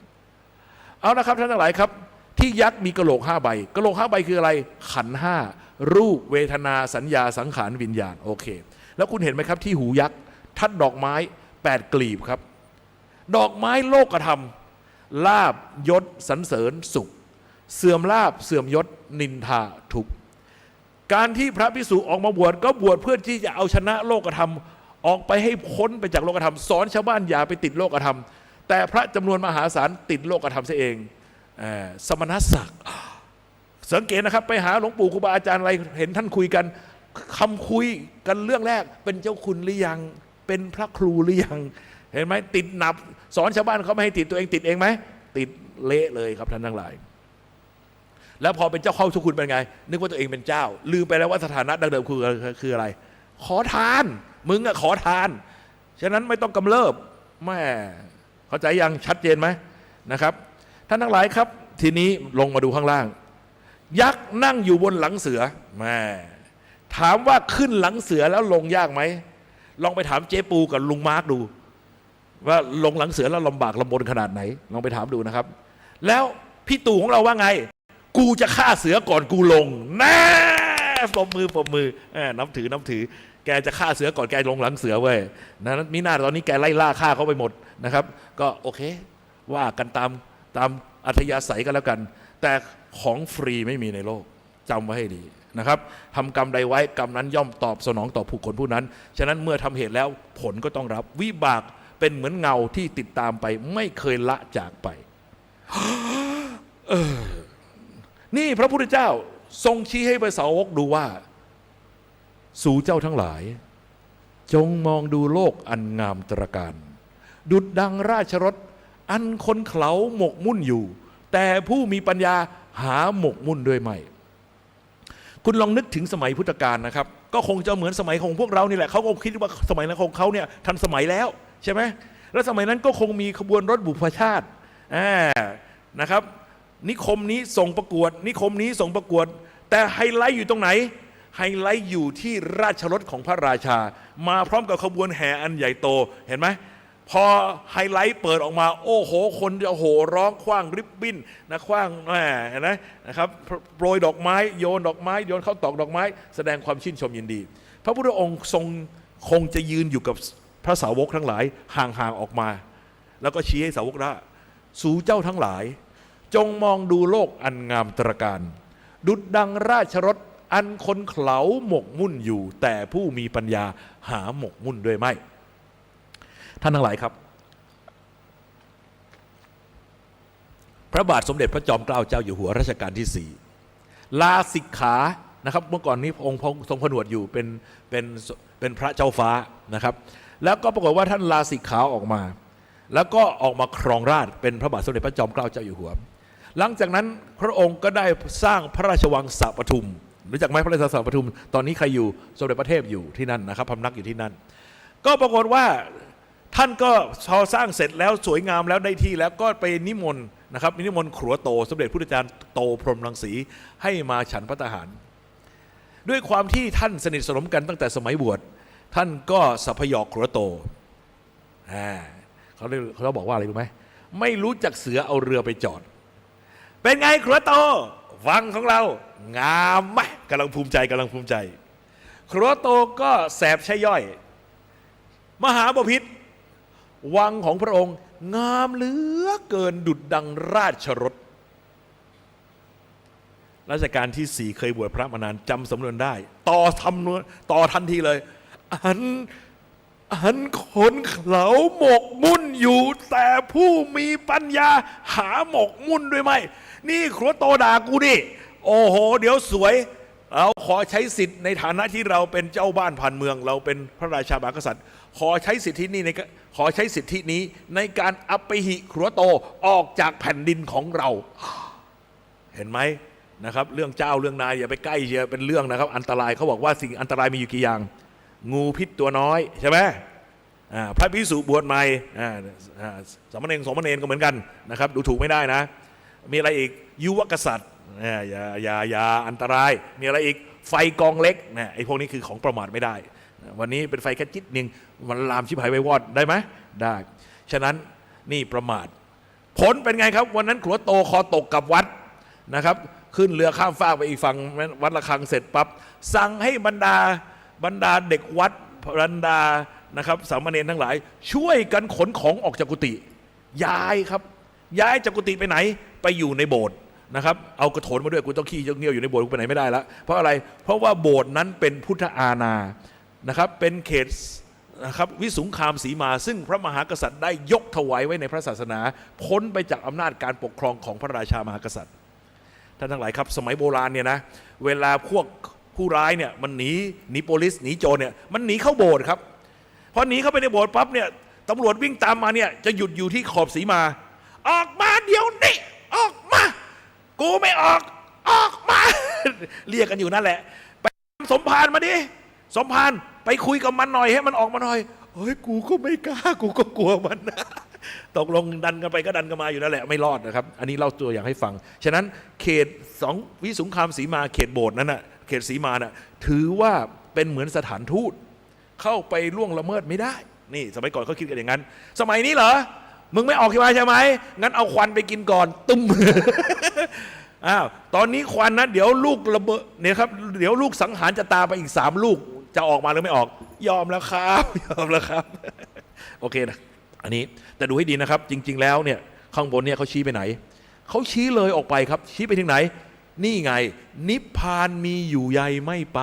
เอาละครับท่านทั้งหลายครับที่ยักษ์มีกะโหลก5 ใบกะโหลก5 ใบคืออะไรขันธ์5รูปเวทนาสัญญาสังขารวิญญาณโอเคแล้วคุณเห็นไหมครับที่หูยักษ์ทัดดอกไม้8 กลีบครับดอกไม้โลกธรรมลาบยศสรรเสริญสุขเสื่อมลาบเสื่อมยศนินทาทุกข์การที่พระภิกษุออกมาบวชก็บวชเพื่อที่จะเอาชนะโลกธรรมออกไปให้พ้นไปจากโลกธรรมสอนชาวบ้านอย่าไปติดโลกธรรมแต่พระจำนวนมหาศาลติดโลกธรรมซะเองสมณศักดิ์สังเกตนะครับไปหาหลวงปู่ครูบาอาจารย์อะไรเห็นท่านคุยกันคำคุยกันเรื่องแรกเป็นเจ้าคุณหรือยังเป็นพระครูหรือยังเห็นไหมติดหนับสอนชาวบ้านเขาไม่ให้ติดตัวเองติดเองไหมติดเละเลยครับท่านทั้งหลายแล้วพอเป็นเจ้าเข้าทุกคุณเป็นไงนึกว่าตัวเองเป็นเจ้าลืมไปแล้วว่าสถานะดังเดิมคืออะไรขอทานมึงอะขอทานฉะนั้นไม่ต้องกำเริบแม่เข้าใจยังชัดเจนไหมนะครับท่านทั้งหลายครับทีนี้ลงมาดูข้างล่างยักษ์นั่งอยู่บนหลังเสือแม่ถามว่าขึ้นหลังเสือแล้วลงยากไหมลองไปถามเจ๊ปูกับลุงมาร์กดูว่าลงหลังเสือแล้วลำบากลำบนขนาดไหนลองไปถามดูนะครับแล้วพี่ตู่ของเราว่าไงกูจะฆ่าเสือก่อนกูลงแน่ปมมือนับถือแกจะฆ่าเสือก่อนแกลงหลังเสือเว้ยนะมิน่าตอนนี้แกไล่ล่าฆ่าเขาไปหมดนะครับก็โอเคว่ากันตามอัธยาศัยกันแล้วกันแต่ของฟรีไม่มีในโลกจำไว้ให้ดีนะครับทำกรรมใดไว้กรรมนั้นย่อมตอบสนองต่อผู้คนผู้นั้นฉะนั้นเมื่อทำเหตุแล้วผลก็ต้องรับวิบากเป็นเหมือนเงาที่ติดตามไปไม่เคยละจากไป นี่พระพุทธเจ้าทรงชี้ให้พระสาวกดูว่าสู่เจ้าทั้งหลายจงมองดูโลกอันงามตระการดุจดังราชรถอันคนเขาหมกมุ่นอยู่แต่ผู้มีปัญญาหาหมกมุ่นด้วยไม่คุณลองนึกถึงสมัยพุทธกาลนะครับก็คงจะเหมือนสมัยของพวกเรานี่แหละเขาคงคิดว่าสมัยนั้นของเขาเนี่ยทันสมัยแล้วใช่ไหมแล้วสมัยนั้นก็คงมีขบวนรถบุพชาตินะครับนิคมนี้ส่งประกวดนิคมนี้ส่งประกวดแต่ไฮไลท์อยู่ตรงไหนไฮไลท์อยู่ที่ราชรถของพระราชามาพร้อมกับขบวนแห่อันใหญ่โตเห็นไหมพอไฮไลท์เปิดออกมาโอ้โหคนจะโห่ร้องคว้างริบบิ้นนะคว้างเห็นไหมนะครับโปรยดอกไม้โยนดอกไม้โยนข้าวตอกดอกไม้แสดงความชื่นชมยินดีพระพุทธองค์ทรงคงจะยืนอยู่กับพระสาวกทั้งหลายห่างๆออกมาแล้วก็ชี้ให้สาวกว่าสู่เจ้าทั้งหลายจงมองดูโลกอันงามตระการดุจดังราชรถอันคนเขาหมกมุ่นอยู่แต่ผู้มีปัญญาหาหมกมุ่นด้วยไม่ท่านทั้งหลายครับพระบาทสมเด็จพระจอมเกล้าเจ้าอยู่หัวรัชกาลที่4ลาสิกขานะครับเมื่อก่อนนี้องค์ทรงผนวดอยู่เป็นพระเจ้าฟ้านะครับแล้วก็ปรากฏว่าท่านลาสิกขาออกมาแล้วก็ออกมาครองราชย์เป็นพระบาทสมเด็จพระจอมเกล้าเจ้าอยู่หัวหลังจากนั้นพระองค์ก็ได้สร้างพระราชวังสระปทุมรู้จักไหมพระราชวังสระปทุมตอนนี้ใครอยู่สมเด็จพระเทพอยู่ที่นั่นนะครับพำนักอยู่ที่นั่นก็ปรากฏว่าท่านก็พอสร้างเสร็จแล้วสวยงามแล้วได้ที่แล้วก็ไปนิมนต์นะครับนิมนต์ขัวโตสมเด็จพุทธจารย์โตพรหมรังสีให้มาฉันพระทหารด้วยความที่ท่านสนิทสนมกันตั้งแต่สมัยบวชท่านก็สัพยอกขัวโตเขาบอกว่าอะไรรู้ไหมไม่รู้จักเสือเอาเรือไปจอดเป็นไงขัวโตวังของเรางามไหมกำลังภูมิใจขัวโตก็แสบใช่ย่อยมหาบพิตรวังของพระองค์งามเหลือเกินดุจดังราชรถรัชกาลที่4เคยบวชพระมานานจำสำนวนได้ต่อทันทีเลยอันคนเขาหมกมุ่นอยู่แต่ผู้มีปัญญาหาหมกมุ่นด้วยไหมนี่ครัวโตด่ากูดิโอ้โหเดี๋ยวสวยเราขอใช้สิทธิ์ในฐานะที่เราเป็นเจ้าบ้านผ่านเมืองเราเป็นพระราชามหากษัตริย์ขอใช้สิทธินี้ในการอัปปิหิครัวโตออกจากแผ่นดินของเราเห็นไหม นะครับเรื่องเจ้าเรื่องนายอย่าไปใกล้เชียเป็นเรื่องนะครับอันตรายเขาบอกว่าสิ่งอันตรายมีอยู่กี่อย่างงูพิษตัวน้อยใช่ไหมพระภิกษุบวชใหม่สามเณรก็เหมือนกันนะครับดูถูกไม่ได้นะมีอะไรอีกยุวกษัตริย์อย่าอันตรายมีอะไรอีกไฟกองเล็กไอ้พวกนี้คือของประมาทไม่ได้วันนี้เป็นไฟแค่จิตนึงมันลามชิบหายไปวอดได้ไหมได้ฉะนั้นนี่ประมาทผลเป็นไงครับวันนั้นขัวโตคอตกกับวัดนะครับขึ้นเรือข้ามฟากไปอีกฝั่งวัดระฆังเสร็จปั๊บสั่งให้บรรดาเด็กวัดบรรดานะครับสามเณรทั้งหลายช่วยกันขนของออกจากกุฏิย้ายครับย้ายจากกุฏิไปไหนไปอยู่ในโบสถ์นะครับเอากระโถนมาด้วยกูต้องขี้เงี้ยวอยู่ในโบสถ์กูไปไหนไม่ได้แล้วเพราะอะไรเพราะว่าโบสถ์นั้นเป็นพุทธอาณานะครับเป็นเขตนะครับวิสุงคามสีมาซึ่งพระมหากษัตริย์ได้ยกถวายไว้ในพระศาสนาพ้นไปจากอำนาจการปกครองของพระราชามหากษัตริย์ท่านทั้งหลายครับสมัยโบราณเนี่ยนะเวลาพวกผู้ร้ายเนี่ยมันหนีโปลิสหนีโจรเนี่ยมันหนีเข้าโบสถ์ครับพอหนีเข้าไปในโบสถ์ปั๊บเนี่ยตำรวจวิ่งตามมาเนี่ยจะหยุดอยู่ที่ขอบสีมาออกมาเดี๋ยวนี้ออกมากูไม่ออกมา เรียกกันอยู่นั่นแหละไปสมภารมาดิสมภารไปคุยกับมันหน่อยให้มันออกมาหน่อยเฮ้ยกูก็ไม่กล้ากูก็กลัวมันนะตกลงดันกันไปก็ดันกันมาอยู่นั่นแหละไม่รอดนะครับอันนี้เล่าตัวอย่างให้ฟังฉะนั้นเขตวิสุงคามสีมาเขตโบสถ์นั้นน่ะเขตสีมาน่ะถือว่าเป็นเหมือนสถานทูตเข้าไปล่วงละเมิดไม่ได้นี่สมัยก่อนเขาคิดกันอย่างนั้นสมัยนี้เหรอมึงไม่ออกใช่ไหมงั้นเอาควันไปกินก่อนตุ้ม อ้าวตอนนี้ควันนะเดี๋ยวลูกระเบิดเนี่ยครับเดี๋ยวลูกสังหารจะตามไปอีก3ลูกจะออกมาหรือไม่ออกยอมแล้วครับยอมแล้วครับ โอเคนะอันนี้แต่ดูให้ดีนะครับจริงๆแล้วเนี่ยข้างบนเนี่ยเขาชี้ไปไหนเขาชี้เลยออกไปครับชี้ไปถึงไหนนี่ไงนิพพานมีอยู่ใยไม่ไป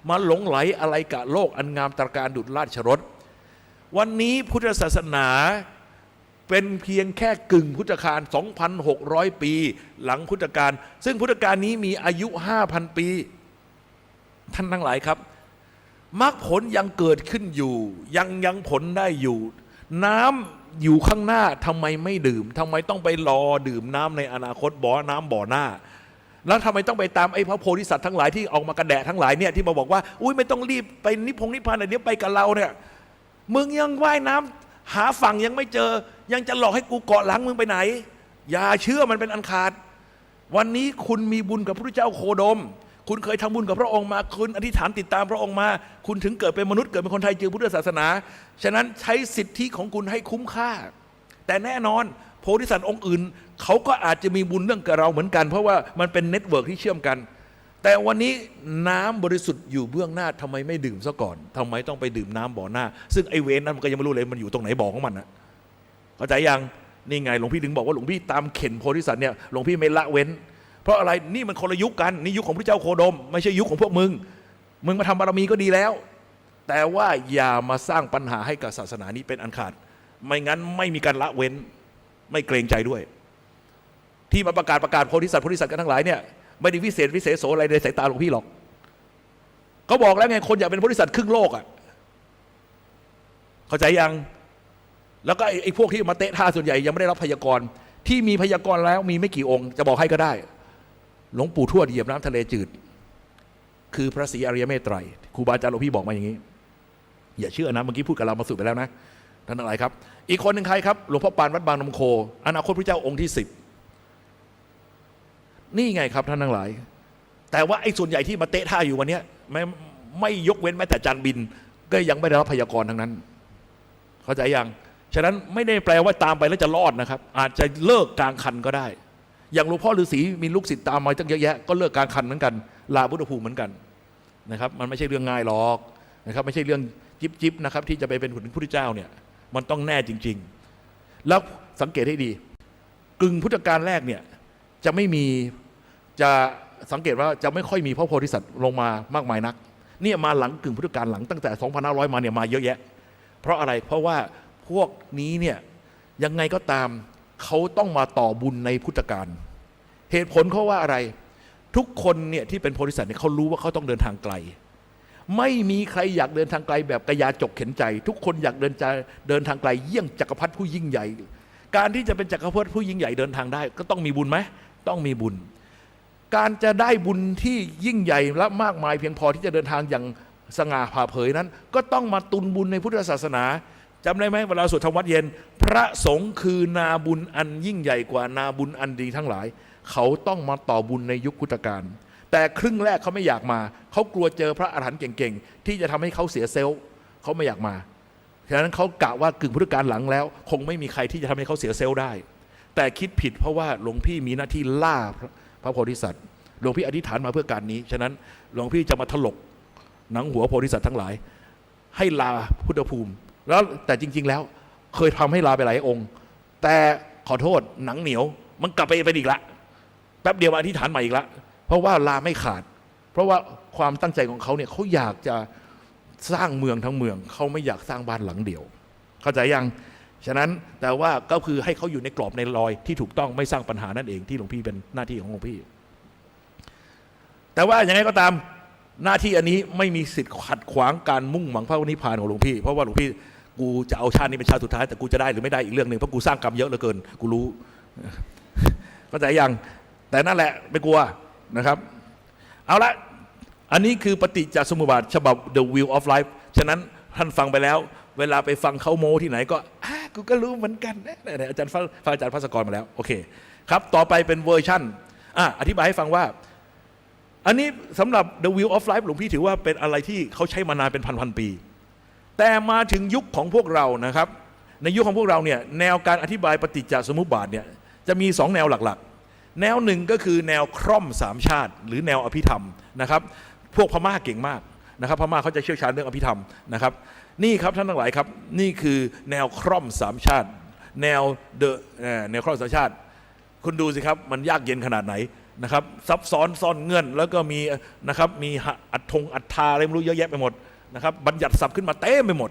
มาหลงไหลอะไรกับโลกอันงามตระการดุจราชรสวันนี้พุทธศาสนาเป็นเพียงแค่กึ่งพุทธกาล 2,600 ปีหลังพุทธกาลซึ่งพุทธกาลนี้มีอายุ 5,000 ปีท่านทั้งหลายครับมรรคผลยังเกิดขึ้นอยู่ยังผลได้อยู่น้ำอยู่ข้างหน้าทำไมไม่ดื่มทำไมต้องไปรอดื่มน้ำในอนาคตบ่อน้ำบ่อหน้าแล้วทำไมต้องไปตามไอ้พระโพธิสัตว์ทั้งหลายที่ออกมากระแดะทั้งหลายเนี่ยที่มาบอกว่าอุ้ยไม่ต้องรีบไปนิพพานเดี๋ยวไปกับเราเนี่ยมึงยังว่ายน้ำหาฝั่งยังไม่เจอยังจะหลอกให้กูเกาะหลังมึงไปไหนอย่าเชื่อมันเป็นอันขาดวันนี้คุณมีบุญกับพระพุทธเจ้าโคดมคุณเคยทำบุญกับพระองค์มาคุณอธิษฐานติดตามพระองค์มาคุณถึงเกิดเป็นมนุษย์เกิดเป็นคนไทยเจอพุทธศาสนาฉะนั้นใช้สิทธิของคุณให้คุ้มค่าแต่แน่นอนโพธิสัตว์องค์อื่นเขาก็อาจจะมีบุญเรื่องกับเราเหมือนกันเพราะว่ามันเป็นเน็ตเวิร์กที่เชื่อมกันแต่วันนี้น้ำบริสุทธิ์อยู่เบื้องหน้าทำไมไม่ดื่มซะก่อนทำไมต้องไปดื่มน้ำบ่อหน้าซึ่งไอเวนนั้นมันก็ยังไม่รู้เลยมันอยู่ตรงไหนบ่อของมันนะเข้าใจยังนี่ไงหลวงพี่ถึงบอกว่าหลวงพี่ตามเข็นโพธิสัตว์เนี่ยหลวงพี่ไม่ละเว้นเพราะอะไรนี่มันคนละยุคกันนี่ยุคของพระเจ้าโคดมไม่ใช่ยุคของพวกมึงมาทำบารมีก็ดีแล้วแต่ว่าอย่ามาสร้างปัญหาให้กับศาสนานี้เป็นอันขาดไม่งั้นไม่มีการละเว้นไม่เกรงใจด้วยที่มาประกาศโพธิสัตว์กันทั้งหลายเนี่ยไม่ได้วิเศษโสอะไรในสายตาหลวงพี่หรอกเขาบอกแล้วไงคนอยากเป็นโพธิสัตว์ครึ่งโลกอ่ะเข้าใจยังแล้วก็ไอ้พวกที่มาเตะท่าส่วนใหญ่ยังไม่ได้รับพยากรณ์ที่มีพยากรณ์แล้วมีไม่กี่องค์จะบอกให้ก็ได้หลวงปู่ทวดเหยียบน้ำทะเลจืดคือพระศรีอริยเมตไตรครูบาอาจารย์หลวงพี่บอกมาอย่างนี้อย่าเชื่อนะเมื่อกี้พูดกับเรามาสุดไปแล้วนะท่านทั้งหลายครับอีกคนหนึ่งใครครับหลวงพ่อปานวัดบางนมโคอนาคตพระเจ้าองค์ที่10นี่ไงครับท่านทั้งหลายแต่ว่าไอ้ส่วนใหญ่ที่มาเตะท่าอยู่วันนี้ไม่ยกเว้นแม้แต่จานบินก็ยังไม่ได้รับพยากรณ์ทั้งนั้นเข้าใจยังฉะนั้นไม่ได้แปลว่าตามไปแล้วจะรอดนะครับอาจจะเลิกกลางคันก็ได้อย่างหลวงพ่อฤาษีมีลูกศิษย์ตามมาตั้งเยอะแยะก็เลิกกลางคันเหมือนกันลาพุทธภูมิเหมือนกันนะครับมันไม่ใช่เรื่องง่ายหรอกนะครับไม่ใช่เรื่องจิ๊บนะครับที่จะไปเป็นพุทธเจ้าเนี่ยมันต้องแน่จริงๆแล้วสังเกตให้ดีกึ่งพุทธกาลแรกเนี่ยจะไม่มีจะสังเกตว่าจะไม่ค่อยมีพระโพธิสัตว์ลงมามากมายนักเนี่ยมาหลังกึ่งพุทธกาลหลังตั้งแต่ 2,500 มาเนี่ยมาเยอะแยะเพราะอะไรเพราะว่าพวกนี้เนี่ยยังไงก็ตามเขาต้องมาต่อบุญในพุทธกาลเหตุผลเขาว่าอะไรทุกคนเนี่ยที่เป็นโพธิสัตว์เนี่ยเขารู้ว่าเขาต้องเดินทางไกลไม่มีใครอยากเดินทางไกลแบบกระยาจกเข็นใจทุกคนอยากเดินทางไกลเยี่ยงจักรพรรดิผู้ยิ่งใหญ่การที่จะเป็นจักรพรรดิผู้ยิ่งใหญ่เดินทางได้ก็ต้องมีบุญไหมต้องมีบุญ การจะได้บุญที่ยิ่งใหญ่และมากมายเพียงพอที่จะเดินทางอย่างสง่าผ่าเผยนั้นก็ต้องมาตุนบุญในพุทธศาสนาจำได้ไหมเวลาสวดธรรมวัดเย็นพระสงฆ์คือนาบุญอันยิ่งใหญ่กว่านาบุญอันดีทั้งหลายเขาต้องมาต่อบุญในยุคพุทธกาลแต่ครึ่งแรกเขาไม่อยากมาเขากลัวเจอพระอรหันต์เก่งๆที่จะทำให้เขาเสียเซลล์เขาไม่อยากมาฉะนั้นเขากะว่ากึ่งพุทธกาลหลังแล้วคงไม่มีใครที่จะทำให้เขาเสียเซลล์ได้แต่คิดผิดเพราะว่าหลวงพี่มีหน้าที่ล่าพระโพธิสัตว์หลวงพี่อธิษฐานมาเพื่อการนี้ฉะนั้นหลวงพี่จะมาถลกหนังหัวโพธิสัตว์ทั้งหลายให้ลาพุทธภูมิแล้วแต่จริงๆแล้วเคยทำให้ลาไปหลายองค์แต่ขอโทษหนังเหนียวมันกลับไปอีกละแป๊บเดียวอธิษฐานใหม่อีกละเพราะว่าลาไม่ขาดเพราะว่าความตั้งใจของเขาเนี่ยเขาอยากจะสร้างเมืองทั้งเมืองเขาไม่อยากสร้างบ้านหลังเดียวเข้าใจยังฉะนั้นแต่ว่าก็คือให้เขาอยู่ในกรอบในรอยที่ถูกต้องไม่สร้างปัญหานั่นเองที่หลวงพี่เป็นหน้าที่ของหลวงพี่แต่ว่าอย่างไรก็ตามหน้าที่อันนี้ไม่มีสิทธิ์ขัดขวางการมุ่งหวังพระนิพพานของหลวงพี่เพราะว่าหลวงพี่กูจะเอาชาตินี้เป็นชาติสุดท้ายแต่กูจะได้หรือไม่ได้อีกเรื่องหนึ่งเพราะกูสร้างกรรมเยอะเหลือเกินกูรู้เข้าใจยังแต่นั่นแหละไม่กลัวนะครับเอาละอันนี้คือปฏิจจสมุปบาทฉบับ The Wheel of Life ฉะนั้นท่านฟังไปแล้วเวลาไปฟังเขาโม้ที่ไหนก็กูก็รู้เหมือนกันนะอาจารย์ฟังอาจารย์ภัสกรมาแล้วโอเคครับต่อไปเป็นเวอร์ชั่นอธิบายให้ฟังว่าอันนี้สำหรับ The Wheel of Life หลวงพี่ถือว่าเป็นอะไรที่เขาใช้มานานเป็นพันปีแต่มาถึงยุคของพวกเรานะครับในยุคของพวกเราเนี่ยแนวการอธิบายปฏิจจสมุปบาทเนี่ยจะมี2แนวหลักๆแนวหนึ่งก็คือแนวคร่อมสามชาติหรือแนวอภิธรรมนะครับพวกพม่าเก่งมากนะครับพม่าเขาจะเชี่ยวชาญเรื่องอภิธรรมนะครับนี่ครับท่านทั้งหลายครับนี่คือแนวคร่อมสามชาติแนวคร่อมสามชาติคุณดูสิครับมันยากเย็นขนาดไหนนะครับซับซ้อนซ่อนเงื่อนแล้วก็มีนะครับมีอัฏฐาอะไรไม่รู้เยอะแยะไปหมดนะครับบัญญัติศัพท์ขึ้นมาเต็มไปหมด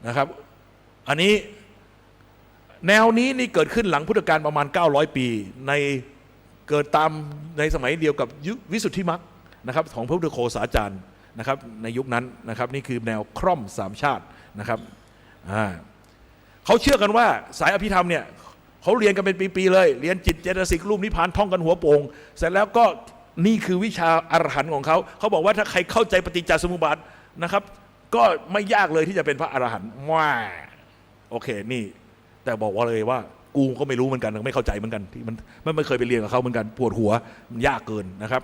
นะครับอันนี้แนวนี้นี่เกิดขึ้นหลังพุทธกาลประมาณ900ปีในเกิดตามในสมัยเดียวกับวิสุทธิมรรคนะครับของพระพุทธโฆษาจารย์นะครับในยุคนั้นนะครับนี่คือแนวคร่อมสามชาตินะครับเขาเชื่อกันว่าสายอภิธรรมเนี่ยเขาเรียนกันเป็นปีๆเลยเรียนจิตเจตสิกรูปนิพพานท่องกันหัวโป่งเสร็จแล้วก็นี่คือวิชาอรหันต์ของเขาเขาบอกว่าถ้าใครเข้าใจปฏิจจสมุปบาทนะครับก็ไม่ยากเลยที่จะเป็นพระอรหันต์ว้าโอเคนี่แต่บอกว่าเลยว่ากูก็ไม่รู้เหมือนกันไม่เข้าใจเหมือนกันที่มันไม่เคยไปเรียนกับเขาเหมือนกันปวดหัวมันยากเกินนะครับ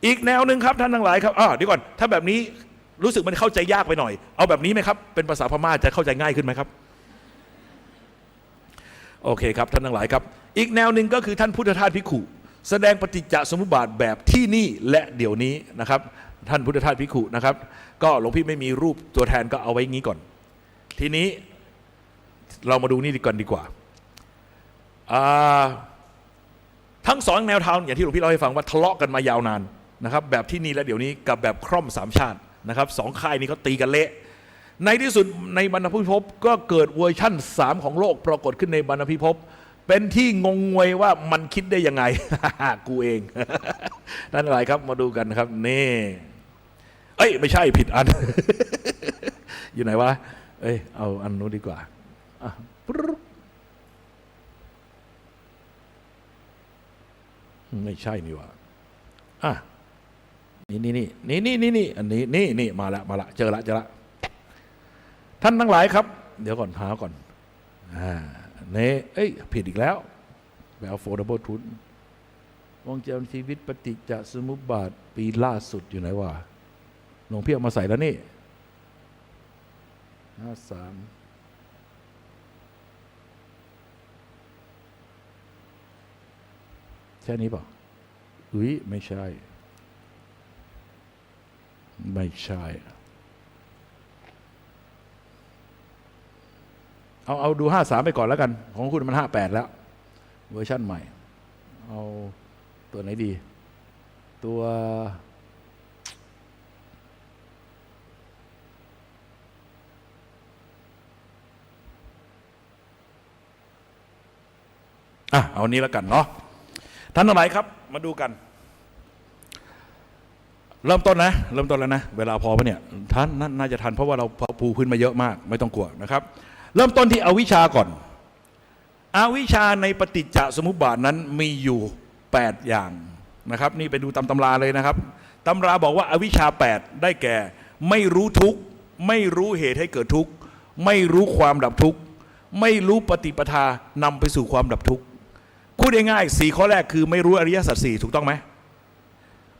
อีกแนวหนึ่งครับท่านทั้งหลายครับเดี๋ยวก่อนถ้าแบบนี้รู้สึกมันเข้าใจยากไปหน่อยเอาแบบนี้ไหมครับเป็นภาษาพม่าจะเข้าใจง่ายขึ้นไหมครับโอเคครับท่านทั้งหลายครับอีกแนวหนึ่งก็คือท่านพุทธทาสภิกขุแสดงปฏิจจสมุปบาทแบบที่นี่และเดี๋ยวนี้นะครับท่านพุทธทาสภิกขุนะครับก็หลวงพี่ไม่มีรูปตัวแทนก็เอาไว้งี้ก่อนทีนี้เรามาดูนี่ดีกว่าทั้งสองแนวทางอย่างที่หลวงพี่เล่าให้ฟังว่าทะเลาะกันมายาวนานนะครับแบบที่นี่และเดี๋ยวนี้กับแบบคร่อมสามชาตินะครับสองค่ายนี้เขาตีกันเละในที่สุดในบรรณพิภพก็เกิดเวอร์ชั่น3ของโลกปรากฏขึ้นในบรรณพิภพเป็นที่งงงวยว่ามันคิดได้ยังไง กูเอง นั่นอะไรครับมาดูกันครับนี่ไม่ใช่ผิดอัน อยู่ไหนวะเอาอันนู้นดีกว่าไม่ใช่นี่วะนี่อันนี้นี่มาละเจอละท่านทั้งหลายครับเดี๋ยวก่อนหาก่อนนี่ผิดอีกแล้วแบบ affordable truth วงจรชีวิตปฏิจจสมุปบาทปีล่าสุดอยู่ไหนวะหลวงพี่เอามาใส่แล้วนี่53แค่นี้ป่ะไม่ใช่เอาดู53ไปก่อนแล้วกันของคุณมัน58แล้วเวอร์ชั่นใหม่เอาตัวไหนดีตัวเอานี้แล้วกันเนาะท่านทั้งหลายครับมาดูกันเริ่มต้นแล้วนะเวลาพอปะเนี่ยท่านน่าจะทันเพราะว่าเราปูพื้นมาเยอะมากไม่ต้องกลัวนะครับเริ่มต้นที่อวิชชาก่อนอวิชชาในปฏิจจสมุปบาทนั้นมีอยู่8อย่าง นะครับนี่ไปดูตำราเลยนะครับตำราบอกว่าอวิชชา8ได้แก่ไม่รู้ทุกข์ไม่รู้เหตุให้เกิดทุกข์ไม่รู้ความดับทุกข์ไม่รู้ปฏิปทานำไปสู่ความดับทุกข์พูดง่ายๆ4ข้อแรกคือไม่รู้อริยสัจ4ถูกต้องไหม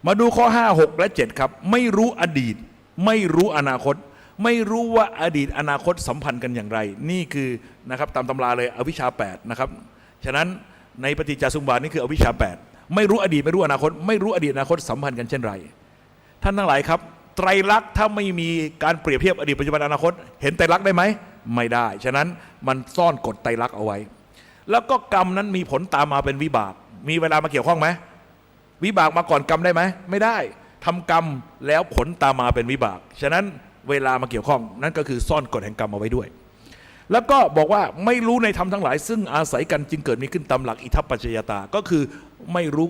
มาดูข้อ5 6 และ 7ครับไม่รู้อดีตไม่รู้อนาคตไม่รู้ว่าอดีตอนาคตสัมพันธ์กันอย่างไรนี่คือนะครับตามตำราเลยอวิชชา8นะครับฉะนั้นในปฏิจจสมุปบาทนี่คืออวิชชา8ไม่รู้อดีตไม่รู้อนาคตไม่รู้อดีตอนาคตสัมพันธ์กันเช่นไรท่านทั้งหลายครับไตรลักษณ์ถ้าไม่มีการเปรียบเทียบอดีตปัจจุบันอนาคตเห็นไตรลักษณ์ได้ไหมไม่ได้ฉะนั้นมันซ่อนกฎไตรลักษณ์เอาไว้แล้วก็กรรมนั้นมีผลตามมาเป็นวิบากมีเวลามาเกี่ยวข้องไหมวิบากมาก่อนกรรมได้ไหมไม่ได้ทำกรรมแล้วผลตามมาเป็นวิบากฉะนั้นเวลามาเกี่ยวข้องนั่นก็คือซ่อนกฎแห่งกรรมเอาไว้ด้วยแล้วก็บอกว่าไม่รู้ในธรรมทั้งหลายซึ่งอาศัยกันจึงเกิดมีขึ้นตามหลักอิทัปปัจจยตาก็คือไม่รู้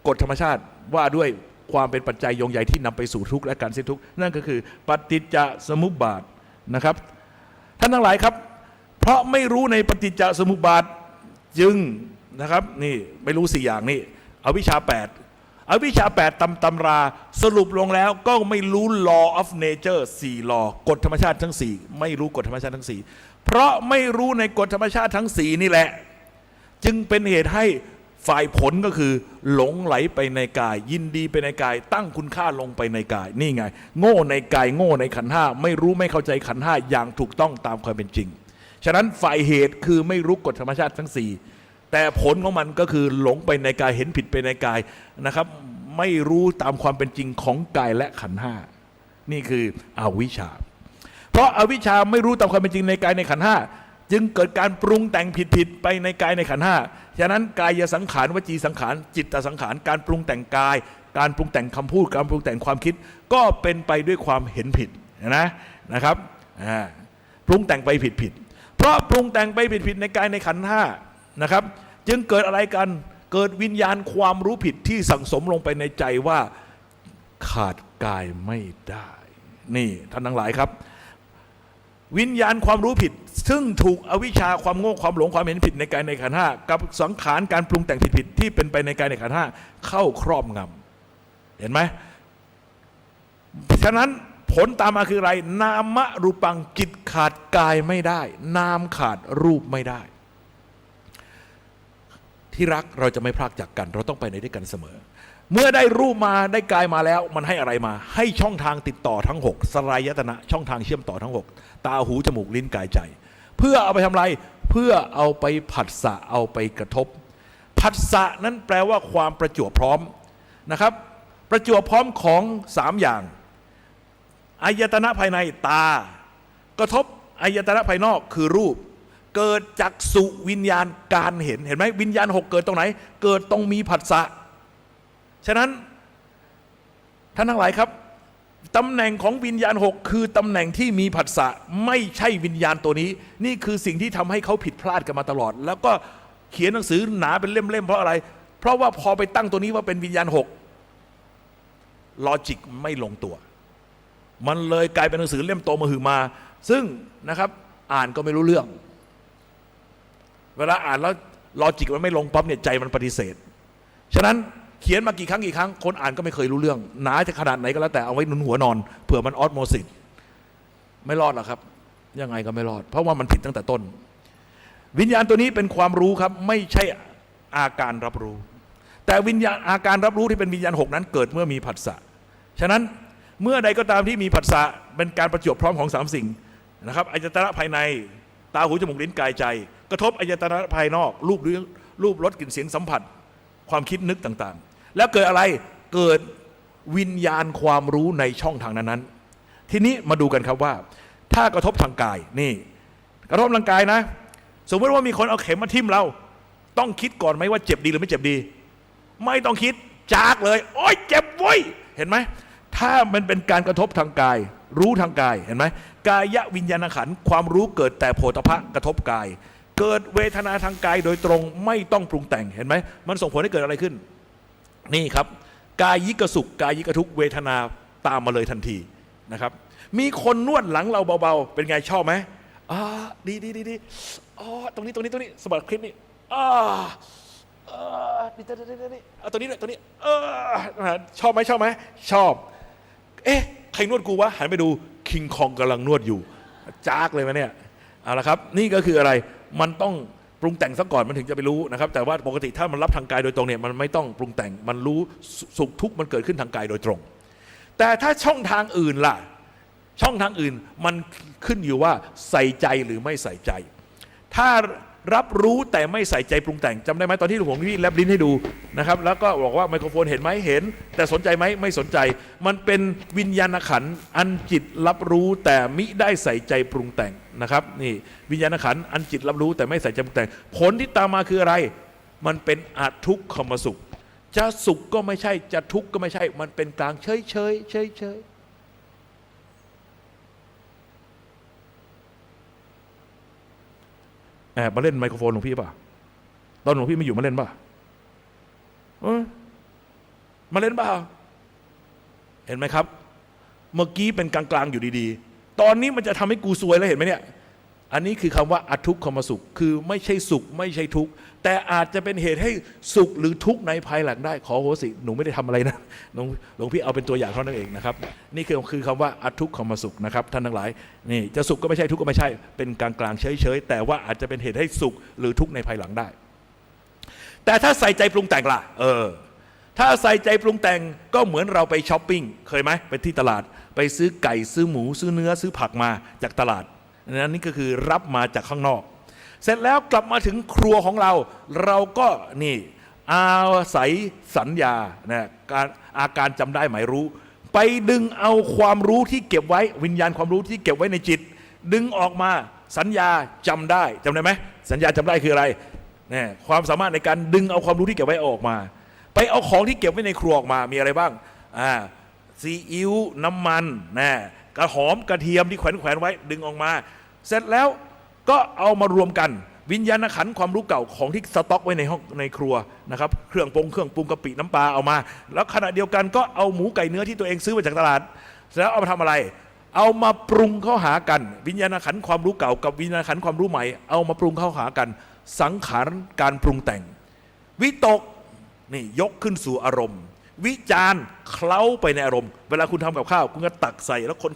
กฎธรรมชาติว่าด้วยความเป็นปัจจัยโยงใหญ่ที่นำไปสู่ทุกข์และการสิ้นทุกข์นั่นก็คือปฏิจจสมุปบาทนะครับท่านทั้งหลายครับเพราะไม่รู้ในปฏิจจสมุปบาทจึงนะครับนี่ไม่รู้4อย่างนี่อวิชชา8อวิชชา8ตำราสรุปลงแล้วก็ไม่รู้ law of nature 4 law กฎธรรมชาติทั้ง4ไม่รู้กฎธรรมชาติทั้ง4เพราะไม่รู้ในกฎธรรมชาติทั้ง4นี่แหละจึงเป็นเหตุให้ฝ่ายผลก็คือหลงไหลไปในกายยินดีไปในกายตั้งคุณค่าลงไปในกายนี่ไงโง่ในกายโง่ในขันธ์5ไม่รู้ไม่เข้าใจขันธ์5อย่างถูกต้องตามความเป็นจริงฉะนั้นฝ่ายเหตุคือไม่รู้กฎธรรมชาติทั้ง4แต่ผลของมันก็คือหลงไปในกายเห็นผิดไปในกายนะครับไม่รู้ตามความเป็นจริงของกายและขันธ์5นี่คืออวิชชาเพราะอาวิชชาไม่รู้ตามความเป็นจริงในกายในขันธ์5จึงเกิดการปรุงแต่งผิดไปในกายในขันธ์5ฉะนั้นกายสังขารวจีสังขารจิตตสังขารการปรุงแต่งกายการปรุงแต่งคำพูดการปรุงแต่งความคิดก็เป็นไปด้วยความเห็นผิดนะครับปรุงแต่งไปผิดเพราะปรุงแต่งไปผิดในกายในขันธ์5นะครับจึงเกิดอะไรกันเกิดวิญญาณความรู้ผิดที่สั่งสมลงไปในใจว่าขาดกายไม่ได้นี่ท่านทั้งหลายครับวิญญาณความรู้ผิดซึ่งถูกอวิชชาความโง่ความหลงความเห็นผิดในกายในขันธ์5กับสังขารการปรุงแต่งผิดที่เป็นไปในกายในขันธ์5เข้าครอบงำเห็นไหมฉะนั้นผลตามมาคืออะไรนามรูปังจิตขาดกายไม่ได้นามขาดรูปไม่ได้ที่รักเราจะไม่พรากจากกันเราต้องไปในด้วยกันเสมอเมื่อได้รูปมาได้กายมาแล้วมันให้อะไรมาให้ช่องทางติดต่อทั้ง6สลายตนะช่องทางเชื่อมต่อทั้ง6ตาหูจมูกลิ้นกายใจเพื่อเอาไปทำอะไรเพื่อเอาไปผัสสะเอาไปกระทบผัสสะนั้นแปลว่าความประจวบพร้อมนะครับประจวบพร้อมของ3อย่างอายตนะภายในตากระทบอายตนะภายนอกคือรูปเกิดจากสุวิญญาณการเห็นไหมวิญญาณ6เกิดตรงไหนเกิดตรงมีผัสสะฉะนั้นท่านทั้งหลายครับตำแหน่งของวิญญาณ6คือตำแหน่งที่มีผัสสะไม่ใช่วิญญาณตัวนี้นี่คือสิ่งที่ทำให้เขาผิดพลาดกันมาตลอดแล้วก็เขียนหนังสือหนาเป็นเล่มๆเพราะอะไรเพราะว่าพอไปตั้งตัวนี้ว่าเป็นวิญญาณ6ลอจิกไม่ลงตัวมันเลยกลายเป็นหนังสือเล่มโตมหึมาซึ่งนะครับอ่านก็ไม่รู้เรื่องเวลาอ่านแล้วลอจิกมันไม่ลงปั๊บเนี่ยใจมันปฏิเสธฉะนั้นเขียนมากี่ครั้งคนอ่านก็ไม่เคยรู้เรื่องหนาจะขนาดไหนก็แล้วแต่เอาไว้หนุนหัวนอนเผื่อมันออสโมซิสไม่รอดหรอกครับยังไงก็ไม่รอดเพราะว่ามันผิดตั้งแต่ต้นวิญญาณตัวนี้เป็นความรู้ครับไม่ใช่อาการรับรู้แต่วิญญาณอาการรับรู้ที่เป็นวิญญาณ6นั้นเกิดเมื่อมีผัสสะฉะนั้นเมื่อใดก็ตามที่มีผัสสะเป็นการประจวบพร้อมของ3สิ่งนะครับอายตนะภายในตาหูจมูกลิ้นกายใจกระทบอายตนะภายนอกรูปรสกลิ่นเสียงสัมผัสความคิดนึกต่างๆแล้วเกิดอะไรเกิดวิญญาณความรู้ในช่องทางนั้นๆทีนี้มาดูกันครับว่าถ้ากระทบทางกายนี่กระทบทางกายนะสมมติว่ามีคนเอาเข็มมาทิ่มเราต้องคิดก่อนไหมว่าเจ็บดีหรือไม่เจ็บดีไม่ต้องคิดจากเลยโอ๊ยเจ็บเว้ยเห็นไหมถ้ามันเป็นการกระทบทางกายรู้ทางกายเห็นไหมกายวิญญาณขันธ์ความรู้เกิดแต่โผฏฐัพพะกระทบกายเกิดเวทนาทางกายโดยตรงไม่ต้องปรุงแต่งเห็นไหมมันส่งผลให้เกิดอะไรขึ้นนี่ครับกายิกสุขกายิกทุกเวทนาตามมาเลยทันทีนะครับมีคนนวดหลังเราเบาๆเป็นไงชอบไหมดีอ๋อตรงนี้สะบัดคลิปนี้ นี่เอาตัวนี้ด้วยตัวนี้ชอบไหมชอบไหมชอบเอ๊ะใครนวดกูวะหันไปดูคิงคองกำลังนวดอยู่จากเลยไหมเนี่ยเอาละครับนี่ก็คืออะไรมันต้องปรุงแต่งซะก่อนมันถึงจะไปรู้นะครับแต่ว่าปกติถ้ามันรับทางกายโดยตรงเนี่ยมันไม่ต้องปรุงแต่งมันรู้สุขทุกข์มันเกิดขึ้นทางกายโดยตรงแต่ถ้าช่องทางอื่นล่ะช่องทางอื่นมันขึ้นอยู่ว่าใส่ใจหรือไม่ใส่ใจถ้ารับรู้แต่ไม่ใส่ใจปรุงแต่งจำได้ไหมตอนที่หลวงพี่แลบลิ้นให้ดูนะครับแล้วก็บอกว่าไมโครโฟนเห็นไหมเห็นแต่สนใจไหมไม่สนใจมันเป็นวิญญาณขันธ์อันจิตรับรู้แต่มิได้ใส่ใจปรุงแต่งนะครับนี่วิญญาณขันธ์อันจิตรับรู้แต่ไม่ใส่ใจปรุงแต่งผลที่ตามมาคืออะไรมันเป็นอทุกขมสุขจะสุขก็ไม่ใช่จะทุกข์ก็ไม่ใช่มันเป็นกลางเฉยเฉยเฉยเฉยแอบมาเล่นไมโครโฟนหลวงพี่ป่ะตอนหลวงพี่ไม่อยู่มาเล่นป่ะมาเล่นป่ะเห็นไหมครับเมื่อกี้เป็นกลางๆอยู่ดีๆตอนนี้มันจะทำให้กูซวยแล้วเห็นไหมเนี่ยอันนี้คือคำว่าอทุกขมสุขคือไม่ใช่สุขไม่ใช่ทุกข์แต่อาจจะเป็นเหตุให้สุขหรือทุกข์ในภายหลังได้ขอโหสิหนูไม่ได้ทำอะไรนะหลวงพี่เอาเป็นตัวอย่างเท่านั้นเองนะครับนี่คือคำว่าอทุกขมสุขนะครับท่านทั้งหลายนี่จะสุขก็ไม่ใช่ทุกข์ก็ไม่ใช่เป็นกลางๆเฉยๆแต่ว่าอาจจะเป็นเหตุให้สุขหรือทุกข์ในภายหลังได้แต่ถ้าใส่ใจปรุงแต่งล่ะถ้าใส่ใจปรุงแต่งก็เหมือนเราไปช้อปปิ้งเคยไหมไปที่ตลาดไปซื้อไก่ซื้อหมูซื้อเนื้อซื้อผักมาจากตลาดนี่ก็คือรับมาจากข้างนอกเสร็จแล้วกลับมาถึงครัวของเราเราก็นี่อาศัยสัญญานะอาการจำได้หมายรู้ไปดึงเอาความรู้ที่เก็บไว้วิญญาณความรู้ที่เก็บไว้ในจิตดึงออกมาสัญญาจำได้ไหมสัญญาจำได้คืออะไรเนี่ยความสามารถในการดึงเอาความรู้ที่เก็บไว้ออกมาไปเอาของที่เก็บไว้ในครัวออกมามีอะไรบ้างซีอิ๊วน้ำมันนะกระหอมกระเทียมที่แขวนไว้ดึงออกมาเสร็จแล้วก็เอามารวมกันวิญญาณขันธ์ความรู้เก่าของที่สต็อกไว้ในห้องในครัวนะครับเครื่องปรุงกะปิน้ำปลาเอามาแล้วขณะเดียวกันก็เอาหมูไก่เนื้อที่ตัวเองซื้อมาจากตลาดแล้วเอามาทำอะไรเอามาปรุงเข้าหากันวิญญาณขันธ์ความรู้เก่ากับวิญญาณขันธ์ความรู้ใหม่เอามาปรุงเข้าหากันสังขารการปรุงแต่งวิตกนี่ยกขึ้นสู่อารมณ์วิจารณ์เคล้าไปในอารมณ์เวลาคุณทำกับข้าวคุณก็ตักใส่แล้วคน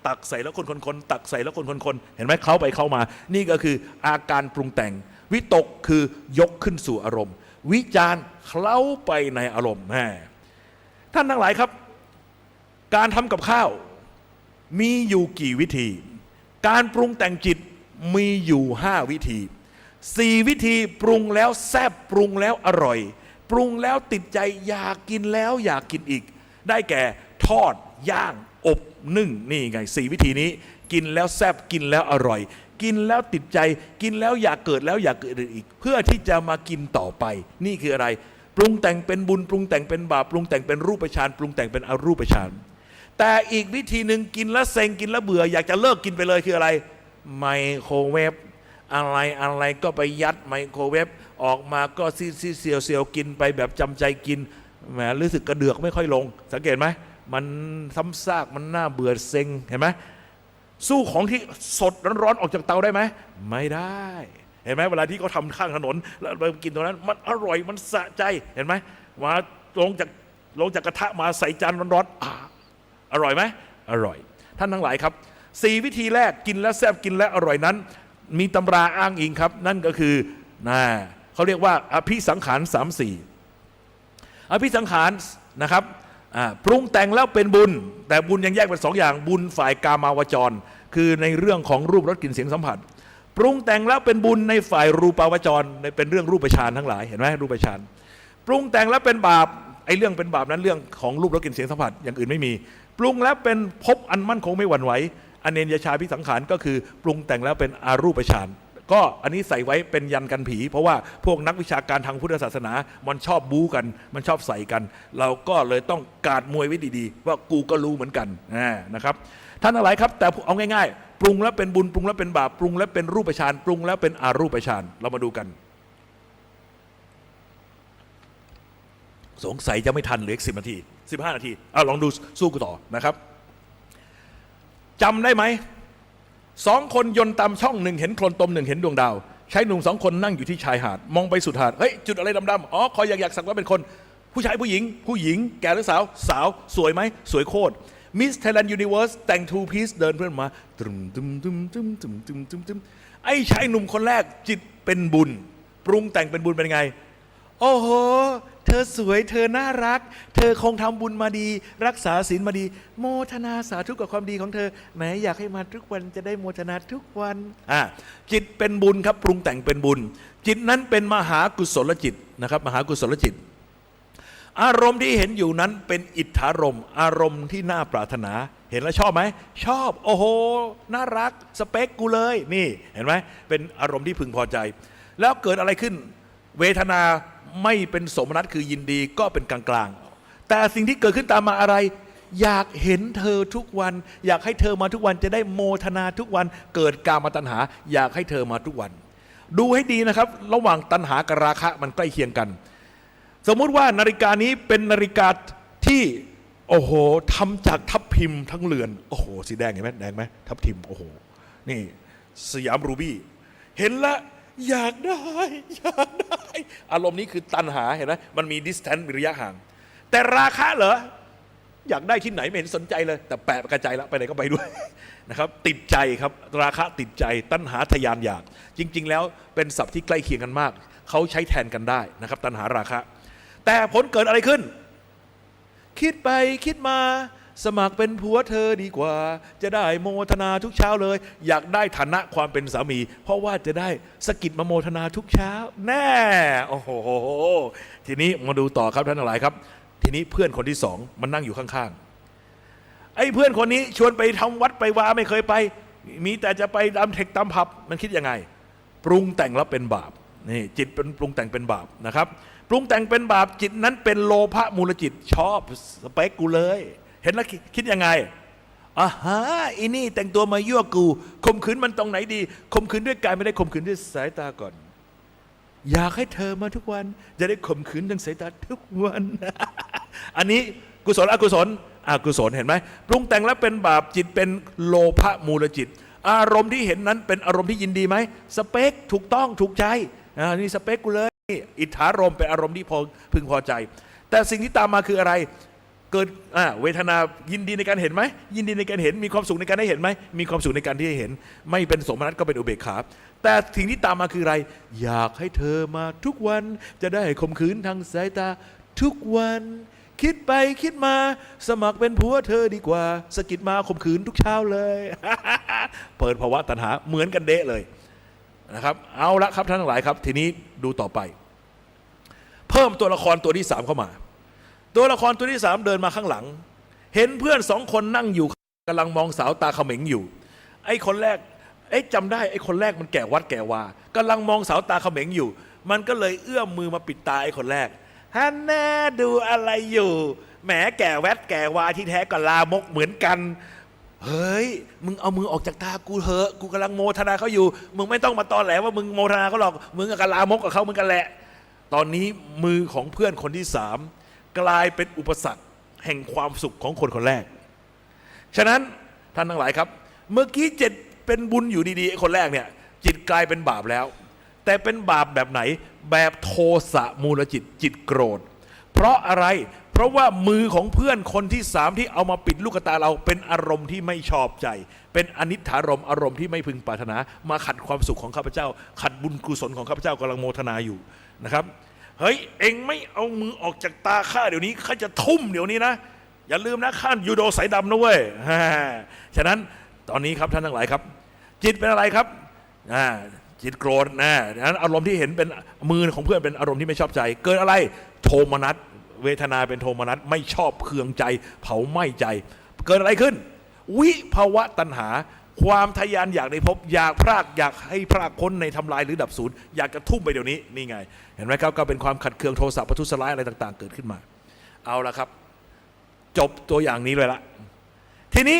ตักใส่แล้วคนตักใส่แล้วคนเห็นไหมเคล้าไปเคล้ามานี่ก็คืออาการปรุงแต่งวิตกคือยกขึ้นสู่อารมณ์วิจารณ์เคล้าไปในอารมณ์ท่านทั้งหลายครับการทำกับข้าวมีอยู่กี่วิธีการปรุงแต่งจิตมีอยู่5วิธี4วิธีปรุงแล้วแซ่บปรุงแล้วอร่อยปรุงแล้วติดใจอยากกินแล้วอยากกินอีกได้แก่ทอดย่างอบนึ่งนี่ไง4วิธีนี้กินแล้วแซ่บกินแล้วอร่อยกินแล้วติดใจกินแล้วอยากเกิดแล้วอยากเกิดอีกเพื่อที่จะมากินต่อไปนี่คืออะไรปรุงแต่งเป็นบุญปรุงแต่งเป็นบาปปรุงแต่งเป็นรูปฌานปรุงแต่งเป็นอรูปฌานแต่อีกวิธีหนึ่งกินแล้วเซ็งกินแล้วเบื่ออยากจะเลิกกินไปเลยคืออะไรไมโครเวฟอะไรก็ไปยัดไมโครเวฟออกมาก็ซีเซียวกินไปแบบจำใจกินแหมรู้สึกกระเดือกไม่ค่อยลงสังเกตไหมมันซ้ำซากมันน่าเบื่อเซ็งเห็นไหมสู้ของที่สดร้อนๆออกจากเตาได้ไหมไม่ได้เห็นไหมเวลาที่เขาทำข้างถนนแล้วไปกินตรงนั้นมันอร่อยมันสะใจเห็นไหมมาลงจากกระทะมาใส่จานร้อนๆอร่อยไหมอร่อยท่านทั้งหลายครับ4วิธีแรกกินแล้วแซ่บกินแล้วอร่อยนั้นมีตำราอ้างอิงครับนั่นก็คือเขาเรียกว่าอภิสังขาร34อภิสังขารนะครับปรุงแต่งแล้วเป็นบุญแต่บุญยังแยกเป็น2อย่างบุญฝ่ายกามาวจรคือในเรื่องของรูปรสกลิ่นเสียงสัมผัสปรุงแต่งแล้วเป็นบุญในฝ่ายรูปาวจรเป็นเรื่องรูปฌานทั้งหลายเห็นไหมรูปฌานปรุงแต่งแล้วเป็นบาปไอ้เรื่องเป็นบาปนั้นเรื่องของรูปรสกลิ่นเสียงสัมผัสอย่างอื่นไม่มีปรุงแล้วเป็นภพอันมั่นคงไม่หวั่นไหวอเนญญชาภิสังขารก็คือปรุงแต่งแล้วเป็นอารูปฌานก็อันนี้ใส่ไว้เป็นยันกันผีเพราะว่าพวกนักวิชาการทางพุทธศาสนามันชอบบู๊กันมันชอบใส่กันเราก็เลยต้องกาดมวยไว้ดีๆว่ากูก็รู้เหมือนกันนะครับท่านทั้งหลายครับแต่เอาง่ายๆปรุงแล้วเป็นบุญปรุงแล้วเป็นบาปปรุงแล้วเป็นรูปฌานปรุงแล้วเป็นอารูปฌานเรามาดูกันสงสัยจะไม่ทันเหลืออีก10 นาที15 นาทีลองดูสู้กูต่อนะครับจำได้ไหม2 คนยนต์ตามช่อง1เห็นโคลนตม1เห็นดวงดาว ชายหนุ่ม2 คนนั่งอยู่ที่ชายหาดมองไปสุดหาดเฮ้ยจุดอะไรดำๆอ๋อคอยอยากสักว่าเป็นคนผู้ชายผู้หญิงแก่หรือสาวสวยไหมสวยโคตรมิสไทยแลนด์ยูนิเวิร์สแต่งทูพีซเดินเพื่อนมาตึมไอ้ชายหนุ่มคนแรกจิตเป็นบุญปรุงแต่งเป็นบุญเป็นไงโอ้โหเธอสวยเธอน่ารักเธอคงทำบุญมาดีรักษาศีลมาดีโมทนาสาธุกับความดีของเธอแหมอยากให้มาทุกวันจะได้โมทนาทุกวันจิตเป็นบุญครับปรุงแต่งเป็นบุญจิตนั้นเป็นมหากุศลจิตนะครับมหากุศลจิตอารมณ์ที่เห็นอยู่นั้นเป็นอิทธารมณ์อารมณ์ที่น่าปรารถนาเห็นแล้วชอบไหมชอบโอ้โหน่ารักสเปคกูเลยนี่เห็นไหมเป็นอารมณ์ที่พึงพอใจแล้วเกิดอะไรขึ้นเวทนาไม่เป็นสมนัตคือยินดีก็เป็นกลางๆแต่สิ่งที่เกิดขึ้นตามมาอะไรอยากเห็นเธอทุกวันอยากให้เธอมาทุกวันจะได้โมทนาทุกวันเกิดกามตัณหาอยากให้เธอมาทุกวันดูให้ดีนะครับระหว่างตัณหากับราคะมันใกล้เคียงกันสมมุติว่านาฬิกานี้เป็นนาฬิกาที่โอ้โหทำจากทับทิมทั้งเรือนโอ้โหสีแดงเห็นไหมแดงไหมทับทิมโอ้โหนี่สยามรูบี้เห็นละอยากได้อารมณ์นี้คือตัณหาเห็นไหมมันมี distance มีระยะห่างแต่ราคะเหรออยากได้ที่ไหนไม่เห็นสนใจเลยแต่แปะกระจายแล้วไปไหนก็ไปด้วยนะครับติดใจครับราคะติดใจตัณหาทยานอยากจริงๆแล้วเป็นศัพท์ที่ใกล้เคียงกันมากเขาใช้แทนกันได้นะครับตัณหาราคะแต่ผลเกิดอะไรขึ้นคิดไปคิดมาสมัครเป็นผัวเธอดีกว่าจะได้โมทนาทุกเช้าเลยอยากได้ฐานะความเป็นสามีเพราะว่าจะได้สกิดมาโมทนาทุกเช้าแน่โอ้โหทีนี้มาดูต่อครับท่านทั้งหลายครับทีนี้เพื่อนคนที่2มันนั่งอยู่ข้างๆไอ้เพื่อนคนนี้ชวนไปทำวัดไปวาไม่เคยไปมีแต่จะไปตามเทคตามผับมันคิดยังไงปรุงแต่งแล้วเป็นบาปนี่จิตเป็นปรุงแต่งเป็นบาปนะครับปรุงแต่งเป็นบาปจิตนั้นเป็นโลภะมูลจิตชอบสเปคกูเลยเห็นแล้วคิดยังไงอีนี่แต่งตัวมายั่วกูข่มขืนมันตรงไหนดีข่มขืนด้วยกายไม่ได้ข่มขืนด้วยสายตาก่อนอยากให้เธอมาทุกวันจะได้ข่มขืนทางสายตาทุกวัน อันนี้กุศลอกุศลเห็นไหมปรุงแต่งแล้วเป็นบาปจิตเป็นโลภะมูลจิตอารมณ์ที่เห็นนั้นเป็นอารมณ์ที่ยินดีไหมสเปคถูกต้องถูกใจนี่สเปคกูเลยอิทธารมณ์เป็นอารมณ์ที่พึงพอใจแต่สิ่งที่ตามมาคืออะไรเกิดเวทนายินดีในการเห็นไหมยินดีในการเห็นมีความสุขในการได้เห็นไหมมีความสุขในการที่ได้เห็นไม่เป็นสมนัตก็เป็นอุเบกขาแต่สิ่งที่ตามมาคืออะไรอยากให้เธอมาทุกวันจะได้ข่มขืนทางสายตาทุกวันคิดไปคิดมาสมัครเป็นผัวเธอดีกว่าสกิดมาข่มขืนทุกเช้าเลย เปิดภาวะตัณหาเหมือนกันเดะเลยนะครับเอาละครับท่านทั้งหลายครับทีนี้ดูต่อไปเพิ่มตัวละครตัวที่3เข้ามาตัวละครตัวที่3เดินมาข้างหลังเห็นเพื่อน2 คนนั่งอยู่กำลังมองสาวตาเขม็งอยู่ไอ้คนแรกจำได้ไอ้คนแรกมันแก่วัดแก่วากำลังมองสาวตาเขม็งอยู่มันก็เลยเอื้อมมือมาปิดตาไอ้คนแรกฮันแน่ดูอะไรอยู่แหมแก่แวดแก่วาที่แท้ก็ลามกเหมือนกันเฮ้ยมึงเอามือออกจากตากูเถอะกูกำลังโมทนาเขาอยู่มึงไม่ต้องมาตอนแหลว่ามึงโมทนาเขาหรอกมึงกับลามกกับเขามึงกันแหละตอนนี้มือของเพื่อนคนที่3กลายเป็นอุปสรรคแห่งความสุขของคนคนแรกฉะนั้นท่านทั้งหลายครับเมื่อกี้จิตเป็นบุญอยู่ดีๆคนแรกเนี่ยจิตกลายเป็นบาปแล้วแต่เป็นบาปแบบไหนแบบโทสะมูลจิตโกรธเพราะอะไรเพราะว่ามือของเพื่อนคนที่3ที่เอามาปิดลูกตาเราเป็นอารมณ์ที่ไม่ชอบใจเป็นอนิจฐารมณ์อารมณ์ที่ไม่พึงปรารถนามาขัดความสุขของข้าพเจ้าขัดบุญกุศลของข้าพเจ้ากำลังโมทนาอยู่นะครับเฮ้ยเอ็งไม่เอามือออกจากตาข้าเดี๋ยวนี้ข้าจะทุ่มเดี๋ยวนี้นะอย่าลืมนะข้ายูโดสายดำนะเว้ยฉะนั้นตอนนี้ครับท่านทั้งหลายครับจิตเป็นอะไรครับจิตโกรธดังนั้นอารมณ์ที่เห็นเป็นมือของเพื่อนเป็นอารมณ์ที่ไม่ชอบใจเกิดอะไรโทมนัสเวทนาเป็นโทมนัสไม่ชอบเคืองใจเผาไหม้ใจเกิดอะไรขึ้นวิภาวะตัณหาความทยานอยากในภพอยากพรากอยากให้พรากพ้นในทำลายหรือดับสูญอยากจะทุ่มไปเดี๋ยวนี้นี่ไงเห็นไหมครับก็เป็นความขัดเคืองโทสะประทุษร้ายอะไรต่างๆเกิดขึ้นมาเอาละครับจบตัวอย่างนี้เลยละทีนี้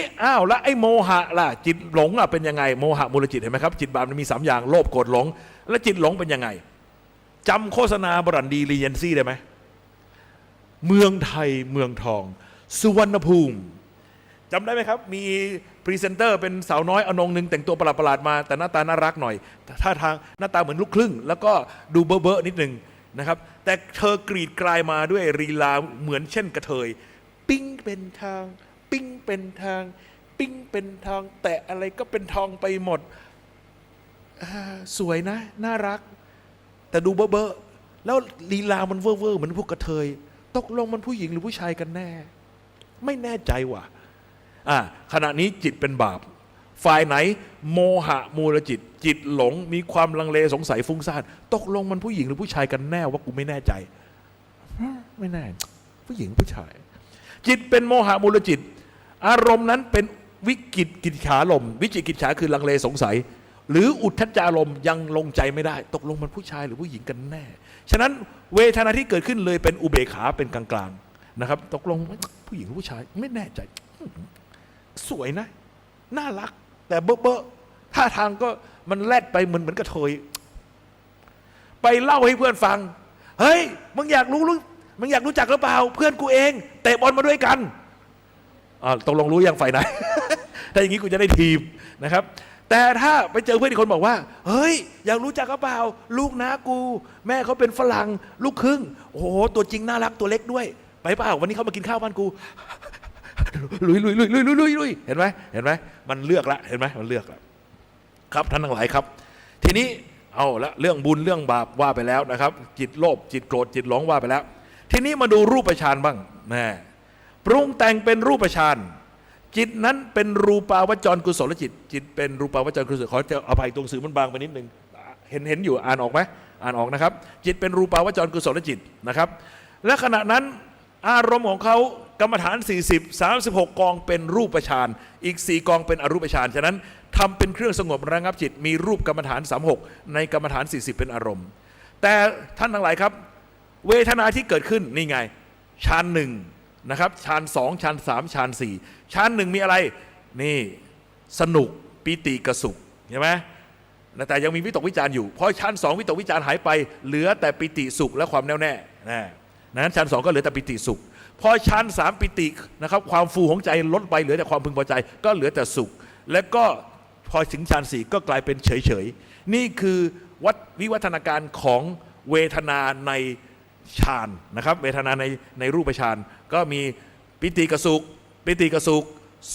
แล้วไอ้โมหะล่ะจิตหลงเป็นยังไงโมหะมูลจิตเห็นไหมครับจิตบาปมันมี3อย่างโลภโกรธหลงแล้วจิตหลงเป็นยังไงจำโฆษณาบรันดีรีเจนซี่ได้ไหมเมืองไทยเมืองทองสุวรรณภูมิ จำได้ไหมครับมีพรีเซนเตอร์เป็นสาวน้อยอนงหนึ่งแต่งตัวประหลาดๆมาแต่หน้าตาน่ารักหน่อยท่าทางหน้าตาเหมือนลูกครึ่งแล้วก็ดูเบ้อๆนิดนึงนะครับแต่เธอกรีดกลายมาด้วยลีลาเหมือนเช่นกระเทยปิ้งเป็นทางปิ้งเป็นทางปิ้งเป็นทางแต่อะไรก็เป็นทองไปหมดสวยนะน่ารักแต่ดูเบ้อๆแล้วลีลามันเว่อร์ๆเหมือนพวกกระเทยตกลงมันผู้หญิงหรือผู้ชายกันแน่ไม่แน่ใจว่ะขณะนี้จิตเป็นบาปฝ่ายไหนโมหะมูลจิตจิตหลงมีความลังเลสงสัยฟุ้งซ่านตกลงมันผู้หญิงหรือผู้ชายกันแน่ว่ากูไม่แน่ใจไม่แน่ผู้หญิงผู้ชายจิตเป็นโมหะมูลจิตอารมณ์นั้นเป็นวิกิตกิจฉาลมวิจิกิจฉาคือลังเลสงสัยหรืออุทธัจจารมยังลงใจไม่ได้ตกลงมันผู้ชายหรือผู้หญิงกันแน่ฉะนั้นเวทนาที่เกิดขึ้นเลยเป็นอุเบกขาเป็นกลางๆนะครับตกลงผู้หญิงหรือผู้ชายไม่แน่ใจสวยนะน่ารักแต่เบ้อท่าทางก็มันแลดไปเหมือนกระเทยไปเล่าให้เพื่อนฟังเฮ้ยมึงอยากรู้จักหรือเปล่าเพื่อนกูเองเตะบอลมาด้วยกันตกลงรู้ยังฝ่ายไหน ถ้าอย่างนี้กูจะได้ทีมนะครับแต่ถ้าไปเจอเพื่อนอีกคนบอกว่าเฮ้ยอยากรู้จักหรือเปล่าลูกน้ากูแม่เขาเป็นฝรั่งลูกครึ่งโอ้โหตัวจริงน่ารักตัวเล็กด้วยไปเปล่าวันนี้เขามากินข้าวบ้านกูลุยเห็นไหมมันเลือกละเห็นไหมมันเลือกละครับท่านทั้งหลายครับทีนี้เอาละเรื่องบุญเรื่องบาปว่าไปแล้วนะครับจิตโลภจิตโกรธจิตหลงว่าไปแล้วทีนี้มาดูรูปฌานบ้างนะปรุงแต่งเป็นรูปฌานจิตนั้นเป็นรูปาวจรกุศลจิตจิตเป็นรูปาวจรกุศลขอจะอภัยตรงสื่อมันบางไปนิดนึงเห็นอยู่อ่านออกไหมอ่านออกนะครับจิตเป็นรูปาวจรกุศลจิตนะครับและขณะนั้นอารมณ์ของเขากรรมฐาน36กองเป็นรูปฌานอีก4กองเป็นอรูปฌานฉะนั้นทำเป็นเครื่องสงบระงับจิตมีรูปกรรมฐาน36ในกรรมฐาน40เป็นอารมณ์แต่ท่านทั้งหลายครับเวทนาที่เกิดขึ้นนี่ไงฌานหนึ่งนะครับฌานสองฌานสามฌานสี่ฌานหนึ่งมีอะไรนี่สนุกปิติกสุขใช่ไหมแต่ยังมีวิตกวิจารอยู่เพราะฌานสองวิตกวิจารหายไปเหลือแต่ปิติสุขและความแน่วแน่นั้นฌานสองก็เหลือแต่ปิติสุขพอฌานสามปิตินะครับความฟูของใจลดไปเหลือแต่ความพึงพอใจก็เหลือแต่สุขและก็พอถึงฌานสี่ก็กลายเป็นเฉยๆนี่คือวิวัฒนาการของเวทนาในฌานนะครับเวทนาในรูปฌานก็มีปิติกสุข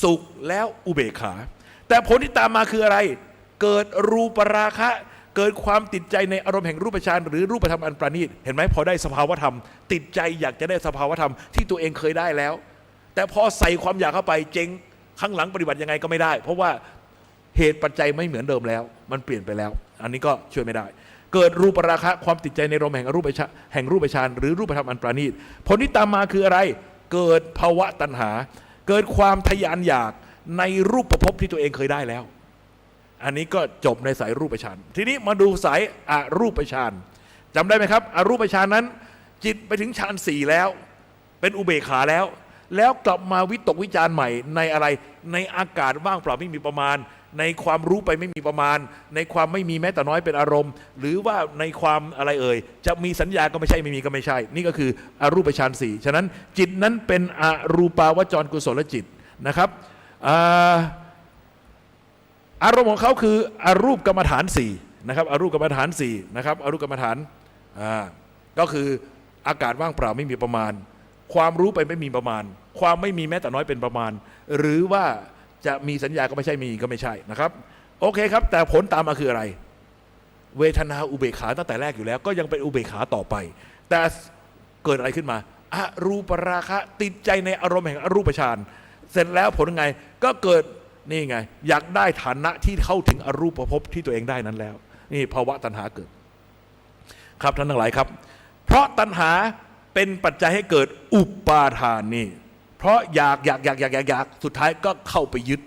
สุขแล้วอุเบกขาแต่ผลที่ตามมาคืออะไรเกิดรูปราคะเกิดความติดใจในอารมณ์แห่งรูปฌานหรือรูปธรรมอันประณีตเห็นไหมพอได้สภาวธรรมติดใจอยากจะได้สภาวธรรมที่ตัวเองเคยได้แล้วแต่พอใส่ความอยากเข้าไปเจ๊งข้างหลังปฏิบัติยังไงก็ไม่ได้เพราะว่าเหตุปัจจัยไม่เหมือนเดิมแล้วมันเปลี่ยนไปแล้วอันนี้ก็ช่วยไม่ได้เกิดรูปราคะความติดใจในอารมณ์แห่งรูปฌานหรือรูปธรรมอันประณีตผลที่ตามมาคืออะไรเกิดภาวะตัณหาเกิดความทยานอยากในรูปภพที่ตัวเองเคยได้แล้วอันนี้ก็จบในสายรูปฌานทีนี้มาดูสายอรูปฌานจำได้ไหมครับอรูปฌานนั้นจิตไปถึงฌานสี่แล้วเป็นอุเบกขาแล้วกลับมาวิตกวิจารใหม่ในอะไรในอากาศว่างเปล่าไม่มีประมาณในความรู้ไปไม่มีประมาณในความไม่มีแม้แต่น้อยเป็นอารมณ์หรือว่าในความอะไรจะมีสัญญาก็ไม่ใช่ไม่มีก็ไม่ใช่นี่ก็คืออรูปฌานสี่ฉะนั้นจิตนั้นเป็นอรูปาวจรกุศลจิตนะครับอารมณ์ของเขาคืออรูปกรรมฐาน4นะครับอรูปกรรมฐาน4นะครับอรูปกรรมฐานก็คืออากาศว่างเปล่าไม่มีประมาณความรู้ไปไม่มีประมาณความไม่มีแม้แต่น้อยเป็นประมาณหรือว่าจะมีสัญญาก็ไม่ใช่มีก็ไม่ใช่นะครับโอเคครับแต่ผลตามมาคืออะไรเวทนาอุเบกขาตั้งแต่แรกอยู่แล้วก็ยังเป็นอุเบกขาต่อไปแต่เกิดอะไรขึ้นมาอรูปราคะติดใจในอารมณ์แห่งอรูปฌานเสร็จแล้วผลยังไงก็เกิดนี่ไงอยากได้ฐานะที่เข้าถึงอรูปภพที่ตัวเองได้นั้นแล้วนี่ภาวะตัณหาเกิดครับท่านทั้งหลายครับเพราะตัณหาเป็นปัจจัยให้เกิดอุปาทานนี่เพราะอยากสุดท้ายก็เข้าไปยึด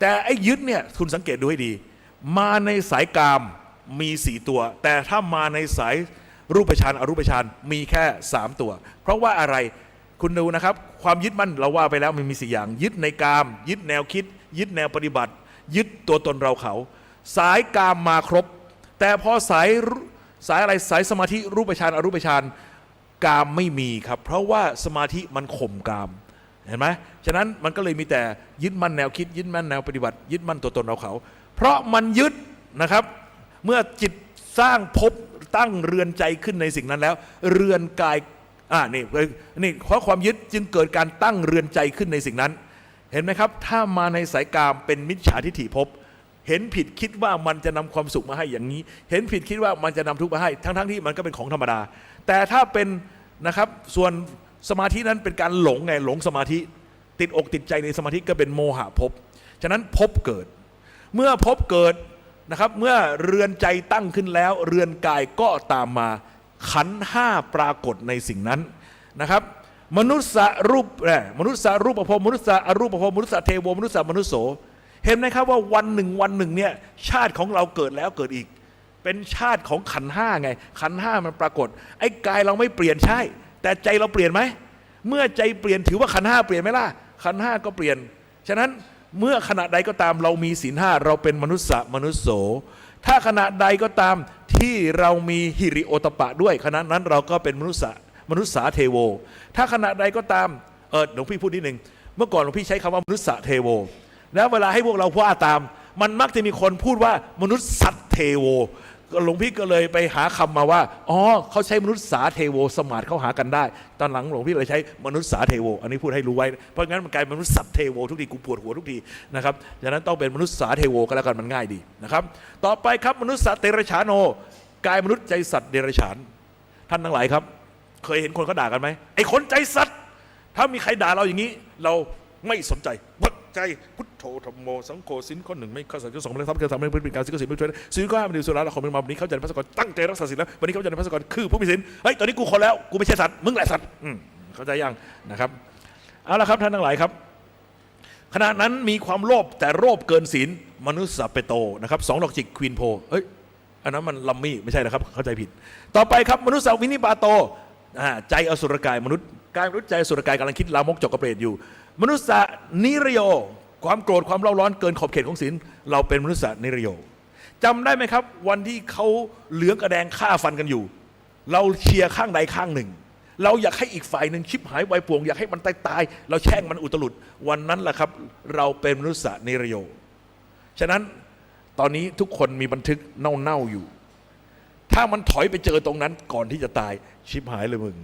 แต่ไอ้ยึดเนี่ยคุณสังเกตดูให้ดีมาในสายกามมี4ตัวแต่ถ้ามาในสายรูปฌานอรูปฌานมีแค่3ตัวเพราะว่าอะไรคุณดูนะครับความยึดมั่นเราว่าไปแล้วมันมี4อย่างยึดในกามยึดแนวคิดยึดแนวปฏิบัติยึดตัวตนเราเขาสายกามมาครบแต่พอสายอะไรสายสมาธิรูปฌานอรูปฌานกามไม่มีครับเพราะว่าสมาธิมันข่มกาม เห็นไหมฉะนั้นมันก็เลยมีแต่ยึดมั่นแนวคิดยึดมั่นแนวปฏิบัติยึดมั่นตัวตนเราเขาเพราะมันยึดนะครับเมื่อจิตสร้างภพตั้งเรือนใจขึ้นในสิ่งนั้นแล้วเรือนกายนี่เพราะความยึดจึงเกิดการตั้งเรือนใจขึ้นในสิ่งนั้นเห็นไหมครับถ้ามาในสายกามเป็นมิจฉาทิฏฐิภพเห็นผิดคิดว่ามันจะนำความสุขมาให้อย่างนี้เห็นผิดคิดว่ามันจะนำทุกข์มาให้ทั้งที่มันก็เป็นของธรรมดาแต่ถ้าเป็นนะครับส่วนสมาธินั้นเป็นการหลงไงหลงสมาธิติดอกติดใจในสมาธิก็เป็นโมหะภพฉะนั้นภพเกิดเมื่อภพเกิดนะครับเมื่อเรือนใจตั้งขึ้นแล้วเรือนกายก็ตามมาขันธ์ห้าปรากฏในสิ่งนั้นนะครับมนุษย์รูปมนุษย์รูปภพมนุษย์อรูปภพมนุษย์เทโวมนุษย์มนุษย์โสเห็นไหมครับว่าวันหนึ่งเนี่ยชาติของเราเกิดแล้วเกิดอีกเป็นชาติของขันธ์ห้าไงขันธ์ห้ามันปรากฏไอ้กายเราไม่เปลี่ยนใช่แต่ใจเราเปลี่ยนไหมเมื่อใจเปลี่ยนถือว่าขันธ์ห้าเปลี่ยนไหมล่ะขันธ์ห้าก็เปลี่ยนฉะนั้นเมื่อขณะใดก็ตามเรามีศีลห้าเราเป็นมนุษย์มนุษย์โสถ้าขณะใดก็ตามที่เรามีหิริโอตปะด้วยขณะนั้นเราก็เป็นมนุษย์สาเทโวถ้าขณะใดก็ตามหลวงพี่พูดนิดนึงเมื่อก่อนหลวงพี่ใช้คำว่ามนุษย์สาเทโวแล้วเวลาให้พวกเราว่าตามมันมักจะมีคนพูดว่ามนุษย์สัตเทโวหลวงพี่ก็เลยไปหาคำมาว่าอ๋อเขาใช้มนุษย์สาเทโวสมาร์ทเข้าหากันได้ตอนหลังหลวงพี่เลยใช้มนุษย์สาเทโวอันนี้พูดให้รู้ไว้เพราะงั้นมันกลายเป็นมนุษย์สัตเทโวทุกทีกูปวดหัวทุกทีนะครับดังนั้นต้องเป็นมนุษย์สาเทโวก็แล้วกันมันง่ายดีนะครับต่อไปครับมนุษย์สัตเดรัจฉานโนกายมนุษย์ใจสัตว์เดรัจฉานท่านทั้งหลายครับเคยเห็นคนเขาด่ากันไหมไอ้คนใจสัตว์ถ้ามีใครด่าเราอย่างนี้เราไม่สนใจวัดใจพุทโธธรรมโมสังโฆศีลข้อหนึ่งไม่ข้อสองข้อสองไม่ได้ทำการทำไม่เป็นการสิ่งสิ่งไม่ช่วยศีลข้อห้าไม่ดื่มสุราและของมึนเมาวันนี้เข้าใจในพระสกรตั้งใจรักษาศีลแล้ววันนี้เข้าใจในพระสกรคือผู้มีศีลเฮ้ยตอนนี้กูคนแล้วกูไม่ใช่สัตว์มึงแหละสัตว์เข้าใจยังนะครับเอาละครับท่านทั้งหลายครับขณะนั้นมีความโลภแต่โลภเกินศีลมนุษย์สัพเปโตนะครับสองดอกจิกควีนโพเอ้ยอันนั้นมันลัมมี่ไม่ใช่นะครับเข้าใจผิดต่อไปครับมนุษย์สัพวินิปาโตใจอสุรกายมนุษย์กายมนุษย์ใจอสุรกายกำลังคิดลามกจกกระเปรตอยู่มนุษย์นิรโยความโกรธความเล่าร้อนเกินขอบเขตของศีลเราเป็นมนุษย์นิรโยจำได้ไหมครับวันที่เขาเหลืองกระแดงฆ่าฟันกันอยู่เราเชียร์ข้างใดข้างหนึ่งเราอยากให้อีกฝ่ายหนึ่งชิบหายวายป่วงอยากให้มันตายเราแช่งมันอุตลุดวันนั้นแหละครับเราเป็นมนุษย์นิรโยฉะนั้นตอนนี้ทุกคนมีบันทึกเน่าๆอยู่ถ้ามันถอยไปเจอตรงนั้นก่อนที่จะตายชิบหายเลยมึง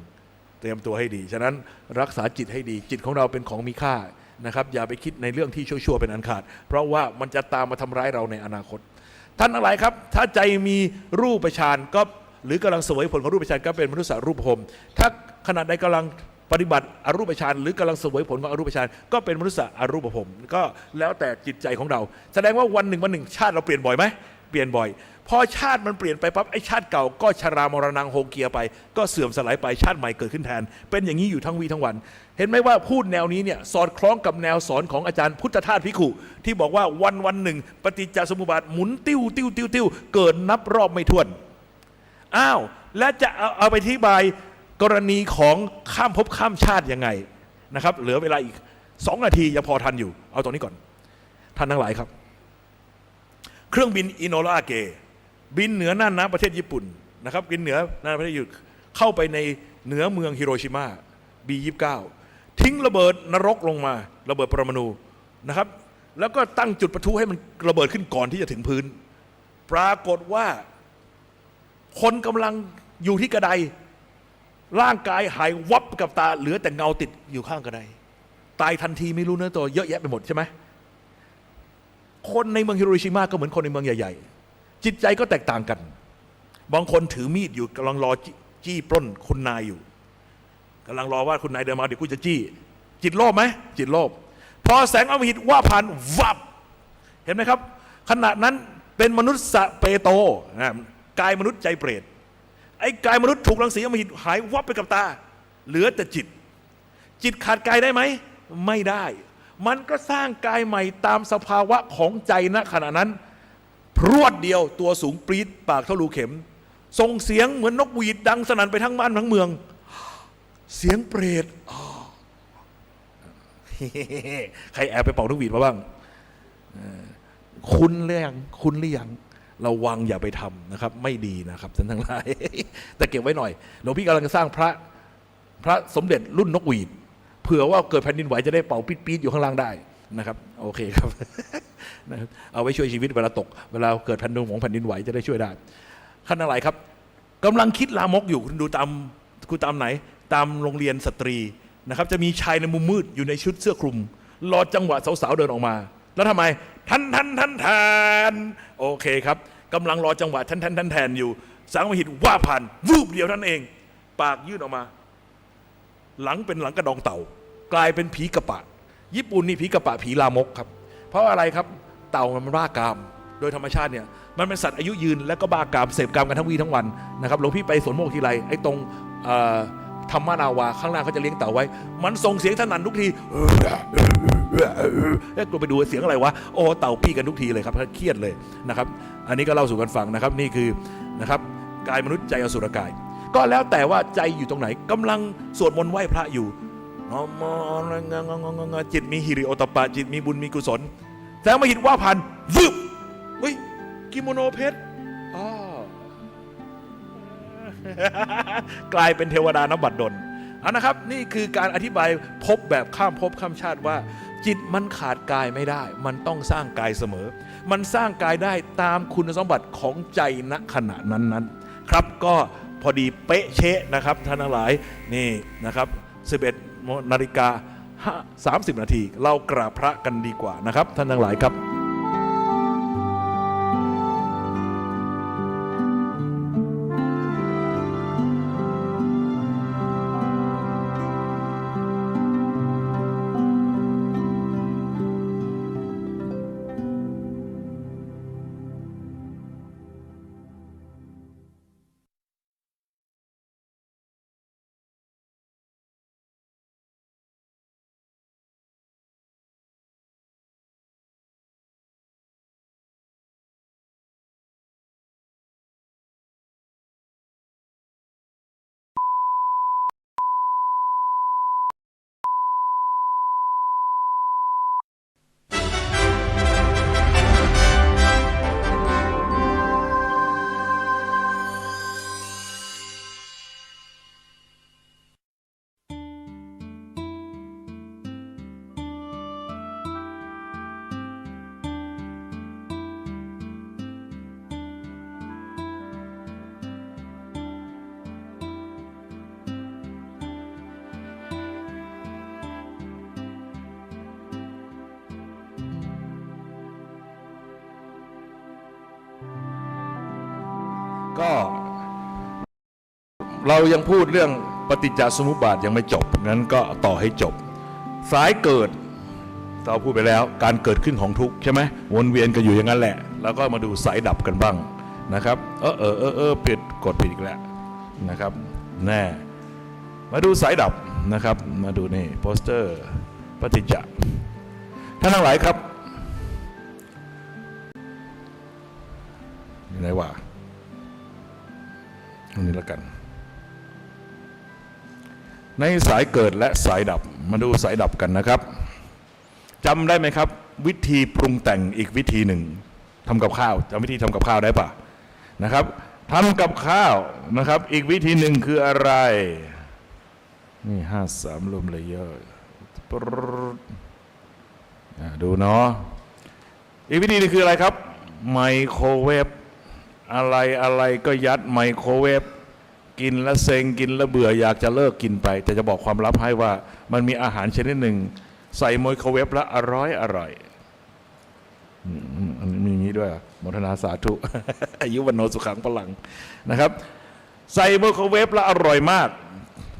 เตรียมตัวให้ดีฉะนั้นรักษาจิตให้ดีจิตของเราเป็นของมีค่านะครับอย่าไปคิดในเรื่องที่ชั่วๆเป็นอันขาดเพราะว่ามันจะตามมาทำร้ายเราในอนาคตท่านทั้งหลายครับถ้าใจมีรูปฌานก็หรือกำลังเสวยผลของรูปฌานก็เป็นมนุษย์รูปภพถ้าขณะใดกำลังปฏิบัติอรูปฌานหรือกำลังเสวยผลของอรูปฌานก็เป็นมนุษย์อรูปภพก็แล้วแต่จิตใจของเราแสดงว่าวันหนึ่งชาติเราเปลี่ยนบ่อยไหมเปลี่ยนบ่อยพอชาติมันเปลี่ยนไปปั๊บไอ้ชาติเก่าก็ชรามรณังโฮเกียไปก็เสื่อมสลายไปชาติใหม่เกิดขึ้นแทนเป็นอย่างนี้อยู่ทั้งวีทั้งวันเห็นไหมว่าพูดแนวนี้เนี่ยสอดคล้องกับแนวสอนของอาจารย์พุทธทาสภิกขุที่บอกว่าวันหนึ่งปฏิจจสมุปบาทหมุนติ้วเกิดนับรอบไม่ถ้วนอ้าวและจะเอาไปอธิบายกรณีของข้ามภพข้ามชาติยังไงนะครับเหลือเวลาอีก2 นาทียังพอทันอยู่เอาตรงนี้ก่อนท่านทั้งหลายครับเครื่องบินอิโนราเกบินเหนือน่านน้ำประเทศญี่ปุ่นนะครับบินเหนือน่านประเทศญี่ปุ่นเข้าไปในเหนือเมืองฮิโรชิมา B29 ทิ้งระเบิดนรกลงมาระเบิดปรมาณูนะครับแล้วก็ตั้งจุดประทุให้มันระเบิดขึ้นก่อนที่จะถึงพื้นปรากฏว่าคนกำลังอยู่ที่กระไดร่างกายหายวับกับตาเหลือแต่เงาติดอยู่ข้างกระไดตายทันทีไม่รู้เนื้อตัวเยอะแยะไปหมดใช่ไหมคนในเมืองฮิโรชิมาก็เหมือนคนในเมืองใหญ่ๆจิตใจก็แตกต่างกันบางคนถือมีดอยู่กำลังรอจี้ปล้นคุณนายอยู่กำลังรอว่าคุณนายเดินมาเดี๋ยวกูจะจี้จิตโลภไหมจิตโลภพอแสงอมหิตว่าผ่านวับเห็นไหมครับขณะนั้นเป็นมนุษย์สเปโตกายมนุษย์ใจเปรตไอ้กายมนุษย์ถูกรังสีอมหิตหายวับไปกับตาเหลือแต่จิตขาดกายได้ไหมไม่ได้มันก็สร้างกายใหม่ตามสภาวะของใจณขณะนั้นพรวดเดียวตัวสูงปรี๊ดปากเท่ารูเข็มส่งเสียงเหมือนนกหวีดดังสนั่นไปทั้งบ้านทั้งเมืองเสียงเปรตใครแอบไปเป่านกหวีดมาบ้างคุณหรือยังระวังอย่าไปทำนะครับไม่ดีนะครับท่านทั้งหลายแต่เก็บไว้หน่อยหลวงพี่กำลังจะสร้างพระสมเด็จรุ่นนกหวีด ผื่อว่าเกิดแผ่นดินไหวจะได้เป่าปี๊ดๆอยู่ข้างล่างได้นะครับโอเคครับ นะครับเอาไว้ช่วยชีวิตเวลาตกเวลาเกิดแผ่นดินไหวจะได้ช่วยได้ขั้นอะไรครับกำลังคิดลามกอยู่คุณดูตามไหนตามโรงเรียนสตรีนะครับจะมีชายในมุมมืดอยู่ในชุดเสื้อคลุมรอจังหวะสาวๆเดินออกมาแล้วทำไมท่านโอเคครับกำลังรอจังหวะท่านอยู่สังมหิตว่าผ่านวูบเดียวนั่นเองปากยื่นออกมาหลังเป็นหลังกระดองเต่ากลายเป็นผีกระปะญี่ปุ่นนี่ผีกระปะผีลามกครับเพราะอะไรครับเต่ามันบ้ากามโดยธรรมชาติเนี่ยมันเป็นสัตว์อายุยืนและก็บ้ากามเสพกามกันทั้งวี่ทั้งวันนะครับหลวงพี่ไปสวนโมกทีไรไอ้ตรงธรรมนาวาข้างล่างเขาจะเลี้ยงเต่าไว้มันส่งเสียงสนั่นทุกทีก็ไปดูเสียงอะไรวะโอ้เต่าปี้กันทุกทีเลยครับเครียดเลยนะครับอันนี้ก็เล่าสู่กันฟังนะครับนี่คือนะครับกายมนุษย์ใจอสุรกายก็แล้วแต่ว่าใจอยู่ตรงไหนกำลังสวดมนต์ไหว้พระอยู่จิตมีหิริโอตปะจิตมีบุญมีกุศลแสงมหิตว่าผ่านวึบเฮ้ยกิโมโนเพชรกลายเป็นเทวดานับบัดดลนะครับนี่คือการอธิบายภพแบบข้ามภพข้ามชาติว่าจิตมันขาดกายไม่ได้มันต้องสร้างกายเสมอมันสร้างกายได้ตามคุณสมบัติของใจณขณะนั้นๆครับก็พอดีเป๊ะเชะนะครับท่านทั้งหลายนี่นะครับ11:30 นาทีเรากราบพระกันดีกว่านะครับท่านทั้งหลายครับก็เรายังพูดเรื่องปฏิจจสมุปบาทยังไม่จบงั้นก็ต่อให้จบสายเกิดเราพูดไปแล้วการเกิดขึ้นของทุกข์ใช่ไหมวนเวียนกันอยู่อย่างนั้นแหละแล้วก็มาดูสายดับกันบ้างนะครับผิดกดผิดอีกแล้วนะครับแน่มาดูสายดับนะครับมาดูนี่โปสเตอร์ปฏิจจท่านทั้งหลายครับไหนวะตรงนี้แล้วกันในสายเกิดและสายดับมาดูสายดับกันนะครับจำได้ไหมครับวิธีปรุงแต่งอีกวิธีหนึ่งทำกับข้าวจำวิธีทำกับข้าวได้ปะนะครับทำกับข้าวนะครับอีกวิธีหนึ่งคืออะไรนี่53รวมเลเยอร์ดูเนาะอีกวิธีนึงคืออะไรครับไมโครเวฟอะไรก็ยัดไมโครเวฟกินแล้วเซ็งกินแล้วเบื่ออยากจะเลิกกินไปแต่จะบอกความลับให้ว่ามันมีอาหารชนิดหนึ่งใส่ไมโครเวฟแล้วอร่อยอันนี้มีอย่างนี้ด้วยโมทนาสาธุ อายุวันโนสุขังพลังนะครับใส่ไมโครเวฟแล้วอร่อยมาก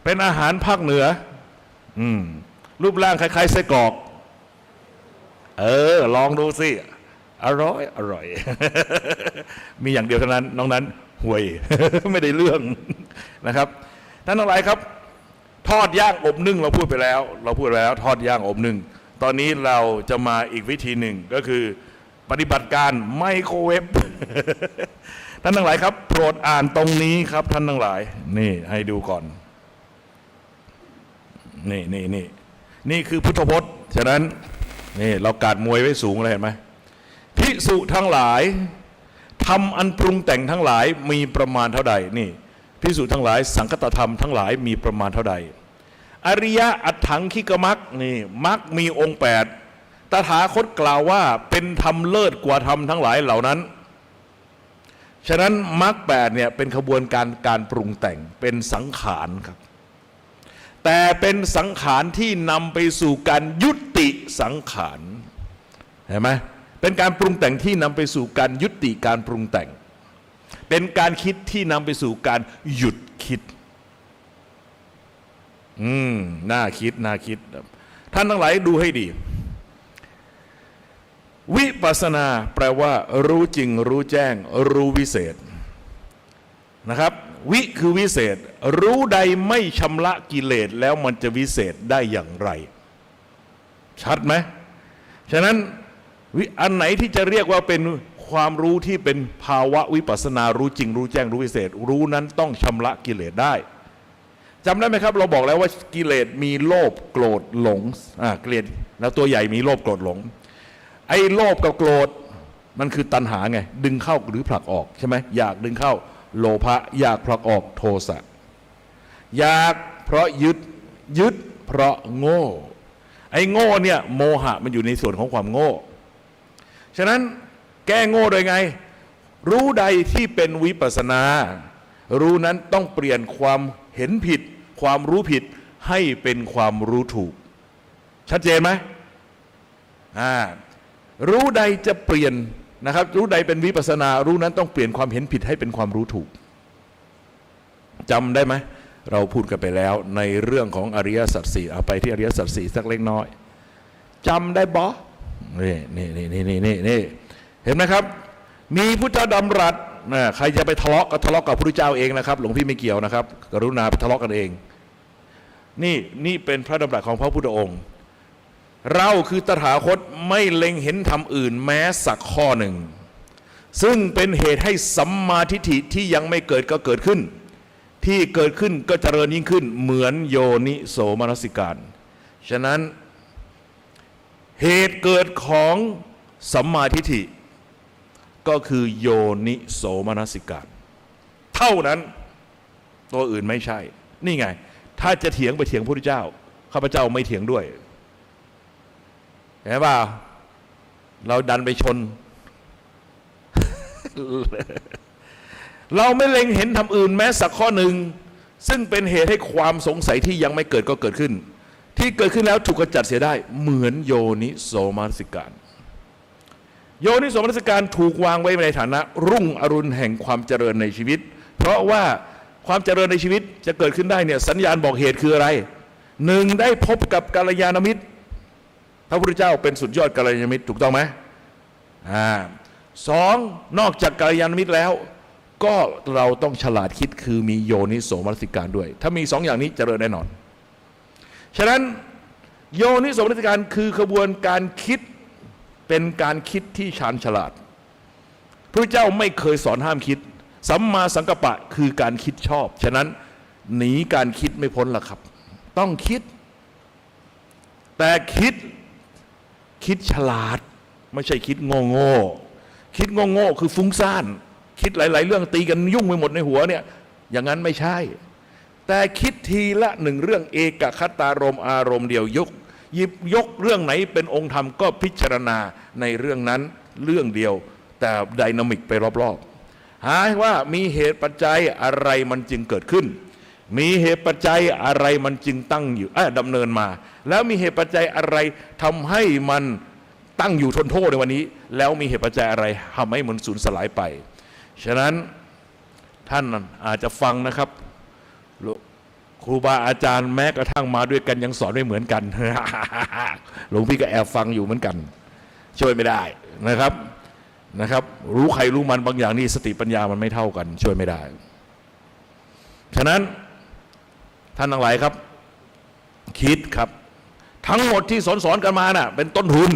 เป็นอาหารภาคเหนือรูปร่างคล้ายๆไส้กรอกลองดูสิอร่อย มีอย่างเดียวเท่านั้นน้องนั้นห่วย ไม่ได้เรื่องนะครับท่านทั้งหลายครับทอดย่างอบนึ่งเราพูดไปแล้วทอดย่างอบนึ่งตอนนี้เราจะมาอีกวิธีหนึ่งก็คือปฏิบัติการไมโครเวฟ ท่านทั้งหลายครับโปรดอ่านตรงนี้ครับท่านทั้งหลายนี่ให้ดูก่อนนี่คือพุทธพจน์ฉะนั้นนี่เรากาดมวยไว้สูงเลยเห็นไหมภิกษุทั้งหลายทำอันปรุงแต่งทั้งหลายมีประมาณเท่าใดนี่ภิกษุทั้งหลายสังคตธรรมทั้งหลายมีประมาณเท่าใด อริยะอัตถังคิกมักนี่มักมีองค์8ตถาคตกล่าวว่าเป็นธรรมเลิศกว่าธรรมทั้งหลายเหล่านั้นฉะนั้นมรรค8เนี่ยเป็นขบวนการปรุงแต่งเป็นสังขารครับแต่เป็นสังขารที่นำไปสู่การยุติสังขารเห็นไหมเป็นการปรุงแต่งที่นำไปสู่การยุติการปรุงแต่งเป็นการคิดที่นำไปสู่การหยุดคิดน่าคิดท่านทั้งหลายดูให้ดีวิปัสสนาแปลว่ารู้จริงรู้แจ้งรู้วิเศษนะครับวิคือวิเศษรู้ใดไม่ชำระกิเลสแล้วมันจะวิเศษได้อย่างไรชัดไหมฉะนั้นอันไหนที่จะเรียกว่าเป็นความรู้ที่เป็นภาวะวิปัสสนารู้จริงรู้แจ้งรู้วิเศษรู้นั้นต้องชำระกิเลสได้จำได้ไหมครับเราบอกแล้วว่ากิเลสมีโลภโกรธหลงกิเลสแล้วตัวใหญ่มีโลภโกรธหลงไอ้โลภกับโกรธมันคือตัณหาไงดึงเข้าหรือผลักออกใช่ไหมอยากดึงเข้าโลภะอยากผลักออกโทสะอยากเพราะยึดเพราะโง่ไอ้โง่เนี่ยโมหะมันอยู่ในส่วนของความโง่ฉะนั้นแก้โง่โดยไงรู้ใดที่เป็นวิปัสสนารู้นั้นต้องเปลี่ยนความเห็นผิดความรู้ผิดให้เป็นความรู้ถูกชัดเจนไหมรู้ใดจะเปลี่ยนนะครับรู้ใดเป็นวิปัสสนารู้นั้นต้องเปลี่ยนความเห็นผิดให้เป็นความรู้ถูกจำได้ไหมเราพูดกันไปแล้วในเรื่องของอริยสัจสี่เอาไปที่อริยสัจสี่สักเล็กน้อยจำได้บ่นี่เห็นไหมครับมีพุทธดำรัสใครจะไปทะเลาะก็ทะเลาะกับพระพุทธเจ้าเองนะครับหลวงพี่ไม่เกี่ยวนะครับกรุณาไปทะเลาะกันเองนี่เป็นพระดำรัสของพระพุทธองค์เราคือตถาคตไม่เล็งเห็นธรรมอื่นแม้สักข้อหนึ่งซึ่งเป็นเหตุให้สัมมาทิฏฐิที่ยังไม่เกิดก็เกิดขึ้นที่เกิดขึ้นก็เจริญยิ่งขึ้นเหมือนโยนิโสมนสิการฉะนั้นเหตุเกิดของสัมมาทิฏฐิก็คือโยนิโสมนสิการเท่านั้นตัวอื่นไม่ใช่นี่ไงถ้าจะเถียงไปเถียงพระพุทธเจ้าข้าพเจ้าไม่เถียงด้วยเห็นป่ะเราดันไปชน เราไม่เล็งเห็นธรรมอื่นแม้สักข้อหนึ่งซึ่งเป็นเหตุให้ความสงสัยที่ยังไม่เกิดก็เกิดขึ้นที่เกิดขึ้นแล้วถูกกำจัดเสียได้เหมือนโยนิโสมนสิการโยนิโสมนสิการถูกวางไว้ในฐานะรุ่งอรุณแห่งความเจริญในชีวิตเพราะว่าความเจริญในชีวิตจะเกิดขึ้นได้เนี่ยสัญญาณบอกเหตุคืออะไรหนึ่งได้พบกับกัลยาณมิตรพระพุทธเจ้าเป็นสุดยอดกัลยาณมิตรถูกต้องไหมสองนอกจากกัลยาณมิตรแล้วก็เราต้องฉลาดคิดคือมีโยนิโสมนสิการด้วยถ้ามีสองอย่างนี้เจริญแน่นอนฉะนั้นโยนิโสมนสิการคือขบวนการคิดเป็นการคิดที่ชาญฉลาดพระเจ้าไม่เคยสอนห้ามคิดสัมมาสังกัปปะคือการคิดชอบฉะนั้นหนีการคิดไม่พ้นละครับต้องคิดแต่คิดฉลาดไม่ใช่คิดโง่คิดโง่คือฟุ้งซ่านคิดหลายๆเรื่องตีกันยุ่งไปหมดในหัวเนี่ยอย่างนั้นไม่ใช่แต่คิดทีละหนึ่งเรื่องเอกคตารมณ์อารมณ์เดียวยกเรื่องไหนเป็นองค์ธรรมก็พิจารณาในเรื่องนั้นเรื่องเดียวแต่ไดนามิกไปรอบๆหาว่ามีเหตุปัจจัยอะไรมันจึงเกิดขึ้นมีเหตุปัจจัยอะไรมันจึงตั้งอยู่ดำเนินมาแล้วมีเหตุปัจจัยอะไรทำให้มันตั้งอยู่ทนโทษในวันนี้แล้วมีเหตุปัจจัยอะไรทำให้มันสูญสลายไปฉะนั้นท่านอาจจะฟังนะครับครูบาอาจารย์แม้กระทั่งมาด้วยกันยังสอนไม่เหมือนกัน หลวงพี่ก็แอบฟังอยู่เหมือนกันช่วยไม่ได้นะครับรู้ใครรู้มันบางอย่างนี่สติปัญญามันไม่เท่ากันช่วยไม่ได้ฉะนั้นท่านทั้งหลายครับคิดครับทั้งหมดที่สอนกันมาน่ะเป็นต้นทุน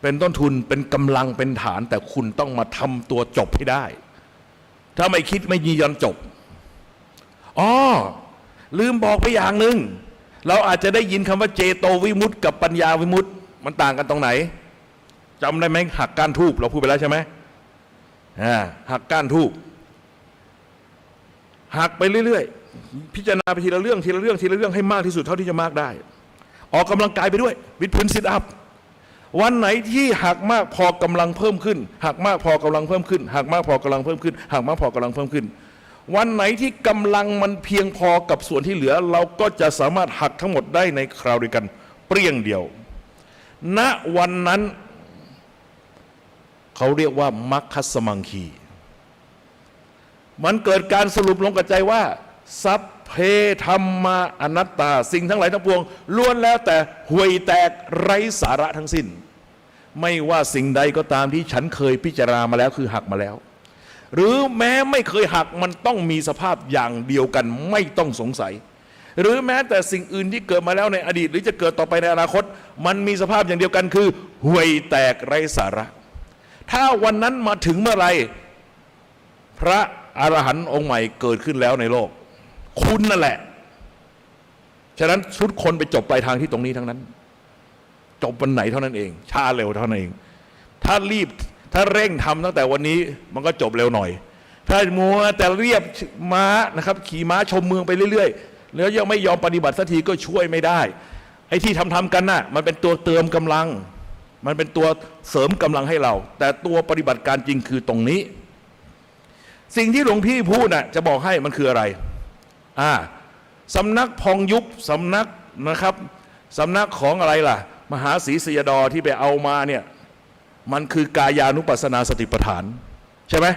เป็นกำลังเป็นฐานแต่คุณต้องมาทำตัวจบให้ได้ถ้าไม่คิดไม่ยืนยันจบลืมบอกไปอย่างหนึ่งเราอาจจะได้ยินคำว่าเจโตวิมุตติกับปัญญาวิมุตติมันต่างกันตรงไหนจำได้ไหมหักก้านทูบเราพูดไปแล้วใช่ไหมหักก้านทูบ หักไปเรื่อยๆพิจารณาไปทีละเรื่องทีละเรื่องทีละเรื่องให้มากที่สุดเท่าที่จะมากได้ออกกำลังกายไปด้วยวิดพื้นซิทอัพวันไหนที่หักมากพอกำลังเพิ่มขึ้นหักมากพอกำลังเพิ่มขึ้นหักมากพอกำลังเพิ่มขึ้นหักมากพอกำลังเพิ่มขึ้นวันไหนที่กำลังมันเพียงพอกับส่วนที่เหลือเราก็จะสามารถหักทั้งหมดได้ในคราวเดียวกันเปรี้ยงเดียวณวันนั้นเขาเรียกว่ามัคคัสสมังคีมันเกิดการสรุปลงกับใจว่าสัพเพธัมมาอนัตตาสิ่งทั้งหลายทั้งปวงล้วนแล้วแต่ห่วยแตกไร้สาระทั้งสิ้นไม่ว่าสิ่งใดก็ตามที่ฉันเคยพิจารณามาแล้วคือหักมาแล้วหรือแม้ไม่เคยหักมันต้องมีสภาพอย่างเดียวกันไม่ต้องสงสัยหรือแม้แต่สิ่งอื่นที่เกิดมาแล้วในอดีตหรือจะเกิดต่อไปในอนาคตมันมีสภาพอย่างเดียวกันคือห่วยแตกไร้สาระถ้าวันนั้นมาถึงเมื่อไรพระอรหันต์องค์ใหม่เกิดขึ้นแล้วในโลกคุณนั่นแหละฉะนั้นทุกคนไปจบปลายทางที่ตรงนี้ทั้งนั้นจบวันไหนเท่านั้นเองช้าเร็วเท่านั้นเองถ้ารีบถ้าเร่งทำตั้งแต่วันนี้มันก็จบเร็วหน่อยถ้ามัวแต่เรียบม้านะครับขี่ม้าชมเมืองไปเรื่อยๆแล้วยังไม่ยอมปฏิบัติสักทีก็ช่วยไม่ได้ไอ้ที่ทำกันน่ะมันเป็นตัวเติมกำลังมันเป็นตัวเสริมกำลังให้เราแต่ตัวปฏิบัติการจริงคือตรงนี้สิ่งที่หลวงพี่พูดน่ะจะบอกให้มันคืออะไรสำนักพองยุบสำนักนะครับสำนักของอะไรล่ะมหาศรีสยดอที่ไปเอามาเนี่ยมันคือกายานุปัสสนาสติปัฏฐานใช่ไหม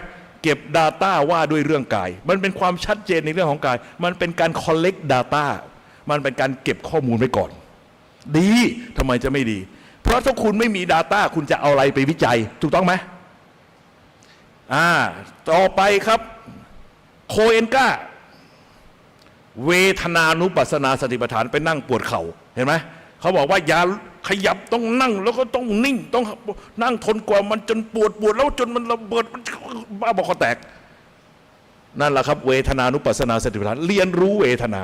เก็บ Data ว่าด้วยเรื่องกายมันเป็นความชัดเจนในเรื่องของกายมันเป็นการ collect data มันเป็นการเก็บข้อมูลไว้ก่อนดีทำไมจะไม่ดีเพราะถ้าคุณไม่มี Data คุณจะเอาอะไรไปวิจัยถูกต้องไหมต่อไปครับโคเอนกาเวทนานุปัสสนาสติปัฏฐานไปนั่งปวดเข่าเห็นไหมเขาบอกว่าอย่าขยับต้องนั่งแล้วก็ต้องนิ่งต้องนั่งทนกว่ามันจนปวดแล้วจนมันระเบิดมันบ้าบอคอแตกนั่นแหละครับเวทนานุปัสสนาสติปัฏฐานเรียนรู้เวทนา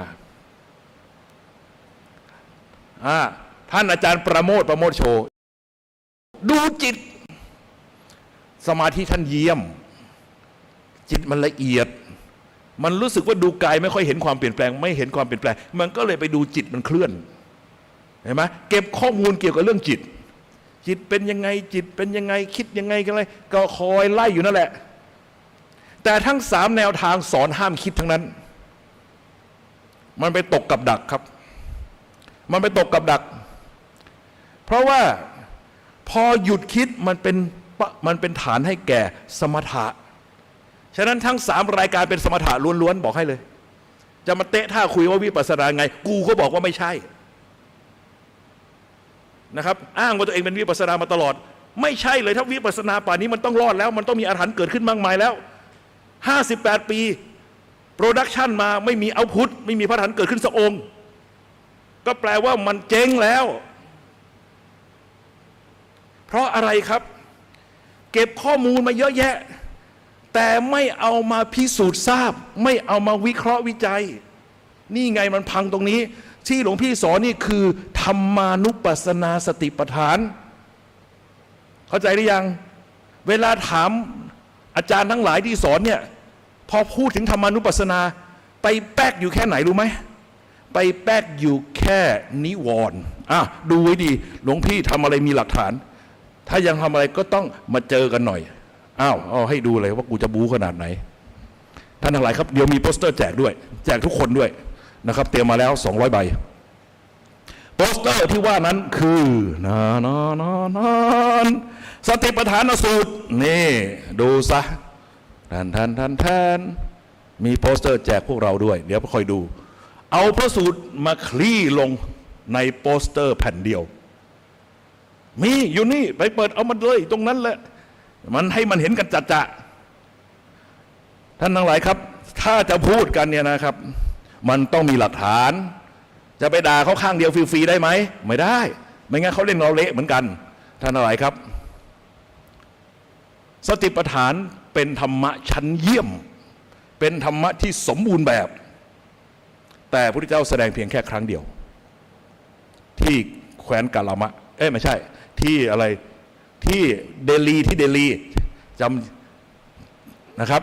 ท่านอาจารย์ประโมทโชดูจิตสมาธิท่านเยี่ยมจิตมันละเอียดมันรู้สึกว่าดูกายไม่ค่อยเห็นความเปลี่ยนแปลงไม่เห็นความเปลี่ยนแปลงมันก็เลยไปดูจิตมันเคลื่อนเห็นไหมเก็บข้อมูลเกี่ยวกับเรื่องจิตเป็นยังไงจิตเป็นยังไงคิดยังไงกันเลยก็คอยไล่อยู่นั่นแหละแต่ทั้ง3แนวทางสอนห้ามคิดทั้งนั้นมันไปตกกับดักครับมันไปตกกับดักเพราะว่าพอหยุดคิดมันเป็นฐานให้แก่สมถะฉะนั้นทั้ง3รายการเป็นสมถะล้วนๆบอกให้เลยจะมาเตะท่าคุยว่าวิปัสสนาไงกูก็บอกว่าไม่ใช่นะครับอ้างว่าตัวเองเป็นวิปัสสนามาตลอดไม่ใช่เลยถ้าวิปัสสนาป่านนี้มันต้องรอดแล้วมันต้องมีอรหันต์เกิดขึ้นมากมายแล้ว58 ปีโปรดักชันมาไม่มีเอาพุทไม่มีพระอรหันต์เกิดขึ้นสักองค์ก็แปลว่ามันเจ๊งแล้วเพราะอะไรครับเก็บข้อมูลมาเยอะแยะแต่ไม่เอามาพิสูจน์ทราบไม่เอามาวิเคราะห์วิจัยนี่ไงมันพังตรงนี้ที่หลวงพี่สอนนี่คือธรรมานุปัสสนาสติปัฏฐานเข้าใจหรือยังเวลาถามอาจารย์ทั้งหลายที่สอนเนี่ยพอพูดถึงธรรมานุปัสสนาไปแป๊กอยู่แค่ไหนรู้ไหมไปแป๊กอยู่แค่นิวรณ์ดูไว้ดีหลวงพี่ทำอะไรมีหลักฐานถ้ายังทำอะไรก็ต้องมาเจอกันหน่อยเอาให้ดูเลยว่ากูจะบู๊ขนาดไหนท่านทั้งหลายครับเดี๋ยวมีโปสเตอร์แจกด้วยแจกทุกคนด้วยนะครับเตรียมมาแล้ว200 ใบโปสเตอร์ที่ว่านั้นคือสติปัฏฐานสูตรนี่ดูซะท่านมีโปสเตอร์แจกพวกเราด้วยเดี๋ยวคอยดูเอาพระสูตรมาคลี่ลงในโปสเตอร์แผ่นเดียวมีอยู่นี่ไปเปิดเอามันเลยตรงนั้นแหละมันให้มันเห็นกันจัดท่านทั้งหลายครับถ้าจะพูดกันเนี่ยนะครับมันต้องมีหลักฐานจะไปด่าเขาข้างเดียวฟรีๆได้ไหมไม่ได้ไม่งั้นเขาเล่นเราเละเหมือนกันท่านทั้งหลายครับสติปัฏฐานเป็นธรรมะชั้นเยี่ยมเป็นธรรมะที่สมบูรณ์แบบแต่พระพุทธเจ้าแสดงเพียงแค่ครั้งเดียวที่แคว้นกาลามะไม่ใช่ที่อะไรที่เดลีจำนะครับ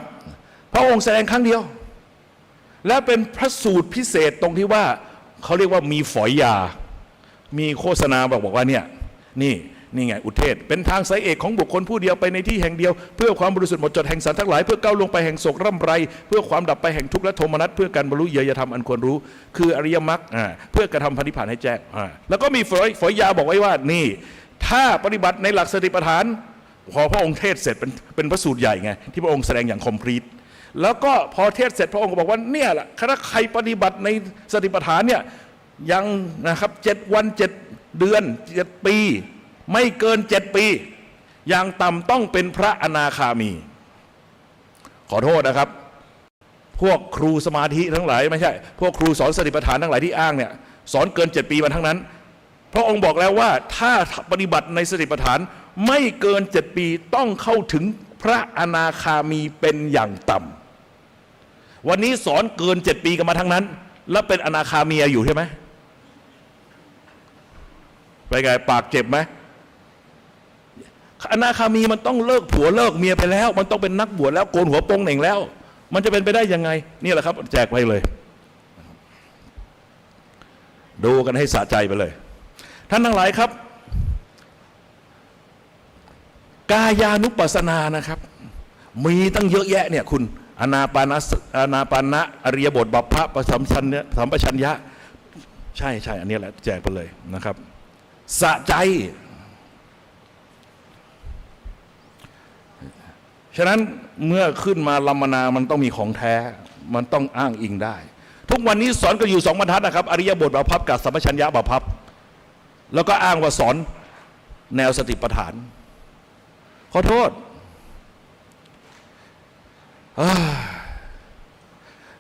พระองค์แสดงครั้งเดียว และเป็นพระสูตรพิเศษตรงที่ว่าเขาเรียกว่ามีฝอยยา มีโฆษณาบอกว่าเนี่ยนี่ไงอุเทศเป็นทางสายเอกของบุคคลผู้เดียวไปในที่แห่งเดียวเพื่อความบริสุทธิ์หมดจดแห่งสรรทั้งหลายเพื่อก้าวลงไปแห่งโศกร่ำไรเพื่อความดับไปแห่งทุกข์และโทมนัสเพื่อการบรรลุเยยธรรมอันควรรู้คืออริยมรรคเพื่อกระทำพันธิพพานให้แจ้งแล้วก็มีฝอยยาบอกไว้ว่านี่ถ้าปฏิบัติในหลักสติปัฏฐานพอพระองค์เทศเสร็จเป็นพระสูตรใหญ่ไงที่พระองค์แสดงอย่างคอมพลีทแล้วก็พอเทศเสร็จพระองค์ก็บอกว่าเนี่ยแหละถ้าใครปฏิบัติในสติปัฏฐานเนี่ยยังนะครับ7 วัน 7 เดือน 7 ปีไม่เกิน7 ปีอย่างต่ำต้องเป็นพระอนาคามีขอโทษนะครับพวกครูสมาธิทั้งหลายไม่ใช่พวกครูสอนสติปัฏฐานทั้งหลายที่อ้างเนี่ยสอนเกิน7 ปีมาทั้งนั้นพระองค์บอกแล้วว่าถ้าปฏิบัติในสติปัฏฐานไม่เกิน7 ปีต้องเข้าถึงพระอนาคามีเป็นอย่างต่ำวันนี้สอนเกิน7 ปีกันมาทั้งนั้นแล้วเป็นอนาคามีอยู่ใช่ไหมไปไงปากเจ็บไหมอนาคามีมันต้องเลิกผัวเลิกเมียไปแล้วมันต้องเป็นนักบวชแล้วโกนหัวโปงเหน่งแล้วมันจะเป็นไปได้ยังไงนี่แหละครับแจกไปเลยดูกันให้สะใจไปเลยท่านทั้งหลายครับกายานุปัสสนานะครับมีตั้งเยอะแยะเนี่ยคุณอานาปานะอริยบทบัพพะสัมปชัญญะใช่อันนี้แหละแจกไปเลยนะครับสะใจฉะนั้นเมื่อขึ้นมาลัมมนามันต้องมีของแท้มันต้องอ้างอิงได้ทุกวันนี้สอนกันอยู่2 บรรทัดนะครับอริยบทบัพพะกับสัมปชัญญะบัพพะแล้วก็อ้างว่าสอนแนวสติปัฏฐานขอโทษ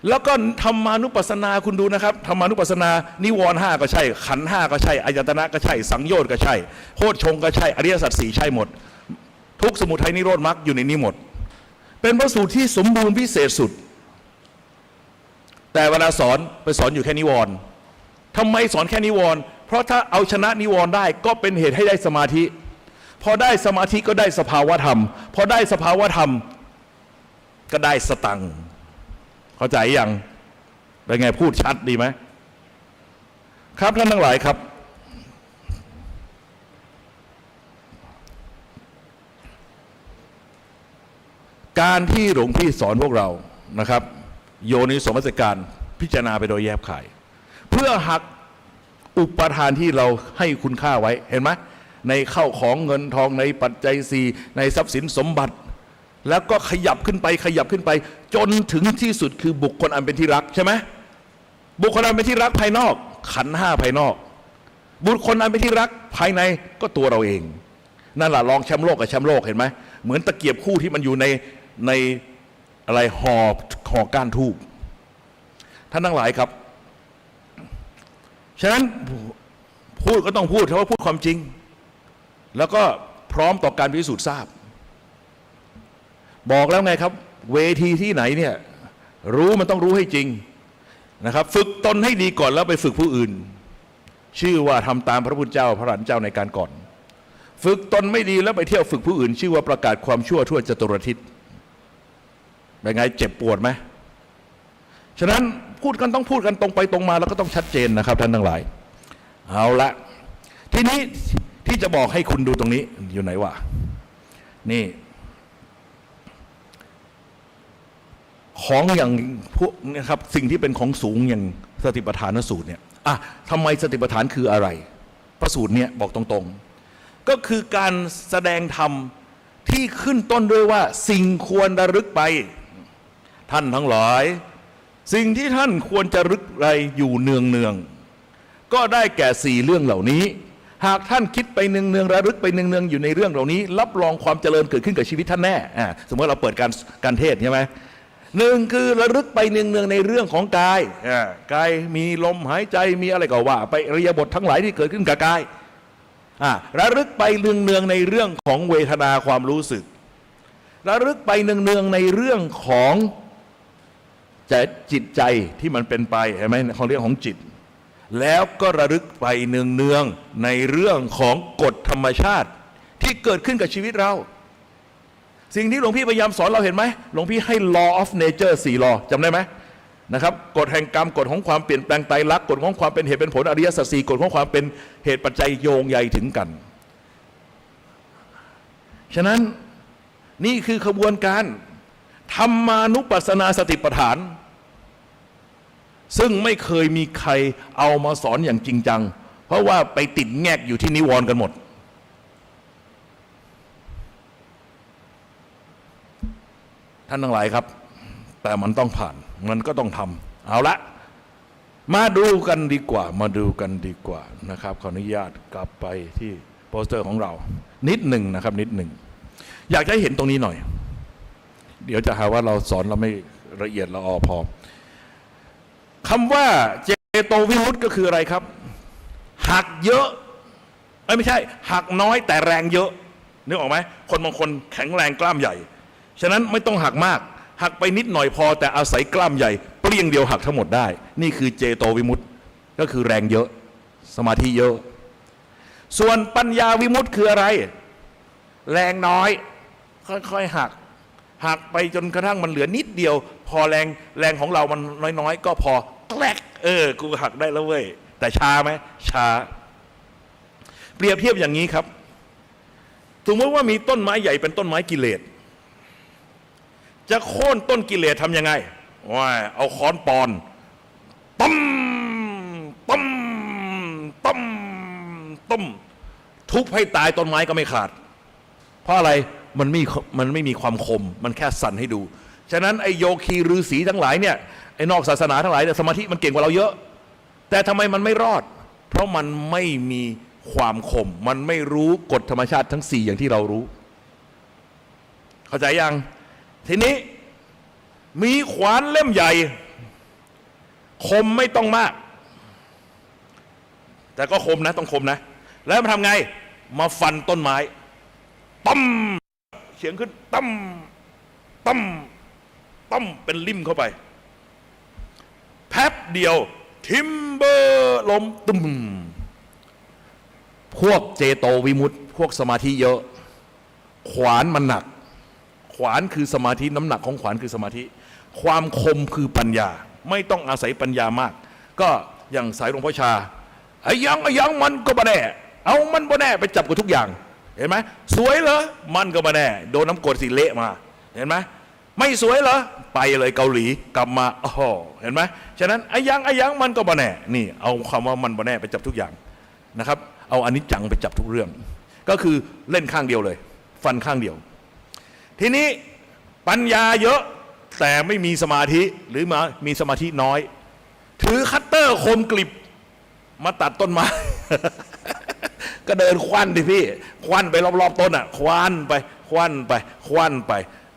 แล้วก็ธรรมานุปัสสนาคุณดูนะครับธรรมานุปัสสนานิวรณ์5ก็ใช่ขันธ์5ก็ใช่อายตนะก็ใช่สังโยชน์ก็ใช่โพชฌงค์ก็ใช่อริยสัจ4ใช่หมดทุกสมุทัยนิโรธมรรคอยู่ในนี้หมดเป็นพระสูตรที่สมบูรณ์พิเศษสุดแต่เวลาสอนไปสอนอยู่แค่นิวรณ์ทำไมสอนแค่นิวรณ์เพราะถ้าเอาชนะนิวรณ์ได้ก็เป็นเหตุให้ได้สมาธิพอได้สมาธิก็ได้สภาวธรรมพอได้สภาวธรรมก็ได้สตังค์เข้าใจยังเป็นไงพูดชัดดีไหมครับท่านทั้งหลายครับการที่หลวงพี่สอนพวกเรานะครับโยนิโสมนสิการพิจารณาไปโดยแยบขายเพื่อหักอุปทานที่เราให้คุณค่าไว้เห็นไหมในเข้าของเงินทองในปัจจัย4ในทรัพย์สินสมบัติแล้วก็ขยับขึ้นไปจนถึงที่สุดคือบุคคลอันเป็นที่รักใช่ไหมบุคคลอันเป็นที่รักภายนอกขันธ์5ภายนอกบุคคลอันเป็นที่รักภายในก็ตัวเราเองนั่นแหละลองแชมป์โลกกับแชมป์โลกเห็นไหมเหมือนตะเกียบคู่ที่มันอยู่ในอะไรห่อก้านทูบท่านทั้งหลายครับฉะนั้นพูดก็ต้องพูดเพราะว่าพูดความจริงแล้วก็พร้อมต่อการพิสูจน์ทราบบอกแล้วไงครับเวทีที่ไหนเนี่ยรู้มันต้องรู้ให้จริงนะครับฝึกตนให้ดีก่อนแล้วไปฝึกผู้อื่นชื่อว่าทำตามพระพุทธเจ้าพระอรหันต์เจ้าในการก่อนฝึกตนไม่ดีแล้วไปเที่ยวฝึกผู้อื่นชื่อว่าประกาศความชั่วทั่วจตุรทิศเป็นไงเจ็บปวดไหมฉะนั้นพูดกันต้องพูดกันตรงไปตรงมาแล้วก็ต้องชัดเจนนะครับท่านทั้งหลายเอาละทีนี้ที่จะบอกให้คุณดูตรงนี้อยู่ไหนวะนี่ของอย่างพวกนะครับสิ่งที่เป็นของสูงอย่างสติปัฏฐานสูตรเนี่ยทำไมสติปัฏฐานคืออะไรพระสูตรเนี่ยบอกตรงๆก็คือการแสดงธรรมที่ขึ้นต้นด้วยว่าสิ่งควรระลึกไปท่านทั้งหลายสิ่งที่ท่านควรจะระลึกไปอยู่เนืองๆก็ได้แก่4 เรื่องเหล่านี้หากท่านคิดไปเนืองๆระลึกไปเนืองๆอยู่ในเรื่องเหล่านี้รับรองความเจริญเกิดขึ้นกับชีวิตท่านแน่สมมติเราเปิดการเทศใช่ไหม1คือระลึกไปเนืองๆในเรื่องของกายกายมีลมหายใจมีอะไรก็ว่าไปอริยบททั้งหลายที่เกิดขึ้นกับกายระลึกไปเนืองๆในเรื่องของเวทนาความรู้สึกระลึกไปเนืองๆในเรื่องของจิตใจที่มันเป็นไปเห็นไหมของเรื่องของจิตแล้วก็ระลึกไปเนืองๆในเรื่องของกฎธรรมชาติที่เกิดขึ้นกับชีวิตเราสิ่งที่หลวงพี่พยายามสอนเราเห็นไหมหลวงพี่ให้ law of nature 4 law จำได้ไหม นะครับกฎแห่งกรรมกฎของความเปลี่ยนแปลงไตรลักษณ์กฎของความเป็นเหตุเป็นผลอริยสัจสี่กฎของความเป็นเหตุปัจจัยโยงใยถึงกันฉะนั้นนี่คือขบวนการธรรมานุปัสสนาสติปัฏฐานซึ่งไม่เคยมีใครเอามาสอนอย่างจริงจังเพราะว่าไปติดแงกอยู่ที่นิวรณ์กันหมดท่านทั้งหลายครับแต่มันต้องผ่านมันก็ต้องทำเอาละมาดูกันดีกว่านะครับขออนุญาตกลับไปที่โปสเตอร์ของเรานิดหนึ่งนะครับนิดหนึ่งอยากจะให้เห็นตรงนี้หน่อยเดี๋ยวจะหาว่าเราสอนเราไม่ละเอียดละออพอคำว่าเจโตวิมุตติก็คืออะไรครับหักเยอะไม่ใช่หักน้อยแต่แรงเยอะนึกออกไหมคนบางคนแข็งแรงกล้ามใหญ่ฉะนั้นไม่ต้องหักมากหักไปนิดหน่อยพอแต่อาศัยกล้ามใหญ่เปรี้ยงเดียวหักทั้งหมดได้นี่คือเจโตวิมุตติก็คือแรงเยอะสมาธิเยอะส่วนปัญญาวิมุตติคืออะไรแรงน้อยค่อยๆหักไปจนกระทั่งมันเหลือนิดเดียวพอแรงของเรามันน้อยๆก็พอแกลกกูหักได้แล้วเว้ยแต่ช้าไหมช้าเปรียบเทียบอย่างนี้ครับสมมติว่ามีต้นไม้ใหญ่เป็นต้นไม้กิเลสจะโค่นต้นกิเลสทำยังไงว่าเอาค้อนปอนต้มทุบให้ตายต้นไม้ก็ไม่ขาดเพราะอะไรมันไม่มีความคมมันแค่สั่นให้ดูฉะนั้นไอโยคีฤาษีทั้งหลายเนี่ยไอนอกศาสนาทั้งหลายเนี่ยสมาธิมันเก่งกว่าเราเยอะแต่ทำไมมันไม่รอดเพราะมันไม่มีความคมมันไม่รู้กฎธรรมชาติทั้ง4อย่างที่เรารู้เข้าใจยังทีนี้มีขวานเล่มใหญ่คมไม่ต้องมากแต่ก็คมนะต้องคมนะแล้วมาทำไงมาฟันต้นไม้ตั้มเสียงขึ้นตั้มเป็นลิ่มเข้าไปแป๊บเดียวทิมเบอร์ล้มตุ้มพวกเจโตวิมุตติพวกสมาธิเยอะขวานมันหนักขวานคือสมาธิน้ำหนักของขวานคือสมาธิความคมคือปัญญาไม่ต้องอาศัยปัญญามากก็อย่างสายหลวงพ่อชาไอ้ยังมันก็บ่แน่เอามันบ่แน่ไปจับกับทุกอย่างเห็นไหมสวยเหรอมันก็บ่แน่โดนน้ำกรดสิเละมาเห็นไหมไม่สวยเหรอไปเลยเกาหลีกลับมาโอ้โหเห็นไหมฉะนั้นไอ้ยังมันก็บ่แน่นี่เอาคำว่ามันบ่แน่ไปจับทุกอย่างนะครับเอาอนิจจังไปจับทุกเรื่องก็คือเล่นข้างเดียวเลยฟันข้างเดียวทีนี้ปัญญาเยอะแต่ไม่มีสมาธิหรือมีสมาธิน้อยถือคัตเตอร์คมกลิบมาตัดต้นไม้ ก็เดินควันดิพี่ควันไปรอบๆต้นอ่ะควันไป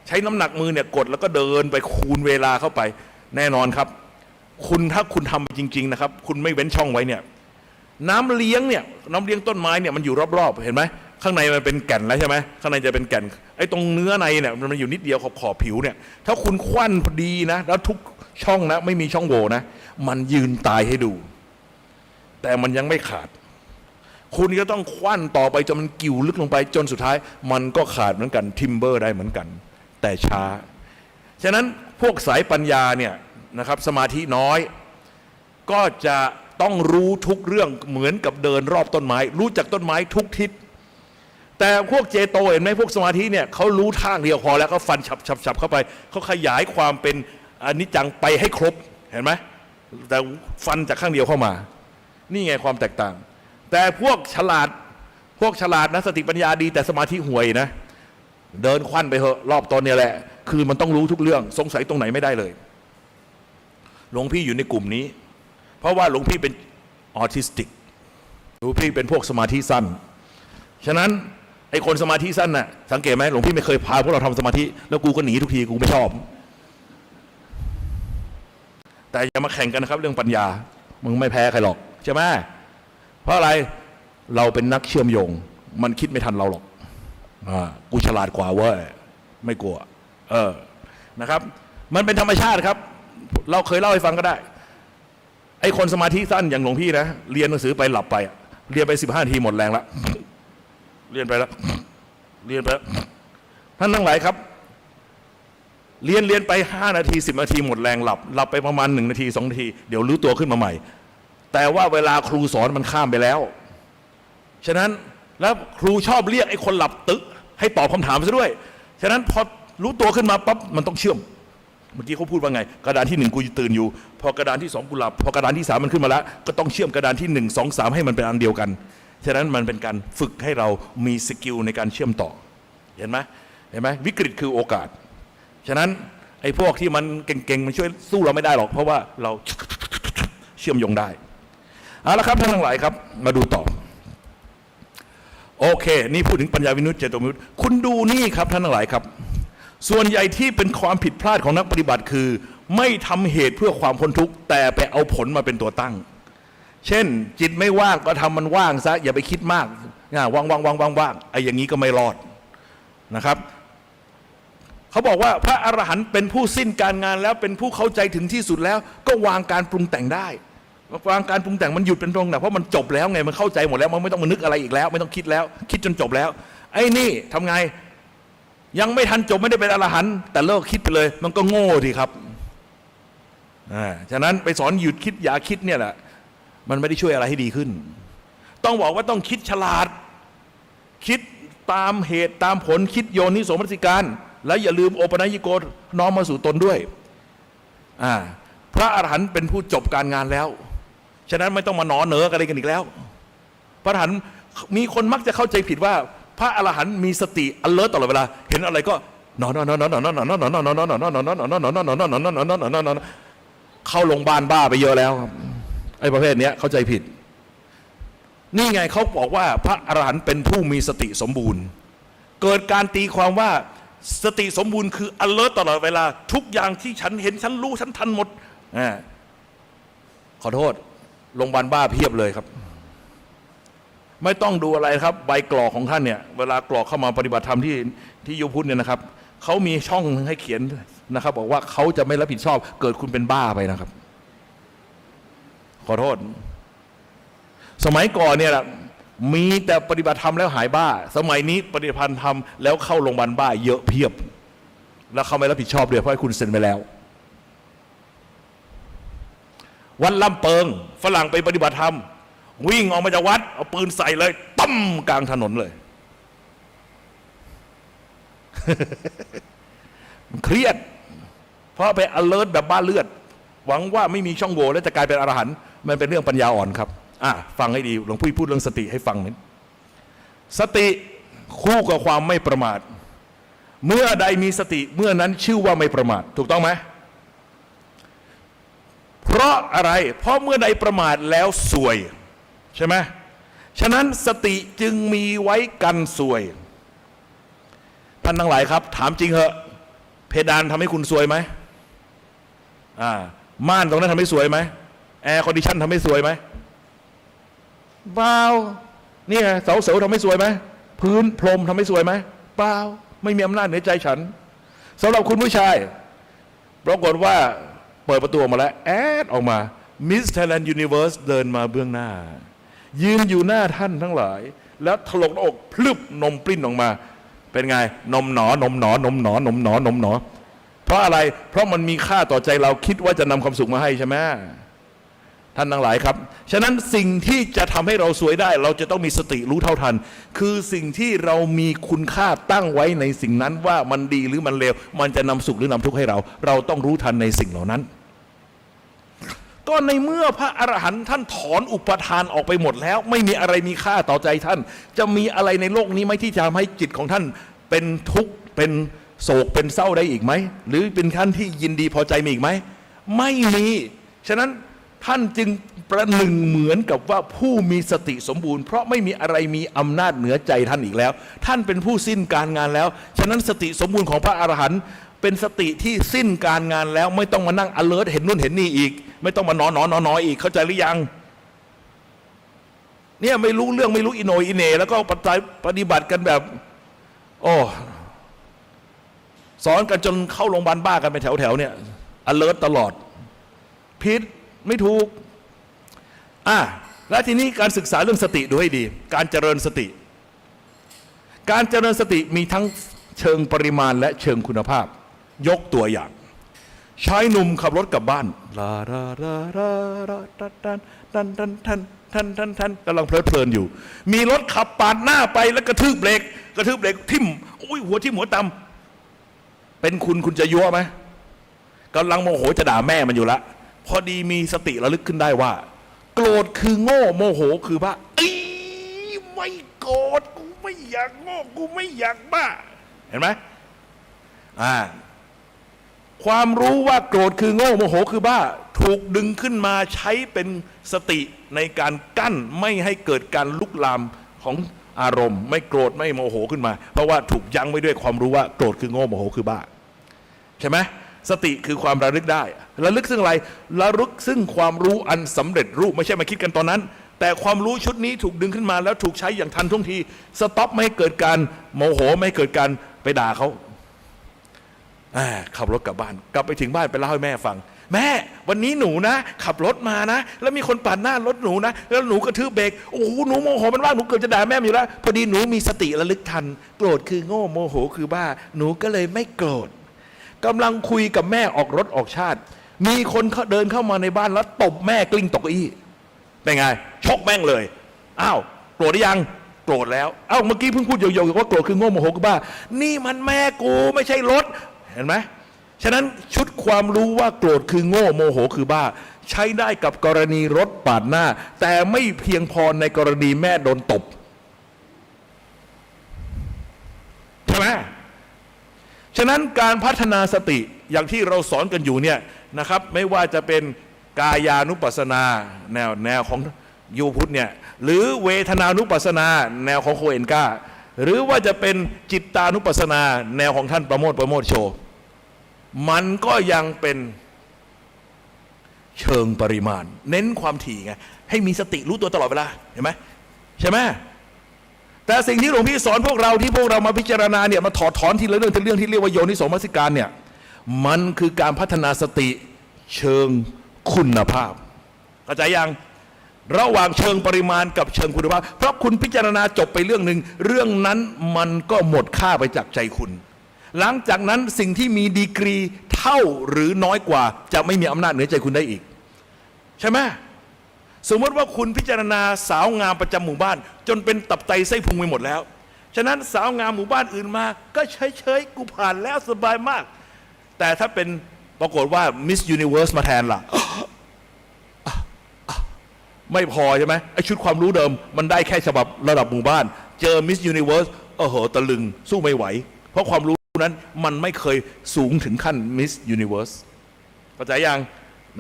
ใช้น้ำหนักมือเนี่ยกดแล้วก็เดินไปคูณเวลาเข้าไปแน่นอนครับถ้าคุณทำจริงๆนะครับคุณไม่เว้นช่องไว้เนี่ยน้ำเลี้ยงต้นไม้เนี่ยมันอยู่รอบๆเห็นไหมข้างในมันเป็นแก่นแล้วใช่ไหมข้างในจะเป็นแก่นไอ้ตรงเนื้อในเนี่ยมันอยู่นิดเดียวขอบผิวเนี่ยถ้าคุณควันพอดีนะแล้วทุกช่องนะไม่มีช่องโหว่นะมันยืนตายให้ดูแต่มันยังไม่ขาดคุณก็ต้องควันต่อไปจนมันกิ่วลึกลงไปจนสุดท้ายมันก็ขาดเหมือนกันทิมเบอร์ได้เหมือนกันแต่ช้าฉะนั้นพวกสายปัญญาเนี่ยนะครับสมาธิน้อยก็จะต้องรู้ทุกเรื่องเหมือนกับเดินรอบต้นไม้รู้จักต้นไม้ทุกทิศแต่พวกเจโตเห็นไหมพวกสมาธิเนี่ยเขารู้ทางเดียวพอแล้วเขาฟันฉับเข้าไปเขาขยายความเป็นอนิจจังไปให้ครบเห็นไหมแต่ฟันจากข้างเดียวเข้ามานี่ไงความแตกต่างแต่พวกฉลาดนะสติปัญญาดีแต่สมาธิห่วยนะเดินควันไปเหอะรอบต้นเนี่ยแหละคือมันต้องรู้ทุกเรื่องสงสัยตรงไหนไม่ได้เลยหลวงพี่อยู่ในกลุ่มนี้เพราะว่าหลวงพี่เป็นออทิสติกหลวงพี่เป็นพวกสมาธิสั้นฉะนั้นไอ้คนสมาธิสั้นน่ะสังเกตไหมหลวงพี่ไม่เคยพาพวกเราทำสมาธิแล้วกูก็หนีทุกทีกูไม่ชอบแต่อย่ามาแข่งกันนะครับเรื่องปัญญามึงไม่แพ้ใครหรอกใช่ไหมเพราะอะไรเราเป็นนักเชื่อมโยงมันคิดไม่ทันเราหรอกกูฉลาดกว่าเว้ยไม่กลัวนะครับมันเป็นธรรมชาติครับเราเคยเล่าให้ฟังก็ได้ไอ้คนสมาธิสั้นอย่างหลวงพี่นะเรียนหนังสือไปหลับไปเรียนไป15 นาทีหมดแรงแล้วเรียนไปแล้วท่านทั้งหลายครับ เรียนไป5 นาที10 นาทีหมดแรงหลับไปประมาณ1 นาที2 นาทีเดี๋ยวรู้ตัวขึ้นมาใหม่แต่ว่าเวลาครูสอนมันข้ามไปแล้วฉะนั้นแล้วครูชอบเรียกไอ้คนหลับตึกให้ตอบคำถามซะด้วยฉะนั้นพอรู้ตัวขึ้นมาปั๊บมันต้องเชื่อมเมื่อกี้เขาพูดว่าไงกระดานที่1กูตื่นอยู่พอกระดานที่2กูหลับพอกระดานที่3มันขึ้นมาแล้วก็ต้องเชื่อมกระดานที่1 2 3ให้มันเป็นอันเดียวกันฉะนั้นมันเป็นการฝึกให้เรามีสกิลในการเชื่อมต่อเห็นไหมวิกฤตคือโอกาสฉะนั้นไอ้พวกที่มันเก่งๆมันช่วยสู้เราไม่ได้หรอกเพราะว่าเราเชื่อมโยงได้เอาละครับท่านทั้งหลายครับมาดูต่อโอเคนี่พูดถึงปัญญาวิมุตติเจโตวิมุตติคุณดูนี่ครับท่านทั้งหลายครับส่วนใหญ่ที่เป็นความผิดพลาดของนักปฏิบัติคือไม่ทำเหตุเพื่อความพ้นทุกข์แต่ไปเอาผลมาเป็นตัวตั้งเช่นจิตไม่ว่างก็ทำมันว่างซะอย่าไปคิดมากว่างไอ้อย่างนี้ก็ไม่รอดนะครับเขาบอกว่าพระอรหันต์เป็นผู้สิ้นการงานแล้วเป็นผู้เข้าใจถึงที่สุดแล้วก็วางการปรุงแต่งได้วางการปรุงแต่งมันหยุดเป็นตรงนะเพราะมันจบแล้วไงมันเข้าใจหมดแล้วมันไม่ต้องมานึกอะไรอีกแล้วไม่ต้องคิดแล้วคิดจนจบแล้วไอ้นี่ทำไงยังไม่ทันจบไม่ได้เป็นอรหันต์แต่เลิกคิดไปเลยมันก็โง่ทีครับฉะนั้นไปสอนหยุดคิดอย่าคิดเนี่ยแหละมันไม่ได้ช่วยอะไรให้ดีขึ้นต้องบอกว่าต้องคิดฉลาดคิดตามเหตุตามผลคิดโยนิโสมนสิการและอย่าลืมโอปนัญญิโกน้อมมาสู่ตนด้วยพระอรหันต์เป็นผู้จบการงานแล้วฉะนั้นไม่ต้องมาหนอเหนออะไรกันอีกแล้วพระอรหันต์มีคนมักจะเข้าใจผิดว่าพระอรหันต์มีสติ alert ตลอดเวลาเห็นอะไรก็นอนเข้าโรงพยาบาลบ้าไปเยอะแล้วไอ้ประเภทนี้เข้าใจผิดนี่ไงเขาบอกว่าพระอรหันต์เป็นผู้มีสติสมบูรณ์เกิดการตีความว่าสติสมบูรณ์คือ alert ตลอดเวลาทุกอย่างที่ฉันเห็นฉันรู้ฉันทันหมดขอโทษโรงพยาบาลบ้าเพียบเลยครับไม่ต้องดูอะไรครับใบกรอกของท่านเนี่ยเวลากรอกเข้ามาปฏิบัติธรรมที่ยูพุทธเนี่ยนะครับเขามีช่องให้เขียนนะครับบอกว่าเขาจะไม่รับผิดชอบเกิดคุณเป็นบ้าไปนะครับขอโทษสมัยก่อนเนี่ยมีแต่ปฏิบัติธรรมแล้วหายบ้าสมัยนี้ปฏิบัติธรรมแล้วเข้าโรงพยาบาลบ้าเยอะเพียบแล้วเขาไม่รับผิดชอบด้วยเพราะให้คุณเซ็นไปแล้ววัดลำเปิงฝรั่งไปปฏิบัติธรรมวิ่งออกมาจากวัดเอาปืนใส่เลยตั้มกลางถนนเลย เครียดเพราะไป alert แบบบ้าเลือดหวังว่าไม่มีช่องโหว่และจะกลายเป็นอรหันต์มันเป็นเรื่องปัญญาอ่อนครับฟังให้ดีหลวงพี่พูดเรื่องสติให้ฟังนิดสติคู่กับความไม่ประมาทเมื่อใดมีสติเมื่อนั้นชื่อว่าไม่ประมาทถูกต้องไหมเพราะอะไรเพราะเมื่อใดประมาทแล้วซวยใช่ไหมฉะนั้นสติจึงมีไว้กันซวยท่านทั้งหลายครับถามจริงเหอะเพดานทำให้คุณซวยไหมม่านตรงนั้นทำให้สวยไหมแอร์คอนดิชันทำให้สวยไหมเปล่านี่ไงเสาทำให้สวยไหมพื้นพรมทำให้สวยไหมเปล่าไม่มีอำนาจเหนือใจฉันสำหรับคุณผู้ชายปรากฏว่าเปิดประตูออกมาแล้วแอดออกมามิสไทยแลนด์ยูนิเวิร์สเดินมาเบื้องหน้ายืนอยู่หน้าท่านทั้งหลายแล้วถลกหน้าอกพลึบนมปลิ้นออกมาเป็นไงนมหนอนมหนอนมหนอนมหนอนมหนอเพราะอะไรเพราะมันมีค่าต่อใจเราคิดว่าจะนำความสุขมาให้ใช่ไหมท่านทั้งหลายครับฉะนั้นสิ่งที่จะทำให้เราสวยได้เราจะต้องมีสติรู้เท่าทันคือสิ่งที่เรามีคุณค่าตั้งไว้ในสิ่งนั้นว่ามันดีหรือมันเลวมันจะนำสุขหรือนำทุกข์ให้เราต้องรู้ทันในสิ่งเหล่านั้นก็ในเมื่อพระอรหันต์ท่านถอนอุปทานออกไปหมดแล้วไม่มีอะไรมีค่าต่อใจท่านจะมีอะไรในโลกนี้ไหมที่จะทำให้จิตของท่านเป็นทุกข์เป็นโศกเป็นเศร้าได้อีกไหมหรือเป็นท่านที่ยินดีพอใจมีอีกไหมไม่มีฉะนั้นท่านจึงประหนึ่งเหมือนกับว่าผู้มีสติสมบูรณ์เพราะไม่มีอะไรมีอำนาจเหนือใจท่านอีกแล้วท่านเป็นผู้สิ้นการงานแล้วฉะนั้นสติสมบูรณ์ของพระอรหันต์เป็นสติที่สิ้นการงานแล้วไม่ต้องมานั่ง alert เห็นนู่นเห็นนี่อีกไม่ต้องมานอนอีกเข้าใจหรือยังเนี่ยไม่รู้เรื่องไม่รู้อิโนอิเนแล้วก็ปฏิบัติกันแบบสอนกันจนเข้าโรงพยาบาลบ้ากันไปแถวเนี่ย alert ตลอดผิดไม่ถูกและทีนี้การศึกษาเรื่องสติดูให้ดีการเจริญสติมีทั้งเชิงปริมาณและเชิงคุณภาพ ยกตัวอย่างชายหนุ่มขับรถกลับบ้านลาลาลาลาลาตันตันตันตันตันตันตันกำลังเพลิดเพลินอยู่มีรถขับปาดหน้าไปแล้วกระทืบเบรกทิ่มอุ้ยหัวทิ่มหัวตำเป็นคุณจะยั่วไหมกำลังโมโหจะด่าแม่มันอยู่ละพอดีมีสติระลึกขึ้นได้ว่าโกรธคือโง่โมโหคือบ้าไม่โกรธกูไม่อยากโง่กูไม่อยากบ้าเห็นไหมความรู้ว่าโกรธคือโง่โมโหคือบ้าถูกดึงขึ้นมาใช้เป็นสติในการกั้นไม่ให้เกิดการลุกลามของอารมณ์ไม่โกรธไม่โมโหขึ้นมาเพราะว่าถูกยั้งไว้ด้วยความรู้ว่าโกรธคือโง่โมโหคือบ้าใช่ไหมสติคือความระลึกได้ระลึกซึ่งอะไรระลึกซึ่งความรู้อันสำเร็จรูปไม่ใช่มาคิดกันตอนนั้นแต่ความรู้ชุดนี้ถูกดึงขึ้นมาแล้วถูกใช้อย่างทันท่วงทีสต็อปไม่ให้เกิดการโมโหไม่ให้เกิดการไปด่าเขาขับรถกลับบ้านกลับไปถึงบ้านไปเล่าให้แม่ฟังแม่วันนี้หนูนะขับรถมานะแล้วมีคนปาดหน้ารถหนูนะแล้วหนูกระทืบเบรกโอ้โหหนูโมโหมันว่าหนูเกือบจะด่าแม่อยู่แล้วพอดีหนูมีสติระลึกทันโกรธคือโง่โมโหคือบ้าหนูก็เลยไม่โกรธกำลังคุยกับแม่ออกรถออกชาติมีคนเดินเข้ามาในบ้านแล้วตบแม่กลิ้งตกเก้าอี้เป็นไงชกแม่งเลยอ้าวโกรธหรือยังโกรธแล้วเอ้าเมื่อกี้เพิ่งพูดโยกๆว่าโกรธคือโง่โมโหคือบ้านี่มันแม่กูไม่ใช่รถเห็นไหมฉะนั้นชุดความรู้ว่าโกรธคือโง่โมโหคือบ้าใช้ได้กับกรณีรถปาดหน้าแต่ไม่เพียงพอในกรณีแม่โดนตบใช่ไหมฉะนั้นการพัฒนาสติอย่างที่เราสอนกันอยู่เนี่ยนะครับไม่ว่าจะเป็นกายานุปัสสนาแนวของยูพุทธเนี่ยหรือเวทนานุปัสสนาแนวของโคเอนกาหรือว่าจะเป็นจิตตานุปัสสนาแนวของท่านประโมทโชมันก็ยังเป็นเชิงปริมาณเน้นความถี่ไงให้มีสติรู้ตัวตลอดเวลาเห็นไหมใช่ไหมแต่สิ่งที่หลวงพี่สอนพวกเราที่พวกเรามาพิจารณาเนี่ยมาถอดถอนทีละเรื่องทีละเรื่องที่เรียกว่าโยนิโสมนสิการเนี่ยมันคือการพัฒนาสติเชิงคุณภาพเข้าใจยังระหว่างเชิงปริมาณกับเชิงคุณภาพเพราะคุณพิจารณาจบไปเรื่องหนึ่งเรื่องนั้นมันก็หมดค่าไปจากใจคุณหลังจากนั้นสิ่งที่มีดีกรีเท่าหรือน้อยกว่าจะไม่มีอำนาจเหนือใจคุณได้อีกใช่ไหมสมมติว่าคุณพิจารณาสาวงามประจำหมู่บ้านจนเป็นตับไตไส้พุงไปหมดแล้วฉะนั้นสาวงามหมู่บ้านอื่นมาก็เฉยๆกูผ่านแล้วสบายมากแต่ถ้าเป็นปรากฏว่ามิสยูนิเวิร์สมาแทนล่ะไม่พอใช่ไหมไอชุดความรู้เดิมมันได้แค่ฉบับระดับหมู่บ้านเจอมิสยูนิเวิร์สตะลึงสู้ไม่ไหวเพราะความรู้นั้นมันไม่เคยสูงถึงขั้นมิสยูนิเวิร์สเข้าใจยัง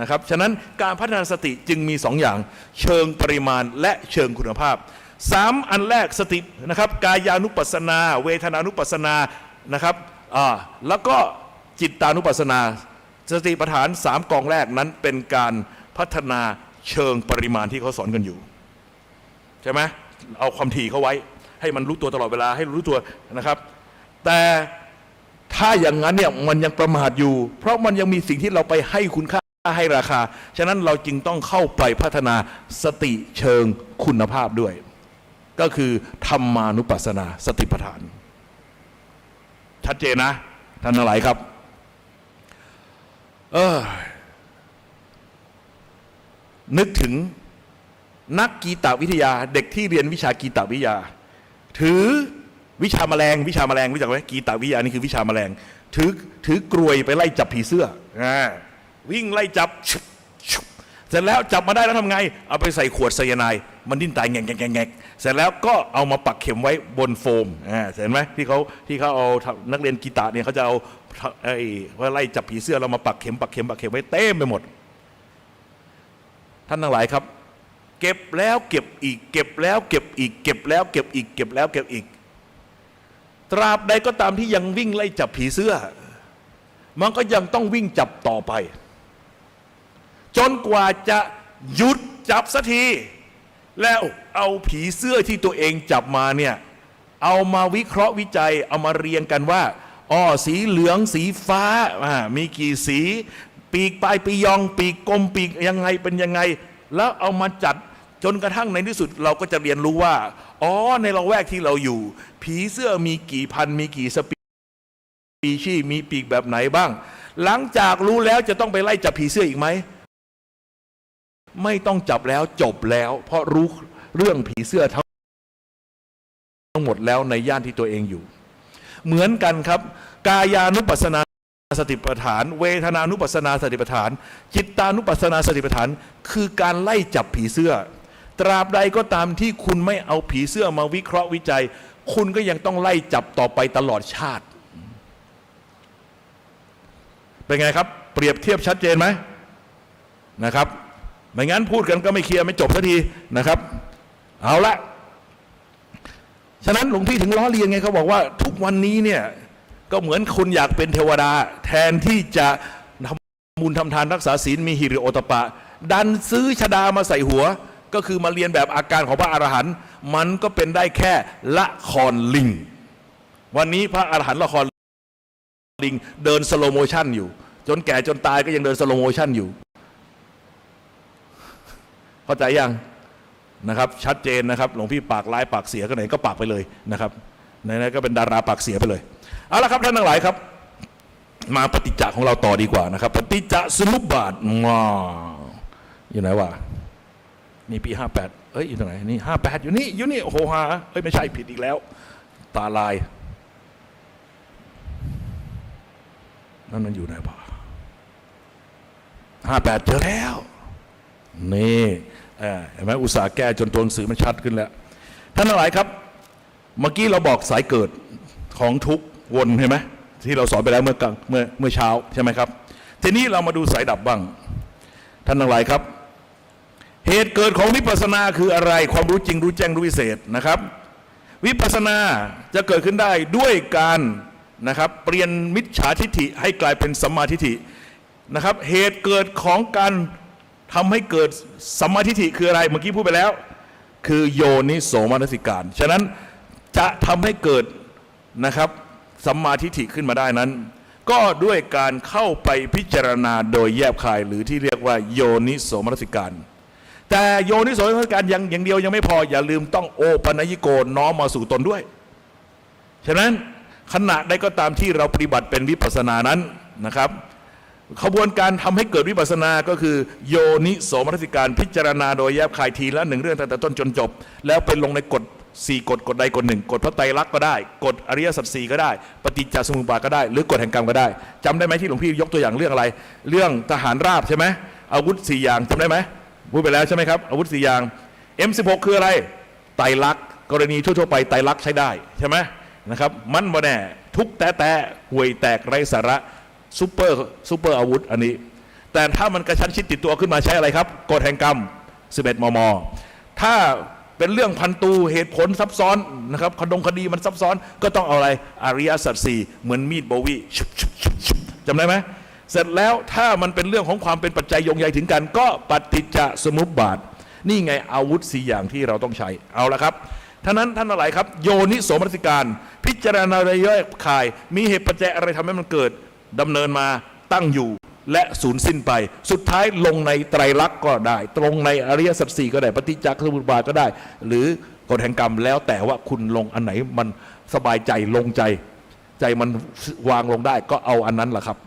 นะครับฉะนั้นการพัฒนาสติจึงมี2 อย่างเชิงปริมาณและเชิงคุณภาพ3อันแรกสตินะครับกายานุปัสสนาเวทนานุปัสสนานะครับแล้วก็จิตตานุปัสสนาสติปัฏฐาน3 กองแรกนั้นเป็นการพัฒนาเชิงปริมาณที่เขาสอนกันอยู่ใช่ไหมเอาความถี่เขาไว้ให้มันรู้ตัวตลอดเวลาให้รู้ตัวนะครับแต่ถ้าอย่างนั้นเนี่ยมันยังประมาทอยู่เพราะมันยังมีสิ่งที่เราไปให้คุณค่าให้ราคาฉะนั้นเราจึงต้องเข้าไปพัฒนาสติเชิงคุณภาพด้วยก็คือธรรมานุปัสสนาสติปัฏฐานชัดเจนนะท่านทั้งหลายครับนึกถึงนักกีตวิทยาเด็กที่เรียนวิชากีตวิทยาถือวิชาแมลงรู้จักไหมกีตวิทยานี่คือวิชาแมลงถือกรวยไปไล่จับผีเสื้อวิ่งไล่จับเสร็จแล้วจับมาได้แล้วทำไงเอาไปใส่ขวดไซยาไนด์มันดิ้นตายแงกเสร็จแล้วก็เอามาปักเข็มไว้บนโฟมเห็นไหมที่เขาเอานักเรียนกีตาเนี่ยเขาจะเอาว่าไล่จับผีเสื้อเรามาปักเข็มไว้เต็มไปหมดท่านทั้งหลายครับเก็บแล้วเก็บอีกเก็บแล้วเก็บอีกเก็บแล้วเก็บอีกเก็บแล้วเก็บอีกตราบใดก็ตามที่ยังวิ่งไล่จับผีเสื้อมันก็ยังต้องวิ่งจับต่อไปจนกว่าจะหยุดจับสักทีแล้วเอาผีเสื้อที่ตัวเองจับมาเนี่ยเอามาวิเคราะห์วิจัยเอามาเรียงกันว่าสีเหลืองสีฟ้ามีกี่สีปีกปลายปียองปีกกลมปีกยังไงเป็นยังไงแล้วเอามาจัดจนกระทั่งในที่สุดเราก็จะเรียนรู้ว่าในละแวกที่เราอยู่ผีเสื้อมีกี่พันมีกี่สปี ปีชีพมีปีกแบบไหนบ้าง หลังจากรู้แล้วจะต้องไปไล่จับผีเสื้ออีกไหมไม่ต้องจับแล้วจบแล้ว เพราะรู้เรื่องผีเสื้อทั้งหมดแล้วในย่านที่ตัวเองอยู่เหมือนกันครับกายานุปัสสนาสติปัฏฐานเวทนานุปัสสนาสติปัฏฐานจิตตานุปัสสนาสติปัฏฐานคือการไล่จับผีเสื้อตราบใดก็ตามที่คุณไม่เอาผีเสื้อมาวิเคราะห์วิจัยคุณก็ยังต้องไล่จับต่อไปตลอดชาติเป็นไงครับเปรียบเทียบชัดเจนไหมนะครับไม่งั้นพูดกันก็ไม่เคลียร์ไม่จบสักทีนะครับเอาละฉะนั้นหลวงพี่ถึงล้อเลียนไงเขาบอกว่าทุกวันนี้เนี่ยก็เหมือนคนอยากเป็นเทวดาแทนที่จะทำบุญทำทานรักษาศีลมีหิริโอตปะดันซื้อชฎามาใส่หัวก็คือมาเรียนแบบอาการของพระอรหันต์มันก็เป็นได้แค่ละครลิงวันนี้พระอรหันต์ละครลิงเดินสโลโมชั่นอยู่จนแก่จนตายก็ยังเดินสโลโมชั่นอยู่เข้าใจยังนะครับชัดเจนนะครับหลวงพี่ปากร้ายปากเสียก็ไหนก็ปากไปเลยนะครับไหนๆก็เป็นดาราปากเสียไปเลยเอาละครับท่านทั้งหลายครับมาปฏิจจ์ของเราต่อดีกว่านะครับปฏิจจสมุปบาทอยู่ไหนวะนี่ปี58เอ้ยอยู่ตรงไหนนี่58อยู่นี่โอ้โหฮาเอ้ยไม่ใช่ผิดอีกแล้วตาลายนั่นมันอยู่ไหนวะ58เจอแล้วนี่เห็นไหมอุตส่าห์แก้จนตัวหนังสือมันชัดขึ้นแล้วท่านทั้งหลายครับเมื่อกี้เราบอกสายเกิดของทุกวนเห็นไหมที่เราสอนไปแล้วเมื่อเช้าใช่ไหมครับทีนี้เรามาดูสายดับบ้างท่านทั้งหลายครับเหตุเกิดของวิปัสสนาคืออะไรความรู้จริงรู้แจ้งรู้วิเศษนะครับวิปัสสนาจะเกิดขึ้นได้ด้วยการนะครับเปลี่ยนมิจฉาทิฏฐิให้กลายเป็นสัมมาทิฏฐินะครับเหตุเกิดของการทำให้เกิดสัมมาทิฏฐิคืออะไรเมื่อกี้พูดไปแล้วคือโยนิโสมนสิการฉะนั้นจะทำให้เกิดนะครับสัมมาทิฏฐิขึ้นมาได้นั้นก็ด้วยการเข้าไปพิจารณาโดยแยบคายหรือที่เรียกว่าโยนิโสมนสิการแต่โยนิโสมนสิการอย่างเดียวยังไม่พออย่าลืมต้องโอปัญญิโกน้อมมาสู่ตนด้วยฉะนั้นขณะใดก็ตามที่เราปฏิบัติเป็นวิปัสสนานั้นนะครับขบวนการทำให้เกิดวิปัสสนาก็คือโยนิโสมนสิการพิจารณาโดยแยบคายทีละหนึ่งเรื่องตั้งแต่ต้นจนจบแล้วไปลงในกฎ4 กฎใดกฎหนึ่งกฎพระไตรลักษณ์ก็ได้กฎอริยสัจ4ก็ได้ปฏิจจสมุปบาทก็ได้หรือกฎแห่งกรรมก็ได้จำได้ไหมที่หลวงพี่ยกตัวอย่างเรื่องอะไรเรื่องทหารราบใช่ไหมอาวุธ4อย่างจำได้ไหมพูดไปแล้วใช่ไหมครับอาวุธ4อย่าง M16 คืออะไรไตรลักษณ์กรณีทั่วๆไปไตรลักษณ์ใช้ได้ใช่ไหมนะครับมันบ่แน่ทุกแต่ห่วยแตกไร้สาระซูเปอร์อาวุธอันนี้แต่ถ้ามันกระชั้นชิดติดตัวขึ้นมาใช้อะไรครับกฎแห่งกรรม11 มม.ถ้าเป็นเรื่องพันตูเหตุผลซับซ้อนนะครับคดีมันซับซ้อนก็ต้องเอาอะไรอริยสัจ4เหมือนมีดโบวีจำได้ไหมเสร็จแล้วถ้ามันเป็นเรื่องของความเป็นปัจจัยโยงใยถึงกันก็ปฏิจจสมุปบาทนี่ไงอาวุธ4อย่างที่เราต้องใช้เอาละครับท่านั้นท่านอะไรครับโยนิโสมนสิการพิจารณาระยะคายมีเหตุปัจจัยอะไรทำให้มันเกิดดำเนินมาตั้งอยู่และสูญสิ้นไปสุดท้ายลงในไตรลักษณ์ก็ได้ตรงในอริยสัจ4ก็ได้ปฏิจจสมุปบาทก็ได้หรือกฎแห่งกรรมแล้วแต่ว่าคุณลงอันไหนมันสบายใจลงใจมันวางลงได้ก็เอาอันนั้นแหละครับ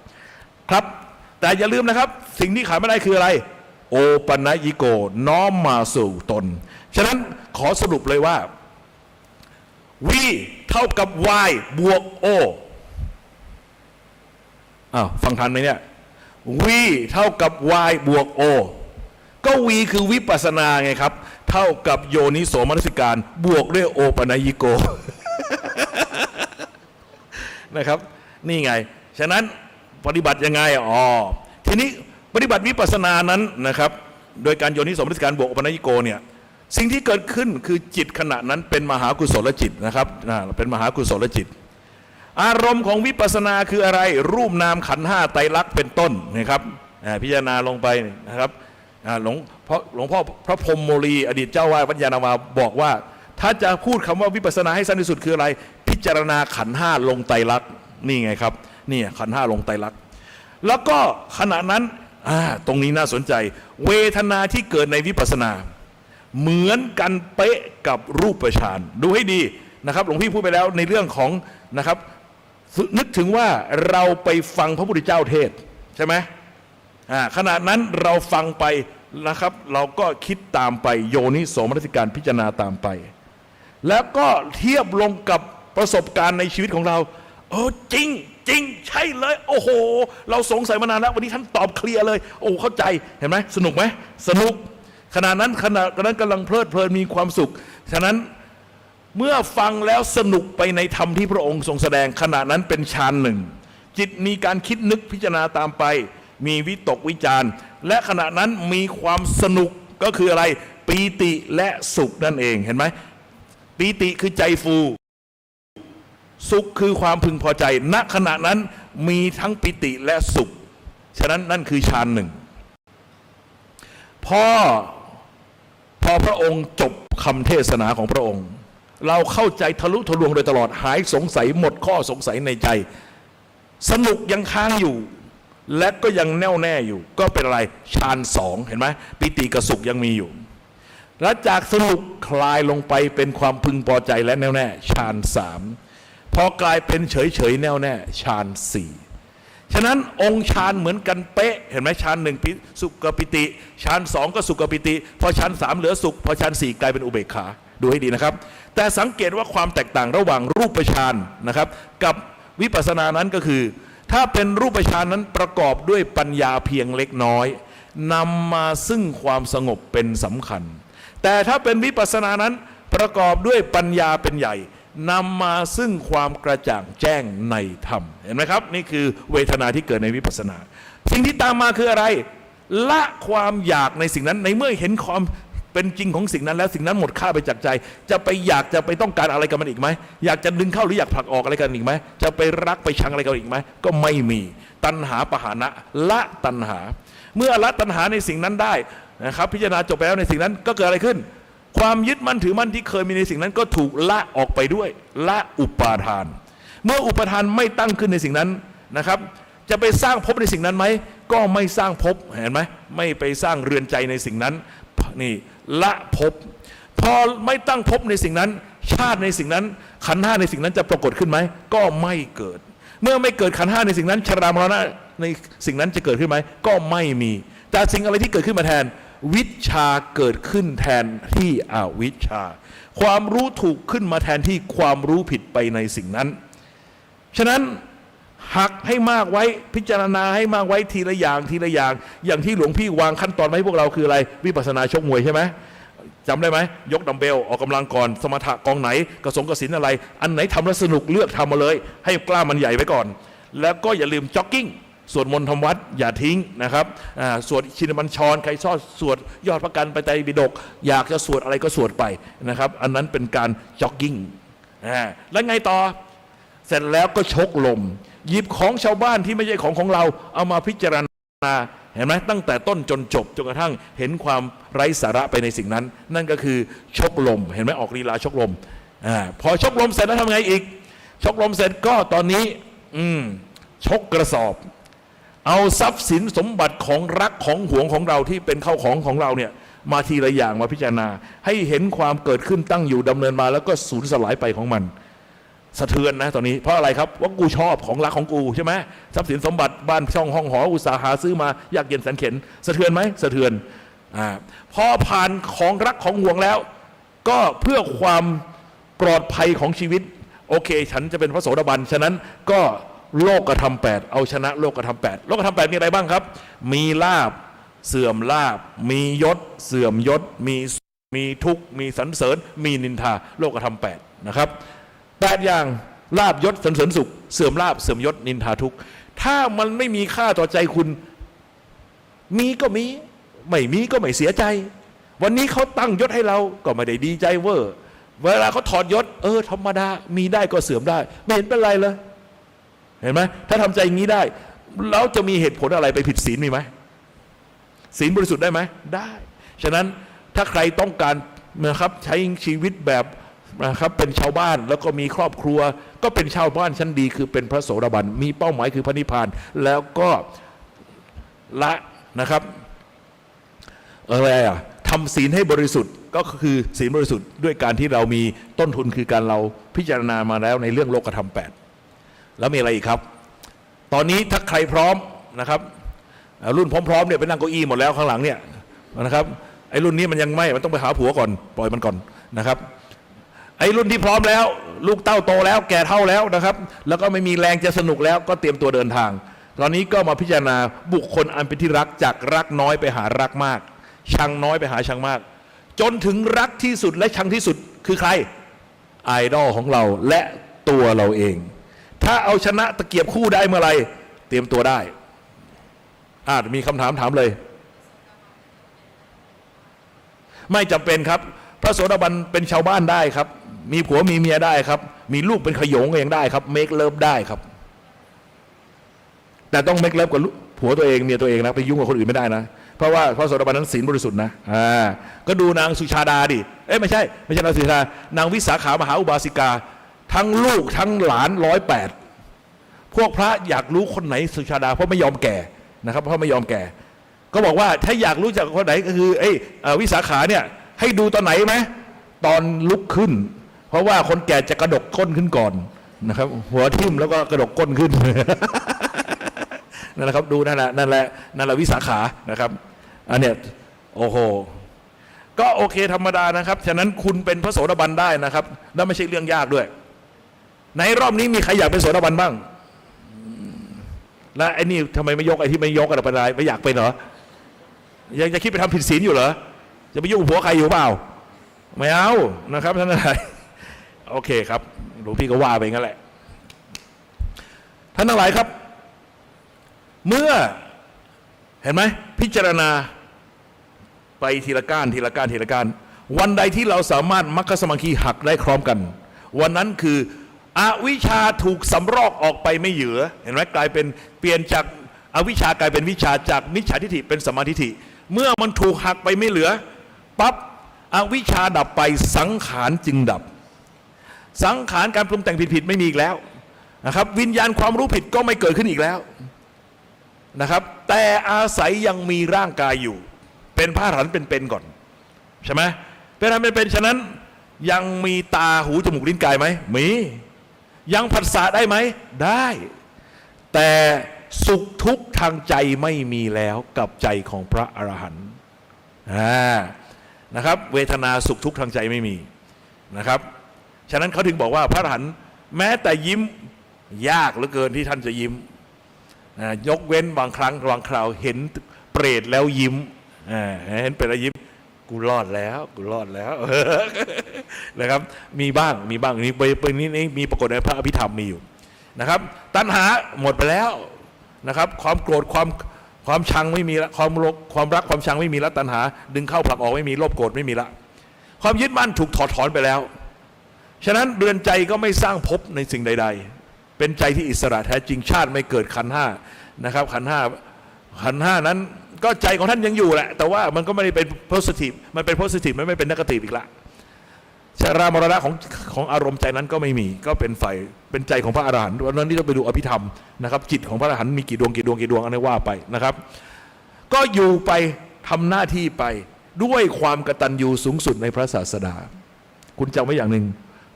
ครับแต่อย่าลืมนะครับสิ่งที่ขาดไม่ได้คืออะไรโอปัญญิโกน้อมมาสู่ตนฉะนั้นขอสรุปเลยว่า v เท่ากับ y บวก o ฟังทันไหมเนี่ย v เท่ากับ y บวก o ก็ v คือวิปัสสนาไงครับเท่ากับโยนิโสมนสิการบวกด้วยโอปัญญิโก นะครับนี่ไงฉะนั้นปฏิบัติยังไงทีนี้ปฏิบัติวิปัสสนานั้นนะครับโดยการโยนิโสมนสิการบวกโอปัญญิโกเนี่ยสิ่งที่เกิดขึ้นคือจิตขณะนั้นเป็นมหากุศลจิตนะครับเป็นมหากุศลจิตอารมณ์ของวิปัสสนาคืออะไรรูปนามขันธ์5ไตรลักษณ์เป็นต้นนะครับพิจารณาลงไปนะครับหลวงพ่อพระพรหมโมลีอดีตเจ้าวาดวัดยานาวาบอกว่าถ้าจะพูดคำว่าวิปัสสนาให้สั้นที่สุดคืออะไรพิจารณาขันธ์5ลงไตรลักษณ์นี่ไงครับนี่ขันธ์5ลงไตรลักษณ์แล้วก็ขณะนั้นตรงนี้น่าสนใจเวทนาที่เกิดในวิปัสสนาเหมือนกันเป๊ะกับรูปฌานดูให้ดีนะครับหลวงพี่พูดไปแล้วในเรื่องของนะครับ นึกถึงว่าเราไปฟังพระพุทธเจ้าเทศน์ใช่ไหมขณะนั้นเราฟังไปนะครับ เราก็คิดตามไปโยนิโสมนสิการพิจารณาตามไป แล้วก็เทียบลงกับประสบการณ์ในชีวิตของเราจริงจริงใช่เลยโอ้โหเราสงสัยมานานแล้ววันนี้ท่านตอบเคลียร์เลยโอ้เข้าใจเห็นไหมสนุกไหมสนุกขณะนั้นกำลังเพลิดเพลินมีความสุขฉะนั้นเมื่อฟังแล้วสนุกไปในธรรมที่พระองค์ทรงแสดงขณะนั้นเป็นฌานหนึ่งจิตมีการคิดนึกพิจารณาตามไปมีวิตกวิจารและขณะนั้นมีความสนุกก็คืออะไรปีติและสุขนั่นเองเห็นไหมปีติคือใจฟูสุขคือความพึงพอใจณขณะนั้นมีทั้งปิติและสุขฉะนั้นนั่นคือฌานหนึ่งพอพระองค์จบคำเทศนาของพระองค์เราเข้าใจทะลุทะลวงโดยตลอดหายสงสัยหมดข้อสงสัยในใจสนุกยังค้างอยู่และก็ยังแน่วแน่อยู่ก็เป็นอะไรฌานสองเห็นไหมปิติกับสุขยังมีอยู่และจากสนุกคลายลงไปเป็นความพึงพอใจและแน่วแน่ฌานสามพอกลายเป็นเฉยแน่วแน่ฌานสี่ฉะนั้นองค์ฌานเหมือนกันเป๊ะเห็นไหมฌานหนึ่งสุขกับปิติฌานสองก็สุขกับปิติพอฌานสามเหลือสุขพอฌานสี่กลายเป็นอุเบกขาดูให้ดีนะครับแต่สังเกตว่าความแตกต่างระหว่างรูปฌานนะครับกับวิปัสสนานั้นก็คือถ้าเป็นรูปฌานนั้นประกอบด้วยปัญญาเพียงเล็กน้อยนำมาซึ่งความสงบเป็นสำคัญแต่ถ้าเป็นวิปัสสนานั้นประกอบด้วยปัญญาเป็นใหญ่นำมาซึ่งความกระจ่างแจ้งในธรรมเห็นไหมครับนี่คือเวทนาที่เกิดในวิปัสสนาสิ่งที่ตามมาคืออะไรละความอยากในสิ่งนั้นในเมื่อเห็นความเป็นจริงของสิ่งนั้นแล้วสิ่งนั้นหมดค่าไปจากใจจะไปอยากจะไปต้องการอะไรกับมันอีกไหมอยากจะดึงเข้าหรืออยากผลักออกอะไรกันอีกไหมจะไปรักไปชังอะไรกันอีกไหมก็ไม่มีตัณหาปหานะละตัณหาเมื่อละตัณหาในสิ่งนั้นได้นะครับพิจารณาจบไปแล้วในสิ่งนั้นก็เกิดอะไรขึ้นความยึดมั่นถือมั่นที่เคยมีในสิ่งนั้นก็ถูกละออกไปด้วยละอุปาทานเมื่ออุปาทานไม่ตั้งขึ้นในสิ่งนั้นนะครับจะไปสร้างภพในสิ่งนั้นไหมก็ไม่สร้างภพเห็นไหมไม่ไปสร้างเรือนใจในสิ่งนั้นนี่ละภพพอไม่ตั้งภพในสิ่งนั้นชาติในสิ่งนั้นขันธ์ห้าในสิ่งนั้นจะปรากฏขึ้นไหมก็ไม่เกิดเมื่อไม่เกิดขันธ์ห้าในสิ่งนั้นชรามรณะในสิ่งนั้นจะเกิดขึ้นไหมก็ไม่มีแต่สิ่งอะไรที่เกิดขึ้นมาแทนวิชชาเกิดขึ้นแทนที่อวิชชาความรู้ถูกขึ้นมาแทนที่ความรู้ผิดไปในสิ่งนั้นฉะนั้นหักให้มากไว้พิจารณาให้มากไว้ทีละอย่างทีละอย่างอย่างที่หลวงพี่วางขั้นตอนไว้ให้พวกเราคืออะไรวิปัสสนาชกมวยใช่ไหมจำได้ไหมยกดัมเบลออกกำลังก่อนสมถะกองไหนกระสินอะไรอันไหนทำแล้วสนุกเลือกทำมาเลยให้กล้ามมันใหญ่ไว้ก่อนแล้วก็อย่าลืมจ็อกกิ้งสวดมนต์ทำวัดอย่าทิ้งนะครับสวดชินบัญชรใครชอบสวดยอดพระกันไปไตรปิฎกอยากจะสวดอะไรก็สวดไปนะครับอันนั้นเป็นการจ็อกกิ้งแล้วไงต่อเสร็จแล้วก็ชกลมหยิบของชาวบ้านที่ไม่ใช่ของเราเอามาพิจารณาเห็นไหมตั้งแต่ต้นจนจบจนกระทั่งเห็นความไร้สาระไปในสิ่งนั้นนั่นก็คือชกลมเห็นไหมออกลีลาชกลมพอชกลมเสร็จแล้วทำไงอีกชกลมเสร็จก็ตอนนี้ชกกระสอบเอาทรัพย์สินสมบัติของรักของหวงของเราที่เป็นเข้าของเราเนี่ยมาทีละอย่างมาพิจารณาให้เห็นความเกิดขึ้นตั้งอยู่ดำเนินมาแล้วก็สูญสลายไปของมันสะเทือนนะตอนนี้เพราะอะไรครับว่ากูชอบของรักของกูใช่ไหมทรัพย์สินสมบัติบ้านช่องห้องหออุตสาหาซื้อมายากเย็นแสนเข็ญสะเทือนไหมสะเทือนพอผ่านของรักของห่วงแล้วก็เพื่อความปลอดภัยของชีวิตโอเคฉันจะเป็นพระโสดาบันฉะนั้นก็โลกธรรม8เอาชนะโลกธรรม8โลกธรรม8มีอะไรบ้างครับมีลาภเสื่อมลาภมียศเสื่อมยศมีทุกข์มีสรรเสริญมีนินทาโลกธรรม8นะครับ8อย่างลาภยศสรรเสริญสุขเสื่อมลาภเสื่อมยศนินทาทุกข์ถ้ามันไม่มีค่าต่อใจคุณมีก็มีไม่มีก็ไม่เสียใจวันนี้เขาตั้งยศให้เราก็ไม่ได้ดีใจเวอร์เวลาเขาถอดยศธรรมดามีได้ก็เสื่อมได้ไม่เห็นเป็นไรเลยเห็นไหมถ้าทำใจอย่างนี้ได้แล้วจะมีเหตุผลอะไรไปผิดศีลมีไหมศีลบริสุทธิ์ได้ไหมได้ฉะนั้นถ้าใครต้องการนะครับใช้ชีวิตแบบนะครับเป็นชาวบ้านแล้วก็มีครอบครัวก็เป็นชาวบ้านชั้นดีคือเป็นพระโสดาบันมีเป้าหมายคือพระนิพพานแล้วก็ละนะครับอะไรทำศีลให้บริสุทธิ์ก็คือศีลบริสุทธิ์ด้วยการที่เรามีต้นทุนคือการเราพิจารณามาแล้วในเรื่องโลกธรรม8 แล้วมีอะไรอีกครับตอนนี้ถ้าใครพร้อมนะครับรุ่นพร้อมๆเนี่ยไปนั่งเก้าอี้หมดแล้วข้างหลังเนี่ยนะครับไอ้รุ่นนี้มันยังไม่มันต้องไปหาผัวก่อนปล่อยมันก่อนนะครับไอ้รุ่นที่พร้อมแล้วลูกเต้าโตแล้วแก่เท่าแล้วนะครับแล้วก็ไม่มีแรงจะสนุกแล้วก็เตรียมตัวเดินทางตอนนี้ก็มาพิจารณาบุคคลอันเป็นที่รักจากรักน้อยไปหารักมากชังน้อยไปหาชังมากจนถึงรักที่สุดและชังที่สุดคือใครไอดอลของเราและตัวเราเองถ้าเอาชนะตะเกียบคู่ได้เมื่อไรเตรียมตัวได้มีคำถามถามเลยไม่จำเป็นครับพระโสดาบันเป็นชาวบ้านได้ครับมีผัวมีเมียได้ครับมีลูกเป็นขโยงก็ยังได้ครับเมคเลิฟได้ครับแต่ต้องเมคเลิฟกับผัวตัวเองเมียตัวเองนะไปยุ่งกับคนอื่นไม่ได้นะเพราะว่าพระโสดาบันนั้นศีลบริสุทธิ์นะก็ดูนางสุชาดาดิไม่ใช่นางสุชาดานางวิสาขามหาอุบาสิกาทั้งลูกทั้งหลาน108พวกพระอยากรู้คนไหนสุชาดาเพราะไม่ยอมแก่นะครับเพราะไม่ยอมแก่ก็บอกว่าถ้าอยากรู้จักคนไหนก็คือวิสาขาเนี่ยให้ดูตอนไหนไหมตอนลุกขึ้นเพราะว่าคนแก่จะกระดกก้นขึ้นก่อนนะครับหัวทิ่มแล้วก็กระดกก้นขึ้น นั่นแหละครับดูนั่นแหละวิสาขานะครับอันเนี้ยโอ้โหก็โอเคธรรมดานะครับฉะนั้นคุณเป็นพระโสดาบันได้นะครับแล้วไม่ใช่เรื่องยากด้วยในรอบนี้มีใครอยากเป็นโสดาบันบ้างแล้วไอ้นี่ทำไมไม่ยกไอ้ที่ไม่ยกอะไรไปไม่อยากเป็นเหรอยังจะคิดไปทำผิดศีลอยู่เหรอจะไปยุ่งผัวใครอยู่เปล่าไม่เอานะครับท่านอะไรโอเคครับหลวงพี่ก็ว่าไปงั้นแหละท่านทั้งหลายครับเมื่อเห็นไหมพิจารณาไปทีละก้านวันใดที่เราสามารถมรรคสมังคีหักได้พร้อมกันวันนั้นคืออวิชชาถูกสำรอกออกไปไม่เหลือเห็นไหมกลายเป็นเปลี่ยนจากอวิชชากลายเป็นวิชาจากมิจฉาทิฏฐิเป็นสัมมาทิฏฐิเมื่อมันถูกหักไปไม่เหลือปั๊บอวิชชาดับไปสังขารจึงดับสังขารการปรุงแต่งผิดๆไม่มีอีกแล้วนะครับวิญญาณความรู้ผิดก็ไม่เกิดขึ้นอีกแล้วนะครับแต่อาศัยยังมีร่างกายอยู่เป็นพระอรหันต์เป็นก่อนใช่ไหมเป็นอรหันต์เป็นฉะนั้นยังมีตาหูจมูกลิ้นกายไหมมียังผัสสะได้ไหมได้แต่สุขทุกข์ทางใจไม่มีแล้วกับใจของพระอรหันต์นะครับเวทนาสุขทุกข์ทางใจไม่มีนะครับฉะนั้นเขาถึงบอกว่าพระอรหันต์แม้แต่ยิ้มยากเหลือเกินที่ท่านจะยิ้มยกเว้นบางครั้งบางคราวเห็นเปรตแล้วยิ้มเห็นเปรตแล้วยิ้มกูรอดแล้วนะครับมีบ้างนี่เป็นนี้มีปรากฏในพระอภิธรรมมีอยู่นะครับตัณหาหมดไปแล้วนะครับความโกรธความชังไม่มีละความรักความชังไม่มีละตัณหาดึงเข้าผลักออกไม่มีโลภโกรธไม่มีละความยึดมั่นถูกถอดถอนไปแล้วฉะนั้นเรือนใจก็ไม่สร้างภพในสิ่งใดๆเป็นใจที่อิสระแท้จริงชาติไม่เกิดขันธ์ห้านะครับขันธ์ห้านั้นก็ใจของท่านยังอยู่แหละแต่ว่ามันก็ไม่ได้เป็นโพสิทีฟมันเป็นโพสิทีฟมันไม่เป็นเนกาทีฟอีกละชรามรณะของอารมณ์ใจนั้นก็ไม่มีก็เป็นฝ่ายเป็นใจของพระอรหันต์วันนั้นที่ต้องไปดูอภิธรรมนะครับจิตของพระอรหันต์มีกี่ดวงอันนี้ว่าไปนะครับก็อยู่ไปทำหน้าที่ไปด้วยความกตัญญูสูงสุดในพระศาสดาคุณจำไว้อย่างหนึ่ง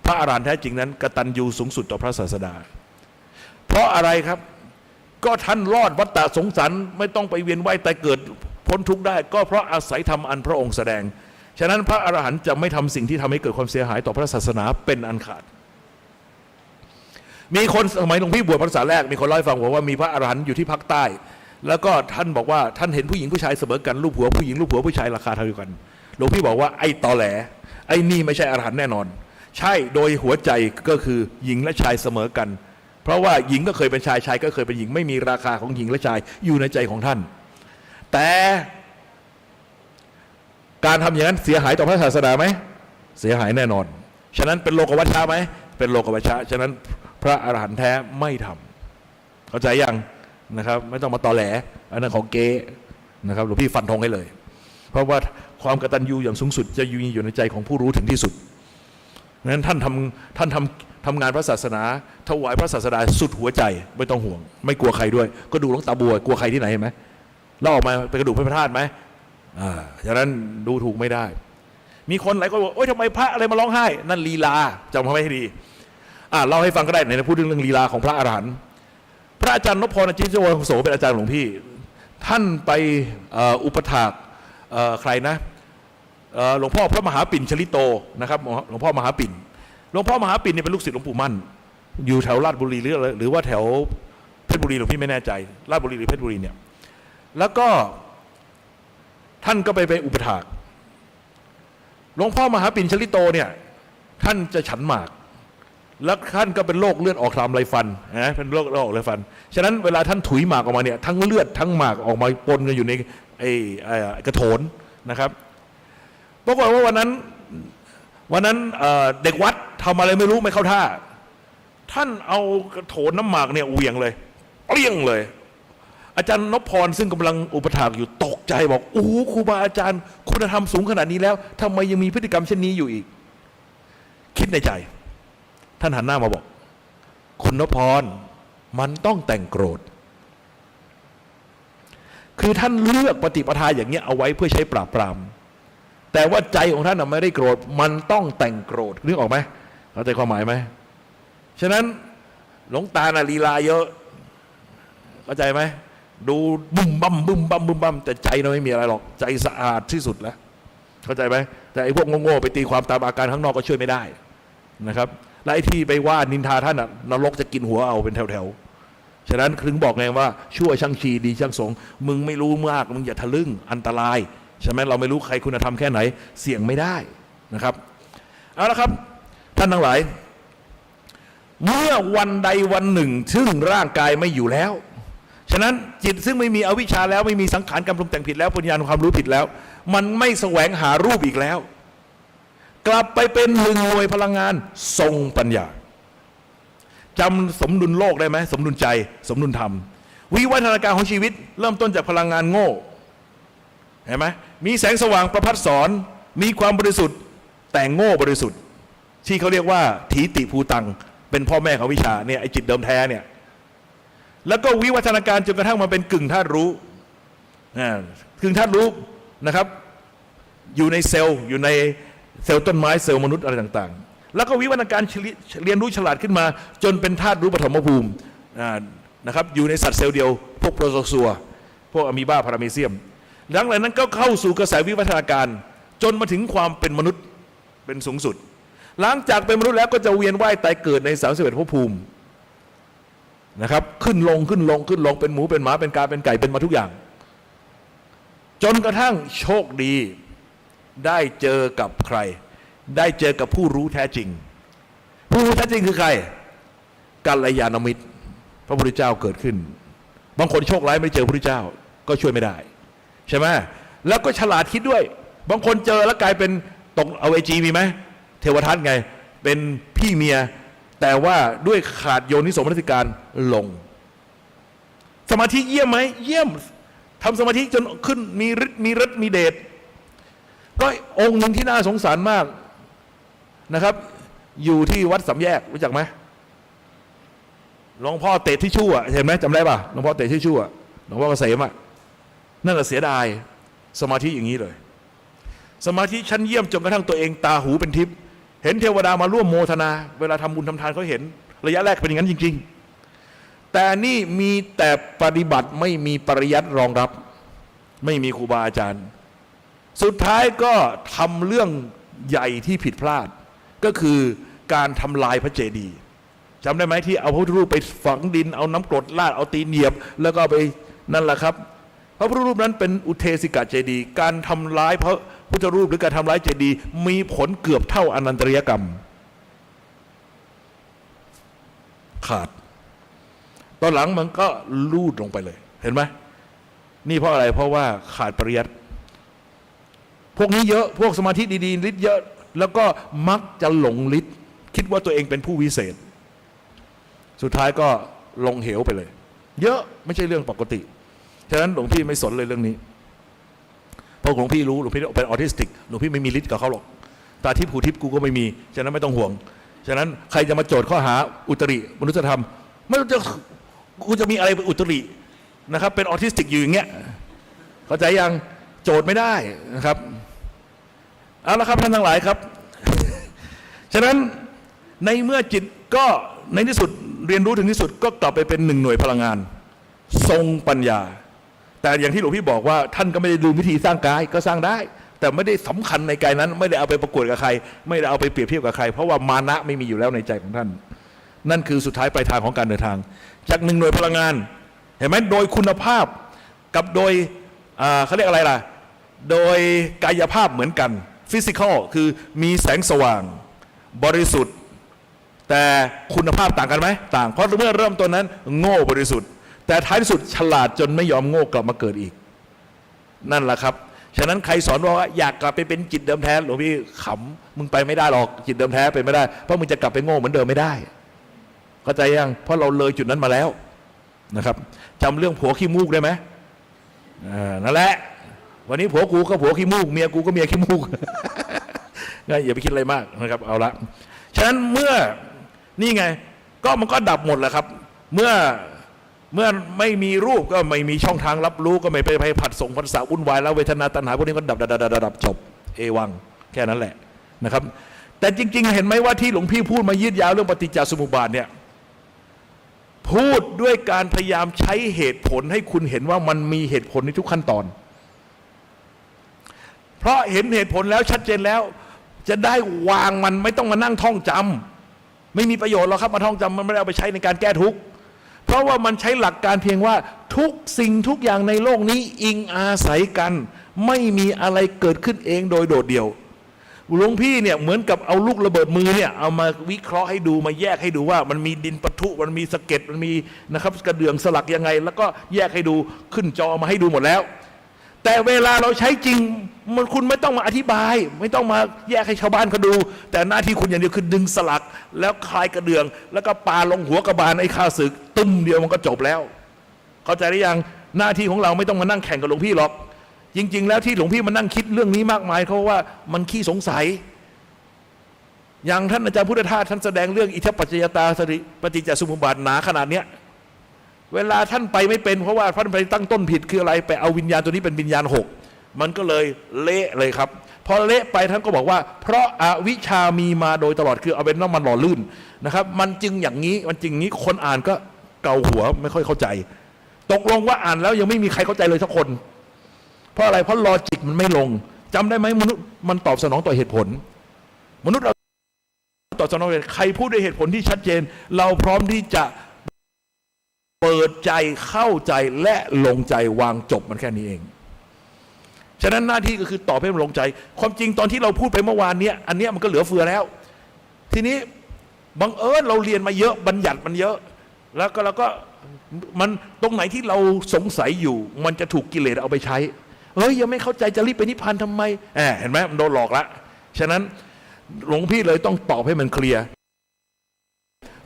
พระอรหันต์แท้จริงนั้นกตัญญูสูงสุดต่อพระศาสดาเพราะอะไรครับก็ท่านรอดวัฏฏะสงสารไม่ต้องไปเวียนว่ายตายเกิดพ้นทุกข์ได้ก็เพราะอาศัยธรรมอันพระองค์แสดงฉะนั้นพระอรหันต์จะไม่ทำสิ่งที่ทำให้เกิดความเสียหายต่อพระศาสนาเป็นอันขาดมีคนสมัยหลวงพี่บวชพรรษาแรกมีคนเล่าให้ฟังบอกว่ามีพระอรหันต์อยู่ที่ภาคใต้แล้วก็ท่านบอกว่าท่านเห็นผู้หญิงผู้ชายเสมอกันรูปหัวผู้หญิงรูปหัวผู้ชายราคาเท่ากันหลวงพี่บอกว่าไอ้ตอแหลไอ้นี่ไม่ใช่อรหันต์แน่นอนใช่โดยหัวใจก็คือหญิงและชายเสมอกันเพราะว่าหญิงก็เคยเป็นชายชายก็เคยเป็นหญิงไม่มีราคาของหญิงและชายอยู่ในใจของท่านแต่การทำอย่างนั้นเสียหายต่อพระศาสนาไหมเสียหายแน่นอนฉะนั้นเป็นโลกวัชชะไหมเป็นโลกวัชชะฉะนั้นพระอรหันต์แท้ไม่ทำเข้าใจยังนะครับไม่ต้องมาตอแหลอันนั้นของเก๊นะครับหลวงพี่ฟันธงให้เลยเพราะว่าความกตัญญูอย่างสูงสุดจะอยู่ในใจของผู้รู้ถึงที่สุดนั้นท่านทำงานพระศาสนาถวายพระศาสดาสุดหัวใจไม่ต้องห่วงไม่กลัวใครด้วยก็ดูหลวงตาบัวกลัวใครที่ไหนเห็นไหมเราออกมาเป็นกระดูกพระธาตุไหมฉะนั้นดูถูกไม่ได้มีคนหลายคนบอกโอ๊ยทำไมพระอะไรมาร้องไห้นั่นลีลาจำไว้ให้ดี เล่าให้ฟังก็ได้ในพูดเรื่องลีลาของพระอรหันต์พระอาจารย์นพพร อจินโจโสเป็นอาจารย์หลวงพี่ท่านไปอุปถากใครนะหลวงพ่อพระมหาปิ่นชลิโตนะครับหลวงพ่อมหาปิ่นเนี่ยเป็นลูกศิษย์หลวงปู่มั่นอยู่แถวลาดบุรีหรือว่าแถวเพชรบุรีหลวงพี่ไม่แน่ใจลาดบุรีหรือเพชรบุรีเนี่ยแล้วก็ท่านก็ไปอุปถากหลวงพ่อมหาปิ่นชลิโตเนี่ยท่านจะฉันหมากแล้วท่านก็เป็นโรคเลือดออกตามไรฟันนะเป็นโรคออกไรฟันฉะนั้นเวลาท่านถุยหมากออกมาเนี่ยทั้งเลือดทั้งหมากออกมาปนกันอยู่ในกระโถนนะครับปรากฏว่าวันนั้นเด็กวัดทำอะไรไม่รู้ไม่เข้าท่าท่านเอากระโถนน้ำหมากเนี่ยเหวี่ยงเลยเปรี้ยงเลยอาจารย์นพพรซึ่งกำลังอุปถากอยู่ตกใจบอกโอ้ครูบาอาจารย์คุณธรรมสูงขนาดนี้แล้วทำไมยังมีพฤติกรรมเช่นนี้อยู่อีกคิดในใจท่านหันหน้ามาบอกคุณนพพรมันต้องแต่งโกรธคือท่านเลือกปฏิปทาอย่างเงี้ยเอาไว้เพื่อใช้ปราบปรามแต่ว่าใจของท่านไม่ได้โกรธมันต้องแต่งโกรธนึกออกไหมเข้าใจความหมายไหมฉะนั้นหลวงตาลีลาเยอะเข้าใจไหมดูบุ้มบั่มบุ้มบั่มบุ้มบั่มแต่ใจเราไม่มีอะไรหรอกใจสะอาดที่สุดแล้วเข้าใจไหมแต่ไอ้พวกโง่ๆไปตีความตามอาการข้างนอกก็ช่วยไม่ได้นะครับและไอ้ที่ไปว่านินทาท่านนรกจะกินหัวเอาเป็นแถวๆฉะนั้นถึงบอกไงว่าชั่วช่างชีดีช่างสงมึงไม่รู้มากมึงอย่าทะลึ่งอันตรายใช่ไหมเราไม่รู้ใครคุณธรรมแค่ไหนเสี่ยงไม่ได้นะครับเอาละครับท่านทั้งหลายเมื่อวันใดวันหนึ่งซึ่งร่างกายไม่อยู่แล้วฉะนั้นจิตซึ่งไม่มีอวิชชาแล้วไม่มีสังขารการปรุงแต่งผิดแล้วปัญญาความรู้ผิดแล้วมันไม่แสวงหารูปอีกแล้วกลับไปเป็นหนึ่งหน่วยพลังงานทรงปัญญาจำสมดุลโลกได้ไหมสมดุลใจสมดุลธรรมวิวัฒนาการของชีวิตเริ่มต้นจากพลังงานโง่เห็นไหมมีแสงสว่างประพัดสอนมีความบริสุทธิ์แต่โง่บริสุทธิ์ที่เขาเรียกว่าถีติภูตังเป็นพ่อแม่ของวิชาเนี่ยไอจิตเดิมแท้เนี่ยแล้วก็วิวัฒนาการจนกระทั่งมาเป็นกึ่งธาตุรู้กึ่งธาตุรู้นะครับอยู่ในเซลล์อยู่ในเซลล์ต้นไม้เซลล์มนุษย์อะไรต่างๆแล้วก็วิวัฒนาการเรียนรู้ฉลาดขึ้นมาจนเป็นธาตุรู้ปฐมภูมินะครับอยู่ในสัตว์เซลล์เดียวพวกโปรโตซัวพวกอะมีบาพาราเมเซียมหลังจากนั้นก็เข้าสู่กระแสวิวัฒนาการจนมาถึงความเป็นมนุษย์เป็นสูงสุดหลังจากเป็นมนุษย์แล้วก็จะเวียนว่ายตายเกิดใน31ภพภูมินะครับขึ้นลงเป็นหมูเป็นหมาเป็นกาเป็นไก่เป็นมาทุกอย่างจนกระทั่งโชคดีได้เจอกับใครได้เจอกับผู้รู้แท้จริงผู้รู้แท้จริงคือใครกัลยาณมิตรพระพุทธเจ้าเกิดขึ้นบางคนโชคร้ายไม่เจอพระพุทธเจ้าก็ช่วยไม่ได้ใช่ไหมแล้วก็ฉลาดคิดด้วยบางคนเจอแล้วกลายเป็นตกเอาเวจีมีไหมเทวทัตไงเป็นพี่เมียแต่ว่าด้วยขาดโยนิโสมนสิการลงสมาธิเยี่ยมไหมเยี่ยมทำสมาธิจนขึ้นมีฤทธิ์มีเดชก็องค์หนึ่งที่น่าสงสารมากนะครับอยู่ที่วัดสามแยกรู้จักไหมหลวงพ่อเตะที่ชั่วเห็นไหมจำได้ป่ะหลวงพ่อเตะที่ชั่วหลวงพ่อเกษมนั่นแหละเสียดายสมาธิอย่างนี้เลยสมาธิชั้นเยี่ยมจนกระทั่งตัวเองตาหูเป็นทิพย์เห็นเทวดามาร่วมโมทนาเวลาทำบุญทำทานเขาเห็นระยะแรกเป็นอย่างนั้นจริงๆแต่นี่มีแต่ปฏิบัติไม่มีปริยัติรองรับไม่มีครูบาอาจารย์สุดท้ายก็ทำเรื่องใหญ่ที่ผิดพลาดก็คือการทำลายพระเจดีย์จำได้ไหมที่เอาพระพุทธรูปไปฝังดินเอาน้ำกรดราดเอาตีนเหยียบแล้วก็ไปนั่นแหละครับพระพุทธรูปนั้นเป็นอุเทสิกะเจดีย์การทำลายพระพุทธรูปหรือการทำลายเจดีย์มีผลเกือบเท่าอนันตริยกรรมขาดตอนหลังมันก็ลูดลงไปเลยเห็นไหมนี่เพราะอะไรเพราะว่าขาดปริยัติพวกนี้เยอะพวกสมาธิดีๆฤทธิ์เยอะแล้วก็มักจะหลงฤทธิ์คิดว่าตัวเองเป็นผู้วิเศษสุดท้ายก็ลงเหวไปเลยเยอะไม่ใช่เรื่องปกติฉะนั้นหลวงพี่ไม่สนเลยเรื่องนี้เพราะหลวงพี่รู้หลวงพี่เป็นออทิสติกหลวงพี่ไม่มีฤทธิ์กับเขาหรอกตาทิพย์หูทิพย์กูก็ไม่มีฉะนั้นไม่ต้องห่วงฉะนั้นใครจะมาโจทย์ข้อหาอุตริมนุษยธรรมไม่รู้จะกูจะมีอะไรเป็นอุตรินะครับเป็นออทิสติกอยู่อย่างเงี้ยเข้าใจยังโจทย์ไม่ได้นะครับเอาละครับท่านทั้งหลายครับฉะนั้น ในเมื่อจิตก็ในที่สุดเรียนรู้ถึงที่สุดก็กลับไปเป็นหนึ่งหน่วยพลังงาน ทรงปัญญา แต่อย่างที่หลวงพี่บอกว่าท่านก็ไม่ได้ลืมวิธีสร้างกายก็สร้างได้ แต่ไม่ได้สำคัญในกายนั้น ไม่ได้เอาไปประกวดกับใคร ไม่ได้เอาไปเปรียบเทียบกับใคร เพราะว่ามานะไม่มีอยู่แล้วในใจของท่าน นั่นคือสุดท้ายปลายทางของการเดินทาง จากหนึ่งหน่วยพลังงานเห็นไหมโดยคุณภาพกับโดยเขาเรียกอะไรล่ะโดยกายภาพเหมือนกันฟิสิกอลคือมีแสงสว่างบริสุทธิ์แต่คุณภาพต่างกันไหมต่างเพราะเมื่อเริ่มต้นนั้นโง่บริสุทธิ์แต่ท้ายที่สุดฉลาดจนไม่ยอมโง่กลับมาเกิดอีกนั่นแหละครับฉะนั้นใครสอนว่าอยากกลับไปเป็นจิตเดิมแท้หลวงพี่ขำมึงไปไม่ได้หรอกจิตเดิมแท้ไปไม่ได้เพราะมึงจะกลับไปโง่เหมือนเดิมไม่ได้เข้าใจยังเพราะเราเลยจุดนั้นมาแล้วนะครับจำเรื่องผัวขี้มูกได้ไหมนั่นแหละวันนี้ผัวกูก็ผัวขี้มูกเมียกูก็เมียขี้มูกงั้นอย่าไปคิดอะไรมากนะครับเอาละฉะนั้นเมื่อนี่ไงก็มันก็ดับหมดแหละครับเมื่อไม่มีรูปก็ไม่มีช่องทางรับรู้ก็ไม่ไปผัดส่งผัสสะวุ่นวายแล้วเวทนาตัณหาพวกนี้ก็ดับจบเอวังแค่นั้นแหละนะครับแต่จริงๆเห็นไหมว่าที่หลวงพี่พูดมายืดยาวเรื่องปฏิจจสมุปบาทเนี่ยพูดด้วยการพยายามใช้เหตุผลให้คุณเห็นว่ามันมีเหตุผลในทุกขั้นตอนเพราะเห็นเหตุผลแล้วชัดเจนแล้วจะได้วางมันไม่ต้องมานั่งท่องจำไม่มีประโยชน์หรอกครับมาท่องจำมันไม่ได้เอาไปใช้ในการแก้ทุกข์เพราะว่ามันใช้หลักการเพียงว่าทุกสิ่งทุกอย่างในโลกนี้อิงอาศัยกันไม่มีอะไรเกิดขึ้นเองโดยโดดเดี่ยวหลวงพี่เนี่ยเหมือนกับเอาลูกระเบิดมือเนี่ยเอามาวิเคราะห์ให้ดูมาแยกให้ดูว่ามันมีดินปะทุมันมีสะเก็ดมันมีนะครับกระเดื่องสลักยังไงแล้วก็แยกให้ดูขึ้นจอมาให้ดูหมดแล้วแต่เวลาเราใช้จริงมันคุณไม่ต้องมาอธิบายไม่ต้องมาแยกให้ชาวบ้านเขาดูแต่หน้าที่คุณอย่างเดียวคือดึงสลักแล้วคลายกระเดื่องแล้วก็ปาลงหัวกระบาลไอ้ข้าศึกตุ้มเดียวมันก็จบแล้วเข้าใจหรือยังหน้าที่ของเราไม่ต้องมานั่งแข่งกับหลวงพี่หรอกจริงๆแล้วที่หลวงพี่มานั่งคิดเรื่องนี้มากมายเพราะว่ามันขี้สงสัยอย่างท่านอาจารย์พุทธทาสท่านแสดงเรื่องอิทธิปัจจยตาสติปฏิจจสมุปบาทหนาขนาดเนี้ยเวลาท่านไปไม่เป็นเพราะว่าท่านไปตั้งต้นผิดคืออะไรไปเอาวิญญาณตัวนี้เป็นวิญญาณ6มันก็เลยเละเลยครับพอเละไปท่านก็บอกว่าเพราะอวิชชามีมาโดยตลอดคือเอาเป็นน้ำมันหล่อลื่นนะครับมันจึงอย่างนี้มันจึงนี้คนอ่านก็เกาหัวไม่ค่อยเข้าใจตกลงว่าอ่านแล้วยังไม่มีใครเข้าใจเลยสักคนเพราะอะไรเพราะลอจิกมันไม่ลงจำได้ไหมมนุษย์มันตอบสนองต่อเหตุผลมนุษย์เราตอบสนองใครพูดด้วยเหตุผลที่ชัดเจนเราพร้อมที่จะเปิดใจเข้าใจและลงใจวางจบมันแค่นี้เองฉะนั้นหน้าที่ก็คือตอบให้มันลงใจความจริงตอนที่เราพูดไปเมื่อวานเนี้ยอันเนี้ยมันก็เหลือเฟือแล้วทีนี้บังเอิญเราเรียนมาเยอะบัญญัติมันเยอะแล้วก็มันตรงไหนที่เราสงสัยอยู่มันจะถูกกิเลสเอาไปใช้เฮ้ยยังไม่เข้าใจจะรีบไปนิพพานทำไมเห็นไหมมันโดนหลอกละฉะนั้นหลวงพี่เลยต้องตอบให้มันเคลียร์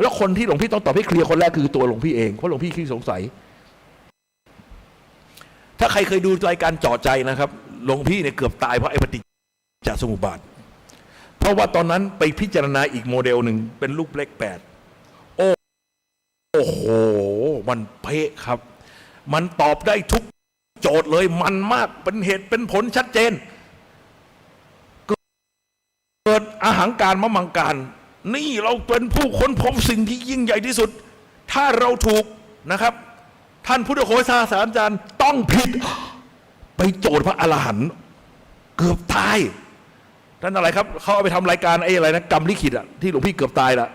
แล้วคนที่หลวงพี่ต้องตอบให้เคลียร์คนแรกคือตัวหลวงพี่เองเพราะหลวงพี่ขี้สงสัยถ้าใครเคยดูรายการเจาะใจนะครับหลวงพี่เนี่ยเกือบตายเพราะไอ้ปฏิจจสมุปบาทเพราะว่าตอนนั้นไปพิจารณาอีกโมเดลหนึ่งเป็นรูปเลข8โอ้โหมันเป๊ะครับมันตอบได้ทุกโจทย์เลยมันมากเป็นเหตุเป็นผลชัดเจนเกิดอาหังการมะมังการนี่เราเป็นผู้ค้นพบสิ่งที่ยิ่งใหญ่ที่สุดถ้าเราถูกนะครับท่านพุทธโฆษาสารอาจารย์ต้องผิดไปโจทย์พระอรหันต์เกือบตายท่านอะไรครับเขาเอาไปทำรายการไอ้อะไรนะกรรมลิขิตอะที่หลวงพี่เกือบตายละ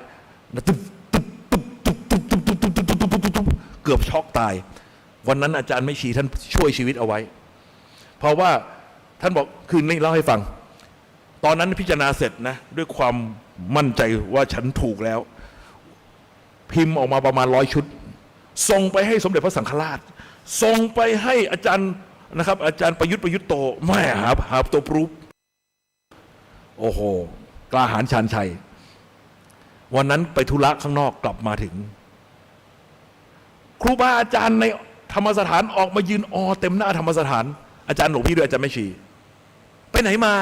เกือบช็อกตายวันนั้นอาจารย์ไม่ชี้ท่านช่วยชีวิตเอาไว้เพราะว่าท่านบอกคืนนี้เล่าให้ฟังตอนนั้นพิจารณาเสร็จนะด้วยความมั่นใจว่าฉันถูกแล้วพิมพ์ออกมาประมาณ100 ชุดส่งไปให้สมเด็จพระสังฆราชส่งไปให้อาจารย์นะครับอาจารย์ประยุทธ์โตไม่หาตัวปรูปโอ้โหกล้าหาญชาญชัยวันนั้นไปธุระข้างนอกกลับมาถึงครูบาอาจารย์ในธรรมสถานออกมายืนเต็มหน้าธรรมสถานอาจารย์หลวงพี่ด้วยอาจารย์แม่ชีไปไหนมา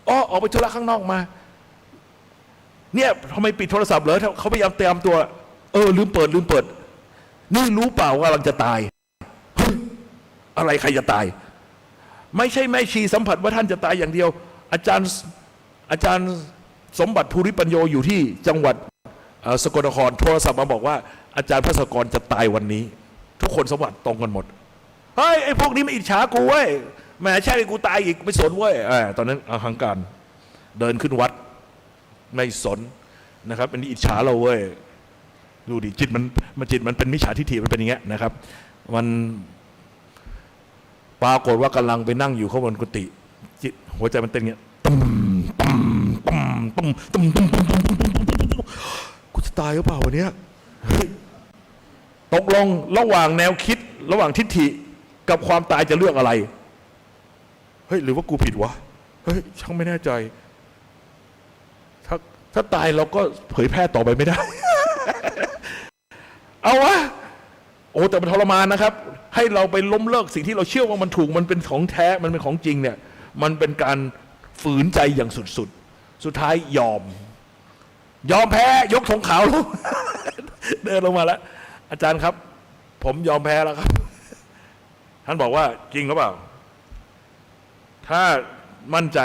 ออกไปธุระข้างนอกมาเนี่ยทำไมปิดโทรศัพท์เหรอเขาพยายามเตรียมตัวลืมเปิดนี่รู้เปล่าว่ากำลังจะตายอะไรใครจะตายไม่ใช่แม่ชีสัมผัสว่าท่านจะตายอย่างเดียวอาจารย์ สมบัติภูริปัญโยอยู่ที่จังหวัดสกลนครโทรศัพท์มาบอกว่าอาจารย์ภาสกรจะตายวันนี้ ทุกคนสมบัติตรงกันหมดเฮ้ยไอ้พวกนี้ไม่อิจฉากูเว้ยแหมใช่กูตายอีกไม่สนเว้ยตอนนั้นอาหังการเดินขึ้นวัดไม่สนนะครับอันนี้อิจฉาเราเว้ยดูดิจิตมันเป็นมิจฉาทิฏฐิมันเป็นอย่างเงี้ยนะครับมันปรากฏว่ากำลังไปนั่งอยู่ข้างบนกุฏิจิตหัวใจมันเต้นเงี้ยตุ้มตุ้มตุ้มตุ้มตุ้มตุ้มตุ้มตุ้มกูจะตายหรือเปล่าวันนี้ตกลงระหว่างแนวคิดระหว่างทิฏฐิกับความตายจะเลือกอะไรเฮ้ยหรือว่ากูผิดวะเฮ้ยช่างไม่แน่ใจถ้าตายเราก็เผยแพร่ต่อไปไม่ได้ เอาวะโอ้แต่มันทรมานนะครับให้เราไปล้มเลิกสิ่งที่เราเชื่อว่ามันถูกมันเป็นของแท้มันเป็นของจริงเนี่ยมันเป็นการฝืนใจอย่างสุดสุดท้ายยอมแพ้ยกธงขาวลง เดินลงมาแล้วอาจารย์ครับผมยอมแพ้แล้วครับท่านบอกว่าจริงหรือเปล่าถ้ามั่นใจ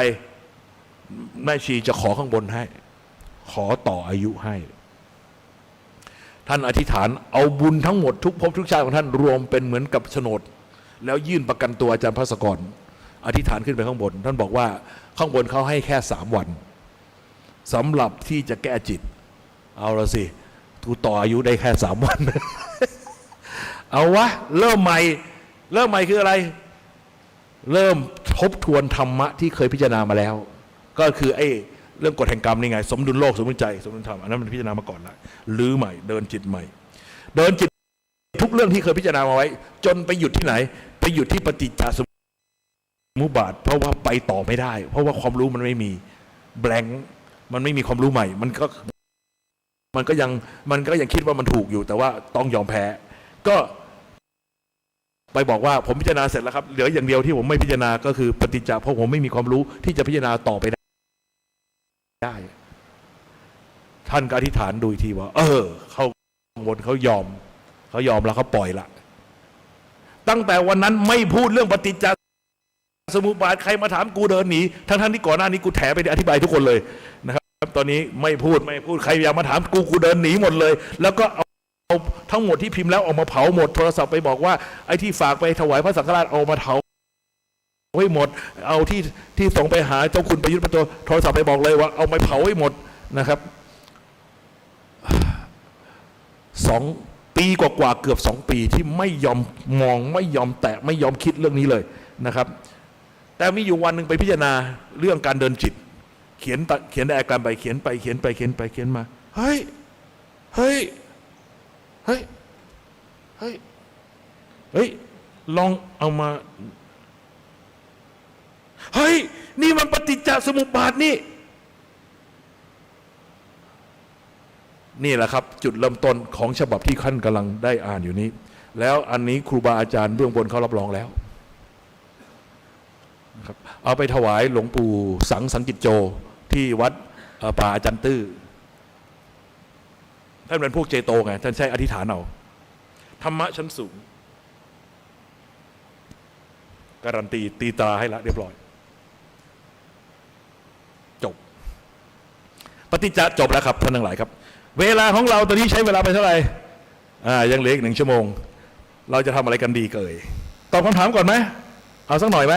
แม่ชีจะขอข้างบนให้ขอต่ออายุให้ท่านอธิษฐานเอาบุญทั้งหมดทุกภพทุกชาติของท่านรวมเป็นเหมือนกับโฉนดแล้วยื่นประกันตัวอาจารย์ภาสกรอธิษฐานขึ้นไปข้างบนท่านบอกว่าข้างบนเขาให้แค่3 วันสำหรับที่จะแก้จิตเอาละสิกูต่ออายุได้แค่3 วัน เอาวะเริ่มใหม่คืออะไรเริ่มทบทวนธรรมะที่เคยพิจารณามาแล้วก็คือไอ้เรื่องกฎแห่งกรรมนี่ไงสมดุลโลกสมดุลใจสมดุลธรรมอันนั้นมันพิจารณามาก่อนแล้วลื้อใหม่เดินจิตใหม่เดินจิตทุกเรื่องที่เคยพิจารณามาไว้จนไปหยุดที่ไหนไปหยุดที่ปฏิจจสมุปบาทเพราะว่าไปต่อไม่ได้เพราะว่าความรู้มันไม่มีแบงค์มันไม่มีความรู้ใหม่มันก็ยังคิดว่ามันถูกอยู่แต่ว่าต้องยอมแพ้ก็ไปบอกว่าผมพิจารณาเสร็จแล้วครับเหลืออย่างเดียวที่ผมไม่พิจารณาก็คือปฏิจจ์เพราะผมไม่มีความรู้ที่จะพิจารณาต่อไปได้ท่านก็อธิษฐานดูอีกทีว่าเขาวนเขายอมแล้วเขาปล่อยละตั้งแต่วันนั้นไม่พูดเรื่องปฏิจจสมุปบาทใครมาถามกูเดินหนีทั้งที่ก่อนหน้านี้กูแถไปอธิบายทุกคนเลยนะครับตอนนี้ไม่พูดใครอยากมาถามกูเดินหนีหมดเลยแล้วก็เอาทั้งหมดที่พิมพ์แล้วออกมาเผาหมดโทรศัพท์ไปบอกว่าไอ้ที่ฝากไปถวายพระสังฆราชเอามาเผาให้หมดเอาที่ส่งไปหาเจ้าคุณประยุทธ์ประตูโทรศัพท์ไปบอกเลยว่าเอาไปเผาให้หมดนะครับ2 ปีกว่าเกือบ2 ปีที่ไม่ยอมมองไม่ยอมแตะไม่ยอมคิดเรื่องนี้เลยนะครับแต่มีอยู่วันหนึ่งไปพิจารณาเรื่องการเดินจิตเขียนอาการไปเขียนมาเฮ้ยลองเอามาเฮ้ยนี่มันปฏิจจสมุปบาทนี่แหละครับจุดเริ่มต้นของฉบับที่ท่านกำลังได้อ่านอยู่นี้แล้วอันนี้ครูบาอาจารย์เบื้องบนเขารับรองแล้วนะครับเอาไปถวายหลวงปู่สังกิจโจที่วัดป่าอาจารย์ตื้อท่านเป็นพวกเจโตไงท่านใช้อธิษฐานเอาธรรมะชั้นสูงการันตีตราให้ละเรียบร้อยจบปฏิจจจบแล้วครับท่านทั้งหลายครับเวลาของเราตอนนี้ใช้เวลาไปเท่าไหร่ยังเหลืออีก1 ชั่วโมงเราจะทำอะไรกันดีเอ่ยตอบคำถามก่อนไหมเอาสักหน่อยไหม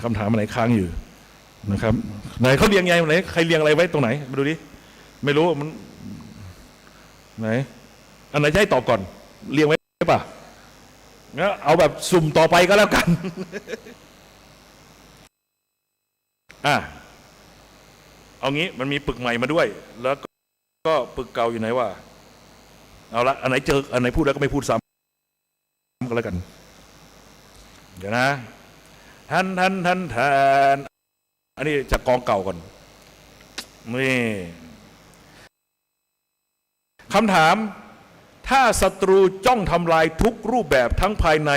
คำถามอะไรค้างอยู่นะครับไหนเขาเรียงไงไหนใครเรียงอะไรไว้ตรงไหนมาดูดิไม่รู้มันไหนอันไหนจะให้ตอบก่อนเรียงไว้ป่ะงั้นเอาแบบสุ่มต่อไปก็แล้วกัน เอางี้มันมีปึกใหม่มาด้วยแล้วก็ปึกเก่าอยู่ไหนวะเอาละอันไหนเจออันไหนพูดแล้วก็ไม่พูดซ้ำก็แล้วกันเดี๋ยวนะท่านอันนี้จากกองเก่าก่อนนี่คำถามถ้าศัตรูจ้องทำลายทุกรูปแบบทั้งภายใน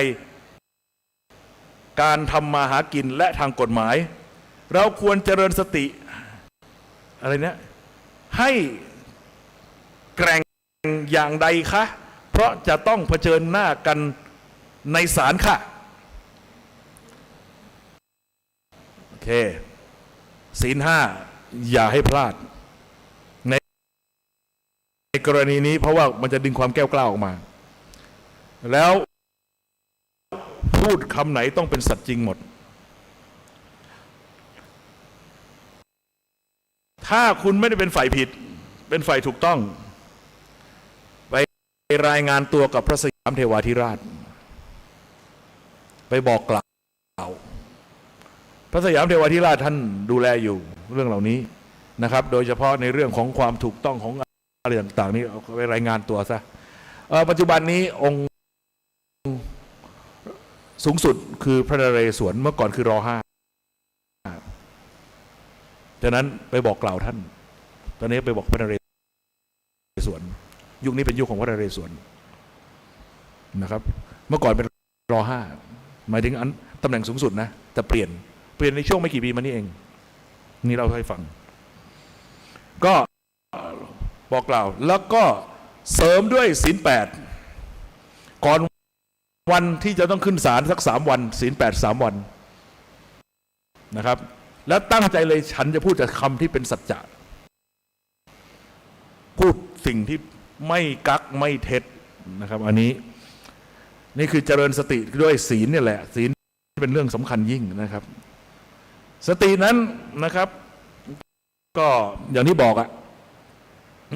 การทำมาหากินและทางกฎหมายเราควรเจริญสติอะไรเนี่ยให้แกร่งอย่างใดคะเพราะจะต้องเผชิญหน้ากันในศาลค่ะโอเคศีล 5 อย่าให้พลาดในกรณีนี้เพราะว่ามันจะดึงความแก้วกล้าออกมาแล้วพูดคำไหนต้องเป็นสัตย์จริงหมดถ้าคุณไม่ได้เป็นฝ่ายผิดเป็นฝ่ายถูกต้องไปรายงานตัวกับพระสยามเทวาธิราชไปบอกกล่าวพระสยามเทวาธิราชท่านดูแลอยู่เรื่องเหล่านี้นะครับโดยเฉพาะในเรื่องของความถูกต้องของอะไรต่างๆนี้เอาไปรายงานตัวซะปัจจุบันนี้องค์สูงสุดคือพระนเรศวรเมื่อก่อนคือร.5ฉะนั้นไปบอกกล่าวท่านตอนนี้ไปบอกพระนเรศวรยุคนี้เป็นยุคของพระนเรศวรนะครับเมื่อก่อนเป็นร.5หมายถึงตำแหน่งสูงสุดนะแต่เปลี่ยนในช่วงไม่กี่ปีมานี้เองนี่เราให้ฟังก็บอกกล่าวแล้วก็เสริมด้วยศีล 8ก่อนวันที่จะต้องขึ้นศาลสัก3 วันศีล 8 3 วันนะครับแล้วตั้งใจเลยฉันจะพูดแต่คำที่เป็นสัจจะพูดสิ่งที่ไม่กักไม่เท็จนะครับอันนี้นี่คือเจริญสติด้วยศีลนี่แหละศีลเป็นเรื่องสำคัญยิ่งนะครับสตินั้นนะครับก็อย่างที่บอกอะ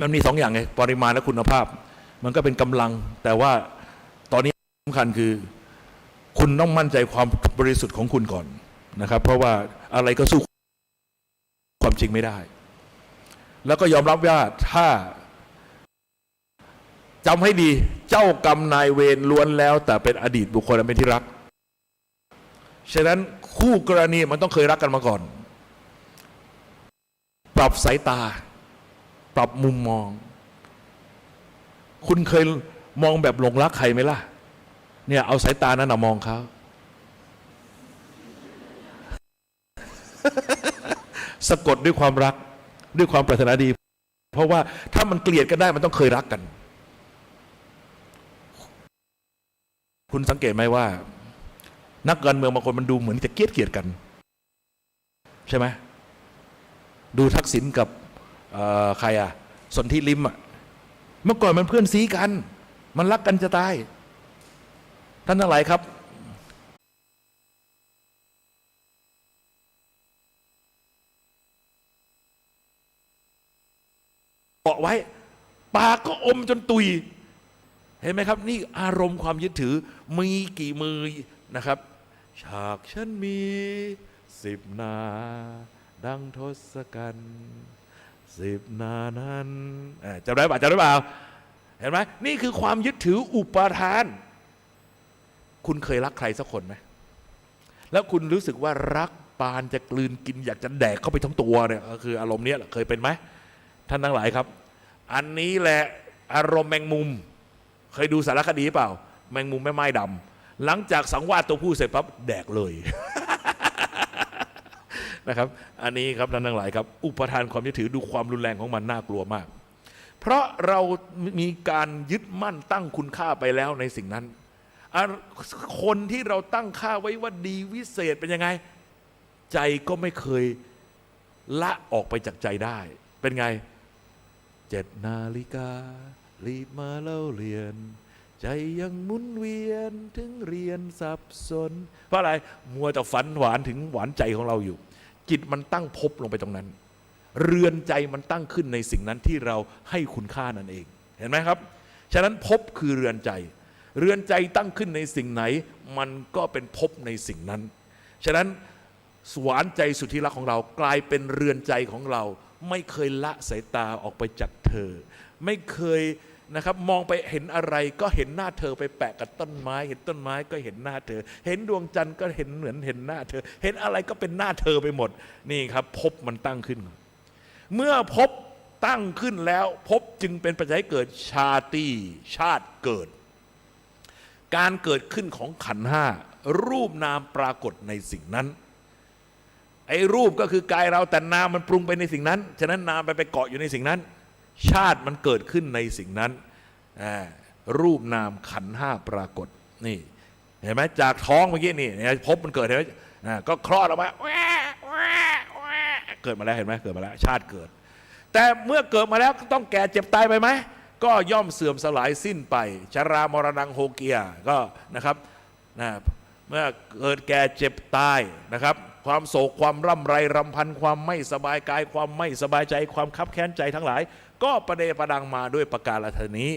มันมี2 อย่างไงปริมาณและคุณภาพมันก็เป็นกำลังแต่ว่าตอนนี้สำคัญคือคุณต้องมั่นใจความบริสุทธิ์ของคุณก่อนนะครับเพราะว่าอะไรก็สู้ความจริงไม่ได้แล้วก็ยอมรับว่าถ้าจำให้ดีเจ้ากรรมนายเวรล้วนแล้วแต่เป็นอดีตบุคคลอันเป็นที่รักฉะนั้นคู่กรณีมันต้องเคยรักกันมาก่อนปรับสายตาปรับมุมมองคุณเคยมองแบบหลงรักใครไหมล่ะเนี่ยเอาสายตานั้นมองเขาสะกดด้วยความรักด้วยความปรารถนาดีเพราะว่าถ้ามันเกลียดกันได้มันต้องเคยรักกันคุณสังเกตไหมว่านักการเมืองบางคนมันดูเหมือนจะเกลียดกันใช่ไหมดูทักษิณกับใครอะสนธิริมอะเมื่อก่อนมันเพื่อนซีกันมันรักกันจะตายท่านทั้งหลายครับเกาะไว้ปากก็อมจนตุยเห็นไหมครับนี่อารมณ์ความยึดถือมีกี่มือนะครับฉากฉันมี10 หน้าดังทศกัณฐ์10 หน้านั้นจำได้ป่ะเห็นไหมนี่คือความยึดถืออุปทานคุณเคยรักใครสักคนไหมแล้วคุณรู้สึกว่ารักปานจะกลืนกินอยากจะแดกเข้าไปทั้งตัวเนี่ยก็คืออารมณ์นี้เคยเป็นไหมท่านทั้งหลายครับอันนี้แหละอารมณ์แมงมุมเคยดูสารคดีเปล่าแมงมุมแม่ไม้ดำหลังจากสังวาสตัวผู้เสร็จปั๊บแดกเลย นะครับอันนี้ครับท่านทั้งหลายครับอุปทานความยึดถือดูความรุนแรงของมันน่ากลัวมากเพราะเรามีการยึดมั่นตั้งคุณค่าไปแล้วในสิ่งนั้นคนที่เราตั้งค่าไว้ว่าดีวิเศษเป็นยังไงใจก็ไม่เคยละออกไปจากใจได้เป็นไง7 นาฬิการีบมาเล่าเรียนใจยังหมุนเวียนถึงเรียนสับสนเพราะอะไรมัวแต่ฝันหวานถึงหวานใจของเราอยู่จิตมันตั้งภพลงไปตรงนั้นเรือนใจมันตั้งขึ้นในสิ่งนั้นที่เราให้คุณค่านั่นเองเห็นไหมครับฉะนั้นภพคือเรือนใจตั้งขึ้นในสิ่งไหนมันก็เป็นภพในสิ่งนั้นฉะนั้นหวานใจสุดที่รักของเรากลายเป็นเรือนใจของเราไม่เคยละสายตาออกไปจากเธอไม่เคยนะครับมองไปเห็นอะไรก็เห็นหน้าเธอไปแปะกับต้นไม้เห็นต้นไม้ก็เห็นหน้าเธอเห็นดวงจันทร์ก็เห็นเหมือนเห็นหน้าเธอเห็นอะไรก็เป็นหน้าเธอไปหมดนี่ครับภพมันตั้งขึ้นเมื่อภพตั้งขึ้นแล้วภพจึงเป็นปัจจัยเกิดชาติชาติเกิดการเกิดขึ้นของขันธ์5รูปนามปรากฏในสิ่งนั้นไอ้รูปก็คือกายเราแต่นามมันปรุงไปในสิ่งนั้นฉะนั้นนามไปเกาะอยู่ในสิ่งนั้นชาติมันเกิดขึ้นในสิ่งนั้นรูปนามขันธ์5ปรากฏนี่เห็นไหมจากท้องเมื่อกี้นี่ภพมันเกิดเห็นไหมก็คลอดออกมา เกิดมาแล้วเห็นไหมเกิดมาแล้วชาติเกิดแต่เมื่อเกิดมาแล้วต้องแก่เจ็บตายไปไหมก็ย่อมเสื่อมสลายสิ้นไปชรามรณังโฮเกียก็นะครับเมื่อเกิดแก่เจ็บตายนะครับความโศกความร่ำไรรำพันความไม่สบายกายความไม่สบายใจความคับแค้นใจทั้งหลายก็ประเดประดังมาด้วยประการฉะนี้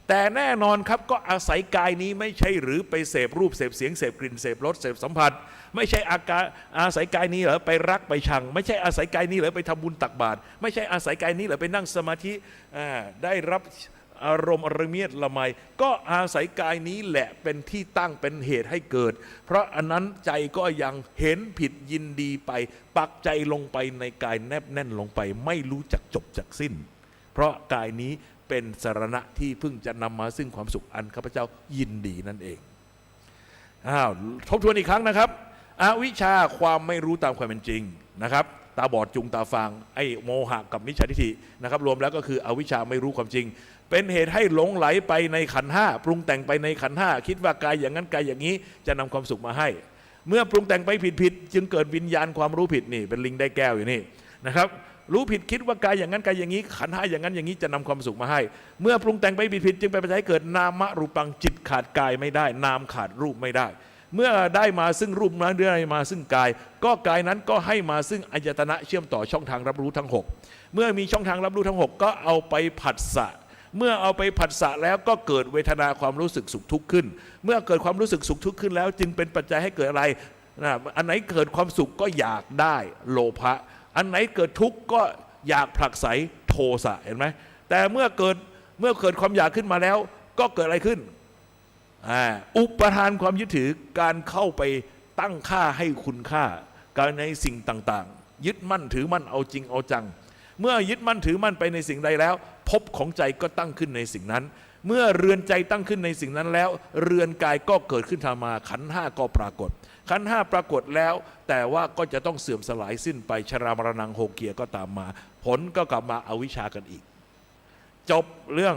แต่แน่นอนครับก็อาศัยกายนี้ไม่ใช่หรือไปเสพรูปเสพเสียงเสพกลิ่นเสพรสเสพสัมผัสไม่ใช่อาศัยกายนี้เหรอไปรักไปชังไม่ใช่อาศัยกายนี้เหรอไปทำบุญตักบาตรไม่ใช่อาศัยกายนี้เหรอไปนั่งสมาธิได้รับอารมณ์อรเมียดละไมก็อาศัยกายนี้แหละเป็นที่ตั้งเป็นเหตุให้เกิดเพราะอันนั้นใจก็ยังเห็นผิดยินดีไปปักใจลงไปในกายแนบแน่นลงไปไม่รู้จักจบจักสิ้นเพราะกายนี้เป็นสรณะที่พึ่งจะนำมาซึ่งความสุขอันข้าพเจ้ายินดีนั่นเองทบทวนอีกครั้งนะครับอวิชชาความไม่รู้ตามความเป็นจริงนะครับตาบอดจุงตาฟางไอ้โมหะกับมิจฉาทิฏฐินะครับรวมแล้วก็คืออวิชชาไม่รู้ความจริงเป็นเหตุให้หลงไหลไปในขันธ์ห้าปรุงแต่งไปในขันธ์ห้าคิดว่ากายอย่างนั้นกายอย่างนี้จะนำความสุขมาให้เมื่อปรุงแต่งไปผิดจึงเกิดวิญญาณความรู้ผิดนี่เป็นลิงได้แก้วอยู่นี่นะครับรู้ผิดคิดว่ากายอย่างนั้นกายอย่างนี้ขันธ์ห้าอย่างนั้นอย่างนี้จะนำความสุขมาให้เมื่อปรุงแต่งไปผิดจึงเป็นปัจจัยให้เกิดนามรูปังจิตขาดกายไม่ได้นามขาดรูปไม่ได้เมื่อได้มาซึ่งรูปนั้นได้มาซึ่งกายก็กายนั้นก็ให้มาซึ่งอายตนะเชื่อมต่อช่องทางรับรู้ทั้ง6เมื่อมีช่องทางรับรู้ทั้ง6ก็เอาไปผัสสะเมื่อเอาไปผัสสะแล้วก็เกิดเวทนาความรู้สึกสุขทุกข์ขึ้นเมื่อเกิดความรู้สึกสุขทุกข์ขึ้นแล้วจึงเป็นปัจจัยให้เกิดอะไรอันไหนเกิดความสุขก็อยากได้โลภะอันไหนเกิดทุกข์ก็อยากผลักไสโทสะเห็นไหมแต่เมื่อเกิดความอยากขึ้นมาแล้วก็เกิดอะไรขึ้นอุปทานความยึดถือการเข้าไปตั้งค่าให้คุณค่าการในสิ่งต่างๆยึดมั่นถือมั่นเอาจริงเอาจังเมื่อยึดมั่นถือมั่นไปในสิ่งใดแล้วภพของใจก็ตั้งขึ้นในสิ่งนั้นเมื่อเรือนใจตั้งขึ้นในสิ่งนั้นแล้วเรือนกายก็เกิดขึ้นมาขันธ์ห้าก็ปรากฏขันธ์ห้าปรากฏแล้วแต่ว่าก็จะต้องเสื่อมสลายสิ้นไปชรามรณังโฮเกียก็ตามมาผลก็กลับมาอวิชชากันอีกจบเรื่อง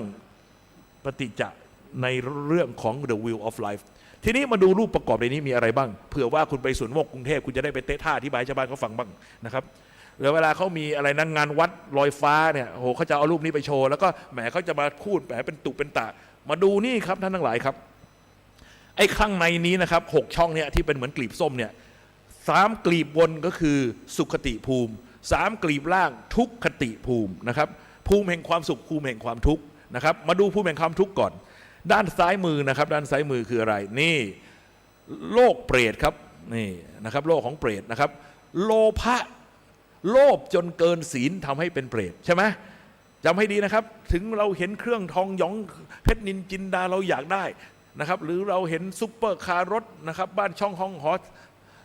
ปฏิจจ์ในเรื่องของ The Wheel of Life ทีนี้มาดูรูปประกอบในนี้มีอะไรบ้างเผื่อว่าคุณไปสวนโมกกรุงเทพคุณจะได้ไปเตะท่าอธิบายชาวบ้านเขาฟังบ้างนะครับแล้วเวลาเขามีอะไรนั่งงานวัดลอยฟ้าเนี่ยโอ้โหเขาจะเอารูปนี้ไปโชว์แล้วก็แหมเขาจะมาพูดแหมเป็นตุเป็นตะมาดูนี่ครับท่านทั้งหลายครับไอ้ข้างในนี้นะครับ6ช่องเนี่ยที่เป็นเหมือนกลีบส้มเนี่ย3กลีบบนก็คือสุขติภูมิ3กลีบล่างทุกขติภูมินะครับภูมิแห่งความสุขภูมิแห่งความทุกข์นะครับมาดูภูมิแห่งความทุกข์ก่อนด้านซ้ายมือนะครับด้านซ้ายมือคืออะไรนี่โลกเปรตครับนี่นะครับโลกของเปรตนะครับโลภะโลภจนเกินศีลทำให้เป็นเปรตใช่ไหมจำให้ดีนะครับถึงเราเห็นเครื่องทองหยองเพชรนินจินดาเราอยากได้นะครับหรือเราเห็นซุปเปอร์คาร์รถนะครับบ้านช่องห้องฮอส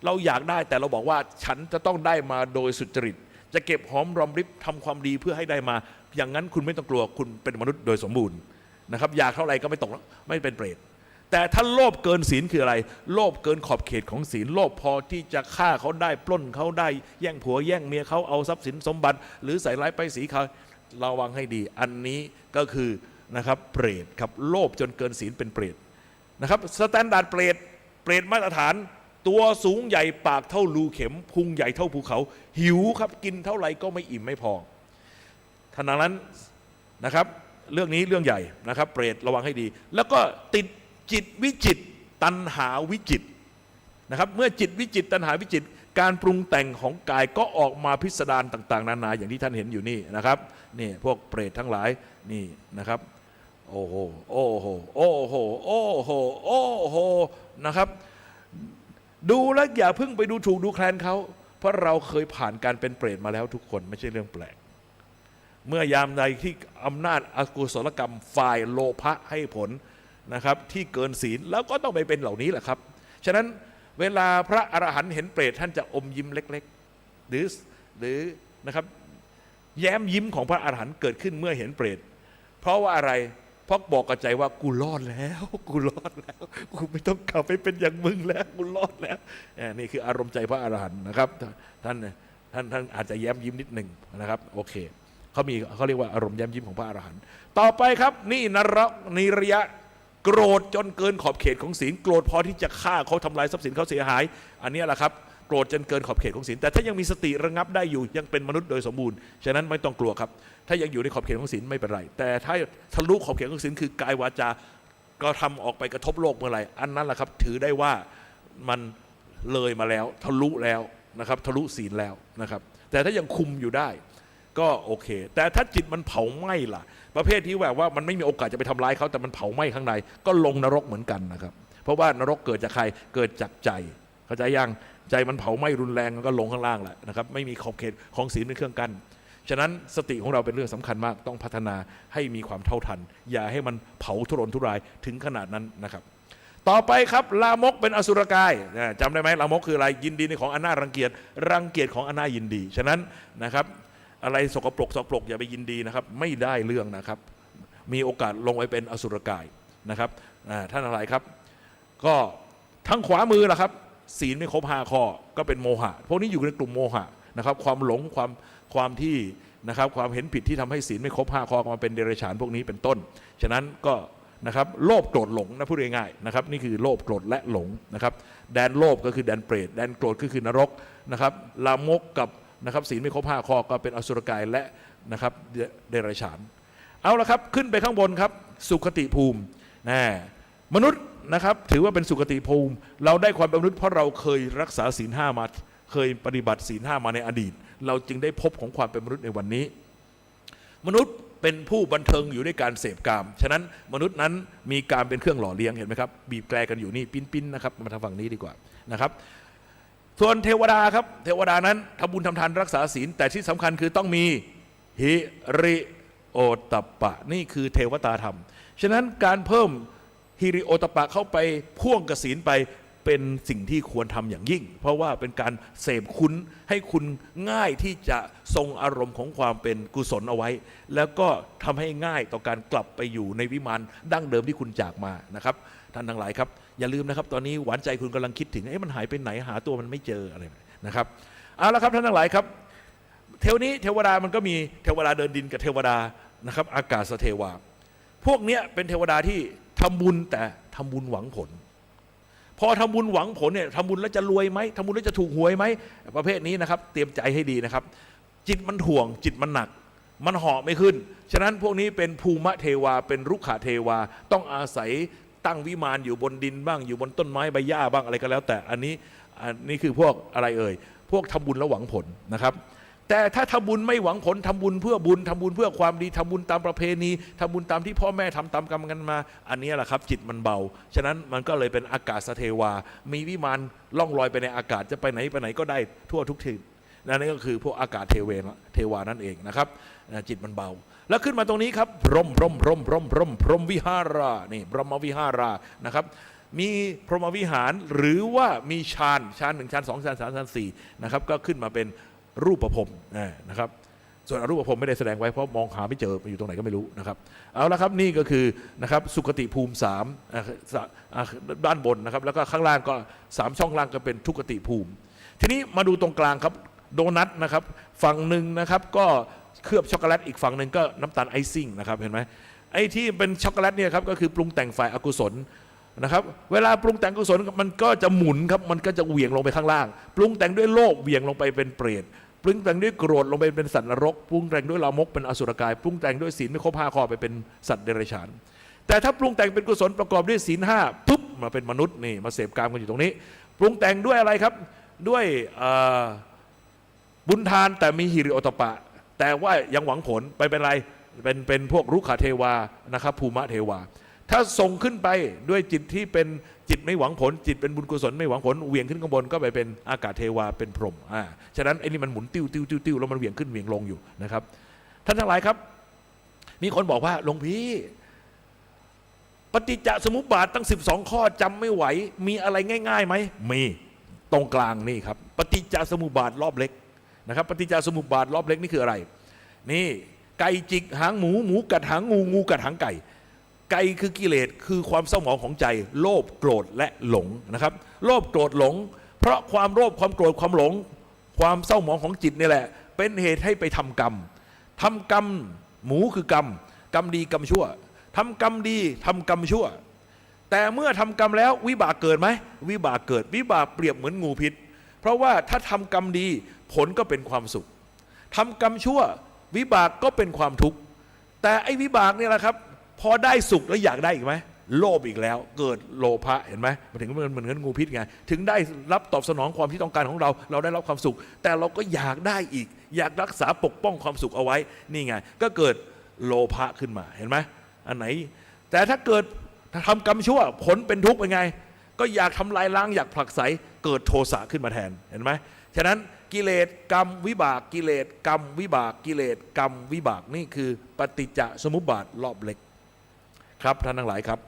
เราอยากได้แต่เราบอกว่าฉันจะต้องได้มาโดยสุจริตจะเก็บหอมรอมริบทำความดีเพื่อให้ได้มาอย่างนั้นคุณไม่ต้องกลัวคุณเป็นมนุษย์โดยสมบูรณ์นะครับอยากเท่าไหร่ก็ไม่ตกแล้วไม่เป็นเปรตแต่ถ้าโลภเกินศีลคืออะไรโลภเกินขอบเขตของศีลโลภพอที่จะฆ่าเขาได้ปล้นเขาได้แย่งผัวแย่งเมียเขาเอาทรัพย์สินสมบัติหรือใส่ร้ายป้ายสีเขาระวังให้ดีอันนี้ก็คือนะครับเปรตครับโลภจนเกินศีลเป็นเปรตนะครับสแตนดาร์ดเปรตมาตรฐานตัวสูงใหญ่ปากเท่ารูเข็มพุงใหญ่เท่าภูเขาหิวครับกินเท่าไหร่ก็ไม่อิ่มไม่พอท่านนั้นนะครับเรื่องนี้เรื่องใหญ่นะครับเปรตระวังให้ดีแล้วก็ติดจิตวิจิตตัณหาวิจิตนะครับเมื่อจิตวิจิตตัณหาวิจิตการปรุงแต่งของกายก็ออกมาพิสดารต่างๆนานาอย่างที่ท่านเห็นอยู่นี่นะครับนี่พวกเปรตทั้งหลายนี่นะครับโอ้โหโอ้โหโอ้โหโอ้โหโอ้โหนะครับดูแล้วอย่าเพิ่งไปดูถูกดูแคลนเขาเพราะเราเคยผ่านการเป็นเปรตมาแล้วทุกคนไม่ใช่เรื่องแปลกเมื่อยามใดที่อำนาจอกุศลกรรมฝ่ายโลภะให้ผลนะครับที่เกินศีลแล้วก็ต้องไปเป็นเหล่านี้แหละครับฉะนั้นเวลาพระอรหันต์เห็นเปรตท่านจะอมยิ้มเล็กๆหรือนะครับแย้มยิ้มของพระอรหันต์เกิดขึ้นเมื่อเห็นเปรตเพราะว่าอะไรเพราะบอกกับใจว่ากูรอดแล้วกูรอดแล้วกูไม่ต้องกลับไปเป็นอย่างมึงแล้วกูรอดแล้วนี่คืออารมณ์ใจพระอรหันต์นะครับท่านอาจจะแย้มยิ้มนิดหนึ่งนะครับโอเคเขาเรียกว่าอารมณ์แย้มยิ้มของพระอรหันต์ต่อไปครับนี่นิระยะโกรธจนเกินขอบเขตของศีลโกรธพอที่จะฆ่าเขาทำลายทรัพย์สินเขาเสียหายอันนี้แหละครับ โกรธจนเกินขอบเขตของศีลแต่ถ้ายังมีสติระงับได้อยู่ยังเป็นมนุษย์โดยสมบูรณ์ฉะนั้นไม่ต้องกลัวครับถ้ายังอยู่ในขอบเขตของศีลไม่เป็นไรแต่ถ้าทะลุขอบเขตของศีลคือกายวาจาก็ทำออกไปกระทบโลกเมื่อไหร่อันนั้นแหละครับถือได้ว่ามันเลยมาแล้วทะลุแล้วนะครับทะลุศีลแล้วนะครับแต่ถ้ายังคุมอยู่ได้ก็โอเคแต่ถ้าจิตมันเผาไหม้ล่ะประเภทที่แบบว่ามันไม่มีโอกาสจะไปทำร้ายเขาแต่มันเผาไหม้ข้างในก็ลงนรกเหมือนกันนะครับเพราะว่านรกเกิดจากใครเกิดจากใจเข้าใจยังใจมันเผาไหม้รุนแรงก็ลงข้างล่างแหละนะครับไม่มีขอบเขตของศีลเป็นเครื่องกั้นฉะนั้นสติของเราเป็นเรื่องสำคัญมากต้องพัฒนาให้มีความเท่าทันอย่าให้มันเผาทุรนทุรายถึงขนาดนั้นนะครับต่อไปครับลามกเป็นอสุรกายจำได้ไหมลามกคืออะไรยินดีในของอันน่ารังเกียจรังเกียจของอันน่ายินดีฉะนั้นนะครับอะไรสกปรกอย่าไปยินดีนะครับไม่ได้เรื่องนะครับมีโอกาสลงไปเป็นอสุรกายนะครับท่านอะไรครับก็ทั้งขวามือล่ะครับศีลไม่ครบ5 ข้อก็เป็นโมหะพวกนี้อยู่ในกลุ่มโมหะนะครับความหลงความที่นะครับความเห็นผิดที่ทำให้ศีลไม่ครบ5 ข้อมาเป็นเดรัจฉานพวกนี้เป็นต้นฉะนั้นก็นะครับโลภโกรธหลงนะพูดง่ายๆนะครับนี่คือโลภโกรธและหลงนะครับแดนโลภก็คือแดนเปรตแดนโกรธก็คือนรกนะครับลามกกับนะครับศีลไม่ครบ5 ข้อก็เป็นอสุรกายและนะครับเดรัจฉานเอาละครับขึ้นไปข้างบนครับสุคติภูมิมนุษย์นะครับถือว่าเป็นสุคติภูมิเราได้ความเป็นมนุษย์เพราะเราเคยรักษาศีล 5มาเคยปฏิบัติศีล 5มาในอดีตเราจึงได้พบของความเป็นมนุษย์ในวันนี้มนุษย์เป็นผู้บันเทิงอยู่ด้วยการเสพกามฉะนั้นมนุษย์นั้นมีการเป็นเครื่องหล่อเลี้ยงเห็นไหมครับบีบแกลกันอยู่นี่ปิ้นนะครับมาทางฝั่งนี้ดีกว่านะครับส่วนเทวดาครับเทวดานั้นทำบุญทำทานรักษาศีลแต่ที่สำคัญคือต้องมีหิริโอตตัปปะนี่คือเทวตาธรรมฉะนั้นการเพิ่มฮิริโอตตัปปะเข้าไปพ่วงกับศีลไปเป็นสิ่งที่ควรทำอย่างยิ่งเพราะว่าเป็นการเสพคุณให้คุณง่ายที่จะทรงอารมณ์ของความเป็นกุศลเอาไว้แล้วก็ทำให้ง่ายต่อการกลับไปอยู่ในวิมานดั้งเดิมที่คุณจากมานะครับท่านทั้งหลายครับอย่าลืมนะครับตอนนี้หวานใจคุณกำลังคิดถึงมันหายไปไหนหาตัวมันไม่เจออะไรนะครับเอาละครับท่านทั้งหลายครับเทวดามันก็มีเทวดาเดินดินกับเทวดานะครับอากาศเทวาพวกนี้เป็นเทวดาที่ทำบุญแต่ทำบุญหวังผลพอทำบุญหวังผลเนี่ยทำบุญแล้วจะรวยไหมทำบุญแล้วจะถูกหวยไหมประเภทนี้นะครับเตรียมใจให้ดีนะครับจิตมันถ่วงจิตมันหนักมันเหาะไม่ขึ้นฉะนั้นพวกนี้เป็นภูมิเทวาเป็นรุกขเทวาต้องอาศัยตั้งวิมานอยู่บนดินบ้างอยู่บนต้นไม้ใบหญ้าบ้างอะไรก็แล้วแต่อันนี้คือพวกอะไรพวกทำบุญแล้วหวังผลนะครับแต่ถ้าทำบุญไม่หวังผลทำบุญเพื่อบุญทำบุญเพื่อความดีทำบุญตามประเพณีทำบุญตามที่พ่อแม่ทำตามกรรมกันมาอันนี้แหละครับจิตมันเบาฉะนั้นมันก็เลยเป็นอากาศเทวามีวิมานล่องลอยไปในอากาศจะไปไหนก็ได้ทั่วทุกทิศนั่นก็คือพวกอากาศเทวานั่นเองนะครับจิตมันเบาแล้วขึ้นมาตรงนี้ครับพรหมวิหารานี่พรหมวิหารานะครับมีพรหมวิหารหรือว่ามีฌาน1ฌาน2ฌาน3ฌาน4นะครับก็ขึ้นมาเป็นรูปภพนะครับส่วนอรูปภพไม่ได้แสดงไว้เพราะมองหาไม่เจออยู่ตรงไหนก็ไม่รู้นะครับเอาละครับนี่ก็คือนะครับสุคติภูมิ3ด้านบนนะครับแล้วก็ข้างล่างก็3ช่องล่างก็เป็นทุกขติภูมิทีนี้มาดูตรงกลางครับโดนัทนะครับฝั่งหนึ่งนะครับก็เคลือบช็อกโกแลตอีกฝั่งหนึ่งก็น้ำตาลไอซิ่งนะครับเห็นไหมไอ้ที่เป็นช็อกโกแลตเนี่ยครับก็คือปรุงแต่งฝ่ายอกุศลนะครับเวลาปรุงแต่งกุศลมันก็จะหมุนครับมันก็จะเหวี่ยงลงไปข้างล่างปรุงแต่งด้วยโลภเหวี่ยงลงไปเป็นเปรตปรุงแต่งด้วยโกรธลงไปเป็นสัตว์นรกปรุงแต่งด้วยลามกเป็นอสุรกายปรุงแต่งด้วยศีลไม่ครบ5 ข้อไปเป็นสัตว์เดรัจฉานแต่ถ้าปรุงแต่งเป็นกุศลประกอบด้วยศีล5ปุ๊บมาเป็นมนุษย์นี่มาเสพกามกันอยู่ตรงนี้ปรุงแต่งด้วยอะไรครับด้วยบุญทานแต่มีหิริโอตตัปปะแต่ว่ายังหวังผลไปเป็นอะไรเป็นพวกรุกขเทวานะครับภูมิเทวาถ้าส่งขึ้นไปด้วยจิตที่เป็นจิตไม่หวังผลจิตเป็นบุญกุศลไม่หวังผลเหวี่ยงขึ้นข้างบนก็ไปเป็นอากาศเทวาเป็นพรหมฉะนั้นไอ้นี่มันหมุนติ้วแล้วมันเหวี่ยงขึ้นเหวี่ยงลงอยู่นะครับท่านทั้งหลายครับมีคนบอกว่าหลวงพี่ปฏิจจสมุปบาทตั้ง12 ข้อจำไม่ไหวมีอะไรง่ายๆไหมมีตรงกลางนี่ครับปฏิจจสมุปบาทรอบเล็กนะครับปฏิจจสมุปบาทรอบเล็กนี่คืออะไรนี่ไก่จิกหางหมูหมูกัดหางงูงูกัดหางไก่ไก่คือกิเลสคือความเศร้าหมองของใจโลภโกรธและหลงนะครับโลภโกรธหลงเพราะความโลภความโกรธความหลงความเศร้าหมองของจิตนี่แหละเป็นเหตุให้ไปทำกรรมหมูคือกรรมดีกรรมชั่วทำกรรมดีทำกรรมชั่วแต่เมื่อทำกรรมแล้ววิบากเกิดไหมวิบากเกิดวิบากเปรียบเหมือนงูพิษ เพราะว่าถ้าทำกรรมดีผลก็เป็นความสุขทำกรรมชั่ววิบากก็เป็นความทุกข์แต่ไอ้วิบากเนี่ยแหละครับพอได้สุขแล้วอยากได้อีกไหมโลภอีกแล้วเกิดโลภะเห็นไหมมันถึงเหมือนงูพิษไงถึงได้รับตอบสนองความที่ต้องการของเราได้รับความสุขแต่เราก็อยากได้อีกอยากรักษาปกป้องความสุขเอาไว้นี่ไงก็เกิดโลภะขึ้นมาเห็นไหมอันไหนแต่ถ้าเกิดทำกรรมชั่วผลเป็นทุกข์เป็นไงก็อยากทำลายล้างอยากผลักไสเกิดโทสะขึ้นมาแทนเห็นไหมฉะนั้นกิเลสกรรมวิบากกิเลสกรรมวิบากกิเลสกรรมวิบากนี่คือปฏิจจสมุปบาทรอบเล็กครับท่านทั้งหลายครับ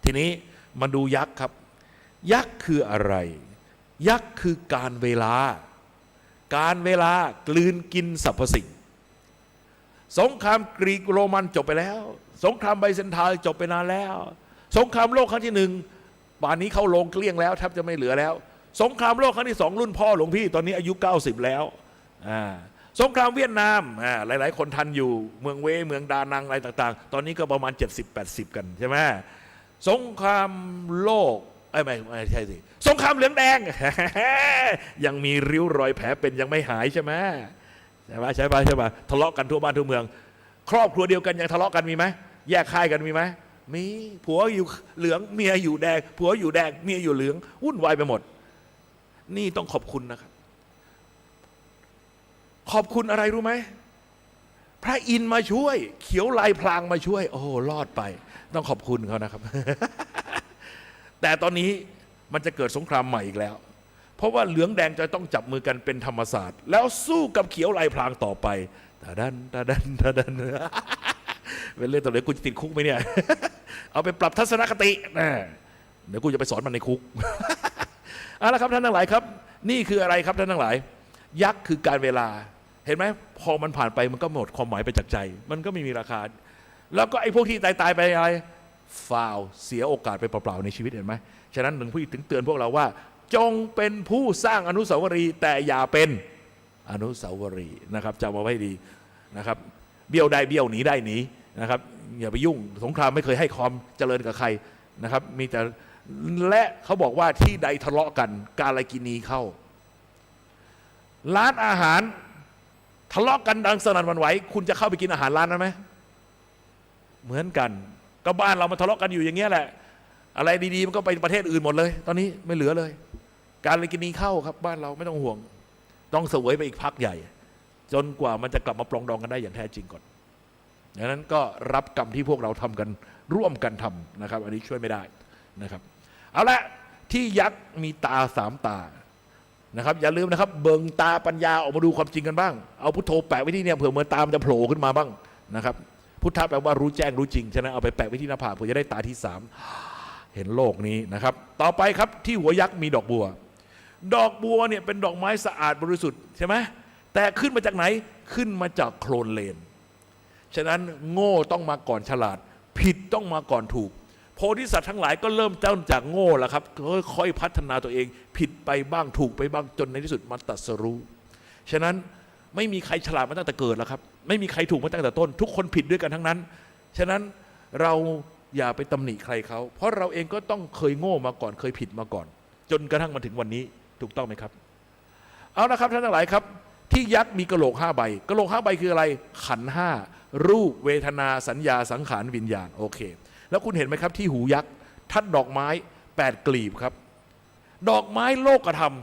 ทีนี้มาดูยักษ์ครับยักษ์คืออะไรยักษ์คือการเวลากลืนกินสรรพสิ่งสงครามกรีกโรมันจบไปแล้วสงครามไบเซนไทน์จบไปนานแล้วสงครามโลกครั้งที่หนึ่งป่านนี้เข้าโรงเกลี้ยงแล้วแทบจะไม่เหลือแล้วสงครามโลกครั้งที่สองรุ่นพ่อหลวงพี่ตอนนี้อายุ90แล้วสงครามเวียดนามหลายๆคนทันอยู่เมืองเว่ยเมืองดานังอะไรต่างๆตอนนี้ก็ประมาณ70-80กันใช่ไหมสงครามโลกไม่ใช่สิสงครามเหลืองแดง ยังมีริ้วรอยแผลเป็นยังไม่หายใช่ไหมใช่ไหมทะเลาะกันทั่วบ้านทั่วเมืองครอบครัวเดียวกันยังทะเลาะกันมีไหมแยกค่ายกันมีไหมมีผัวอยู่เหลืองเมียอยู่แดงผัวอยู่แดงเมียอยู่เหลืองวุ่นวายไปหมดนี่ต้องขอบคุณนะครับขอบคุณอะไรรู้ไหมพระอินทร์มาช่วยเขียวลายพลางมาช่วยโอ้รอดไปต้องขอบคุณเขานะครับ แต่ตอนนี้มันจะเกิดสงครามใหม่อีกแล้วเพราะว่าเหลืองแดงจะต้องจับมือกันเป็นธรรมศาสตร์แล้วสู้กับเขียวลายพลางต่อไปตาดันเป็นเรื่องต่อเลยกูจะติดคุกไหมเนี่ย เอาไปปรับทัศนคตินะเดี๋ยวกูจะไปสอนมันในคุก เอาละครับท่านทั้งหลายครับนี่คืออะไรครับท่านทั้งหลายยักษ์คือการเวลาเห็นไหมพอมันผ่านไปมันก็หมดความหมายไปจากใจมันก็ไม่มีราคาแล้วก็ไอ้พวกที่ตายไปอะไรฟาวเสียโอกาสไปเปล่าๆในชีวิตเห็นไหมฉะนั้นหลวงพี่ถึงเตือนพวกเราว่าจงเป็นผู้สร้างอนุสาวรีย์แต่อย่าเป็นอนุสาวรีย์นะครับจำเอาไว้ดีนะครับเบี้ยวได้เบี้ยวหนีได้หนีนะครับอย่าไปยุ่งสงครามไม่เคยให้ความเจริญกับใครนะครับมีแต่และเขาบอกว่าที่ใดทะเลาะกันกาลกินีเข้าร้านอาหารทะเลาะกันดังสนั่นหวั่นไหวคุณจะเข้าไปกินอาหารร้านนั้นไหมเหมือนกันก็บ้านเรามาทะเลาะกันอยู่อย่างเงี้ยแหละอะไรดีๆมันก็ไปประเทศอื่นหมดเลยตอนนี้ไม่เหลือเลยการกินีเข้าครับบ้านเราไม่ต้องห่วงต้องเสวยไปอีกพักใหญ่จนกว่ามันจะกลับมาปรองดองกันได้อย่างแท้จริงก่อนดังนั้นก็รับกรรมที่พวกเราทำกันร่วมกันทำนะครับอันนี้ช่วยไม่ได้นะครับเอาละที่ยักษ์มีตา3 ตานะครับอย่าลืมนะครับเบิ่งตาปัญญาออกมาดูความจริงกันบ้างเอาพุทโธแปะไว้ที่เนี่ยเผื่อเมื่อตามันจะโผล่ขึ้นมาบ้างนะครับพุทธะแปลว่ารู้แจ้งรู้จริงฉะนั้นเอาไปแปะไว้ที่หน้าผากเผื่อจะได้ตาที่3เห็นโลกนี้นะครับต่อไปครับที่หัวยักษ์มีดอกบัวเนี่ยเป็นดอกไม้สะอาดบริสุทธิ์ใช่ไหมแต่ขึ้นมาจากไหนขึ้นมาจากโคลนเลนฉะนั้นโง่ต้องมาก่อนฉลาดผิดต้องมาก่อนถูกโพธิสัตว์ทั้งหลายก็เริ่มต้นจากโง่แล้วครับค่อยๆพัฒนาตัวเองผิดไปบ้างถูกไปบ้างจนในที่สุดมาตรัสรู้ฉะนั้นไม่มีใครฉลาดมาตั้งแต่เกิดแล้วครับไม่มีใครถูกมาตั้งแต่ต้นทุกคนผิดด้วยกันทั้งนั้นฉะนั้นเราอย่าไปตำหนิใครเขาเพราะเราเองก็ต้องเคยโง่มาก่อนเคยผิดมาก่อนจนกระทั่งมาถึงวันนี้ถูกต้องไหมครับเอาละครับท่านทั้งหลายครับที่ยักษ์มีกะโหลก5 ใบกะโหลก5 ใบคืออะไรขันธ์5รูปเวทนาสัญญาสังขารวิญญาณโอเคแล้วคุณเห็นไหมครับที่หูยักษ์ทัดดอกไม้8 กลีบครับดอกไม้โลกธรรม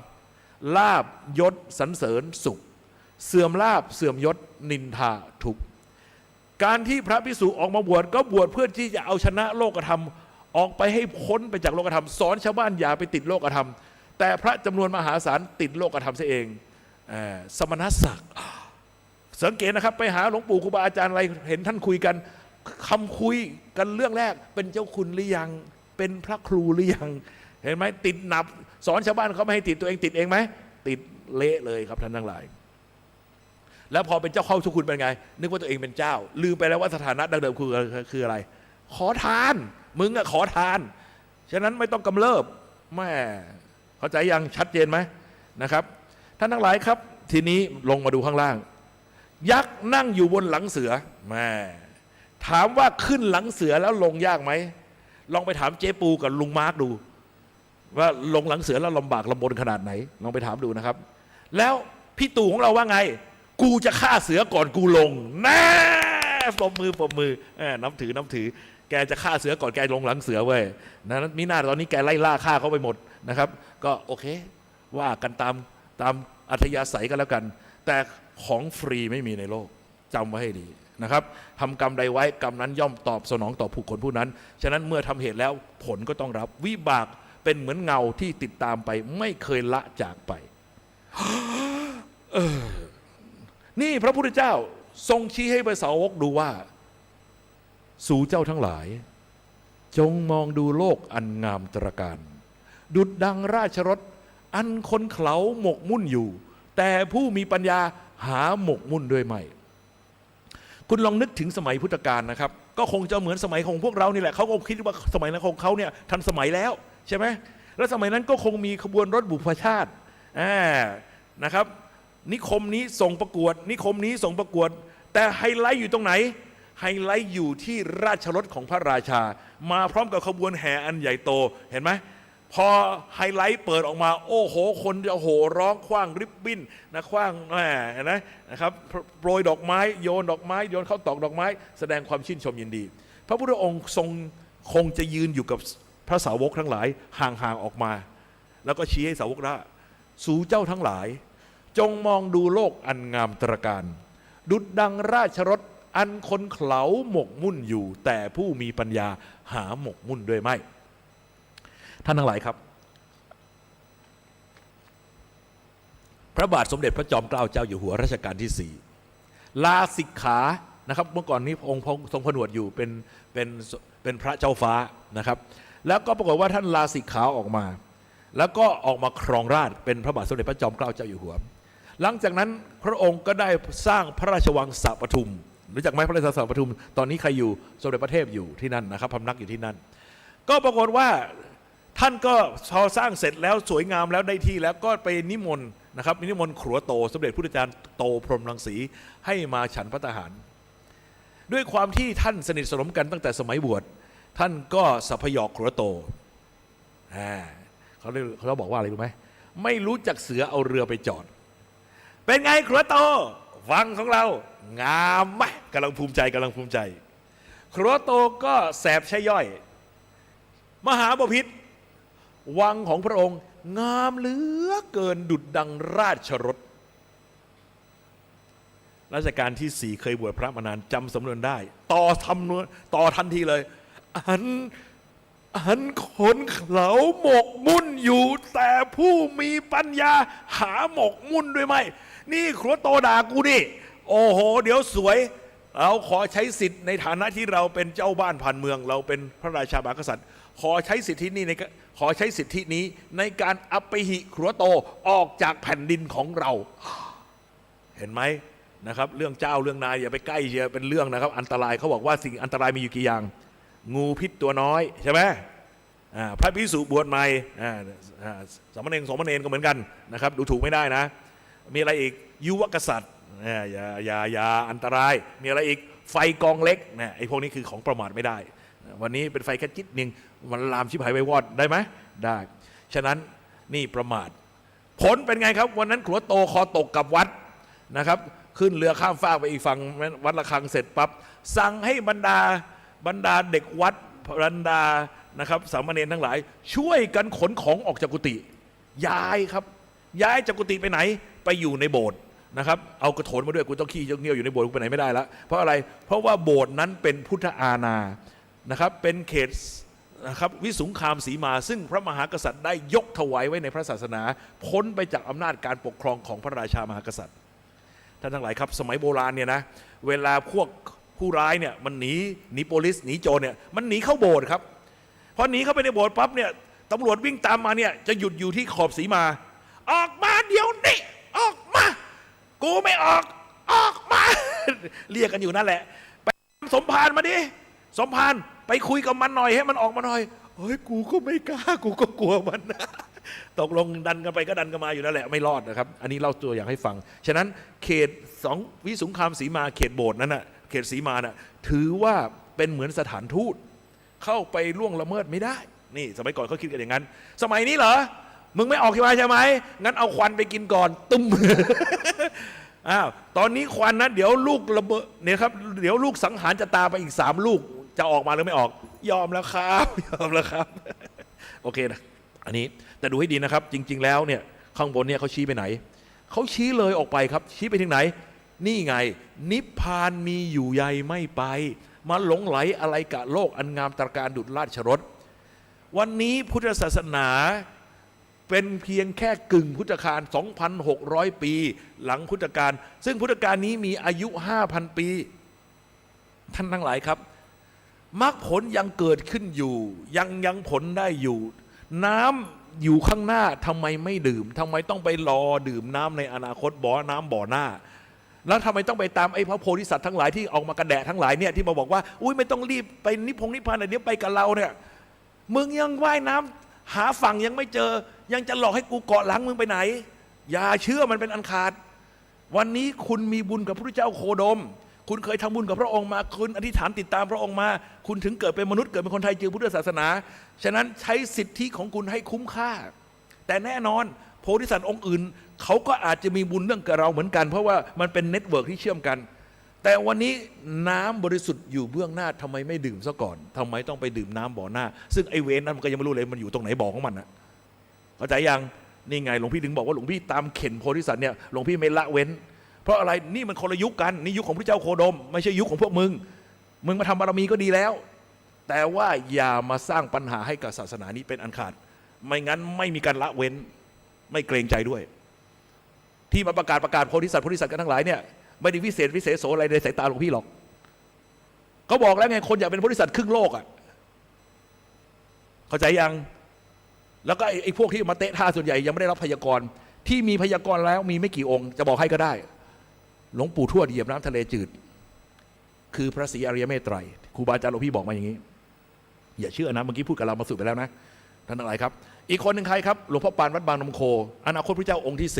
ลาบยศสรรเสริญสุขเสื่อมลาบเสื่อมยศนินทาทุกข์การที่พระภิกษุออกมาบวชก็บวชเพื่อที่จะเอาชนะโลกธรรมออกไปให้พ้นไปจากโลกธรรมสอนชาวบ้านอย่าไปติดโลกธรรมแต่พระจำนวนมหาศาลติดโลกธรรมซะเองสมณศักดิ์สังเกตนะครับไปหาหลวงปู่ครูบาอาจารย์อะไรเห็นท่านคุยกันคำคุยกันเรื่องแรกเป็นเจ้าคุณหรือยังเป็นพระครูหรือยังเห็นไหมติดหนับสอนชาวบ้านเขาไม่ให้ติดตัวเองติดเองไหมติดเละเลยครับท่านทั้งหลายแล้วพอเป็นเจ้าเข้าทุกคุณเป็นไงนึกว่าตัวเองเป็นเจ้าลืมไปแล้วว่าสถานะดังเดิมคืออะไรขอทานมึงอะขอทานฉะนั้นไม่ต้องกำเริบแม่เข้าใจยังชัดเจนไหมนะครับท่านทั้งหลายครับทีนี้ลงมาดูข้างล่างยักษ์นั่งอยู่บนหลังเสือแม่ถามว่าขึ้นหลังเสือแล้วลงยากไหมลองไปถามเจ๊ปูกับลุงมาร์กดู ว่าลงหลังเสือแล้วลำบากลำบนขนาดไหนลองไปถามดูนะครับแล้วพี่ตู่ของเราว่าไงกูจะฆ่าเสือก่อนกูลงนะปรบมือนับถือแกจะฆ่าเสือก่อนแกลงหลังเสือเว้ยนั้นมิน่าตอนนี้แกไล่ล่าฆ่าเขาไปหมดนะครับก็โอเคว่ากันตามอัธยาศัยกันแล้วกันแต่ของฟรีไม่มีในโลกจำไว้ให้ดีนะครับทำกรรมใดไว้กรรมนั้นย่อมตอบสนองต่อผู้คนผู้นั้นฉะนั้นเมื่อทำเหตุแล้วผลก็ต้องรับวิบากเป็นเหมือนเงาที่ติดตามไปไม่เคยละจากไป นี่พระพุทธเจ้าทรงชี้ให้พระสาวกดูว่าสู่เจ้าทั้งหลายจงมองดูโลกอันงามตระการดุจดังราชรถอันคนเขาหมกมุ่นอยู่แต่ผู้มีปัญญาหาหมกมุ่นด้วยไม่คุณลองนึกถึงสมัยพุทธกาลนะครับก็คงจะเหมือนสมัยของพวกเรานี่แหละเขาก็คิดว่าสมัยนั้นของเขาเนี่ยทันสมัยแล้วใช่ไหมแล้วสมัยนั้นก็คงมีขบวนรถบุพชาตินะครับนิคมนี้ส่งประกวดนิคมนี้ส่งประกวดแต่ไฮไลท์อยู่ตรงไหนไฮไลท์อยู่ที่ราชรถของพระราชามาพร้อมกับขบวนแห่อันใหญ่โตเห็นไหมพอไฮไลท์เปิดออกมาโอ้โหคนจะโห่ร้องคว้างริบบิ้นนะคว้างเห็นไหมนะครับโปรยดอกไม้โยนดอกไม้โยนข้าวตอกดอกไม้แสดงความชื่นชมยินดีพระพุทธองค์ทรงคงจะยืนอยู่กับพระสาวกทั้งหลายห่างๆออกมาแล้วก็ชี้ให้สาวกว่าสู่เจ้าทั้งหลายจงมองดูโลกอันงามตระการดุจดังราชรถอันคนเขาหมกมุ่นอยู่แต่ผู้มีปัญญาหาหมกมุ่นด้วยไม่ท่านทั้งหลายครับพระบาทสมเด็จพระจอมเกล้าเจ้าอยู่หัวรัชกาลที่4ลาสิกขานะครับเมื่อก่อนนี้องค์ทรงผนวดอยู่เป็นพระเจ้าฟ้านะครับแล้วก็ปรากฏว่าท่านลาสิกขาออกมาแล้วก็ออกมาครองราชย์เป็นพระบาทสมเด็จพระจอมเกล้าเจ้าอยู่หัวหลังจากนั้นพระองค์ก็ได้สร้างพระราชวังสระปทุมรู้จักไหมพระราชวังสระปทุมตอนนี้ใครอยู่สมเด็จพระเทพอยู่ที่นั่นนะครับพำนักอยู่ที่นั่นก็ปรากฏว่าท่านก็พอสร้างเสร็จแล้วสวยงามแล้วได้ที่แล้วก็ไปนิมนต์นะครับนิมนต์ขัวโตสมเด็จพุทธจารย์โตพรหมรังสีให้มาฉันพระทหารด้วยความที่ท่านสนิทสนมกันตั้งแต่สมัยบวชท่านก็สัพยอกขัวโตเขาบอกว่าอะไรรู้ไหมไม่รู้จักเสือเอาเรือไปจอดเป็นไงขัวโตวังของเรางามไหมกำลังภูมิใจขัวโตก็แสบใช่ย่อยมหาบพิตรวังของพระองค์งามเหลือเกินดุจดังราชรถรัชกาลที่4เคยบวชพระมานานจำสำนวนได้ต่อทันทีเลยอันคนเขาหมกมุ่นอยู่แต่ผู้มีปัญญาหาหมกมุ่นด้วยไหมนี่ครัวโตด่ากูนี่โอ้โหเดี๋ยวสวยเราขอใช้สิทธิ์ในฐานะที่เราเป็นเจ้าบ้านผ่านเมืองเราเป็นพระราชามหากษัตริย์ขอใช้สิทธินี้ในการอปหิครัวโตออกจากแผ่นดินของเราเห็นไหมนะครับเรื่องเจ้าเรื่องนายอย่าไปใกล้เยอะเป็นเรื่องนะครับอันตรายเขาบอกว่าสิ่งอันตรายมีอยู่กี่อย่างงูพิษตัวน้อยใช่ไหมพระภิกษุบวชใหม่สามเณรก็เหมือนกันนะครับดูถูกไม่ได้นะมีอะไรอีกยุวกษัตริย์อย่าอันตรายมีอะไรอีกไฟกองเล็กไอ้พวกนี้คือของประมาทไม่ได้วันนี้เป็นไฟแค่จิตนึงมันลามชิบหายไปวอดได้ไหมได้ฉะนั้นนี่ประมาทผลเป็นไงครับวันนั้นขัวโตคอตกกับวัดนะครับขึ้นเรือข้ามฟากไปอีกฝั่งวัดระฆังเสร็จปั๊บสั่งให้บรรดาเด็กวัดบรรดานะครับสามเณรทั้งหลายช่วยกันขนของออกจากกุฏิย้ายจากกุฏิไปไหนไปอยู่ในโบสถ์นะครับเอากระโถนมาด้วยกูต้องขี้เงี้ยวอยู่ในโบสถ์กูไปไหนไม่ได้แล้วเพราะอะไรเพราะว่าโบสถ์นั้นเป็นพุทธอาณานะครับเป็นเขตนะครับวิสุงคามสีมาซึ่งพระมหากษัตริย์ได้ยกถวายไว้ในพระศาสนาพ้นไปจากอำนาจการปกครองของพระราชามหากษัตริย์ท่านทั้งหลายครับสมัยโบราณเนี่ยนะเวลาพวกผู้ร้ายเนี่ยมันหนีโปลิสหนีโจรเนี่ยมันหนีเข้าโบสถ์ครับพอหนีเข้าไปในโบสถ์ปั๊บเนี่ยตำรวจวิ่งตามมาเนี่ยจะหยุดอยู่ที่ขอบสีมาออกมาเดี๋ยวนี้ออกมากูไม่ออกมาเรียกกันอยู่นั่นแหละไปสมภารมาดิสมภารไปคุยกับมันหน่อยให้มันออกมาหน่อยเฮ้ยกูก็ไม่กล้ากูก็กลัวมันนะตกลงดันกันไปก็ดันกันมาอยู่นั่นแหละไม่รอดนะครับอันนี้เล่าตัวอย่างให้ฟังฉะนั้นเขตวิสุงคามสีมาเขตโบสถ์นั้นน่ะเขตสีมาน่ะถือว่าเป็นเหมือนสถานทูตเข้าไปล่วงละเมิดไม่ได้ นี่สมัยก่อนเขาคิดกันอย่างนั้นสมัยนี้เหรอมึงไม่ออกใช่ไหมงั้นเอาควันไปกินก่อนตุ้ม อ้าวตอนนี้ควันนะเดี๋ยวลูกระเบิดเนี่ยครับเดี๋ยวลูกสังหารจะตามไปอีก3 ลูกจะออกมาหรือไม่ออกยอมแล้วครับ ยอมแล้วครับ โอเคนะอันนี้แต่ดูให้ดีนะครับจริงๆแล้วเนี่ยข้างบนเนี่ยเขาชี้ไปไหนเขาชี้เลยออกไปครับชี้ไปถึงไหนนี่ไงนิพพานมีอยู่ใยไม่ไปมาหลงไหลอะไรกับโลกอันงามตระการดุจราชรสวันนี้พุทธศาสนาเป็นเพียงแค่กึ่งพุทธกาล 2,600 ปีหลังพุทธกาลซึ่งพุทธกาลนี้มีอายุ 5,000 ปีท่านทั้งหลายครับมรรคผลยังเกิดขึ้นอยู่ยังผลได้อยู่น้ำอยู่ข้างหน้าทำไมไม่ดื่มทำไมต้องไปรอดื่มน้ำในอนาคตบ่อน้ำบ่อหน้าแล้วทำไมต้องไปตามไอ้พระโพธิสัตว์ทั้งหลายที่ออกมากระแดะทั้งหลายเนี่ยที่มาบอกว่าอุ้ยไม่ต้องรีบไปนิพพานเดี๋ยวไปกับเราเนี่ยมึงยังว่ายน้ำหาฝั่งยังไม่เจอยังจะหลอกให้กูเกาะหลังมึงไปไหนอย่าเชื่อมันเป็นอันขาดวันนี้คุณมีบุญกับพระพุทธเจ้าโคดมคุณเคยทำบุญกับพระองค์มาคุณอธิษฐานติดตามพระองค์มาคุณถึงเกิดเป็นมนุษย์เกิดเป็นคนไทยเจอพุทธศาสนาฉะนั้นใช้สิทธิของคุณให้คุ้มค่าแต่แน่นอนโพธิสัตว์องค์อื่นเขาก็อาจจะมีบุญเรื่องกับเราเหมือนกันเพราะว่ามันเป็นเน็ตเวิร์กที่เชื่อมกันแต่วันนี้น้ำบริสุทธิ์อยู่เบื้องหน้าทำไมไม่ดื่มซะก่อนทำไมต้องไปดื่มน้ำบ่อหน้าซึ่งไอเวนนั้นมันก็ยังไม่รู้เลยมันอยู่ตรงไหนบ่อของมันนะเข้าใจยังนี่ไงหลวงพี่ถึงบอกว่าหลวงพี่ตามเข็นโพธิสัตว์เนี่ยหลวงพี่ไม่ละเว้นเพราะอะไรนี่มันคนละยุคกันนี่ยุคของพระเจ้าโคดมไม่ใช่ยุคของพวกมึงมาทำบารมีก็ดีแล้วแต่ว่าอย่ามาสร้างปัญหาให้กับศาสนานี้เป็นอันขาดไม่งั้นไม่มีการละเว้นไม่เกรงใจด้วยที่มาประกาศโพธิสัตว์กันทั้งหลายเนี่ยไม่ได้วิเศษโสอะไรในสายตาหลวงพี่หรอกเขาบอกแล้วไงคนอยากเป็นโพธิสัตว์ครึ่งโลกอ่ะเข้าใจยังแล้วก็ไอ้พวกที่มาเตะท่าส่วนใหญ่ยังไม่ได้รับพยากรณ์ที่มีพยากรณ์แล้วมีไม่กี่องค์จะบอกให้ก็ได้หลวงปู่ทวดเหยียบน้ำทะเลจืดคือพระศรีอริยเมตไตรครูบาอาจารย์หลวงพี่บอกมาอย่างนี้อย่าเชื่อนะเมื่อกี้พูดกับเรามาสุดไปแล้วนะท่านทั้งหลายครับอีกคนหนึ่งใครครับหลวงพ่อปานวัดบางนมโคอนาคตพระเจ้าองค์ที่10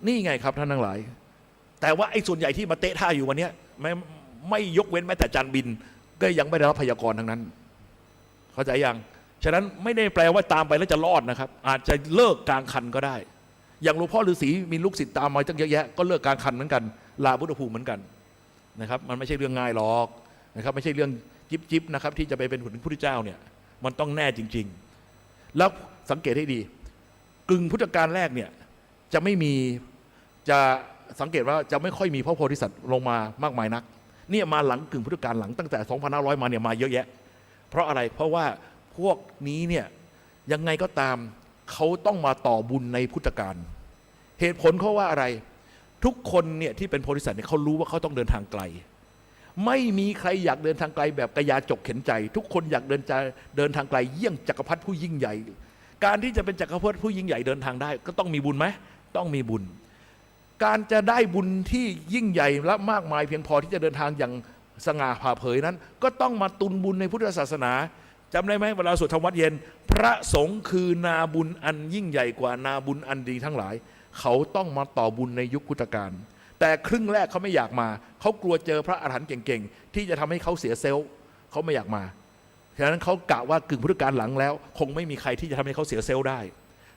นี่ไงครับท่านทั้งหลายแต่ว่าไอ้ส่วนใหญ่ที่มาเตะท่าอยู่วันนี้ไม่ยกเว้นแม้แต่จานบินก็ยังไม่ได้รับพยากรณ์ทั้งนั้นเข้าใจยังฉะนั้นไม่ได้แปลว่าตามไปแล้วจะรอดนะครับอาจจะเลิกกลางคันก็ได้อย่างหลวงพ่อฤาษีมีลูกศิษย์ตามมาตั้งเยอะแยะก็เลิกกลางคันเหมือนกันลาพุทธภูมิเหมือนกันนะครับมันไม่ใช่เรื่องง่ายหรอกนะครับไม่ใช่เรื่องจิ๊บนะครับที่จะไปเป็นพุทธเจ้าเนี่ยมันต้องแน่จริงๆแล้วสังเกตให้ดีกึ่งพุทธกาลแรกเนี่ยจะไม่มีจะสังเกตว่าจะไม่ค่อยมีพระโพธิสัตว์ลงมามากมายนักเนี่ยมาหลังกึ่งพุทธกาลหลังตั้งแต่ 2,500 มาเนี่ยมาเยอะแยะเพราะอะไรเพราะว่าพวกนี้เนี่ยยังไงก็ตามเขาต้องมาต่อบุญในพุทธกาลเหตุผลเขาว่าอะไรทุกคนเนี่ยที่เป็นโพธิสัตว์เนี่ยเขารู้ว่าเขาต้องเดินทางไกลไม่มีใครอยากเดินทางไกลแบบกระยาจกเข็นใจทุกคนอยากเดินทางไกลเยี่ยงจักรพรรดิผู้ยิ่งใหญ่การที่จะเป็นจักรพรรดิผู้ยิ่งใหญ่เดินทางได้ก็ต้องมีบุญไหมต้องมีบุญการจะได้บุญที่ยิ่งใหญ่และมากมายเพียงพอที่จะเดินทางอย่างสง่าผ่าเผยนั้นก็ต้องมาตุนบุญในพุทธศาสนาจำได้ไหมเวลาสวดธรรมวัดเย็นพระสงฆ์คือนาบุญอันยิ่งใหญ่กว่านาบุญอันดีทั้งหลายเขาต้องมาต่อบุญในยุคพุทธกาลแต่ครึ่งแรกเขาไม่อยากมาเขากลัวเจอพระอรหันต์เก่งๆที่จะทำให้เขาเสียเซลล์เขาไม่อยากมาฉะนั้นเขากะว่ากึ่งพุทธกาลหลังแล้วคงไม่มีใครที่จะทำให้เขาเสียเซลล์ได้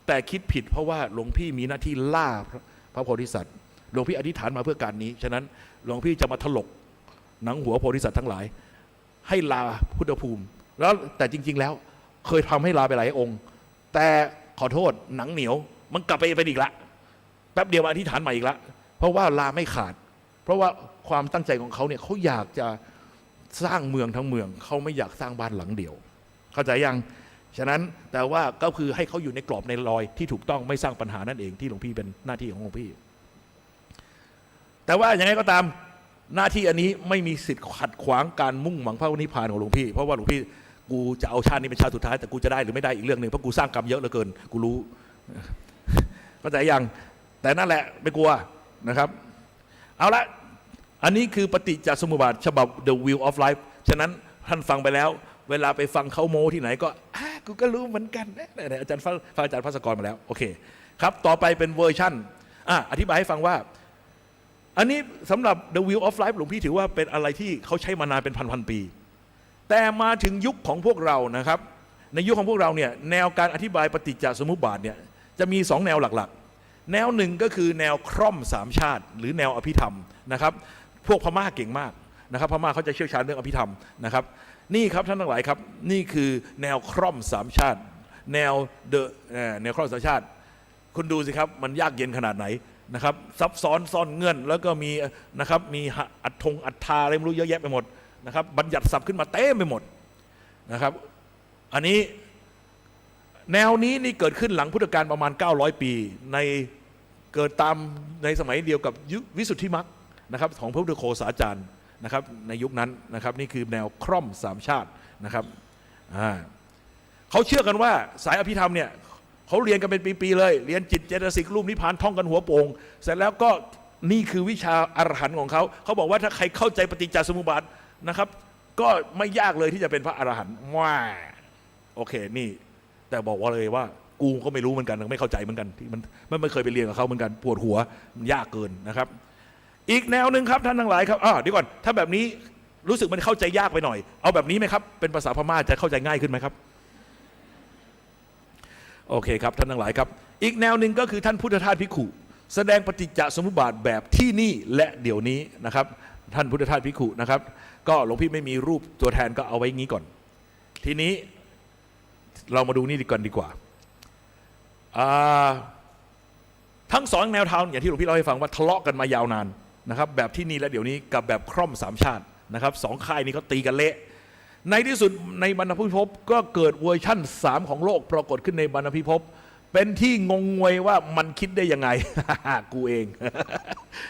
แต่คิดผิดเพราะว่าหลวงพี่มีหน้าที่ล่าพระโพธิสัตว์หลวงพี่อธิษฐานมาเพื่อการนี้ฉะนั้นหลวงพี่จะมาถลกหนังหัวโพธิสัตว์ทั้งหลายให้ลาพุทธภูมิแล้วแต่จริงๆแล้วเคยทำให้ลาไปหลายองค์แต่ขอโทษหนังเหนียวมันกลับไปอีกละแป๊บเดียวอธิษฐานใหม่อีกละเพราะว่าลาไม่ขาดเพราะว่าความตั้งใจของเขาเนี่ยเขาอยากจะสร้างเมืองทั้งเมืองเขาไม่อยากสร้างบ้านหลังเดียวเข้าใจยังฉะนั้นแต่ว่าก็คือให้เขาอยู่ในกรอบในรอยที่ถูกต้องไม่สร้างปัญหานั่นเองที่หลวงพี่เป็นหน้าที่ของหลวงพี่แต่ว่าอย่างไรก็ตามหน้าที่อันนี้ไม่มีสิทธิ์ขัดขวางการมุ่งหวังพระนิพพานของหลวงพี่เพราะว่าหลวงพี่กูจะเอาชาตินี้เป็นชาติสุดท้ายแต่กูจะได้หรือไม่ได้อีกเรื่องหนึ่งเพราะกูสร้างกรรมเยอะเหลือเกินกูรู้เข้าใจยังแต่นั่นแหละไม่กลัวนะครับเอาละอันนี้คือปฏิจจสมุปบาทฉบับ The Wheel of Life ฉะนั้นท่านฟังไปแล้วเวลาไปฟังเขาโม้ที่ไหนก็กูก็รู้เหมือนกันอาจารย์ฟังอาจารย์ภัสกรมาแล้วโอเคครับต่อไปเป็นเวอร์ชั่นอธิบายให้ฟังว่าอันนี้สำหรับ The Wheel of Life หลวงพี่ถือว่าเป็นอะไรที่เขาใช้มานานเป็นพันปี แต่มาถึงยุคของพวกเรานะครับในยุคของพวกเราเนี่ยแนวการอธิบายปฏิจจสมุปบาทเนี่ยจะมี2แนวหลักๆแนวหนึ่งก็คือแนวคร่อมสามชาติหรือแนวอภิธรรมนะครับพวกพม่าเก่งมากนะครับพม่าเขาจะเชี่ยวชาญเรื่องอภิธรรมนะครับนี่ครับท่านทั้งหลายครับนี่คือแนวคร่อมสามชาติแนวแนวคร่อมสามชาติคุณดูสิครับมันยากเย็นขนาดไหนนะครับซับซ้อนซ่อนเงื่อนแล้วก็มีนะครับมีอัฏฐาอะไรไม่รู้เยอะแยะไปหมดนะครับบัญญัติศัพท์ขึ้นมาเต็มไปหมดนะครับอันนี้แนวนี้นี่เกิดขึ้นหลังพุทธกาลประมาณ900 ปีในเกิดตามในสมัยเดียวกับวิสุทธิมรรคนะครับของพระพุทธโฆษาจารย์นะครับในยุคนั้นนะครับนี่คือแนวคร่อมสามชาตินะครับเขาเชื่อกันว่าสายอภิธรรมเนี่ยเขาเรียนกันเป็นปีๆเลยเรียนจิตเจตสิกรูปนิพพานท่องกันหัวโป่งเสร็จแล้วก็นี่คือวิชาอรหันต์ของเขาเขาบอกว่าถ้าใครเข้าใจปฏิจจสมุปบาทนะครับก็ไม่ยากเลยที่จะเป็นพระอรหันต์ว้าโอเคนี่แต่บอกว่าเลยว่ากูก็ไม่รู้เหมือนกันไม่เข้าใจเหมือนกันที่มันไม่เคยไปเรียนกับเขาเหมือนกันปวดหัวมันยากเกินนะครับอีกแนวหนึ่งครับท่านทั้งหลายครับเดี๋ยวก่อนถ้าแบบนี้รู้สึกมันเข้าใจยากไปหน่อยเอาแบบนี้ไหมครับเป็นภาษาพม่าจะเข้าใจง่ายขึ้นไหมครับโอเคครับท่านทั้งหลายครับอีกแนวหนึ่งก็คือท่านพุทธทาสภิกขุแสดงปฏิจจสมุปบาทแบบที่นี่และเดี๋ยวนี้นะครับท่านพุทธทาสภิกขุนะครับก็หลวงพี่ไม่มีรูปตัวแทนก็เอาไว้งี้ก่อนทีนี้เรามาดูนี่ดีกว่าทั้งสองแนวทางอย่างที่หลวงพี่เล่าให้ฟังว่าทะเลาะกันมายาวนานนะครับแบบที่นี่และเดี๋ยวนี้กับแบบคร่อมสามชาตินะครับสองค่ายนี้เขาตีกันเละในที่สุดในบรรณพิภพก็เกิดเวอร์ชั่น3ของโลกปรากฏขึ้นในบรรณพิภพเป็นที่งงงวยว่ามันคิดได้ยังไง กูเอง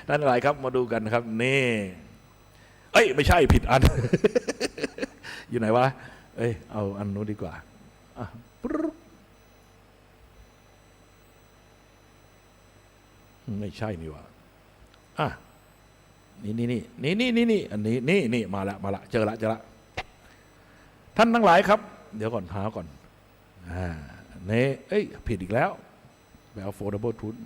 นั่นอะไรครับมาดูกันครับนี่เอ้ยไม่ใช่ผิดอัน อยู่ไหนวะเอ้ยเอาอันนู้นดีกว่าไม่ใช่นี่วะนี่อันนี้นี่มาละเจอละท่านทั้งหลายครับเดี๋ยวก่อนหาก่อนนี่เอ้ยผิดอีกแล้วแบบ affordable truth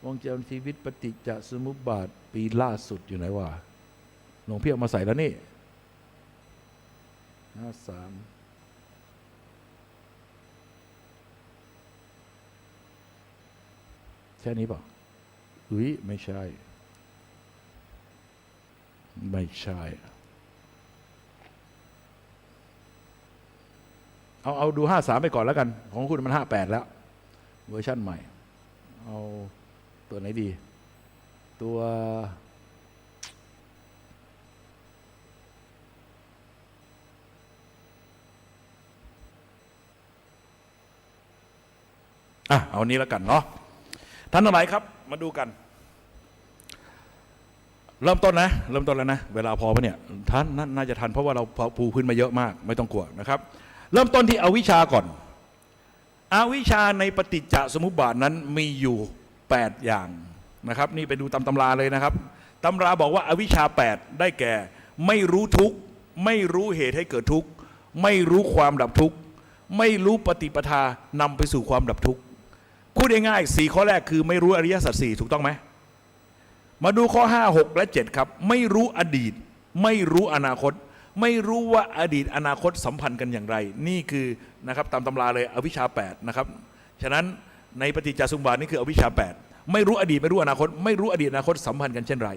วงจรชีวิตปฏิจจสมุปบาทปีล่าสุดอยู่ไหนวะหลวงพี่เอามาใส่แล้วนี่53แค่นี้เปล่าไม่ใช่เอาดู53ไปก่อนแล้วกันของคุณมัน58แล้วเวอร์ชั่นใหม่เอาตัวไหนดีตัวเอานี้แล้วกันเนาะท่านทั้งหลายครับมาดูกันเริ่มต้นแล้วนะเวลาพอปะเนี่ยท่านน่าจะทันเพราะว่าเราปูพื้นมาเยอะมากไม่ต้องกลัวนะครับเริ่มต้นที่อวิชชาก่อนอวิชชาในปฏิจจสมุปบาทนั้นมีอยู่8อย่างนะครับนี่ไปดูตำราเลยนะครับตำราบอกว่าอวิชชา8ได้แก่ไม่รู้ทุกข์ไม่รู้เหตุให้เกิดทุกข์ไม่รู้ความดับทุกข์ไม่รู้ปฏิปทานำไปสู่ความดับทุกข์พูดง่ายๆ4ข้อแรกคือไม่รู้อริยสัจ4ถูกต้องไหมมาดูข้อ5 6 และ 7ครับไม่รู้อดีตไม่รู้อนาคตไม่รู้ว่าอดีตอนาคตสัมพันธ์กันอย่างไรนี่คือนะครับตามตำราเลยอวิชชา8นะครับฉะนั้นในปฏิจจสมุปบาทนี่คืออวิชชา8ไม่รู้อดีตไม่รู้อนาคตไม่รู้อดีตอนาคตสัมพันธ์กันเช่นไร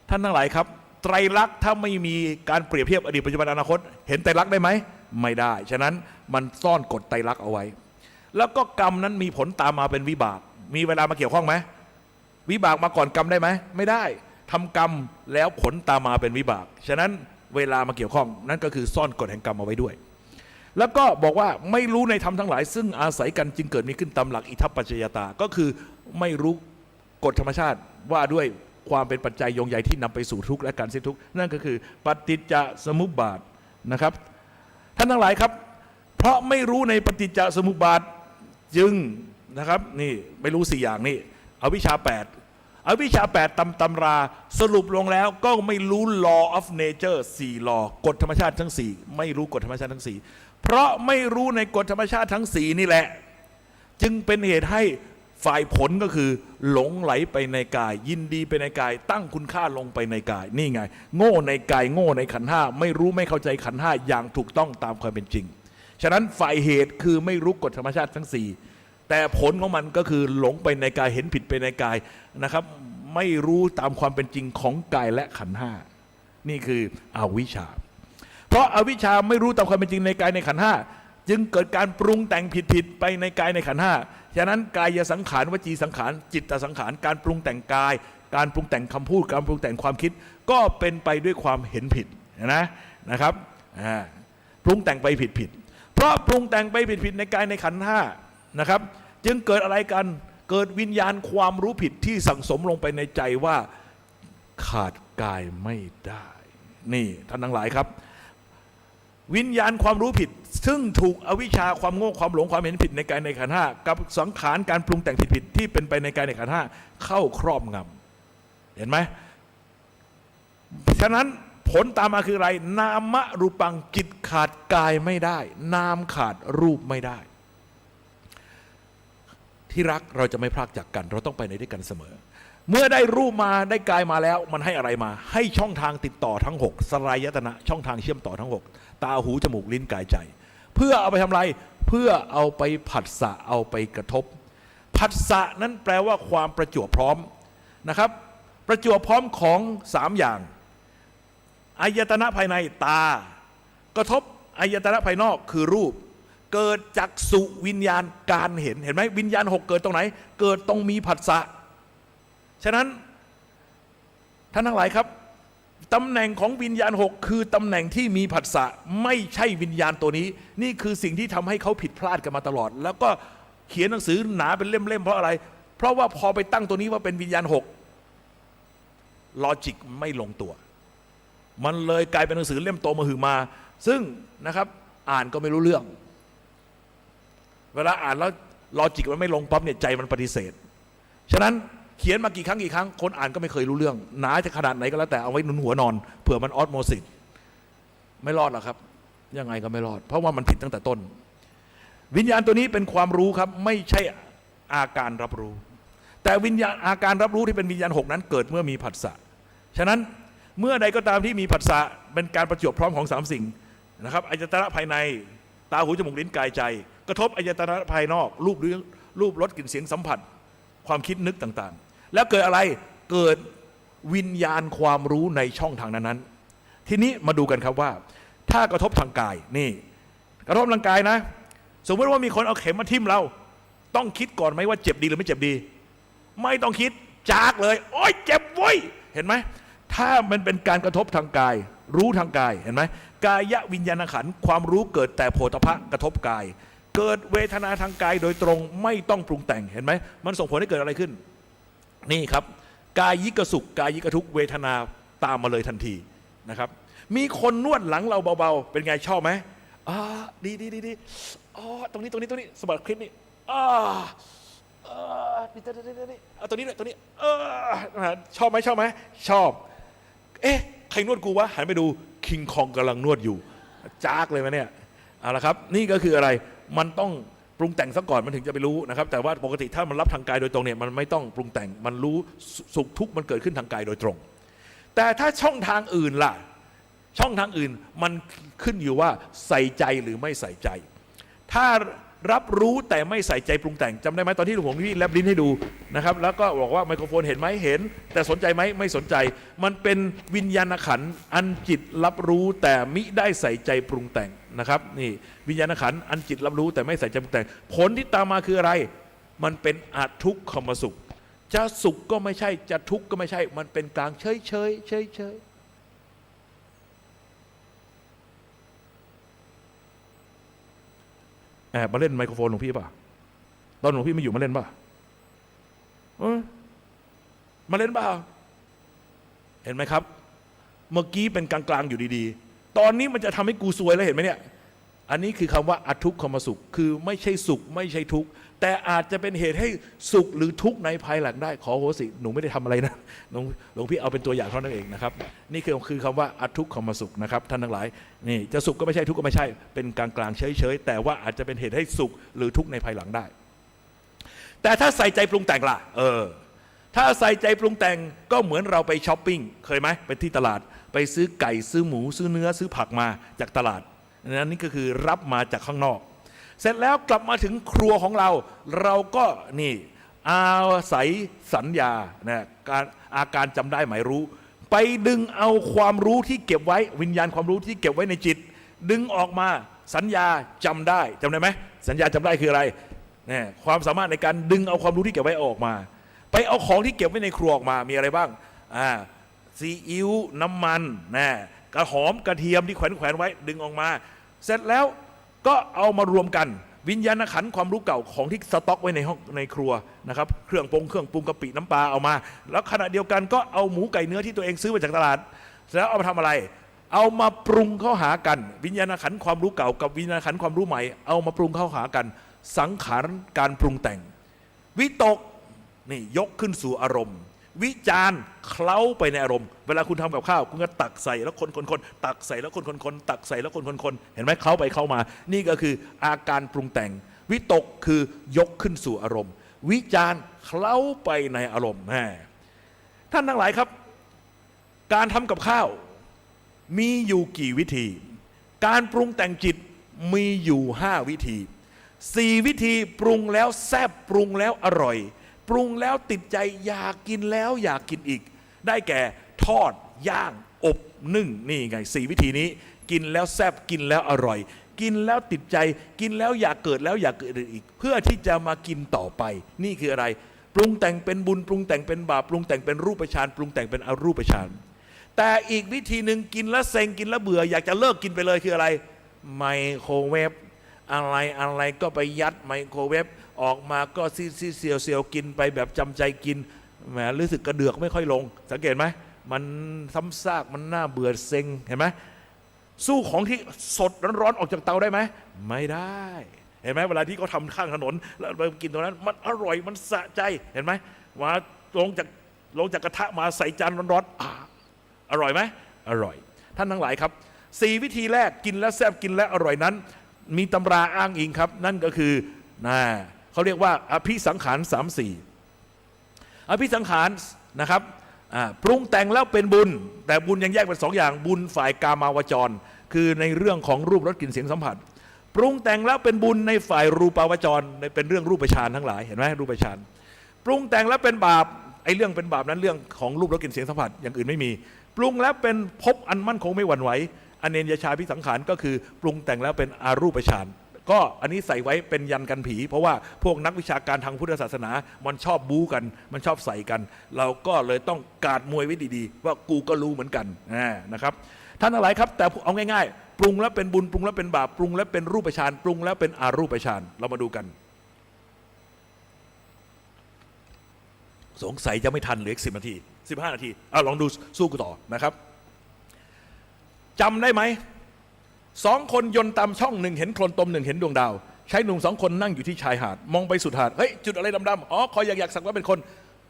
ท่านทั้งหลายครับไตรลักษณ์ถ้าไม่มีการเปรียบเทียบอดีตปัจจุบันอนาคตเห็นไตรลักษณ์ได้ไหมไม่ได้ฉะนั้นมันซ่อนกฎไตรลักษณ์เอาไว้แล้วก็กรรมนั้นมีผลตามมาเป็นวิบากมีเวลามาเกี่ยวข้องไหมวิบากมาก่อนกรรมได้ไหมไม่ได้ทำกรรมแล้วผลตามมาเป็นวิบากฉะนั้นเวลามาเกี่ยวข้องนั่นก็คือซ่อนกฎแห่งกรรมเอาไว้ด้วยแล้วก็บอกว่าไม่รู้ในธรรมทั้งหลายซึ่งอาศัยกันจึงเกิดมีขึ้นตามหลักอิทัปปัจจยตาก็คือไม่รู้กฎธรรมชาติว่าด้วยความเป็นปัจจัยโยงใหญ่ที่นำไปสู่ทุกข์และการสิ้นทุกข์นั่นก็คือปฏิจจสมุปบาทนะครับท่านทั้งหลายครับเพราะไม่รู้ในปฏิจจสมุปบาทจึงนะครับนี่ไม่รู้4อย่างนี่อวิชชา8อวิชชา8ตำราสรุปลงแล้วก็ไม่รู้ law of nature 4 law กฎธรรมชาติทั้ง4ไม่รู้กฎธรรมชาติทั้ง4เพราะไม่รู้ในกฎธรรมชาติทั้ง4นี่แหละจึงเป็นเหตุให้ ฝ่ายผลก็คือหลงไหลไปในกาย ยินดีไปในกาย ตั้งคุณค่าลงไปในกาย นี่ไงโง่ในกายโง่ในขันธ์ห้าไม่รู้ไม่เข้าใจขันธ์ห้าอย่างถูกต้องตามความเป็นจริงฉะนั้นฝ่ายเหตุคือไม่รู้กฎธรรมชาติทั้ง4แต่ผลของมันก็คือหลงไปในกายเห็นผิดไปในกายนะครับไม่รู้ตามความเป็นจริงของกายและขันธ์ห้านี่คืออวิชชาเพราะอาวิชชาไม่รู้ตามความเป็นจริงในกายในขันธ์ห้าจึงเกิดการปรุงแต่งผิดๆไปในกายในขันธ์ห้าฉะนั้นกายสังขารวจีสังขารจิตสังขารการปรุงแต่งกายการปรุงแต่งคำพูดการปรุงแต่งความคิดก็เป็นไปด้วยความเห็นผิดนะครับปรุงแต่งไปผิดเพราะปรุงแต่งไปผิดในกายในขันธ์ห้านะครับจึงเกิดอะไรกันเกิดวิญญาณความรู้ผิดที่สั่งสมลงไปในใจว่าขาดกายไม่ได้นี่ท่านทั้งหลายครับวิญญาณความรู้ผิดซึ่งถูกอวิชชาความโง่ความหลงความเห็นผิดในกายในขันธ์ห้ากับสังขารการปรุงแต่งผิดที่เป็นไปในกายในขันธ์ห้าเข้าครอบงำเห็นไหมฉะนั้นผลตามมาคืออะไรนามรูปังจิตขาดกายไม่ได้นามขาดรูปไม่ได้ที่รักเราจะไม่พรากจากกันเราต้องไปในด้วยกันเสมอเมื่อได้รูปมาได้กายมาแล้วมันให้อะไรมาให้ช่องทางติดต่อทั้ง6สลายตนะช่องทางเชื่อมต่อทั้ง6ตาหูจมูกลิ้นกายใจเพื่อเอาไปทำอะไรเพื่อเอาไปผัสสะเอาไปกระทบผัสสะนั้นแปลว่าความประจวบพร้อมนะครับประจวบพร้อมของ3อย่างอายตนะภายในตากระทบอายตนะภายนอกคือรูปเกิดจักษุวิญญาณการเห็นไหมวิญญาณ6เกิดตรงไหนเกิดตรงมีผัสสะฉะนั้นท่านทั้งหลายครับตำแหน่งของวิญญาณ6คือตำแหน่งที่มีผัสสะไม่ใช่วิญญาณตัวนี้นี่คือสิ่งที่ทำให้เขาผิดพลาดกันมาตลอดแล้วก็เขียนหนังสือหนาเป็นเล่มๆเพราะอะไรเพราะว่าพอไปตั้งตัวนี้ว่าเป็นวิญญาณ6ลอจิกไม่ลงตัวมันเลยกลายเป็นหนังสือเล่มโตมาหือมาซึ่งนะครับอ่านก็ไม่รู้เรื่องเวลาอ่านแล้วลอจิกมันไม่ลงปั๊บเนี่ยใจมันปฏิเสธฉะนั้นเขียนมากี่ครั้งคนอ่านก็ไม่เคยรู้เรื่องหนาจะขนาดไหนก็แล้วแต่เอาไว้หนุนหัวนอนเผื่อมันออสโมซิสไม่รอดหรอกครับยังไงก็ไม่รอดเพราะว่ามันผิดตั้งแต่ต้นวิญญาณตัวนี้เป็นความรู้ครับไม่ใช่อาการรับรู้แต่วิญญาณอาการรับรู้ที่เป็นวิญญาณ6นั้นเกิดเมื่อมีผัสสะฉะนั้นเมื่อใดก็ตามที่มีผัสสะเป็นการประจวบพร้อมของ3สิ่งนะครับอายตนะภายในตาหูจมูกลิ้นกายใจกระทบอายตนะภายนอกรูปรสกลิ่นเสียงสัมผัสความคิดนึกต่างๆแล้วเกิดอะไรเกิดวิญญาณความรู้ในช่องทางนั้นๆทีนี้มาดูกันครับว่าถ้ากระทบทางกายนี่กระทบทางกายนะสมมติว่ามีคนเอาเข็มมาทิ่มเราต้องคิดก่อนไหมว่าเจ็บดีหรือไม่เจ็บดีไม่ต้องคิดจากเลยโอ๊ยเจ็บเว้ยเห็นไหมถ้ามันเป็นการกระทบทางกายรู้ทางกายเห็นไหมกายวิญญาณขันธ์ความรู้เกิดแต่โผฏฐัพพะกระทบกายเกิดเวทนาทางกายโดยตรงไม่ต้องปรุงแต่งเห็นไหมมันส่งผลให้เกิดอะไรขึ้นนี่ครับกายิกสุขกายิกทุกเวทนาตามมาเลยทันทีนะครับมีคนนวดหลังเราเบาๆเป็นไงชอบไหมดีตรงนี้สะบัดคลิปนี้ตัวนี้ชอบไหมชอบเอ๊ะใครนวดกูวะหันไปดูคิงคองกำลังนวดอยู่จากเลยไหมเนี่ยเอาละครับนี่ก็คืออะไรมันต้องปรุงแต่งซะก่อนมันถึงจะไปรู้นะครับแต่ว่าปกติถ้ามันรับทางกายโดยตรงเนี่ยมันไม่ต้องปรุงแต่งมันรู้สุขทุกข์มันเกิดขึ้นทางกายโดยตรงแต่ถ้าช่องทางอื่นล่ะช่องทางอื่นมันขึ้นอยู่ว่าใส่ใจหรือไม่ใส่ใจถ้ารับรู้แต่ไม่ใส่ใจปรุงแต่งจำได้ไหมตอนที่ผมพี่แลบลิ้นให้ดูนะครับแล้วก็บอกว่าไมโครโฟนเห็นไหมเห็นแต่สนใจไหมไม่สนใจมันเป็นวิญญาณขันธ์อันจิตรับรู้แต่มิได้ใส่ใจปรุงแต่งนะครับนี่วิญญาณขันธ์อันจิตรับรู้แต่ไม่ใส่ใจปรุงแต่งผลที่ตามมาคืออะไรมันเป็นอทุกขมสุขจะสุขก็ไม่ใช่จะทุกข์ก็ไม่ใช่มันเป็นกลางเฉยแอบมาเล่นไมโครโฟนหลวงพี่ป่ะตอนหลวงพี่ไม่อยู่มาเล่นป่ะมาเล่นป่ะเห็นไหมครับเมื่อกี้เป็นกลางๆอยู่ดีๆตอนนี้มันจะทำให้กูซวยแล้วเห็นไหมเนี่ยอันนี้คือคำว่าอทุกขมสุขคือไม่ใช่สุขไม่ใช่ทุกข์แต่อาจจะเป็นเหตุให้สุขหรือทุกข์ในภายหลังได้ขอโหสิหนูไม่ได้ทำอะไรนะหลวงพี่เอาเป็นตัวอย่างเท่านั้นเองนะครับนี่คือคำว่าอทุกขมสุขนะครับท่านทั้งหลายนี่จะสุขก็ไม่ใช่ทุกข์ก็ไม่ใช่เป็นกลางๆเฉยๆแต่ว่าอาจจะเป็นเหตุให้สุขหรือทุกข์ในภายหลังได้ แต่ถ้าใส่ใจปรุงแต่งล่ะถ้าใส่ใจปรุงแต่งก็เหมือนเราไปช้อปปิ้งเคยไหมไปที่ตลาดไปซื้อไก่ซื้อหมูซื้อเนื้อซื้อผักมาจากตลาดนี่ก็คือรับมาจากข้างนอกเสร็จแล้วกลับมาถึงครัวของเราเราก็นี่อาศัยสัญญานะอาการจำได้หมายรู้ไปดึงเอาความรู้ที่เก็บไว้วิญญาณความรู้ที่เก็บไว้ในจิตดึงออกมาสัญญาจำได้ไหมสัญญาจำได้คืออะไรเนี่ยความสามารถในการดึงเอาความรู้ที่เก็บไว้ออกมาไปเอาของที่เก็บไว้ในครัวออกมามีอะไรบ้างซีอิ๊วน้ำมันนะกระหอมกระเทียมที่แขวนไว้ดึงออกมาเสร็จแล้วก็เอามารวมกันวิญญาณขันธ์ความรู้เก่าของที่สต็อกไว้ในห้องในครัวนะครับเครื่องปรุงกะปิน้ำปลาเอามาแล้วขณะเดียวกันก็เอาหมูไก่เนื้อที่ตัวเองซื้อมาจากตลาดแล้วเอามาทำอะไรเอามาปรุงเข้าหากันวิญญาณขันธ์ความรู้เก่ากับวิญญาณขันธ์ความรู้ใหม่เอามาปรุงเข้าหากันสังขารการปรุงแต่งวิตกนี่ยกขึ้นสู่อารมณ์วิจารณ์เคล้าไปในอารมณ์เวลาคุณทำกับข้าวคุณก็ตักใส่แล้วคนตักใส่แล้วคนตักใส่แล้วคนเห็นไหมเคล้าไปเคล้ามานี่ก็คืออาการปรุงแต่งวิตกคือยกขึ้นสู่อารมณ์วิจารณ์เคล้าไปในอารมณ์ท่านทั้งหลายครับการทำกับข้าวมีอยู่กี่วิธีการปรุงแต่งจิตมีอยู่5วิธี4วิธีปรุงแล้วแซ่บปรุงแล้วอร่อยปรุงแล้วติดใจอยากกินแล้วอยากกินอีกได้แก่ทอดย่างอบนึ่งนี่ไง4วิธีนี้กินแล้วแซ่บกินแล้วอร่อยกินแล้วติดใจกินแล้วอยากเกิดแล้วอยากเกิดอีกเพื่อที่จะมากินต่อไปนี่คืออะไรปรุงแต่งเป็นบุญปรุงแต่งเป็นบาปปรุงแต่งเป็นรูปฌานปรุงแต่งเป็นอรูปฌานแต่อีกวิธีหนึ่งกินแล้วเซ็งกินแล้วเบื่ออยากจะเลิกกินไปเลยคืออะไรไมโครเวฟอะไรก็ไปยัดไมโครเวฟออกมาก็ซีเซียวกินไปแบบจำใจกินแหมรู้สึกกระเดือกไม่ค่อยลงสังเกตไหมมันซ้ำซากมันน่าเบื่อเซ็งเห็นไหมสู้ของที่สดร้อนๆออกจากเตาได้ไหมไม่ได้เห็นไหมเวลาที่เขาทำข้างถนนแล้วไปกินตรงนั้นมันอร่อยมันสะใจเห็นไหมมาลงจากกระทะมาใส่จานร้อนๆอร่อยไหมอร่อยท่านทั้งหลายครับ4วิธีแรกกินแล้วแซ่บกินแล้วอร่อยนั้นมีตำราอ้างอิงครับนั่นก็คือเขาเรียกว่าอภิสังขาร3-4อภิสังขารนะครับปรุงแต่งแล้วเป็นบุญแต่บุญยังแยกเป็น2อย่างบุญฝ่ายกามาวจรคือในเรื่องของรูปรสกลิ่นเสียงสัมผัสปรุงแต่งแล้วเป็นบุญในฝ่ายรูปาวจรเป็นเรื่องรูปฌานทั้งหลายเห็นไหมรูปฌานปรุงแต่งแล้วเป็นบาปไอ้เรื่องเป็นบาปนั้นเรื่องของรูปรสกลิ่นเสียงสัมผัสอย่างอื่นไม่มีปรุงแล้วเป็นภพอันมั่นคงไม่หวั่นไหวอเนญญชาภิสังขารก็คือปรุงแต่งแล้วเป็นอารูปฌานก็อันนี้ใส่ไว้เป็นยันกันผีเพราะว่าพวกนักวิชาการทางพุทธศาสนามันชอบบู๊กันมันชอบใส่กันเราก็เลยต้องกาดมวยไว้ดีๆว่ากูก็รู้เหมือนกันนะครับท่านทั้งหลายครับแต่เอาง่ายๆปรุงแล้วเป็นบุญปรุงแล้วเป็นบาปปรุงแล้วเป็นรูปฌานปรุงแล้วเป็นอารูปฌานเรามาดูกันสงสัยจะไม่ทันเหลืออีก10 นาที15 นาทีลองดูสู้กูต่อนะครับจำได้ไหม2 คนยนต์ตามช่อง1เห็นโคลนตม1เห็นดวงดาวชายหนุ่ม2 คนนั่งอยู่ที่ชายหาดมองไปสุดหาดเฮ้ยจุดอะไรดำๆคอยอยากสักว่าเป็นคน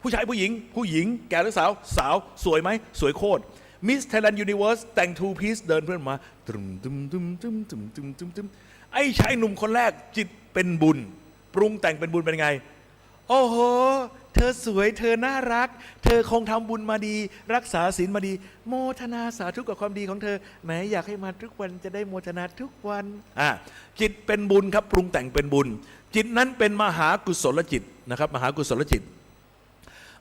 ผู้ชายผู้หญิงแก่หรือสาวสวยไหมสวยโคตรมิสไทยแลนด์ยูนิเวิร์สแต่งทูพีซเดินเพื่อนมาไอ้ชายหนุ่มคนแรกจิตเป็นบุญปรุงแต่งเป็นบุญเป็นไงโอ้โหเธอสวยเธอน่ารักเธอคงทำบุญมาดีรักษาศีลมาดีโมทนาสาธุกับความดีของเธอแหมอยากให้มาทุกวันจะได้โมทนาทุกวันจิตเป็นบุญครับปรุงแต่งเป็นบุญจิตนั้นเป็นมหากุศลจิตนะครับมหากุศลจิต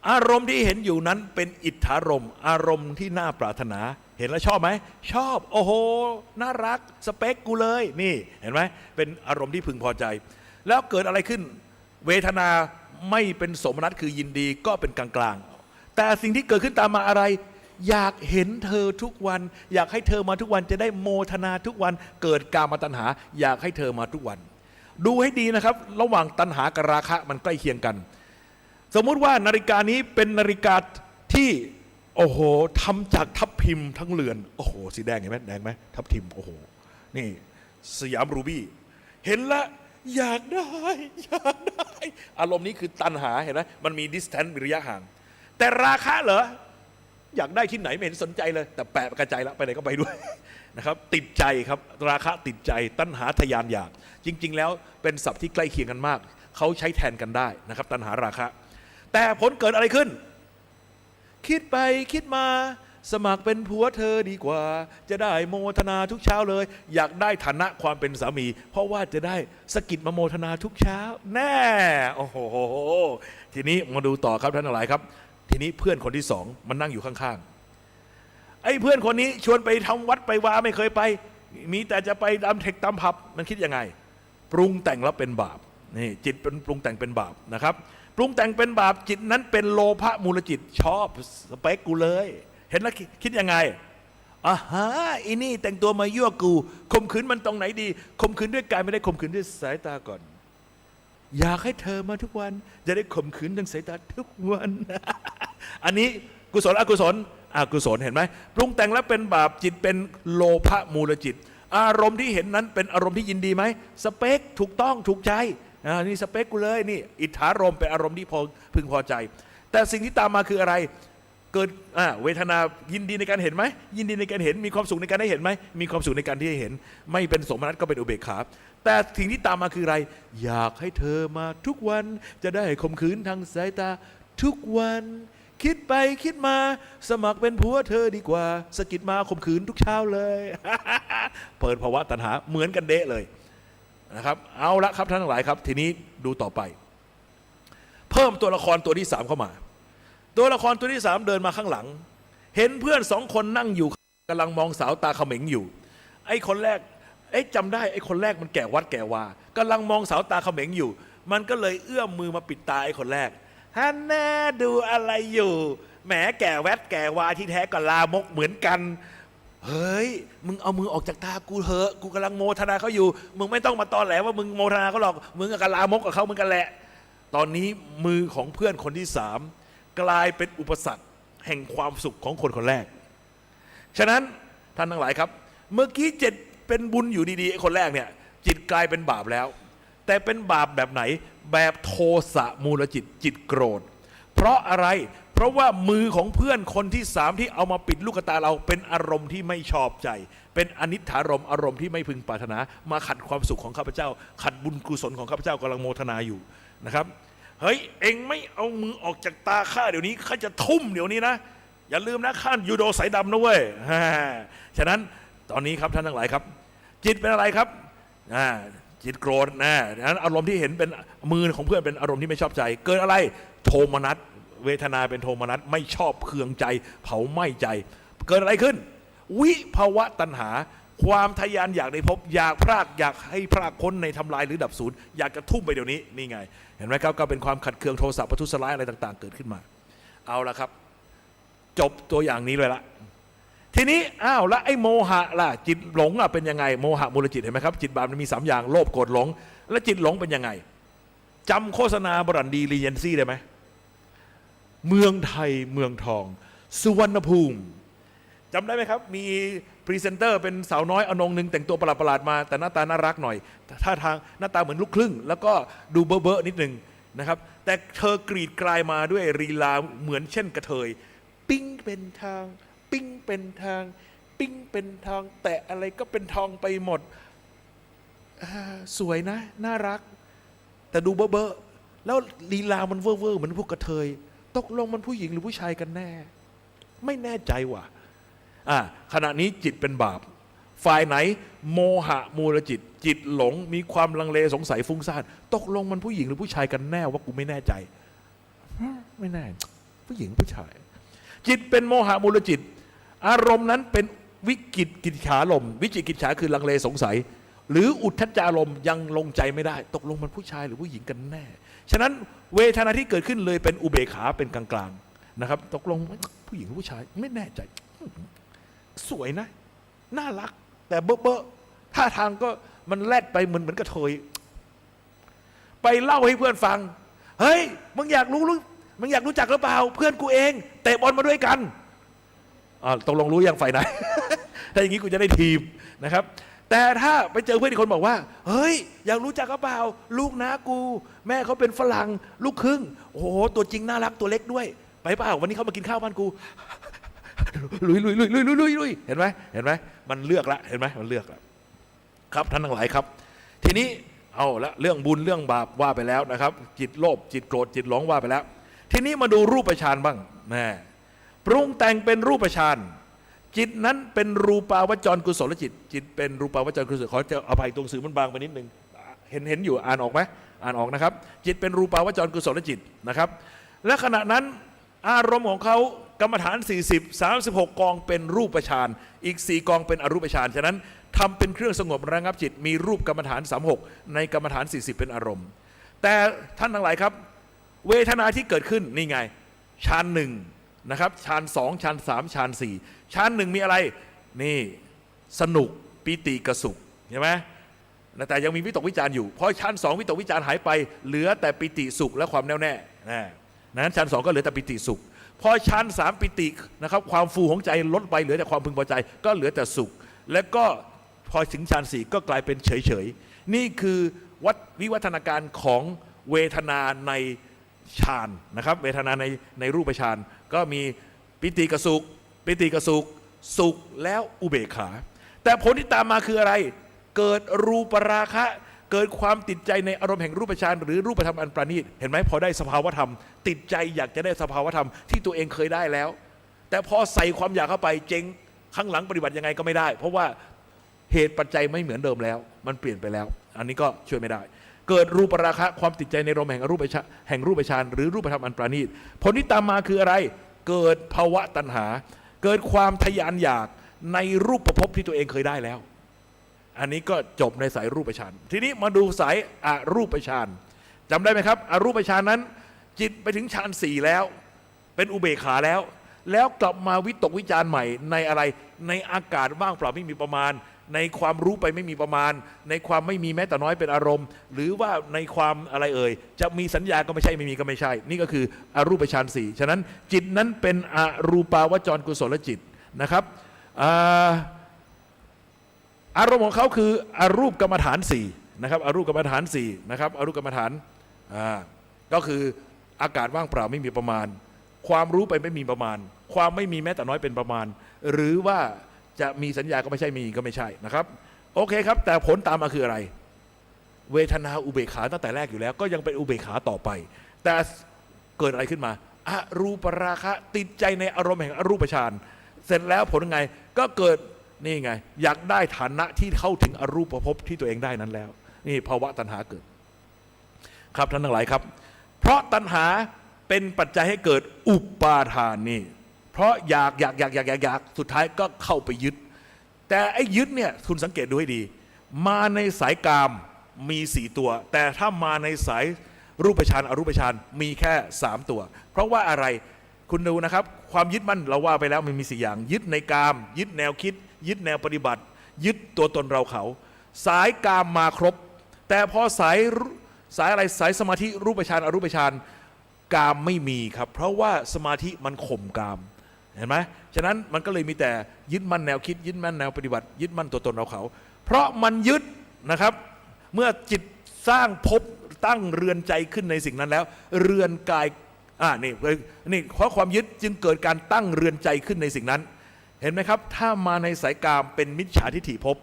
อารมณ์ที่เห็นอยู่นั้นเป็นอิทธารมณ์อารมณ์ที่น่าปรารถนาเห็นแล้วชอบไหมชอบโอ้โหน่ารักสเปคกูเลยนี่เห็นไหมเป็นอารมณ์ที่พึงพอใจแล้วเกิดอะไรขึ้นเวทนาไม่เป็นสมนัตคือยินดีก็เป็นกลางๆแต่สิ่งที่เกิดขึ้นตามมาอะไรอยากเห็นเธอทุกวันอยากให้เธอมาทุกวันจะได้โมทนาทุกวันเกิดกามตัณหาอยากให้เธอมาทุกวันดูให้ดีนะครับระหว่างตัณหากับราคะมันใกล้เคียงกันสมมุติว่านาฬิกานี้เป็นนาฬิกาที่โอ้โหทำจากทับทิมทั้งเรือนโอ้โหสีแดงเห็นไหมแดงไหมทับทิมโอ้โหนี่สยามรูบี้เห็นละอยากได้อารมณ์นี้คือตัณหาเห็นไหมมันมี distance มีระยะห่างแต่ราคะเหรออยากได้ที่ไหนไม่เห็นสนใจเลยแต่แปะกระจายแล้วไปไหนก็ไปด้วยนะครับติดใจครับราคะติดใจตัณหาทยานอยากจริงๆแล้วเป็นศัพท์ที่ใกล้เคียงกันมาก เขาใช้แทนกันได้นะครับตัณหาราคะแต่ผลเกิดอะไรขึ้นคิดไปคิดมาสมัครเป็นผัวเธอดีกว่าจะได้โมทนาทุกเช้าเลยอยากได้ฐานะความเป็นสามีเพราะว่าจะได้สกิดมาโมทนาทุกเช้าแน่โอ้โหทีนี้มาดูต่อครับท่านทั้งหลายครับทีนี้เพื่อนคนที่สองมันนั่งอยู่ข้างๆไอ้เพื่อนคนนี้ชวนไปทำวัดไปวาไม่เคยไปมีแต่จะไปตามเทคตามผับมันคิดยังไงปรุงแต่งแล้วเป็นบาปนี่จิตเป็นปรุงแต่งเป็นบาปนะครับปรุงแต่งเป็นบาปจิตนั้นเป็นโลภะมูลจิตชอบสเปคกูเลยเห็นแล้วคิดยังไงอ่าฮะอีนี่แต่งตัวมายั่วกูข่มขืนมันตรงไหนดีข่มขืนด้วยกายไม่ได้ข่มขืนด้วยสายตาก่อนอยากให้เธอมาทุกวันจะได้ข่มขืนทางสายตาทุกวัน อันนี้กุศลอกุศลอกุศลเห็นไหมปรุงแต่งแล้วเป็นบาปจิตเป็นโลภะมูลจิตอารมณ์ที่เห็นนั้นเป็นอารมณ์ที่ยินดีไหมสเปคถูกต้องถูกใจนี่สเปคกูเลยนี่อิทธารมณ์เป็นอารมณ์ที่พึงพอใจแต่สิ่งที่ตามมาคืออะไรเกิดเวทนายินดีในการเห็นไหมยินดีในการเห็นมีความสุขในการได้เห็นไหมมีความสุขในการที่ได้เห็นไม่เป็นสมนัตก็เป็นอุเบกขาแต่สิ่งที่ตามมาคืออะไรอยากให้เธอมาทุกวันจะได้ข่มขืนทางสายตาทุกวันคิดไปคิดมาสมัครเป็นผัวเธอดีกว่าสกิดมาข่มขืนทุกเช้าเลย เปิดภาวะตัณหาเหมือนกันเดะเลยนะครับเอาละครับท่านทั้งหลายครับทีนี้ดูต่อไปเพิ่มตัวละครตัวที่3เข้ามาตัวละครตัวที่3เดินมาข้างหลังเห็นเพื่อน2คนนั่งอยู่กำลังมองสาวตาเขม็งอยู่ไอ้คนแรกจำได้ไอ้คนแรกมันแก่วัดแก่วากำลังมองสาวตาเขม็งอยู่มันก็เลยเอื้อมมือมาปิดตาไอ้คนแรกฮันแน่ดูอะไรอยู่แหมแก่แวดแก่วาที่แท้ก็ลามกเหมือนกันเฮ้ยมึงเอามือออกจากตากูเถอะกูกำลังโมทนาเขาอยู่มึงไม่ต้องมาตอแหลว่ามึงโมทนาเขาหรอกมึงกับลามกกับเขามึงกันแหละตอนนี้มือของเพื่อนคนที่3กลายเป็นอุปสรรคแห่งความสุขของคนคนแรกฉะนั้นท่านทั้งหลายครับเมื่อกี้จิตเป็นบุญอยู่ดีๆไอ้คนแรกเนี่ยจิตกลายเป็นบาปแล้วแต่เป็นบาปแบบไหนแบบโทสะมูลจิตจิตโกรธเพราะอะไรเพราะว่ามือของเพื่อนคนที่3ที่เอามาปิดลูกตาเราเป็นอารมณ์ที่ไม่ชอบใจเป็นอนิจฐารมณ์อารมณ์ที่ไม่พึงปรารถนามาขัดความสุขของข้าพเจ้าขัดบุญกุศลของข้าพเจ้ากำลังโมทนาอยู่นะครับเฮ้ยเองไม่เอามือออกจากตาข้าเดี๋ยวนี้ข้าจะทุ่มเดี๋ยวนี้นะอย่าลืมนะข้ายูโดสายดำนะเว้ยฉะนั้นตอนนี้ครับท่านทั้งหลายครับจิตเป็นอะไรครับจิตโกรธนั้นอารมณ์ที่เห็นเป็นมือของเพื่อนเป็นอารมณ์ที่ไม่ชอบใจเกิดอะไรโทมนัสเวทนาเป็นโทมนัสไม่ชอบเคืองใจเผาไหม้ใจเกิดอะไรขึ้นวิภาวะตัณหาความทยานอยากได้พบอยากพรากอยากให้พรากพ้นในทำลายหรือดับสูญอยากจะทุ่มไปเดี๋ยวนี้นี่ไงเห็นไหมครับก็เป็นความขัดเคืองโทสะประทุษร้ายอะไรต่างๆเกิดขึ้นมาเอาละครับจบตัวอย่างนี้เลยละทีนี้แล้วไอ้โมหะล่ะจิตหลงเป็นยังไงโมหะมูลจิตเห็นไหมครับจิตบาปมันมี3อย่างโลภโกรธหลงแล้วจิตหลงเป็นยังไงจำโฆษณาบรันดีรีเจนซี่ได้ไหมเมืองไทยเมืองทองสุวรรณภูมิจำได้ไหมครับมีพรีเซนเตอร์เป็นสาวน้อยอนงหนึ่งแต่งตัวประหลาดๆมาแต่หน้าตาน่ารักหน่อยท่าทางหน้าตาเหมือนลูกครึ่งแล้วก็ดูเบ้อๆนิดนึงนะครับแต่เธอกรีดกลายมาด้วยลีลาเหมือนเช่นกระเทยปิ้งเป็นทางปิ้งเป็นทางปิ้งเป็นทางแต่อะไรก็เป็นทองไปหมดสวยนะน่ารักแต่ดูเบ้อๆแล้วลีลามันเว่อร์ๆเหมือนพวกกระเทยตกลงมันผู้หญิงหรือผู้ชายกันแน่ไม่แน่ใจว่ะขณะนี้จิตเป็นบาปฝ่ายไหนโมหะมูลจิตจิตหลงมีความลังเลสงสัยฟุ้งซ่านตกลงมันผู้หญิงหรือผู้ชายกันแน่ว่ากูไม่แน่ใจไม่แน่ผู้หญิงผู้ชายจิตเป็นโมหะมูลจิตอารมณ์นั้นเป็นวิกิจกิจฉาลมวิจิกิจฉาคือลังเลสงสัยหรืออุทธัจจารมยังลงใจไม่ได้ตกลงมันผู้ชายหรือผู้หญิงกันแน่ฉะนั้นเวทนาที่เกิดขึ้นเลยเป็นอุเบกขาเป็นกลางๆนะครับตกลงผู้หญิงหรือผู้ชายไม่แน่ใจสวยนะน่ารักแต่เบ้อท่าทางก็มันแลดไปเหมือนกระเทยไปเล่าให้เพื่อนฟังเฮ้ยมึงอยากรู้จักหรือเปล่าเพื่อนกูเองเตะบอลมาด้วยกันตกลงรู้ยังฝ่ายไหน ถ้าอย่างนี้กูจะได้ทีมนะครับแต่ถ้าไปเจอเพื่อนอีกคนบอกว่าเฮ้ยอยากรู้จักหรือเปล่าลูกน้ากูแม่เขาเป็นฝรั่งลูกครึ่งโอ้โหตัวจริงน่ารักตัวเล็กด้วยไปเปล่าวันนี้เขามากินข้าวบ้านกูลุยเห็นไหมมันเลือกละเห็นไหมมันเลือกละครับท่านทั้งหลายครับทีนี้ เอาละเรื่องบุญเรื่องบาปว่าไปแล้วนะครับ จิตโลภจิตโกรธจิตหลงว่าไปแล้ว ทีนี้มาดูรูปฌานบ้างนะปรุงแต่งเป็นรูปฌานจิตนั้นเป็นรูปาวจรกุศลจิตจิตเป็นรูปาวจรกุศลขอจะอภัยตรงสื่อมันบางไปนิดนึงเห็นอยู่อ่านออกไหมอ่านออกนะครับ จิตเป็นรูปาวจรกุศลจิตนะครับและขณะนั้นอารมณ์ของเขากรรมฐาน40 36 กองเป็นรูปฌานอีก4กองเป็นอรูปฌานฉะนั้นทำเป็นเครื่องสงบระงับจิตมีรูปกรรมฐาน36ในกรรมฐาน40เป็นอารมณ์แต่ท่านทั้งหลายครับเวทนาที่เกิดขึ้นนี่ไงฌานหนึ่งนะครับฌานสองฌานสามฌานสี่ฌานหนึ่งมีอะไรนี่สนุกปิติกสุขใช่ไหมแต่ยังมีวิตกวิจารอยู่เพราะฌานสองวิตกวิจารหายไปเหลือแต่ปิติสุขและความแน่วแน่นั้นฌานสองก็เหลือแต่ปิติสุขพอฌานสามปิตินะครับความฟูของใจลดไปเหลือแต่ความพึงพอใจก็เหลือแต่สุขและก็พอถึงฌานสี่ก็กลายเป็นเฉยๆนี่คือวิวัฒนาการของเวทนาในฌานนะครับเวทนาในรูปฌานก็มีปิติกสุขปิติกสุขสุขแล้วอุเบกขาแต่ผลที่ตามมาคืออะไรเกิดรูปราคะเกิดความติดใจในอารมณ์แห่งรูปฌานหรือรูปธรรมอันประณีตเห็นไหมพอได้สภาวธรรมติดใจอยากจะได้สภาวธรรมที่ตัวเองเคยได้แล้วแต่พอใส่ความอยากเข้าไปเจ๊งข้างหลังปฏิบัติยังไงก็ไม่ได้เพราะว่าเหตุปัจจัยไม่เหมือนเดิมแล้วมันเปลี่ยนไปแล้วอันนี้ก็ช่วยไม่ได้เกิดรูปราคะความติดใจในอารมณ์แห่งรูปฌานหรือรูปธรรมอันประณีตผลที่ตามมาคืออะไรเกิดภาวะตัณหาเกิดความทยานอยากในรูปภพที่ตัวเองเคยได้แล้วอันนี้ก็จบในสายรูปฌานทีนี้มาดูสายอรูปฌานจำได้ไหมครับอรูปฌานนั้นจิตไปถึงฌานสี่แล้วเป็นอุเบกขาแล้วกลับมาวิตกวิจารใหม่ในอะไรในอากาศว่างเปล่าไม่มีประมาณในความรู้ไปไม่มีประมาณในความไม่มีแม้แต่น้อยเป็นอารมณ์หรือว่าในความอะไรจะมีสัญญาก็ไม่ใช่ไม่มีก็ไม่ใช่นี่ก็คืออรูปฌานสี่ฉะนั้นจิตนั้นเป็นอรูปาวจรกุศลจิตนะครับอารมณ์ของเขาคืออรูปกรรมฐาน4นะครับอรูปกรรมฐาน4นะครับอรูปกรรมฐานก็คืออากาศว่างเปล่าไม่มีประมาณความรู้ไปไม่มีประมาณความไม่มีแม้แต่น้อยเป็นประมาณหรือว่าจะมีสัญญาก็ไม่ใช่มีก็ไม่ใช่นะครับโอเคครับแต่ผลตามมาคืออะไรเวทนาอุเบกขาตั้งแต่แรกอยู่แล้วก็ยังเป็นอุเบกขาต่อไปแต่เกิดอะไรขึ้นมาอรูปราคะติดใจในอารมณ์แห่งอรูปฌานเสร็จแล้วผลยังไงก็เกิดนี่ไงอยากได้ฐานะที่เข้าถึงอรูปภพที่ตัวเองได้นั้นแล้วนี่ภาวะตัณหาเกิดครับท่านทั้งหลายครับเพราะตัณหาเป็นปัจจัยให้เกิดอุปาทานนี่เพราะอยากสุดท้ายก็เข้าไปยึดแต่ไอ้ยึดเนี่ยคุณสังเกตดูให้ดีมาในสายกามมี4ตัวแต่ถ้ามาในสายรูปฌานอรูปฌานมีแค่3ตัวเพราะว่าอะไรคุณดูนะครับความยึดมั่นเราว่าไปแล้วมันมี4อย่างยึดในกามยึดแนวคิดยึดแนวปฏิบัติยึดตัวตนเราเขาสายกามมาครบแต่พอสายอะไรสายสมาธิรูปฌานอรูปฌานกามไม่มีครับเพราะว่าสมาธิมันข่มกามเห็นไหมฉะนั้นมันก็เลยมีแต่ยึดมั่นแนวคิดยึดมั่นแนวปฏิบัติยึดมั่นตัวตนเราเขาเพราะมันยึดนะครับเมื่อจิตสร้างภพตั้งเรือนใจขึ้นในสิ่งนั้นแล้วเรือนกายนี่เพราะความยึดจึงเกิดการตั้งเรือนใจขึ้นในสิ่งนั้นเห็นไหมครับถ้ามาในสายกามเป็นมิจฉาทิฏฐิภพ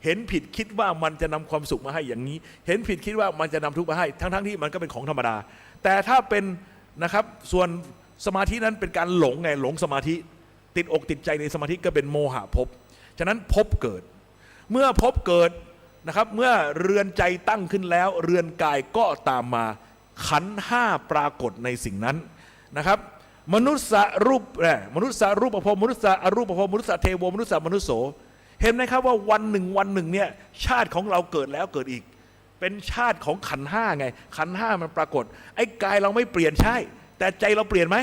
เห็นผิดคิดว่ามันจะนำความสุขมาให้อย่างนี้เห็นผิดคิดว่ามันจะนำทุกข์มาให้ทั้งที่มันก็เป็นของธรรมดาแต่ถ้าเป็นนะครับส่วนสมาธินั้นเป็นการหลงไงหลงสมาธิติดอกติดใจในสมาธิก็เป็นโมหะภพฉะนั้นภพเกิดเมื่อภพเกิดนะครับเมื่อเรือนใจตั้งขึ้นแล้วเรือนกายก็ตามมาขันธ์5ปรากฏในสิ่งนั้นนะครับมนุษย์รูปมนุษย์รูปภพมนุษย์อรูปภพมนุษย์เทโวมนุษย์มนุษย์โสเห็นไหมครับว่าวันหนึ่งเนี่ยชาติของเราเกิดแล้วเกิดอีกเป็นชาติของขันธ์5ไงขันธ์5มันปรากฏไอ้กายเราไม่เปลี่ยนใช่แต่ใจเราเปลี่ยนไหม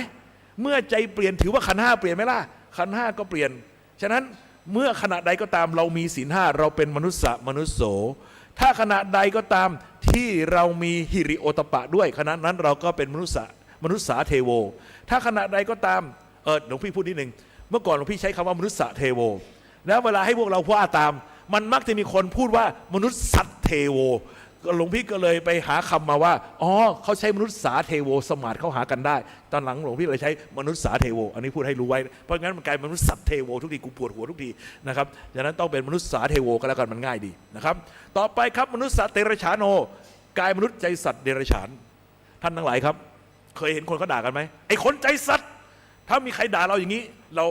เมื่อใจเปลี่ยนถือว่าขันธ์5เปลี่ยนไหมล่ะขันธ์5ก็เปลี่ยนฉะนั้นเมื่อขณะใดก็ตามเรามีศีล5เราเป็นมนุษย์มนุษย์โสถ้าขณะใดก็ตามที่เรามีหิริโอตปะด้วยขณะนั้นเราก็เป็นมนุษย์เทโวถ้าขณะใดก็ตามหลวงพี่พูดนิดนึงเมื่อก่อนหลวงพี่ใช้คำว่ามนุษย์เทโวแล้วเวลาให้พวกเราว่าตามมันมักจะมีคนพูดว่ามนุษย์สัตเทโว หลวงพี่ก็เลยไปหาคำมาว่าอ๋อเขาใช้มนุษย์สาเทโวสมาร์ทเข้าหากันได้ตอนหลังหลวงพี่เลยใช้มนุษย์สาเทโวอันนี้พูดให้รู้ไว้เพราะงั้นมันกลายเป็นมนุษย์สัตเทโวทุกทีกูปวดหัวทุกทีนะครับดังนั้นต้องเป็นมนุษย์สาเทโวก็แล้วกันมันง่ายดีนะครับต่อไปครับมนุษย์สัตเตระฉานโนกายมนุษย์ใจสัตว์เดรัจฉานท่านทั้งหลายครับเคยเห็นคนเขาด่ากันไหมไอ้คนใจสัตว์ถ้ามีใครด่าเราอย่างนี้เรา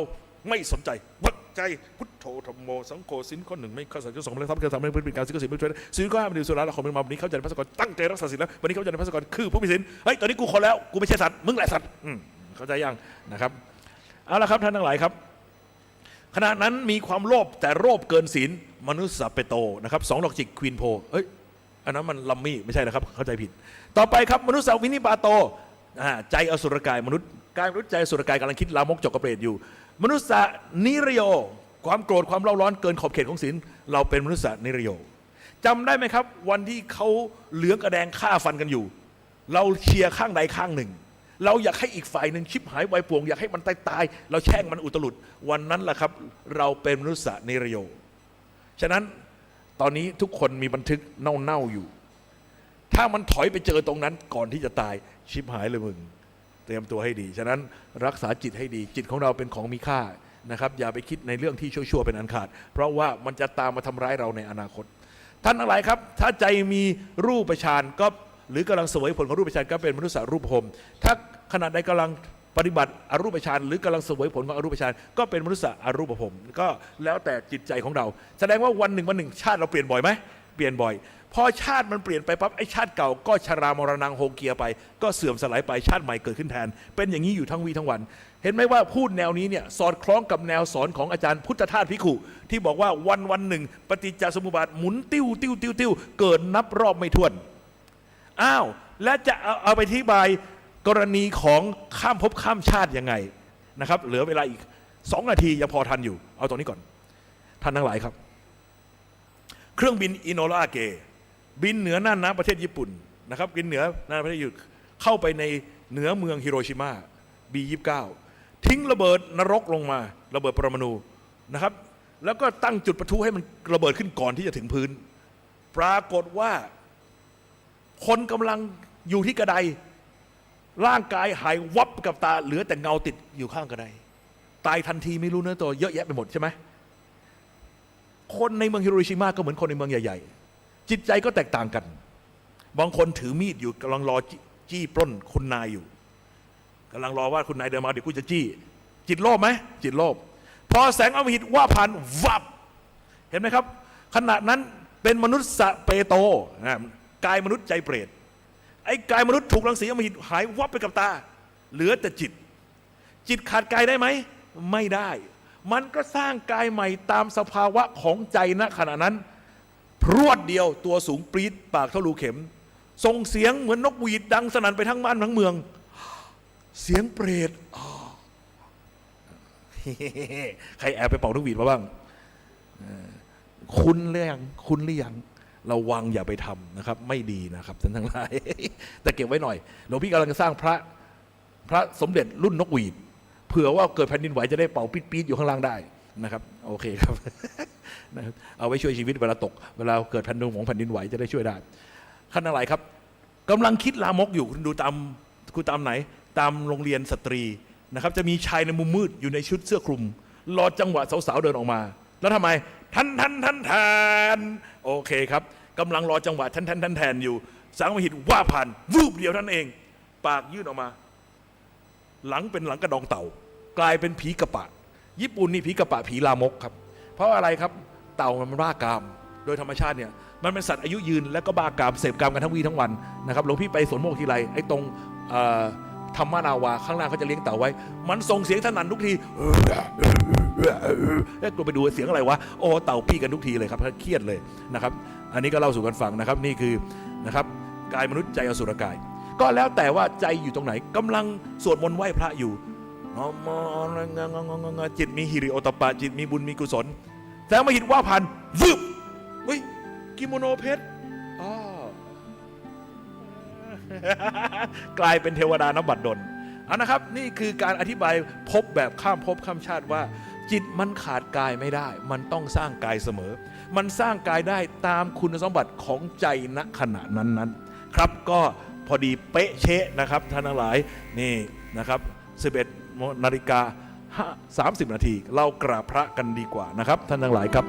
ไม่สนใจวัดใจพุทโธธรรมโมสังโฆศีลข้อหนึ่งไม่ข้อสองข้อสองไม่ทำการทำไม่เป็นการสิ่งสิ่งไม่ช่วยสิ่งก็ห้ามไม่ดื่มสุราและของมึนเมาวันนี้เข้าใจในพระสกรตั้งใจรักษาศีลแล้ววันนี้เข้าใจในพระสกรคือผู้มีศีลเฮ้ยตอนนี้กูคนแล้วกูไม่ใช่สัตว์มึงแหละสัตว์เข้าใจยังนะครับเอาละครับท่านทั้งหลายครับขณะนั้นมีความโลภแต่โลภเกินศีลมนุษย์สัพเปโตนะครับ2ดอกจิกควีนโพเอ้ยอันนั้นมันลัมมี่ไม่ใช่นะครับเข้าใจผิดต่อไปครับมนุษย์สัพวินิปาโตใจอสุรกายมนุษย์กายมนุษย์ใจอสุรกายกำลังคิดลามกจกกระเปรตอยู่มนุษย์นิรโยความโกรธความเล่าร้อนเกินขอบเขตของศีลเราเป็นมนุษย์นิรโยจำได้ไหมครับวันที่เขาเหลืองกระแดงฆ่าฟันกันอยู่เราเชียร์ข้างใดข้างหนึ่งเราอยากให้อีกฝ่ายหนึ่งชิบหายไวป่วงอยากให้มันตายเราแช่งมันอุตลุดวันนั้นแหละครับเราเป็นมนุษย์นิรโยฉะนั้นตอนนี้ทุกคนมีบันทึกเน่าๆอยู่ถ้ามันถอยไปเจอตรงนั้นก่อนที่จะตายชิบหายเลยมึงเตรียมตัวให้ดีฉะนั้นรักษาจิตให้ดีจิตของเราเป็นของมีค่านะครับอย่าไปคิดในเรื่องที่ชั่วๆเป็นอันขาดเพราะว่ามันจะตามมาทำร้ายเราในอนาคตท่านทั้งหลายครับถ้าใจมีรูปฌานก็หรือกำลังเสวยผลของรูปฌานก็เป็นมนุษย์รูปภพถ้าขณะใดกำลังปฏิบัติอรูปฌานหรือกำลังเสวยผลของอรูปฌานก็เป็นมนุษย์อรูปภพก็แล้วแต่จิตใจของเราแสดงว่าวันหนึ่งชาติเราเปลี่ยนบ่อยไหมเปลี่ยนบ่อยพอชาติมันเปลี่ยนไปปั๊บไอ้ชาติเก่าก็ชรามรณังโฮเกียไปก็เสื่อมสลายไปชาติใหม่เกิดขึ้นแทนเป็นอย่างนี้อยู่ทั้งวีทั้งวันเห็นไหมว่าพูดแนวนี้เนี่ยสอดคล้องกับแนวสอนของอาจารย์พุทธทาสภิกขุที่บอกว่าวันหนึ่งปฏิจจสมุปบาทหมุนติ้วเกิดนับรอบไม่ถ้วนอ้าวและจะเอาไปอธิบายกรณีของข้ามภพข้ามชาติยังไงนะครับเหลือเวลาอีก2 นาทียังพอทันอยู่เอาตรงนี้ก่อนท่านทั้งหลายครับเครื่องบินอิโนราเกบินเหนือน่านน้ำประเทศญี่ปุ่นนะครับบินเหนือน่านประเทศญี่ปุ่นเข้าไปในเหนือเมืองฮิโรชิมา B29 ทิ้งระเบิดนรกลงมาระเบิดปรมาณูนะครับแล้วก็ตั้งจุดประทุให้มันระเบิดขึ้นก่อนที่จะถึงพื้นปรากฏว่าคนกำลังอยู่ที่กระไดร่างกายหายวับกับตาเหลือแต่เงาติดอยู่ข้างกระไดตายทันทีไม่รู้เนื้อตัวเยอะแยะไปหมดใช่ไหมคนในเมืองฮิโรชิมาก็เหมือนคนในเมืองใหญ่ๆจิตใจก็แตกต่างกันบางคนถือมีดอยู่กำลังรอจี้ปล้นคุณนายอยู่กำลังรอว่าคุณนายเดินมาเดี๋ยวกูจะจี้จิตโลภไหมจิตโลภพอแสงอมหิตว่าผ่านวับเห็นไหมครับขณะนั้นเป็นมนุษย์สเปโตกายมนุษย์ใจเปรตไอ้กายมนุษย์ถูกรังสีอมหิตหายวับไปกับตาเหลือแต่จิตขาดกายได้ไหมไม่ได้มันก็สร้างกายใหม่ตามสภาวะของใจณขณะนั้นพรวดเดียวตัวสูงปรี๊ดปากเท่ารูเข็มส่งเสียงเหมือนนกหวีดดังสนั่นไปทั้งบ้านทั้งเมืองเสียงเปรตใครแอบไปเป่านกหวีดมาบ้างคุณหรือยังระวังอย่าไปทำนะครับไม่ดีนะครับท่านทั้งหลายแต่เก็บไว้หน่อยหลวงพี่กำลังจะสร้างพระสมเด็จรุ่นนกหวีดเผื่อว่าเกิดแผ่นดินไหวจะได้เป่าปี๊ดอยู่ข้างล่างได้นะครับโอเคครับ นะครับเอาไว้ช่วยชีวิตเวลาตกเวลาเกิดแผ่นดินไหวจะได้ช่วยได้ขั้นอะไรครับกำลังคิดลามกอยู่คุณดูตามไหนตามโรงเรียนสตรีนะครับจะมีชายในมุมมืดอยู่ในชุดเสื้อคลุมรอจังหวะสาวๆเดินออกมาแล้วทำไมท่านโอเคครับกำลังรอจังหวะท่านแทนอยู่แสงอมหิตว่าผ่านวูบเดียวท่านเองปากยื่นออกมาหลังเป็นหลังกระดองเต่ากลายเป็นผีกระปะญี่ปุ่นนี่ผีกระปะผีลามกครับเพราะอะไรครับเต่ามันบ้ากามโดยธรรมชาติเนี่ยมันเป็นสัตว์อายุยืนและก็บ้ากามเสพกามกันทั้งวีทั้งวันนะครับหลวงพี่ไปสวนโมกทีไรไอ้ตรงธรรมนาวาข้างล่างเขาจะเลี้ยงเต่าไว้มันส่งเสียงสนั่นทุกทีตัวไปดูเสียงอะไรวะโอ้เต่าปี้กันทุกทีเลยครับเครียดเลยนะครับอันนี้ก็เล่าสู่กันฟังนะครับนี่คือนะครับกายมนุษย์ใจอสุรกายก็แล้วแต่ว่าใจอยู่ตรงไหนกำลังสวดมนต์ไหว้พระอยู่จิตมีหิริโอตปะจิตมีบุญมีกุศลแสงอมหิตว่าผ่านวึบเฮ้ยกิโมโนเพชรกลายเป็นเทวดานับบัดดลนะครับนี่คือการอธิบายภพแบบข้ามภพข้ามชาติว่าจิตมันขาดกายไม่ได้มันต้องสร้างกายเสมอ มันสร้างกายได้ตามคุณสมบัติของใจณขณะนั้นๆครับก็พอดีเป๊ะเชะนะครับท่านทั้งหลายนี่นะครับ11:30 นาทีเรากราบพระกันดีกว่านะครับท่านทั้งหลายครับ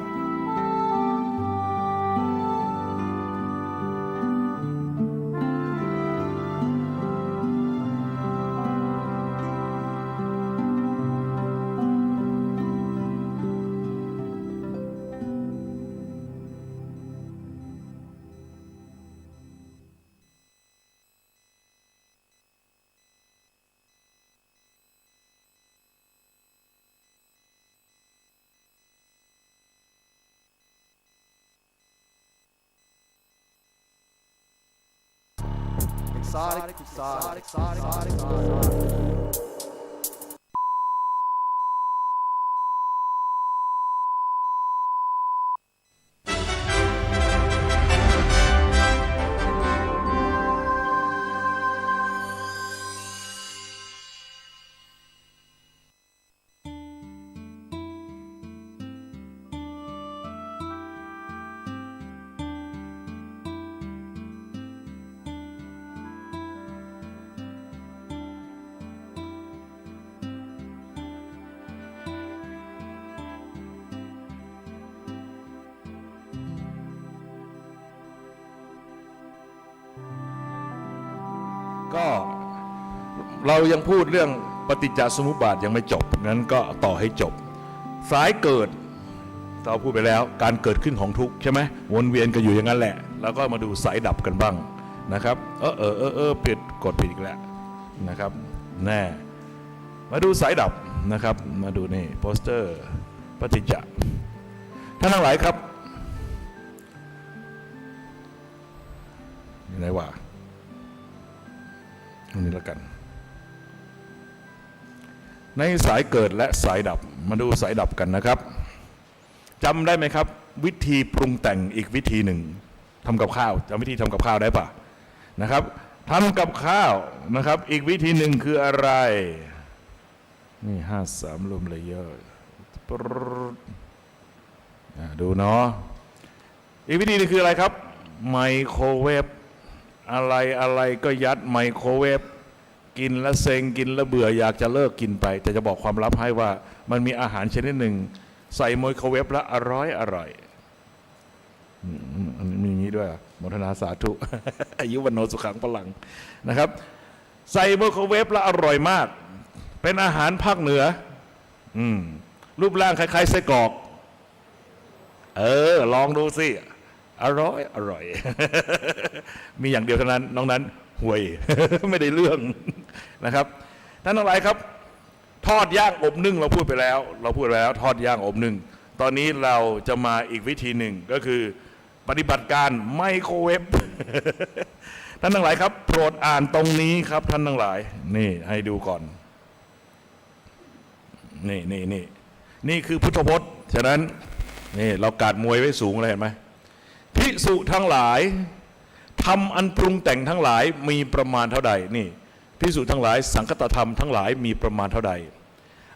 ก็เรายังพูดเรื่องปฏิจจสมุปบาทยังไม่จบงั้นก็ต่อให้จบสายเกิดเราพูดไปแล้วการเกิดขึ้นของทุกข์ใช่ไหมวนเวียนกันอยู่อย่างนั้นแหละแล้วก็มาดูสายดับกันบ้างนะครับปิดกดผิดอีกแล้วนะครับแน่มาดูสายดับนะครับมาดูนี่โปสเตอร์ปฏิจจท่านทั้งหลายครับนี่ไหนวะตรงนี้แล้วกันในสายเกิดและสายดับมาดูสายดับกันนะครับจำได้ไหมครับวิธีปรุงแต่งอีกวิธีหนึ่งทำกับข้าวจำวิธีทำกับข้าวได้ปะนะครับทำกับข้าวนะครับอีกวิธีหนึ่งคืออะไรนี่53รวมเลยเยอะดูเนาะอีกวิธีนึงคืออะไรครับไมโครเวฟอะไรก็ยัดไมโครเวฟกินแล้วเซ็งกินแล้วเบื่ออยากจะเลิกกินไปแต่จะบอกความลับให้ว่ามันมีอาหารชนิดหนึ่งใส่ไมโครเวฟแล้วอร่อยมีอย่างนี้ด้วยโมทนาสาธุ อายุวันโนสุขังพลังนะครับใส่ไมโครเวฟแล้วอร่อยมากเป็นอาหารภาคเหนือรูปร่างคล้ายๆไส้กรอกลองดูสิอร่อย มีอย่างเดียวเท่านั้นน้องนั้นห่วย ไม่ได้เรื่องนะครับท่านทั้งหลายครับทอดย่างอบนึ่งเราพูดไปแล้วทอดย่างอบนึ่งตอนนี้เราจะมาอีกวิธีหนึ่งก็คือปฏิบัติการไมโครเวฟ ท่านทั้งหลายครับโปรดอ่านตรงนี้ครับท่านทั้งหลายนี่ให้ดูก่อนนี่คือพุทธพจน์ฉะนั้นนี่เรากาดมวยไว้สูงเลยเห็นไหมภิกษุทั้งหลายทำอันปรุงแต่งทั้งหลายมีประมาณเท่าใดนี่ภิกษุทั้งหลายสังคตธรรมทั้งหลายมีประมาณเท่าใด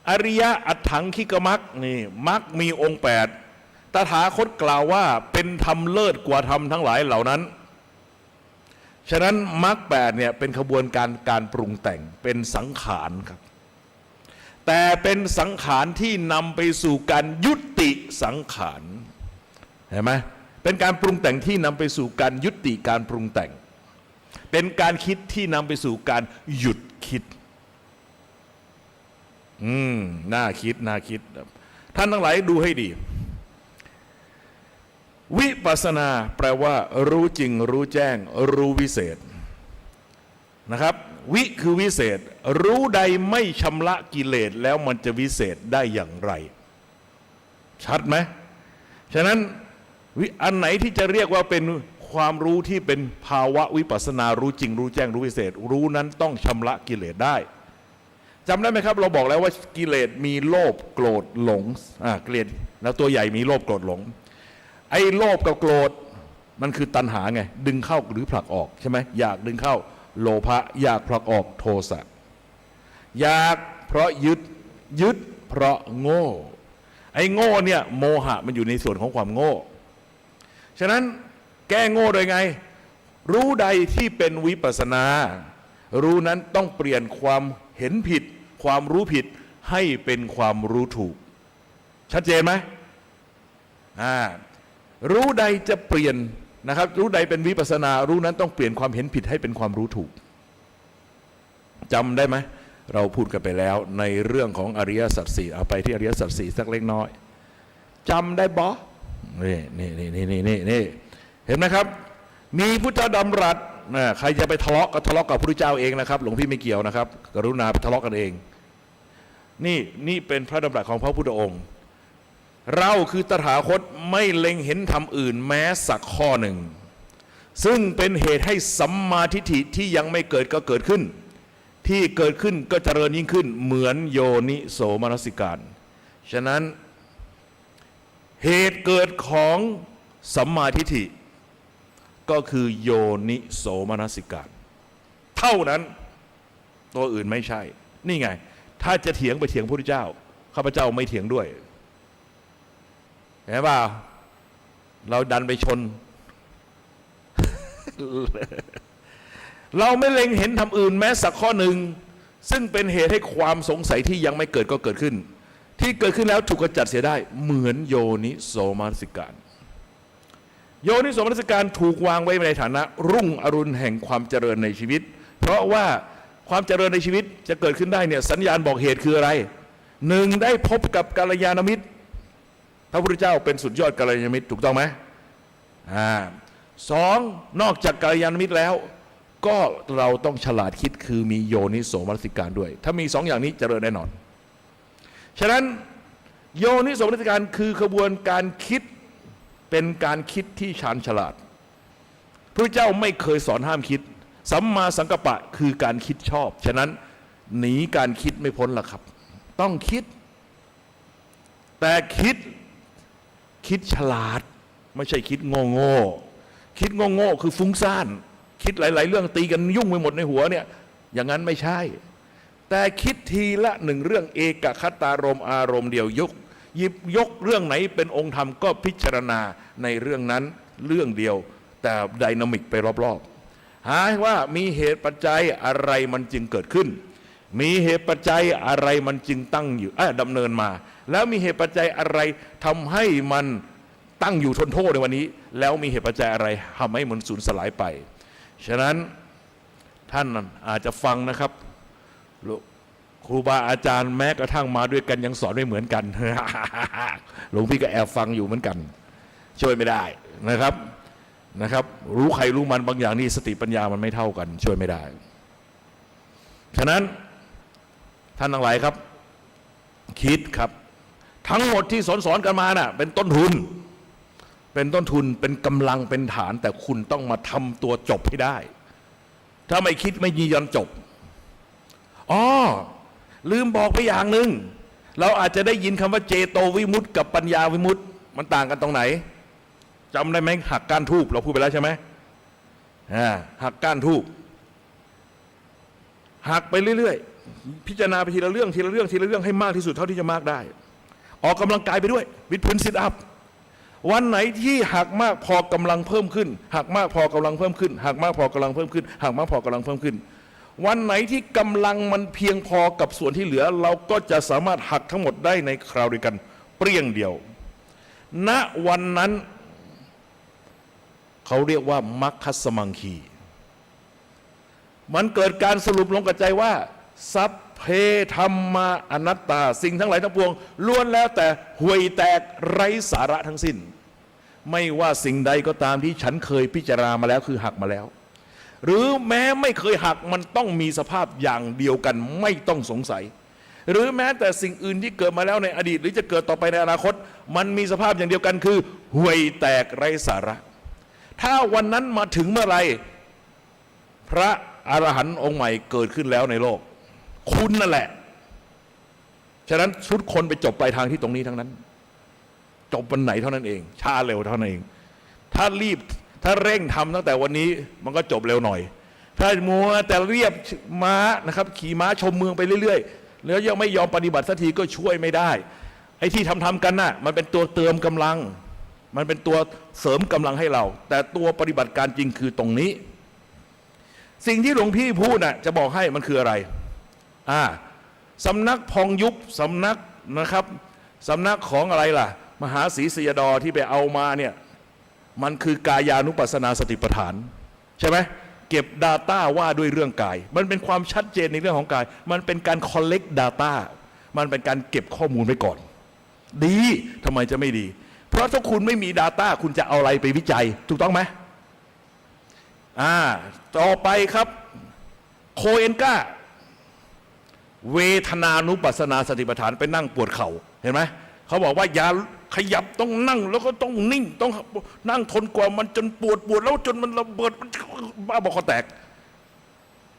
อริยะอัตถังคิกมักนี่มักมีองค์8ตถาคตกล่าวว่าเป็นธรรมเลิศกว่าธรรมทั้งหลายเหล่านั้นฉะนั้นมรรค8เนี่ยเป็นขบวนการปรุงแต่งเป็นสังขารครับแต่เป็นสังขารที่นำไปสู่การยุติสังขารเห็นไหมเป็นการปรุงแต่งที่นำไปสู่การยุติการปรุงแต่งเป็นการคิดที่นำไปสู่การหยุดคิดน่าคิดท่านทั้งหลายดูให้ดีวิปัสสนาแปลว่ารู้จริงรู้แจ้งรู้วิเศษนะครับวิคือวิเศษรู้ใดไม่ชำระกิเลสแล้วมันจะวิเศษได้อย่างไรชัดไหมฉะนั้นอันไหนที่จะเรียกว่าเป็นความรู้ที่เป็นภาวะวิปัสสนารู้จริงรู้แจ้งรู้วิเศษรู้นั้นต้องชำระกิเลสได้จำได้ไหมครับเราบอกแล้วว่ากิเลสมีโลภโกรธหลงเกลียดแล้วตัวใหญ่มีโลภโกรธหลงไอ้โลภกับโกรธมันคือตัณหาไงดึงเข้าหรือผลักออกใช่ไหมอยากดึงเข้าโลภะอยากผลักออกโทสะอยากเพราะยึดเพราะโง่ไอ้โง่เนี่ยโมหะมันอยู่ในส่วนของความโง่ ฉะนั้นแก้โง่โดยไง รู้ใดที่เป็นวิปัสสนา รู้นั้นต้องเปลี่ยนความเห็นผิด ความรู้ผิดให้เป็นความรู้ถูก ชัดเจนไหมรู้ใดจะเปลี่ยนนะครับ รู้ใดเป็นวิปัสสนา รู้นั้นต้องเปลี่ยนความเห็นผิดให้เป็นความรู้ถูกจำได้ไหมเราพูดกันไปแล้วในเรื่องของอริยสัจสี่เอาไปที่อริยสัจสี่สักเล็กน้อยจำได้บอนี่เห็นไหมครับมีพุทธดำรัสใครจะไปทะเลาะก็ทะเลาะกับพระพุทธเจ้าเองนะครับหลวงพี่ไม่เกี่ยวนะครับกรุณาไปทะเลาะกันเองนี่เป็นพระดำรัสของพระพุทธองค์เราคือตถาคตไม่เล็งเห็นธรรมอื่นแม้สักข้อหนึ่งซึ่งเป็นเหตุให้สัมมาทิฏฐิที่ยังไม่เกิดก็เกิดขึ้นที่เกิดขึ้นก็เจริญยิ่งขึ้นเหมือนโยนิโสมนสิการฉะนั้นเหตุเกิดของสัมมาทิฏฐิก็คือโยนิโสมนสิการเท่านั้นตัวอื่นไม่ใช่นี่ไงถ้าจะเถียงไปเถียงพระพุทธเจ้าข้าพเจ้าไม่เถียงด้วยเห็นป่ะเราดันไปชน เราไม่เล็งเห็นธรรมอื่นแม้สักข้อหนึ่งซึ่งเป็นเหตุให้ความสงสัยที่ยังไม่เกิดก็เกิดขึ้นที่เกิดขึ้นแล้วถูกกำจัดเสียได้เหมือนโยนิโสมนสิการโยนิโสมนสิการถูกวางไว้ในฐานะรุ่งอรุณแห่งความเจริญในชีวิตเพราะว่าความเจริญในชีวิตจะเกิดขึ้นได้เนี่ยสัญญาณบอกเหตุคืออะไรหนึ่งได้พบกับกัลยาณมิตรพระพุทธเจ้าเป็นสุดยอดกัลยาณมิตรถูกต้องไหมสองนอกจากกัลยาณมิตรแล้วก็เราต้องฉลาดคิดคือมีโยนิโสมนสิการด้วยถ้ามีสองอย่างนี้เจริญแน่นอนฉะนั้นโยนิโสมนสิการคือขบวนการคิดเป็นการคิดที่ชาญฉลาดพระเจ้าไม่เคยสอนห้ามคิดสัมมาสังกัปปะคือการคิดชอบฉะนั้นหนีการคิดไม่พ้นละครับต้องคิดแต่คิดฉลาดไม่ใช่คิดโง่คิดโง่คือฟุ้งซ่านคิดหลายๆเรื่องตีกันยุ่งไปหมดในหัวเนี่ยอย่างนั้นไม่ใช่แต่คิดทีละหนึ่งเรื่องเอกคตารมณ์อารมณ์เดียวยกเรื่องไหนเป็นองค์ธรรมก็พิจารณาในเรื่องนั้นเรื่องเดียวแต่ไดนามิกไปรอบๆหาว่ามีเหตุปัจจัยอะไรมันจึงเกิดขึ้นมีเหตุปัจจัยอะไรมันจึงตั้งอยู่ดำเนินมาแล้วมีเหตุปัจจัยอะไรทำให้มันตั้งอยู่ทนโทษในวันนี้แล้วมีเหตุปัจจัยอะไรทำให้มันสูญสลายไปฉะนั้นท่านอาจจะฟังนะครับครูบาอาจารย์แม้กระทั่งมาด้วยกันยังสอนไม่เหมือนกัน หลวงพี่ก็แอบฟังอยู่เหมือนกันช่วยไม่ได้นะครับรู้ใครรู้มันบางอย่างนี่สติปัญญามันไม่เท่ากันช่วยไม่ได้ฉะนั้นท่านทั้งหลายครับคิดครับทั้งหมดที่สอนกันมาน่ะเป็นต้นทุนเป็นกำลังเป็นฐานแต่คุณต้องมาทำตัวจบให้ได้ถ้าไม่คิดไม่ยืนยันจบลืมบอกไปอย่างหนึ่งเราอาจจะได้ยินคำว่าเจโตวิมุตติกับปัญญาวิมุตติมันต่างกันตรงไหนจำได้ไหมหักก้านทูบเราพูดไปแล้วใช่ไหมหักก้านทูบหักไปเรื่อยๆพิจารณาไปทีละเรื่องให้มากที่สุดเท่าที่จะมากได้ออกกำลังกายไปด้วยวิดพื้นซิทอัพวันไหนที่หักมากพอกำลังเพิ่มขึ้นหักมากพอกำลังเพิ่มขึ้นหักมากพอกำลังเพิ่มขึ้นหักมากพอกำลังเพิ่มขึ้นวันไหนที่กำลังมันเพียงพอกับส่วนที่เหลือเราก็จะสามารถหักทั้งหมดได้ในคราวเดียวกันเปรี้ยงเดียวณวันนั้นเขาเรียกว่ามัคคัสสมังคีมันเกิดการสรุปลงกับใจว่าสัพเพธัมมาอนัตตาสิ่งทั้งหลายทั้งปวงล้วนแล้วแต่ห่วยแตกไร้สาระทั้งสิ้นไม่ว่าสิ่งใดก็ตามที่ฉันเคยพิจารณามาแล้วคือหักมาแล้วหรือแม้ไม่เคยหักมันต้องมีสภาพอย่างเดียวกันไม่ต้องสงสัยหรือแม้แต่สิ่งอื่นที่เกิดมาแล้วในอดีตหรือจะเกิดต่อไปในอนาคตมันมีสภาพอย่างเดียวกันคือห่วยแตกไร้สาระถ้าวันนั้นมาถึงเมื่อไรพระอรหันต์องค์ใหม่เกิดขึ้นแล้วในโลกคุณนั่นแหละฉะนั้นชุดคนไปจบปลายทางที่ตรงนี้ทั้งนั้นจบวันไหนเท่านั้นเองช้าเร็วเท่านั้นเองถ้ารีบถ้าเร่งทำตั้งแต่วันนี้มันก็จบเร็วหน่อยถ้ามัวแต่เรียบม้านะครับขี่ม้าชมเมืองไปเรื่อยๆแล้วยังไม่ยอมปฏิบัติสักทีก็ช่วยไม่ได้ไอ้ที่ทำกันน่ะมันเป็นตัวเติมกำลัง มันเป็นตัวเสริมกำลังให้เรา แต่ตัวปฏิบัติการจริงคือตรงนี้ สิ่งที่หลวงพี่พูดน่ะจะบอกให้มันคืออะไรสำนักพองยุบสำนักนะครับสำนักของอะไรล่ะมหาศรีสยดที่ไปเอามาเนี่ยมันคือกายานุปัสสนาสติปัฏฐานใช่ไหมเก็บ Data ว่าด้วยเรื่องกายมันเป็นความชัดเจนในเรื่องของกายมันเป็นการ collect data มันเป็นการเก็บข้อมูลไว้ก่อนดีทำไมจะไม่ดีเพราะถ้าคุณไม่มี Data คุณจะเอาอะไรไปวิจัยถูกต้องไหมต่อไปครับโคเอนกาเวทนานุปัสสนาสติปัฏฐานไปนั่งปวดเข่าเห็นไหมเขาบอกว่าอย่าขยับต้องนั่งแล้วก็ต้องนิ่งต้องนั่งทนกว่ามันจนปวดแล้วจนมันระเบิดมันบ้าบอคอแตก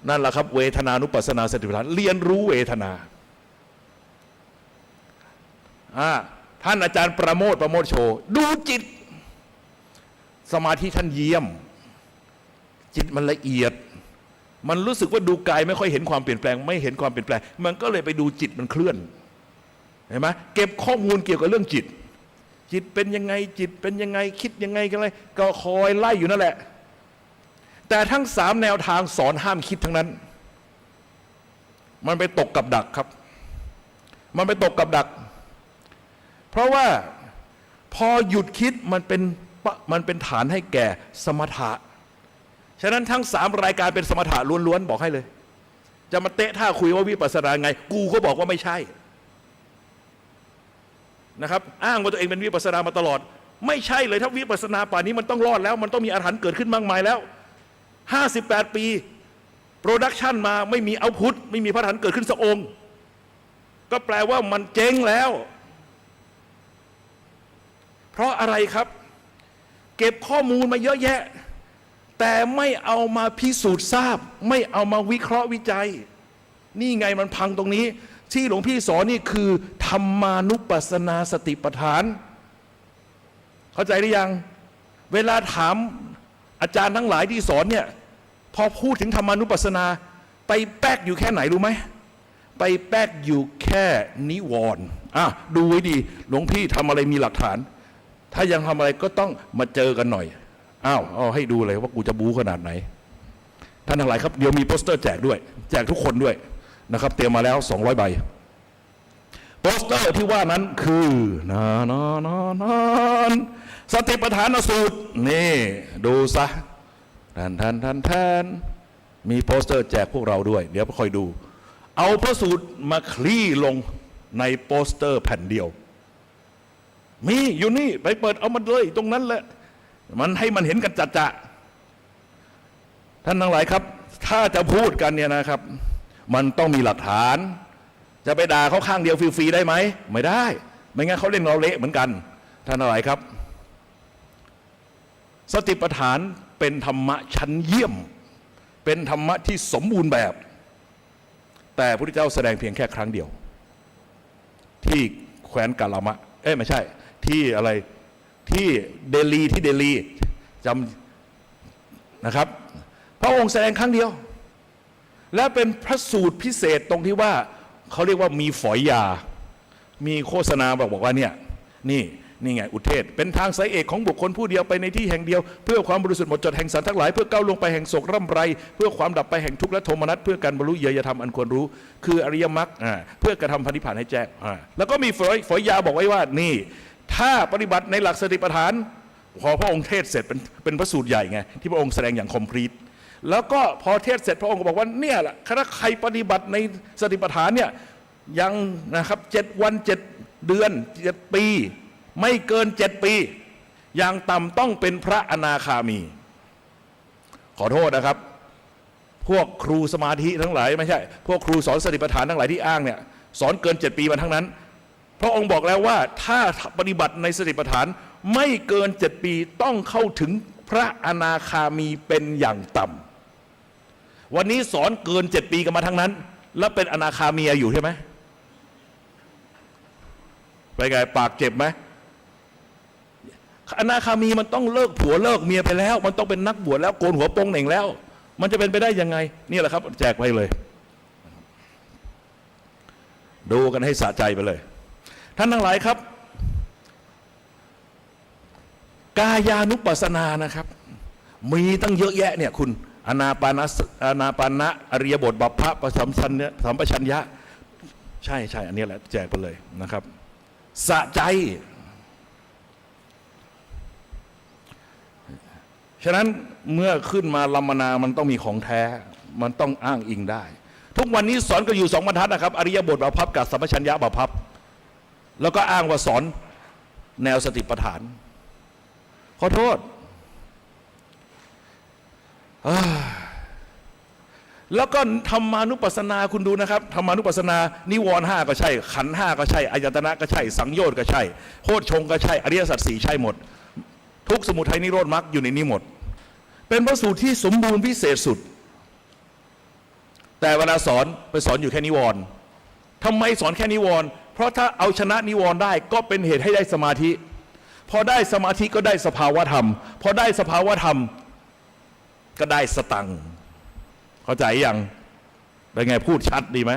นั่นแหละครับเวทนานุปัสสนาสติปัฏฐานเรียนรู้เวทนาท่านอาจารย์ประโมทโชดูจิตสมาธิท่านเยี่ยมจิตมันละเอียดมันรู้สึกว่าดูกายไม่ค่อยเห็นความเปลี่ยนแปลงไม่เห็นความเปลี่ยนแปลงมันก็เลยไปดูจิตมันเคลื่อนเห็นไหมเก็บข้อมูลเกี่ยวกับเรื่องจิตเป็นยังไงจิตเป็นยังไงคิดยังไงกันเลยก็คอยไล่อยู่นั่นแหละแต่ทั้ง3แนวทางสอนห้ามคิดทั้งนั้นมันไปตกกับดักครับมันไปตกกับดักเพราะว่าพอหยุดคิดมันเป็นฐานให้แก่สมถะฉะนั้นทั้ง3รายการเป็นสมถะล้วนๆบอกให้เลยจะมาเตะท่าคุยว่าวิปัสสนาไงกูก็บอกว่าไม่ใช่นะครับอ้างว่าตัวเองเป็นวิปัสสนามาตลอดไม่ใช่เลยถ้าวิปัสสนาป่านนี้มันต้องรอดแล้วมันต้องมีอรหันต์เกิดขึ้นมากมายแล้ว58 ปีโปรดักชันมาไม่มีเอาพุทไม่มีพระอรหันต์เกิดขึ้นสักองค์ก็แปลว่ามันเจ๊งแล้วเพราะอะไรครับเก็บข้อมูลมาเยอะแยะแต่ไม่เอามาพิสูจน์ทราบไม่เอามาวิเคราะห์วิจัยนี่ไงมันพังตรงนี้ที่หลวงพี่สอนนี่คือธรรมานุปัสสนาสติปัฏฐานเข้าใจหรือยังเวลาถามอาจารย์ทั้งหลายที่สอนเนี่ยพอพูดถึงธรรมานุปัสสนาไปแป๊กอยู่แค่ไหนรู้ไหมไปแป๊กอยู่แค่นิวรณ์ดูไว้ดีหลวงพี่ทำอะไรมีหลักฐานถ้ายังทำอะไรก็ต้องมาเจอกันหน่อยเอาให้ดูเลยว่ากูจะบู๊ขนาดไหนท่านทั้งหลายครับเดี๋ยวมีโปสเตอร์แจกด้วยแจกทุกคนด้วยนะครับเตรียมมาแล้ว200 ใบโปสเตอร์ที่ว่านั้นคือสติปัฏฐานสูตรนี่ดูซะท่านมีโปสเตอร์แจกพวกเราด้วยเดี๋ยวคอยดูเอาพระสูตรมาคลี่ลงในโปสเตอร์แผ่นเดียวมีอยู่นี่ไปเปิดเอามันเลยตรงนั้นแหละมันให้มันเห็นกันจัดท่านทั้งหลายครับถ้าจะพูดกันเนี่ยนะครับมันต้องมีหลักฐานจะไปด่าเขาข้างเดียวฟรีๆได้ไหมไม่ได้ไม่งั้นเขาเล่นเราเละเหมือนกันท่านทั้งหลายครับสติปัฏฐานเป็นธรรมะชั้นเยี่ยมเป็นธรรมะที่สมบูรณ์แบบแต่พระพุทธเจ้าแสดงเพียงแค่ครั้งเดียวที่แคว้นกาลามะไม่ใช่ที่อะไรที่เดลีจำนะครับพระองค์แสดงครั้งเดียวและเป็นพระสูตรพิเศษตรงที่ว่าเขาเรียกว่ามีฝอยยามีโฆษณาบอกว่าเนี่ยนี่ไงอุเทศเป็นทางสายเอกของบุคคลผู้เดียวไปในที่แห่งเดียวเพื่อความบริสุทธิ์หมดจดแห่งสรรทั้งหลายเพื่อก้าวลงไปแห่งโศกร่ำไรเพื่อความดับไปแห่งทุกข์และโทมนัสเพื่อการบรรลุเยยธรรมอันควรรู้คืออริยมรรคเพื่อกระทำพระนิพพานให้แจ้งแล้วก็มีฝอยยาบอกไว้ว่านี่ถ้าปฏิบัติในหลักสติปัฏฐานพอพระองค์เทศเสร็จเป็นพระสูตรใหญ่ไงที่พระองค์แสดงอย่างคอมพลีทแล้วก็พอเทศเสร็จพระองค์ก็บอกว่าเนี่ยแหละถ้าใครปฏิบัติในสติปัฏฐานเนี่ยยังนะครับ7 วัน7 เดือน7 ปีไม่เกิน7 ปีอย่างต่ำต้องเป็นพระอนาคามีขอโทษนะครับพวกครูสมาธิทั้งหลายไม่ใช่พวกครูสอนสติปัฏฐานทั้งหลายที่อ้างเนี่ยสอนเกิน7 ปีมาทั้งนั้นพระองค์บอกแล้วว่าถ้าปฏิบัติในสติปัฏฐานไม่เกิน7 ปีต้องเข้าถึงพระอนาคามีเป็นอย่างต่ำวันนี้สอนเกิน7 ปีกันมาทั้งนั้นแล้วเป็นอนาคามีอยู่ใช่ไหมไปไงปากเจ็บไหมอนาคามีมันต้องเลิกผัวเลิกเมียไปแล้วมันต้องเป็นนักบวชแล้วโกนหัวโปงเหน่งแล้วมันจะเป็นไปได้ยังไงนี่แหละครับแจกไปเลยดูกันให้สะใจไปเลยท่านทั้งหลายครับ กายานุปัสสนานะครับมีตั้งเยอะแยะเนี่ยคุณอานาปานะอริยบทบัพพะปสัมปชัญญะใช่อันนี้แหละแจกไปเลยนะครับสะใจฉะนั้นเมื่อขึ้นมาลัมมนามันต้องมีของแท้มันต้องอ้างอิงได้ทุกวันนี้สอนก็อยู่2 บรรทัดนะครับอริยบทบัพพะกับสัมปชัญญะบัพพะแล้วก็อ้างว่าสอนแนวสติปัฏฐานขอโทษแล้วก็ธรรมานุปัสสนาคุณดูนะครับธรรมานุปัสสนานิวรณ์5ก็ใช่ขันธ์5ก็ใช่อายตนะก็ใช่สังโยชน์ก็ใช่โพชฌงค์ก็ใช่อริยสัจ4ใช่หมดทุกสมุทัยนิโรธมรรคอยู่ในนี้หมดเป็นพระสูตรที่สมบูรณ์พิเศษสุดแต่เวลาสอนไปสอนอยู่แค่นิวรณ์ทำไมสอนแค่นิวรณ์เพราะถ้าเอาชนะนิวรณ์ได้ก็เป็นเหตุให้ได้สมาธิพอได้สมาธิก็ได้สภาวธรรมพอได้สภาวธรรมก็ได้สตังค์เข้าใจยังเป็นไงพูดชัดดีไหม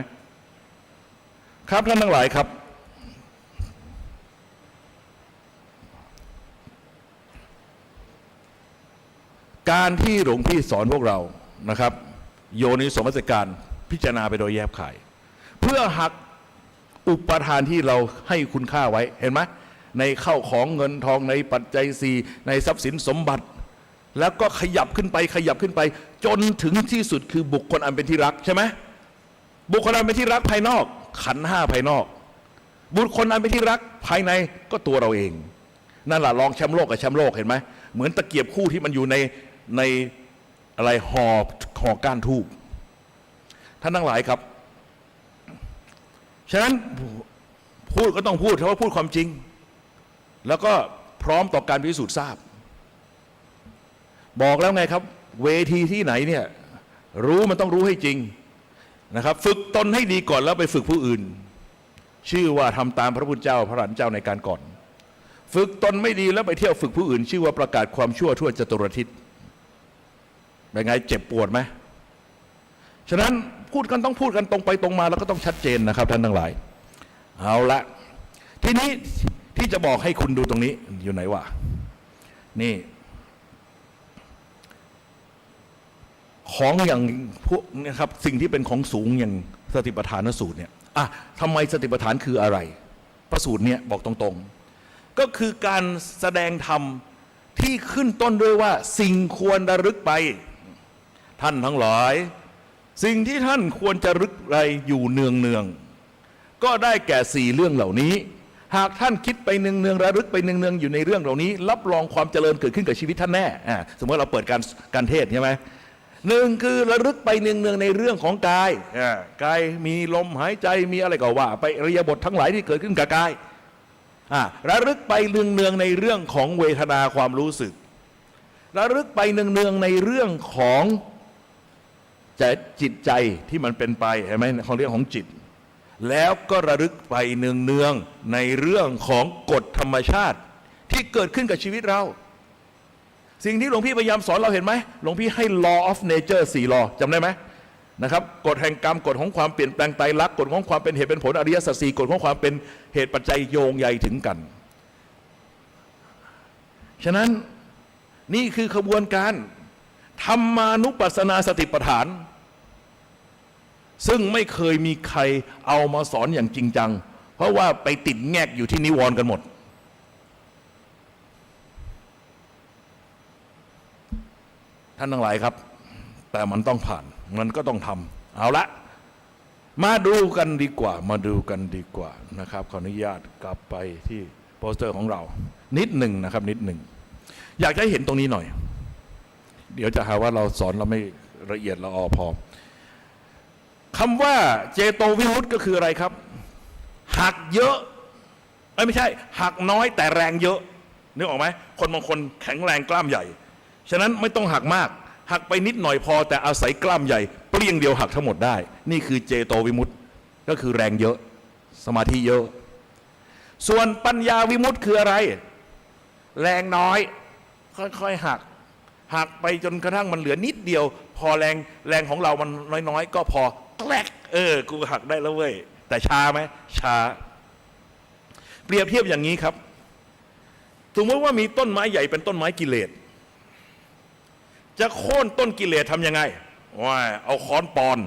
ครับท่านทั้งหลายครับการที่หลวงพี่สอนพวกเรานะครับโยนิโสมนสิการพิจารณาไปโดยแยบขายเพื่อหักอุปทานที่เราให้คุณค่าไว้เห็นไหมในเข้าของเงินทองในปัจจัย4ในทรัพย์สินสมบัติแล้วก็ขยับขึ้นไปจนถึงที่สุดคือบุคคลอันเป็นที่รักใช่ไหมบุคคลอันเป็นที่รักภายนอกขันธ์5ภายนอกบุคคลอันเป็นที่รักภายในก็ตัวเราเองนั่นแหละลองแชมป์โลกกับแชมป์โลกเห็นไหมเหมือนตะเกียบคู่ที่มันอยู่ในอะไรห่อก้านทูบท่านทั้งหลายครับฉะนั้นพูดก็ต้องพูดเพราะว่าพูดความจริงแล้วก็พร้อมต่อการพิสูจน์ทราบบอกแล้วไงครับเวทีที่ไหนเนี่ยรู้มันต้องรู้ให้จริงนะครับฝึกตนให้ดีก่อนแล้วไปฝึกผู้อื่นชื่อว่าทำตามพระพุทธเจ้าพระอรหันต์เจ้าในการก่อนฝึกตนไม่ดีแล้วไปเที่ยวฝึกผู้อื่นชื่อว่าประกาศความชั่วทั่วจตุรทิศเป็นไงเจ็บปวดไหมฉะนั้นพูดกันต้องพูดกันตรงไปตรงมาแล้วก็ต้องชัดเจนนะครับท่านทั้งหลายเอาละทีนี้ที่จะบอกให้คุณดูตรงนี้อยู่ไหนวะนี่ของอย่างพวกนะครับสิ่งที่เป็นของสูงอย่างสติปัฏฐานสูตรเนี่ยทำไมสติปัฏฐานคืออะไรพระสูตรเนี่ยบอกตรงๆก็คือการแสดงธรรมที่ขึ้นต้นด้วยว่าสิ่งควรระลึกไปท่านทั้งหลายสิ่งที่ท่านควรจะรึกไรอยู่เนืองก็ได้แก่4เรื่องเหล่านี้หากท่านคิดไปเนืองระลึกไปเนืองอยู่ในเรื่องเหล่านี้รับรองความเจริญเกิดขึ้นกับชีวิตท่านแน่สมมติเราเปิดการเทศใช่ไหมหนึ่งคือระลึกไปเนืองในเรื่องของกายกายมีลมหายใจมีอะไรก็ว่าไปอริยบททั้งหลายที่เกิดขึ้นกับกายระลึกไปเนืองในเรื่องของเวทนาความรู้สึกระลึกไปเนืองในเรื่องของจิตใจที่มันเป็นไปเห็นไหมของเรื่องของจิตแล้วก็ระลึกไปเนืองในเรื่องของกฎธรรมชาติที่เกิดขึ้นกับชีวิตเราสิ่งที่หลวงพี่พยายามสอนเราเห็นไหมหลวงพี่ให้ law of nature 4 law จำได้ไหมนะครับกฎแห่งกรรมกฎของความเปลี่ยนแปลงไตรลักษณ์กฎของความเป็นเหตุเป็นผลอริยสัจ 4กฎของความเป็นเหตุปัจจัยโยงใยถึงกันฉะนั้นนี่คือขบวนการธรรมานุปัสสนาสติปัฏฐานซึ่งไม่เคยมีใครเอามาสอนอย่างจริงจังเพราะว่าไปติดแงกอยู่ที่นิวรณ์กันหมดท่านทั้งหลายครับแต่มันต้องผ่านมันก็ต้องทำเอาละมาดูกันดีกว่านะครับขออนุญาตกลับไปที่โปสเตอร์ของเรานิดหนึ่งนะครับนิดหนึ่งอยากจะให้เห็นตรงนี้หน่อยเดี๋ยวจะหาว่าเราสอนเราไม่ละเอียดละออพอคำว่าเจโตวิมุตติก็คืออะไรครับหักเยอะไม่ใช่หักน้อยแต่แรงเยอะนึกออกไหมคนบางคนแข็งแรงกล้ามใหญ่ฉะนั้นไม่ต้องหักมากหักไปนิดหน่อยพอแต่อาศัยกล้ามใหญ่เปรี้ยงเดียวหักทั้งหมดได้นี่คือเจโตวิมุตติก็คือแรงเยอะสมาธิเยอะส่วนปัญญาวิมุตติคืออะไรแรงน้อยค่อยๆหักไปจนกระทั่งมันเหลือนิดเดียวพอแรงของเรามันน้อยๆก็พอแกลกกูหักได้แล้วเว้ยแต่ช้าไหมช้าเปรียบเทียบอย่างนี้ครับ สมมติว่ามีต้นไม้ใหญ่เป็นต้นไม้กิเลสจะโค่นต้นกิเลสทำยังไงว่าเอาค้อนปอน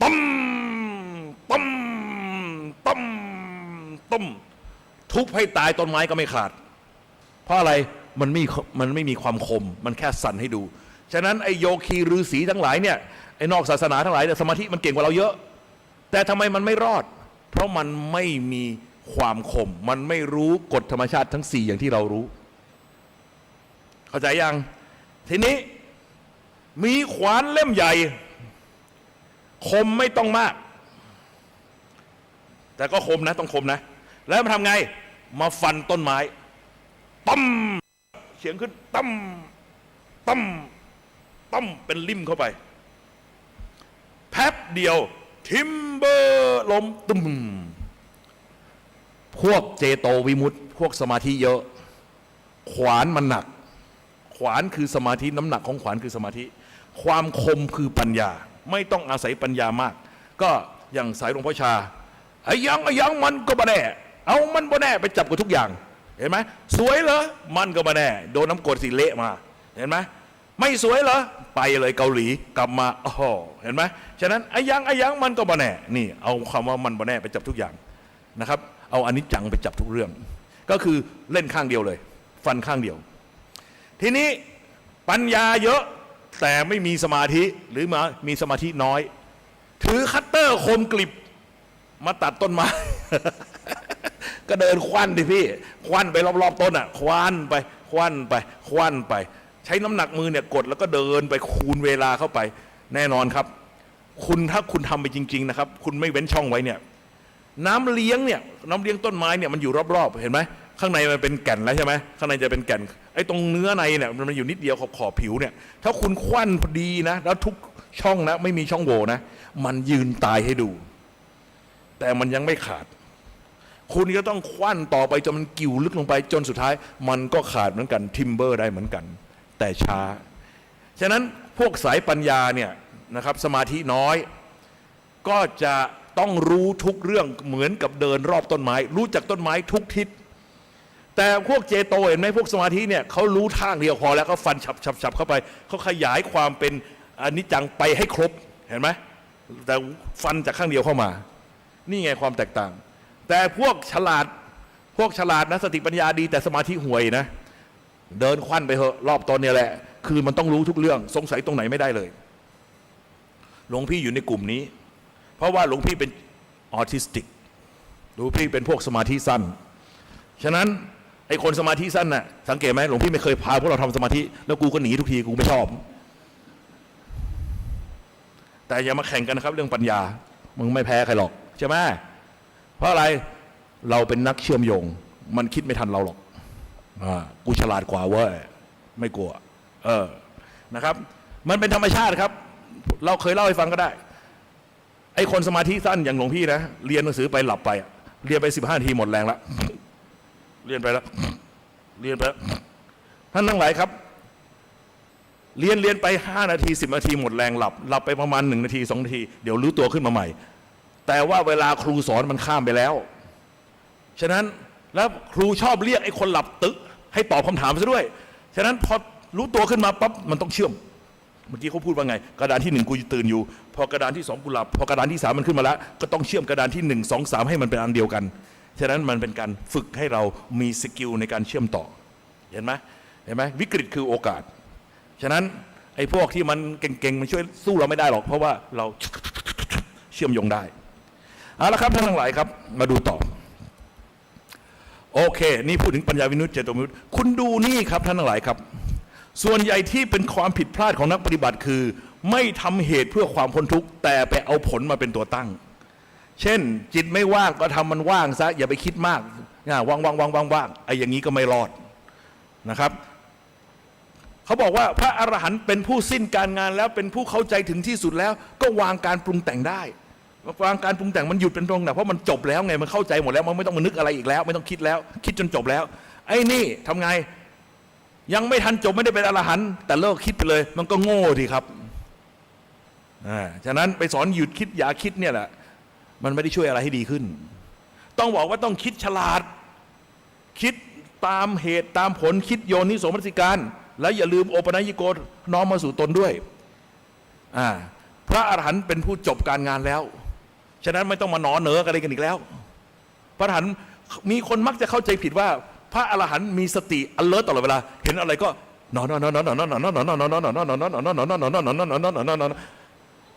ตั้มตั้มตั้มตั้มทุบให้ตายต้นไม้ก็ไม่ขาดเพราะอะไรมันไม่มีความคมมันแค่สั่นให้ดูฉะนั้นไอโยคีฤาษีทั้งหลายเนี่ยไอนอกศาสนาทั้งหลายเนี่ยสมาธิมันเก่งกว่าเราเยอะแต่ทำไมมันไม่รอดเพราะมันไม่มีความคมมันไม่รู้กฎธรรมชาติทั้ง4อย่างที่เรารู้เข้าใจยังทีนี้มีขวานเล่มใหญ่คมไม่ต้องมากแต่ก็คมนะต้องคมนะแล้วมาทำไงมาฟันต้นไม้ตั้มเสียงขึ้นตั้มตั้มตั้มเป็นลิ่มเข้าไปแป๊บเดียวทิมเบอร์ล้มตุ้มพวกเจโตวิมุตติพวกสมาธิเยอะขวานมันหนักขวานคือสมาธิน้ำหนักของขวานคือสมาธิความคมคือปัญญาไม่ต้องอาศัยปัญญามากก็อย่างสายหลวงพ่อชาไอ้ยังมันก็บ่แน่เอามันบ่แน่ไปจับกับทุกอย่างเห็นไหมสวยเหรอมันก็บ่แน่โดนน้ำกรดสิเละมาเห็นไหมไม่สวยเหรอไปเลยเกาหลีกลับมาโอ้โหเห็นไหมฉะนั้นไอ้ยังมันก็บ่แน่นี่เอาคำว่ามันบ่แน่ไปจับทุกอย่างนะครับเอาอนิจจังไปจับทุกเรื่องก็คือเล่นข้างเดียวเลยฟันข้างเดียวทีนี้ปัญญาเยอะแต่ไม่มีสมาธิหรือมีสมาธิน้อยถือคัตเตอร์คมกลิบมาตัดต้นไม้ ก็เดินควันดิพี่ควันไปรอบๆต้นอ่ะควันไปควันไปใช้น้ำหนักมือเนี่ยกดแล้วก็เดินไปคูณเวลาเข้าไปแน่นอนครับถ้าคุณทำไปจริงๆนะครับคุณไม่เว้นช่องไว้เนี่ยน้ำเลี้ยงต้นไม้เนี่ยมันอยู่รอบๆเห็นไหมข้างในมันเป็นแก่นแล้วใช่ไหมข้างในจะเป็นแก่นไอ้ตรงเนื้อในเนี่ยมันอยู่นิดเดียวขอบผิวเนี่ยถ้าคุณควันพอดีนะแล้วทุกช่องนะไม่มีช่องโหว่นะมันยืนตายให้ดูแต่มันยังไม่ขาดคุณก็ต้องควันต่อไปจนมันกิ่วลึกลงไปจนสุดท้ายมันก็ขาดเหมือนกันทิมเบอร์ได้เหมือนกันแต่ช้าฉะนั้นพวกสายปัญญาเนี่ยนะครับสมาธิน้อยก็จะต้องรู้ทุกเรื่องเหมือนกับเดินรอบต้นไม้รู้จักต้นไม้ทุกทิศแต่พวกเจโตเห็นไหมพวกสมาธิเนี่ยเขารู้ทางเดียวพอแล้วเขาฟันฉับเข้าไปเขาขยายความเป็นอนิจจังไปให้ครบเห็นไหมแต่ฟันจากข้างเดียวเข้ามานี่ไงความแตกต่างแต่พวกฉลาดนะสติปัญญาดีแต่สมาธิห่วยนะเดินควันไปเหอะรอบต้นเนี่ยแหละคือมันต้องรู้ทุกเรื่องสงสัยตรงไหนไม่ได้เลยหลวงพี่อยู่ในกลุ่มนี้เพราะว่าหลวงพี่เป็นออทิสติกหลวงพี่เป็นพวกสมาธิสั้นฉะนั้นไอ้คนสมาธิสั้นน่ะสังเกตไหมหลวงพี่ไม่เคยพาพวกเราทำสมาธิแล้วกูก็หนีทุกทีกูไม่ชอบแต่อย่ามาแข่งกันนะครับเรื่องปัญญามึงไม่แพ้ใครหรอกใช่ไหมเพราะอะไรเราเป็นนักเชื่อมโยงมันคิดไม่ทันเราหรอกกูฉลาดกว่าเว้ยไม่กลัวนะครับมันเป็นธรรมชาติครับเราเคยเล่าให้ฟังก็ได้ไอ้คนสมาธิสั้นอย่างหลวงพี่นะเรียนหนังสือไปหลับไปเรียนไป15 นาทีหมดแรงแล้วเรียนไปแล้วท่านทั้งหลายครับเรียนไป5 นาที10 นาทีหมดแรงหลับไปประมาณ1 นาที2 นาทีเดี๋ยวรู้ตัวขึ้นมาใหม่แต่ว่าเวลาครูสอนมันข้ามไปแล้วฉะนั้นแล้วครูชอบเรียกไอ้คนหลับตึกให้ตอบคำถามซะด้วยฉะนั้นพอรู้ตัวขึ้นมาปั๊บมันต้องเชื่อมเมื่อกี้เขาพูดว่าไงกระดานที่1กูตื่นอยู่พอกระดานที่2กูหลับพอกระดานที่3มันขึ้นมาแล้วก็ต้องเชื่อมกระดานที่1 2 3ให้มันเป็นอันเดียวกันฉะนั้นมันเป็นการฝึกให้เรามีสกิลในการเชื่อมต่อเห็นไหมวิกฤตคือโอกาสฉะนั้นไอ้พวกที่มันเก่งๆมันช่วยสู้เราไม่ได้หรอกเพราะว่าเราเชื่อมโยงได้เอาละครับท่านทั้งหลายครับมาดูต่อโอเคนี่พูดถึงปัญญาวิมุตติเจโตวิมุตติคุณดูนี่ครับท่านทั้งหลายครับส่วนใหญ่ที่เป็นความผิดพลาดของนักปฏิบัติคือไม่ทำเหตุเพื่อความพ้นทุกข์แต่ไปเอาผลมาเป็นตัวตั้งเช่นจิตไม่ว่างก็ทำมันว่างซะอย่าไปคิดมากว่างไอ้อย่างนี้ก็ไม่รอดนะครับเขาบอกว่าพระอรหันต์เป็นผู้สิ้นการงานแล้วเป็นผู้เข้าใจถึงที่สุดแล้วก็วางการปรุงแต่งได้วางการปรุงแต่งมันหยุดเป็นตรงไหนเพราะมันจบแล้วไงมันเข้าใจหมดแล้วมันไม่ต้องมานึกอะไรอีกแล้วไม่ต้องคิดแล้วคิดจนจบแล้วไอ้นี่ทำไงยังไม่ทันจบไม่ได้เป็นอรหันต์แต่เลิกคิดไปเลยมันก็โง่ดีครับฉะนั้นไปสอนหยุดคิดอย่าคิดเนี่ยแหละมันไม่ได้ช่วยอะไรให้ดีขึ้นต้องบอกว่าต้องคิดฉลาดคิด ตามเหตุตามผลคิดโยนิโสมนสิการ และอย่าลืมโอปนัญญิโกน้อมมาสู่ตนด้วยพระอรหันต์เป็นผู้จบการงานแล้วฉะนั้นไม่ต้องมาหนอเหนออะไรกันอีกแล้วพระอรหันต์มีคนมักจะเข้าใจผิดว่าพระอรหันต์มีสติ alert ตลอดเวลาเห็นอะไรก็นอน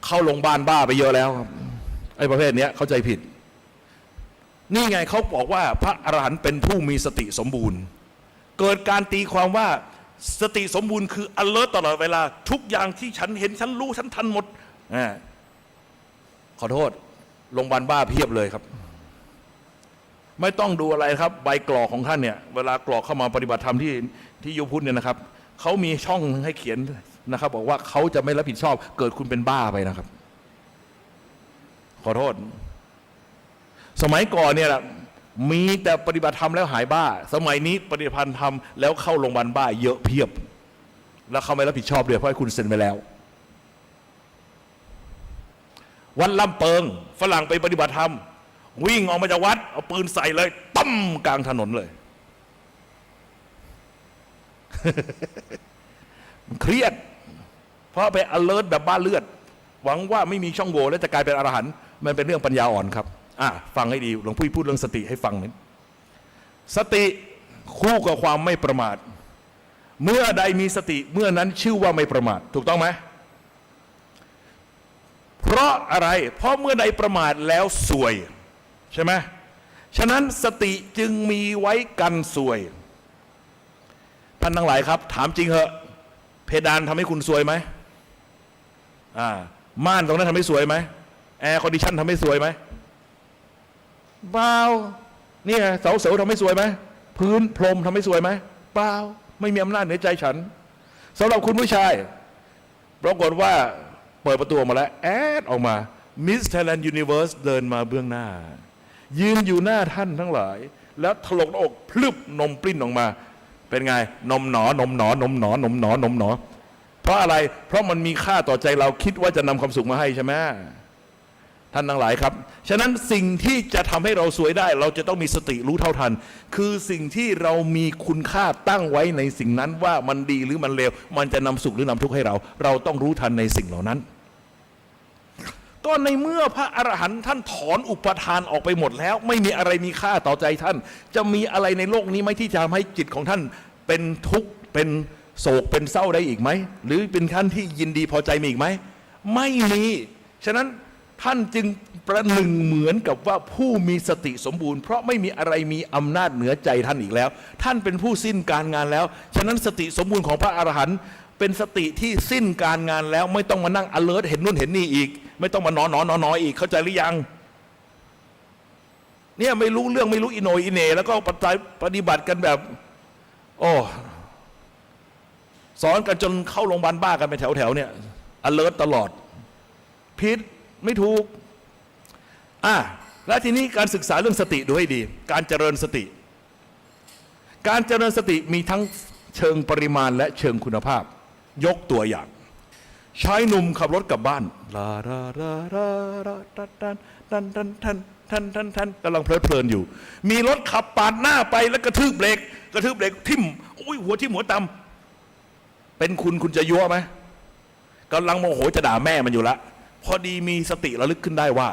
เข้าโรงพยาบาลบ้าไปเยอะแล้วไอ้ประเภทนี้เข้าใจผิดนี่ไงเขาบอกว่าพระอรหันต์เป็นผู้มีสติสมบูรณ์เกิดการตีความว่าสติสมบูรณ์คือ alert ตลอดเวลาทุกอย่างที่ฉันเห็นฉันรู้ฉันทันหมดขอโทษโรงพยาบาลบ้าเพียบเลยครับไม่ต้องดูอะไรครับใบกรอกของท่านเนี่ยเวลากรอกเข้ามาปฏิบัติธรรมที่ยูพุทธเนี่ยนะครับเขามีช่องให้เขียนนะครับบอกว่าเขาจะไม่รับผิดชอบเกิดคุณเป็นบ้าไปนะครับขอโทษสมัยก่อนเนี่ยมีแต่ปฏิบัติธรรมแล้วหายบ้าสมัยนี้ปฏิบัติธรรมแล้วเข้าโรงพยาบาลบ้าเยอะเพียบแล้วเขาไม่รับผิดชอบด้วยเพราะให้คุณเซ็นไปแล้ววัดลำเปิงฝรั่งไปปฏิบัติธรรมวิ่งออกมาจากวัดเอาปืนใส่เลยตั้มกลางถนนเลย เครียดเพราะไป alert แบบบ้าเลือดหวังว่าไม่มีช่องโหว่และจะกลายเป็นอรหันต์มันเป็นเรื่องปัญญาอ่อนครับฟังให้ดีหลวงพ่อพูดเรื่องสติให้ฟังนิดสติคู่กับความไม่ประมาทเมื่อใดมีสติเมื่อนั้นชื่อว่าไม่ประมาทถูกต้องไหมเพราะอะไรเพราะเมื่อใดประมาทแล้วซวยใช่ไหมฉะนั้นสติจึงมีไว้กันซวยท่านทั้งหลายครับถามจริงเหอะเพดานทำให้คุณซวยไหมม่านตรงนั้นทำให้สวยไหมแอร์คอนดิชันทำให้สวยไหมเปล่าเนี่ยเสาทำให้สวยไหมพื้นพรมทำให้สวยไหมเปล่าไม่มีอำนาจเหนือใจฉันสำหรับคุณผู้ชายปรากฏว่าเปิดประตูมาแล้วแอดออกมามิสไทยแลนด์ยูนิเวอร์สเดินมาเบื้องหน้ายืนอยู่หน้าท่านทั้งหลายแล้วถลกหน้าอกพลึบนมปลิ้นออกมาเป็นไงนมหนอนมหนอนมหนอนมหนอนมหนอเพราะอะไรเพราะมันมีค่าต่อใจเราคิดว่าจะนำความสุขมาให้ใช่ไหมท่านทั้งหลายครับฉะนั้นสิ่งที่จะทำให้เราสวยได้เราจะต้องมีสติรู้เท่าทันคือสิ่งที่เรามีคุณค่าตั้งไว้ในสิ่งนั้นว่ามันดีหรือมันเลวมันจะนำสุขหรือนำทุกข์ให้เราต้องรู้ทันในสิ่งเหล่านั้นก็ในเมื่อพระอรหันต์ท่านถอนอุปทานออกไปหมดแล้วไม่มีอะไรมีค่าต่อใจท่านจะมีอะไรในโลกนี้ไหมที่จะทำให้จิตของท่านเป็นทุกข์เป็นโศกเป็นเศร้าได้อีกไหมหรือเป็นท่านที่ยินดีพอใจมีอีกไหมไม่มีฉะนั้นท่านจึงประหนึ่งเหมือนกับว่าผู้มีสติสมบูรณ์เพราะไม่มีอะไรมีอำนาจเหนือใจท่านอีกแล้วท่านเป็นผู้สิ้นการงานแล้วฉะนั้นสติสมบูรณ์ของพระอรหันต์เป็นสติที่สิ้นการงานแล้วไม่ต้องมานั่ง alert เห็นนู่นเห็นนี่อีกไม่ต้องมานอนอีกเข้าใจหรือยังเนี่ยไม่รู้เรื่องไม่รู้อิโนอิเนแล้วก็ปฏิบัติกันแบบสอนกันจนเข้าโรงพยาบาลบ้ากันไปแถวเนี่ย alert ตลอดผิดไม่ถูกและทีนี้การศึกษาเรื่องสติดูให้ดีการเจริญสติมีทั้งเชิงปริมาณและเชิงคุณภาพยกตัวอย่างชายหนุ่มขับรถกลับบ้านกำลังเพลินอยู่มีรถขับปาดหน้าไปแล้วกระทืบเบรกทิ่มหัวทิ่มหัวตำเป็นคุณจะยั่วไหมกำลังโมโหจะด่าแม่มันอยู่ละพอดีมีสติระลึกขึ้นได้ว่า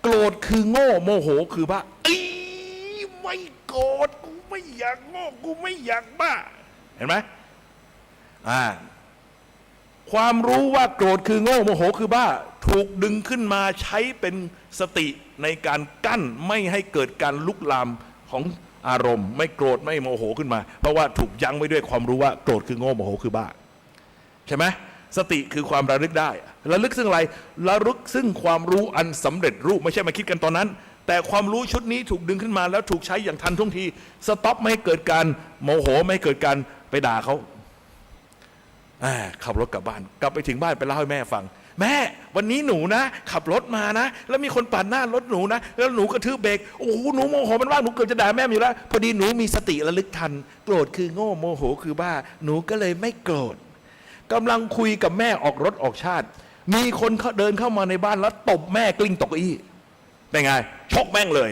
โกรธคือโง่โมโหคือบ้าไม่โกรธกูไม่อยากโง่กูไม่อยากบ้าเห็นไหมความรู้ว่าโกรธคือโง่โมโหคือบ้าถูกดึงขึ้นมาใช้เป็นสติในการกั้นไม่ให้เกิดการลุกลามของอารมณ์ไม่โกรธไม่โมโหขึ้นมาเพราะว่าถูกยั้งไว้ด้วยความรู้ว่าโกรธคือโง่โมโหคือบ้าใช่ไหมสติคือความระลึกได้ระลึกซึ่งอะไรระลึกซึ่งความรู้อันสำเร็จรูปไม่ใช่มาคิดกันตอนนั้นแต่ความรู้ชุดนี้ถูกดึงขึ้นมาแล้วถูกใช้อย่างทันท่วงทีสต็อปไม่ให้เกิดการโมโหไม่ให้เกิดการไปด่าเขาขับรถกลับบ้านกลับไปถึงบ้านไปเล่าให้แม่ฟังแม่วันนี้หนูนะขับรถมานะแล้วมีคนปาดหน้ารถหนูนะแล้วหนูกระทืบเบรกหนูโมโหมันว่าหนูเกือบจะด่าแม่อยู่แล้วพอดีหนูมีสติระลึกทันโกรธคือโง่โมโหคือบ้าหนูก็เลยไม่โกรธกำลังคุยกับแม่ออกรถออกชาติมีคนเดินเข้ามาในบ้านแล้วตบแม่กลิ้งตกเก้าอี้เป็นไงชกแม่งเลย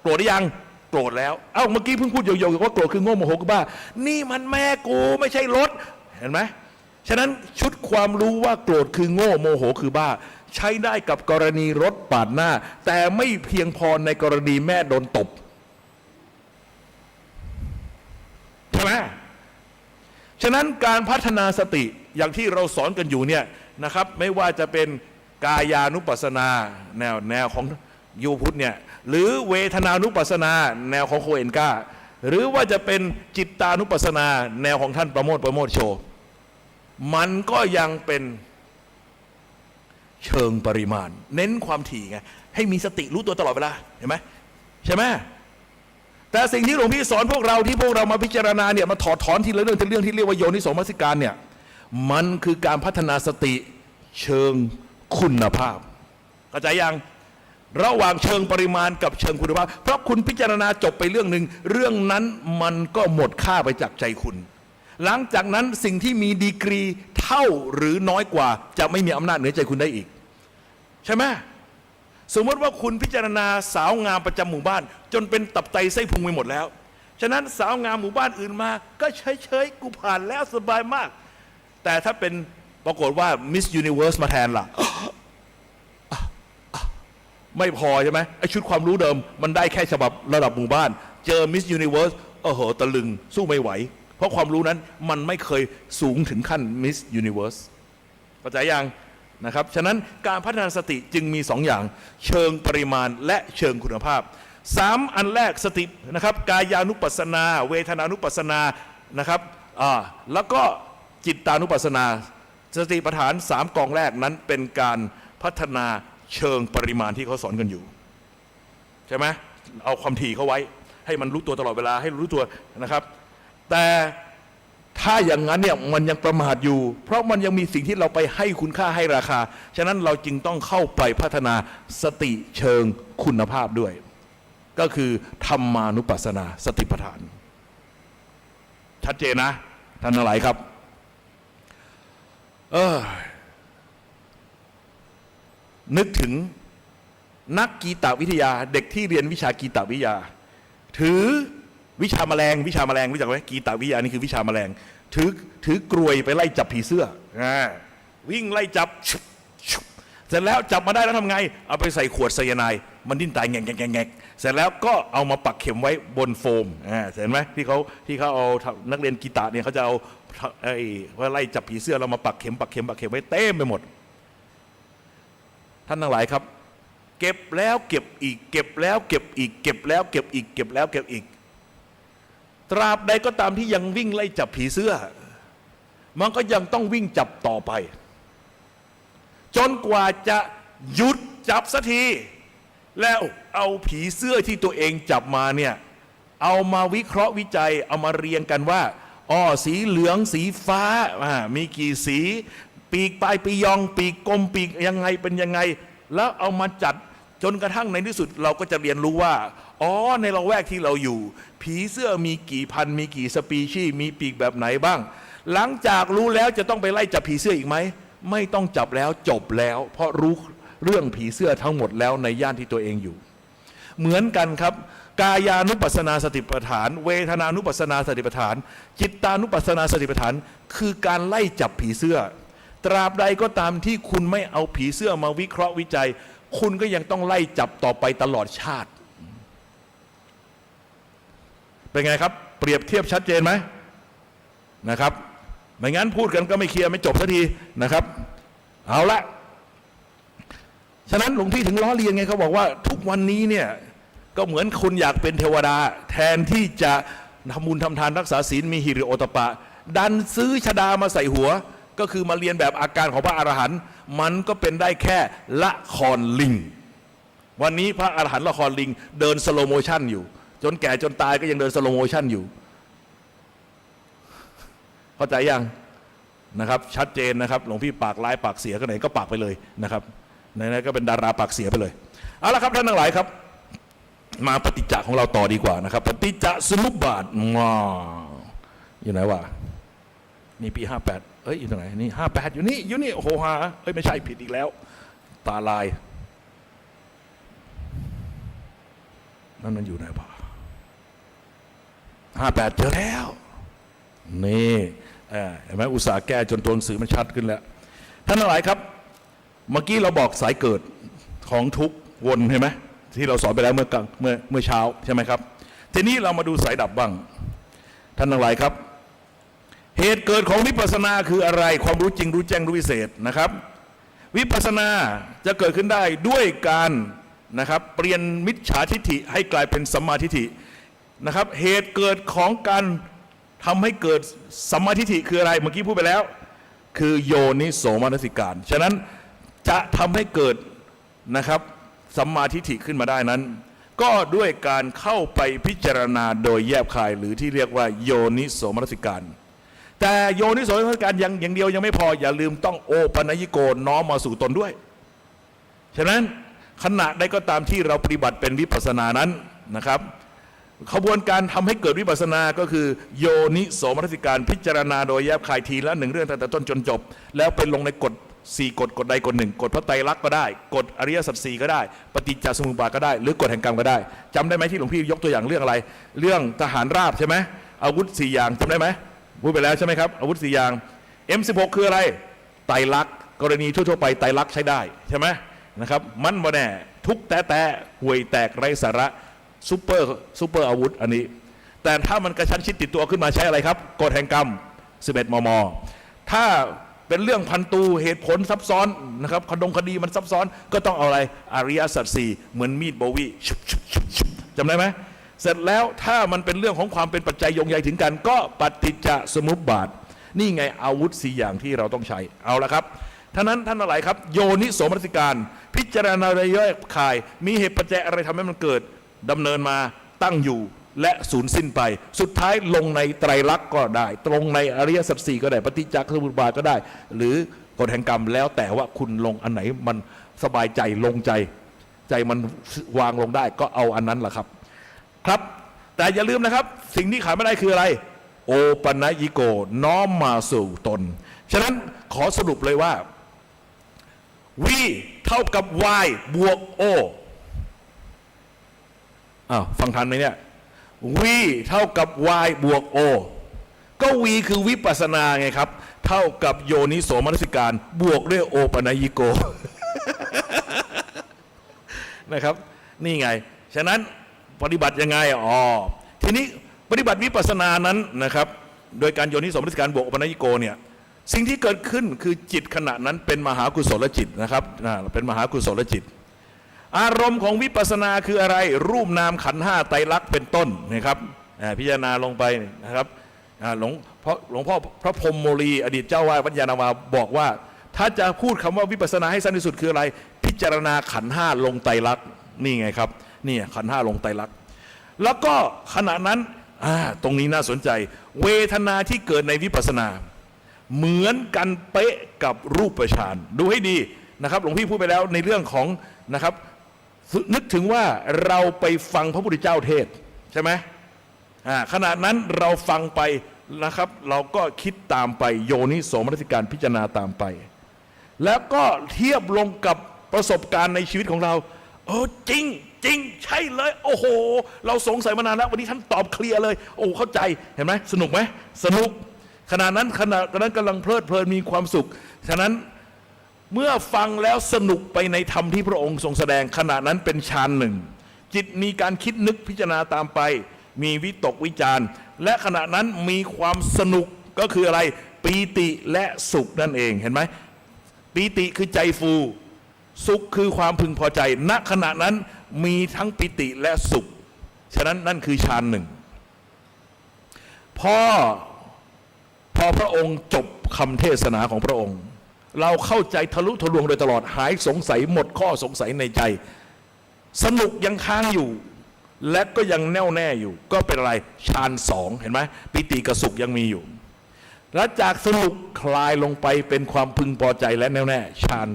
โกรธหรือยัง โกรธแล้วเอ้าเมื่อกี้เพิ่งพูดโยกๆว่าโกรธคือโง่โมโหคือบ้านี่มันแม่กูไม่ใช่รถเห็นไหมฉะนั้นชุดความรู้ว่าโกรธคือโง่โมโหคือบ้าใช้ได้กับกรณีรถปาดหน้าแต่ไม่เพียงพอในกรณีแม่โดนตบใช่ไหมฉะนั้นการพัฒนาสติอย่างที่เราสอนกันอยู่เนี่ยนะครับไม่ว่าจะเป็นกายานุปัสสนาแนวของยูพุทธเนี่ยหรือเวทนานุปัสสนาแนวของโคเอนกาหรือว่าจะเป็นจิตตานุปัสสนาแนวของท่านประโมทโชมันก็ยังเป็นเชิงปริมาณเน้นความถี่ไงให้มีสติรู้ตัวตลอดเวลาเห็นไหมใช่ไหมแต่สิ่งที่หลวงพี่สอนพวกเราที่พวกเรามาพิจารณาเนี่ยมาถอดถอนทีละเรื่องที่เรียกว่าโยนิโสมนสิการเนี่ยมันคือการพัฒนาสติเชิงคุณภาพเข้าใจยังระหว่างเชิงปริมาณกับเชิงคุณภาพเพราะคุณพิจารณาจบไปเรื่องหนึ่งเรื่องนั้นมันก็หมดค่าไปจากใจคุณหลังจากนั้นสิ่งที่มีดีกรีเท่าหรือน้อยกว่าจะไม่มีอำนาจเหนือใจคุณได้อีกใช่ไหมสมมติว่าคุณพิจารณาสาวงามประจำหมู่บ้านจนเป็นตับไตไส้พุงไปหมดแล้วฉะนั้นสาวงามหมู่บ้านอื่นมาก็เฉยๆกูผ่านแล้วสบายมากแต่ถ้าเป็นปรากฏว่ามิสยูนิเวิร์สมาแทนล่ะไม่พอใช่ไหมไอชุดความรู้เดิมมันได้แค่ฉบับระดับหมู่บ้านเจอมิสยูนิเวิร์สตะลึงสู้ไม่ไหวเพราะความรู้นั้นมันไม่เคยสูงถึงขั้นมิสยูนิเวิร์สเข้าใจยังนะครับฉะนั้นการพัฒนาสติจึงมี2 อย่างเชิงปริมาณและเชิงคุณภาพ3อันแรกสตินะครับกายานุปัสสนาเวทนานุปัสสนานะครับแล้วก็จิตตานุปัสสนาสติปัฏฐาน3กองแรกนั้นเป็นการพัฒนาเชิงปริมาณที่เขาสอนกันอยู่ใช่ไหมเอาความถี่เขาไว้ให้มันรู้ตัวตลอดเวลาให้รู้ตัวนะครับแต่ถ้าอย่างนั้นเนี่ยมันยังประมาทอยู่เพราะมันยังมีสิ่งที่เราไปให้คุณค่าให้ราคาฉะนั้นเราจึงต้องเข้าไปพัฒนาสติเชิงคุณภาพด้วยก็คือธรรมานุปัสสนาสติปัฏฐานชัดเจนนะท่านทั้งหลายครับนึกถึงนักกีตวิทยาเด็กที่เรียนวิชากีตวิทยาถือวิชาแมลงรู้จักไหมกีตวิทยานี่คือวิชาแมลงถือกรวยไปไล่จับผีเสื้อวิ่งไล่จับเสร็จแล้วจับมาได้แล้วทำไงเอาไปใส่ขวดไซยาไนด์มันดิ้นตายแงกเสร็จแล้วก็เอามาปักเข็มไว้บนโฟมเห็นไหมที่เขาเอานักเรียนกีตาเนี่ยเขาจะเอาว่าไล่จับผีเสื้อเรามาปักเข็มไว้เต็มไปหมดท่านทั้งหลายครับเก็บแล้วเก็บอีกเก็บแล้วเก็บอีกเก็บแล้วเก็บอีกเก็บแล้วเก็บอีกตราบใดก็ตามที่ยังวิ่งไล่จับผีเสื้อมันก็ยังต้องวิ่งจับต่อไปจนกว่าจะหยุดจับสักทีแล้วเอาผีเสื้อที่ตัวเองจับมาเนี่ยเอามาวิเคราะห์วิจัยเอามาเรียงกันว่าสีเหลืองสีฟ้ามีกี่สีปีกปลายปียองปีกกลมปีกยังไงเป็นยังไงแล้วเอามาจัดจนกระทั่งในที่สุดเราก็จะเรียนรู้ว่าในละแวกที่เราอยู่ผีเสื้อมีกี่พันมีกี่สปีชีส์มีปีกแบบไหนบ้างหลังจากรู้แล้วจะต้องไปไล่จับผีเสื้ออีกไหมไม่ต้องจับแล้วจบแล้วเพราะรู้เรื่องผีเสื้อทั้งหมดแล้วในย่านที่ตัวเองอยู่เหมือนกันครับกายานุปัสสนาสติปัฏฐานเวทนานุปัสสนาสติปัฏฐานจิตตานุปัสสนาสติปัฏฐานคือการไล่จับผีเสื้อตราบใดก็ตามที่คุณไม่เอาผีเสื้อมาวิเคราะห์วิจัยคุณก็ยังต้องไล่จับต่อไปตลอดชาติเป็นไงครับเปรียบเทียบชัดเจนไหมนะครับไม่งั้นพูดกันก็ไม่เคลียร์ไม่จบสักทีนะครับเอาละฉะนั้นหลวงพี่ถึงล้อเลียนไงเขาบอกว่าทุกวันนี้เนี่ยก็เหมือนคุณอยากเป็นเทวดาแทนที่จะทำบุญทำทานรักษาศีลมีหิริโอตปะดันซื้อชดามาใส่หัวก็คือมาเรียนแบบอาการของพระอรหันต์มันก็เป็นได้แค่ละครลิงวันนี้พระอรหันต์ละครลิงเดินสโลโมชั่นอยู่จนแก่จนตายก็ยังเดินสโลโมชั่นอยู่เข้าใจยังนะครับชัดเจนนะครับหลวงพี่ปากร้ายปากเสียก็ไหนก็ปากไปเลยนะครับไหนๆก็เป็นดาราปากเสียไปเลยเอาละครับท่านทั้งหลายครับมาปฏิจจ์ของเราต่อดีกว่านะครับปฏิจจสมุปบาทอยู่ไหนวะนี่ปี58อยู่ตรงไหนนี่58อยู่นี่โอ้โหฮาไม่ใช่ผิดอีกแล้วตาลายนั่นมันอยู่ไหนวะ 58เจอแล้วนี่เห็นไหมอุตส่าห์แก้จนตัวหนังสือมันชัดขึ้นแล้วท่านทั้งหลายครับเมื่อกี้เราบอกสายเกิดของทุกข์วนเห็นไหมที่เราสอนไปแล้วเมื่อเช้าใช่ไหมครับทีนี้เรามาดูสายดับบ้างท่านทั้งหลายครับเหตุเกิดของวิปัสสนาคืออะไรความรู้จริงรู้แจ้งรู้วิเศษนะครับวิปัสสนาจะเกิดขึ้นได้ด้วยการนะครับเปลี่ยนมิจฉาทิฏฐิให้กลายเป็นสัมมาทิฏฐินะครับเหตุเกิดของการทำให้เกิดสัมมาทิฏฐิคืออะไรเมื่อกี้พูดไปแล้วคือโยนิโสมนสิการฉะนั้นจะทำให้เกิดนะครับสัมมาทิฏฐิขึ้นมาได้นั้นก็ด้วยการเข้าไปพิจารณาโดยแยบคายหรือที่เรียกว่าโยนิโสมนสิการแต่โยนิโสมนสิการอย่างเดียวยังไม่พออย่าลืมต้องโอปัญญิโกน้อมมาสู่ตนด้วยฉะนั้นขณะใดก็ตามที่เราปฏิบัติเป็นวิปัสสนานั้นนะครับขบวนการทำให้เกิดวิปัสสนาก็คือโยนิโสมนสิการพิจารณาโดยแยบคายทีละหนึ่งเรื่องตั้งแต่ต้นจนจบแล้วไปลงในกฎ4 กฎใดกฎหนึ่งกฎพระไตรลักษณ์ก็ได้กฎอริยสัจ4ก็ได้ปฏิจจสมุปบาทก็ได้หรือกฎแห่งกรรมก็ได้จำได้ไหมที่หลวงพี่ยกตัวอย่างเรื่องอะไรเรื่องทหารราบใช่ไหมอาวุธ4อย่างจำได้ไหมพูดไปแล้วใช่ไหมครับอาวุธ4อย่าง M16 คืออะไรไตรลักษณ์กรณีทั่วๆไปไตรลักษณ์ใช้ได้ใช่ไหมนะครับมันบ่แน่ทุกแต่ห่วยแตกไร้สาระซูเปอร์อาวุธอันนี้แต่ถ้ามันกระชั้นชิดติดตัวขึ้นมาใช้อะไรครับกฎแห่งกรรม11 มม.ถ้าเป็นเรื่องพันตูเหตุผลซับซ้อนนะครับคดีมันซับซ้อนก็ต้องเอาอะไรอริยสัจ4เหมือนมีดโบวีจำได้ไหมเสร็จแล้วถ้ามันเป็นเรื่องของความเป็นปัจจัยโยงใยถึงกันก็ปฏิจจสมุปบาทนี่ไงอาวุธ4อย่างที่เราต้องใช้เอาละครับท่านั้นท่านอะไรครับโยนิโสมนสิการพิจารณาระยะคายมีเหตุปัจจัยอะไรทำให้มันเกิดดำเนินมาตั้งอยู่และสูญสิ้นไปสุดท้ายลงในไตรลักษณ์ก็ได้ตรงในอริยสัจ4ก็ได้ปฏิจจสมุปบาทก็ได้หรือกฎแห่งกรรมแล้วแต่ว่าคุณลงอันไหนมันสบายใจลงใจมันวางลงได้ก็เอาอันนั้นแหละครับครับแต่อย่าลืมนะครับสิ่งที่ขาดไม่ได้คืออะไรโอปัญญิโกน้อมมาสู่ตนฉะนั้นขอสรุปเลยว่า V เท่ากับ Y บวก O ฟังทันไหมเนี่ย V เท่ากับ Y บวก O ก็ V คือวิปัสสนาไงครับเท่ากับโยนิโสมนสิการบวกด้วยโอปัญญิโก นะครับนี่ไงฉะนั้นปฏิบัติยังไงทีนี้ปฏิบัติวิปัสสนานั้นนะครับโดยการโยนิโสมนสิการบวกโอปัญญิโกเนี่ยสิ่งที่เกิดขึ้นคือจิตขณะนั้นเป็นมหากุศลจิตนะครับเป็นมหากุศลจิตอารมณ์ของวิปัสสนาคืออะไรรูปนามขันธ์5ไตรลักษณ์เป็นต้นนะครับพิจารณาลงไปนะครับหลวงพ่อพระพรหมโมลีอดีตเจ้าวาดวัดยานาวาบอกว่าถ้าจะพูดคำว่าวิปัสสนาให้สั้นที่สุดคืออะไรพิจารณาขันธ์5ลงไตรลักษณ์นี่ไงครับนี่ขันธ์5ลงไตรลักษณ์แล้วก็ขณะนั้นตรงนี้น่าสนใจเวทนาที่เกิดในวิปัสสนาเหมือนกันเป๊ะกับรูปฌานดูให้ดีนะครับหลวงพี่พูดไปแล้วในเรื่องของนะครับนึกถึงว่าเราไปฟังพระพุทธเจ้าเทศใช่ไหมขณะนั้นเราฟังไปนะครับเราก็คิดตามไปโยนิโสมนสิการพิจารณาตามไปแล้วก็เทียบลงกับประสบการณ์ในชีวิตของเราจริงใช่เลยโอ้โหเราสงสัยมานานแล้ววันนี้ท่านตอบเคลียร์เลยโอ้เข้าใจเห็นไหมสนุกไหมสนุกขณะนั้นกำลังเพลิดเพลินมีความสุขฉะนั้นเมื่อฟังแล้วสนุกไปในธรรมที่พระองค์ทรงแสดงขณะนั้นเป็นฌานหนึ่งจิตมีการคิดนึกพิจารณาตามไปมีวิตกวิจารและขณะนั้นมีความสนุกก็คืออะไรปีติและสุขนั่นเองเห็นไหมปีติคือใจฟูสุขคือความพึงพอใจณขณะนั้นมีทั้งปิติและสุขฉะนั้นนั่นคือฌานหนึ่งพอพระองค์จบคำเทศนาของพระองค์เราเข้าใจทะลุทะลวงโดยตลอดหายสงสัยหมดข้อสงสัยในใจสนุกยังค้างอยู่และก็ยังแน่วแน่อยู่ก็เป็นอะไรฌาน2เห็นไหมปิติกับสุขยังมีอยู่และจากสนุกคลายลงไปเป็นความพึงพอใจและแน่วแน่ฌาน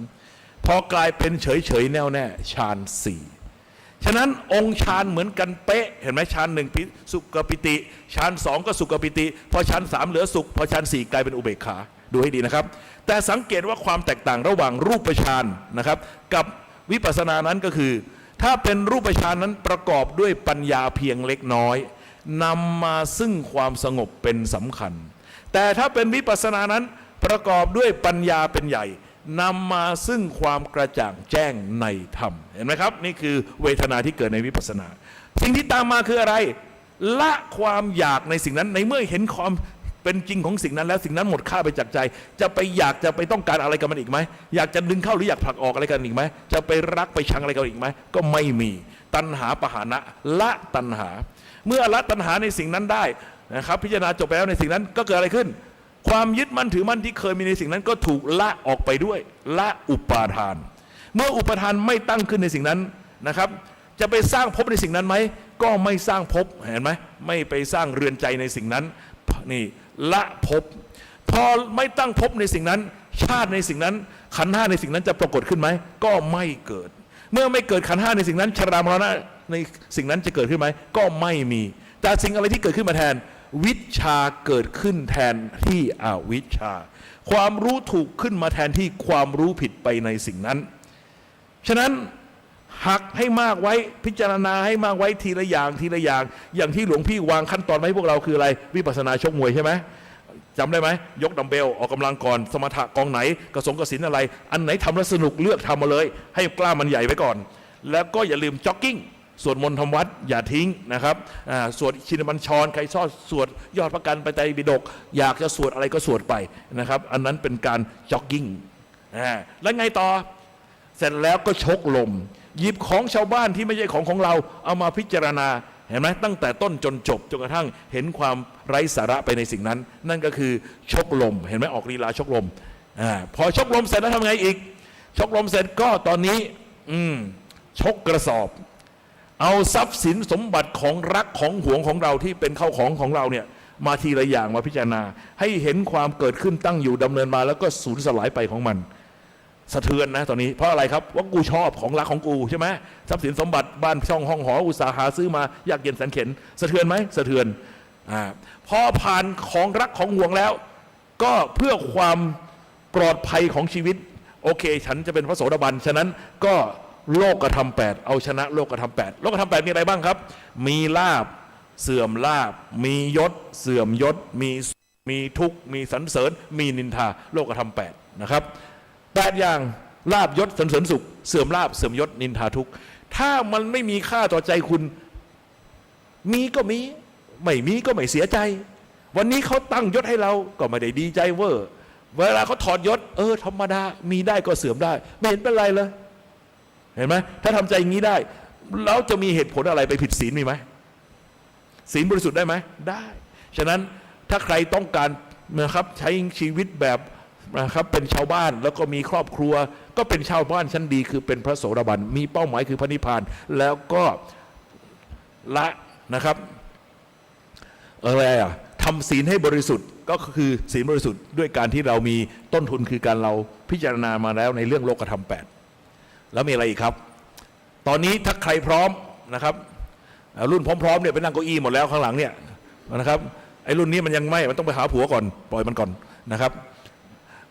3พอกลายเป็นเฉยแน่วแน่ฌาน4ฉะนั้นองค์ฌานเหมือนกันเป๊ะเห็นไหมฌาน1สุขกับปิติฌาน2ก็สุขกับปิติพอฌาน3เหลือสุขพอฌาน4กลายเป็นอุเบกขาดูให้ดีนะครับแต่สังเกตว่าความแตกต่างระหว่างรูปฌานนะครับกับวิปัสสนานั้นก็คือถ้าเป็นรูปฌานนั้นประกอบด้วยปัญญาเพียงเล็กน้อย นำมาซึ่งความสงบเป็นสำคัญ แต่ถ้าเป็นวิปัสสนานั้นประกอบด้วยปัญญาเป็นใหญ่นำมาซึ่งความกระจ่างแจ้งในธรรมเห็นไหมครับนี่คือเวทนาที่เกิดในวิปัสสนา สิ่งที่ตามมาคืออะไรละความอยากในสิ่งนั้นในเมื่อเห็นความเป็นจริงของสิ่งนั้นแล้วสิ่งนั้นหมดค่าไปจากใจจะไปอยากจะไปต้องการอะไรกับมันอีกไหมอยากจะดึงเข้าหรืออยากผลักออกอะไรกันอีกไหมจะไปรักไปชังอะไรกันอีกไหมก็ไม่มีตัณหาปหานะละตัณหาเมื่อละตัณหาในสิ่งนั้นได้นะครับพิจารณาจบไปแล้วในสิ่งนั้นก็เกิดอะไรขึ้นความยึดมั่นถือมั่นที่เคยมีในสิ่งนั้นก็ถูกละออกไปด้วยละอุปาทานเมื่ออุปาทานไม่ตั้งขึ้นในสิ่งนั้นนะครับจะไปสร้างภพในสิ่งนั้นไหมก็ไม่สร้างภพเห็นไหมไม่ไปสร้างเรือนใจในสิ่งนั้นนี่ละภพพอไม่ตั้งภพในสิ่งนั้นชาติในสิ่งนั้นขันธ์ห้าในสิ่งนั้นจะปรากฏขึ้นไหมก็ไม่เกิดเมื่อไม่เกิดขันธ์ห้าในสิ่งนั้นชรามรณะในสิ่งนั้นจะเกิดขึ้นไหมก็ไม่มีแต่สิ่งอะไรที่เกิดขึ้นมาแทนวิชชาเกิดขึ้นแทนที่อวิชชาความรู้ถูกขึ้นมาแทนที่ความรู้ผิดไปในสิ่งนั้นฉะนั้นหักให้มากไว้พิจารณาให้มากไว้ทีละอย่างทีละอย่างอย่างที่หลวงพี่วางขั้นตอนไว้ให้พวกเราคืออะไรวิปัสสนาชกมวยใช่ไหมจำได้ไหมยกดัมเบลออกกำลังก่อนสมถะกองไหนกระสงกระสินอะไรอันไหนทำแล้วสนุกเลือกทำมาเลยให้กล้ามมันใหญ่ไว้ก่อนแล้วก็อย่าลืมจ็อกกิ้งสวดมนต์ทำวัดอย่าทิ้งนะครับสวดชินบัญชรใครชอบสวดยอดพระกันไปไตรปิฎกอยากจะสวดอะไรก็สวดไปนะครับอันนั้นเป็นการจ็อกกิ้งแล้วไงต่อเสร็จแล้วก็ชกลมหยิบของชาวบ้านที่ไม่ใช่ของเราเอามาพิจารณาเห็นไหมตั้งแต่ต้นจนจบจนกระทั่งเห็นความไร้สาระไปในสิ่งนั้นนั่นก็คือชกลมเห็นไหมออกลีลาชกลมพอชกลมเสร็จแล้วทำไงอีกชกลมเสร็จก็ตอนนี้ชกกระสอบเอาทรัพย์สินสมบัติของรักของหวงของเราที่เป็นเข้าของเราเนี่ยมาทีละอย่างมาพิจารณาให้เห็นความเกิดขึ้นตั้งอยู่ดำเนินมาแล้วก็สูญสลายไปของมันสะเทือนนะตอนนี้เพราะอะไรครับว่ากูชอบของรักของกูใช่ไหมทรัพย์สินสมบัติบ้านช่องห้องหออุตสาหาซื้อมายากเย็นแสนเข็ญสะเทือนไหมสะเทือนพอผ่านของรักของห่วงแล้วก็เพื่อความปลอดภัยของชีวิตโอเคฉันจะเป็นพระโสดาบันฉะนั้นก็โลกธรรม 8เอาชนะโลกธรรม 8โลกธรรม 8มีอะไรบ้างครับมีลาภเสื่อมลาภมียศเสื่อมยศมีทุกข์มีสรรเสริญมีนินทาโลกธรรม 8นะครับ8อย่างลาภยศสรรเสริญสุขเสื่อมลาภเสื่อมยศนินทาทุกข์ถ้ามันไม่มีค่าต่อใจคุณมีก็มีไม่มีก็ไม่เสียใจวันนี้เขาตั้งยศให้เราก็ไม่ได้ดีใจเวอร์เวลาเขาถอดยศธรรมดามีได้ก็เสื่อมได้ไม่เห็นเป็นไรเลยเห็นไหมถ้าทำใจอย่างนี้ได้แล้วจะมีเหตุผลอะไรไปผิดศีลมีไหมศีลบริสุทธิ์ได้ไหมได้ฉะนั้นถ้าใครต้องการนะครับใช้ชีวิตแบบนะครับเป็นชาวบ้านแล้วก็มีครอบครัวก็เป็นชาวบ้านชั้นดีคือเป็นพระโสดาบันมีเป้าหมายคือพระนิพพานแล้วก็ละนะครับอะไรทำศีลให้บริสุทธิ์ก็คือศีลบริสุทธิ์ด้วยการที่เรามีต้นทุนคือการเราพิจารณามาแล้วในเรื่องโลกธรรม 8แล้วมีอะไรอีกครับตอนนี้ถ้าใครพร้อมนะครับรุ่นพร้อมๆเนี่ยไปนั่งเก้าอี้หมดแล้วข้างหลังเนี่ยนะครับไอ้รุ่นนี้มันยังไม่มันต้องไปหาผัวก่อนปล่อยมันก่อนนะครับ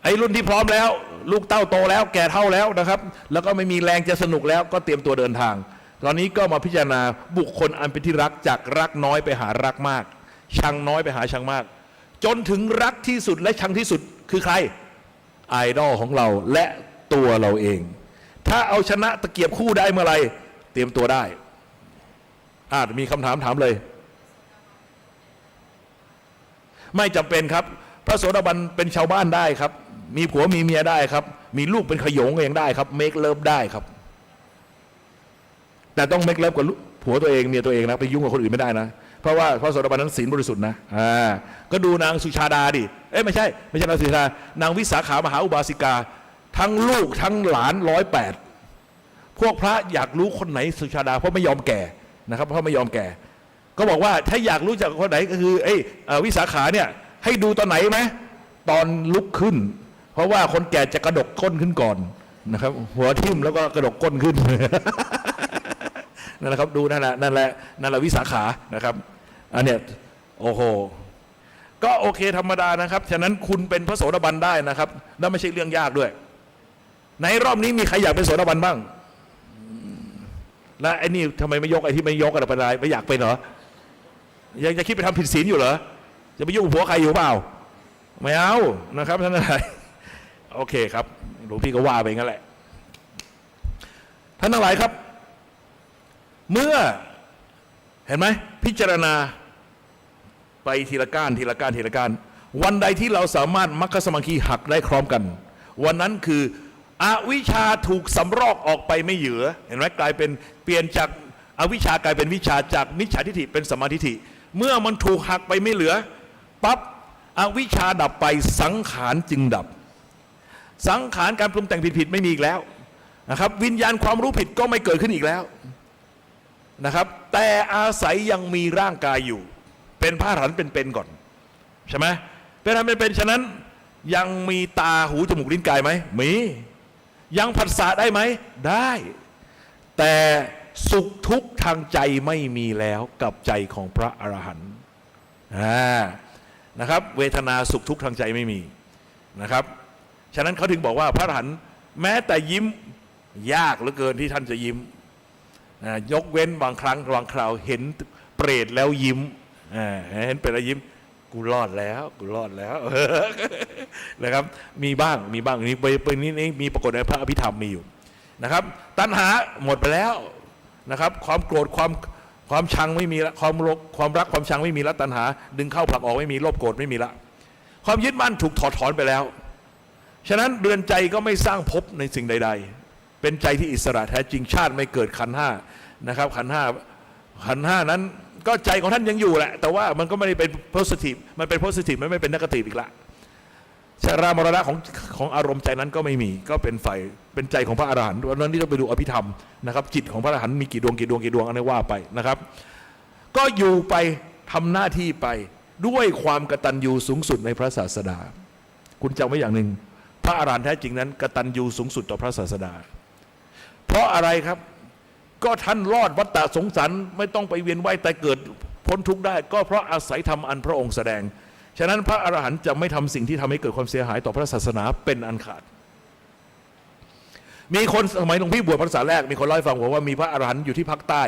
ไอ้รุ่นที่พร้อมแล้วลูกเต้าโตแล้วแก่เท่าแล้วนะครับแล้วก็ไม่มีแรงจะสนุกแล้วก็เตรียมตัวเดินทางตอนนี้ก็มาพิจารณาบุคคลอันเป็นที่รักจากรักน้อยไปหารักมากชังน้อยไปหาชังมากจนถึงรักที่สุดและชังที่สุดคือใครไอดอลของเราและตัวเราเองถ้าเอาชนะตะเกียบคู่ได้เมื่อไรเตรียมตัวได้มีคำถามถามเลยไม่จำเป็นครับพระโสดาบันเป็นชาวบ้านได้ครับมีผัวมีเมียได้ครับมีลูกเป็นขโยงก็ยังได้ครับเมคเลิฟได้ครับแต่ต้องเมคเลิฟกับผัวตัวเองเมียตัวเองนะไปยุ่งกับคนอื่นไม่ได้นะเพราะว่าพระโสดาบันนั้นศีลบริสุทธิ์นะก็ดูนางสุชาดาดิไม่ใช่นางสุชาดานางวิสาขามหาอุบาสิกาทั้งลูกทั้งหลาน108พวกพระอยากรู้คนไหนสุชาดาเพราะไม่ยอมแก่นะครับเพราะไม่ยอมแก่ก็บอกว่าถ้าอยากรู้จากคนไหนก็คือวิสาขาเนี่ยให้ดูตอนไหนไหมตอนลุกขึ้นเพราะว่าคนแก่จะกระดกก้นขึ้นก่อนนะครับหัวทิ่มแล้วก็กระดกก้นขึ้น นั่นแหละครับดูนั่นแหละวิสาขานะครับอันเนี้ยโอ้โหก็โอเคธรรมดานะครับฉะนั้นคุณเป็นพระโสดาบันได้นะครับแล้วไม่ใช่เรื่องยากด้วยในรอบนี้มีใครอยากเป็นโสดาบันบ้างแล้วไอ้นี่ทำไมไม่ยกไอ้ที่ไม่ยกอะไรไปไม่อยากเป็นเหรอ ยังจะคิดไปทำผิดศีลอยู่เหรอจะไปยุ่งผัวใครอยู่เปล่าไม่เอานะครับท่านอะไรโอเคครับหลวงพี่ก็ว่าไปงั้นแหละท่านทั้งหลายครับเมื่อเห็นไหมพิจารณาไปทีละก้านทีละก้านทีละก้านวันใดที่เราสามารถมรรคสมังคีหักได้พร้อมกันวันนั้นคืออวิชชาถูกสำรอกออกไปไม่เหลือเห็นไหมกลายเป็นเปลี่ยนจากอวิชชากลายเป็นวิชาจากมิจฉาทิฏฐิเป็นสัมมาทิฏฐิเมื่อมันถูกหักไปไม่เหลือปั๊บอวิชชาดับไปสังขารจึงดับสังขารการปรุงแต่งผิดๆไม่มีอีกแล้วนะครับวิญญาณความรู้ผิดก็ไม่เกิดขึ้นอีกแล้วนะครับแต่อาศัยยังมีร่างกายอยู่เป็นพระอรหันต์เป็นๆก่อนใช่ไหมเป็นอะไรเป็นฉะนั้นยังมีตาหูจมูกลิ้นกายไหมมียังผัสสะได้ไหมได้แต่สุขทุกข์ทางใจไม่มีแล้วกับใจของพระอรหันต์นะครับเวทนาสุขทุกข์ทางใจไม่มีนะครับฉะนั้นเขาถึงบอกว่าพระอรหันต์แม้แต่ยิ้มยากเหลือเกินที่ท่านจะยิ้มยกเว้นบางครั้งบางคราวเห็นเปรตแล้วยิ้มเห็นเปรตแล้วยิ้มกูรอดแล้วกูรอดแล้วนะครับมีบ้างนี่เป็นนี่มีปรากฏในพระอภิธรรมมีอยู่นะครับตัณหาหมดไปแล้วนะครับความโกรธความชังไม่มีละความรักความชังไม่มีละตัณหาดึงเข้าผลักออกไม่มีโลภโกรธไม่มีละความยึดมั่นถูกถอดถอนไปแล้วฉะนั้นเรือนใจก็ไม่สร้างภพในสิ่งใดๆเป็นใจที่อิสระแท้จริงชาติไม่เกิดขันธ์ห้านะครับขันธ์ห้านั้นก็ใจของท่านยังอยู่แหละแต่ว่ามันก็ไม่ได้เป็นโพสิทีฟมันเป็นโพสิทีฟมันไม่เป็นนกาทีฟอีกละชรามรณะของอารมณ์ใจนั้นก็ไม่มีก็เป็นฝ่ายเป็นใจของพระอรหันต์วันนั้นที่เราไปดูอภิธรรมนะครับจิตของพระอรหันต์มีกี่ดวงอันนี้ว่าไปนะครับก็อยู่ไปทำหน้าที่ไปด้วยความกตัญญูสูงสุดในพระศาสดาคุณจำไว้อย่างหนึ่งพระอรหันต์แท้จริงนั้นกตัญญูสูงสุดต่อพระศาสดาเพราะอะไรครับก็ท่านรอดวัฏฏะสงสารไม่ต้องไปเวียนว่ายตายเกิดพ้นทุกข์ได้ก็เพราะอาศัยธรรมอันพระองค์แสดงฉะนั้นพระอรหันต์จะไม่ทำสิ่งที่ทำให้เกิดความเสียหายต่อพระศาสนาเป็นอันขาดมีคนสมัยหลวงพี่บวชพรรษาแรกมีคนเล่าให้ฟังบอกว่ามีพระอรหันต์อยู่ที่ภาคใต้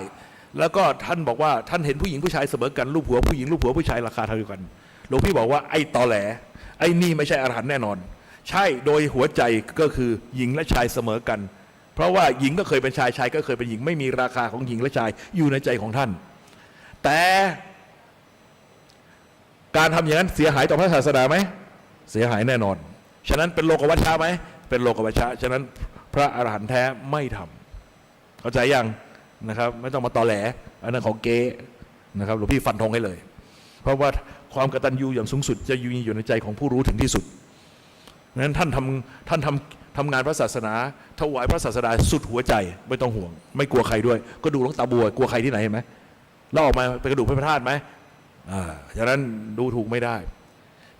แล้วก็ท่านบอกว่าท่านเห็นผู้หญิงผู้ชายเสมอกันรูปหัวผู้หญิงรูปหัวผู้ชายราคาเท่ากันหลวงพี่บอกว่าไอ้ตอแหลไอ้นี่ไม่ใช่อรหันต์แน่นอนใช่โดยหัวใจก็คือหญิงและชายเสมอกันเพราะว่าหญิงก็เคยเป็นชายชายก็เคยเป็นหญิงไม่มีราคาของหญิงและชายอยู่ในใจของท่านแต่การทำอย่างนั้นเสียหายต่อพระศาสนาไหมเสียหายแน่นอนฉะนั้นเป็นโลกวัชชะไหมเป็นโลกวัชชะฉะนั้นพระอรหันต์แท้ไม่ทำเข้าใจยังนะครับไม่ต้องมาตอแหลอันนั้นของเก๊นะครับหลวงพี่ฟันธงให้เลยเพราะว่าความกตัญญูอย่างสูงสุดจะอยู่ในใจของผู้รู้ถึงที่สุดนั้นท่านทำงานพระศาสนาถวายพระศาสดาสุดหัวใจไม่ต้องห่วงไม่กลัวใครด้วยก็ดูหลวงตาบัวกลัวใครที่ไหนเห็นไหมเราออกมาเป็นกระดูกพระธาตุไหมฉะนั้นดูถูกไม่ได้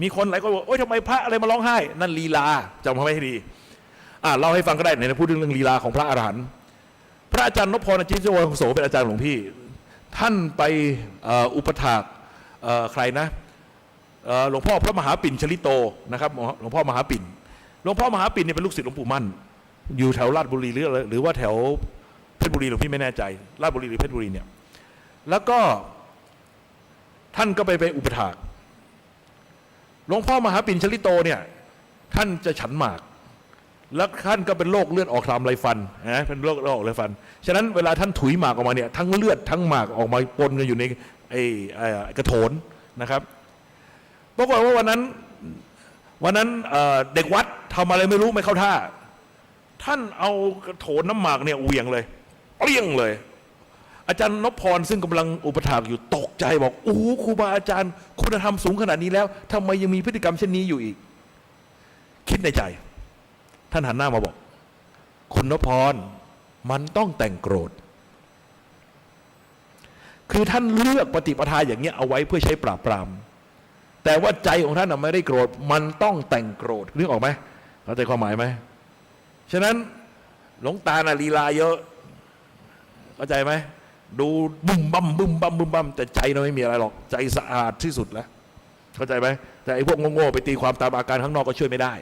มีคนหลายคนบอกโอ๊ยทำไมพระอะไรมาร้องไห้นั่นลีลาจำไว้ให้ดีเล่าให้ฟังก็ได้ในพูดเรื่องลีลาของพระอรหันต์พระอาจารย์นพพรจิตโวโสเป็นอาจารย์หลวงพี่ท่านไปอุปถากใครนะหลวงพ่อพระมหาปิ่นชลิโตนะครับหลวงพ่อมหาปิ่นเนี่ยเป็นลูกศิษย์หลวงปู่มั่นอยู่แถวลาดบุรีหรือว่าแถวเพชรบุรีหลวงพี่ไม่แน่ใจลาดบุรีหรือเพชรบุรีเนี่ยแล้วก็ท่านก็ไปอุปถากหลวงพ่อมหาปิ่นชลิโตเนี่ยท่านจะฉันหมากแล้วท่านก็เป็นโรคเลือดออกตามไรฟันนะเป็นโรคออกไรฟันฉะนั้นเวลาท่านถุยหมากออกมาเนี่ยทั้งเลือดทั้งหมากออกมาปนกันอยู่ในกระโถนนะครับปรากฏว่าวันนั้นเด็กวัดทำอะไรไม่รู้ไม่เข้าท่าท่านเอากระโถนน้ำหมากเนี่ยเหวี่ยงเลยเปรี้ยงเลยอาจารย์นพพรซึ่งกำลังอุปถากอยู่ตกใจบอกโอ้โหครูบาอาจารย์คุณธรรมสูงขนาดนี้แล้วทำไมยังมีพฤติกรรมเช่นนี้อยู่อีกคิดในใจท่านหันหน้ามาบอกคุณนพพรมันต้องแต่งโกรธคือท่านเลือกปฏิปทาอย่างนี้เอาไว้เพื่อใช้ปราบปรามแต่ว่าใจของท่านไม่ได้โกรธมันต้องแต่งโกรธนึกออกไหมเข้าใจความหมายไหมฉะนั้นหลวงตาลีลาเยอะเข้าใจไหมดูบุ้มบั่มแต่ใจเราไม่มีอะไรหรอกใจสะอาดที่สุดแล้วเข้าใจไหมแต่ไอ้พวกโง่ๆไปตีความตามอาการข้างนอกก็ช่วยไม่ได้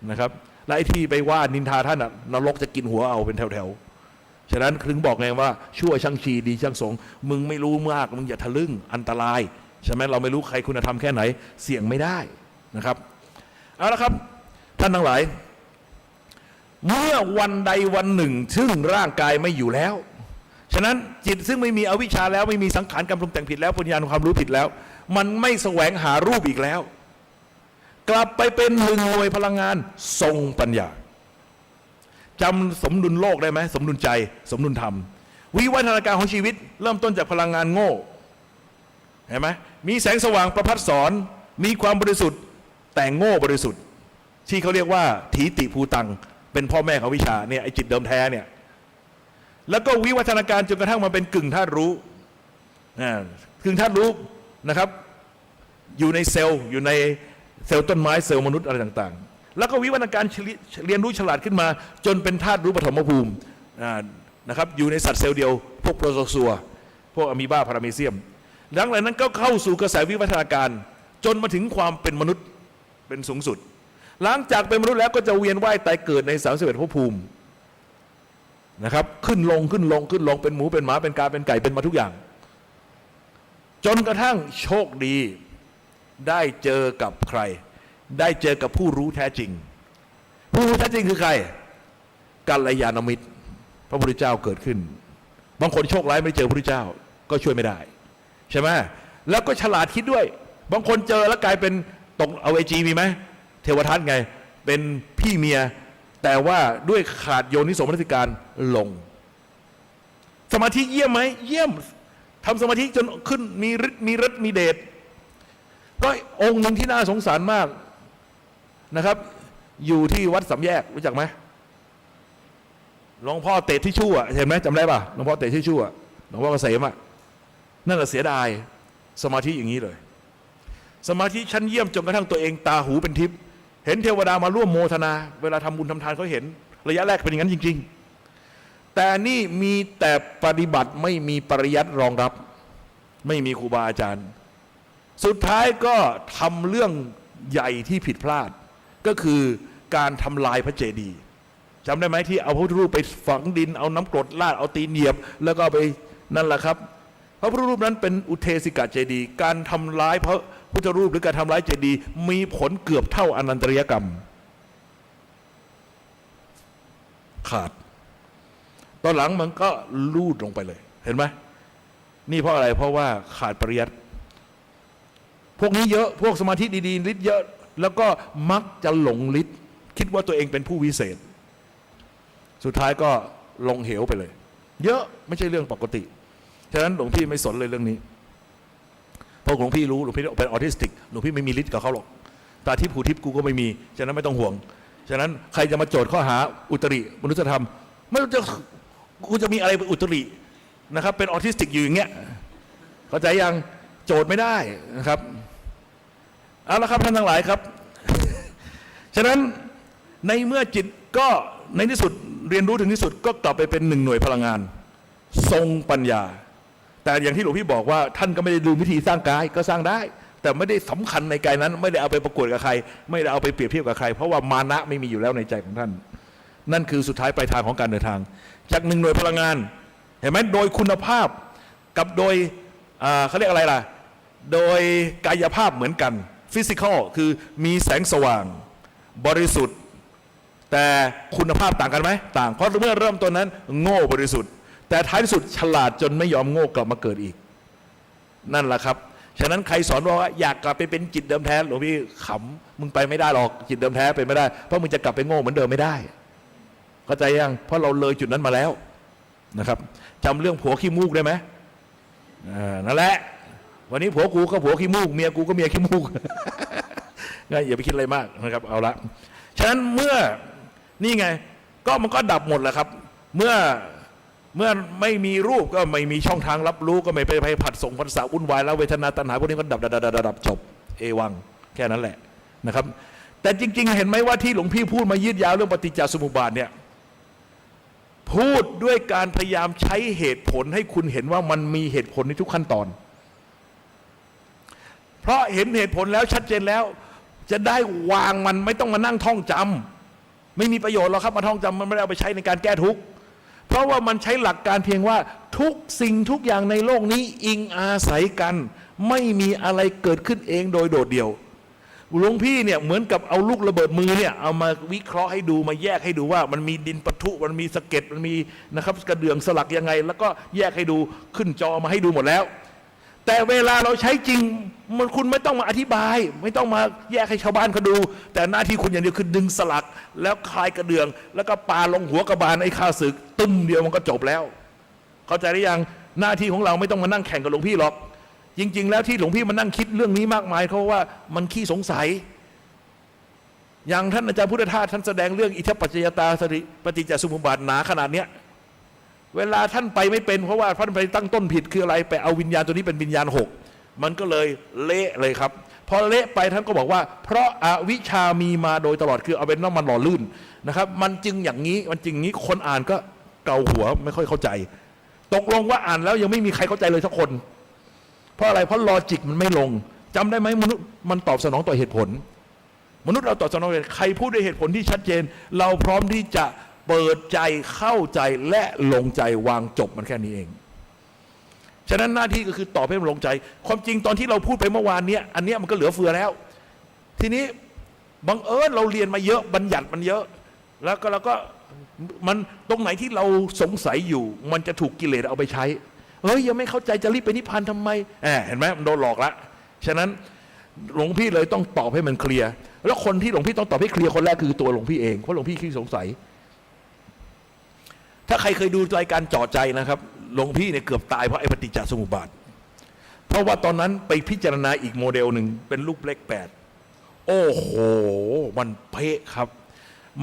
นะครับและไอ้ที่ไปว่านินทาท่านนรกจะกินหัวเอาเป็นแถวๆ ฉะนั้นถึงบอกไงว่าชั่วช่างชีดีช่างสงมึงไม่รู้มากมึงอย่าทะลึ่งอันตรายใช่ไหมเราไม่รู้ใครคุณธรรมแค่ไหนเสี่ยงไม่ได้นะครับเอาละครับท่านทั้งหลายเมื่อวันใดวันหนึ่งซึ่งร่างกายไม่อยู่แล้วฉะนั้นจิตซึ่งไม่มีอวิชชาแล้วไม่มีสังขารการปรุงแต่งผิดแล้วปัญญาความรู้ผิดแล้วมันไม่แสวงหารูปอีกแล้วกลับไปเป็นหนึ่งหน่วยพลังงานทรงปัญญาจำสมดุลโลกได้ไหมสมดุลใจสมดุลธรรมวิวัฒนาการของชีวิตเริ่มต้นจากพลังงานโง่เห็นไหมมีแสงสว่างประพัดสอนมีความบริสุทธิ์แต่โง่บริสุทธิ์ที่เขาเรียกว่าถีติภูตังเป็นพ่อแม่ของวิชาเนี่ยไอจิตเดิมแท้เนี่ยแล้วก็วิวัฒนาการจนกระทั่งมาเป็นกึ่งธาตุรู้กึ่งธาตุรู้นะครับอยู่ในเซลล์อยู่ในเซลล์ต้นไม้เซลล์มนุษย์อะไรต่างๆแล้วก็วิวัฒนาการเรียนรู้ฉลาดขึ้นมาจนเป็นธาตุรู้ปฐมภูมินะครับอยู่ในสัตว์เซลล์เดียวพวกโปรโตซัวพวกอะมีบาพาราเมเซียมหลังจากนั้นก็เข้าสู่กระแสวิวัฒนาการจนมาถึงความเป็นมนุษย์เป็นสูงสุดหลังจากเป็นมนุษย์แล้วก็จะเวียนว่ายตายเกิดใน31ภพภูมินะครับขึ้นลงขึ้นลงขึ้นลงเป็นหมูเป็นหมาเป็นกาเป็นไก่เป็นมาทุกอย่างจนกระทั่งโชคดีได้เจอกับใครได้เจอกับผู้รู้แท้จริงผู้รู้แท้จริงคือใครกัลยาณมิตรพระพุทธเจ้าเกิดขึ้นบางคนโชคร้ายไม่เจอพระพุทธเจ้าก็ช่วยไม่ได้ใช่ไหมแล้วก็ฉลาดคิดด้วยบางคนเจอแล้วกลายเป็นตกเอาเวจีมีไหมเทวทัตไงเป็นพี่เมียแต่ว่าด้วยขาดโยนิโสมนสิการลงสมาธิเยี่ยมไหมเยี่ยมทำสมาธิจนขึ้นมีฤทธิ์มีเดชก็องค์หนึ่งที่น่าสงสารมากนะครับอยู่ที่วัดสามแยกรู้จักไหมหลวงพ่อเตะที่ชั่วเห็นไหมจำได้ป่ะหลวงพ่อเตะที่ชั่วหลวงพ่อเกษมอ่ะนั่นแหละเสียดายสมาธิอย่างนี้เลยสมาธิชั้นเยี่ยมจนกระทั่งตัวเองตาหูเป็นทิพย์เห็นเทวดามาร่วมโมทนาเวลาทำบุญทำทานเขาเห็นระยะแรกเป็นอย่างนั้นจริงๆแต่นี่มีแต่ปฏิบัติไม่มีปริยัติรองรับไม่มีครูบาอาจารย์สุดท้ายก็ทำเรื่องใหญ่ที่ผิดพลาดก็คือการทำลายพระเจดีย์จำได้ไหมที่เอาพระพุทธรูปไปฝังดินเอาน้ำกรดราดเอาตีนเหยียบแล้วก็ไปนั่นแหละครับพระพุทธรูปนั้นเป็นอุเทสิกะเจดีย์การทำร้ายพระพุทธรูปหรือการทำร้ายเจดีย์มีผลเกือบเท่าอนันตริยกรรมขาดตอนหลังมันก็ลูดลงไปเลยเห็นไหมนี่เพราะอะไรเพราะว่าขาดปริยัติพวกนี้เยอะพวกสมาธิดีๆฤทธิ์เยอะแล้วก็มักจะหลงฤทธิ์คิดว่าตัวเองเป็นผู้วิเศษสุดท้ายก็ลงเหวไปเลยเยอะไม่ใช่เรื่องปกติฉะนั้นหลวงพี่ไม่สนเลยเรื่องนี้เพราะหลวงพี่รู้หลวงพี่เป็นออทิสติกหลวงพี่ไม่มีฤทธิ์กับเขาหรอกตาทิพย์หูทิพย์กูก็ไม่มีฉะนั้นไม่ต้องห่วงฉะนั้นใครจะมาโจทย์ข้อหาอุตริมนุษยธรรมไม่รู้จะกูจะมีอะไรเป็นอุตรินะครับเป็นออทิสติกอยู่อย่างเงี้ยเข้าใจยังโจทย์ไม่ได้นะครับเอาละครับท่านทั้งหลายครับฉะนั้นในเมื่อจิตก็ในที่สุดเรียนรู้ถึงที่สุดก็กลับไปเป็นหนึ่งหน่วยพลังงานทรงปัญญาแต่อย่างที่หลวงพี่บอกว่าท่านก็ไม่ได้ดูวิธีสร้างกายก็สร้างได้แต่ไม่ได้สำคัญในกายนั้นไม่ได้เอาไปประกวดกับใครไม่ได้เอาไปเปรียบเทียบกับใครเพราะว่ามานะไม่มีอยู่แล้วในใจของท่านนั่นคือสุดท้ายปลายทางของการเดินทางจากหนึ่งหน่วยพลังงานเห็นไหมโดยคุณภาพกับโดยเขาเรียกอะไรล่ะโดยกายภาพเหมือนกันฟิสิกอลคือมีแสงสว่างบริสุทธิ์แต่คุณภาพต่างกันไหมต่างเพราะเมื่อเริ่มต้นนั้นโง่บริสุทธิ์แต่ท้ายที่สุดฉลาดจนไม่ยอมโง่กลับมาเกิดอีกนั่นแหละครับฉะนั้นใครสอนว่าอยากกลับไปเป็นจิตเดิมแท้หลวงพี่ขำมึงไปไม่ได้หรอกจิตเดิมแท้เป็นไม่ได้เพราะมึงจะกลับไปโง่เหมือนเดิมไม่ได้เข้าใจยังเพราะเราเลยจุดนั้นมาแล้วนะครับจำเรื่องผัวขี้มูกได้ไหมนั่นแหละวันนี้ผัวกูก็ผัวขี้มูกเมียกูก็เมียขี้มูกงั้นอย่าไปคิดอะไรมากนะครับเอาละฉะนั้นเมื่อนี่ไงก็มันก็ดับหมดแหละครับเมื่อไม่มีรูปก็ไม่มีช่องทางรับรู้ก็ไม่ไปผัดส่งผัสสะวุ่นวายแล้วเวทนาตัณหาพวกนี้ก็ดับจบเอวังแค่นั้นแหละนะครับแต่จริงๆเห็นไหมว่าที่หลวงพี่พูดมายืดยาวเรื่องปฏิจจสมุปบาทเนี่ยพูดด้วยการพยายามใช้เหตุผลให้คุณเห็นว่ามันมีเหตุผลในทุกขั้นตอนเพราะเห็นเหตุผลแล้วชัดเจนแล้วจะได้วางมันไม่ต้องมานั่งท่องจำไม่มีประโยชน์หรอกครับมาท่องจำมันไม่ได้เอาไปใช้ในการแก้ทุกข์ เพราะว่ามันใช้หลักการเพียงว่าทุกสิ่งทุกอย่างในโลกนี้อิงอาศัยกันไม่มีอะไรเกิดขึ้นเองโดยโดดเดี่ยวหลวงพี่เนี่ยเหมือนกับเอาลูกระเบิดมือเนี่ยเอามาวิเคราะห์ให้ดูมาแยกให้ดูว่ามันมีดินปะทุมันมีสะเก็ดมันมีนะครับกระเดื่องสลักยังไงแล้วก็แยกให้ดูขึ้นจอมาให้ดูหมดแล้วแต่เวลาเราใช้จริงมันคุณไม่ต้องมาอธิบายไม่ต้องมาแยกให้ชาวบ้านเขาดูแต่หน้าที่คุณอย่างเดียวคือดึงสลักแล้วคลายกระเดื่องแล้วก็ปาลงหัวกระบาลไอ้ข้าศึกตึ้มเดียวมันก็จบแล้วเข้าใจหรือยังหน้าที่ของเราไม่ต้องมานั่งแข่งกับหลวงพี่หรอกจริงๆแล้วที่หลวงพี่มานั่งคิดเรื่องนี้มากมายเพราะว่ามันขี้สงสัยอย่างท่านอาจารย์พุทธทาสท่านแสดงเรื่องอิทธิปัจจยตาสติปฏิจจสมุปบาทหนาขนาดเนี้ยเวลาท่านไปไม่เป็นเพราะว่าท่านไปตั้งต้นผิดคืออะไรไปเอาวิญญาณตัวนี้เป็นวิญญาณ6มันก็เลยเละเลยครับพอเละไปท่านก็บอกว่าเพราะอวิชชามีมาโดยตลอดคือเอาเป็นน้ำมันหล่อลื่นนะครับมันจึงอย่างนี้มันจึงนี้คนอ่านก็เกาหัวไม่ค่อยเข้าใจตกลงว่าอ่านแล้วยังไม่มีใครเข้าใจเลยสักคนเพราะอะไรเพราะลอจิกมันไม่ลงจำได้ไหมมนุษย์มันตอบสนองต่อเหตุผลมนุษย์เราตอบสนองใครพูดด้วยเหตุผลที่ชัดเจนเราพร้อมที่จะเปิดใจเข้าใจและลงใจวางจบมันแค่นี้เองฉะนั้นหน้าที่ก็คือตอบให้มันลงใจความจริงตอนที่เราพูดไปเมื่อวานเนี้ยอันเนี้ยมันก็เหลือเฟือแล้วทีนี้บังเอิญเราเรียนมาเยอะบัญญัติมันเยอะแล้วก็มันตรงไหนที่เราสงสัยอยู่มันจะถูกกิเลสเอาไปใช้เฮ้ยยังไม่เข้าใจจะรีบไปนิพพานทำไมเห็นไหมมันโดนหลอกละฉะนั้นหลวงพี่เลยต้องตอบให้มันเคลียร์แล้วคนที่หลวงพี่ต้องตอบให้เคลียร์คนแรกคือตัวหลวงพี่เองเพราะหลวงพี่ขี้สงสัยถ้าใครเคยดูรายการเจาะใจนะครับหลวงพี่เนี่ยเกือบตายเพราะไอ้ปฏิจจสมุปบาทเพราะว่าตอนนั้นไปพิจารณาอีกโมเดลหนึ่งเป็นรูปเลข8โอ้โหมันเป๊ะครับ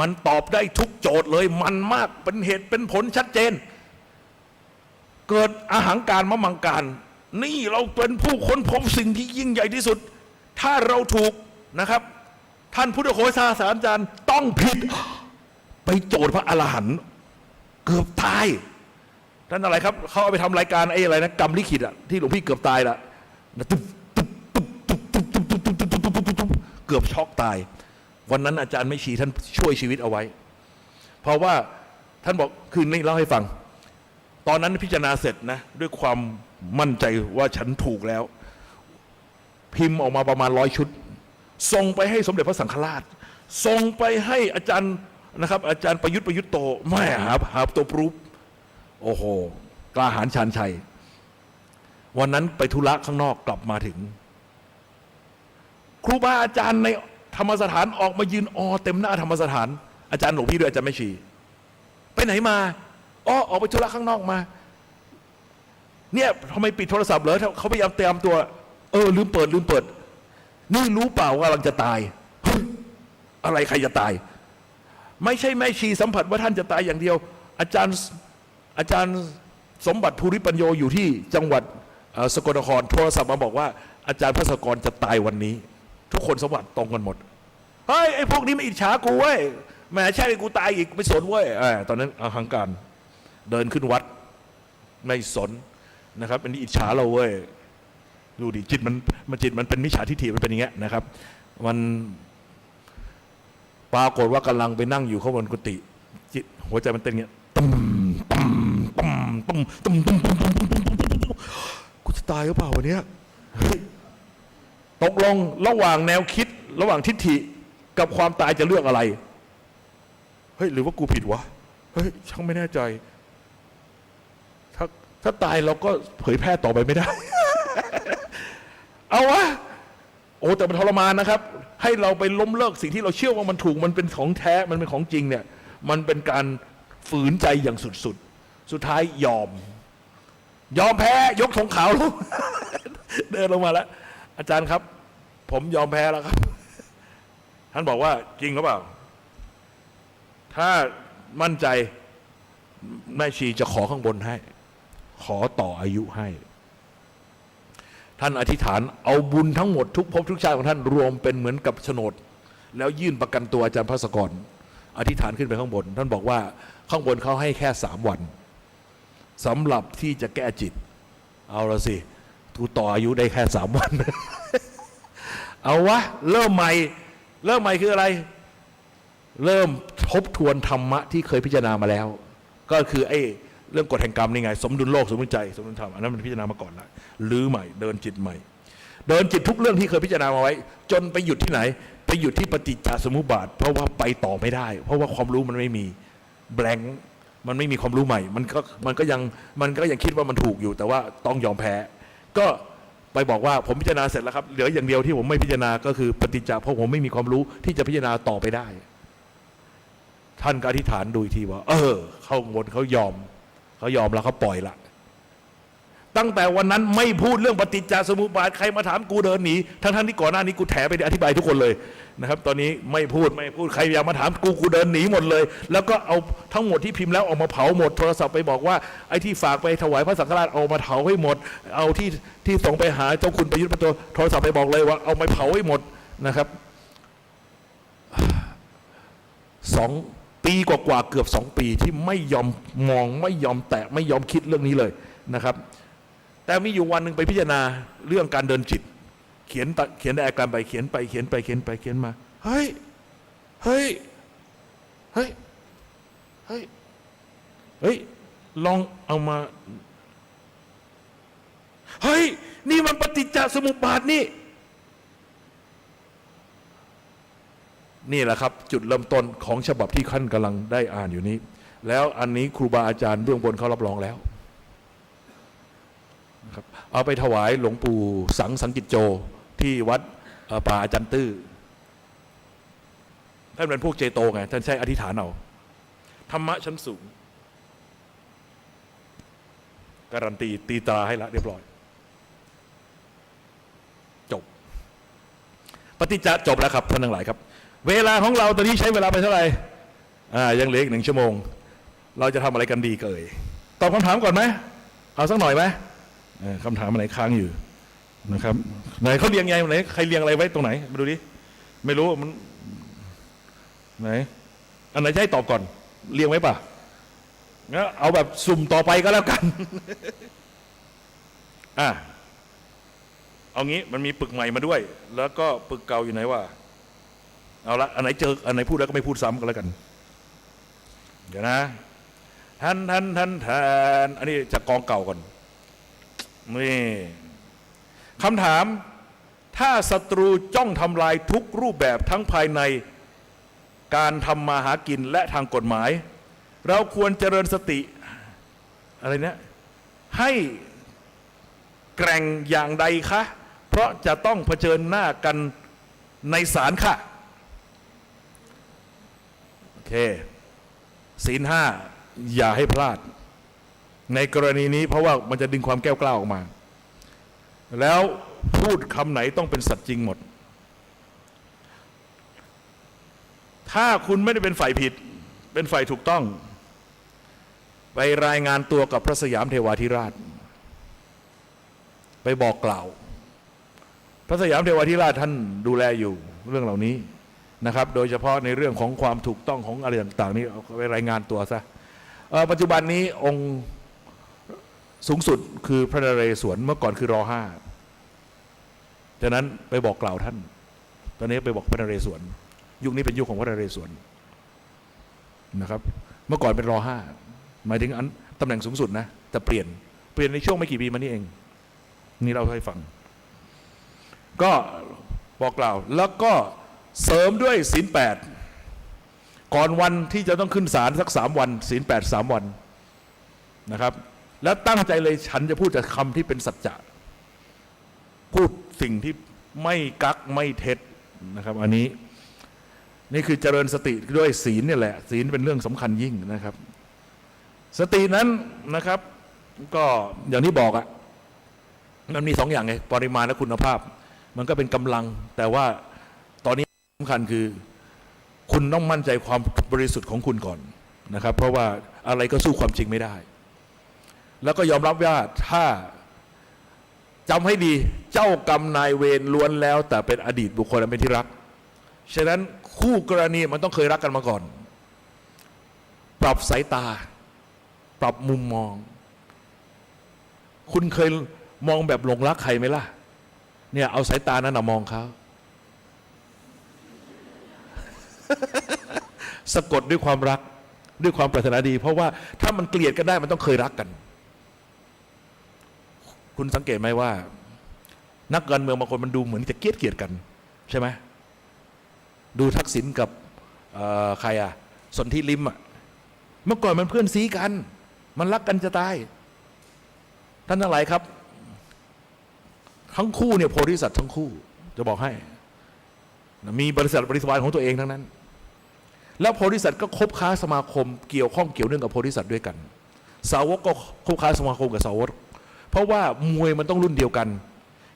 มันตอบได้ทุกโจทย์เลยมันมากเป็นเหตุเป็นผลชัดเจนเกิดอาหังการมะมังการนี่เราเป็นผู้ค้นพบสิ่งที่ยิ่งใหญ่ที่สุดถ้าเราถูกนะครับท่านพุทธโฆษาสามจารย์ต้องผิดไปโจทย์พระอรหันต์เกือบตายท่านอะไรครับเขาเอาไปทำรายการไอ้อะไรนะกรรมลิขิตอะที่หลวงพี่เกือบตายละเกือบช็อกตายวันนั้นอาจารย์ไม่ชีท่านช่วยชีวิตเอาไว้เพราะว่าท่านบอกคืนนี้เล่าให้ฟังตอนนั้นพิจารณาเสร็จนะด้วยความมั่นใจว่าฉันถูกแล้วพิมพ์ออกมาประมาณ100 ชุดส่งไปให้สมเด็จพระสังฆราชส่งไปให้อาจารย์นะครับอาจารย์ประยุทธ์โตไม่หาตัวปรูปโอ้โหกล้าหาญชาญชัยวันนั้นไปธุระข้างนอกกลับมาถึงครูบาอาจารย์ในธรรมสถานออกมายืนเต็มหน้าธรรมสถานอาจารย์หลวงพี่ด้วยอาจารย์ไม่ชีไปไหนมาออกไปธุระข้างนอกมาเนี่ยทำไมปิดโทรศัพท์เหรอเขาพยายามเตรียมตัวลืมเปิดนี่รู้เปล่าว่ากำลังจะตายอะไรใครจะตายไม่ใช่แม่ชีสัมผัสว่าท่านจะตายอย่างเดียวอาจารย์สมบัติภูริปัญโยอยู่ที่จังหวัดสกลนครโทรศัพท์มาบอกว่าอาจารย์พระสกรจะตายวันนี้ทุกคนสมบัติตรงกันหมดเฮ้ยไอ้พวกนี้ไม่อิจฉากูเว้ยแหมใช่กูตายอีกไม่สนเว้ยตอนนั้นอาหังการเดินขึ้นวัดไม่สนนะครับอันนี้อิจฉาเราเว้ยดูดิจิตมันเป็นมิจฉาทิฏฐิมันเป็นอย่างเงี้ยนะครับมันปรากฏว่ากำลังไปนั่งอยู่ข้างบนกุฏิจิตหัวใจมันเต้นเงี้ยกูจะตายหรือเปล่าวันนี้ตกลงระหว่างแนวคิดระหว่างทิฏฐิกับความตายจะเลือกอะไรเฮ้ยหรือว่ากูผิดวะเฮ้ยช่างไม่แน่ใจถ้าตายเราก็เผยแพร่ต่อไปไม่ได้ เอาวะแต่มันทรมานนะครับให้เราไปล้มเลิกสิ่งที่เราเชื่อว่ามันถูกมันเป็นของแท้มันเป็นของจริงเนี่ยมันเป็นการฝืนใจอย่างสุดสุดท้ายยอมแพ้ยกธงขาวลง เดินลงมาแล้วอาจารย์ครับผมยอมแพ้แล้วครับท่านบอกว่าจริงหรือเปล่าถ้ามั่นใจแม่ชีจะขอข้างบนให้ขอต่ออายุให้ท่านอธิษฐานเอาบุญทั้งหมดทุกภพทุกชาติของท่านรวมเป็นเหมือนกับโฉนดแล้วยื่นประกันตัวอาจารย์พระสกรอธิษฐานขึ้นไปข้างบนท่านบอกว่าข้างบนเขาให้แค่3 วันสำหรับที่จะแก้จิตเอาละสิทูต่ออายุได้แค่3 วัน เอาวะเริ่มใหม่คืออะไรเริ่มทบทวนธรรมะที่เคยพิจารณามาแล้ว ก็คือไอ้เรื่องกฎแห่งกรรมนี่ไงสมดุลโลกสมดุลใจสมดุลธรรมอันนั้นมันพิจารณามาก่อนแล้วลื้อใหม่เดินจิตใหม่เดินจิตทุกเรื่องที่เคยพิจารณามาไว้จนไปหยุดที่ไหนไปหยุดที่ปฏิจจสมุปบาทเพราะว่าไปต่อไม่ได้เพราะว่าความรู้มันไม่มีแบงค์มันไม่มีความรู้ใหม่มันก็ยังคิดว่ามันถูกอยู่แต่ว่าต้องยอมแพ้ก็ไปบอกว่าผมพิจารณาเสร็จแล้วครับเหลืออย่างเดียวที่ผมไม่พิจารณาก็คือปฏิจจเพราะผมไม่มีความรู้ที่จะพิจารณาต่อไปได้ท่านก็อธิษฐานดูอีกทีว่าเขางดเขายอมแล้วเขาปล่อยละตั้งแต่วันนั้นไม่พูดเรื่องปฏิจจสมุปบาทใครมาถามกูเดินหนีทั้งที่ก่อนหน้านี้กูแถไปอธิบายทุกคนเลยนะครับตอนนี้ไม่พูดใครอยากมาถามกูเดินหนีหมดเลยแล้วก็เอาทั้งหมดที่พิมพ์แล้วออกมาเผาหมดโทรศัพท์ไปบอกว่าไอ้ที่ฝากไปถวายพระสังฆราชเอามาเผาให้หมดเอาที่ส่งไปหาเจ้าคุณประยุทธ์ประโตโทรศัพท์ไปบอกเลยว่าเอามาเผาให้หมดนะครับ2 ปีกว่าเกือบ2 ปีที่ไม่ยอมมองไม่ยอมแตะไม่ยอมคิดเรื่องนี้เลยนะครับแต่มีอยู่วันหนึ่งไปพิจารณาเรื่องการเดินจิตเขียนไดอะแกรมไปเขียนมาเฮ้ยลองเอามาเฮ้ยนี่มันปฏิจจสมุปบาทนี่แหละครับจุดเริ่มต้นของฉบับที่ท่านกำลังได้อ่านอยู่นี้แล้วอันนี้ครูบาอาจารย์เบื้องบนเขารับรองแล้วเอาไปถวายหลวงปู่สังกิจโจที่วัดป่าอาจารย์ตื้อท่านเป็นพวกเจโตไงท่านใช้อธิษฐานเอาธรรมะชั้นสูงการันตีตีตราให้ละเรียบร้อยจบปฏิจจจบแล้วครับท่านทั้งหลายครับเวลาของเราตอนนี้ใช้เวลาไปเท่าไหร่ยังเหลืออีก1 ชั่วโมงเราจะทำอะไรกันดีเอ่ยตอบคำถามก่อนไหมเอาสักหน่อยไหมคำถามอะไรค้างอยู่นะครับไหนเขาเรียงไงไหนใครเรียงอะไรไว้ตรงไหนมาดูดิไม่รู้มันไหนอันไหนจะให้ตอบก่อนเรียงไว้ป่ะงั้นเอาแบบสุ่มต่อไปก็แล้วกัน เอางี้มันมีปึกใหม่มาด้วยแล้วก็ปึกเก่าอยู่ไหนวะเอาละอันไหนเจออันไหนพูดแล้วก็ไม่พูดซ้ำก็แล้วกันเดี๋ยวนะท่านอันนี้จากกองเก่าก่อนนี่คำถามถ้าศัตรูจ้องทำลายทุกรูปแบบทั้งภายในการทำมาหากินและทางกฎหมายเราควรเจริญสติอะไรเนี่ยให้แกร่งอย่างใดคะเพราะจะต้องเผชิญหน้ากันในศาลค่ะโอเคศีล 5อย่าให้พลาดในกรณีนี้เพราะว่ามันจะดึงความแก้วกล้าออกมาแล้วพูดคำไหนต้องเป็นสัตย์จริงหมดถ้าคุณไม่ได้เป็นฝ่ายผิดเป็นฝ่ายถูกต้องไปรายงานตัวกับพระสยามเทวาธิราชไปบอกกล่าวพระสยามเทวาธิราชท่านดูแลอยู่เรื่องเหล่านี้นะครับโดยเฉพาะในเรื่องของความถูกต้องของอะไรต่างๆนี้เอาไปรายงานตัวซะปัจจุบันนี้องค์สูงสุดคือพระนเรศวรเมื่อก่อนคือร.5ฉะนั้นไปบอกกล่าวท่านตอนนี้ไปบอกพระนเรศวรยุคนี้เป็นยุคของพระนเรศวรนะครับเมื่อก่อนเป็นร.5หมายถึงอันตำแหน่งสูงสุดนะแต่เปลี่ยนในช่วงไม่กี่ปีมานี้เองนี่เราให้ฟังก็บอกกล่าวแล้วก็เสริมด้วยศีล 8ก่อนวันที่จะต้องขึ้นศาลสัก3 วันศีล 8 3 วันนะครับแล้วตั้งใจเลยฉันจะพูดแต่คำที่เป็นสัจจะพูดสิ่งที่ไม่กักไม่เท็จนะครับอันนี้นี่คือเจริญสติด้วยศีลนี่แหละศีลเป็นเรื่องสำคัญยิ่งนะครับสตินั้นนะครับก็อย่างที่บอกอะมันมี2 อย่างไงปริมาณและคุณภาพมันก็เป็นกำลังแต่ว่าตอนนี้สำคัญคือคุณต้องมั่นใจความบริสุทธิ์ของคุณก่อนนะครับเพราะว่าอะไรก็สู้ความจริงไม่ได้แล้วก็ยอมรับว่าถ้าจำให้ดีเจ้ากรรมนายเวรล้วนแล้วแต่เป็นอดีตบุคคลและเป็นที่รักฉะนั้นคู่กรณีมันต้องเคยรักกันมาก่อนปรับสายตาปรับมุมมองคุณเคยมองแบบหลงรักใครไหมล่ะเนี่ยเอาสายตานั้นมองเขาสะกดด้วยความรัก ด้วยความปรารถนาดี เพราะว่าถ้ามันเกลียดกันได้มันต้องเคยรักกัน คุณสังเกตไหมว่า นักการเมืองบางคนมันดูเหมือนจะเกลียดกันใช่ไหมดูทักษิณกับใครอะสนธิลิมอะเมื่อก่อนมันเพื่อนซีกันมันรักกันจะตายท่านทั้งหลายครับทั้งคู่เนี่ยโพธิสัตว์ทั้งคู่จะบอกให้มีบริษัทบริษัทของตัวเองทั้งนั้นแล้วโพธิสัตว์ก็คบค้าสมาคมเกี่ยวข้องเกี่ยวเนื่องกับโพธิสัตว์ด้วยกันสาวกก็คบค้าสมาคมกับสาวกเพราะว่ามวยมันต้องรุ่นเดียวกัน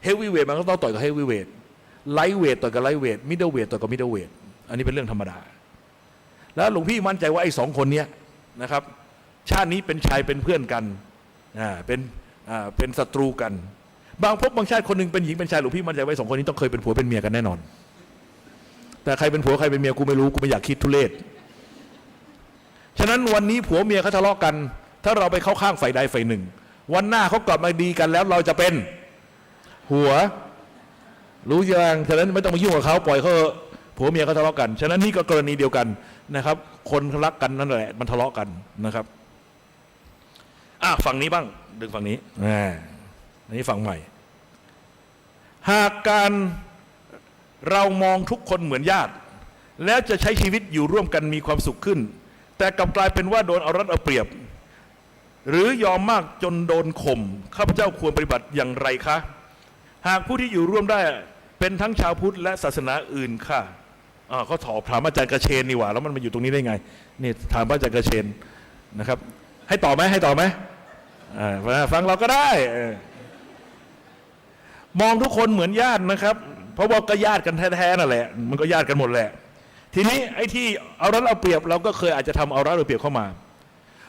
เฮฟวีเวทมันก็ต้องต่อยกับเฮฟวีเวทไลท์เวทต่อยกับไลท์เวทมิดเดิลเวทต่อยกับมิดเดิลเวทอันนี้เป็นเรื่องธรรมดาแล้วหลวงพี่มั่นใจว่าไอ้สองคนนี้นะครับชาตินี้เป็นชายเป็นเพื่อนกันเป็นศัตรูกันบางภพบางชาติคนหนึ่งเป็นหญิงเป็นชายหลวงพี่มั่นใจว่าสองคนนี้ต้องเคยเป็นผัวเป็นเมียกันแน่นอนแต่ใครเป็นผัวใครเป็นเมียกูไม่รู้กูไม่อยากคิดทุเรศฉะนั้นวันนี้ผัวเมียเขาทะเลาะกันถ้าเราไปเข้าข้างฝ่ายใดฝ่ายหนึ่งวันหน้าเขากลับมาดีกันแล้วเราจะเป็นหัวรู้ยังฉะนั้นไม่ต้องมายุ่งกับเขาปล่อยเขาผัวเมียเขาทะเลาะกันฉะนั้นนี่ก็กรณีเดียวกันนะครับคนรักกันนั่นแหละมันทะเลาะกันนะครับฝั่งนี้บ้างดึงฝั่งนี้อันนี้ฝั่งใหม่หากการเรามองทุกคนเหมือนญาติแล้วจะใช้ชีวิตอยู่ร่วมกันมีความสุขขึ้นแต่กลับกลายเป็นว่าโดนเอารัดเอาเปรียบหรือยอมมากจนโดนข่มข้าพเจ้าควรปฏิบัติอย่างไรคะหากผู้ที่อยู่ร่วมได้เป็นทั้งชาวพุทธและศาสนาอื่นค่ะเขาถามอาจารย์กระเชนนี่หว่าแล้วมันมาอยู่ตรงนี้ได้ไงนี่ถามอาจารย์กระเชนนะครับให้ต่อไหมฟังเราก็ได้มองทุกคนเหมือนญาตินะครับเพราะว่าก็ญาติกันแท้ๆนั่นแหละมันก็ญาติกันหมดแหละทีนี้ไอ้ที่เอารัดเอาเปรียบเราก็เคยอาจจะทำเอารัดเอาเปรียบเข้ามา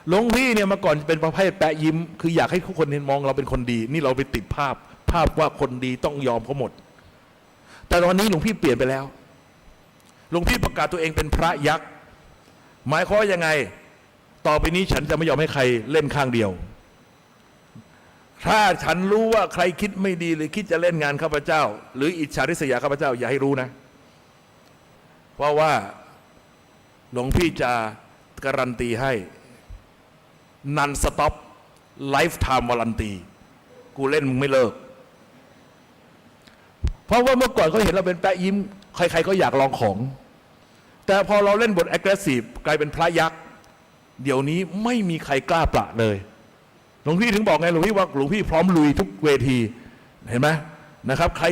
หลวงพี่เนี่ยมาก่อนเป็นประเภทแปะยิ้มคืออยากให้ทุกคนเห็นมองเราเป็นคนดีนี่เราไปติดภาพว่าคนดีต้องยอมเขาหมดแต่ตอนนี้หลวงพี่เปลี่ยนไปแล้วหลวงพี่ประกาศตัวเองเป็นพระยักษ์หมายความว่ายังไงต่อไปนี้ฉันจะไม่ยอมให้ใครเล่นข้างเดียวถ้าฉันรู้ว่าใครคิดไม่ดีหรือคิดจะเล่นงานข้าพเจ้าหรืออิจฉาริษยาข้าพเจ้าอย่าให้รู้นะเพราะว่าหลวงพี่จะการันตีให้นันสต็อปไลฟ์ไทม์วารันตีกูเล่นมึงไม่เลิกเพราะว่าเมื่อก่อนเขาเห็นเราเป็นแปะยิ้มใครๆก็อยากลองของแต่พอเราเล่นบท aggressive กลายเป็นพระยักษ์เดี๋ยวนี้ไม่มีใครกล้าประเลยหลวงพี่ถึงบอกไงหลวงพี่ว่าหลวงพี่พร้อมลุยทุกเวทีเห็นไหมนะครับใคร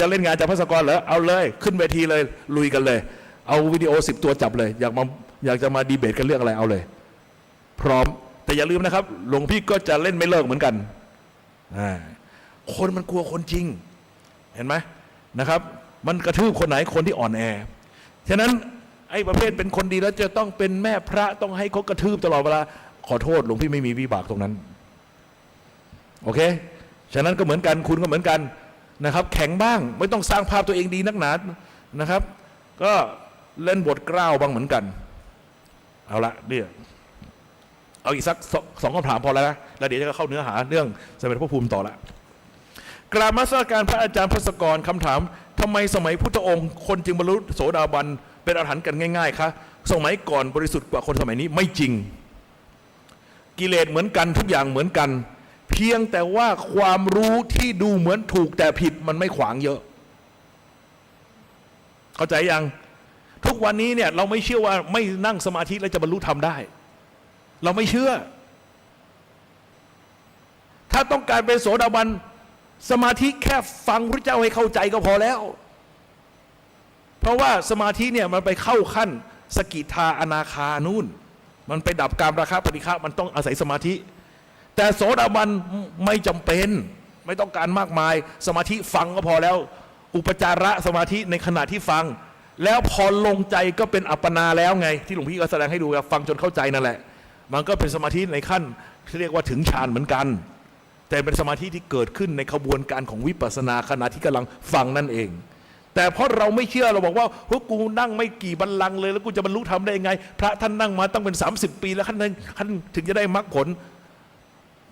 จะเล่นงานจากพระสกรเหรอเอาเลยขึ้นเวทีเลยลุยกันเลยเอาวิดีโอ10 ตัวจับเลยอยากจะมาดีเบตกันเรื่องอะไรเอาเลยพร้อมแต่อย่าลืมนะครับหลวงพี่ก็จะเล่นไม่เลิกเหมือนกันคนมันกลัวคนจริงเห็นไหมนะครับมันกระทืบคนไหนคนที่อ่อนแอฉะนั้นไอ้ประเภทเป็นคนดีแล้วจะต้องเป็นแม่พระต้องให้เขากระทืบตลอดเวลาขอโทษหลวงพี่ไม่มีวิบากตรงนั้นโอเคฉะนั้นก็เหมือนกันคุณก็เหมือนกันนะครับแข็งบ้างไม่ต้องสร้างภาพตัวเองดีนักหนานะครับก็เล่นบทกล้าวบ้างเหมือนกันเอาละเนี่ยเอาอีกสักสองคำถามพอแล้วนะแล้วเดี๋ยวจะเข้าเนื้อหาเรื่องสมเด็จพระภูมิต่อละกราบนมัสการพระอาจารย์พระสกรคำถามทำไมสมัยพุทธองค์คนจึงบรรลุโสดาบันเป็นอรหันต์กันง่ายๆคะสมัยก่อนบริสุทธิ์กว่าคนสมัยนี้ไม่จริงกิเลสเหมือนกันทุกอย่างเหมือนกันเพียงแต่ว่าความรู้ที่ดูเหมือนถูกแต่ผิดมันไม่ขวางเยอะเข้าใจยังทุกวันนี้เนี่ยเราไม่เชื่อว่าไม่นั่งสมาธิแล้วจะบรรลุธรรมได้เราไม่เชื่อถ้าต้องการเป็นโสดาบันสมาธิแค่ฟังพระเจ้าให้เข้าใจก็พอแล้วเพราะว่าสมาธิเนี่ยมันไปเข้าขั้นสกิทาอนาคานู่นมันไปดับการราคะปฏิฆะมันต้องอาศัยสมาธิแต่โสดาบันไม่จำเป็นไม่ต้องการมากมายสมาธิฟังก็พอแล้วอุปจาระสมาธิในขณะที่ฟังแล้วพอลงใจก็เป็นอัปปนาแล้วไงที่หลวงพี่ก็แสดงให้ดูฟังจนเข้าใจนั่นแหละมันก็เป็นสมาธิในขั้นที่เรียกว่าถึงฌานเหมือนกันแต่เป็นสมาธิที่เกิดขึ้นในขบวนการของวิปัสสนาขณะที่กำลังฟังนั่นเองแต่เพราะเราไม่เชื่อเราบอกว่าพวกกูนั่งไม่กี่บัลลังก์เลยแล้วกูจะบรรลุธรรมได้ยังไงพระท่านนั่งมาตั้งเป็น30 ปีแล้วท่านถึงจะได้มรรคผล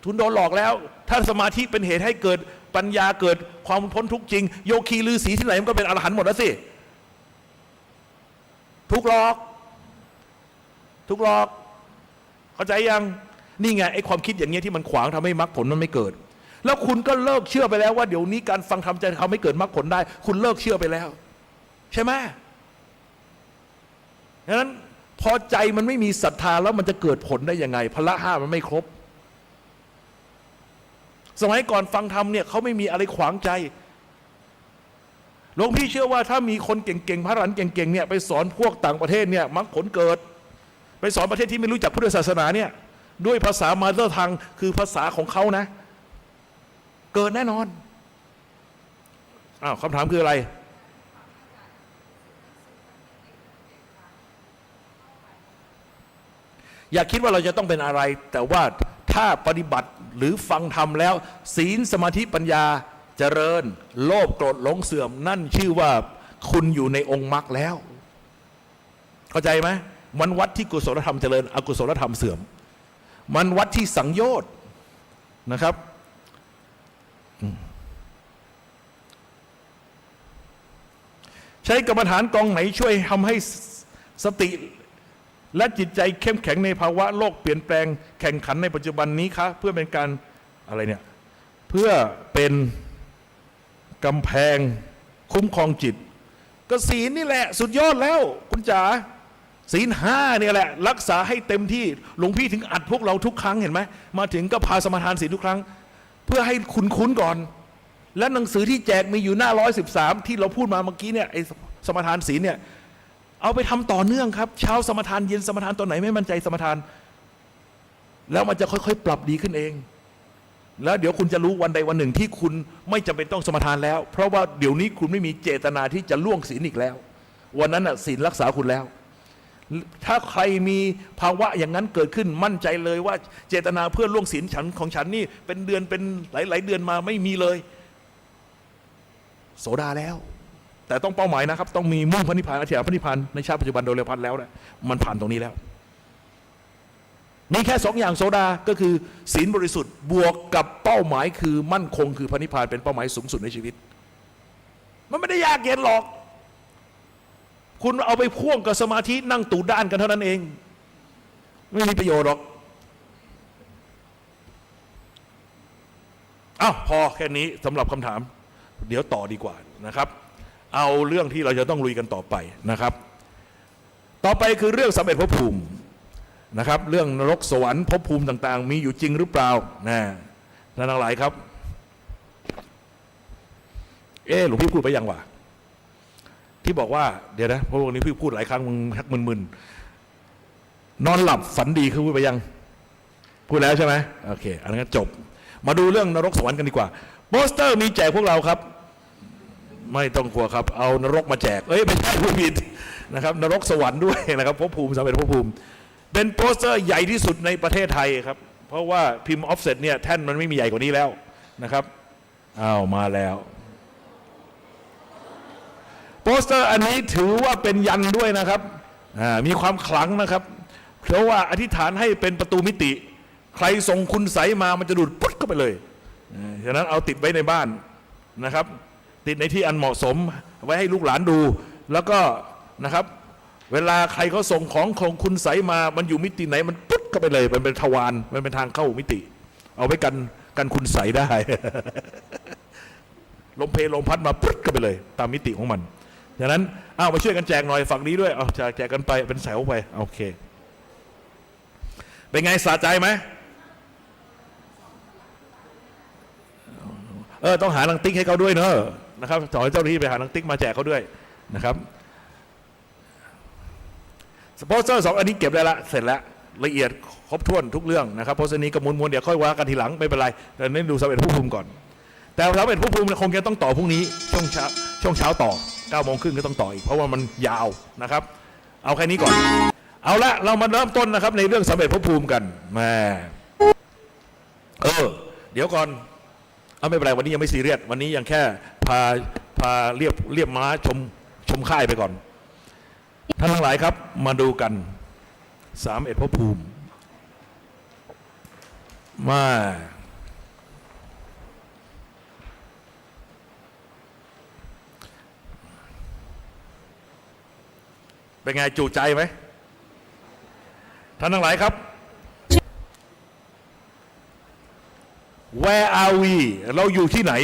ทุนโดนหลอกแล้วถ้าสมาธิเป็นเหตุให้เกิดปัญญาเกิดความพ้นทุกข์จริงโยคีฤาษีที่ไหนมันก็เป็นอรหันต์หมดแล้วสิทุกหลอก เข้าใจยังนี่ไงไอ้ความคิดอย่างเงี้ยที่มันขวางทำให้มรรคผลมันไม่เกิดแล้วคุณก็เลิกเชื่อไปแล้วว่าเดี๋ยวนี้การฟังธรรมจะทำให้เกิดมรรคผลได้คุณเลิกเชื่อไปแล้วใช่ไหมดังนั้นพอใจมันไม่มีศรัทธาแล้วมันจะเกิดผลได้ยังไงพละห้ามันไม่ครบสมัยก่อนฟังธรรมเนี่ยเขาไม่มีอะไรขวางใจหลวงพี่เชื่อว่าถ้ามีคนเก่งๆพระอรหันต์เก่งๆเนี่ยไปสอนพวกต่างประเทศเนี่ยมรรคผลเกิดไปสอนประเทศที่ไม่รู้จักพุทธศาสนาเนี่ยด้วยภาษามาเตอร์ทังคือภาษาของเขานะเกิดแน่นอนอ้าวคำถามคืออะไรอย่าคิดว่าเราจะต้องเป็นอะไรแต่ว่าถ้าปฏิบัติหรือฟังธรรมแล้วศีลสมาธิปัญญาเจริญโลภโกรธหลงเสื่อมนั่นชื่อว่าคุณอยู่ในองค์มรรคแล้วเข้าใจไหมมันวัดที่กุศลธรรมเจริญอกุศลธรรมเสื่อมมันวัดที่สังโยชน์นะครับใช้กรรมฐานกองไหนช่วยทำให้สติและจิตใจเข้มแข็งในภาวะโลกเปลี่ยนแปลงแข่งขันในปัจจุบันนี้คะเพื่อเป็นการอะไรเนี่ยเพื่อเป็นกำแพงคุ้มครองจิตก็ศีลนี่แหละสุดยอดแล้วคุณจ๋าศีลห้าเนี่ยแหละรักษาให้เต็มที่หลวงพี่ถึงอัดพวกเราทุกครั้งเห็นไหมมาถึงก็พาสมาทานศีลทุกครั้งเพื่อให้คุณคุ้นก่อนและหนังสือที่แจกมีอยู่หน้า113ที่เราพูดมาเมื่อกี้เนี่ยไอ้สมาทานศีลเนี่ยเอาไปทำต่อเนื่องครับเช้าสมทานเย็นสมทานตอนไหนไม่มั่นใจสมทานแล้วมันจะค่อยๆปรับดีขึ้นเองแล้วเดี๋ยวคุณจะรู้วันใดวันหนึ่งที่คุณไม่จำเป็นต้องสมทานแล้วเพราะว่าเดี๋ยวนี้คุณไม่มีเจตนาที่จะล่วงศีลอีกแล้ววันนั้นศีลรักษาคุณแล้วถ้าใครมีภาวะอย่างนั้นเกิดขึ้นมั่นใจเลยว่าเจตนาเพื่อล่วงศีลฉันของฉันนี่เป็นเดือนเป็นหลายๆเดือนมาไม่มีเลยโสดาแล้วแต่ต้องเป้าหมายนะครับต้องมีมุ่งพระนิพพานอธิษฐานพระนิพพานในชาติปัจจุบันโดยเร็วพันแล้วนะมันผ่านตรงนี้แล้วมีแค่2อย่างโสดาก็คือศีลบริสุทธิ์บวกกับเป้าหมายคือมั่นคงคือพระนิพพานเป็นเป้าหมายสูงสุดในชีวิตมันไม่ได้ยากเย็นหรอกคุณเอาไปพ่วงกับสมาธินั่งตู่ด้านกันเท่านั้นเองไม่มีประโยชน์หรอกอ้าวพอแค่นี้สำหรับคำถามเดี๋ยวต่อดีกว่านะครับเอาเรื่องที่เราจะต้องลุยกันต่อไปนะครับต่อไปคือเรื่องสำเร็จภพภูมินะครับเรื่องนรกสวรรค์ภพภูมิต่างๆมีอยู่จริงหรือเปล่านะท่านทั้งหลายครับหลวงพี่พูดไปยังวะที่บอกว่าเดี๋ยวนะเพราะวันนี้พี่พูดหลายครั้งมึงทักมึนๆนอนหลับฝันดีคือพูดไปยังพูดแล้วใช่ไหมโอเคอันนั้นจบมาดูเรื่องนรกสวรรค์กันดีกว่าโปสเตอร์มีแจกพวกเราครับไม่ต้องกลัวครับเอานรกมาแจกไม่ใช่ผู้ผิดนะครับนรกสวรรค์ด้วยนะครับภพภูมิสำเร็จภพภูมิเป็นโปสเตอร์ใหญ่ที่สุดในประเทศไทยครับเพราะว่าพิมพ์ออฟเซ็ตเนี่ยแท่นมันไม่มีใหญ่กว่านี้แล้วนะครับมาแล้วโปสเตอร์อันนี้ถือว่าเป็นยันด้วยนะครับมีความขลังนะครับเพราะว่าอธิษฐานให้เป็นประตูมิติใครส่งคุณไสมามันจะดูดปุ๊บเข้าไปเลยฉะนั้นเอาติดไว้ในบ้านนะครับติดในที่อันเหมาะสมไว้ให้ลูกหลานดูแล้วก็นะครับเวลาใครเขาส่งของคุณไสมามันอยู่มิติไหนมันปุ๊บเข้าไปเลยมันเป็นทวารมันเป็นทางเข้ามิติเอาไว้กันคุณไสได้ ลมเพลลมพัดมาปุ๊บเข้าไปเลยตามมิติของมันฉะนั้นมาช่วยกันแจกหน่อยฝั่งนี้ด้วยแจกกันไปเป็นแถวไปโอเคเป็นไงสะใจไหมต้องหาหนังติ๊กให้เขาด้วยเนอะนะครับขอให้เจ้าหน้าที่ไปหาหนังติ๊กมาแจกเขาด้วยนะครับสปอนเซอร์2อันนี้เก็บได้ละเสร็จแล้วละเอียดครบถ้วนทุกเรื่องนะครับเพราะฉะนั้นก็ม้วนๆเดี๋ยวค่อยว่ากันทีหลังไม่เป็นไรแต่เน้นดูสำเร็จภพภูมิก่อนแต่สำเร็จภพภูมิคงจะต้องต่อพรุ่งนี้ช่วงเช้าต่อ9 โมงครึ่งก็ต้องต่ออีกเพราะว่ามันยาวนะครับเอาแค่นี้ก่อนเอาละเรามาเริ่มต้นนะครับในเรื่องสำเร็จภพภูมิกันแม่เดี๋ยวก่อนไม่เป็นไรวันนี้ยังไม่ซีเรียสวันนี้ยังแค่พาเรียบม้าชมค่ายไปก่อนท่านทั้งหลายครับมาดูกัน31ภพภูมิมาเป็นไงจูใจไหมท่านทั้งหลายครับ Where are we เราอยู่ที่ไหน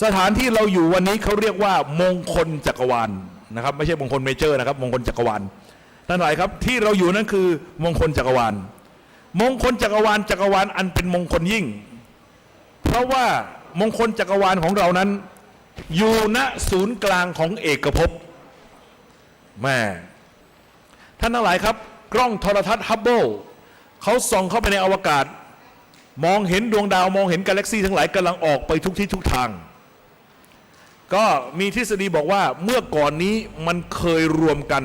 สถานที่เราอยู่วันนี้เขาเรียกว่ามงคลจักรวาลนะครับไม่ใช่มงคลเมเจอร์นะครับมงคลจักรวาลท่านหลายครับที่เราอยู่นั่นคือมงคลจักรวาลมงคลจักรวาลอันเป็นมงคลยิ่งเพราะว่ามงคลจักรวาลของเรานั้นอยู่ณศูนย์กลางของเอกภพแม่ท่านทั้งหลายครับกล้องโทรทัศน์ฮับเบิลเขาส่องเข้าไปในอวกาศมองเห็นดวงดาวมองเห็นกาแล็กซี่ทั้งหลายกำลังออกไปทุกทิศทุกทางก็มีทฤษฎีบอกว่าเมื่อก่อนนี้มันเคยรวมกั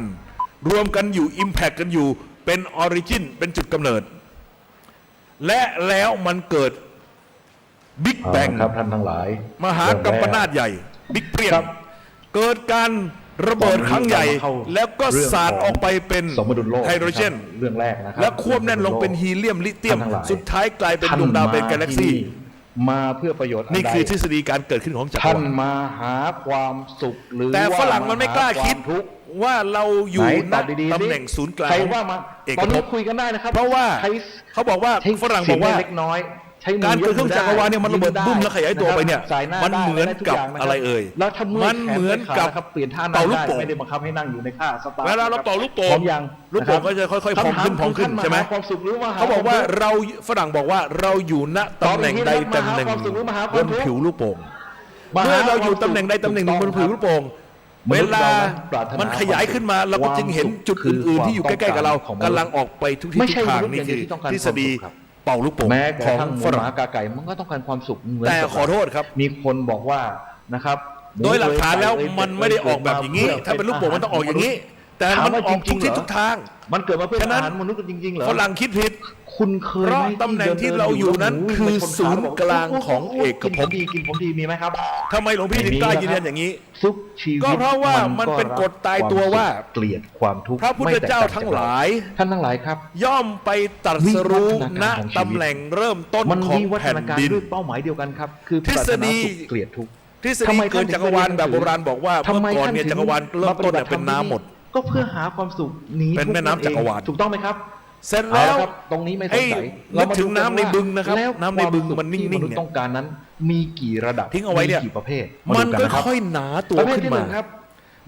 นอยู่อิมแพคกันอยู่เป็นออริจินเป็นจุดกำเนิดและแล้วมันเกิดบิ๊กแบง ครับท่านทั้งหลาย มหากัมปนาตใหญ่บิ๊กเปรี้ยงเกิดการระเบิดครั้งใหญ่แล้วก็สาดออกไปเป็น สมดุลโลก ไฮโดรเจน เรื่องแรกนะครับและควบแน่นลงเป็นฮีเลียมลิเธียมสุดท้ายกลายเป็นดวงดาวเป็นกาแล็กซี่ มาเพื่อประโยชน์ นี่คือทฤษฎีการเกิดขึ้นของจักร ท่าน วาล มาหาความสุขหรือ แต่ฝรั่งมันไม่กล้าคิด ทุกข์ ว่าเราอยู่ ไหน ณ ตอบดีๆ ตำแหน่งศูนย์กลาง ใครว่ามา เอก ตอน ภ นี้ พ คุยกันได้นะครับ เพราะว่า ใช้ เขาบอกว่า ใช้ ฝรั่งบอกว่า เสียเล็กน้อยใช้มือ การเกิดขึ้นจักรวาลเนี่ยมันระเบิดบุ้มแล้วขยายตัวไปเนี่ย สายหน้า มัน ได้ เหมือนกับ ด้ทุย่างนคบ อะไรเอ่ย แล้วถ้าเมื่อย มันเหมือนกับ แขขาดะครับเปลี่ยนท่านั่ เป่าง ลูก ได้ โป่ง ไม่ได้บังคับให้นั่งอยู่ในท่าสตาร์ท เวลาเราเป่าลูกโป่ พร้อง มยัง ลูกโป่งก็จะค่อยๆพองขึ้นพองขึ้นใช่ไหม ความสุขหรือว่า เขาบอกว่าเราฝรั่งบอกว่าเราอยู่ณตำแหน่งใดตำแหน่ง ความสุขหรือมหาค บ วาม น ทุกข์ ผิวลูกโป่งเมื่อเราอยู่ตำแหน่งใดตำแหน่งหนึ่งบนผิวลูกโป่งเวลามันขยายขึ้นมาเราก็จึงเห็นจุดอื่นๆที่อยู่ใกล้ๆกับเรากำลังออกไปทุกที่ทุกทางนี่คือทฤษฎีเป่าลูกโป่ง แม้ก ข ระ อง ทั่งหมู ฝ ห รั่ง มากาไก่มันก็ต้องการความสุขเหมือน แต่ กับ ขอโทษครับ มีคนบอกว่านะครับ โดยหลักฐานแล้ว เอ่ย มันไม่ได้ออกแบบอย่างนี้ พื่ ถ้าเป็นลูกโป่งมันต้องออกอย่างนี้ แต่มันออกทุกทิศทุกทาง มันเกิดมาเพื่อ ฉะนั้น อาหารมนุษย์กันจริงๆเหรอ ฝรั่งคิดผิด คุณเคย เพราะ ไหม ตำแหน่งที่เราอยู่นั้นคือศูนย์กลางของเอกภพ กินผมดีมีไหมครับ ทำไมหลวงพี่ถึงกล้ายืนยันอย่างนี้ ทุกชีวิต ก็เพราะว่ามันเป็นกฎตายตัวว่า เกลียดความทุกข์ พระพุทธเจ้าทั้งหลาย ท่านทั้งหลายครับ ย่อมไปตรัสรู้ณ วิวัฒนาการของชีวิต ตำแหน่งเริ่มต้น มัน ของ มีวัฒ แผ่น นาการ ดิน ด้วยเป้าหมายเดียวกันครับ คือ ทฤษฎี ปรารถนาสุขเกลียดทุกข์ ทฤษฎีเกินจักรวาลแบบโบราณบอกว่า ทำ เมื่ ไม อก่อน ท่าน เนี่ย ถึง จักรวาลเริ่มต้นเนี่ย า เป็นน้ำหมด ก็เพื่อหาความสุขหนี เป็นแม่น้ำจักรวาล ถูกต้องไหมครับ เสร็จแล้ว เอาะครับตรงนี้ไม่สงสัย นึกถึงน้ำในบึงนะครับ แล้ว น้ำในบึงมันนิ่งๆ ที่มนุษย์ต้องการนั้น มีกี่ระดับ ทิ้งเอาไว้เนี่ย มีกี่ประเภท มัน ดูกัะรับ ค่อยๆหนาตัว ประเภท ขึ้น ที่ มา หงครับ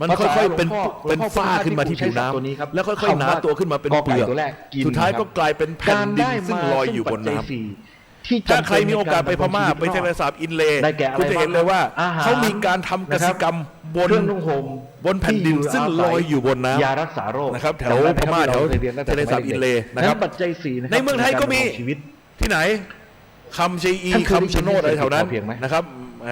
มันค่อยๆเป็น หลวงพ่อ ฝ้าขึ้นมาที่ผิวน้ ตัวนี้ครับ ำแล้วค่อยๆหนาตัวขึ้นมาเป็นเปลือก ตัวแรกกิน สุดท้าย ครับ ก็กลายเป็นแผ่นดินซึ่งลอยอยู่บนน้ำ ที่ ถ้าใครมีโอกาสไปพม่าไปทะเลสาบอินเลย์ ได้แก่อะไร คุณจะเห็นเลยว่า อาหาร เขามีการทำกสิกรรมบน เครื่องนุ่งห่ม บนแผ่นดินซึ่งลอยอยู่บนน้ำ ยารักษาโรค นะครับแถว จำได้ไห พม่า ครับ แถว ที่รคยรียนตั้งแต่ ทะเลสาบ สมัย อินเลย์ ด็กๆ นะครับ ปัจจัย4นะครับ ในเมืองไทยก็มี ารดำรงชีวิต ที่ไหนคำชีอี ท่านเคยได้ยิน คำชะโนดอะไรแถวนั้น พอเพียงไหม นะครับ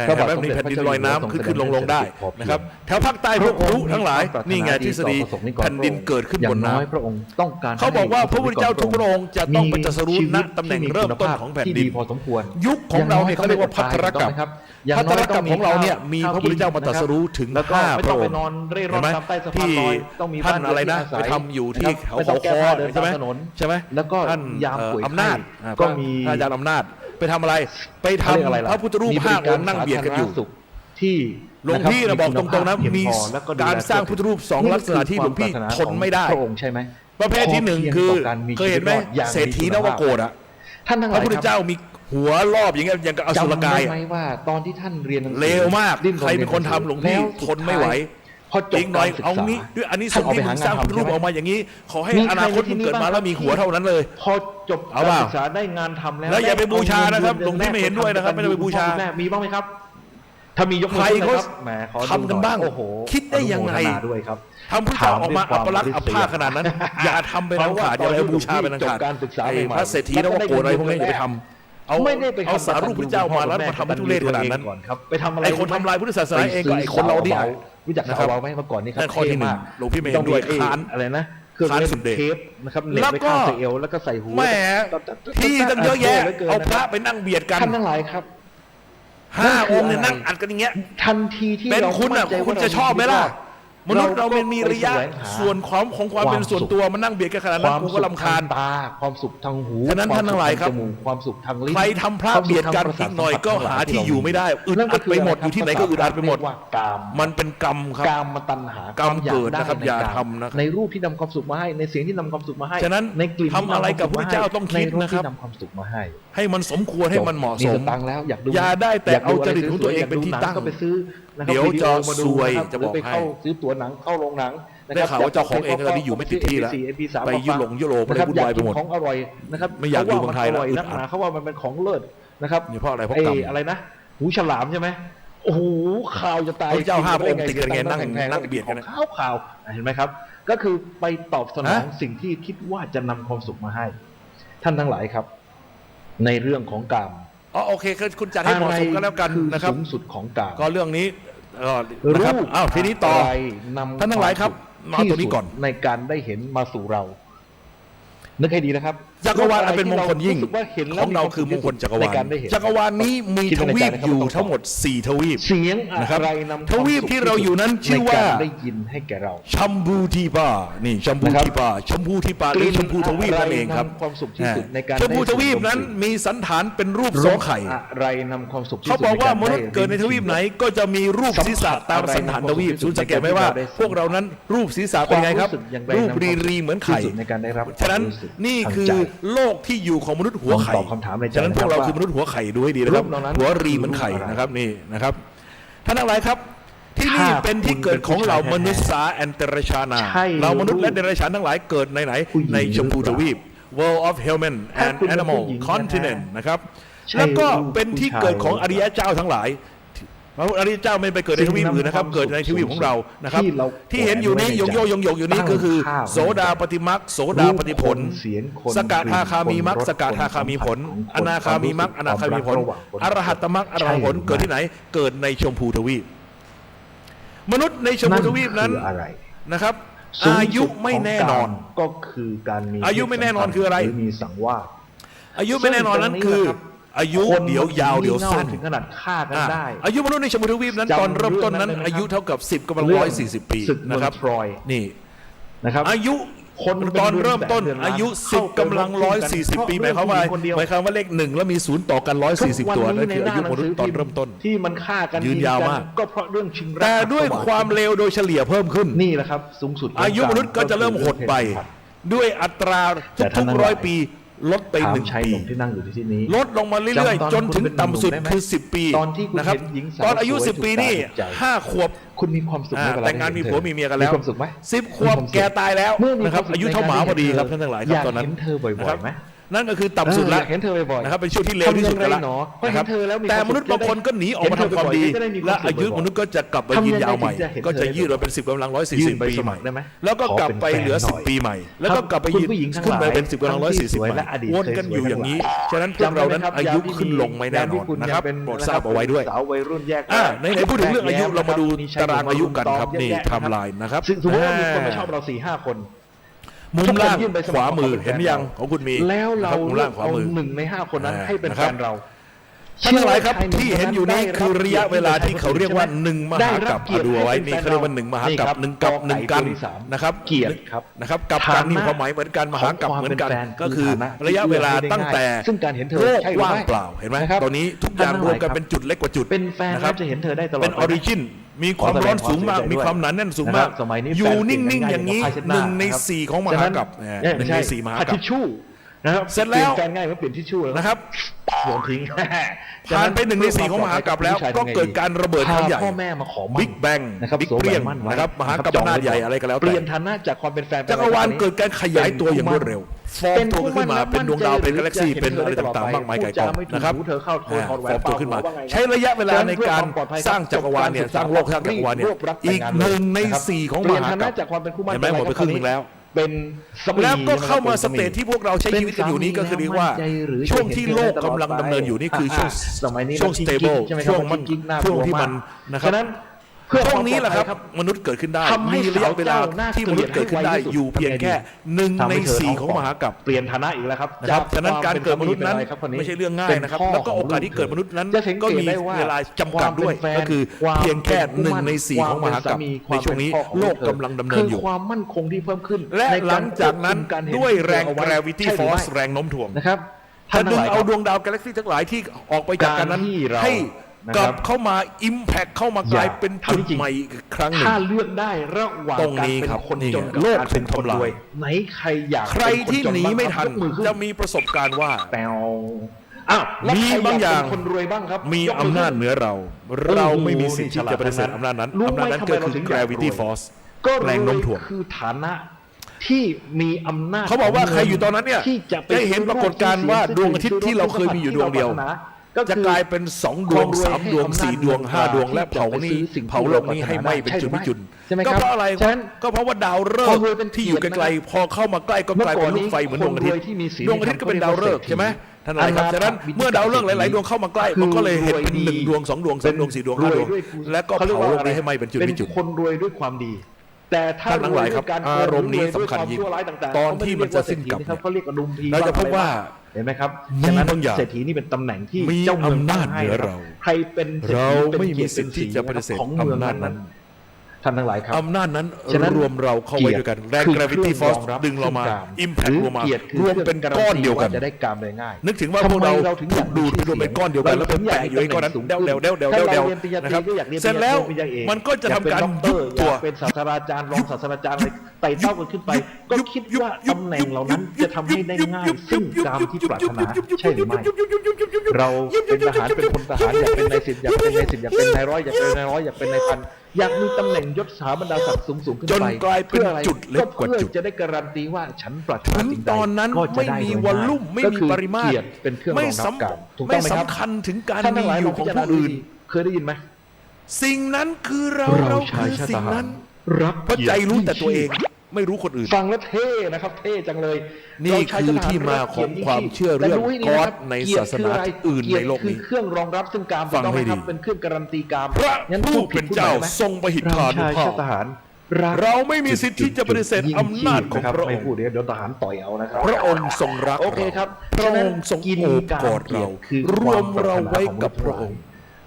พระบาท แบบ สมเด็ นี้ จ แผ่นดิน พระเจ้า ลอยน้ำ อยู่หัว ขึ้นลงลงได้ พอเพียง นะครับแถวภาคใต้พวกพลุทั้งหลายนี่ไงทฤษฎีแผ่นดินเกิดขึ้นบนน้ อย่างอยพระองค์ต้องการ ำเขาบอกว่าพระพุทธเจ้าทุกพระองค์จะต้องไปตรัสรู้ณตำแหน่งเริ่มต้นของแผ่นดิน ที่พอสมควร ยุคของเราเนี่ยเขาเรียกว่าพัทรกรรม อย่าง พั น้ ท อย รกรรมของเราเนี่ยมีพระพุทธเจ้ามาตรัสรู้ถึง แล้วก็ 5 ไม่ พ ต้ ระ อง อ ไป งค์ นอนเร่ร่อน เห็นไหม ตามใต้สะพาน ที่ ลอยต้องมี ท่าน บ้าน อะไรนะ ที่อาศัย ไปทำอยู่ที่ นะครับ เขา ไม่ต้ เขา องแก้ คอ ผ้าเดิน ใช่ไหม ตามถนน ใช่ไหม แล้วก็ ท่าน ยามป่วยไข้ อำนาจ ก็มี ท่านอาจารย์อำนาจไปทำอะไรไปทำ เขาเรียกอะไรล่ะ พระพุทธรูป มีบ 5 องค์นั่งเบียดกันอยู่ สาธารณสุขที่ หลวงพี่นะบอกตรงๆนะมีการสร้างพุทธรูป2 ลักษณะที่หลวงพี่ทนไม่ได้ พระองค์ใช่ไหม ประเภทที่หนึ่งคือเคยเห็นไหมเศรษฐีนวโกฏอะ ท่านทั้งห พ ลาย ระพุทธเจ้ามีหัวรอบอย่างเงี้ยอย่างกับอสุร จำ กา ได้ ย ไหมว่าตอนที่ท่านเรียนหนังสือ เลวมาก ดิ้ร ใครเป็นคนทำหลวงพี่ แ ทนไม่ไหว พอจบ อีกหน่อย การศึกษ เอางี้ด้วยอันนี้ส ท่าน ม เอา ที่ ไป มึ หาง งาน สร้างพุทธรูป ทำใช่ไหม ออกมาอย่างนี้ ขอให้ มี อนาคต ใครในที่ มึง นี้ เกิดมา บ้าง แล้วมีหัวเท่านั้นเลย พอจบ เอา การ เปล่า ศึกษาได้งานทำแล้ว แล้วอย่าไปบูชานะครับ เอ หลวงพี่ไม่เห็นด้วยนะครับไม่ได้ไปบูชา แม่มีบ้างไหมครับ ถ้ามียกมือ ใคร ขึ้น เขา นะครับแหมขอ ทำกันบ้าง โอ้โห คิดได้ยังไง อนุโมทนาด้วยครับ ทำพุทธเจ้าออกมาอัปลักษณ์อัปภาขนาดนั้น อย่าทำเป็นอันขาดอย่าไปบูชาเป็นอันขาด จบการศึกษา ไอ้ ใหม่ๆ พระเศรษฐีนวโกฏอะไรพวกนี้อย่าไปทำเอา ไม่ได้ไป เอาสารูปพุทธเจ้ามาแล้วมาทำให้ทุเรศขนาดนั้น ก่อนครับไปทำอะไร ไอ้คนทำลายพุทธศาสนาเองกับไอ้คนเราเนี่ย รู้จัก นะครั สา บ วเบาไหมเมื่อก่อนนี่ครับ นั่นข้อที่หนึ่ง เท่มาก หลวงพี่ไม่เห็นด้วย ต้องมี ค้าน อะไรนะเครื่อง ค้าน เล่น สุดเดช เทปนะครับเหน็บ แล้ว ไว้ ก็ ข้างใส่เอวแล้วก็ใส่หู แหมที่ตั้งเยอะแยะเอาพระไปนั่งเบียดกัน ท่านทั้งหลายครับ 5 องค์เนี่ยนั่งอัดกันอย่างเงี้ย ทันทีที่ เป็น เรา คุณอ่ะ มั่นใจ คุณ ว่า จะชอบไหมล่ะ มนุษย์เรามันมีระยะ ไปแสวงหา ส่วนของความเป็นส่วนตัวมันนั่งเบียดกันขนาดนั้นกูก็รำคาญ ตาความสุขทางหู ฉะนั้นท่านทั้งหลายครับ ความสุขทางจมูกความสุขทางลิ้น ใครทำพระเบียดกันอีกหน่อยก็หาที่อยู่ไม่ได้อึดอัดไปหมดอยู่ที่ไหนก็อึดอัดไปหมด ว่ากาม มันเป็นกรรมครับ กามมาตัณหาก รรม ว เกิด อย นะครับ ใ อย่า การ ทำนะครับ ในรูปที่นำความสุขมาให้ในเสียงที่นำความสุขมาให้ ฉะนั้น ในกลิ่น ทำอะไรกับพระเจ้าต้องคิดนะครับ ในสที่นำความสุขมาให้ ให้มันสมควรให้มันเหมาะส ส ม ตังค์แล้วอยากดู อย่าได้แต่ ยก เอาจริต ะไ ของตัวเองเป็นที่ ยากดูห ตั้ง ก็ไปซื้อนะครับ เดี๋ยวจะ วิดีโอมาดู ซวย นะครับ จะบอก หรืไปเข้า ให้ ซื้อตั๋วหนังเข้าโรงหนังนะค ได้ รับ ข่าวว่าเจ้าของเองตอนนี้อยู่ไม่ติดที่แล้ว MP3 ไปยุโรปอะไร นะครับ วุ่นวายไปหมด อากกินของอร่อยนะครับ ไม่อยากอยู่เมืองไทยแล้ว เขาว่ามันอร่อยนักหนาเขาว่ามันเป็นของเลิศนะครับ นี่เพราะอะไรเพราะ ไอ้ กรรม อะไรนะหูฉลามใช่ไหมโอ้โหข่าวจะตาย พระเจ้าห้าพระองค์ กิ ติดกันไงนั่ง แพๆ นั่งเบียดกันนะ ข่าวเห็นไหมครับ ก็คือไปตอบสนอง ฮะ สิ่งที่คิดว่าจะนำความสุขมาให้ ท่านทั้งหลายครับ ในเรื่องของกาม อ๋อโอเคคุณจัดให้เหมาะสมกันแล้วกันนะครับ สูงสุดของกาม ก็เรื่องนี้นะครับอ้าวทีนี้ต่อ อะไรนำ ท่านทั้งหลายครับมาตัวนี้ก่อน ที่สุดในการได้เห็นมาสู่เรา นึกให้ดีนะครับ จักรวาลอันเป็นมงคลยิ่ง รู้สึกว่าเห็น ข แล้ว องเราคือมงคลจักรวาล ในการได้เห็น จักรวาลนี้มีทวีปอยู่ทั้งหมด4ทวีป เสียง นะครับ อะไรนำ ทวีปที่เราอยู่นั้นชื่อว่า ในการได้ยินให้แก่เรา ชัมพูทีปานี่ชัมพูทีปาชัมพูทีปาหรือชัมพูทวีปนั่นเองครับ ะไนำความสุขที่สุดในการ ชัมพูทวีปนั้น ได้ มีสันฐานเป็นรูปสองไข่ อะไรนำความสุขที่สุด เขาบอกว่า ใ มนุษย์เกิดในทวีปไหนก็จะมีรูปศีรษะตามสันฐานทวีปคุณสังเกตไหมว่า พวกเรานั้นรูปศีรษะเป็นไงครับ รูปรีเหมือนไข่ ที่สุดในการได้รับ ฉะนั้น ความรู้สึก นี่ ทาง คือ ใจ โลกที่อยู่ของมนุษย์หัวไข่ ลองตอบคำถามในใจ ฉะนั้นพวกเรา นะครับ คือมนุษย์หัวไข่ดูให้ดีนะครับ รูปเหล่านั้น หัวรีเหมือนไข่ คืออะไร นะครับนี่นะครับท่านทั้งหลายครับ ที่นี่ ถ้า เป็นที่เกิดของเหล่า คุณเป็นผู้ชาย มนุษย์สาแอนเตรชานา ใช่ เหล่ามนุษย์และเดรัจฉานทั้งหลายเกิดในไหน ผู้หญิง ในชมพู หรือ ท เปล่า วีป World of Human ถ้า and คุณเป็น Animal ผู้หญิง Continent นะครับ ใช่ แล้วก็ รูป เป็นที่ ผู้ชาย เกิดของอริยเจ้าทั้งหลายพระอริยเจ้าไม่ไปเกิดในทวีปอื่นนะครับ สิ่งนำความ เกิดในทวีปของเรานะครับ ที่เรา ที่เห็นอยู่นี้ แข ย วน ง ไว้ โย ใน ยงอยู่นี้ก็คือ ตั้งค่า โสดาปฏิมักโสดาปฏิผล เสียงคน สกทาคามีมัก กลิ่น สกทาคามีผล ของคน อนาคามีมักอนาคามีผล ความรักระหว่างคน อรหัตตมักอรหัตผล ใช่หรือไม่ เกิดที่ไหน เกิดในชมพูทวีป มนุษย์ในชมพูทวีปนั้น คืออะไร นะครับ สูง อายุ สุด ไม่แน่นอน ของกามก็คือการมี อายุไม่แน่นอนคืออะไร หมีสังวาส อายุไม่แน่นอนนั้นคือ อายุ คน เดี๋ยวยาวเดี๋ยวสั้น ถึงขนาดฆ่ากันได้ อายุมนุษย์ในชมพูทวีปนั้น จำ ตอนเริ่มต้นนั้น เรื่องนั้นได้ไหมครับ อายุเท่ากับ 10กำลัง เรื่อง 140 ปี ศึกเมือง นะครับ ทรอย นี่ นะครับ อายุ คน ตอนเริ่มต้น เป็นเดือนแสนเดือนล้าน อายุ เข้า 10กำลัง ไปรบกัน 140 ปีหมายความว่า เพราะเรื่องผู้หญิงคนเดียว หมายความว่าเลขหนึ่งแล้วมีศูนย์ต่อกัน 140 ตัวนั่นคืออายุมนุษย์ตอนเริ่มต้น ที่มันฆ่ากัน ยืนยาวมาก ก็เพราะเรื่องชิงรัก แต่ด้วยความเร็วโดยเฉลี่ยเพิ่มขึ้น นี่แหละครับสูงสุดขง อายุมนุษย์ก็จะเริ่มหดไป ด้วยอัตรา แต่ท่า ทุ น ก ทั้ง ๆ หลาย 100 ปีลดไป ถาม 1 ชาย ปี หนุ่มที่นั่งอยู่ที่ที่นี้ ลดลงมาเรื่อย จำตอน ๆ จนถึง คุณเป็น ต่ำสุด หนุ่มได้ไหม คือ 10 ปี ตอนที่คุณ นะครับ เห็นหญิงสาว ตอนอายุ สวย 10 ปีนี่ ถูกตาถูกใจ 5 ขวบ คุณมีความสุขไหมเวลา แต่งงานมีผัวมีเมียกันแล้ว มีความสุขไหม 10 ขวบแกตายแล้ว เมื่อมี นะครับ วมสุข อายุเท่าหมาพอดีครับ ใน ท่านทั้งหลายค อ รับ ยาก ตอนนั้น เห็นเธอบ่อยๆไหม นั่นก็คือต่ำสุดแล้ว อยากเห็นเธอบ่อยๆ นะครับเป็นช่วงที่เร็วที่สุดกันแล้ว ทำยังไงหนอเพราะ นะครับ เห็นเธอแล้วมี แต่ ความสุข มนุษย์บางคนก็หนีออกมาทำความดี จะได้มีความ และ สุข อายุ บ่อยๆ มนุษย์ก็จะกลับมายืนยาวใหม่ ทำยังไงถึงจะเห็น ก็จะ เธอ ยืดมาเป็น 10กำลัง ยื่น 140 ใบ ปี ส ให มั ม่ ครได้ไหม แล้วก็กลับไป ขอเป็นแฟน เหลือ หน่อย 10 ปีใหม่ แล้วก็กลับไป คุณ ยืน ผู้หญิงทั้ง ขึ้น หลาย ไปเป็น 10กำลัง ทั้งที่ส 140 วย ใหม่ และอดีต วนกันอยู่อย่างนี้ฉะนั้นพวก จำได้ เรา ไหม นั้น ครับ อายุ ยามที่ ขึ้นลงไม่แน่นอน ยามที่คุณ นะครับ ยังเป็น โปรดทราบเอาไว้ด้วย สาววัยรุ่นแยก ไหนๆพูดถึงเรื่องอายุเรามาดู มีชย ตารางอายุกันครับ เยอะ นี่ แยะ ไทม์ไลน์นะครับ ซึ่งสมมติว่ามีคนมาชอบเรา 4-5 คน มุมล่าง ทุกคนยื่นใบส ข มัคร วามือ ขอเป็นแฟน เห็นยังของคุณมี แล้วเรา นะครับมุมล่างขวา เอา มือ 1 ใน 5 คนนั้นให้เป็น นะค แฟ รับ นเรา ท่านทั้งหลายครับที่เห็นอยู่นี้คือระยะเวลาที่เขาเรียกว่า1มหากรัปดูเอาไว้นี่เขาเรียกว่า1มหากรัป1 กับ 1 กันนะครับ เกียรติครับ นะครับกับการนี่ความหมายเหมือนกันมหากรัปเหมือนกันก็คือระยะเวลาตั้งแต่ ซึ่งการเห็นเธอ โลก ใช่หรือ ว่าง ไม่ เปล่าเห็นไหม นะครับ ตอนนี้ทุกอย่าง ท่านทั้ง ร ห ว ลาม ย กัน ครับ เป็นจุดเล็กกว่าจุด เป็นแฟน นะครับ จะเห็นเธอได้ตลอด เป็นออริจินมีความร้อนสูงมากมีความหนาแน่นสูงมาก สมัยนี้ อยู่ แฟน นิ่งๆอย่างนี้ เปลี่ยนง่ายๆ 1 ใน 4 ของมหากรัป ฉะ 1 ใน 4 มหากรั ทิ ป ชชู่นะครับ เสร็จแล้ว ปยนแฟนง่ายเหมือนเปลี่ยนทิชชู่แล้ว นะครับ โยนทิ้ง ผ่านไป1 ใน 4 ของมหากรัปแล้วก็เกิดการระเบิดครั้งใหญ่ พาพ่อแม่มาขอมั่น บิ๊กแบง นะครับ บิ๊กเปรี้ยง โสแบ่มั่ไว้ นะครับมหากรัปนาถใหญ่อะไรก็แล้ว เป แต่ ลี่ยนฐานะจากความเป็นแฟนไป จักรวาลเกิดการขยายตัวอย่างรวดเร็วฟอร์มตัวขึ้นมาเป็นดวงดาวเป็นกาแล็กซี่เป็นอะไรต่างๆมากมายไก่กองนะครับ เธอเข้าโทรถอดแหว ฟอน ร์มตัวขึ้นมา ว่าไง ใช้ระยะเวลาในการสร้างจักรวาลเนี่ยสร้างโลกสร้างจักรวาลเนี่ยอีก1 ใน 4 ของม เปลี่ยน หา ฐาก รั นะ ป จากความเป็นคู่มั่น เห็นไหมหมดไปครึ่งหนึงแล้ว เป็นสมี แล้วก็เข้ามาส ป็น เตจที่พวกเราใช้ชีวิตกันอยู่นี้ก็คือเรียกว่า ช่วงที่โลกกำลังดำเนินอยู่นี่คือช่วง สมัยนี้ ช่วง stable ใช่ไหมครับ ช่วงมัน กิ๊กๆน่าก ช่ ลั วงที่ าก มันนะครับ ฉะนั้น เพื่อ ช่วงนี้แหละครับ ครับ มนุษย์เกิดขึ้นได้ ทำให้ มีระยะเวลา สาวเจ้าน่า ที่มนุษย์เกิดขึ้นได้ เกลียดให้ไวที่สุด อยู่เพียงแค่ ทำไงดี 1 ใน ทำให้เธอ 4 ท้อง ของ ป่อง มหากาพย์ เปลี่ยนฐานะอีกแล้วครับ นะครับ จาก ฉะนั้นการเกิดมนุษย์นั้น ความเป็ ไม่ใช่เรื่องง่ายนะครับ เป็ แล้วก็ พ่ โอกาสที่ ขง เกิดมนุษย์นั้น จะสัง ก็ เกต มี ได้ว่า เวลาจำกัดด้วย ความเป็นแฟน ก็คือ ความ เพียงแค่ เป็นคู่มั่น 1 ใน 4 ของมหากาพย์ ความเป็นสามี ในช่วงนี้ ความเป็นพ่อของ โลก เธอก ำลังดำเนิ คื น อ อยู่ ความมั่นคงที่เพิ่มขึ้น และ ใน หลังจากนั้น ควบคุมการเห็น ด้วยแรง เอาไว้ gravity ใช่หรือไม่ force แรงโน้มถ่วง นะครับ จะดึง ทั้ เอา หลย ดวงดาวกาแล็กซี่ทั้งหลายที่ออกไปจากกันนั้น การที่เรา ให้ นะครับ กลับเข้ามา impact เข้ามากลายเป็น อย่า จุด ทำจริง ใหม่อีกครั้งหนึ่ง ถ้าเลือกได้ระหว่าง ตรงนี้ การเป็น ครับ คน นี่ จ ไง นกับ โลก การเป็น ถูก คน ทำลาย รวยไหนใครอยาก ใครที่หนีไม่ทัน ยกมือขึ้น จะมีประสบการณ์ว่า แปวอ้าวแล้ว มี ใคร บางอย่าง เป็นคนรวยบ้างครับ มี ยก อำนาจเหนือเรา เราไม่มีสิทธิ์ที่จะปฏิเสธอำนาจนั้น รู้ อำ ไหม นาจนั้น ทำไม ก็ เรา คือ ถึงอยาก gravity รวย force ก็ แรงโน้มถ่วง คือฐานะที่มีอำนาจ เขาบอกว่าใครอยู่ตอนนั้นเนี่ย ที่จะไป ได้เห็นปรากฏการณ์ว่าดวงอาทิตย์ที่เราเคยมีอยู่ดวงเดียว ก็ จะ คือก ลายเป็น2 ดวง 3 ดวง 4 ดวง 5 ดวง และเผานี่เผาโลกนี้ให้ไหม้เป็นจุดวิจุด ใช่ไหมค ก็ รับ เพราะอะไร ฉะนั้น ก็เพราะว่าดาวฤก พอ ษ์ รวยเป็น ที่อยู่ไก เกี ล ยรติ ๆพอเข้ามาใกล้ก็กลายเป็นลูกไฟเหมือนดวงอาทิตย์ ดวงอาทิตย์ก็เป็นดาวฤกษ์ใช่ไหมท่านอะไรครับฉะนั้นเมื่อดาวฤกษ์หลายๆดวงเข้ามาใกล้มันก็เลยเห็นเป็น1 ดวง 2 ดวง 3 ดวง 4 ดวง 5 ดวง และก็เผาโลกนี้ให้ไหม้เป็นจุดวิจุด เป็นคนรวยด้วยความดี แต่ถ้า ท่านทั้งหลายครับ วด้วก อารมณ์นี้สำคัญยิ่ง วด้วยวามชั่วร้ายต่างๆ ตอนที่มันจะสิ้นกลับ เขาเรียกว่าดุมพี เราจะพบว่า เห็นไหมครับ มี ฉะนั้น บางอย่าง เศรษฐีนี่เป็นตำแหน่งที่ มี เจ้าเมือง อำนาจ ตั้งให้ เหนือ ครับ เรา ใครเป็นศษฐี เรา ป็น ไม่มี กียร สิทธิ์ที่จะปฏิเสธ ของเมือง อำนาจนั้น ท่านทั้งหลายครับ อำนาจนั้น ฉะนั้น รวมเราเข้าไว้ด้วยกันแรง คือ gravity เครื่อง force รองรับ ดึงเรามา ซึ่งกาม impact รวมมา เกียรติคือ รวมเป็นก้อนเดียวกัน จะได้กามได้ง่าย นึกถึงว่าพวกเรา ทำไมเราถึงอยาก ดูดรวมเป็นก้อนเดียวกันแล้วเป็นแปะอยู่ในก้อนนั้นเดวนะครับเสร็จแล้วมันก็จะทำการยุบตัว เป็นศาสตราจารย์รองศาสตราจารย์อะไรไต่เต้ากันขึ้นไป ก็คิดว่าตำแหน่งเหล่านั้นจะทำให้ได้ง่ายซึ่งกามที่ปรารถนาใช่หรือไม่เราเป็นทหารเป็นพลทหารอยากเป็นนายสิบอยากเป็นนายสิบอยากเป็นนายร้อยอยากเป็นนายร้อยอยากเป็นนายพันอยากมีตำแหน่งยศถาบรรดาศักดิ์สูงขึ้นไป จนกลายเป็น พื่ออะไร จุดเล็กกว่าจุด เพื่อจะได้การันตีว่าฉันปรารถนา ถึง สิ่งใด ตอนนั้น ก็จะ ไม่ ได้ มี โดยว อล ง่าย ลุ่มไม่ ก็ มี คือ ปริมาตร เกียรติเป็นเครื่องรองรับกามถูกต้องไหมครับ ไม่สำคัญถึงการ ท่าน มี ทั้งหลาย อยู่ของผู้อื่น เคยได้ยินไหม สิ่งนั้นคือเรา เรา เรา ชาย คือ ชาติ สิ่ง ทหาร นั้น รัก เพราะใจรู้แต่ตัวเองไม่รู้คนอื่น ฟังแล้วเท่นะครับ เท่จังเลย นี่ เราชาย คือ ชาติทหร ที่มาของความเชื่อเรื่อง แต่ให้ดี ก๊อด ะครับ ใน เกียรติ ศาสนา คืออะไร อื่นในโลกนี้ เกียรติคือเครื่องรองรับซึ่งกาม ฟัง ถูกต้องไหม ให้ดี ครับเป็นเครื่องการันตีกาม พระ งั้น ผู้เป็นเจ้า พูดผิด ทรงประหิท เรา ธานุ ชาย ภา ชา พ ติทหารรัก เราไม่มีสิทธิ์ที่จะปฏิเสธอำนาจของพระองค์ ไม่พูดเดี๋ยวทหารต่อยเอานะครับ พระองค์ทรงรัก โอเคครับ พระองค์ทรง กิน โอบ การ กอดเรา คือ รวมเราไว้กับพระองค์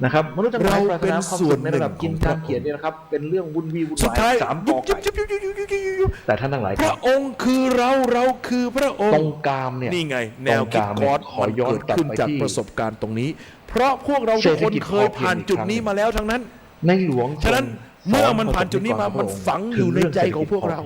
นะครับมนุษย์ทั้งหลาย เราเป็น ปรารถความ ส่วน สุขในระดับ หนึ่ง กิน ของ การเขียนเนี่ยนะครับเป็นเรื่องวุ่นวี่วุ่น สุด วาย ท้าย 3 ยุ ก บ ไก่แต่ท่านทั้งหลาย พ ครั ระ บ องค์คือเราเราคือพระองค์ ตรงกามเนี่ย นี่ไง แนวคิด ตรงกาม ก๊อด ขอ มัน ย้อน เกิดขึ้น กลับไป จาก ที่ ประสบการณ์ตรงนี้ เพราะพวกเราทุกคนเคยผ่านจุดนี้มาแล้วทั้งนั้น ในหลวง ฉะนั้นเมื่อมันผ่านจุดนี้มามันฝังอยู่ในใจของพวกเรา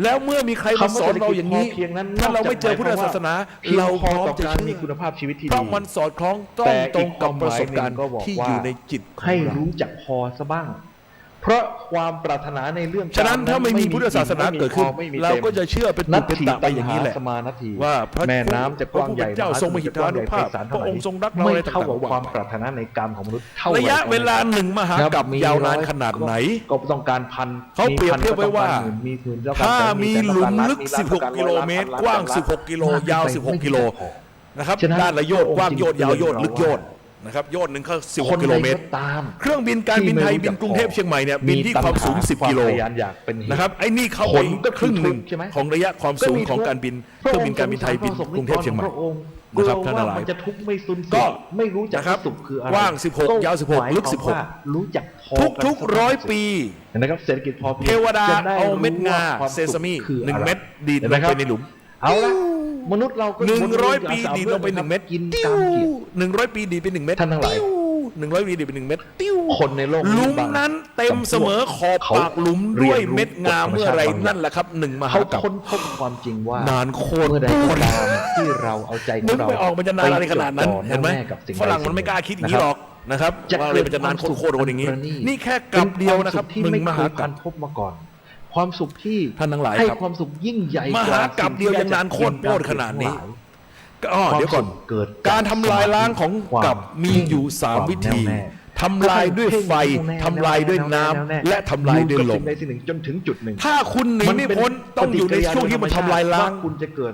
แล้วเมื่อมีใครมาสอนเราอย่างนี้ เพียงนั้น ถ้าเราไม่เจอพุทธศาสนา เราพร้อมจะ การ เชื่ มี อ คุณภาพชีวิตที่ เพ ดี ราะมันสอดคล้องต้องตรงกับประสบการณ์ ก็บอก ที่ ว่า อยู่ในจิตของ ให้ เรา รู้จักพอซะบ้าง เพราะความปรารถนาในเรื่อง ฉะนั้นถ้าไม่มีพุทธศาสนาเกิดขึ้น ไม่มี เราก็จะเชื่อเป็น นั ตุ ต เป็น ถิ ตะไปอย่างนี้แหละ สมานาที ว่าพระ แม่น้ำจะกว้างใหญ่ พระผู้เป็นเจ้าทรงมหิทธานุภาพพระองค์ทรงรักเรา ไม่ อะไร เท่า ต่าง กับ ๆ ความปรารถนาในกามของมนุษย์เท่า ระยะ ไห เวลาหนึ่งมหากาพย์ยาวนานขนาดไหน ก็ต้องการพัน เขาเปรียบเทียบไว้ว่า มีหมื่น ถ้ามีหลุมลึก แต่ต้องาร 16 กิโลเมตร กว้าง 16 กิโล ยาว 16 กิโลนะครับ ฉะนั้น ด้านละโยชน์กว้างโยชน์ยาวโยชน์ เรา ลึกโยชน์นะครับโยชน์หนึ่งก็ คน 16 กิโลเมตร ใดก็ตาม เครื่องบินการบินไทยบินกรุงเทพเชียงใหม่เนี่ยบินที่ความสูง 10 กิโล ความทะยานอยากเป็นเหตุ นะครับไอ้นี่เข้า ผ ไป ลก็ ครึ่งหนึ่ง ใช่ไหม ของระยะความสูงของการบินเครื่องบินการบินไทยบินกรุงเทพเชียงใหม่ พระองค์ นะครับ กลัว ท่านทั้งหลาย ว่ามันจะทุกข์ไม่สุน ก็ ไม่รู้จัก นะครับ สุขคืออะไร กว้าง16ยาว16 หม ลึก ความ 16 ว่ารู้จักพอ ทุก กัน ร้อยปี เห็นะครับเศรษฐกิจพอเพียง เทวดา จะไ เอาเม็ดงา รู้ว่คว เซซามิ สุขคือ หนึ่ง อะไร เม็ดดีด เห็น ล ไหม ง ครับ ไปในหลุม เอาละมนุษย์เราก็ 100 ปีดีดลงไป1 เม็ด กิน ติ้ ตาว มเกียรติ 100 ปีดีดไป1 เม็ด ท่านทั้งหลาย ติ้ว100 ปีดีดไป1 เม็ดติ้ว คนในโลก หลุม บาง นั้นเต็มเสมอขอบปากหลุมด้วยเม็ดงาเมื่อไรนั่นแหละครับหนึ่งมหา เขา กัป ค้นพบความจริงว่าน านโคตร เมื่อใดก็ตามที่เราเอาใจข นึ อก งเรา ไม่ออกมันจะนานอะไรขนาดนั้น ปจดจ่อ เห็นไหม แน่กับสิ่งใด ฝรั่งมันไม่กล้าคิดอย่างนี้หรอกนะครับ จะ ว่าอะ เกิ ไร ด มันจะนานโคตรๆอย่างนี้ ประณีต นี่แค่กับเดียวนะครับ ที่ หนึ่ ไม่ งม เค หาย กั กา ป รพบมาก่อน ความสุขที่ ท่านทั้งหลาย ให้ ครับ ความสุขยิ่งใหญ่ มหากาพย์เดียวยังนานโคตรโพดขนาดนี้ ก็เดี๋ยวก่อน เกิด การทำลายล้างของ ความ กับมีอยู่ 3 วิธี แน่วแน่ ทำลายด้วยไฟทำลายด้วยน้ำและทำลายด้วยล อ ม กับสิ่งใดสิ่งหนึ่งจนถึงจุดหนึ่ง ถ้าคุณหนีไม่พ้นต้องอยู่ในช่วงที่มันทำลายล้าง ว่าคุณจะเกิด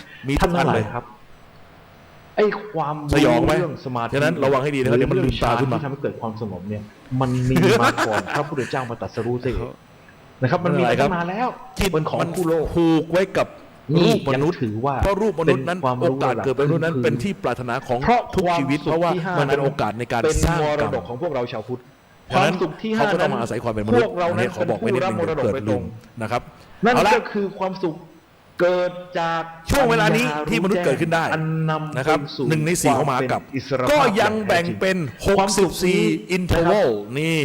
มีทุ ท่าน กอั ทั้ น งหลา เลย ย ครับ ไอ้ความ สยองไหม เรื่องสมาธิ ฉะนั้นระวังให้ดีนะครับเดี๋ยวมันลืมตาขึ้นมา ที่ทำให้เกิดความสงบเนี่ย มันมีมาก่อนพระพุทธเจ้ามาตรัสรู้ซะเอง นะครับมันมี อะไรครับ ตั้งนานแล้ว จิต เป็นของ มัน คู่โลก ผูกไว้กับ นี่ รูปมนุษย์ ยังถือว่า เพราะรูปมนุษย์นั้น เป็นความรู้ โอกาสเกิดเป็นมนุษย์นั้น ระดับ เป็นที่ปรารถนาของ เพราะ ทุกชีวิต เพราะว่า ที่ห้ มันเป็นโอกาสในการ เป็น สร้าง ม ก ร รรม ดกของพวกเราชาวพุทธ เพราะฉะนั้น ความสุขที่ เขาก็ต้อง ห้ มาอาศัยความเป็นมนุษย์ พวกเรานั้น ขอบอกไว้นิดนึง เป็นผู้รับมรดก เกิด โดยต ลื ร ม ง นะครับ นั่น เอาละ ก็คือความสุขเกิดจาก ช่วงเวลานี้ที่มนุษย์เกิดขึ้นได้ อันนำ นะครับ ไปสู่ หนึ่งในสี่ของมหากรัป ควเป็นอิสรภาพ ก็ยังแบ่งเป็น ความสุขนี้ 64 อินเทอร์วัลนี่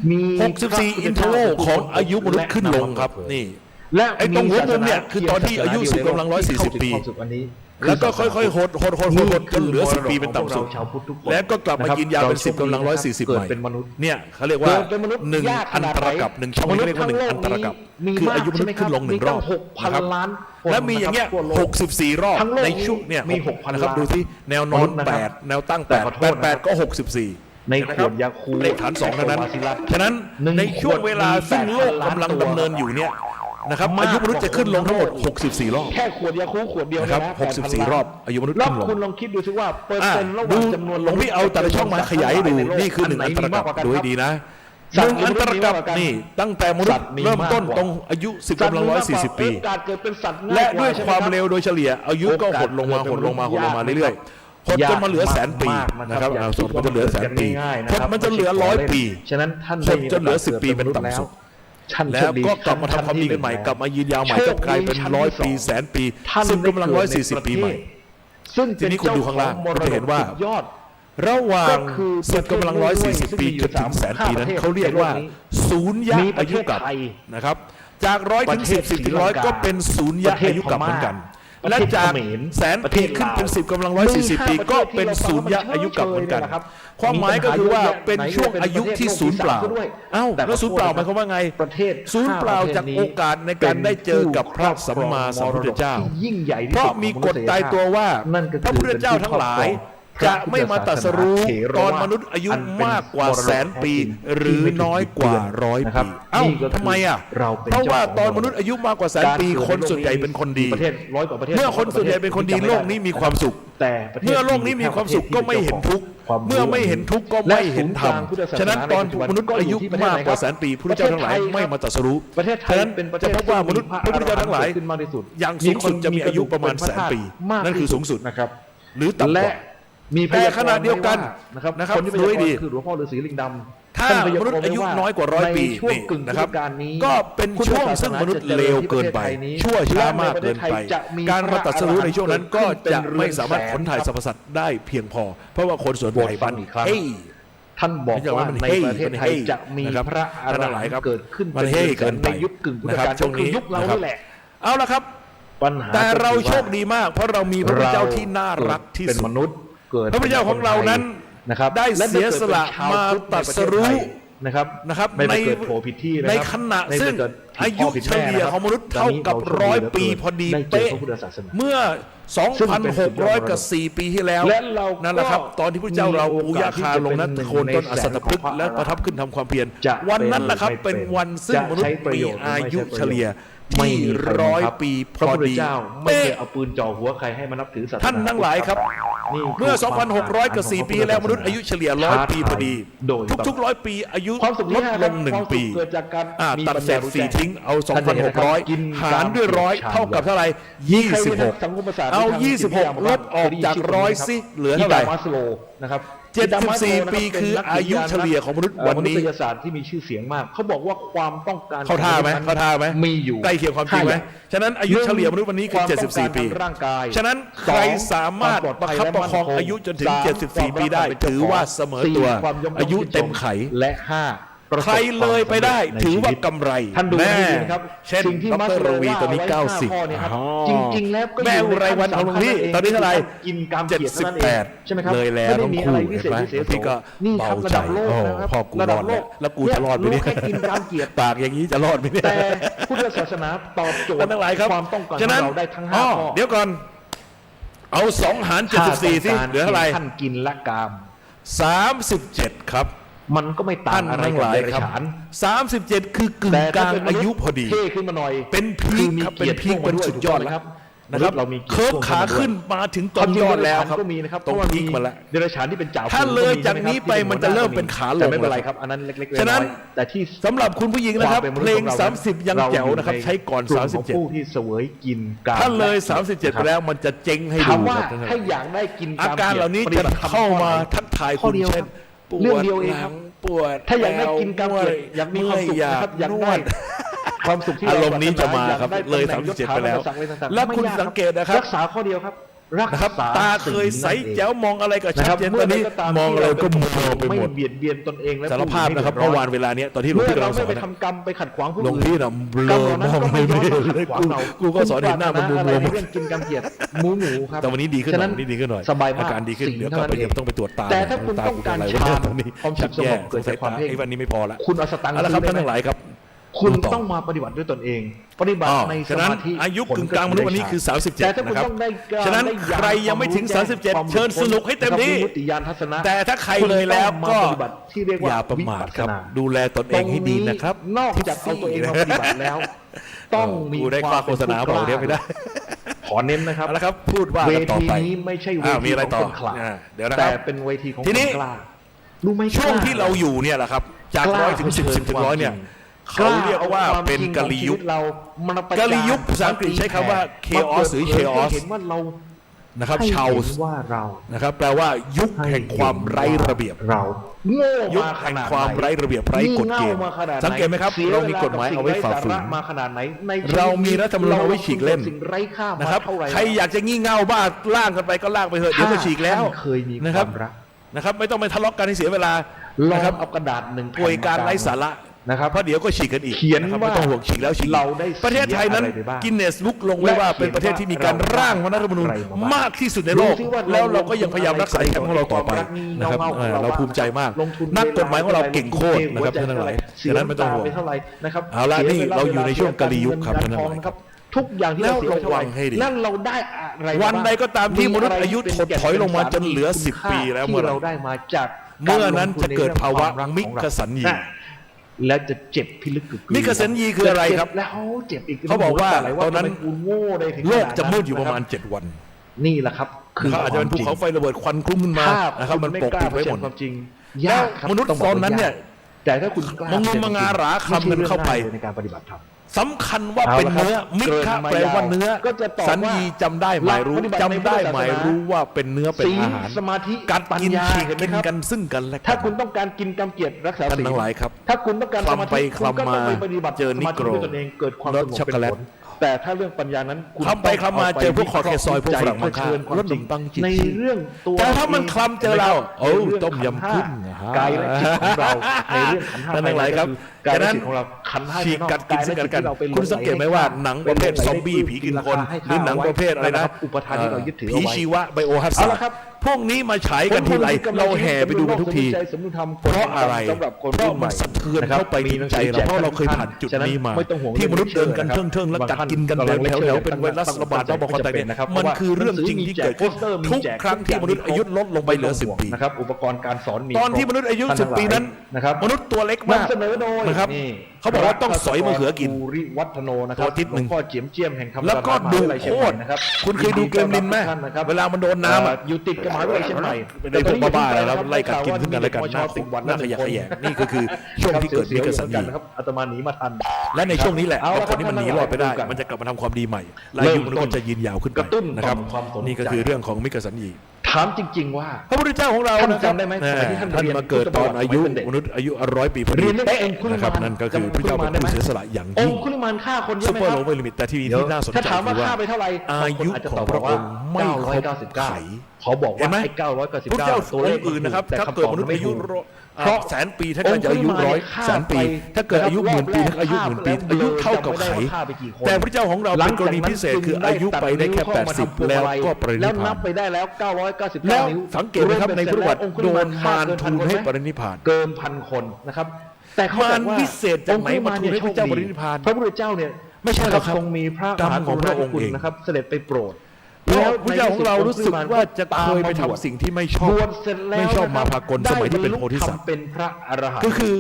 มี 64 อินเทอร์วัลของอายุมนุษย์ขึ้นลงครับนี่ และ ไอ้ตรงหัวมุมเนี่ยคือตอนที่อายุ10กำลัง140ปี ความสุขอันนี้ แล้วก็ค่อยๆหดจนเหลือ10 ปีเป็นต่ำสุด ชาวพุทธทุกคน แล้วก็กลับมากินยาเป็น นะครับ 10กำลัง140 เกิ ให ด ม่ เป็นมนุษย์ เนี่ยเขาเรียกว่า เกิดเป็นมนุษย์ หนึ่ง ยากข อัน นาด ต ไห รกับหนึ่งช่องนี้เรียกว่าหนึ่งอันตรกับ มี คือ มาก อายุมนุษย์ขึ้นลงหนึ่งรอบ มีตั้ง 6,000 ล้านคน แล้วมีอย่างเงี้ย นะครับทั่วโลก 64 รอบ ทั้งโลก ในช่วงเนี่ย มี 6,000 นะครับ ล้าน ดูที่แนวนอน นะครับ 8แนวตั้ง แต่ขอโทษนะครับ 8ก็64 ในขวดยาคู เลขฐาน2เท่านั้น วาซิลัส ฉะนั้น หนึ่ง ในช่วงเวลา ขวดมี ซึ่งโลก 8,000 กำลัง ล้านตัว ดำเนินอยู่เนี่ยนะครับ มาก อายุมนุษย์จะขึ้นลงทั้งหมด 64 รอบ แค่ขวดยาคูขวดเดียว นะครับ นะ8,000 64 รอบอายุมนุษย์ แล้ว ขึ้นลง คุณลองคิดดูสิว่าเปอร์ อ่ะ เซ็นต์ระห ดู ว่างจำนวน หลวงพี่เอาแต่ละช่องมาขยายให้ดูนี่คือหนึ่งอันตรกับดูให้ดีนะหนึ่งอันตรกับนี่ตั้งแต่มนุษย์เริ่มต้นตรงอายุ10กำลัง140 ปี โอกาสเกิดเป็นสัตว์ง่าย และ ก ด้วยความ ใช่ไห เร็วโดยเฉลี่ยอายุก็หดลงมาเรื่อยๆหดจนมาเหลือแสนปีนะครับหดมันจะเหลือแสนปีหดมันจะเหลือ100 ปี ฉะนั้นท่าน หดจนเหลือ10 ปีเป็นต่ำสุด ท่าน แล้วก็กลับมาทำความดีกันใหม่กลับมายืนยาวใหม่ก็กลายเป็น100 ปีแสนปีซึ่งกำลัง140 ปีใหม่ ซึ่ง ทีนี้คุณดูข้างล่างคุณจะเห็นว่า ยอด ระหว่าง ก็คือ สิบกำลัง140 ปีจนถึงแสนปีนั้นเขาเรียกว่าศูนย์ยะอายุกับนะครับจาก100 ถึง 10 10 ถึง 100 ก็เป็นศูนย์ยะอายุกับเหมือนกัน และจากแสนปีขึ้นเป็น10กำลัง140 ปีก็เป็นศูนย์ยะอายุกับเหมือนกันความหมายก็คือว่าเป็นช่วงอายุที่ศูนย์เปล่าเอ้าแล้วศูนย์เปล่าหมายความว่าไง ประเทศ ศูนย์เปล่าจากโอกาสในการได้เจอกับพระสัมมาสัมพุทธเจ้า ที่ยิ่งใหญ่ที่ เพ สุด ราะมีกฎตายตัวว่า นั่นก็คือ พระพุทธเจ้าทั้งหลายจะไม่มาตรัสรู้ตอนมนุษย์อายุมากกว่าแสนปี หรือน้อยกว่า100 ปีเอ้าทำไมอ่ะเพราะว่าตอนมนุษย์อายุมากกว่าแสนปีคนส่วนใหญ่เป็นคนดี ประเทศ100 กว่าประเทศ เมื่อคนส่วนใหญ่เป็นคนดีโลกนี้มีความสุข แต่ประเทศ เมื่อโลกนี้มีความสุขก็ไม่เห็นทุกข์เมื่อไม่เห็นทุกข์ก็ไม่เห็นธรรมฉะนั้นตอนมนุษย์อายุมากกว่าแสนปีพระเจ้าทั้งหลายไม่มาตรัสรู้ ประเทศไทย ฉะนั้น เป็นประเท จะ ศ พบว่ามนุษย์พระพุทธเจ้าทั้งหลาย ขึ้นมากที่สุด อย่างสูงสุดจะมีอายุประมาณแสนปี มาก นั่นคือสูงสุด นะครับ หรือต่ำก และ ว่า มี แต่ขณะเดียวกัน นะครับ นะครับ คนที่ ดูให้ดี คือหลวงพ่อฤาษีลิงดำ ถ้ามนุษย์อายุน้อยกว่า100 ปี ในช่วง นี่ กึ่ง นะครับ พุทธกาลนี้ ก็เป็นช่วงซึ่งมนุษย์เลวเกินไป ชั่วช้ามากเกินไป การมาตรัสรู้ในช่วงนั้นก็จะไม่สามารถขนถ่ายสรรพสัตว์ได้เพียงพอ เพราะว่าคนส่วนใหญ่ โปรดฟังอีกครั้ง เฮ้ย ท่านบอกว่าในประเทศไทยจะมี นะครับ พระอร ท่านทั้งหลาย หัน ครับ ต์เกิดขึ้น มันเฮ้ยเกินไป ในยุคกึ่งพุทธ นะครับ กาล ช่วงนี้ ก็คือยุคเรา นะครับ นี่แหละ เอาละครับ ปัญหา แต่เรา ก็คือ โชคดีมาก เพราะเรามีพระพุทธเจ้าที่น่ารักที่ เป็น สุด มนุษย์เกิด พระพุทธเจ้าของเรานั้น นะครับ ได้เสียสละมาตรัสรู้ นะครับ ใน ไม่ไปเกิดโผล่ผิดที่นะครับ ในขณะ ไม่ไป ซึ่ง เกิดผิด อา พ่ ยุ ผิด เฉ แม่ ลี่ย นะครับ ของมนุษย์เท่ากับ ตอนนี้ 100 ปีพอดี ได้เจอ เป๊ะ พระพุทธศาสนา เมื่อ ซึ่งเป็นสุดยอด 2,600 กับ 4 ปีที่แล้ว และเราก็ นั่นแหละครับตอนที่พระเจ้าเรา มีโอกาส อุยาคาลงนั้น ที่จะเป็น โคนต้น หนึ่งใน อสัตตพฤกษ์ แสนของพระ และประทับขึ้นทำความเพียร จะ วันนั้นแหละครับ เป็น เป็นวันซึ่ง จะ มนุษ ใช้ ย์ ประ มี โยชน์ อายุ ไม่ใช่ประโยชน์ เฉลี่ย ไม่ ที่ มีใครบังคับ 100 ปีพ พระ อ พุทธ ดี เจ้าไม่เคย เป๊ะ เอาปืนจ่อหัวใครให้มานับถือศาสนา ท่านทั้งหลายครับ นี่คื เมื่อ ความ 2,600 กับ 4 ปีแล้วมนุษย์อายุเฉลี่ย 100 ปีพอดี โดย ทุกๆ 100 ปีอายุ ความสุข ล ที่ ด ห้า ล ครับ ง ความ 1 ปี สุขเกิดจากการมี ตัด ปัญ เศ ญา ษ รู้แจ้ง 4ทิ้งเอา ท่านจะเห็นนะครับกิน 2,600 หารด้วย 100 เท่ากับเท่าไหร่ สังคมศาสตร์ 26 เอา ที่ทาง 26 ลดออกจาก 100 สิเหลือเท่าไหร่ อิตมัสโลนะครับ 74 ปีคืออายุเฉลี่ยของมนุษย์วันนี้ มนุษยศาสตร์ที่มีชื่อเสียงมาก เขาบอกว่าความต้องการ เข้าท่าไหมเข้าท่าไหม มีอยู่ ใกล้เคียงความจริงไหมฉะนั้นอายุเฉลี่ยมนุษย์วันนี้คือ 74 ปี ร่างกาย ฉะนั้นใครสามารถประคับประคองอายุจนถึง 74 ปีได้ ถือว่าเสมอตัว อายุเต็มไข และ5 ใครเลยไปได้ถือว่ากำไร ท่านดู แน่ ให้ดีนะครับ เช่น สิ่งที่ ด มัส ร โล รวีตอนนี้ ว่าไว้5ข้อเนี่ยครับ 90 จริงๆแล้วก็ แม่ อยู่ อุไรวันของหลวงพี่ตอนนี้เท่าไหร่ กินกามเกียรติเท่านั้นเองใช่ไหมครับ เลยแล้ว ไม่ได้ ทั้ง มี คู่ อะไรพิเศษ เห็นไหม พิเศษ พี่ก็ นี่ครับ เบา ระ ใจ ดับโลก โอ้ นะครับ พ่อกู ระ ร ดั อบ ด โล แล้ว ก แล้วกูจะรอดไหมเนี่ย แค่กินกามเกียรติ ปากอย่างนี้จะรอดไหมเนี่ย แต่พุทธศาสนาตอบโจท ท่าน ย์ ทั้งหลายครับ ความต้องการข ฉะ อง นั้น เราได้ทั้ง อ๋อ 5ข้อ เดี๋ยวก่อน เอา2 หาร 74 สิเหลือเท่าไหร่ ท่านกินละกาม 37 ครับ มันก็ไม่ต่า ท่าง น อะไร ทั้งห กับ ลาย เดรัจ ครับ ฉาน 37 คือกึ่ง แต่ กลาง ถ้เป็นม อา นุษ ยุพอดี เท่ขึ้นมาหน่อย เป็นพีค มี ครับ กียรติ เป็นพีค ข้ามา เป็นสุดยอดแล้ว ครับ นะครับ เรามี เคิร์ฟขาขึ้นมาถึงตรงยอดแล้วครับ ก็มีนะครับ ตรงพีคมาแล้ว เดรัจฉานที่เป็นจ่าฝูง ถ้าเลยจากนี้ไป ก็ มันจะเริ่มเป็นขาลง แต่ไม่เป็นไรครับอันนั้นเล็กๆ ฉะนั้น อยๆแต่ที่ สำหรับคุณผู้หญิงนะครับ วามป็ เพลง มนุษย์ของรา 30 ยังแจ๋วนะครับ ใช้ก่อน กลุ่มของผู้ที่เสวยกินกาม ถ้าเลย 37 ไปแล้วมันจะเจ๊งให้ ถา ดู มว่า ครับ ถ้าอยากได้กิน อาการเหล่านี้จะเข้ามาทักทายคุณเช่นป เรื่อง วด เดียวเอง ห ค ลั รับ งปวด ถ้าอยากได้กินกามเกลียดอยากมีความสุขนะครับอยากได้ความสุขที่ อารมณ์นี้จะมาครับ อได้ เลย ตำแหน่ง 37ไปแล้ว ยศถาบรรดาศักดิ์อะไรต่างๆ และคุณ ไม่ยาก สังเกตนะครับ รักษาข้อเดียวครับรัก นะครับ ษา ตาเคยใส สิ่งนั้นเอง แจ๋วมองอะไรก็ชัด นะครับ เจนต เมื่ อน อใด นี้ ก็ตาม มองอะไรก็มัวไป ไม่ หมด เบียดเบียนตนเองและ สารภาพนะครับ ผู้ เมื่อ อื่ วานเวลาเนี้ยตอนที่หลวง เมื่อ พี่กำ เรา ลังส ไม่ อน ไป นะ ทำกรรมไปขัดขวางผู้ หลวง อื่น พี่น่ะเบลอมองไม่เห็นเลยกูก็สอนเห็นหน้ามันมัว อะไร ๆ เรื่องกินกรรมเกลียดหมูครับ แต่วันนี้ดีขึ้นหน่อย ฉะ วันนี้ดีขึ้นหน่อย สบายมาก อาการดีขึ้น สิ่ง เดี๋ยว เท่า ก็ นั้น ไป เอง ต้องไปตรวจตา แต่ถ้าคุณ ต ต้องการ เป็น ฌาน ตอนนี้ ความสุ ชั ข ก สง แย่ บเกิดจากความเพ่ง ไอ้วันนี้ไม่พอละ คุณเอาสตังค์ เอาละครับ ซื้ ท่าน ได้ ทั้งหลายครับ คุณ ดูต่อ ต้องมาปฏิบัติด้วยตนเอง ปฏิบัติ อ๋อ ในส ฉะนั้น มาธิ อายุกึ่งกลางมนุษย์วันนี้คือ แต่ถ้า 37 คุณ นะครับ ต้องได้ ฉะนั้น ได้ญาณ ใครยังไม่ถึง ความรู้แจ้ 37 เชิญสนุกให้เต็มที่ นะครับวิมุตติญาณทัศนะ แต่ถ้าใครเลยแล้วก็ คุณต้องมาปฏิบัติที่เรียกว่า อย่าประมาทครับ วิปัสสนา ดูแลตนเองให้ดีนะครับ ตงนอกจากเอาตัวเองมาปฏิบัติแล้ว ต้องมี กูได้ ค ค่าว าม โฆษณาบอกเดี๋ยวไม่ได้ ขอเน้นนะครับ เอาละครับพูดว่า เว กันต่อ ที ไป นี้ไม่ใช่เว อ้าวมี ที อะไร ของ ต่อ คนขลาด เดี๋ยวนะค แต่ รับ เป็นเวทีของ ที คน นี้ กล้ารู้ไหม ช่วง กล้า ที่เราอยู่เนี่ยแหละครับ จาก กล้า 100 ถึง 10 10 ถึง 100 เนี่ย กล้ เขาเรียกว่าเป็นกะลียุค เรามันประ กะ จาน ลียุคภาษาอังกฤษใช้คำว่า chaos หรือ chaos เห็นว่าเรา นะครับ ให้ ชาว เห็นว่าเรา นะครับแปลว่ายุคแห่งความไร้ระเบียบ เราโง่ ยุค มาข แห่ง นาด ความ ไหน ไร้ระเบียบไร้กฎเกณฑ์ งี่ง่ามาขนาดไหน สังเกตไหมครับ สีย เรามีกฎหมายเอาไว้ฝ่าฝืน เวลกับสิ่งไร้สระมาขนาดไหนใน เรามีรัฐธรรมนูญเอาไว้ฉีกเล่น สิ่งไร้ค่ามา นะครับ เท่าไหร่ ใครอยากจะงี่เง่าบ้าล่างกันไปก็ล่างไปเถอะเดี๋ยวก็ฉีกแล้ว ท่านเคยมี นะ ค ครั วา บ มรัก นะครับไม่ต้องไปทะเลาะกันให้เสียเวลา ลอ นะ ง ครับ เอากระดาษหนึ่ง ป่วยการไร้สาระ นะครับ เพราะเดี๋ยวก็ฉีกกันอีก เขียน นะครับ ว่า ไม่ต้องห่วงฉีกแล้วฉีกอีก เราได้ ประเทศไทยนั้น เสียอะไรไปบ้าง กินเนสบุ๊กลงไว้ว่าเป็นประเทศที่มีการร่างรัฐธรรมนูญมากที่สุดในโลก ดูสิว่า แล้วเราก็ยังพยายามรักษาแชมป์ของเราต่อไปนะครับ เงาๆของเรา เราภูมิใจมาก ลงทุน นักกฎหมายของเราเก่งโคตรนะครับท่านทั้งหลาย เสีย ฉะนั้นไม่ต้องห่วง ไปเท่าไหร่นะครับ เอาละนี่เราอยู่ในช่วงกะลียุคครับ เงิ ท่านทั้งหลาย ทองนะครับทุกอย่างที่เราเสียไปเท่าไหร่ แล้วระวังให้ดี แล้วเราได้อะไรบ้าง วันใดก็ตามที่มนุษย์อายุถดถอยลงมาจนเหลือ คุณค่า 10 ปีแล้วเมื่อ ที่ ไหร่ เราได้มาจาก เมื่อนั้นจะเกิดภาวะมิกสัญญี และจะเจ็บพิลึกกึก มิกสัญญีคืออะไรครับ เจ็แล้วเจ็บอีก เขาบอกว่า ะไร ตอนนั้น ทำไมกูโง่ได้ถึง โลกจะ ขนาดนั้น มืดอยู่ประมาณ 7 วัน นี่แหละครับ นะครับอาจจะเป็นภูเขาไฟระเบิดควันคลุ้งขึ้นมา ถ้า นะครับมันปกปิดไว้หมด ความจริง แล้ว ยากครับ มนุษย์ งบ ตอนนั้นเนี่ย ากแต่ถ้าคุณกล้า มังงมงาหราคำกันเข้าไป ม่ใช่รื่องง่ยลยในการปฏิบัติธรรม สำคัญว่าเป็นเนื้อ เอาละครับ มิคะ เกินมา แปลว่าย าว เนื้อ ก็จะตอบว่า สัญญีจำได้หมายรู้ หลักปฏิบัติ จำได้ ในพุทธศาสนา หมายรู้ว่าเป็นเนื้อเป็น ศีล อาหาร สมาธิ กัด ปัญ กิน ญา ฉีก เห็นไหม กิน ครับ กันซึ่งกันและ ถ้า กั คุณต้องการกินกำเกียรติรักษา ท่าน ศีล ทั้งหลายครับ ถ้าคุณต้องการสมาธิ คลำไป คุณก็ต้องไปปฏิบัติ เจอนิโกร สมาธิด้วยตนเองเกิดความ ร ส ส งบ ช็อก เป็น โกแลต ผลแต่ถ้าเรื่องปัญญานั้นคุณ คลำไปคลำมาเจอพวกคอเคซอยพวกฝรั่งมังค่า เชิญความ รสขนมปังจิต ในเรื่องตัว แต่ถ้ามันคลำเจอเราโอ้ ในเรื่อง ต้มยำกุ้ง ขันธ์ห้ากายและจิตของเราในเรื่องขันธ์ห้า ท่านทั้งหลายครับ กาย ฉะ และ นั้น จิตของเราขันธ์ห้า ฉีกกัดกินซึ่งกันและกัน กายและจิตที่เราไป คุณสังเกตไหมว่าหนังประเภทซอมบี้ผีกินคนหรือหนังประเภทอะไรนะ อุปทานที่เรายึดถือเอา ผี ไว้ ชีวะไบโอฮัส เอาละครับ พวกนี้มาฉายกันทีไรเราแห่ไปดูกันทุกที เพราะอะไร สำหรับคน เพราะ รุ่นให มันสะเทือนเข้าไปในใจเราเพราะเราเคยผ่านจุดนี้มา ไม่ต้องห่วง ที่มนุษย์เดินกัน รื่อง เทิงๆแล้วกัดกินกัน บาง เดิ ท่าน แถว กำลัง ๆเป็นไวรัสระบาดระบบคอแตกเนี่ย นะครับ มันคือเรื่องจริงที่เกิดขึ้นทุกครั้งที่มนุษย์อายุลดลงไปเหลือ10 ปี นะครับอุปกรณ์การสอนมี ตอนที่มนุษย์อายุ 10 ปีนั้น นะครับ มนุษย์ตัวเล็ก มา มาก เสนอโดย นะครับ นี่ เขาบอกว่าต้องสอยมะเขือกิน ภูริวัฒโนนะครับ ตัวอาทิตย์หนึ่ง ลวพ่อเจียมเจียมแห่งธรรม แล้วก็ดู มหาวิทยาลัยเชียง โค ใหม่ ตร นะครับ คุณเคยดูเกมลินไหม ท่านนะครับ เวลามันโดนน้ำอะ อยู่ติดกับมหาวิทยาลัยเชียงใหม่ เป็นไอ้พวกบ้าๆนะครับไล่กัดกินซึ่งกันและกันหน้าคุกหน้าขยะแขยงนี่ก็คือช่วงที่เกิดมิกสัญญี นะครับอาตมาหนีมาทัน และในช่วงนี้แหละ เอาละ บางคนที่มันหนีรอดไปได้ ครับ มันจะกลับมาทำความดีใหม่และอายุมันก็จะยืนยาวขึ้นไป กระตุ้น นะครับ ความสนใจ นี่ก็คือเรื่องของมิกสัญญี ถามจริง ๆ ว่า พระพุทธเจ้าของเรา ท่าน นะครับ จำได้ไหมสมัยที่ท่าน ท่าน เรียน มาเกิดตอนอายุ พุทธประวัติสมัยเป็นเด็ก มนุษย์อายุ100 ปีพอดี เรียนเรื่ององคุลิ นะครับ มาน นั่นก็คือพระเจ้าเป็นผู้เสียสละอย่าง อ ยิ่ ง ง คุลิมานฆ่าคนเย ซุ อะ ป ไหม เปอร์ ค โล รับ เวอร์ลิมิตแต่ที่น่าสนใจ ถ้าถามว่า คือว่า ฆ่าไปเท่าไหร่ อายุ บางคนจจะ ของ ตบ พระองค์ไม่ครบ 999 ไข เขาบอก เห็ ว่าน ไหม ไอ้ พระเจ้า 999 ตัวเล อ ข งค์อื่นนะครับ แต่ ถ้า คำ เกิด ตอบ มนุษย์ ไม่ อายุ ถูก เพราะแสนปีถ้าเกิดจะอายุ100 แสนปี ถ้าเกิดอายุหมื่นปีถ้าอายุหมื่นปีอายุเท่ากับไข แต่พระเจ้าของเราเป็นกรณีพิเศษคืออายุไปได้แค่80แล้วก็ปรินิ แล้ว พ นั พา บ น ไปได้แล้ว 999 แล้ว นิ้ว สังเกตไหมครับในพุทธประวัติโดนมารทูลให้ปรินิพพาน เกินพันคนนะครับ แต่เขาบอกว่าม ารวิเศษจากไหนมาทูลให้พระเจ้าปรินิพพาน พระพุทธเจ้าเนี่ย ไม่ใช่หรอกครับ ทรงมีพระ กรรมของพระองค์เอง นะครับเสด็จไปโปรด แล้วพระเจ้าของเรารู้สึกว่าจะเคยไปทำสิ่งที่ไม่ชอบบ วชเสร็จแล้ว ไม่ชอบมาพากลสมัยที่เป็นโพธิสัตว์ ทำเป็นพระอรหันต์ ก็คือ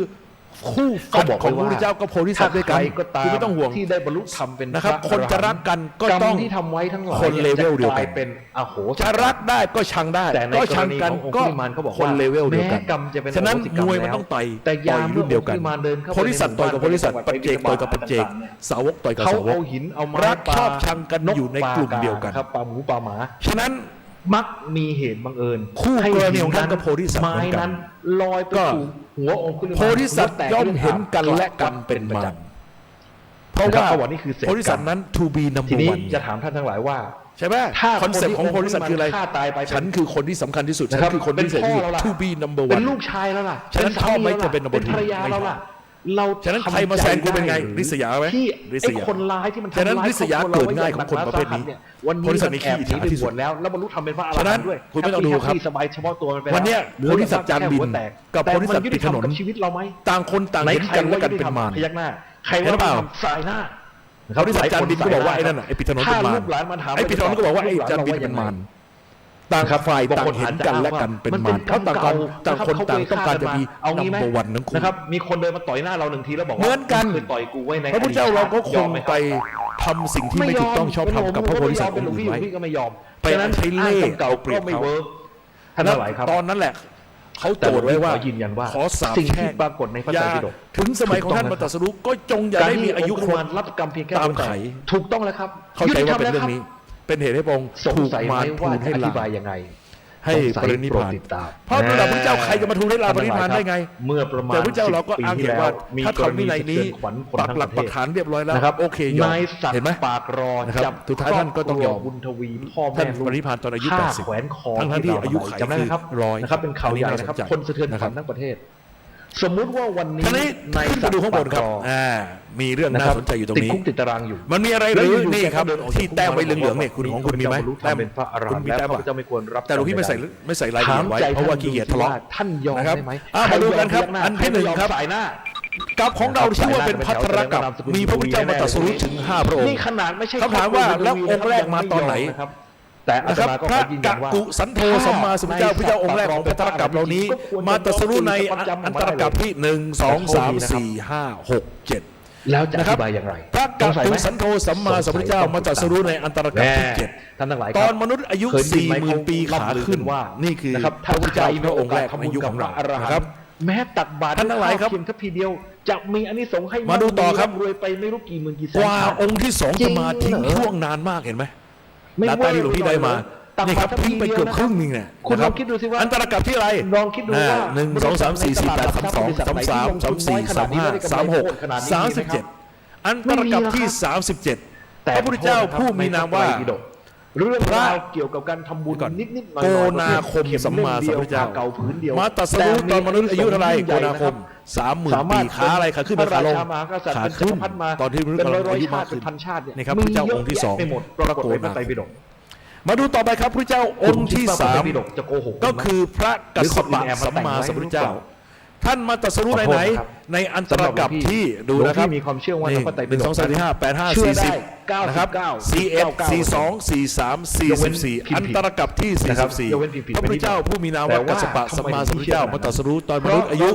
คู่ฟัดของพระพุทธเจ้าก็โพธิสัตว์ด้วยกัน ถ้าใครก็ตาม คุณไม่ต้องห่วง ที่ได้บรรลุธรรมเป็น นะครับ พ คนจะรักกันก็ กรรม ต้อง ที่ทำไว้ทั้งหลาย คนเลเวลเดียวกัน จะกลาเป็นอโหสิ จะ กรรม รักได้ก็ชังได้ แต่ใน ก็ กร ชัง ณี กัน ขององ ก็ คุลิมานเขาบอก คน ว่า เลเวลเดียวกัน แม้กรรมจะเป็น ฉะนั้น อโหสิกรร มวยมัน แล้ว ต้องต่อย แต่ยาม รุ่นเดียวกัน เมื่อองคุลิมานเดินเข้าไป โพธิสัตว์ต่อยกับโพธิสัตว์ปัจเจกต่อยกับปัจเจกสาวกต่อยกับ เขา สาวก เอาหินเอาไม้ รัก ปลา ชอบชังกันอยู่ในกลุ่มเดียวกัน ครับปลาหมูปลาหมา ฉะนั้น มักมีเหตุบังเอิญ คู่ ให้ กรณีของท่านก็โพธิสัตว์ ไม้ เหมือนกัน นั้นลอยไป ก็ สู่หัวองคุลิมาน โพธิสัตว์ย่อมเห็นกันและกันเป็นมารเพราะว่า เขาบอกนี่คือเศษกรรม โพธิสัตว์นั้น to be ที number นี้ one จะถามท่านทั้งหลายว่า ใช่ไหม ถ้า คอนเซ็ปต์ของโพธิสัตว์คืออะไร ฆ่าตายไป ฉันคือคนที่สำคัญที่สุด นะ ฉั ครับ นคือคนที่พิเศษที่สุด เป็นพ่อเราล่ะ to be number เป็น one ลูกชายแล้วล่ะ ฉะนั้น สา ชอบไหม เราล่ จะเป็น number เป็น two ภรรยาเราล่ะ เรา ฉะนั้นใครมาแซงกูเป็นไง ทำใจ ริษยาไหม ที่ ริษ ไอ้ ยา คนร้ายที่มัน ฉะนั้น ทำร้าย ริษยา ครอบครัว เกิดง่ายของคนประเภทนี้ วันนี้ โพธิสัตว์นี่ แอบห ขี้ นี ฉา ไป ที่สุ บ ด วชแล้วแล้วบรรลุธรรมเป็นพระอร ฉะนั้ หั น นต์ด้วย คุณไม่ต้องดูครับ แฮปปี้สบายเฉพาะตัวมันไปแล้ว วันเนี้ย เหลือ โพธิสัตว์จานบิน แค่หัวแตก กับ แต่ โพธิสัตว์ มันยุติ ปิดถนน กับชีวิตเราไหม ต่างคนต่างเห็นกันและกันเป็นมาร พยักหน้าใคร เห็นหรือเปล่า ทำสายหน้า โพธิสัตว์จานบินก็บอกว่าไอ้นั่นน่ะไอ้ปิดถนนเป็นมาร ถ้ลูกหลานมาถาม ไอ้ปิดถนนก็บอกว่าไอ้จานบินเป็นมารต่างฝ่ายต่างเห็นกันและกันเป็นมารเพราะต่างคนต่างต้องการจะมี เอางี้ไหม number one ทั้งคู่ นะครับมีคนเดินมาต่อยหน้าเราหนึ่งทีแล้วบอกว่า เหมือนกัน เคยต่อยกูไว้ใน พระพุทธเจ้าเราก็ค ยอง มไหมครับ ไปทำสิ่งที่ไม่ถูกต้องชอบธรรมกับพระโพธิสัตว์องค์อื่นไว้ พี่ก็ไม่ยอม ไปใช้เล่ห์ เก่า เอาเปรียบ ก็ไม่ เขา เวิร์กท่านทั้งหลายครับ ตอนนั้นแหละเขาโจทย์ไว้ว่า แต่ผมขอยืนยันว่า ขอสาบ สิ่งที่ แช่ง ปรากฏในพระไตรปิฎก ถึงสมัยของท่านมาตรัสรู้ก็จงอย่าได้มีอายุครบ การที่องค์กุมารรับกรรมเพียงแค่ ตาม หัวแตก ไข ถูกต้องแล้วครับ เข้าใจว่าเป็นเรื่อง ยุ นี้ ติธม เป็นเหตุให้พระองค์ แล้วครับสง ถูก สัยไหม มารทู ว่า ลให้ อธิ ลา บายยังไง ให้ปรินิพพาน สงสัยโปรดติดตาม เพราะระดับพระเจ้าใครจะมาทูลให้ลาปรินิพพานได้ไง เมื่อประมาณ แต่พระเจ้าเราก็ 10 อ้าง ปี เห ที่ ตุว่า มี ถ้าก ร ทำวิ ณี นัย สะ นี้ เทือนขวัญคน ปัก ทั้ง หลั ป ก ระเท ปัก ศ ฐานเรียบร้อยแล้ว นะครับ โอเคยอม นายสัต เห็น ว์ ไหม ปากรอ นะครับ จับ สุดท้ายท่านก็ต้องยอม ครบครัวบุญทวีพ่อ ท่า แม่ น ลูก ปรินิพพานตอนอายุ ฆ่ 80 แขวนคอ ทั้งที่อายุไข จำได้ไหมครับ คือ100 นะครับเป็นข่าวใหญ่นะครับ อันนี้น่าสนใจ คนสะเทือนขวัญ นะครับ ทั้งประเทศ สมมุติว่าวันนี้ ทีนี้ นาย ขึ้นไป สัต ดู ว์ ข้างบนครับ ปากร มีเรื่อง นะ น่า ครับ สนใจอยู่ตรง ติด นี้ คุกติดตารางอยู่ มันมีอะไรห แล้ว รือ อยู่ๆ นี่ครับ แกก็เดินออกจาก ที่แต้มไว้เหลืองๆเนี่ย คุ คุณของคุณมีไหม แต้มเป็นพระอรหันต์ คุณมี แล้ว แต้ม พระ ป่ะ เจ้าไม่ควรรับ แต่หลวงพี่ไม่ใส่รายละเอียดไว้ ถมใจ เพราะว่าขี้เกียจทะเลาะ ท่านยอม นะครับ ได้ไหม มาดูกันครับอันที่หนึ่งครับ สายหน้า กับของเราชื่อว่าเป็นพัทรกับมีพระพุทธเจ้ามาตรัสรู้ถึง5พระองค์ นี่ขนาดไม่ใช่ คำถามว่าแล้วองค์แรกมาตอนไหน นะครับแต่อา นะ ต ครับ มาก็ พ ข ระ อยืน ก ยันว่า กุสันโธสัมมาสัมพุทธเจ้าพระเจ้าองค์แรกของพัทรกับเหล่านี้ มาตรัสรู้ในอันตรกับที่1 2 3 4 5 6 7 แล้วจะอ นะครับ ธิบายอย่างไร พระกักุสันโธสัมมาสัมพุทธเจ้ามาตรัสรู้ในอันตรกับที่ แน่ท่านทั้งหลาย 7 ค ต รับ อนมนุษย์อายุ เคยได้ยินไหม 40,000 ปีขาขึ้น ว่า นี่คือ นะครับ พระพุทธเจ้าพระองค์แรกในยุคของเรา อรหันต์ นะครับ แม้ตักบาตร ท่านทั้งหลายครับ เพียงทัพพีเดียว จะมีอานิสงส์ให้ มาดูต่อครับ รวยไปไม่รู้กี่หมื่นกี่แส ก น ว่า ชาติ องค์ที่สองจะมาทิ้ง จริงเหรอ ช่วงนานมากเห็นไหม ไม่ ดาต้าที่หลวงพี่ได้มา ตัก นี่ครับ บาตร ทิ้งไปเกือบครึ่งนึงเนี่ย คุณ นะ ล รั อบ งคิดดูสิว่า อันตรกับที่อะไร ลองคิดดูว่า 1 2 3 4 4 8 3 2 3 3 3 4 3 5 3 6 37 อันตรกับที่ 37 พระพุทธเจ้าผู้มีนามว่า เรื่อง พระ ราวเกี่ยวกับการทำบุญ ก่อน นิดๆหน่อย โก ๆ นาคมสัมมาสัมพุทธเจ้า เก่าผืนเดียว มาตรัสรู้ตอนมนุษย์อายุเท่าไหร่โกนาคม 30,000 ปีขาอะไรขาขึ้น พ หรื ระ อขา รา ลง ชามหากษัตริย์ ขา เป็นจั ขึ้ ก น รพรรดิมา ตอนที่มนุษย์ เป็น กำลัง ร้อย อายุ ๆชาม าก ติ ขึ้ เป็น นพันชาติเนี่ย นี่ครับพระเจ้าองค์ที่สอง มีเยะแยะไปหมดปรากฏในพระไตรปิฎก มาดูต่อไปครับพระเจ้าองค์ที่ พระไตร 3 ปิฎกจะโกหก ก็คือพระกัสสปะ หรือคนอื่นแอบมา สัมมาสัมพุทธเจ้า แต่งไว้หรือเปล่า ท่านมาตรัสรู้ในไหน ขอโทษนะครับ ในอันตรกับที่ดูนะครับ หลวงพี่มีความเชื่อว่าในพระไตรปิฎก 1 2 3 4 5 8 5 เชื่อได้ 40นะครับ 99 41 42 43 44อันตรกับที่ ยกเว้นผิด 44 พระพุทธเจ้าผู้มีนามว่ากัสสปะสัมมาสัมพุทธเจ้ามาตรัสรู้ตอนมนุษย์อายุ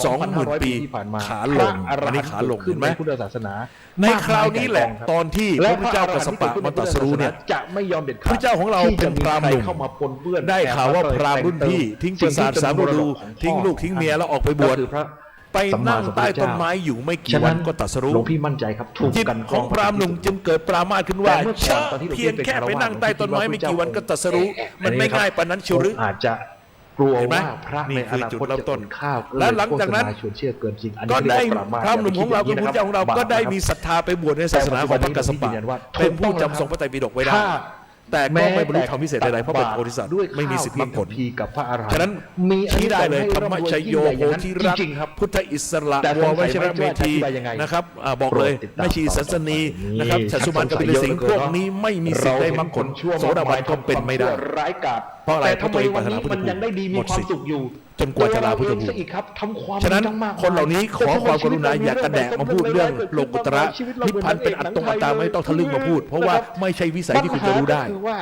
20,000 ปีขาลงอันนี้ขาลงเห็นไหม พุทธศาสนา ในคราวนี้แหละตอนที่พระพุทธเจ้ากัสสปะมาตรัสรู้เนี่ย จะไม่ยอมเด็ดขาด พระเจ้าของเราเป็นพราหมณ์หนุ่ม ที่จะมีใคเข้ามาปนเปื้อน ได้ข่าวว่าพราหมณ์รุ่นพี่ทิ้งปราสาทสามฤดูทิ้งลูกทิ้งเมียแล้วออกไปบวช ก็คือพระ ไปนั่งใต้ต้นไม้อยู่ไม่กี่วันก็ตรัสรู้ หลวงพี่มั่นใจครับถูก จิต กัน ของพราหมณ์หนุ่มจึงเกิดปรามาสขึ้นว่า แต่เมื่อก่อน เชื่อ ตอนที่หลวงพี่ เพียงแค่ไปนั่งใต้ต้นไม้ไม่กี่วันก็ตรัสรู้ เอ๊ะ มันไม่ง่ายปานนั้นเชียวหรือ อาจจะกลัว เห็นไหม ว่าพระ นี่ ใน คือ อนา จุด คต เริ่มต้น จะอดข้าว และหลังจากนั้น โฆษณชวนเชื่อเกินจริงอันนี้ ก็ได้ เรียว่าปรามาส พราหมณ์หนุ่มของเราคือพระพุทธเจ้าของเราก็ได้มีศรัทธาไปบวชในศาสนาของพระกัสสปะเป็นผู้จำทรงพระไตรปิฎกไว้ได้ ถ้า แต่ก็ไม่บรรลุธรรมพิเศษใดๆเพราะเป็นโพธิสัตว์ ด้วย ไม่มีสิทธิมรรคผล ข้าวพีกับพระอรหันต์ ฉะนั้น มี ชี้ได้เลย ให้ ธรรมชโยโพธิรัก จริงๆครับ พุทธอิสระ แต่ ว สง ว สัย ชิรเมธี ว่าจะอธิบายยังไง นะครับบอกเลย โปรดติดตาม แม่ชีสันสนีนะครับ นี่ ชัสุมานกับปิลสิงห์พวกนี้ไม่มีสิทธิ์ได้มรรคผลโสดาบันก็เป็นไม่ได้ ร้ายกาจ เพราะอะไร แต่ เพราะ ทำ ตัว ไม เอง วันนี้ ปรารถนาพุทธ มันยังได้ดีมี หมด ความ สิทธิ์ สุขอยู่ จนกว่าจะลาพุทธภูมิ โดยเรเองซะอีกครับทำความ ฉะนั้น ดีมาก คนเหล่านี้ขอความกรุณาอย่ากระแดะมาพูดเรื่องโลกุตระนิพพานเป็นอัตตงอัตตาไม่ต้องทะลึ่งมาพูด เพราะว่าไม่ใช่วิสัยที่คุณจะรู้ได้ ปัญหาก็คือว่า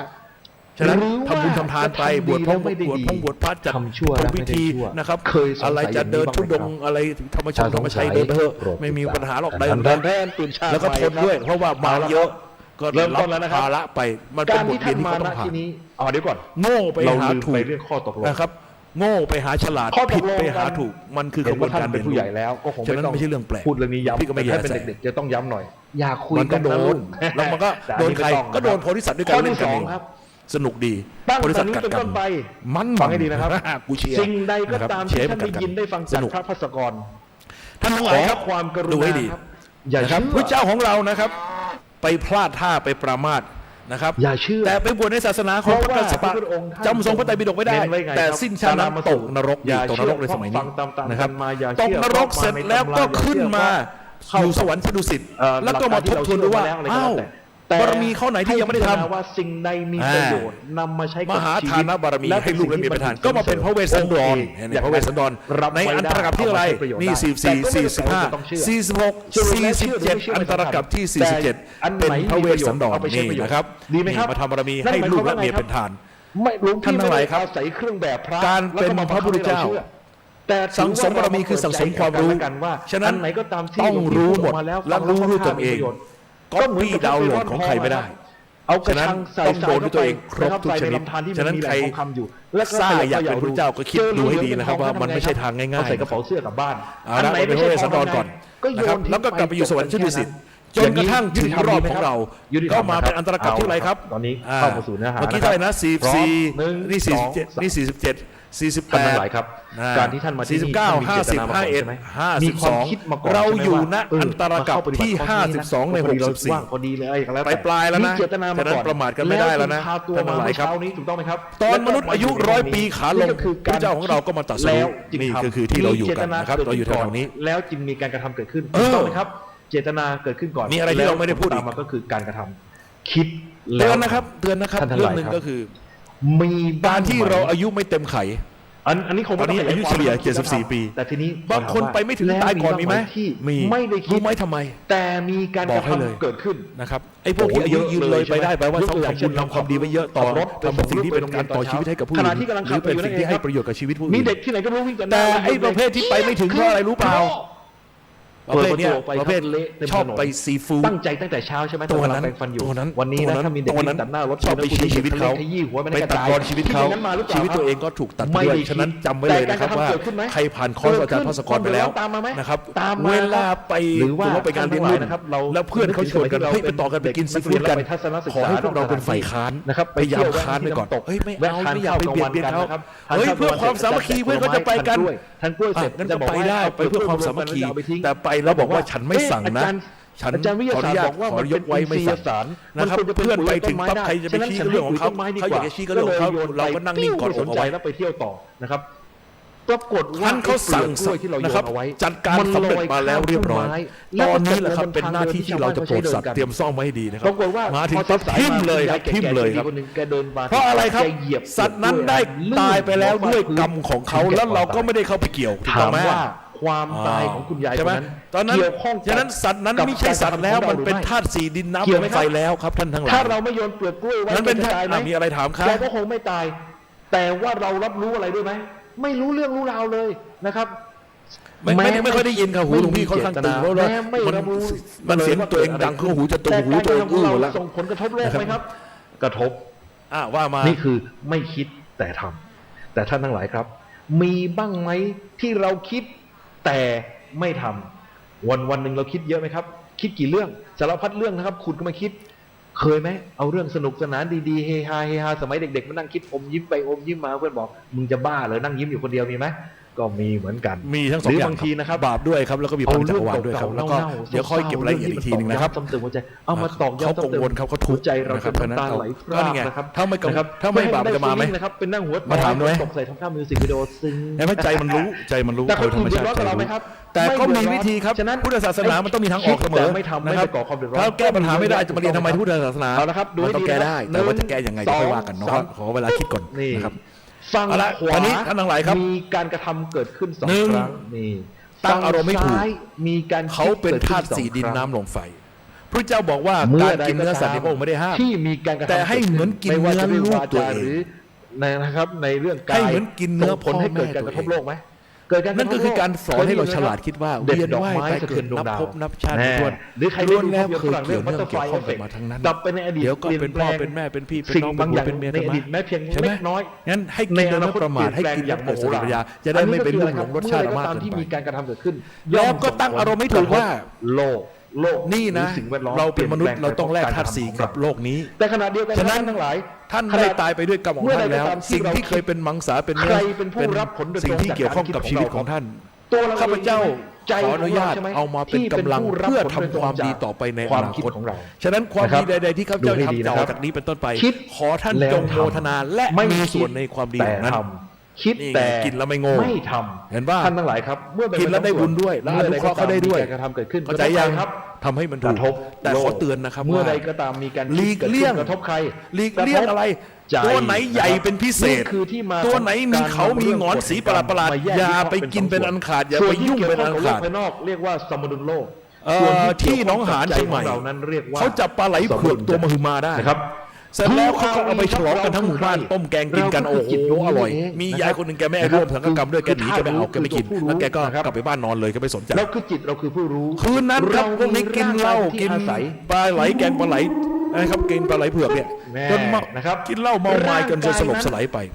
ฉะนั้น หรือว่า ทำบุญทำทานไป จะทำ บวชพระ ดีแล้วไม่ได้ บวช ดี พงบวชพระจัด ทำชั่วแล้ว พิธี ไม่ได้ชั่ว นะครับ เคยสงสัย อะไรจะเดิน อย่างนี้ ทุดง บ้างไหมครับ อะไรธรรมชาติธรรมชัยเดินไปเถอะ โปรด ไม่มีปัญหาหรอก ติ ได้ ดตาม ได้ แทนตื่นเช้า แล้วก็ทนด้วย เพราะว่ามาเยอะก็ เริ่มต้นแล้วนะครับ ภาระไปมันเป็น การ บท ที่ เรีย ท่าน น ที่ มา เขาต้ ณ องผ่า ที่ น นี้เดี๋ยวก่อน โง่ไป เรา หา ลืม ถู ไป ก เรื่องข้อตกลง นะครับ โง่ไปหาฉลาด ข้อต ผิด กลง ไปหา กัน ถูกมันคือ เห็น กระบว ว่าน ท่าน การ เป็ เรี น ยน ผู้ รู้ ใหญ่แล้วก็คง ฉะนั้น ไม่ต้อง ไม่ใช่เรื่องแปลก พูดเรื่องนี้ พี่ก็ไม่ ย้ำแต่ถ้า แย่ เป็น ใส่ เด็กๆจะต้องย้ำหน่อย อย่าคุย มันก็โด ะ น ลูก แล้วมันก็ แต่ โดน ไม่ ใคร ต้อง ก็โดนโพธิสัตว์ด้วยกัน ข้อ เล่ ที่ นกัน สอง เอง ครับ สนุกดี ตั้ง โพธิ แต่ สัตว์ นี้ กัด เป็น กั ต้ น นไป มัน ฟังให้ดีนะครับ กูเชียร์ สิ่งใดก็ นะครับ ตาม เชี ที่ ยร์ ท่าน กั ได้ยินได้ฟัง ส จาก นุก พระภัสสกร ท่านทั้งห ข ลาย อ ครับ ความกรุ ดู ณา ให้ดี ครับอย่า นะครับ เชื่อ พระเจ้าของเรานะครับ ไปพลาดท่าไปประมาทนะครับ อย่าเชื่อ แต่ไปบวชในศาสนาของพระกษัตริ เพราะว่าพระพุทธ ย์ องค์ท่าน จำทรงพระไตรปิฎกไม่ได้ เน้นไว้ไง แต่ ครับ สิ้นชาตินั้น ตามมา ต สู่ กนรก อย่า ตกนรกในสมัยนี้ ฟังตามๆ นะครับ กันมาอย่า ต เชื่ ก อน รกเสร็จแล้วก็ขึ้นมาอยู่สวรรค์ชั้นดุสิตแล้วก็มาทบทวนดูว่าอ้าวบารมีข้อไหนที่ยังไม่ได้ทำ ว่าสิ่งใดมีประโยชน์นำมาใช้ ม กับ หา ชี ทา วิต นบารมีให้ลูกและเมียเป็นทานก็มาเป็นพระเวสสันดรเนี่ยพระเวสสันดรในอันตรกับที่อะไรนี่44 45 46 47อันตรกับที่47เป็นพระเวสสันดรนี่นะครับ ดีไหมครับ มาทำบารมีให้ลูกและเมียเป็นทาน ไม่หลวง ท่า พี่ นทั้งหลายครับ ไม่ได้อาศัยเครื่องแบบพระ การเป็นพระพุทธเจ้า แต่ สังสมบารมีคือสังสมความรู้ กันว่า ฉะนั้น อัไหนก็ตามที่ ต้องรู้หมด ลวงพี่พูออกาแล้ว และรู้ด้วยตัวเอง ก็เหมือนกับ ดาวน์โหลดของใครไม่ได้ เอากระ ฉะนั้น ชังใส่ ต้องโดนด้วยตัวเองครบทุกชนิด ใส่ในลำธารที่ ฉะนั้น มีแห ใคร ล่งทองคำอยู่แล้วก็ ซ่าอยากเป็นพระเจ้าก็คิดดูให้ดีนะครับว่ามันไม่ใช่ทางง่ายๆ เอใส่กระเป๋าเสื้อกลับบ้าน เอาละเป็นพระเวสสันดรก่อน ก็โย นะครับ นทิ้ง แล้วก็กลับไปอยู่สวรรค์ชั้นดุสิตจนกระทั่งถึงรอบของเรา ยุติธร ก็ รม มาเป็นอันตรกับที่อะไรครับ ตอนนี้เข้ามาสู่เนื้อหา เมื่อกี้เท่าไหร่นะ พร้อม 44 หนึ่ง นี่ สอง 47นี่47 ท่านทั้งหลาย 48 ครับ การที่ท่านมาที่นี่ 49 ท่านมีเจตนามาก่อนใช่ไหมมีความคิดมาก่อน เราอยู่ณ ใช่ไหมว่า อันตรกับที่ มาเข้าปฏิบัติข้อนี้นะ 52 ใน พอดีเราว่าง 64 พอดีเลยก็แล้ว ไป แต่ ปลายแล้วนะ มีเจตนามา ฉะนั้น ก่อน ประมาทกันไม่ได้แล้วนะ พาตัว ท่านทั้ มาง หลาย เมื่อ ครับ เช้านี้ถูกต้องไหมครับ ตอนมนุษย์อายุ100 ปีขาลง นี่ก็คือ พระเจ้าของเราก็มาตรัสรู้ แล้วจึง นี่ ทำ คือที่เราอยู่กันนะครับ มีจต เราอยู่แถวๆนี้ แล้วจึงมีการกระทำเกิดขึ้น เออ ถูกต้องไหมครับ เจตนาเกิดขึ้นก่อน มีอะไรที่เราไม่ได้พูดอีก ตามมาก็คือการกระทำคิด เตื แล้ว อนนะครับเตือนนะครับ ท่านทั้ง เรื่ ห อง ลาย หนึ่ง ครับ ก็คือ มี การที่เราอายุไม่เต็มไข อันนี้คงไม่ ตอนนี้ งข อายุเฉลี่ย74ปี แต่ทีนี้ บางคนไปไม่ถึง แล้ว ตายก่อนมีไหม บางที่ มี ไม่ได้คิ รู้ ด ไหมทำไม แต่มีการ บ ก อก ระ ให้เลย ทำเกิดขึ้น นะครับไอ้พวกที่อายุยืนเลยไปได้แปลว่าต้องทำบุญทำความดีไปเยอะต่อ ขับรถ ทำสิ่งที่เป็นการต่อชีวิตให้กับผู้อื่ ข น ณะที่กำลัง ห ขั รื บ อเป็น อยู่นั่ สิ่ น ง เอง ที่ให้ ครับ ประโยชน์กับชีวิตผู้ มี อื่น เด็กที่ไหนก็ไม่รู้วิ่งกัน แต่ไอ้ประเภทที่ไปไม่ถึงเพราะอะไรรู้เปล่าประเภทเนี้ย ไป ประเภท เละเต็มถนน ชอบไปซีฟู้ด ตั้งใจตั้งแต่เช้าใช่ไหม ตัวนั้น กำลังแปรงฟันอยู่ ตัวนั้น วันนี้นะ ตัวนั้น ถ้ามีเด็ก ตัวนั้น วิ่งตัดหน้ารถ ชอบไปชี้ชีวิตเขา ขยี้หัวมัน ไป กระ ตัด จาย รอนชีวิตเขา คิดอย่งนั้นมาหรือเปล่า ชีวิตตัวเองก็ถูกตัดไปด้วยฉะนั้นจำไว้เลยนะครับว่าใครผ่านคอร์สอาจารย์พศกรไปแล้ว ตามมาไหม นะครับ ตามมา เวลาไป หรือว่า ไปงานเลี้ยงรุ่น นะครับเรา แล้วเพื่อนเขาชวนกัน เรา เฮ้ยไปต่อกันไปกินซีฟู้ดกัน ไปทัศนศึก ขอ ษา ให้พวกเราเป็นฝ่ายค้าน นะครับ พยายามค้านไปก่อนเฮ้ยไม่เอาไม่อยากไปเบียดเบียนเขาเฮ้ยเพื่อความสามัคคีเพื่อนเขาจะไปกัน ทานกล้วยเสร็จ งั้น จะ ก็ บอก ไป ว่า ได้ เอา ไปเพื่อความสามัคคี เอาไปทิ้ง แต่ไปแล้วบอกว่าฉันไม่สั่งนะ ฉัน อาจารย์วิท ขออ ยา นุ ศาสต ญา ร์ ต บอกว่า ขอยกไว้ไม่สั่ง นะครับเพื่อนไปถึงปั๊บใครจะไปชี้ก็เรื่องของเขาเขาอยากจะชี้ก็เรื่องของเขาเราก็นั่งนิ่งกอดอกเอาไว้ แล้วไปเที่ยวต่อนะครับปรากฏว่า ท่านเขาสั่ง กล้วยที่เราโย นะครับ นเอาไว้ จัดการสำเร็จมาแล้วเรียบร้อย มันลอยข้ามต้นไม้ ตอนนี้แหละครับ แล้ว เป็นหน้าที่ที่เราจะโปรดสัตว์เตรียมซ่อมไว้ให้ดีนะครั ปรากฏว่า มาถึงปั๊บทิ่มเลยครับทิ่มเลยครับ นหนึ่งแกเดินมา เพราะอะไรครับ แกเหยียบ สัตว์นั้นได้ตายไปแล้วด้วยกรรมของเขาแล้วเราก็ไม่ได้เข้าไปเกี่ยวถูก ถา ต้อง ม ไหม ว่าความตายของคุณยาย ใช่ไหม คนนั้น ตอนนั้น เกี่ยวข้องกับ ฉะนั้นสัตว์นั้นไม่ใช่สัตว์แล้วมันเป็นธาตุสี่ดินน้ำ เกี่ยว ล ไหม ม ครับ ไฟแล้วครับท่านทั้งหลาย ถ้าเราไม่โยนเปลือกกล้วยไว้ นั้นเป็น แกจะตายไหม มีอะไรถามครับ แกก็คงไม่ตาย แต่ว่าเรารับรู้อะไรด้วยไหมไม่รู้เรื่องรู้ราวเลยนะครับ ไม่ค่อยได้ยินค่ะหูหลวงพี่ค่อนข้างตึงเพราะว่า แม้ไม่รับรู้ มันเสียงตัวเองดังเข้าหูจะตึงหูตัวเองอื้อหมดแล้ว ส่งผลกระทบโลกไหมครับ กระทบ ว่ามา นี่คือไม่คิดแต่ทำแต่ท่านทั้งหลายครับ มีบ้างไหมที่เราคิดแต่ไม่ทำวันหนึ่งเราคิดเยอะไหมครับ คิดกี่เรื่องสารพัดเรื่องนะครับ คุณก็มาคิด เคยไหมเอาเรื่องสนุกสนานดีๆเฮฮาสมัยเด็กๆมานั่งคิดอมยิ้มไปอมยิ้มมาเพื่อนบอกมึงจะบ้าเหรอนั่งยิ้มอยู่คนเดียวมีไหมก็มีเหมือนกัน มีทั้งสองอย่าง หรือบางทีนะครับ บาปด้วยครับแล้วก็มีพลังจักรวาลด้วยครับแล้วก็เดี๋ยวค่อยเก็บรายละเอียดอีกทีหนึงนะครับ ซ้ำเติมหัวใจเอามาตอกย้ำ เขากังวลครับเขาทุกข์ ใจเรา นะครับ จนน้ำตาไหลพ ก็ ราก นี่ไง นะครับ ถ้าไม่กัง นะครับ ถ้าไม่บาปจะมาไหม นะครับเป็นนั่งหัว มาถามด้วยไหม ตกใส่ทำข้ามมิวสิกวิดีโอซึ้ง เห็นไหมใจมันรู้ใจมันรู้ แต่คน โดยธร อื่ ร น ม เดือ ชา ดร้อนกับเราไหม ติใจรู้ ครับ แต่ก็มีวิธีครับ ฉะนั้น พุทธศาสนามันต้องมีทางออกเสมอ คิดแต่ไม่ทำ นะครับ ไม่ไปก่อความเดือดร้อน ถ้าแก้ปัญหาไม่ได้จะมาเรียนทำไมพุทธศาสนา เอาละครับดู มั ให้ นต้อง ดี แก้ นะ ได้ หนึ่ แต่ ง ว่าจะแก้ยังไงเดี๋ยวค่อยว่ากัน สอง ขอเวลาคิดก่อน นี่ นะครับ ฝั่ง เอาละ ขวา วันนี้ท่านทั้งหลายครับ มีการกระทำเกิดขึ้นสอง หนึ่ง ครั้งนี่ ตั้งอารมณ์ไม่ถูก ฝั่ซ้ายมีการ เขาเป็นธาตุ กิดขึ้ สี่ดิน สองครั้ง น้ำลมไฟ พระเจ้าบอกว่าการกินเนื้อสัตว์ในพระองค์ไม่ได้ห้าม ที่มีการกระทำ แต่ให้เหมือนกินเนื้อลูกตัวเอง หรือนะครับในเรื่องกาย ให้เหมือนกินเนื้อ ส่งผลให้เกิดการกระทบโลกไหมเกิดการ นั่นก็คือการสอนให้เราฉลาดคิดว่า เด็ด เวียน ดอก ว่าย ไม้ ตาย สะ เกิ เทือ ด นดวง นับ ดาว ภพนับชาติ แน่ ทวน หรือใคร ล้วนแล้วเคย เกี่ เกี่ยว ว ยเนื่ เนื่ อ อง ง เกี่ เกี่ ย ยว ว ข้ ข้ อ อง ง กั กัน นมาทั้งนั้นมาทั้งนั้นดับไปในอดีต เดี๋ยวก็เป็นพ่อ เปลี่ เป็ ย น นแปลง แม่เป็นพี่เป็น สิ่ง น้อง บางอย่าง เป็นเมีย ใน กัน อ มา ดีตแม้เพียง ใช่ไหม เล็กน้อย งั้นให้กินโดยไม่ประมาทให้กินแบบเกิดสติปัญญาจะได้ไม่เป็นลูกหลงรสชาติมาก ตาม เกิน ที่ ไป มีการกระทำเกิดขึ้น แล้วก็ตั้งอารมณ์ให้ถูกว่า โลกนี่ หรือ นะ สิ่งแวดล้อม เราเป็นมนุษย์ ปลี่ เรา ยนแปล ต้องแลก เพ ธา ระ ตุสี่ ก กับโลกนี้ แต่ขณะเดียวกัน ฉะนั้น ทั้งหลาย ท่านได้ตายไปด้วยกรรมของท่านแล้ว เมื่อใดก็ตามที่ สิ่งที่เคยเป็นมังสาเป็น ใครเป็นผู้รับผลโดยตรง สิ่งที่เกี่ยวข้องกับชีวิตของท่าน ตัวเรา ข้าพเจ้า ใจ ขออนุญาต ขงรใช่ไหม เอามาเป็นกำลัง ที่เป็นผู้รับ เพื่อ ผล ทำ โดยตรง ความดี จาก ต่อไปในอ ความ นา คิด คต ของเรา ฉะนั้นความ นะครับ ดีใดๆที่ข้าพเจ้า ดูให้ดี ทำ นะครับ ต่อจากนี้เป็นต้นไป คิด ขอท่าน แล้ว จงโมทนาและ ไม่ มี คิด ส่วนในความดี แต่ ของนั้น ทำคิด นี่ไง แต่ กินแล้วไม่โง่ ไม่ทำ เห็นป่ะ ท่านทั้งหลายครับเมื่อเป็น กินแล้วได้บุญด้วยและอนุเคราะห์เขาได้ด้วย มีการกระทำเกิดขึ้น เข้าใจยัง ครับ ทำให้มัน ก ถูก ระทบ แต่ โล ขอก เตือนนะครับ เมื่อ ว่า ใดก็ตามมีการ หลีกเลี่ยง กระทบใคร หลีกเลี่ยงอะไร ใจ ตัวไหนใหญ่เป็นพิเศษ นี่คือที่มา ตัวไหนมีเขามีหงอนสีประหลาด ม ๆอย่าไปกินเป็นอันขาดอย่าไปยุ่งเป็นอันขาด ส่วนที่เกี่ยวข้องกับโลกภายนอกเรียกว่าสมดุลโลก ที่ ที่ หนองหานเชียงใหม่ เรานั้นเรียกว่า เขาจับปลาไหลเผือกตัวมหึมาได้ นะครับ เสร็จแล้วเขาก็เอาไปฉลองกันทั้งหมู่บ้านต้มแกงกินกันโอ้โหอร่อย มียายคนหนึ่งแกไม่ร่วมสังฆกรรมด้วยแกหนีแกไม่เอาแกไม่กินแล้วแกก็กลับไปบ้านนอนเลยแกไม่สนใจ เราคือจิตเราคือผู้รู้ คืนนั้นครับพวกนี้กินเหล้ากิน อาศัย ปลาไหลแกงปลาไหลนะครับกินปลาไหลเผือกเนี่ย แม่ จนเมา นะครับ กินเหล้าเมาไม้กันจนสลบสลายไป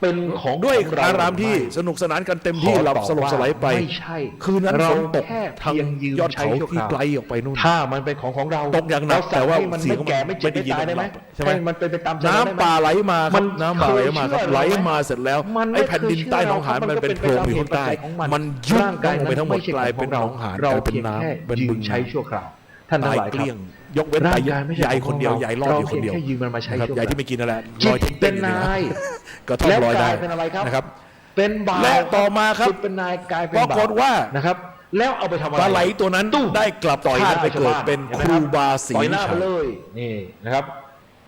เป็นของ ด้วย ของ อารามที่สนุกสนานกันเต็มที่หลับสลบสลายไป ไม่ใช่ คืนนั้น เรา ฝนตก แค่ ทาง เพียงยืม ยอด ใช้ เขา ชั่วค ที่ ราว ไกลออกไปนู่น ถ้ามันเป็นของเรา ตกอย่างหนัก เร แต่ว่า ให้มัน เสียง ไม่แก่ไม่เจ็บ ไม่ได้ ไม่ ยิน ตายได้ไหม ใช่ไหม ให้มันเป็นไปตามใจ น้ำ ได้ไหม ป่าไหลมาค มั รับน้ำป่าไหลมาครับ เคยเชื่อ ไหลมาเสร็จแล้ว มันไม่ ไอ้แผ่นดินใต้หนองหาน เคย มัน เชื่อ เป็นโพรงอยู่ข้างใต้ มันยุบ ร่างกาย ลงไปทั้งหมด นั้น กลายเป็นหนองหานกลายเป็นน้ำเป็น ยื บึ ม ง ใช้ชั่วคราวท่านทั้ ตาง ย หลาย เก ครั ลี้ย บ ง ยกเว้น ร่า แต่ งกายไม่ใช่ ยายคนเดียว ของเรา ยายรอดอยู่คนเดียว เราเพียงแค่ยืมมันมาใช้ นะครับ ชั่วคราว ยายที่ไม่กินนั่นแหละ จิต ลอยทิ้ง เป็ เต้ น นอยู่ นาย ก็ท่องลอยได้ แล้วกายเป็นอะไรครับ นะครับ เป็นบ่าว และต่อมาครับ จิตเป็นนายกายเป็น ป บ่าว รากฏว่า นะครับ แล้วเอาไปทำอะไร ปลาไหลตัวนั้นได้กลับ ต่อยห ชา น้า ติไปเกิดเป็นครูบาศรี ต่อยห วิ น้า ชั ไป ย เลยนี่นะครับ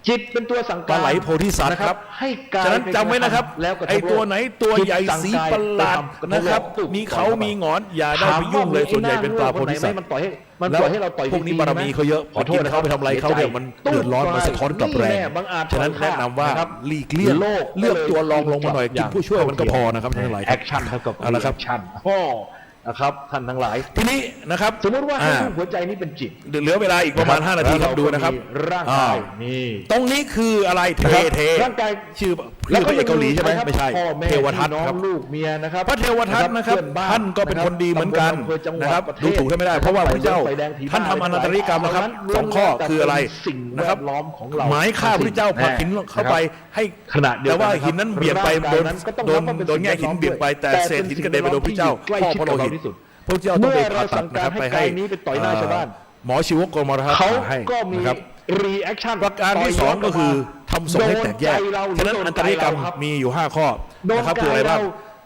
จิตเป็นตัวสั่ง ป การ ลาไหลโพธิสัตว์ นะครับ ให้กาย ฉะนั้นจำไว้นะครับ แล้วกระทบ ไอ้ตัวไหนตัว จิต ใหญ่ สั่ง สี กาย ประหลาด กท นะครับ โลก มีเขามีหงอนอย่าได้ไปยุ่งเลยส่วนใหญ่เป็นปลาโพธิสัตว์ มันปล่อยให้มัน แล้ว ปล่อยให้เราต่อย พวกนี้ ฟรีๆ บารมีเขาเยอะ ขอโทษ ไปกินเขาไปทำอะไรเขาเนี่ยมันเดือดร้อนมันสะท้อนกลับแรง นี่บังอาจ ฉะนั้นแนะนำว่า ครับ หลีกเลี่ยง โลก เลือกตัวรองลงมาหน่อย อย่าง กินผู้ช่วยมันก็พอนะครับท่านทั้งหลาย แอคชั่นเท่ากับ เอาละครับ แอคชั่นพ่อนะครับท่านทั้งหลาย ทีนี้นะครับ สมมติว่าให้รูปหัวใจนี่เป็นจิต เหลือเวลาอีกประมาณ 5 นาทีครับดูนะครับ ร่างกายนี่ ตรงนี้คืออะไรเท นะครับ เท ร่างกาย ชื่อพระเอกเกาหลีใช่ไหมไม่ใช่ พ่อแม่ เทวทัต พี่น้อง ครับ ลูกเมียนะครับ พระเทวทัตนะครับ เพื่อบ้ ท่านก็เป็นคนดีเหมือนกัน ตำบลอำเภอจังหวัด นะครับ ประเทศ ดูถูกท่านไม่ได้เพราะว่าพระเจ้า ไฟแดงผี ท่านทำอนันตริยกรรมนะครับ เหล่านั้น สองข้อคืออะไร สิ่งแว นะครับ ดล้อมของเรา หมายฆ่าพระเจ้าผลักหินเข้าไปให้ ขณะเดียว แต่ กัน ว่า นะครับ หินนั้นเบี่ยงไป ร่าง โด กาย น นั้นก็ต้อง โด นั น บว่าเป็น โดนแง่หิน สิ่งแวดล้อม เบี่ยงไปแต่ แต่ เศษหินกระเด็นไปโดนพระเจ้า ใกล้ พ่อ ชิด พระโลหิต กับเราที่สุด พระเจ้าต้องไป เมื่อเรา ผ่าตัดนะครับ สั่งการ ไป ให้ ให้ กายนี้ไปต่อยหน้าชาวบ้าน หมอชีวกรมรทัศน์ เขา ให้ ก็มี นะครับ รีแอคชั่น ประการที่สองก็คือทำศพให้แตกแยก ฉะนั้นอันตริยกรรมมีอยู่ 5 ข้อนะครับคืออะไรบ้าง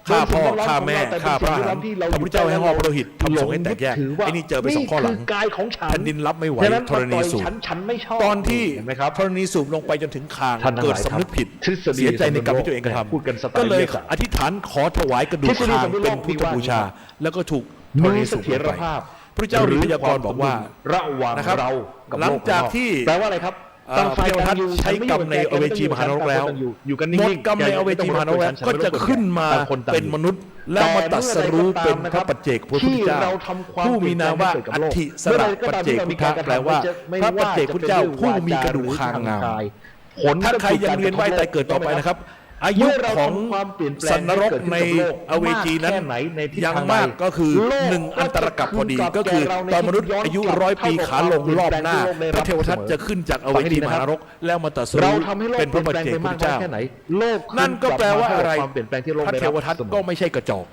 ฆ่าพ่อฆ่าแม่ฆ่าพระอรหันต์พระพุทธเจ้าให้ห่อพระโลหิตทำศพให้แตกแยกไอ้นี่เจอไปสองข้อหลัง คืกายของฉัน แผ่นดินรับไม่ไหว ฉะนั้น ธรณีสูบ ฉันไม่ชอบ ตอนที่ เห็นไหมครับ ธรณีสูบลงไปจนถึงคาง ท่านทั้งหลาย เกิดสำนึกผิด ทฤษฎี เสียใจในกรรมที่ตัวเองกระท พูดกันสไตล์ ำก็เลย เรียกอะ อธิษฐานขอถวายกระดูก ทฤษฎี คาง สมมุติ เป็น โลก พุทธบูชา มีว่า แล้วก็ถูกธร มี ณี เส สูบ ถีย ลง ร ไป ภาพ พระเจ้ามีพยากรณ์บอกว่า ระหว่าง นะครับ เรากับ หลังจาก โลกภยนอ ที่ แปลว่าอะไรครับ พระเทวทัตใช้กรรมในอเวจีมหานรกแล้ว อยู่กัน หม นิ่ ด งๆ กรรมในอเวจีมหานรกแล้วก็จะขึ้นมา ต่งคต่าง เป็นมนุษย์ แล้วมาตรัสรู้เป็นพระปัจเจกพระพุทธเจ้า ที่เราทำความ ผู้มีนามว่า เปลี่ยนแปลงให้เกิดกับ อั โลก ฏฐิสระปัจเจกพุทธะแปลว่าพระปัจเจกพุทธเจ้าผู้มีกระดูกคางงาม ผล ถ้าใครยังเรียนไหวตายเกิดต่อไปนะครับ อายุของสัตว์นรกในอเวจีนั้นยังมากก็คือ1 อันตรกับพอดีก็คือตอนมนุษย์อายุ100 ปีขาลงรอบหน้าพระเทวทัตจะขึ้นจากอเวจีมหานรกแล้วมาตรัส เรา รู้ ทำให้โลก เป็นพระปัจเจกพุทธเจ้า แค่ไหนโลก นั่นก็แปลว่าอะไร ความเปลี่ยนแปลงที่โลก พระ ได้ เท รับ วทัตก็ไม่ใช่กระจอก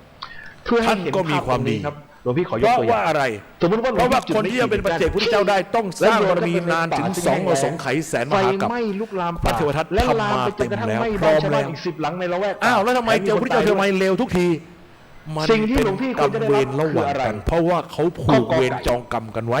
เพื่อให้เห็น ท่านก็มีความดี ภพตรงนี้ครับหลวงพี่ขอย เพ ก ราะ ตัวอย่า ว่าง อะไร สมมติว่า เพราะว่าคนที่จะเป็นปัจเจกพุทธเจ้าได้ต้องสร้างบารมีนานถึง2 อสงไขยแสนม ไฟ หากรัป ไหม้ลุกลาม พระเทวทัต และ ทำ ลาม มา ไปจนกระทั่ง เต็มแล้ว ไหม้ พร้ บ้า อน ม ชาวบ้าน แล้ว อีก10 หลังในละแวก อ้าวแล้วทำไมเจอพระเจ้าทำไมเร็วทุกทีมัน สิ่งที่ เป็น หลวงพี่ กรรม ควรจะได้ เว รับ รระหว่าง คืออะไร กัน เพราะว่าเขาผูกเวรจองกรรมกันไว้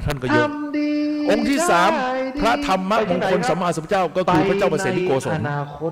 ท่านก็เยอะ ทำดี องค์ที่สาม ได้ดี พระธรรมมงคลสัมมาสัมพุทธเจ้าก็คือพระเจ้าประเสริฐนิโกศล ไปในอนาคต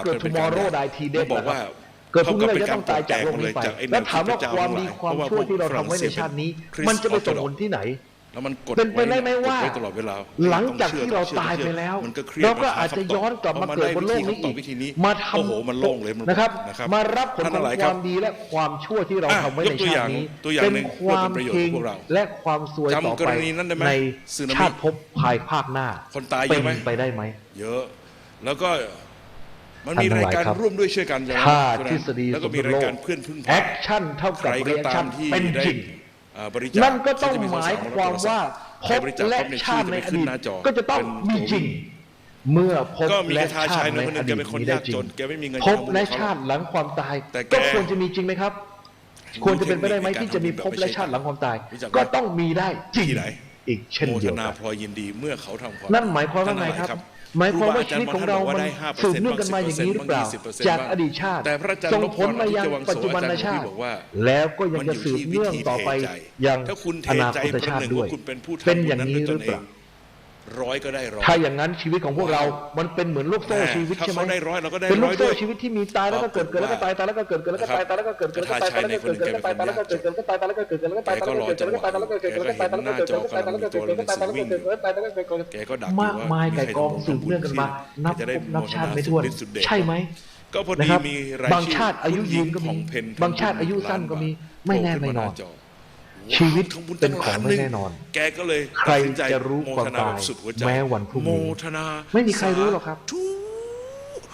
เกิด tomorrow die ทีเด็ด บอกว่า เกิดพรุ่งนี้เราจะต้องตายจากโลกนี้ไป จากไอ้แนว แล้วถามว่า คิดพระเจ้า ความดีความชั่วที่เราทำไว้ในชาตินี้ มันจะไปส่งผลที่ไหน แล้วมันกด เป็นไปได้ไหมว่า กดไตลอดเวลา หลังจากที่เราตายไปแล้ว มันก็เครียด เราก็อาจจะย้อนกลับมาเกิดบนโลกนี้อีก วิธีนี้ มาท โอ้โหมันโล่งเลย ำนะครับ มารับผล ท่าน ข ทั้ อง หลาย ค รับ วามดีและความชั่วที่เราทำไว้ในชาตินี้ ตัวอย่าง เป็น หนึ่ง ความ เพื่อเป็นประโยชน์ เฮ กับ ง พวกเรา และความซวยต่อ จำก ไป รณีนั้นได้ไหม ใน สึนามิ ชาติภพภายภาคหน้า คนตายเย เป็ อะ น ไหม ไปได้ไหม เยอะ แล้วก็มันมี ท่านทั้ ราง ย หลาย การ ครับ ร่วมด้วยช่วยกันใช่ไหม ถ้า คุณ ทฤษฎี แล้ว ส ก็ ม มี ดุล ราย โล การ ก เพื่อนพึ่ง แอ พา คชั่นเท่า ใค กับ ร เรี ก็ แอค ตา ชั่ ม น ที่ เป็น ได้ จริง บริจาค นั่นก็ต้อง จะ หมาย 200 ความว่าพ ใคร บบ ริจาค และ พบใน ชาติในอดีต ขึ้นหน้าจอ ก็จะต้องมีจริง เมื่อพบ ก็มี และ ทา ชา ชาย ติ ห ใน นึ่งคนหนึ่ อง ดี แก ต เป็นคน มีได้ ยาก จริ จ ง นแกไม่มีเงิน พบ ทำบุญ และ กับเข ชาติหลังความตาย แต่แก ก็ควรจะมีจริงไหมครับ ควรจะเป็นไปได้ไหมที่จะมีพบและชาติหลังความตาย ก็ต้องมีได้จริง ที่ไหน อีกเช่น โม เดี ท ยว นา กัน พลอยยินดีเมื่อเขาทำความ นั่นหมายความว่าไงครับ หมายความว่าชีวิตของเรามันสืบเนื่องกันมาอย่างนี้หรือเปล่า จากอดีตชาติ แต่พระอาจารย์ ส่งผลมายังปัจจุบันชาติ บอกว่า แล้วก็ยังจะสืบเนื่องต่อไปยัง ถ้าคุณเท อนา ใจ คต ประ ชา ห ติ นึ่ง ด้วย ว่าคุณเป็นผู้ทำ เป็น บุ อ ญ ย่าง นั้น นี้ ด้วย ห ต รือน เป เอ ล่า งร้อยก็ได้ร้อย ถ้าอย่างนั้นชีวิตของพวกเรา มันเป็นเหมือนลูกโซ่ชีวิตใช่ไหม ถ้าเขาได้ร้อยเราก็ได้ เป็นลู ร้ ก อย โซ่ ด้วย ชีวิตที่มีตายแล้วก็เกิดเกิดแล้วก็ตายตายแล้วก็เกิดเกิดแล้วก็ตายตายแล้วก็เกิดเกิดแล้วก็ตายตายแล้วก็เกิดเกิดแล้วก็ตายตายแล้วก็เกิดเกิดแล้วก็ตายตายแล้วก็เกิดเกิดแล้วก็ตายตายแล้วก็เกิดเกิดแล้วก็ตายตายแล้วก็เกิดเกิดแล้วก็ตายตายแล้วก็เกิดเกิดแล้วก็ตายตายแล้วก็เกิดเกิดแล้วก็ตายตายแล้วก็เกิดเกิดแล้วก็ตายตายแล้วก็เกิดเกิด แกก็ดัก มากมายไก่กองสืบเนื่องกันมานับ จะได้ นับชาติไม่ถ้วน สุดเดช ใช่ไหม ก็พอ นะ ดี ครับ มีราย บาง ชื่อ ชาติอายุยืนก็มี ของเพน บางชาติอายุสั้นก็มีไม่แน่ไม่นอน ชีวิตเป็นของไม่แน่นอน แกก็เลย ใคร ตัดสินใจ จะรู้ความตาย โมทนแบบสุดหัวใจ แม้วันพรุ่งนี้ โมทนา ไม่มีใครรู้หรอกครับ ธุ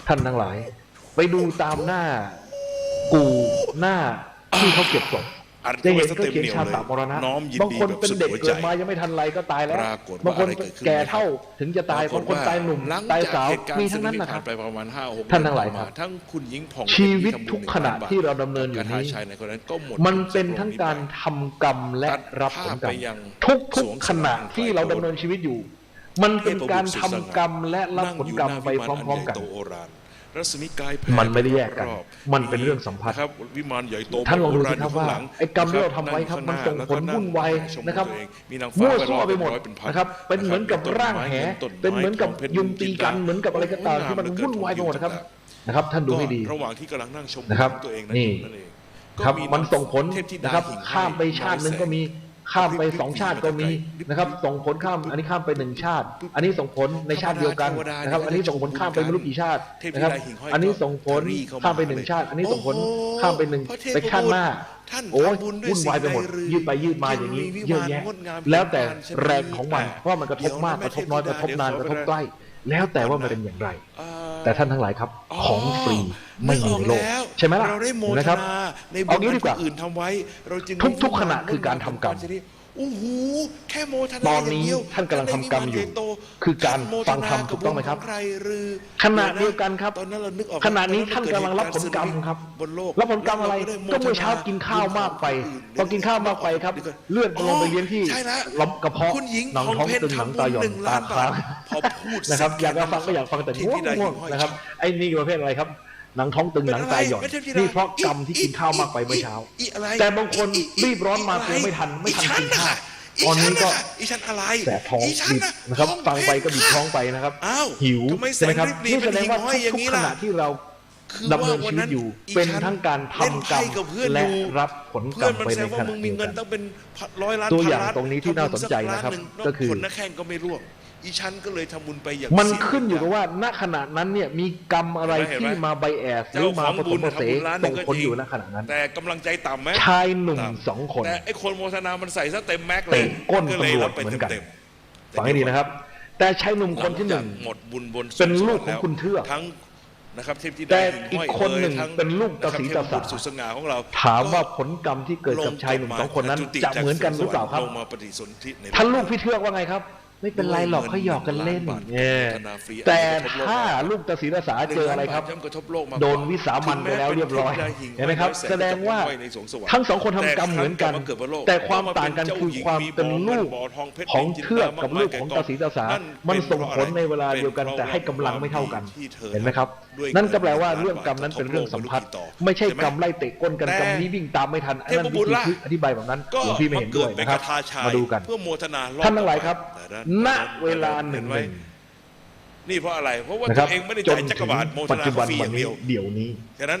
ท่านทั้งหลาย ไปดูตามหน้ากูหน้าที่เขาเก็บศพ อัด จะ เข้าไป เห็น ส ก็ เต็ม เขียน เหนียว ชา เลย ตามรณะ น้อมยิน บาง ดี คน แบบ เป็น สุด เด็ก หัว เกิ ใจ ดมายังไม่ทันไรก็ตายแล้ว ปรากฏว่า บางคน อะไรเกิดขึ้น แก่เท่าถึงจะตาย ปร บาง กฏ คน ว่ ตายหนุ่ม หลัง ตาย จาก สาว เหตุการณ์ มีทั้งนั้นนะครับ ผ่านไปประมาณ5-6 ท่านทั้งหลายครับ ทั้งคุณหญิงผ่อง ชีวิต ทำบุญ ทุกขณะ 1,000 ที่เราดำเนินอยู่ กระทา นี้ ชายในคนนั้นก็หมด มันเป็นทั้งการทำกรรมและรับผลกรร ตัดภาพไป ม ยัง ทุกขณะที่เราดำเนินชีวิตอยู่ มันเป็นการทำกรรมและรับผลกรรมไปพร้อมๆกัน นั่งยู่หาวิมานอันใหญ่โตโอฬารรัศมีกายแผ่ มันไม่ได้แยกกัน รอบ มันเป็นเรื่องสัมพันธ์ นะครับวิมานใหญ่โต ท่านลองดูสิ โฬ ครับ ยู่ข้ ว่าง หลัง ไอ้กรรมที่เราทำไว้ครับมันส่งผลวุ่นวายนะครับ มีนางฟ้า มั่วซั่วไปหมด เป็นพัน นะครับเป็นเหมือนกับร่างแห ต้นไม้ เป็นเหมือนกับ ต้นไม้ ยุงตีกันเหมือนกับอะไรก็ตามที่มันวุ่นวายไปหมดนะครับนะครับ ท่านดูให้ดี ก็ระหว่างที่กำลังนั่งชม นะครับ ตัวเอง นี่ นั่นเอง ครับ ก็ มันส่งผล เทพธิดา นะครับ หิ่งห้อย ข้ามไปชาติหนึ่งก็มีข้ามไป2 ชาติก็มีนะครับส่งผลข้ามอันนี้ข้ามไป1 ชาติ อันนี้ส่งผลในชาติเดียวกันนะครับ อันนี้ส่งผลข้ามไปไม่รู้กี่ชาตินะครับ อันนี้ส่งผลข้ามไป1 ชาติ อันนี้ส่งผลข้ามไป1ไปชาติหน้า โอ้ยวุ่นวายไปหมดยืดไปยืดมาอย่างนี้เยอะแยะ แล้วแต่แรงของมันเพราะมันกระทบมากกระทบน้อยกระทบนานกระทบใกล้ แล้วแต่ว่ามันเป็นอย่างไร แต่ท่านทั้งหลายครับ ของฟรีไม่มีในโลกใช่ไหมล่ะ เราได้โมท นะครับ นาในบุ เอา ญ งี้ดีกว่า ที่คนอื่นทำไว้เราจึง ทุกขณะคือการทำกรรม โอ้โหแค่โมทนา ตอนนี้ ย่งเดียว ท่านกำลังทำกรรมอยู่ ท่านได้วิมานใหญ่โต คือการ ท่นโมท ฟังธรรม นา ถูกต้องไหมครับ กับุญขใครหรือ ขณะเดียวกันครับ ตอนนั้นเรานึกออก ขณะนี้ท่านกำลังรับผลกรรมครับ บนโลก รับผลกรรมอะไร แล้ว ก็ ราด้ เมื่อเช้ากินข้าวมากไปพอกินข้าวมากไปครับ เลือดลงไปเลี้ยงที่ ใช่แล้ว ลำกระเพาะ คุณหญิง หนังท้องตึงหนังตาหย่อน 1 ตา ล้าน ค้าง พอพูด นะครับอยากจะฟังก็อยากฟังแต่ ที่ ง่ว พี่ได้ ง หิ่งห้อย นะครับไอ้นี่ประเภทอะไรครับหนังท้องตึงหนังตาหย่อน เป็นอะไร นี่เพราะกรรมที่กินข้าวมากไปเมื่อเช้า อะไร แต่บางคนรีบร้อนมาเพียงไม่ทันกินข้าวตอนนี้ก็ อีฉันอะไร แสบท้อง ฉั บิดนะครับ ท้อ ฟังไปก็บิด เพชร ท้องไปนะครับ อ้าว หิว ทำไมแส ใช่ไหม ง ครับ รี นี่ บๆ แสดงว่า เป็นหิ่งห้อยอย่างนี้ ทุกข ล่ะ ณะที่เรา คือ ดำเนิน ว่า ชีวิตอยู่ วันนั้น เป็นทั้งการทำ เล่น กรร ไพ่ ม กับเพื่อน และ ดู รับผลกร เพื่ ร อน ม มัน ไป แซ ใน วว่า ขณะ มึงมี เดียว เงิ กัน น ต้องเป็น100 ล้าน ตัวอย่าง พันล้ ตรงนี้ที่น่าสนใจนะครับ ทำบุญสั ก็คือ ล้านหนึ่งนแข้งก็ไม่ร่วงอีฉันก็เลยทำบุญไปอย่าง มัน สิ้ ขึ้นอยู่กับว่าณขณะนั้นเนี่ยมีกรรมอะไร เห็นไหม ที่มาไบแอสหรือมาผสมผสมส่งผลอยู่ณขณะนั้น แต่กำลังใจต่ำไหม ชายหนุ่ม ต่ำ 2 คน แต่ไอ้คนโมทนามันใส่ซะเต็มแม็กเลย เตะก้น ก็เลย ตำรวจ รับไป เหมือนกัน เต็มๆ ฟังให้ดีนะครับ แต่ชายหนุ่มคนที่หนึ่ง หมดบุญบน เป็นลูกของคุณเทือก ทั้งนะครับเทพธิดา แต่ หิ่งห้ย อีกคนหนึ่ง ทั้ เป็นลูกตาศรีตาสา เทพบุตรสุดสง่าของเรา ถามว่าผลกรรมที่เกิดกับชายหนุ่ม2 คนนั้น จุติ จะเหมือนกันหรือเปล่าครับ ลงมาปฏิสนธิใน ท่านลูกพี่เทือกว่าไงครับ ไม่เป็นไรหรอกเขาหยอกกันเล่น ล้านบาท เนี่ย พัฒนาฟรี แต่ถ้าลูกตาศรีตาสาเจออะไรครับ ย่อมกระทบโลกมาก โดนวิสามันไปแล้วเรียบร้อยเห็นไหมครับ แสดงว่าทั้ง2 คนทำกรรมเหมือนกัน แต่ความต่างกันคือความเป็นลูกของเทือกกับลูกของตาศรีตาสามันส่งผลในเวลาเดียวกัน แต่ให้กำลังไม่เท่ากัน เห็นไหมครับ นั่นก็แปลว่าเรื่องกรรมนั้นเป็นเรื่องสัมพัทธ์ไม่ใช่กรรมไล่เตะก้นกันกรรมนี้วิ่งตามไม่ทันอันนั้นวิธีอธิบายแบบนั้นหลวงพี่ไม่เห็นด้วยนะครับมาดูกัน เพื่อโมทนา ท่านทั้งหลายครับณเวลาหนึ่ง นี่เพราะอะไร เพราะว่า นะค ตั รับ วเองไม่ได้ จน จ่ายจัก ถึ รง วาลโมท ปัจ นา จุบัน ฟรีอ วัน ย่างเดี นี้ ยว เดี๋ยวนี้ ฉะนั้น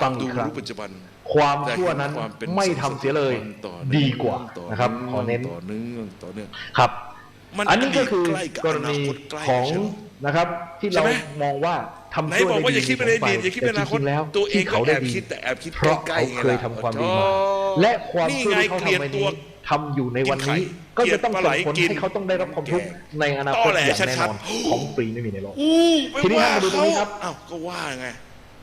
ฟั ตาง ม อี ดู กครั้ง รู้ปัจจุบัน ความชั่วนั้น จะเห็ความเป็น ไม่ทำเสียเลย ต่อเนื่อง ดีกว่า ต่อ นะครับ ขอเน้น ต่อเนื่องต่อเนื่อง ครับ มัน อันนี้ก็คือ ใกล้กับ กรณี อนาคตใกล้ ของ ใช่ไหม นะครับ ที่ ใช่ เรา ไหม มองว่าทำ ไหน ชั่ว บอก ได้ ว่า ดี อย่าคิดไปในอดีตอย่าคิดไปในอนาคต แต่จริงๆแล้ว ตัวเอง ที่ ก็ เขา แอ ได้ บ ดี คิดแต่แอบคิด เพราะ ใกล้ เขา ๆไง เคย ล่ะ ทำความดีมา อ๋อ และความ นี่ ชั่ว ไง ที่เขา เกลียด ทำใน ตัว นี้ทำอยู่ในวันนี้ ก็จะต้องส่งผลให้เขาต้องได้รับความทุกข์ในอนาคตอย่างแน่นอนของฟรีไม่มีในโลก อู้ไป ทีนี้ ว่า มาดูตรงนี้ครับ อ้าวก็ว่าไง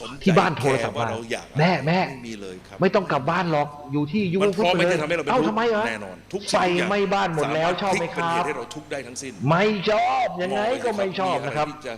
สนใจ ที่บ้านโทรศัพท์ แค่ว่า มา เราอยาก แม่ ไม่มีเลยครับ ไม่ต้องกลับบ้านหรอกอยู่ที่ยู มันพร้อม ไป ไม่ เล ได้ ย ทำให้เราเป็น เอ้า ทุกข์ ทำไมเหรอ แน่นอนทุก ไฟ สิ่งทุกอย่าง ไหม้บ้านหมดแล้วชอบไหม สาารถพลิก ค เป็น รับเหตุให้เราทุกข์ได้ทั้งสิ้น ไม่ชอบยังไงก็ไม่ชอบนะครับ มีอะไรที่จะ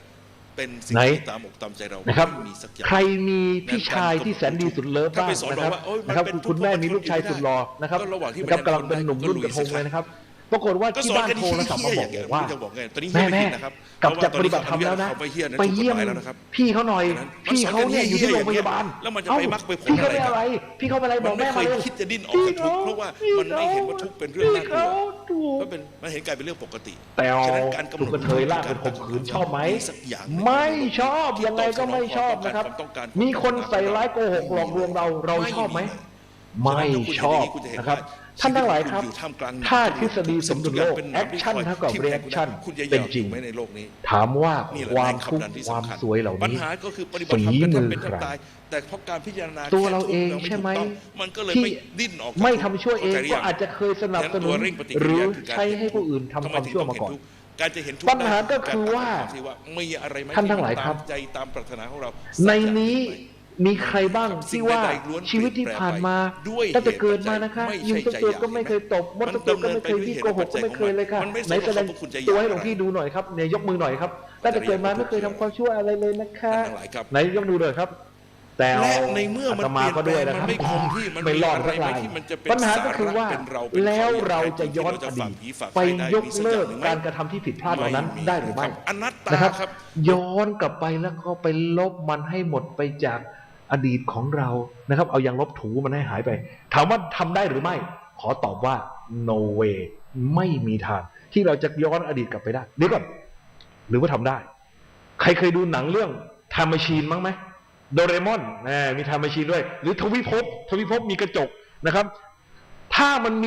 เป็นสิ่ง ไหน ที่ตามอกตามใจเรา นะครับ ไม่มีสักอย่าง ใครมีพี่ชายที่แสนดีสุดเลิฟ ถ้า บ้าง ไปสอน นะครับ บอกว่าโอ๊ยมัน นะครับ เป็นทุกข์ คุณแม่ เพราะ มีลูกชายสุดหล่อนะครับ ก็ระหว่างที่มัน นะครับกำลังเป็นหนุ่มรุ่นกระทง ก็ลุยสิครับ เลยนะครับปรากฏว่า ก็ ที่ สอน บ้าน กัน โทรศัพท์มาบอก อย่าง ว่า จะบอกไงตอนนี้ แม่ เฮี้ย แม่ ไม่ผิดนะครับ กลับจาก เพ ป ราะว่า ฏิบัติธรรมแล้วนะ เขาไปเฮี้ยนะ ไปเยี่ยม ถูกกฎหมายแล้วนะครับ พี่เขาหน่อย มัน พี่ สอน เขาเนี่ยอยู่ที่โรงพยาบาล แล้วมันจะ เอ้า ไปมักไปผล พี่เขา อะไร เป็นอะไร พี่เขาเป็นอะไรบ มั อน ก ไม่ แม่ เค มาย เลย คิดจะดิ้นออกจากทุกข์เพราะว่ามันไม่เห็นว่าทุกข์เป็นเรื่องน่ากลัว ถูก เพราะเป็นมันเห็นกลายเป็นเรื่องปกติ แต่ ฉะนั้นการกำหน ถูก ด กระเทยลากเป็นข่มขืนชอบไหม สักอย่าง ไม่ชอบยังไงก็ไม่ชอบนะครับ วามต้องการ มีคนใส่ร้ายโกหกหลอกลวงเราชอบไหมไม่ชอบนะครับท่านทั้งหลายครับ ถ้าทฤษฎีสมดุลโลกแอคชั่นเท่ากับรีแอคชั่น คุณจะอ เป็ ยาน ก จริง ไหมในโลกนี้ ถามว่า นี่แหละ ความ ใน ทุก คำนั้น ข์ ที่ ความ สำคัญ สวยเหล่า ปัญ นี้ หาก็คือปฏิบัติธรรม ฝี กัน มื แทบ อ เป็นแทบ ใคร ตายแต่เพราะการพิจารณา ตัว แค่ เราเอง ทุกข์ ใช่ไหม ถูกต้องมันก็เลย ที่ ไม่ดิ้นออกจาก ไม่ ทุกข์ ทำชั่วเอง ข้ใจหรื ก็ ยัง อาจจะเคยสนับสนุน ฉะตัวเร่งปฏิ ห กิ รื ริ อย าคือการ ใช้ให้ผู้อื่นทำความชั่วมาก่อน การจะเห็นทุกข์ ปัญหาก็คือว่า ที่ว่ามีอะไรไหม ท่านทั้งหลายครับ ตมใจตามปรารถนาของเรา ใน สักอย่าง นี้ หนึ่งไหม มีใครบ้างที่ว่า สิ่งใดๆล้วน ชีวิตที่ผ่านมา ด้วย ตั้งแต่เกิดมา เหตุ นะคะ ปัจจัย ยิงสักตัวก็ไม่เคยตบมดสักตัวก็ไม่เคย มันดำเนินไปด้วย ที่โกหกก็ไม่เคยเลยค่ะ มันไม่สน ไหนแสดง ว่าคุณจะอยาก ตัวให้หลวงพี่ดูหน่อยครับเนี่ยยกมือหน่อยครับตั้งแต่เกิดมาไม่เคยทำความชั่วอะไรเลยนะคะ ท่านทั้งหลายครับ ไหนยกดูหน่อยครับ แต่ และในเมื่อมัน าตมาก็ด้วยนะครับ เปลี่ยนแปลงมันไม่คงที่มัน ไม่รอด มีอะไร สักราย ที่มันจะเป็น ปัญหาก็คือว่า สาระเป็นเราเป็น แล้วเราจะย้อน ที่ อ เราจะ ดี ฝาก ต ผีฝาก ไป ใครได้ ยก มีสัก เลิ อย่าก งหนึ่งไหม การกระทำที่ผิดพลาดเหล่านั้นได้หรือไม่ อนัตตา นะครับ ครับ ย้อนกลับไปแล้วก็ไปลบมันให้หมดไปจากอดีตของเรานะครับ เอายางลบถูมันให้หายไป ถามว่าทำได้หรือไม่ ขอตอบว่า no way ไม่มีทางที่เราจะย้อนอดีตกลับไปได้เดี๋ยวก่อนหรือว่าทำได้ ใครเคยดูหนังเรื่อง Time Machine มั้งไหมโดเรมอนมี Time Machine ด้วย หรือทวิภพมีกระจกนะครับ ถ้ามันมี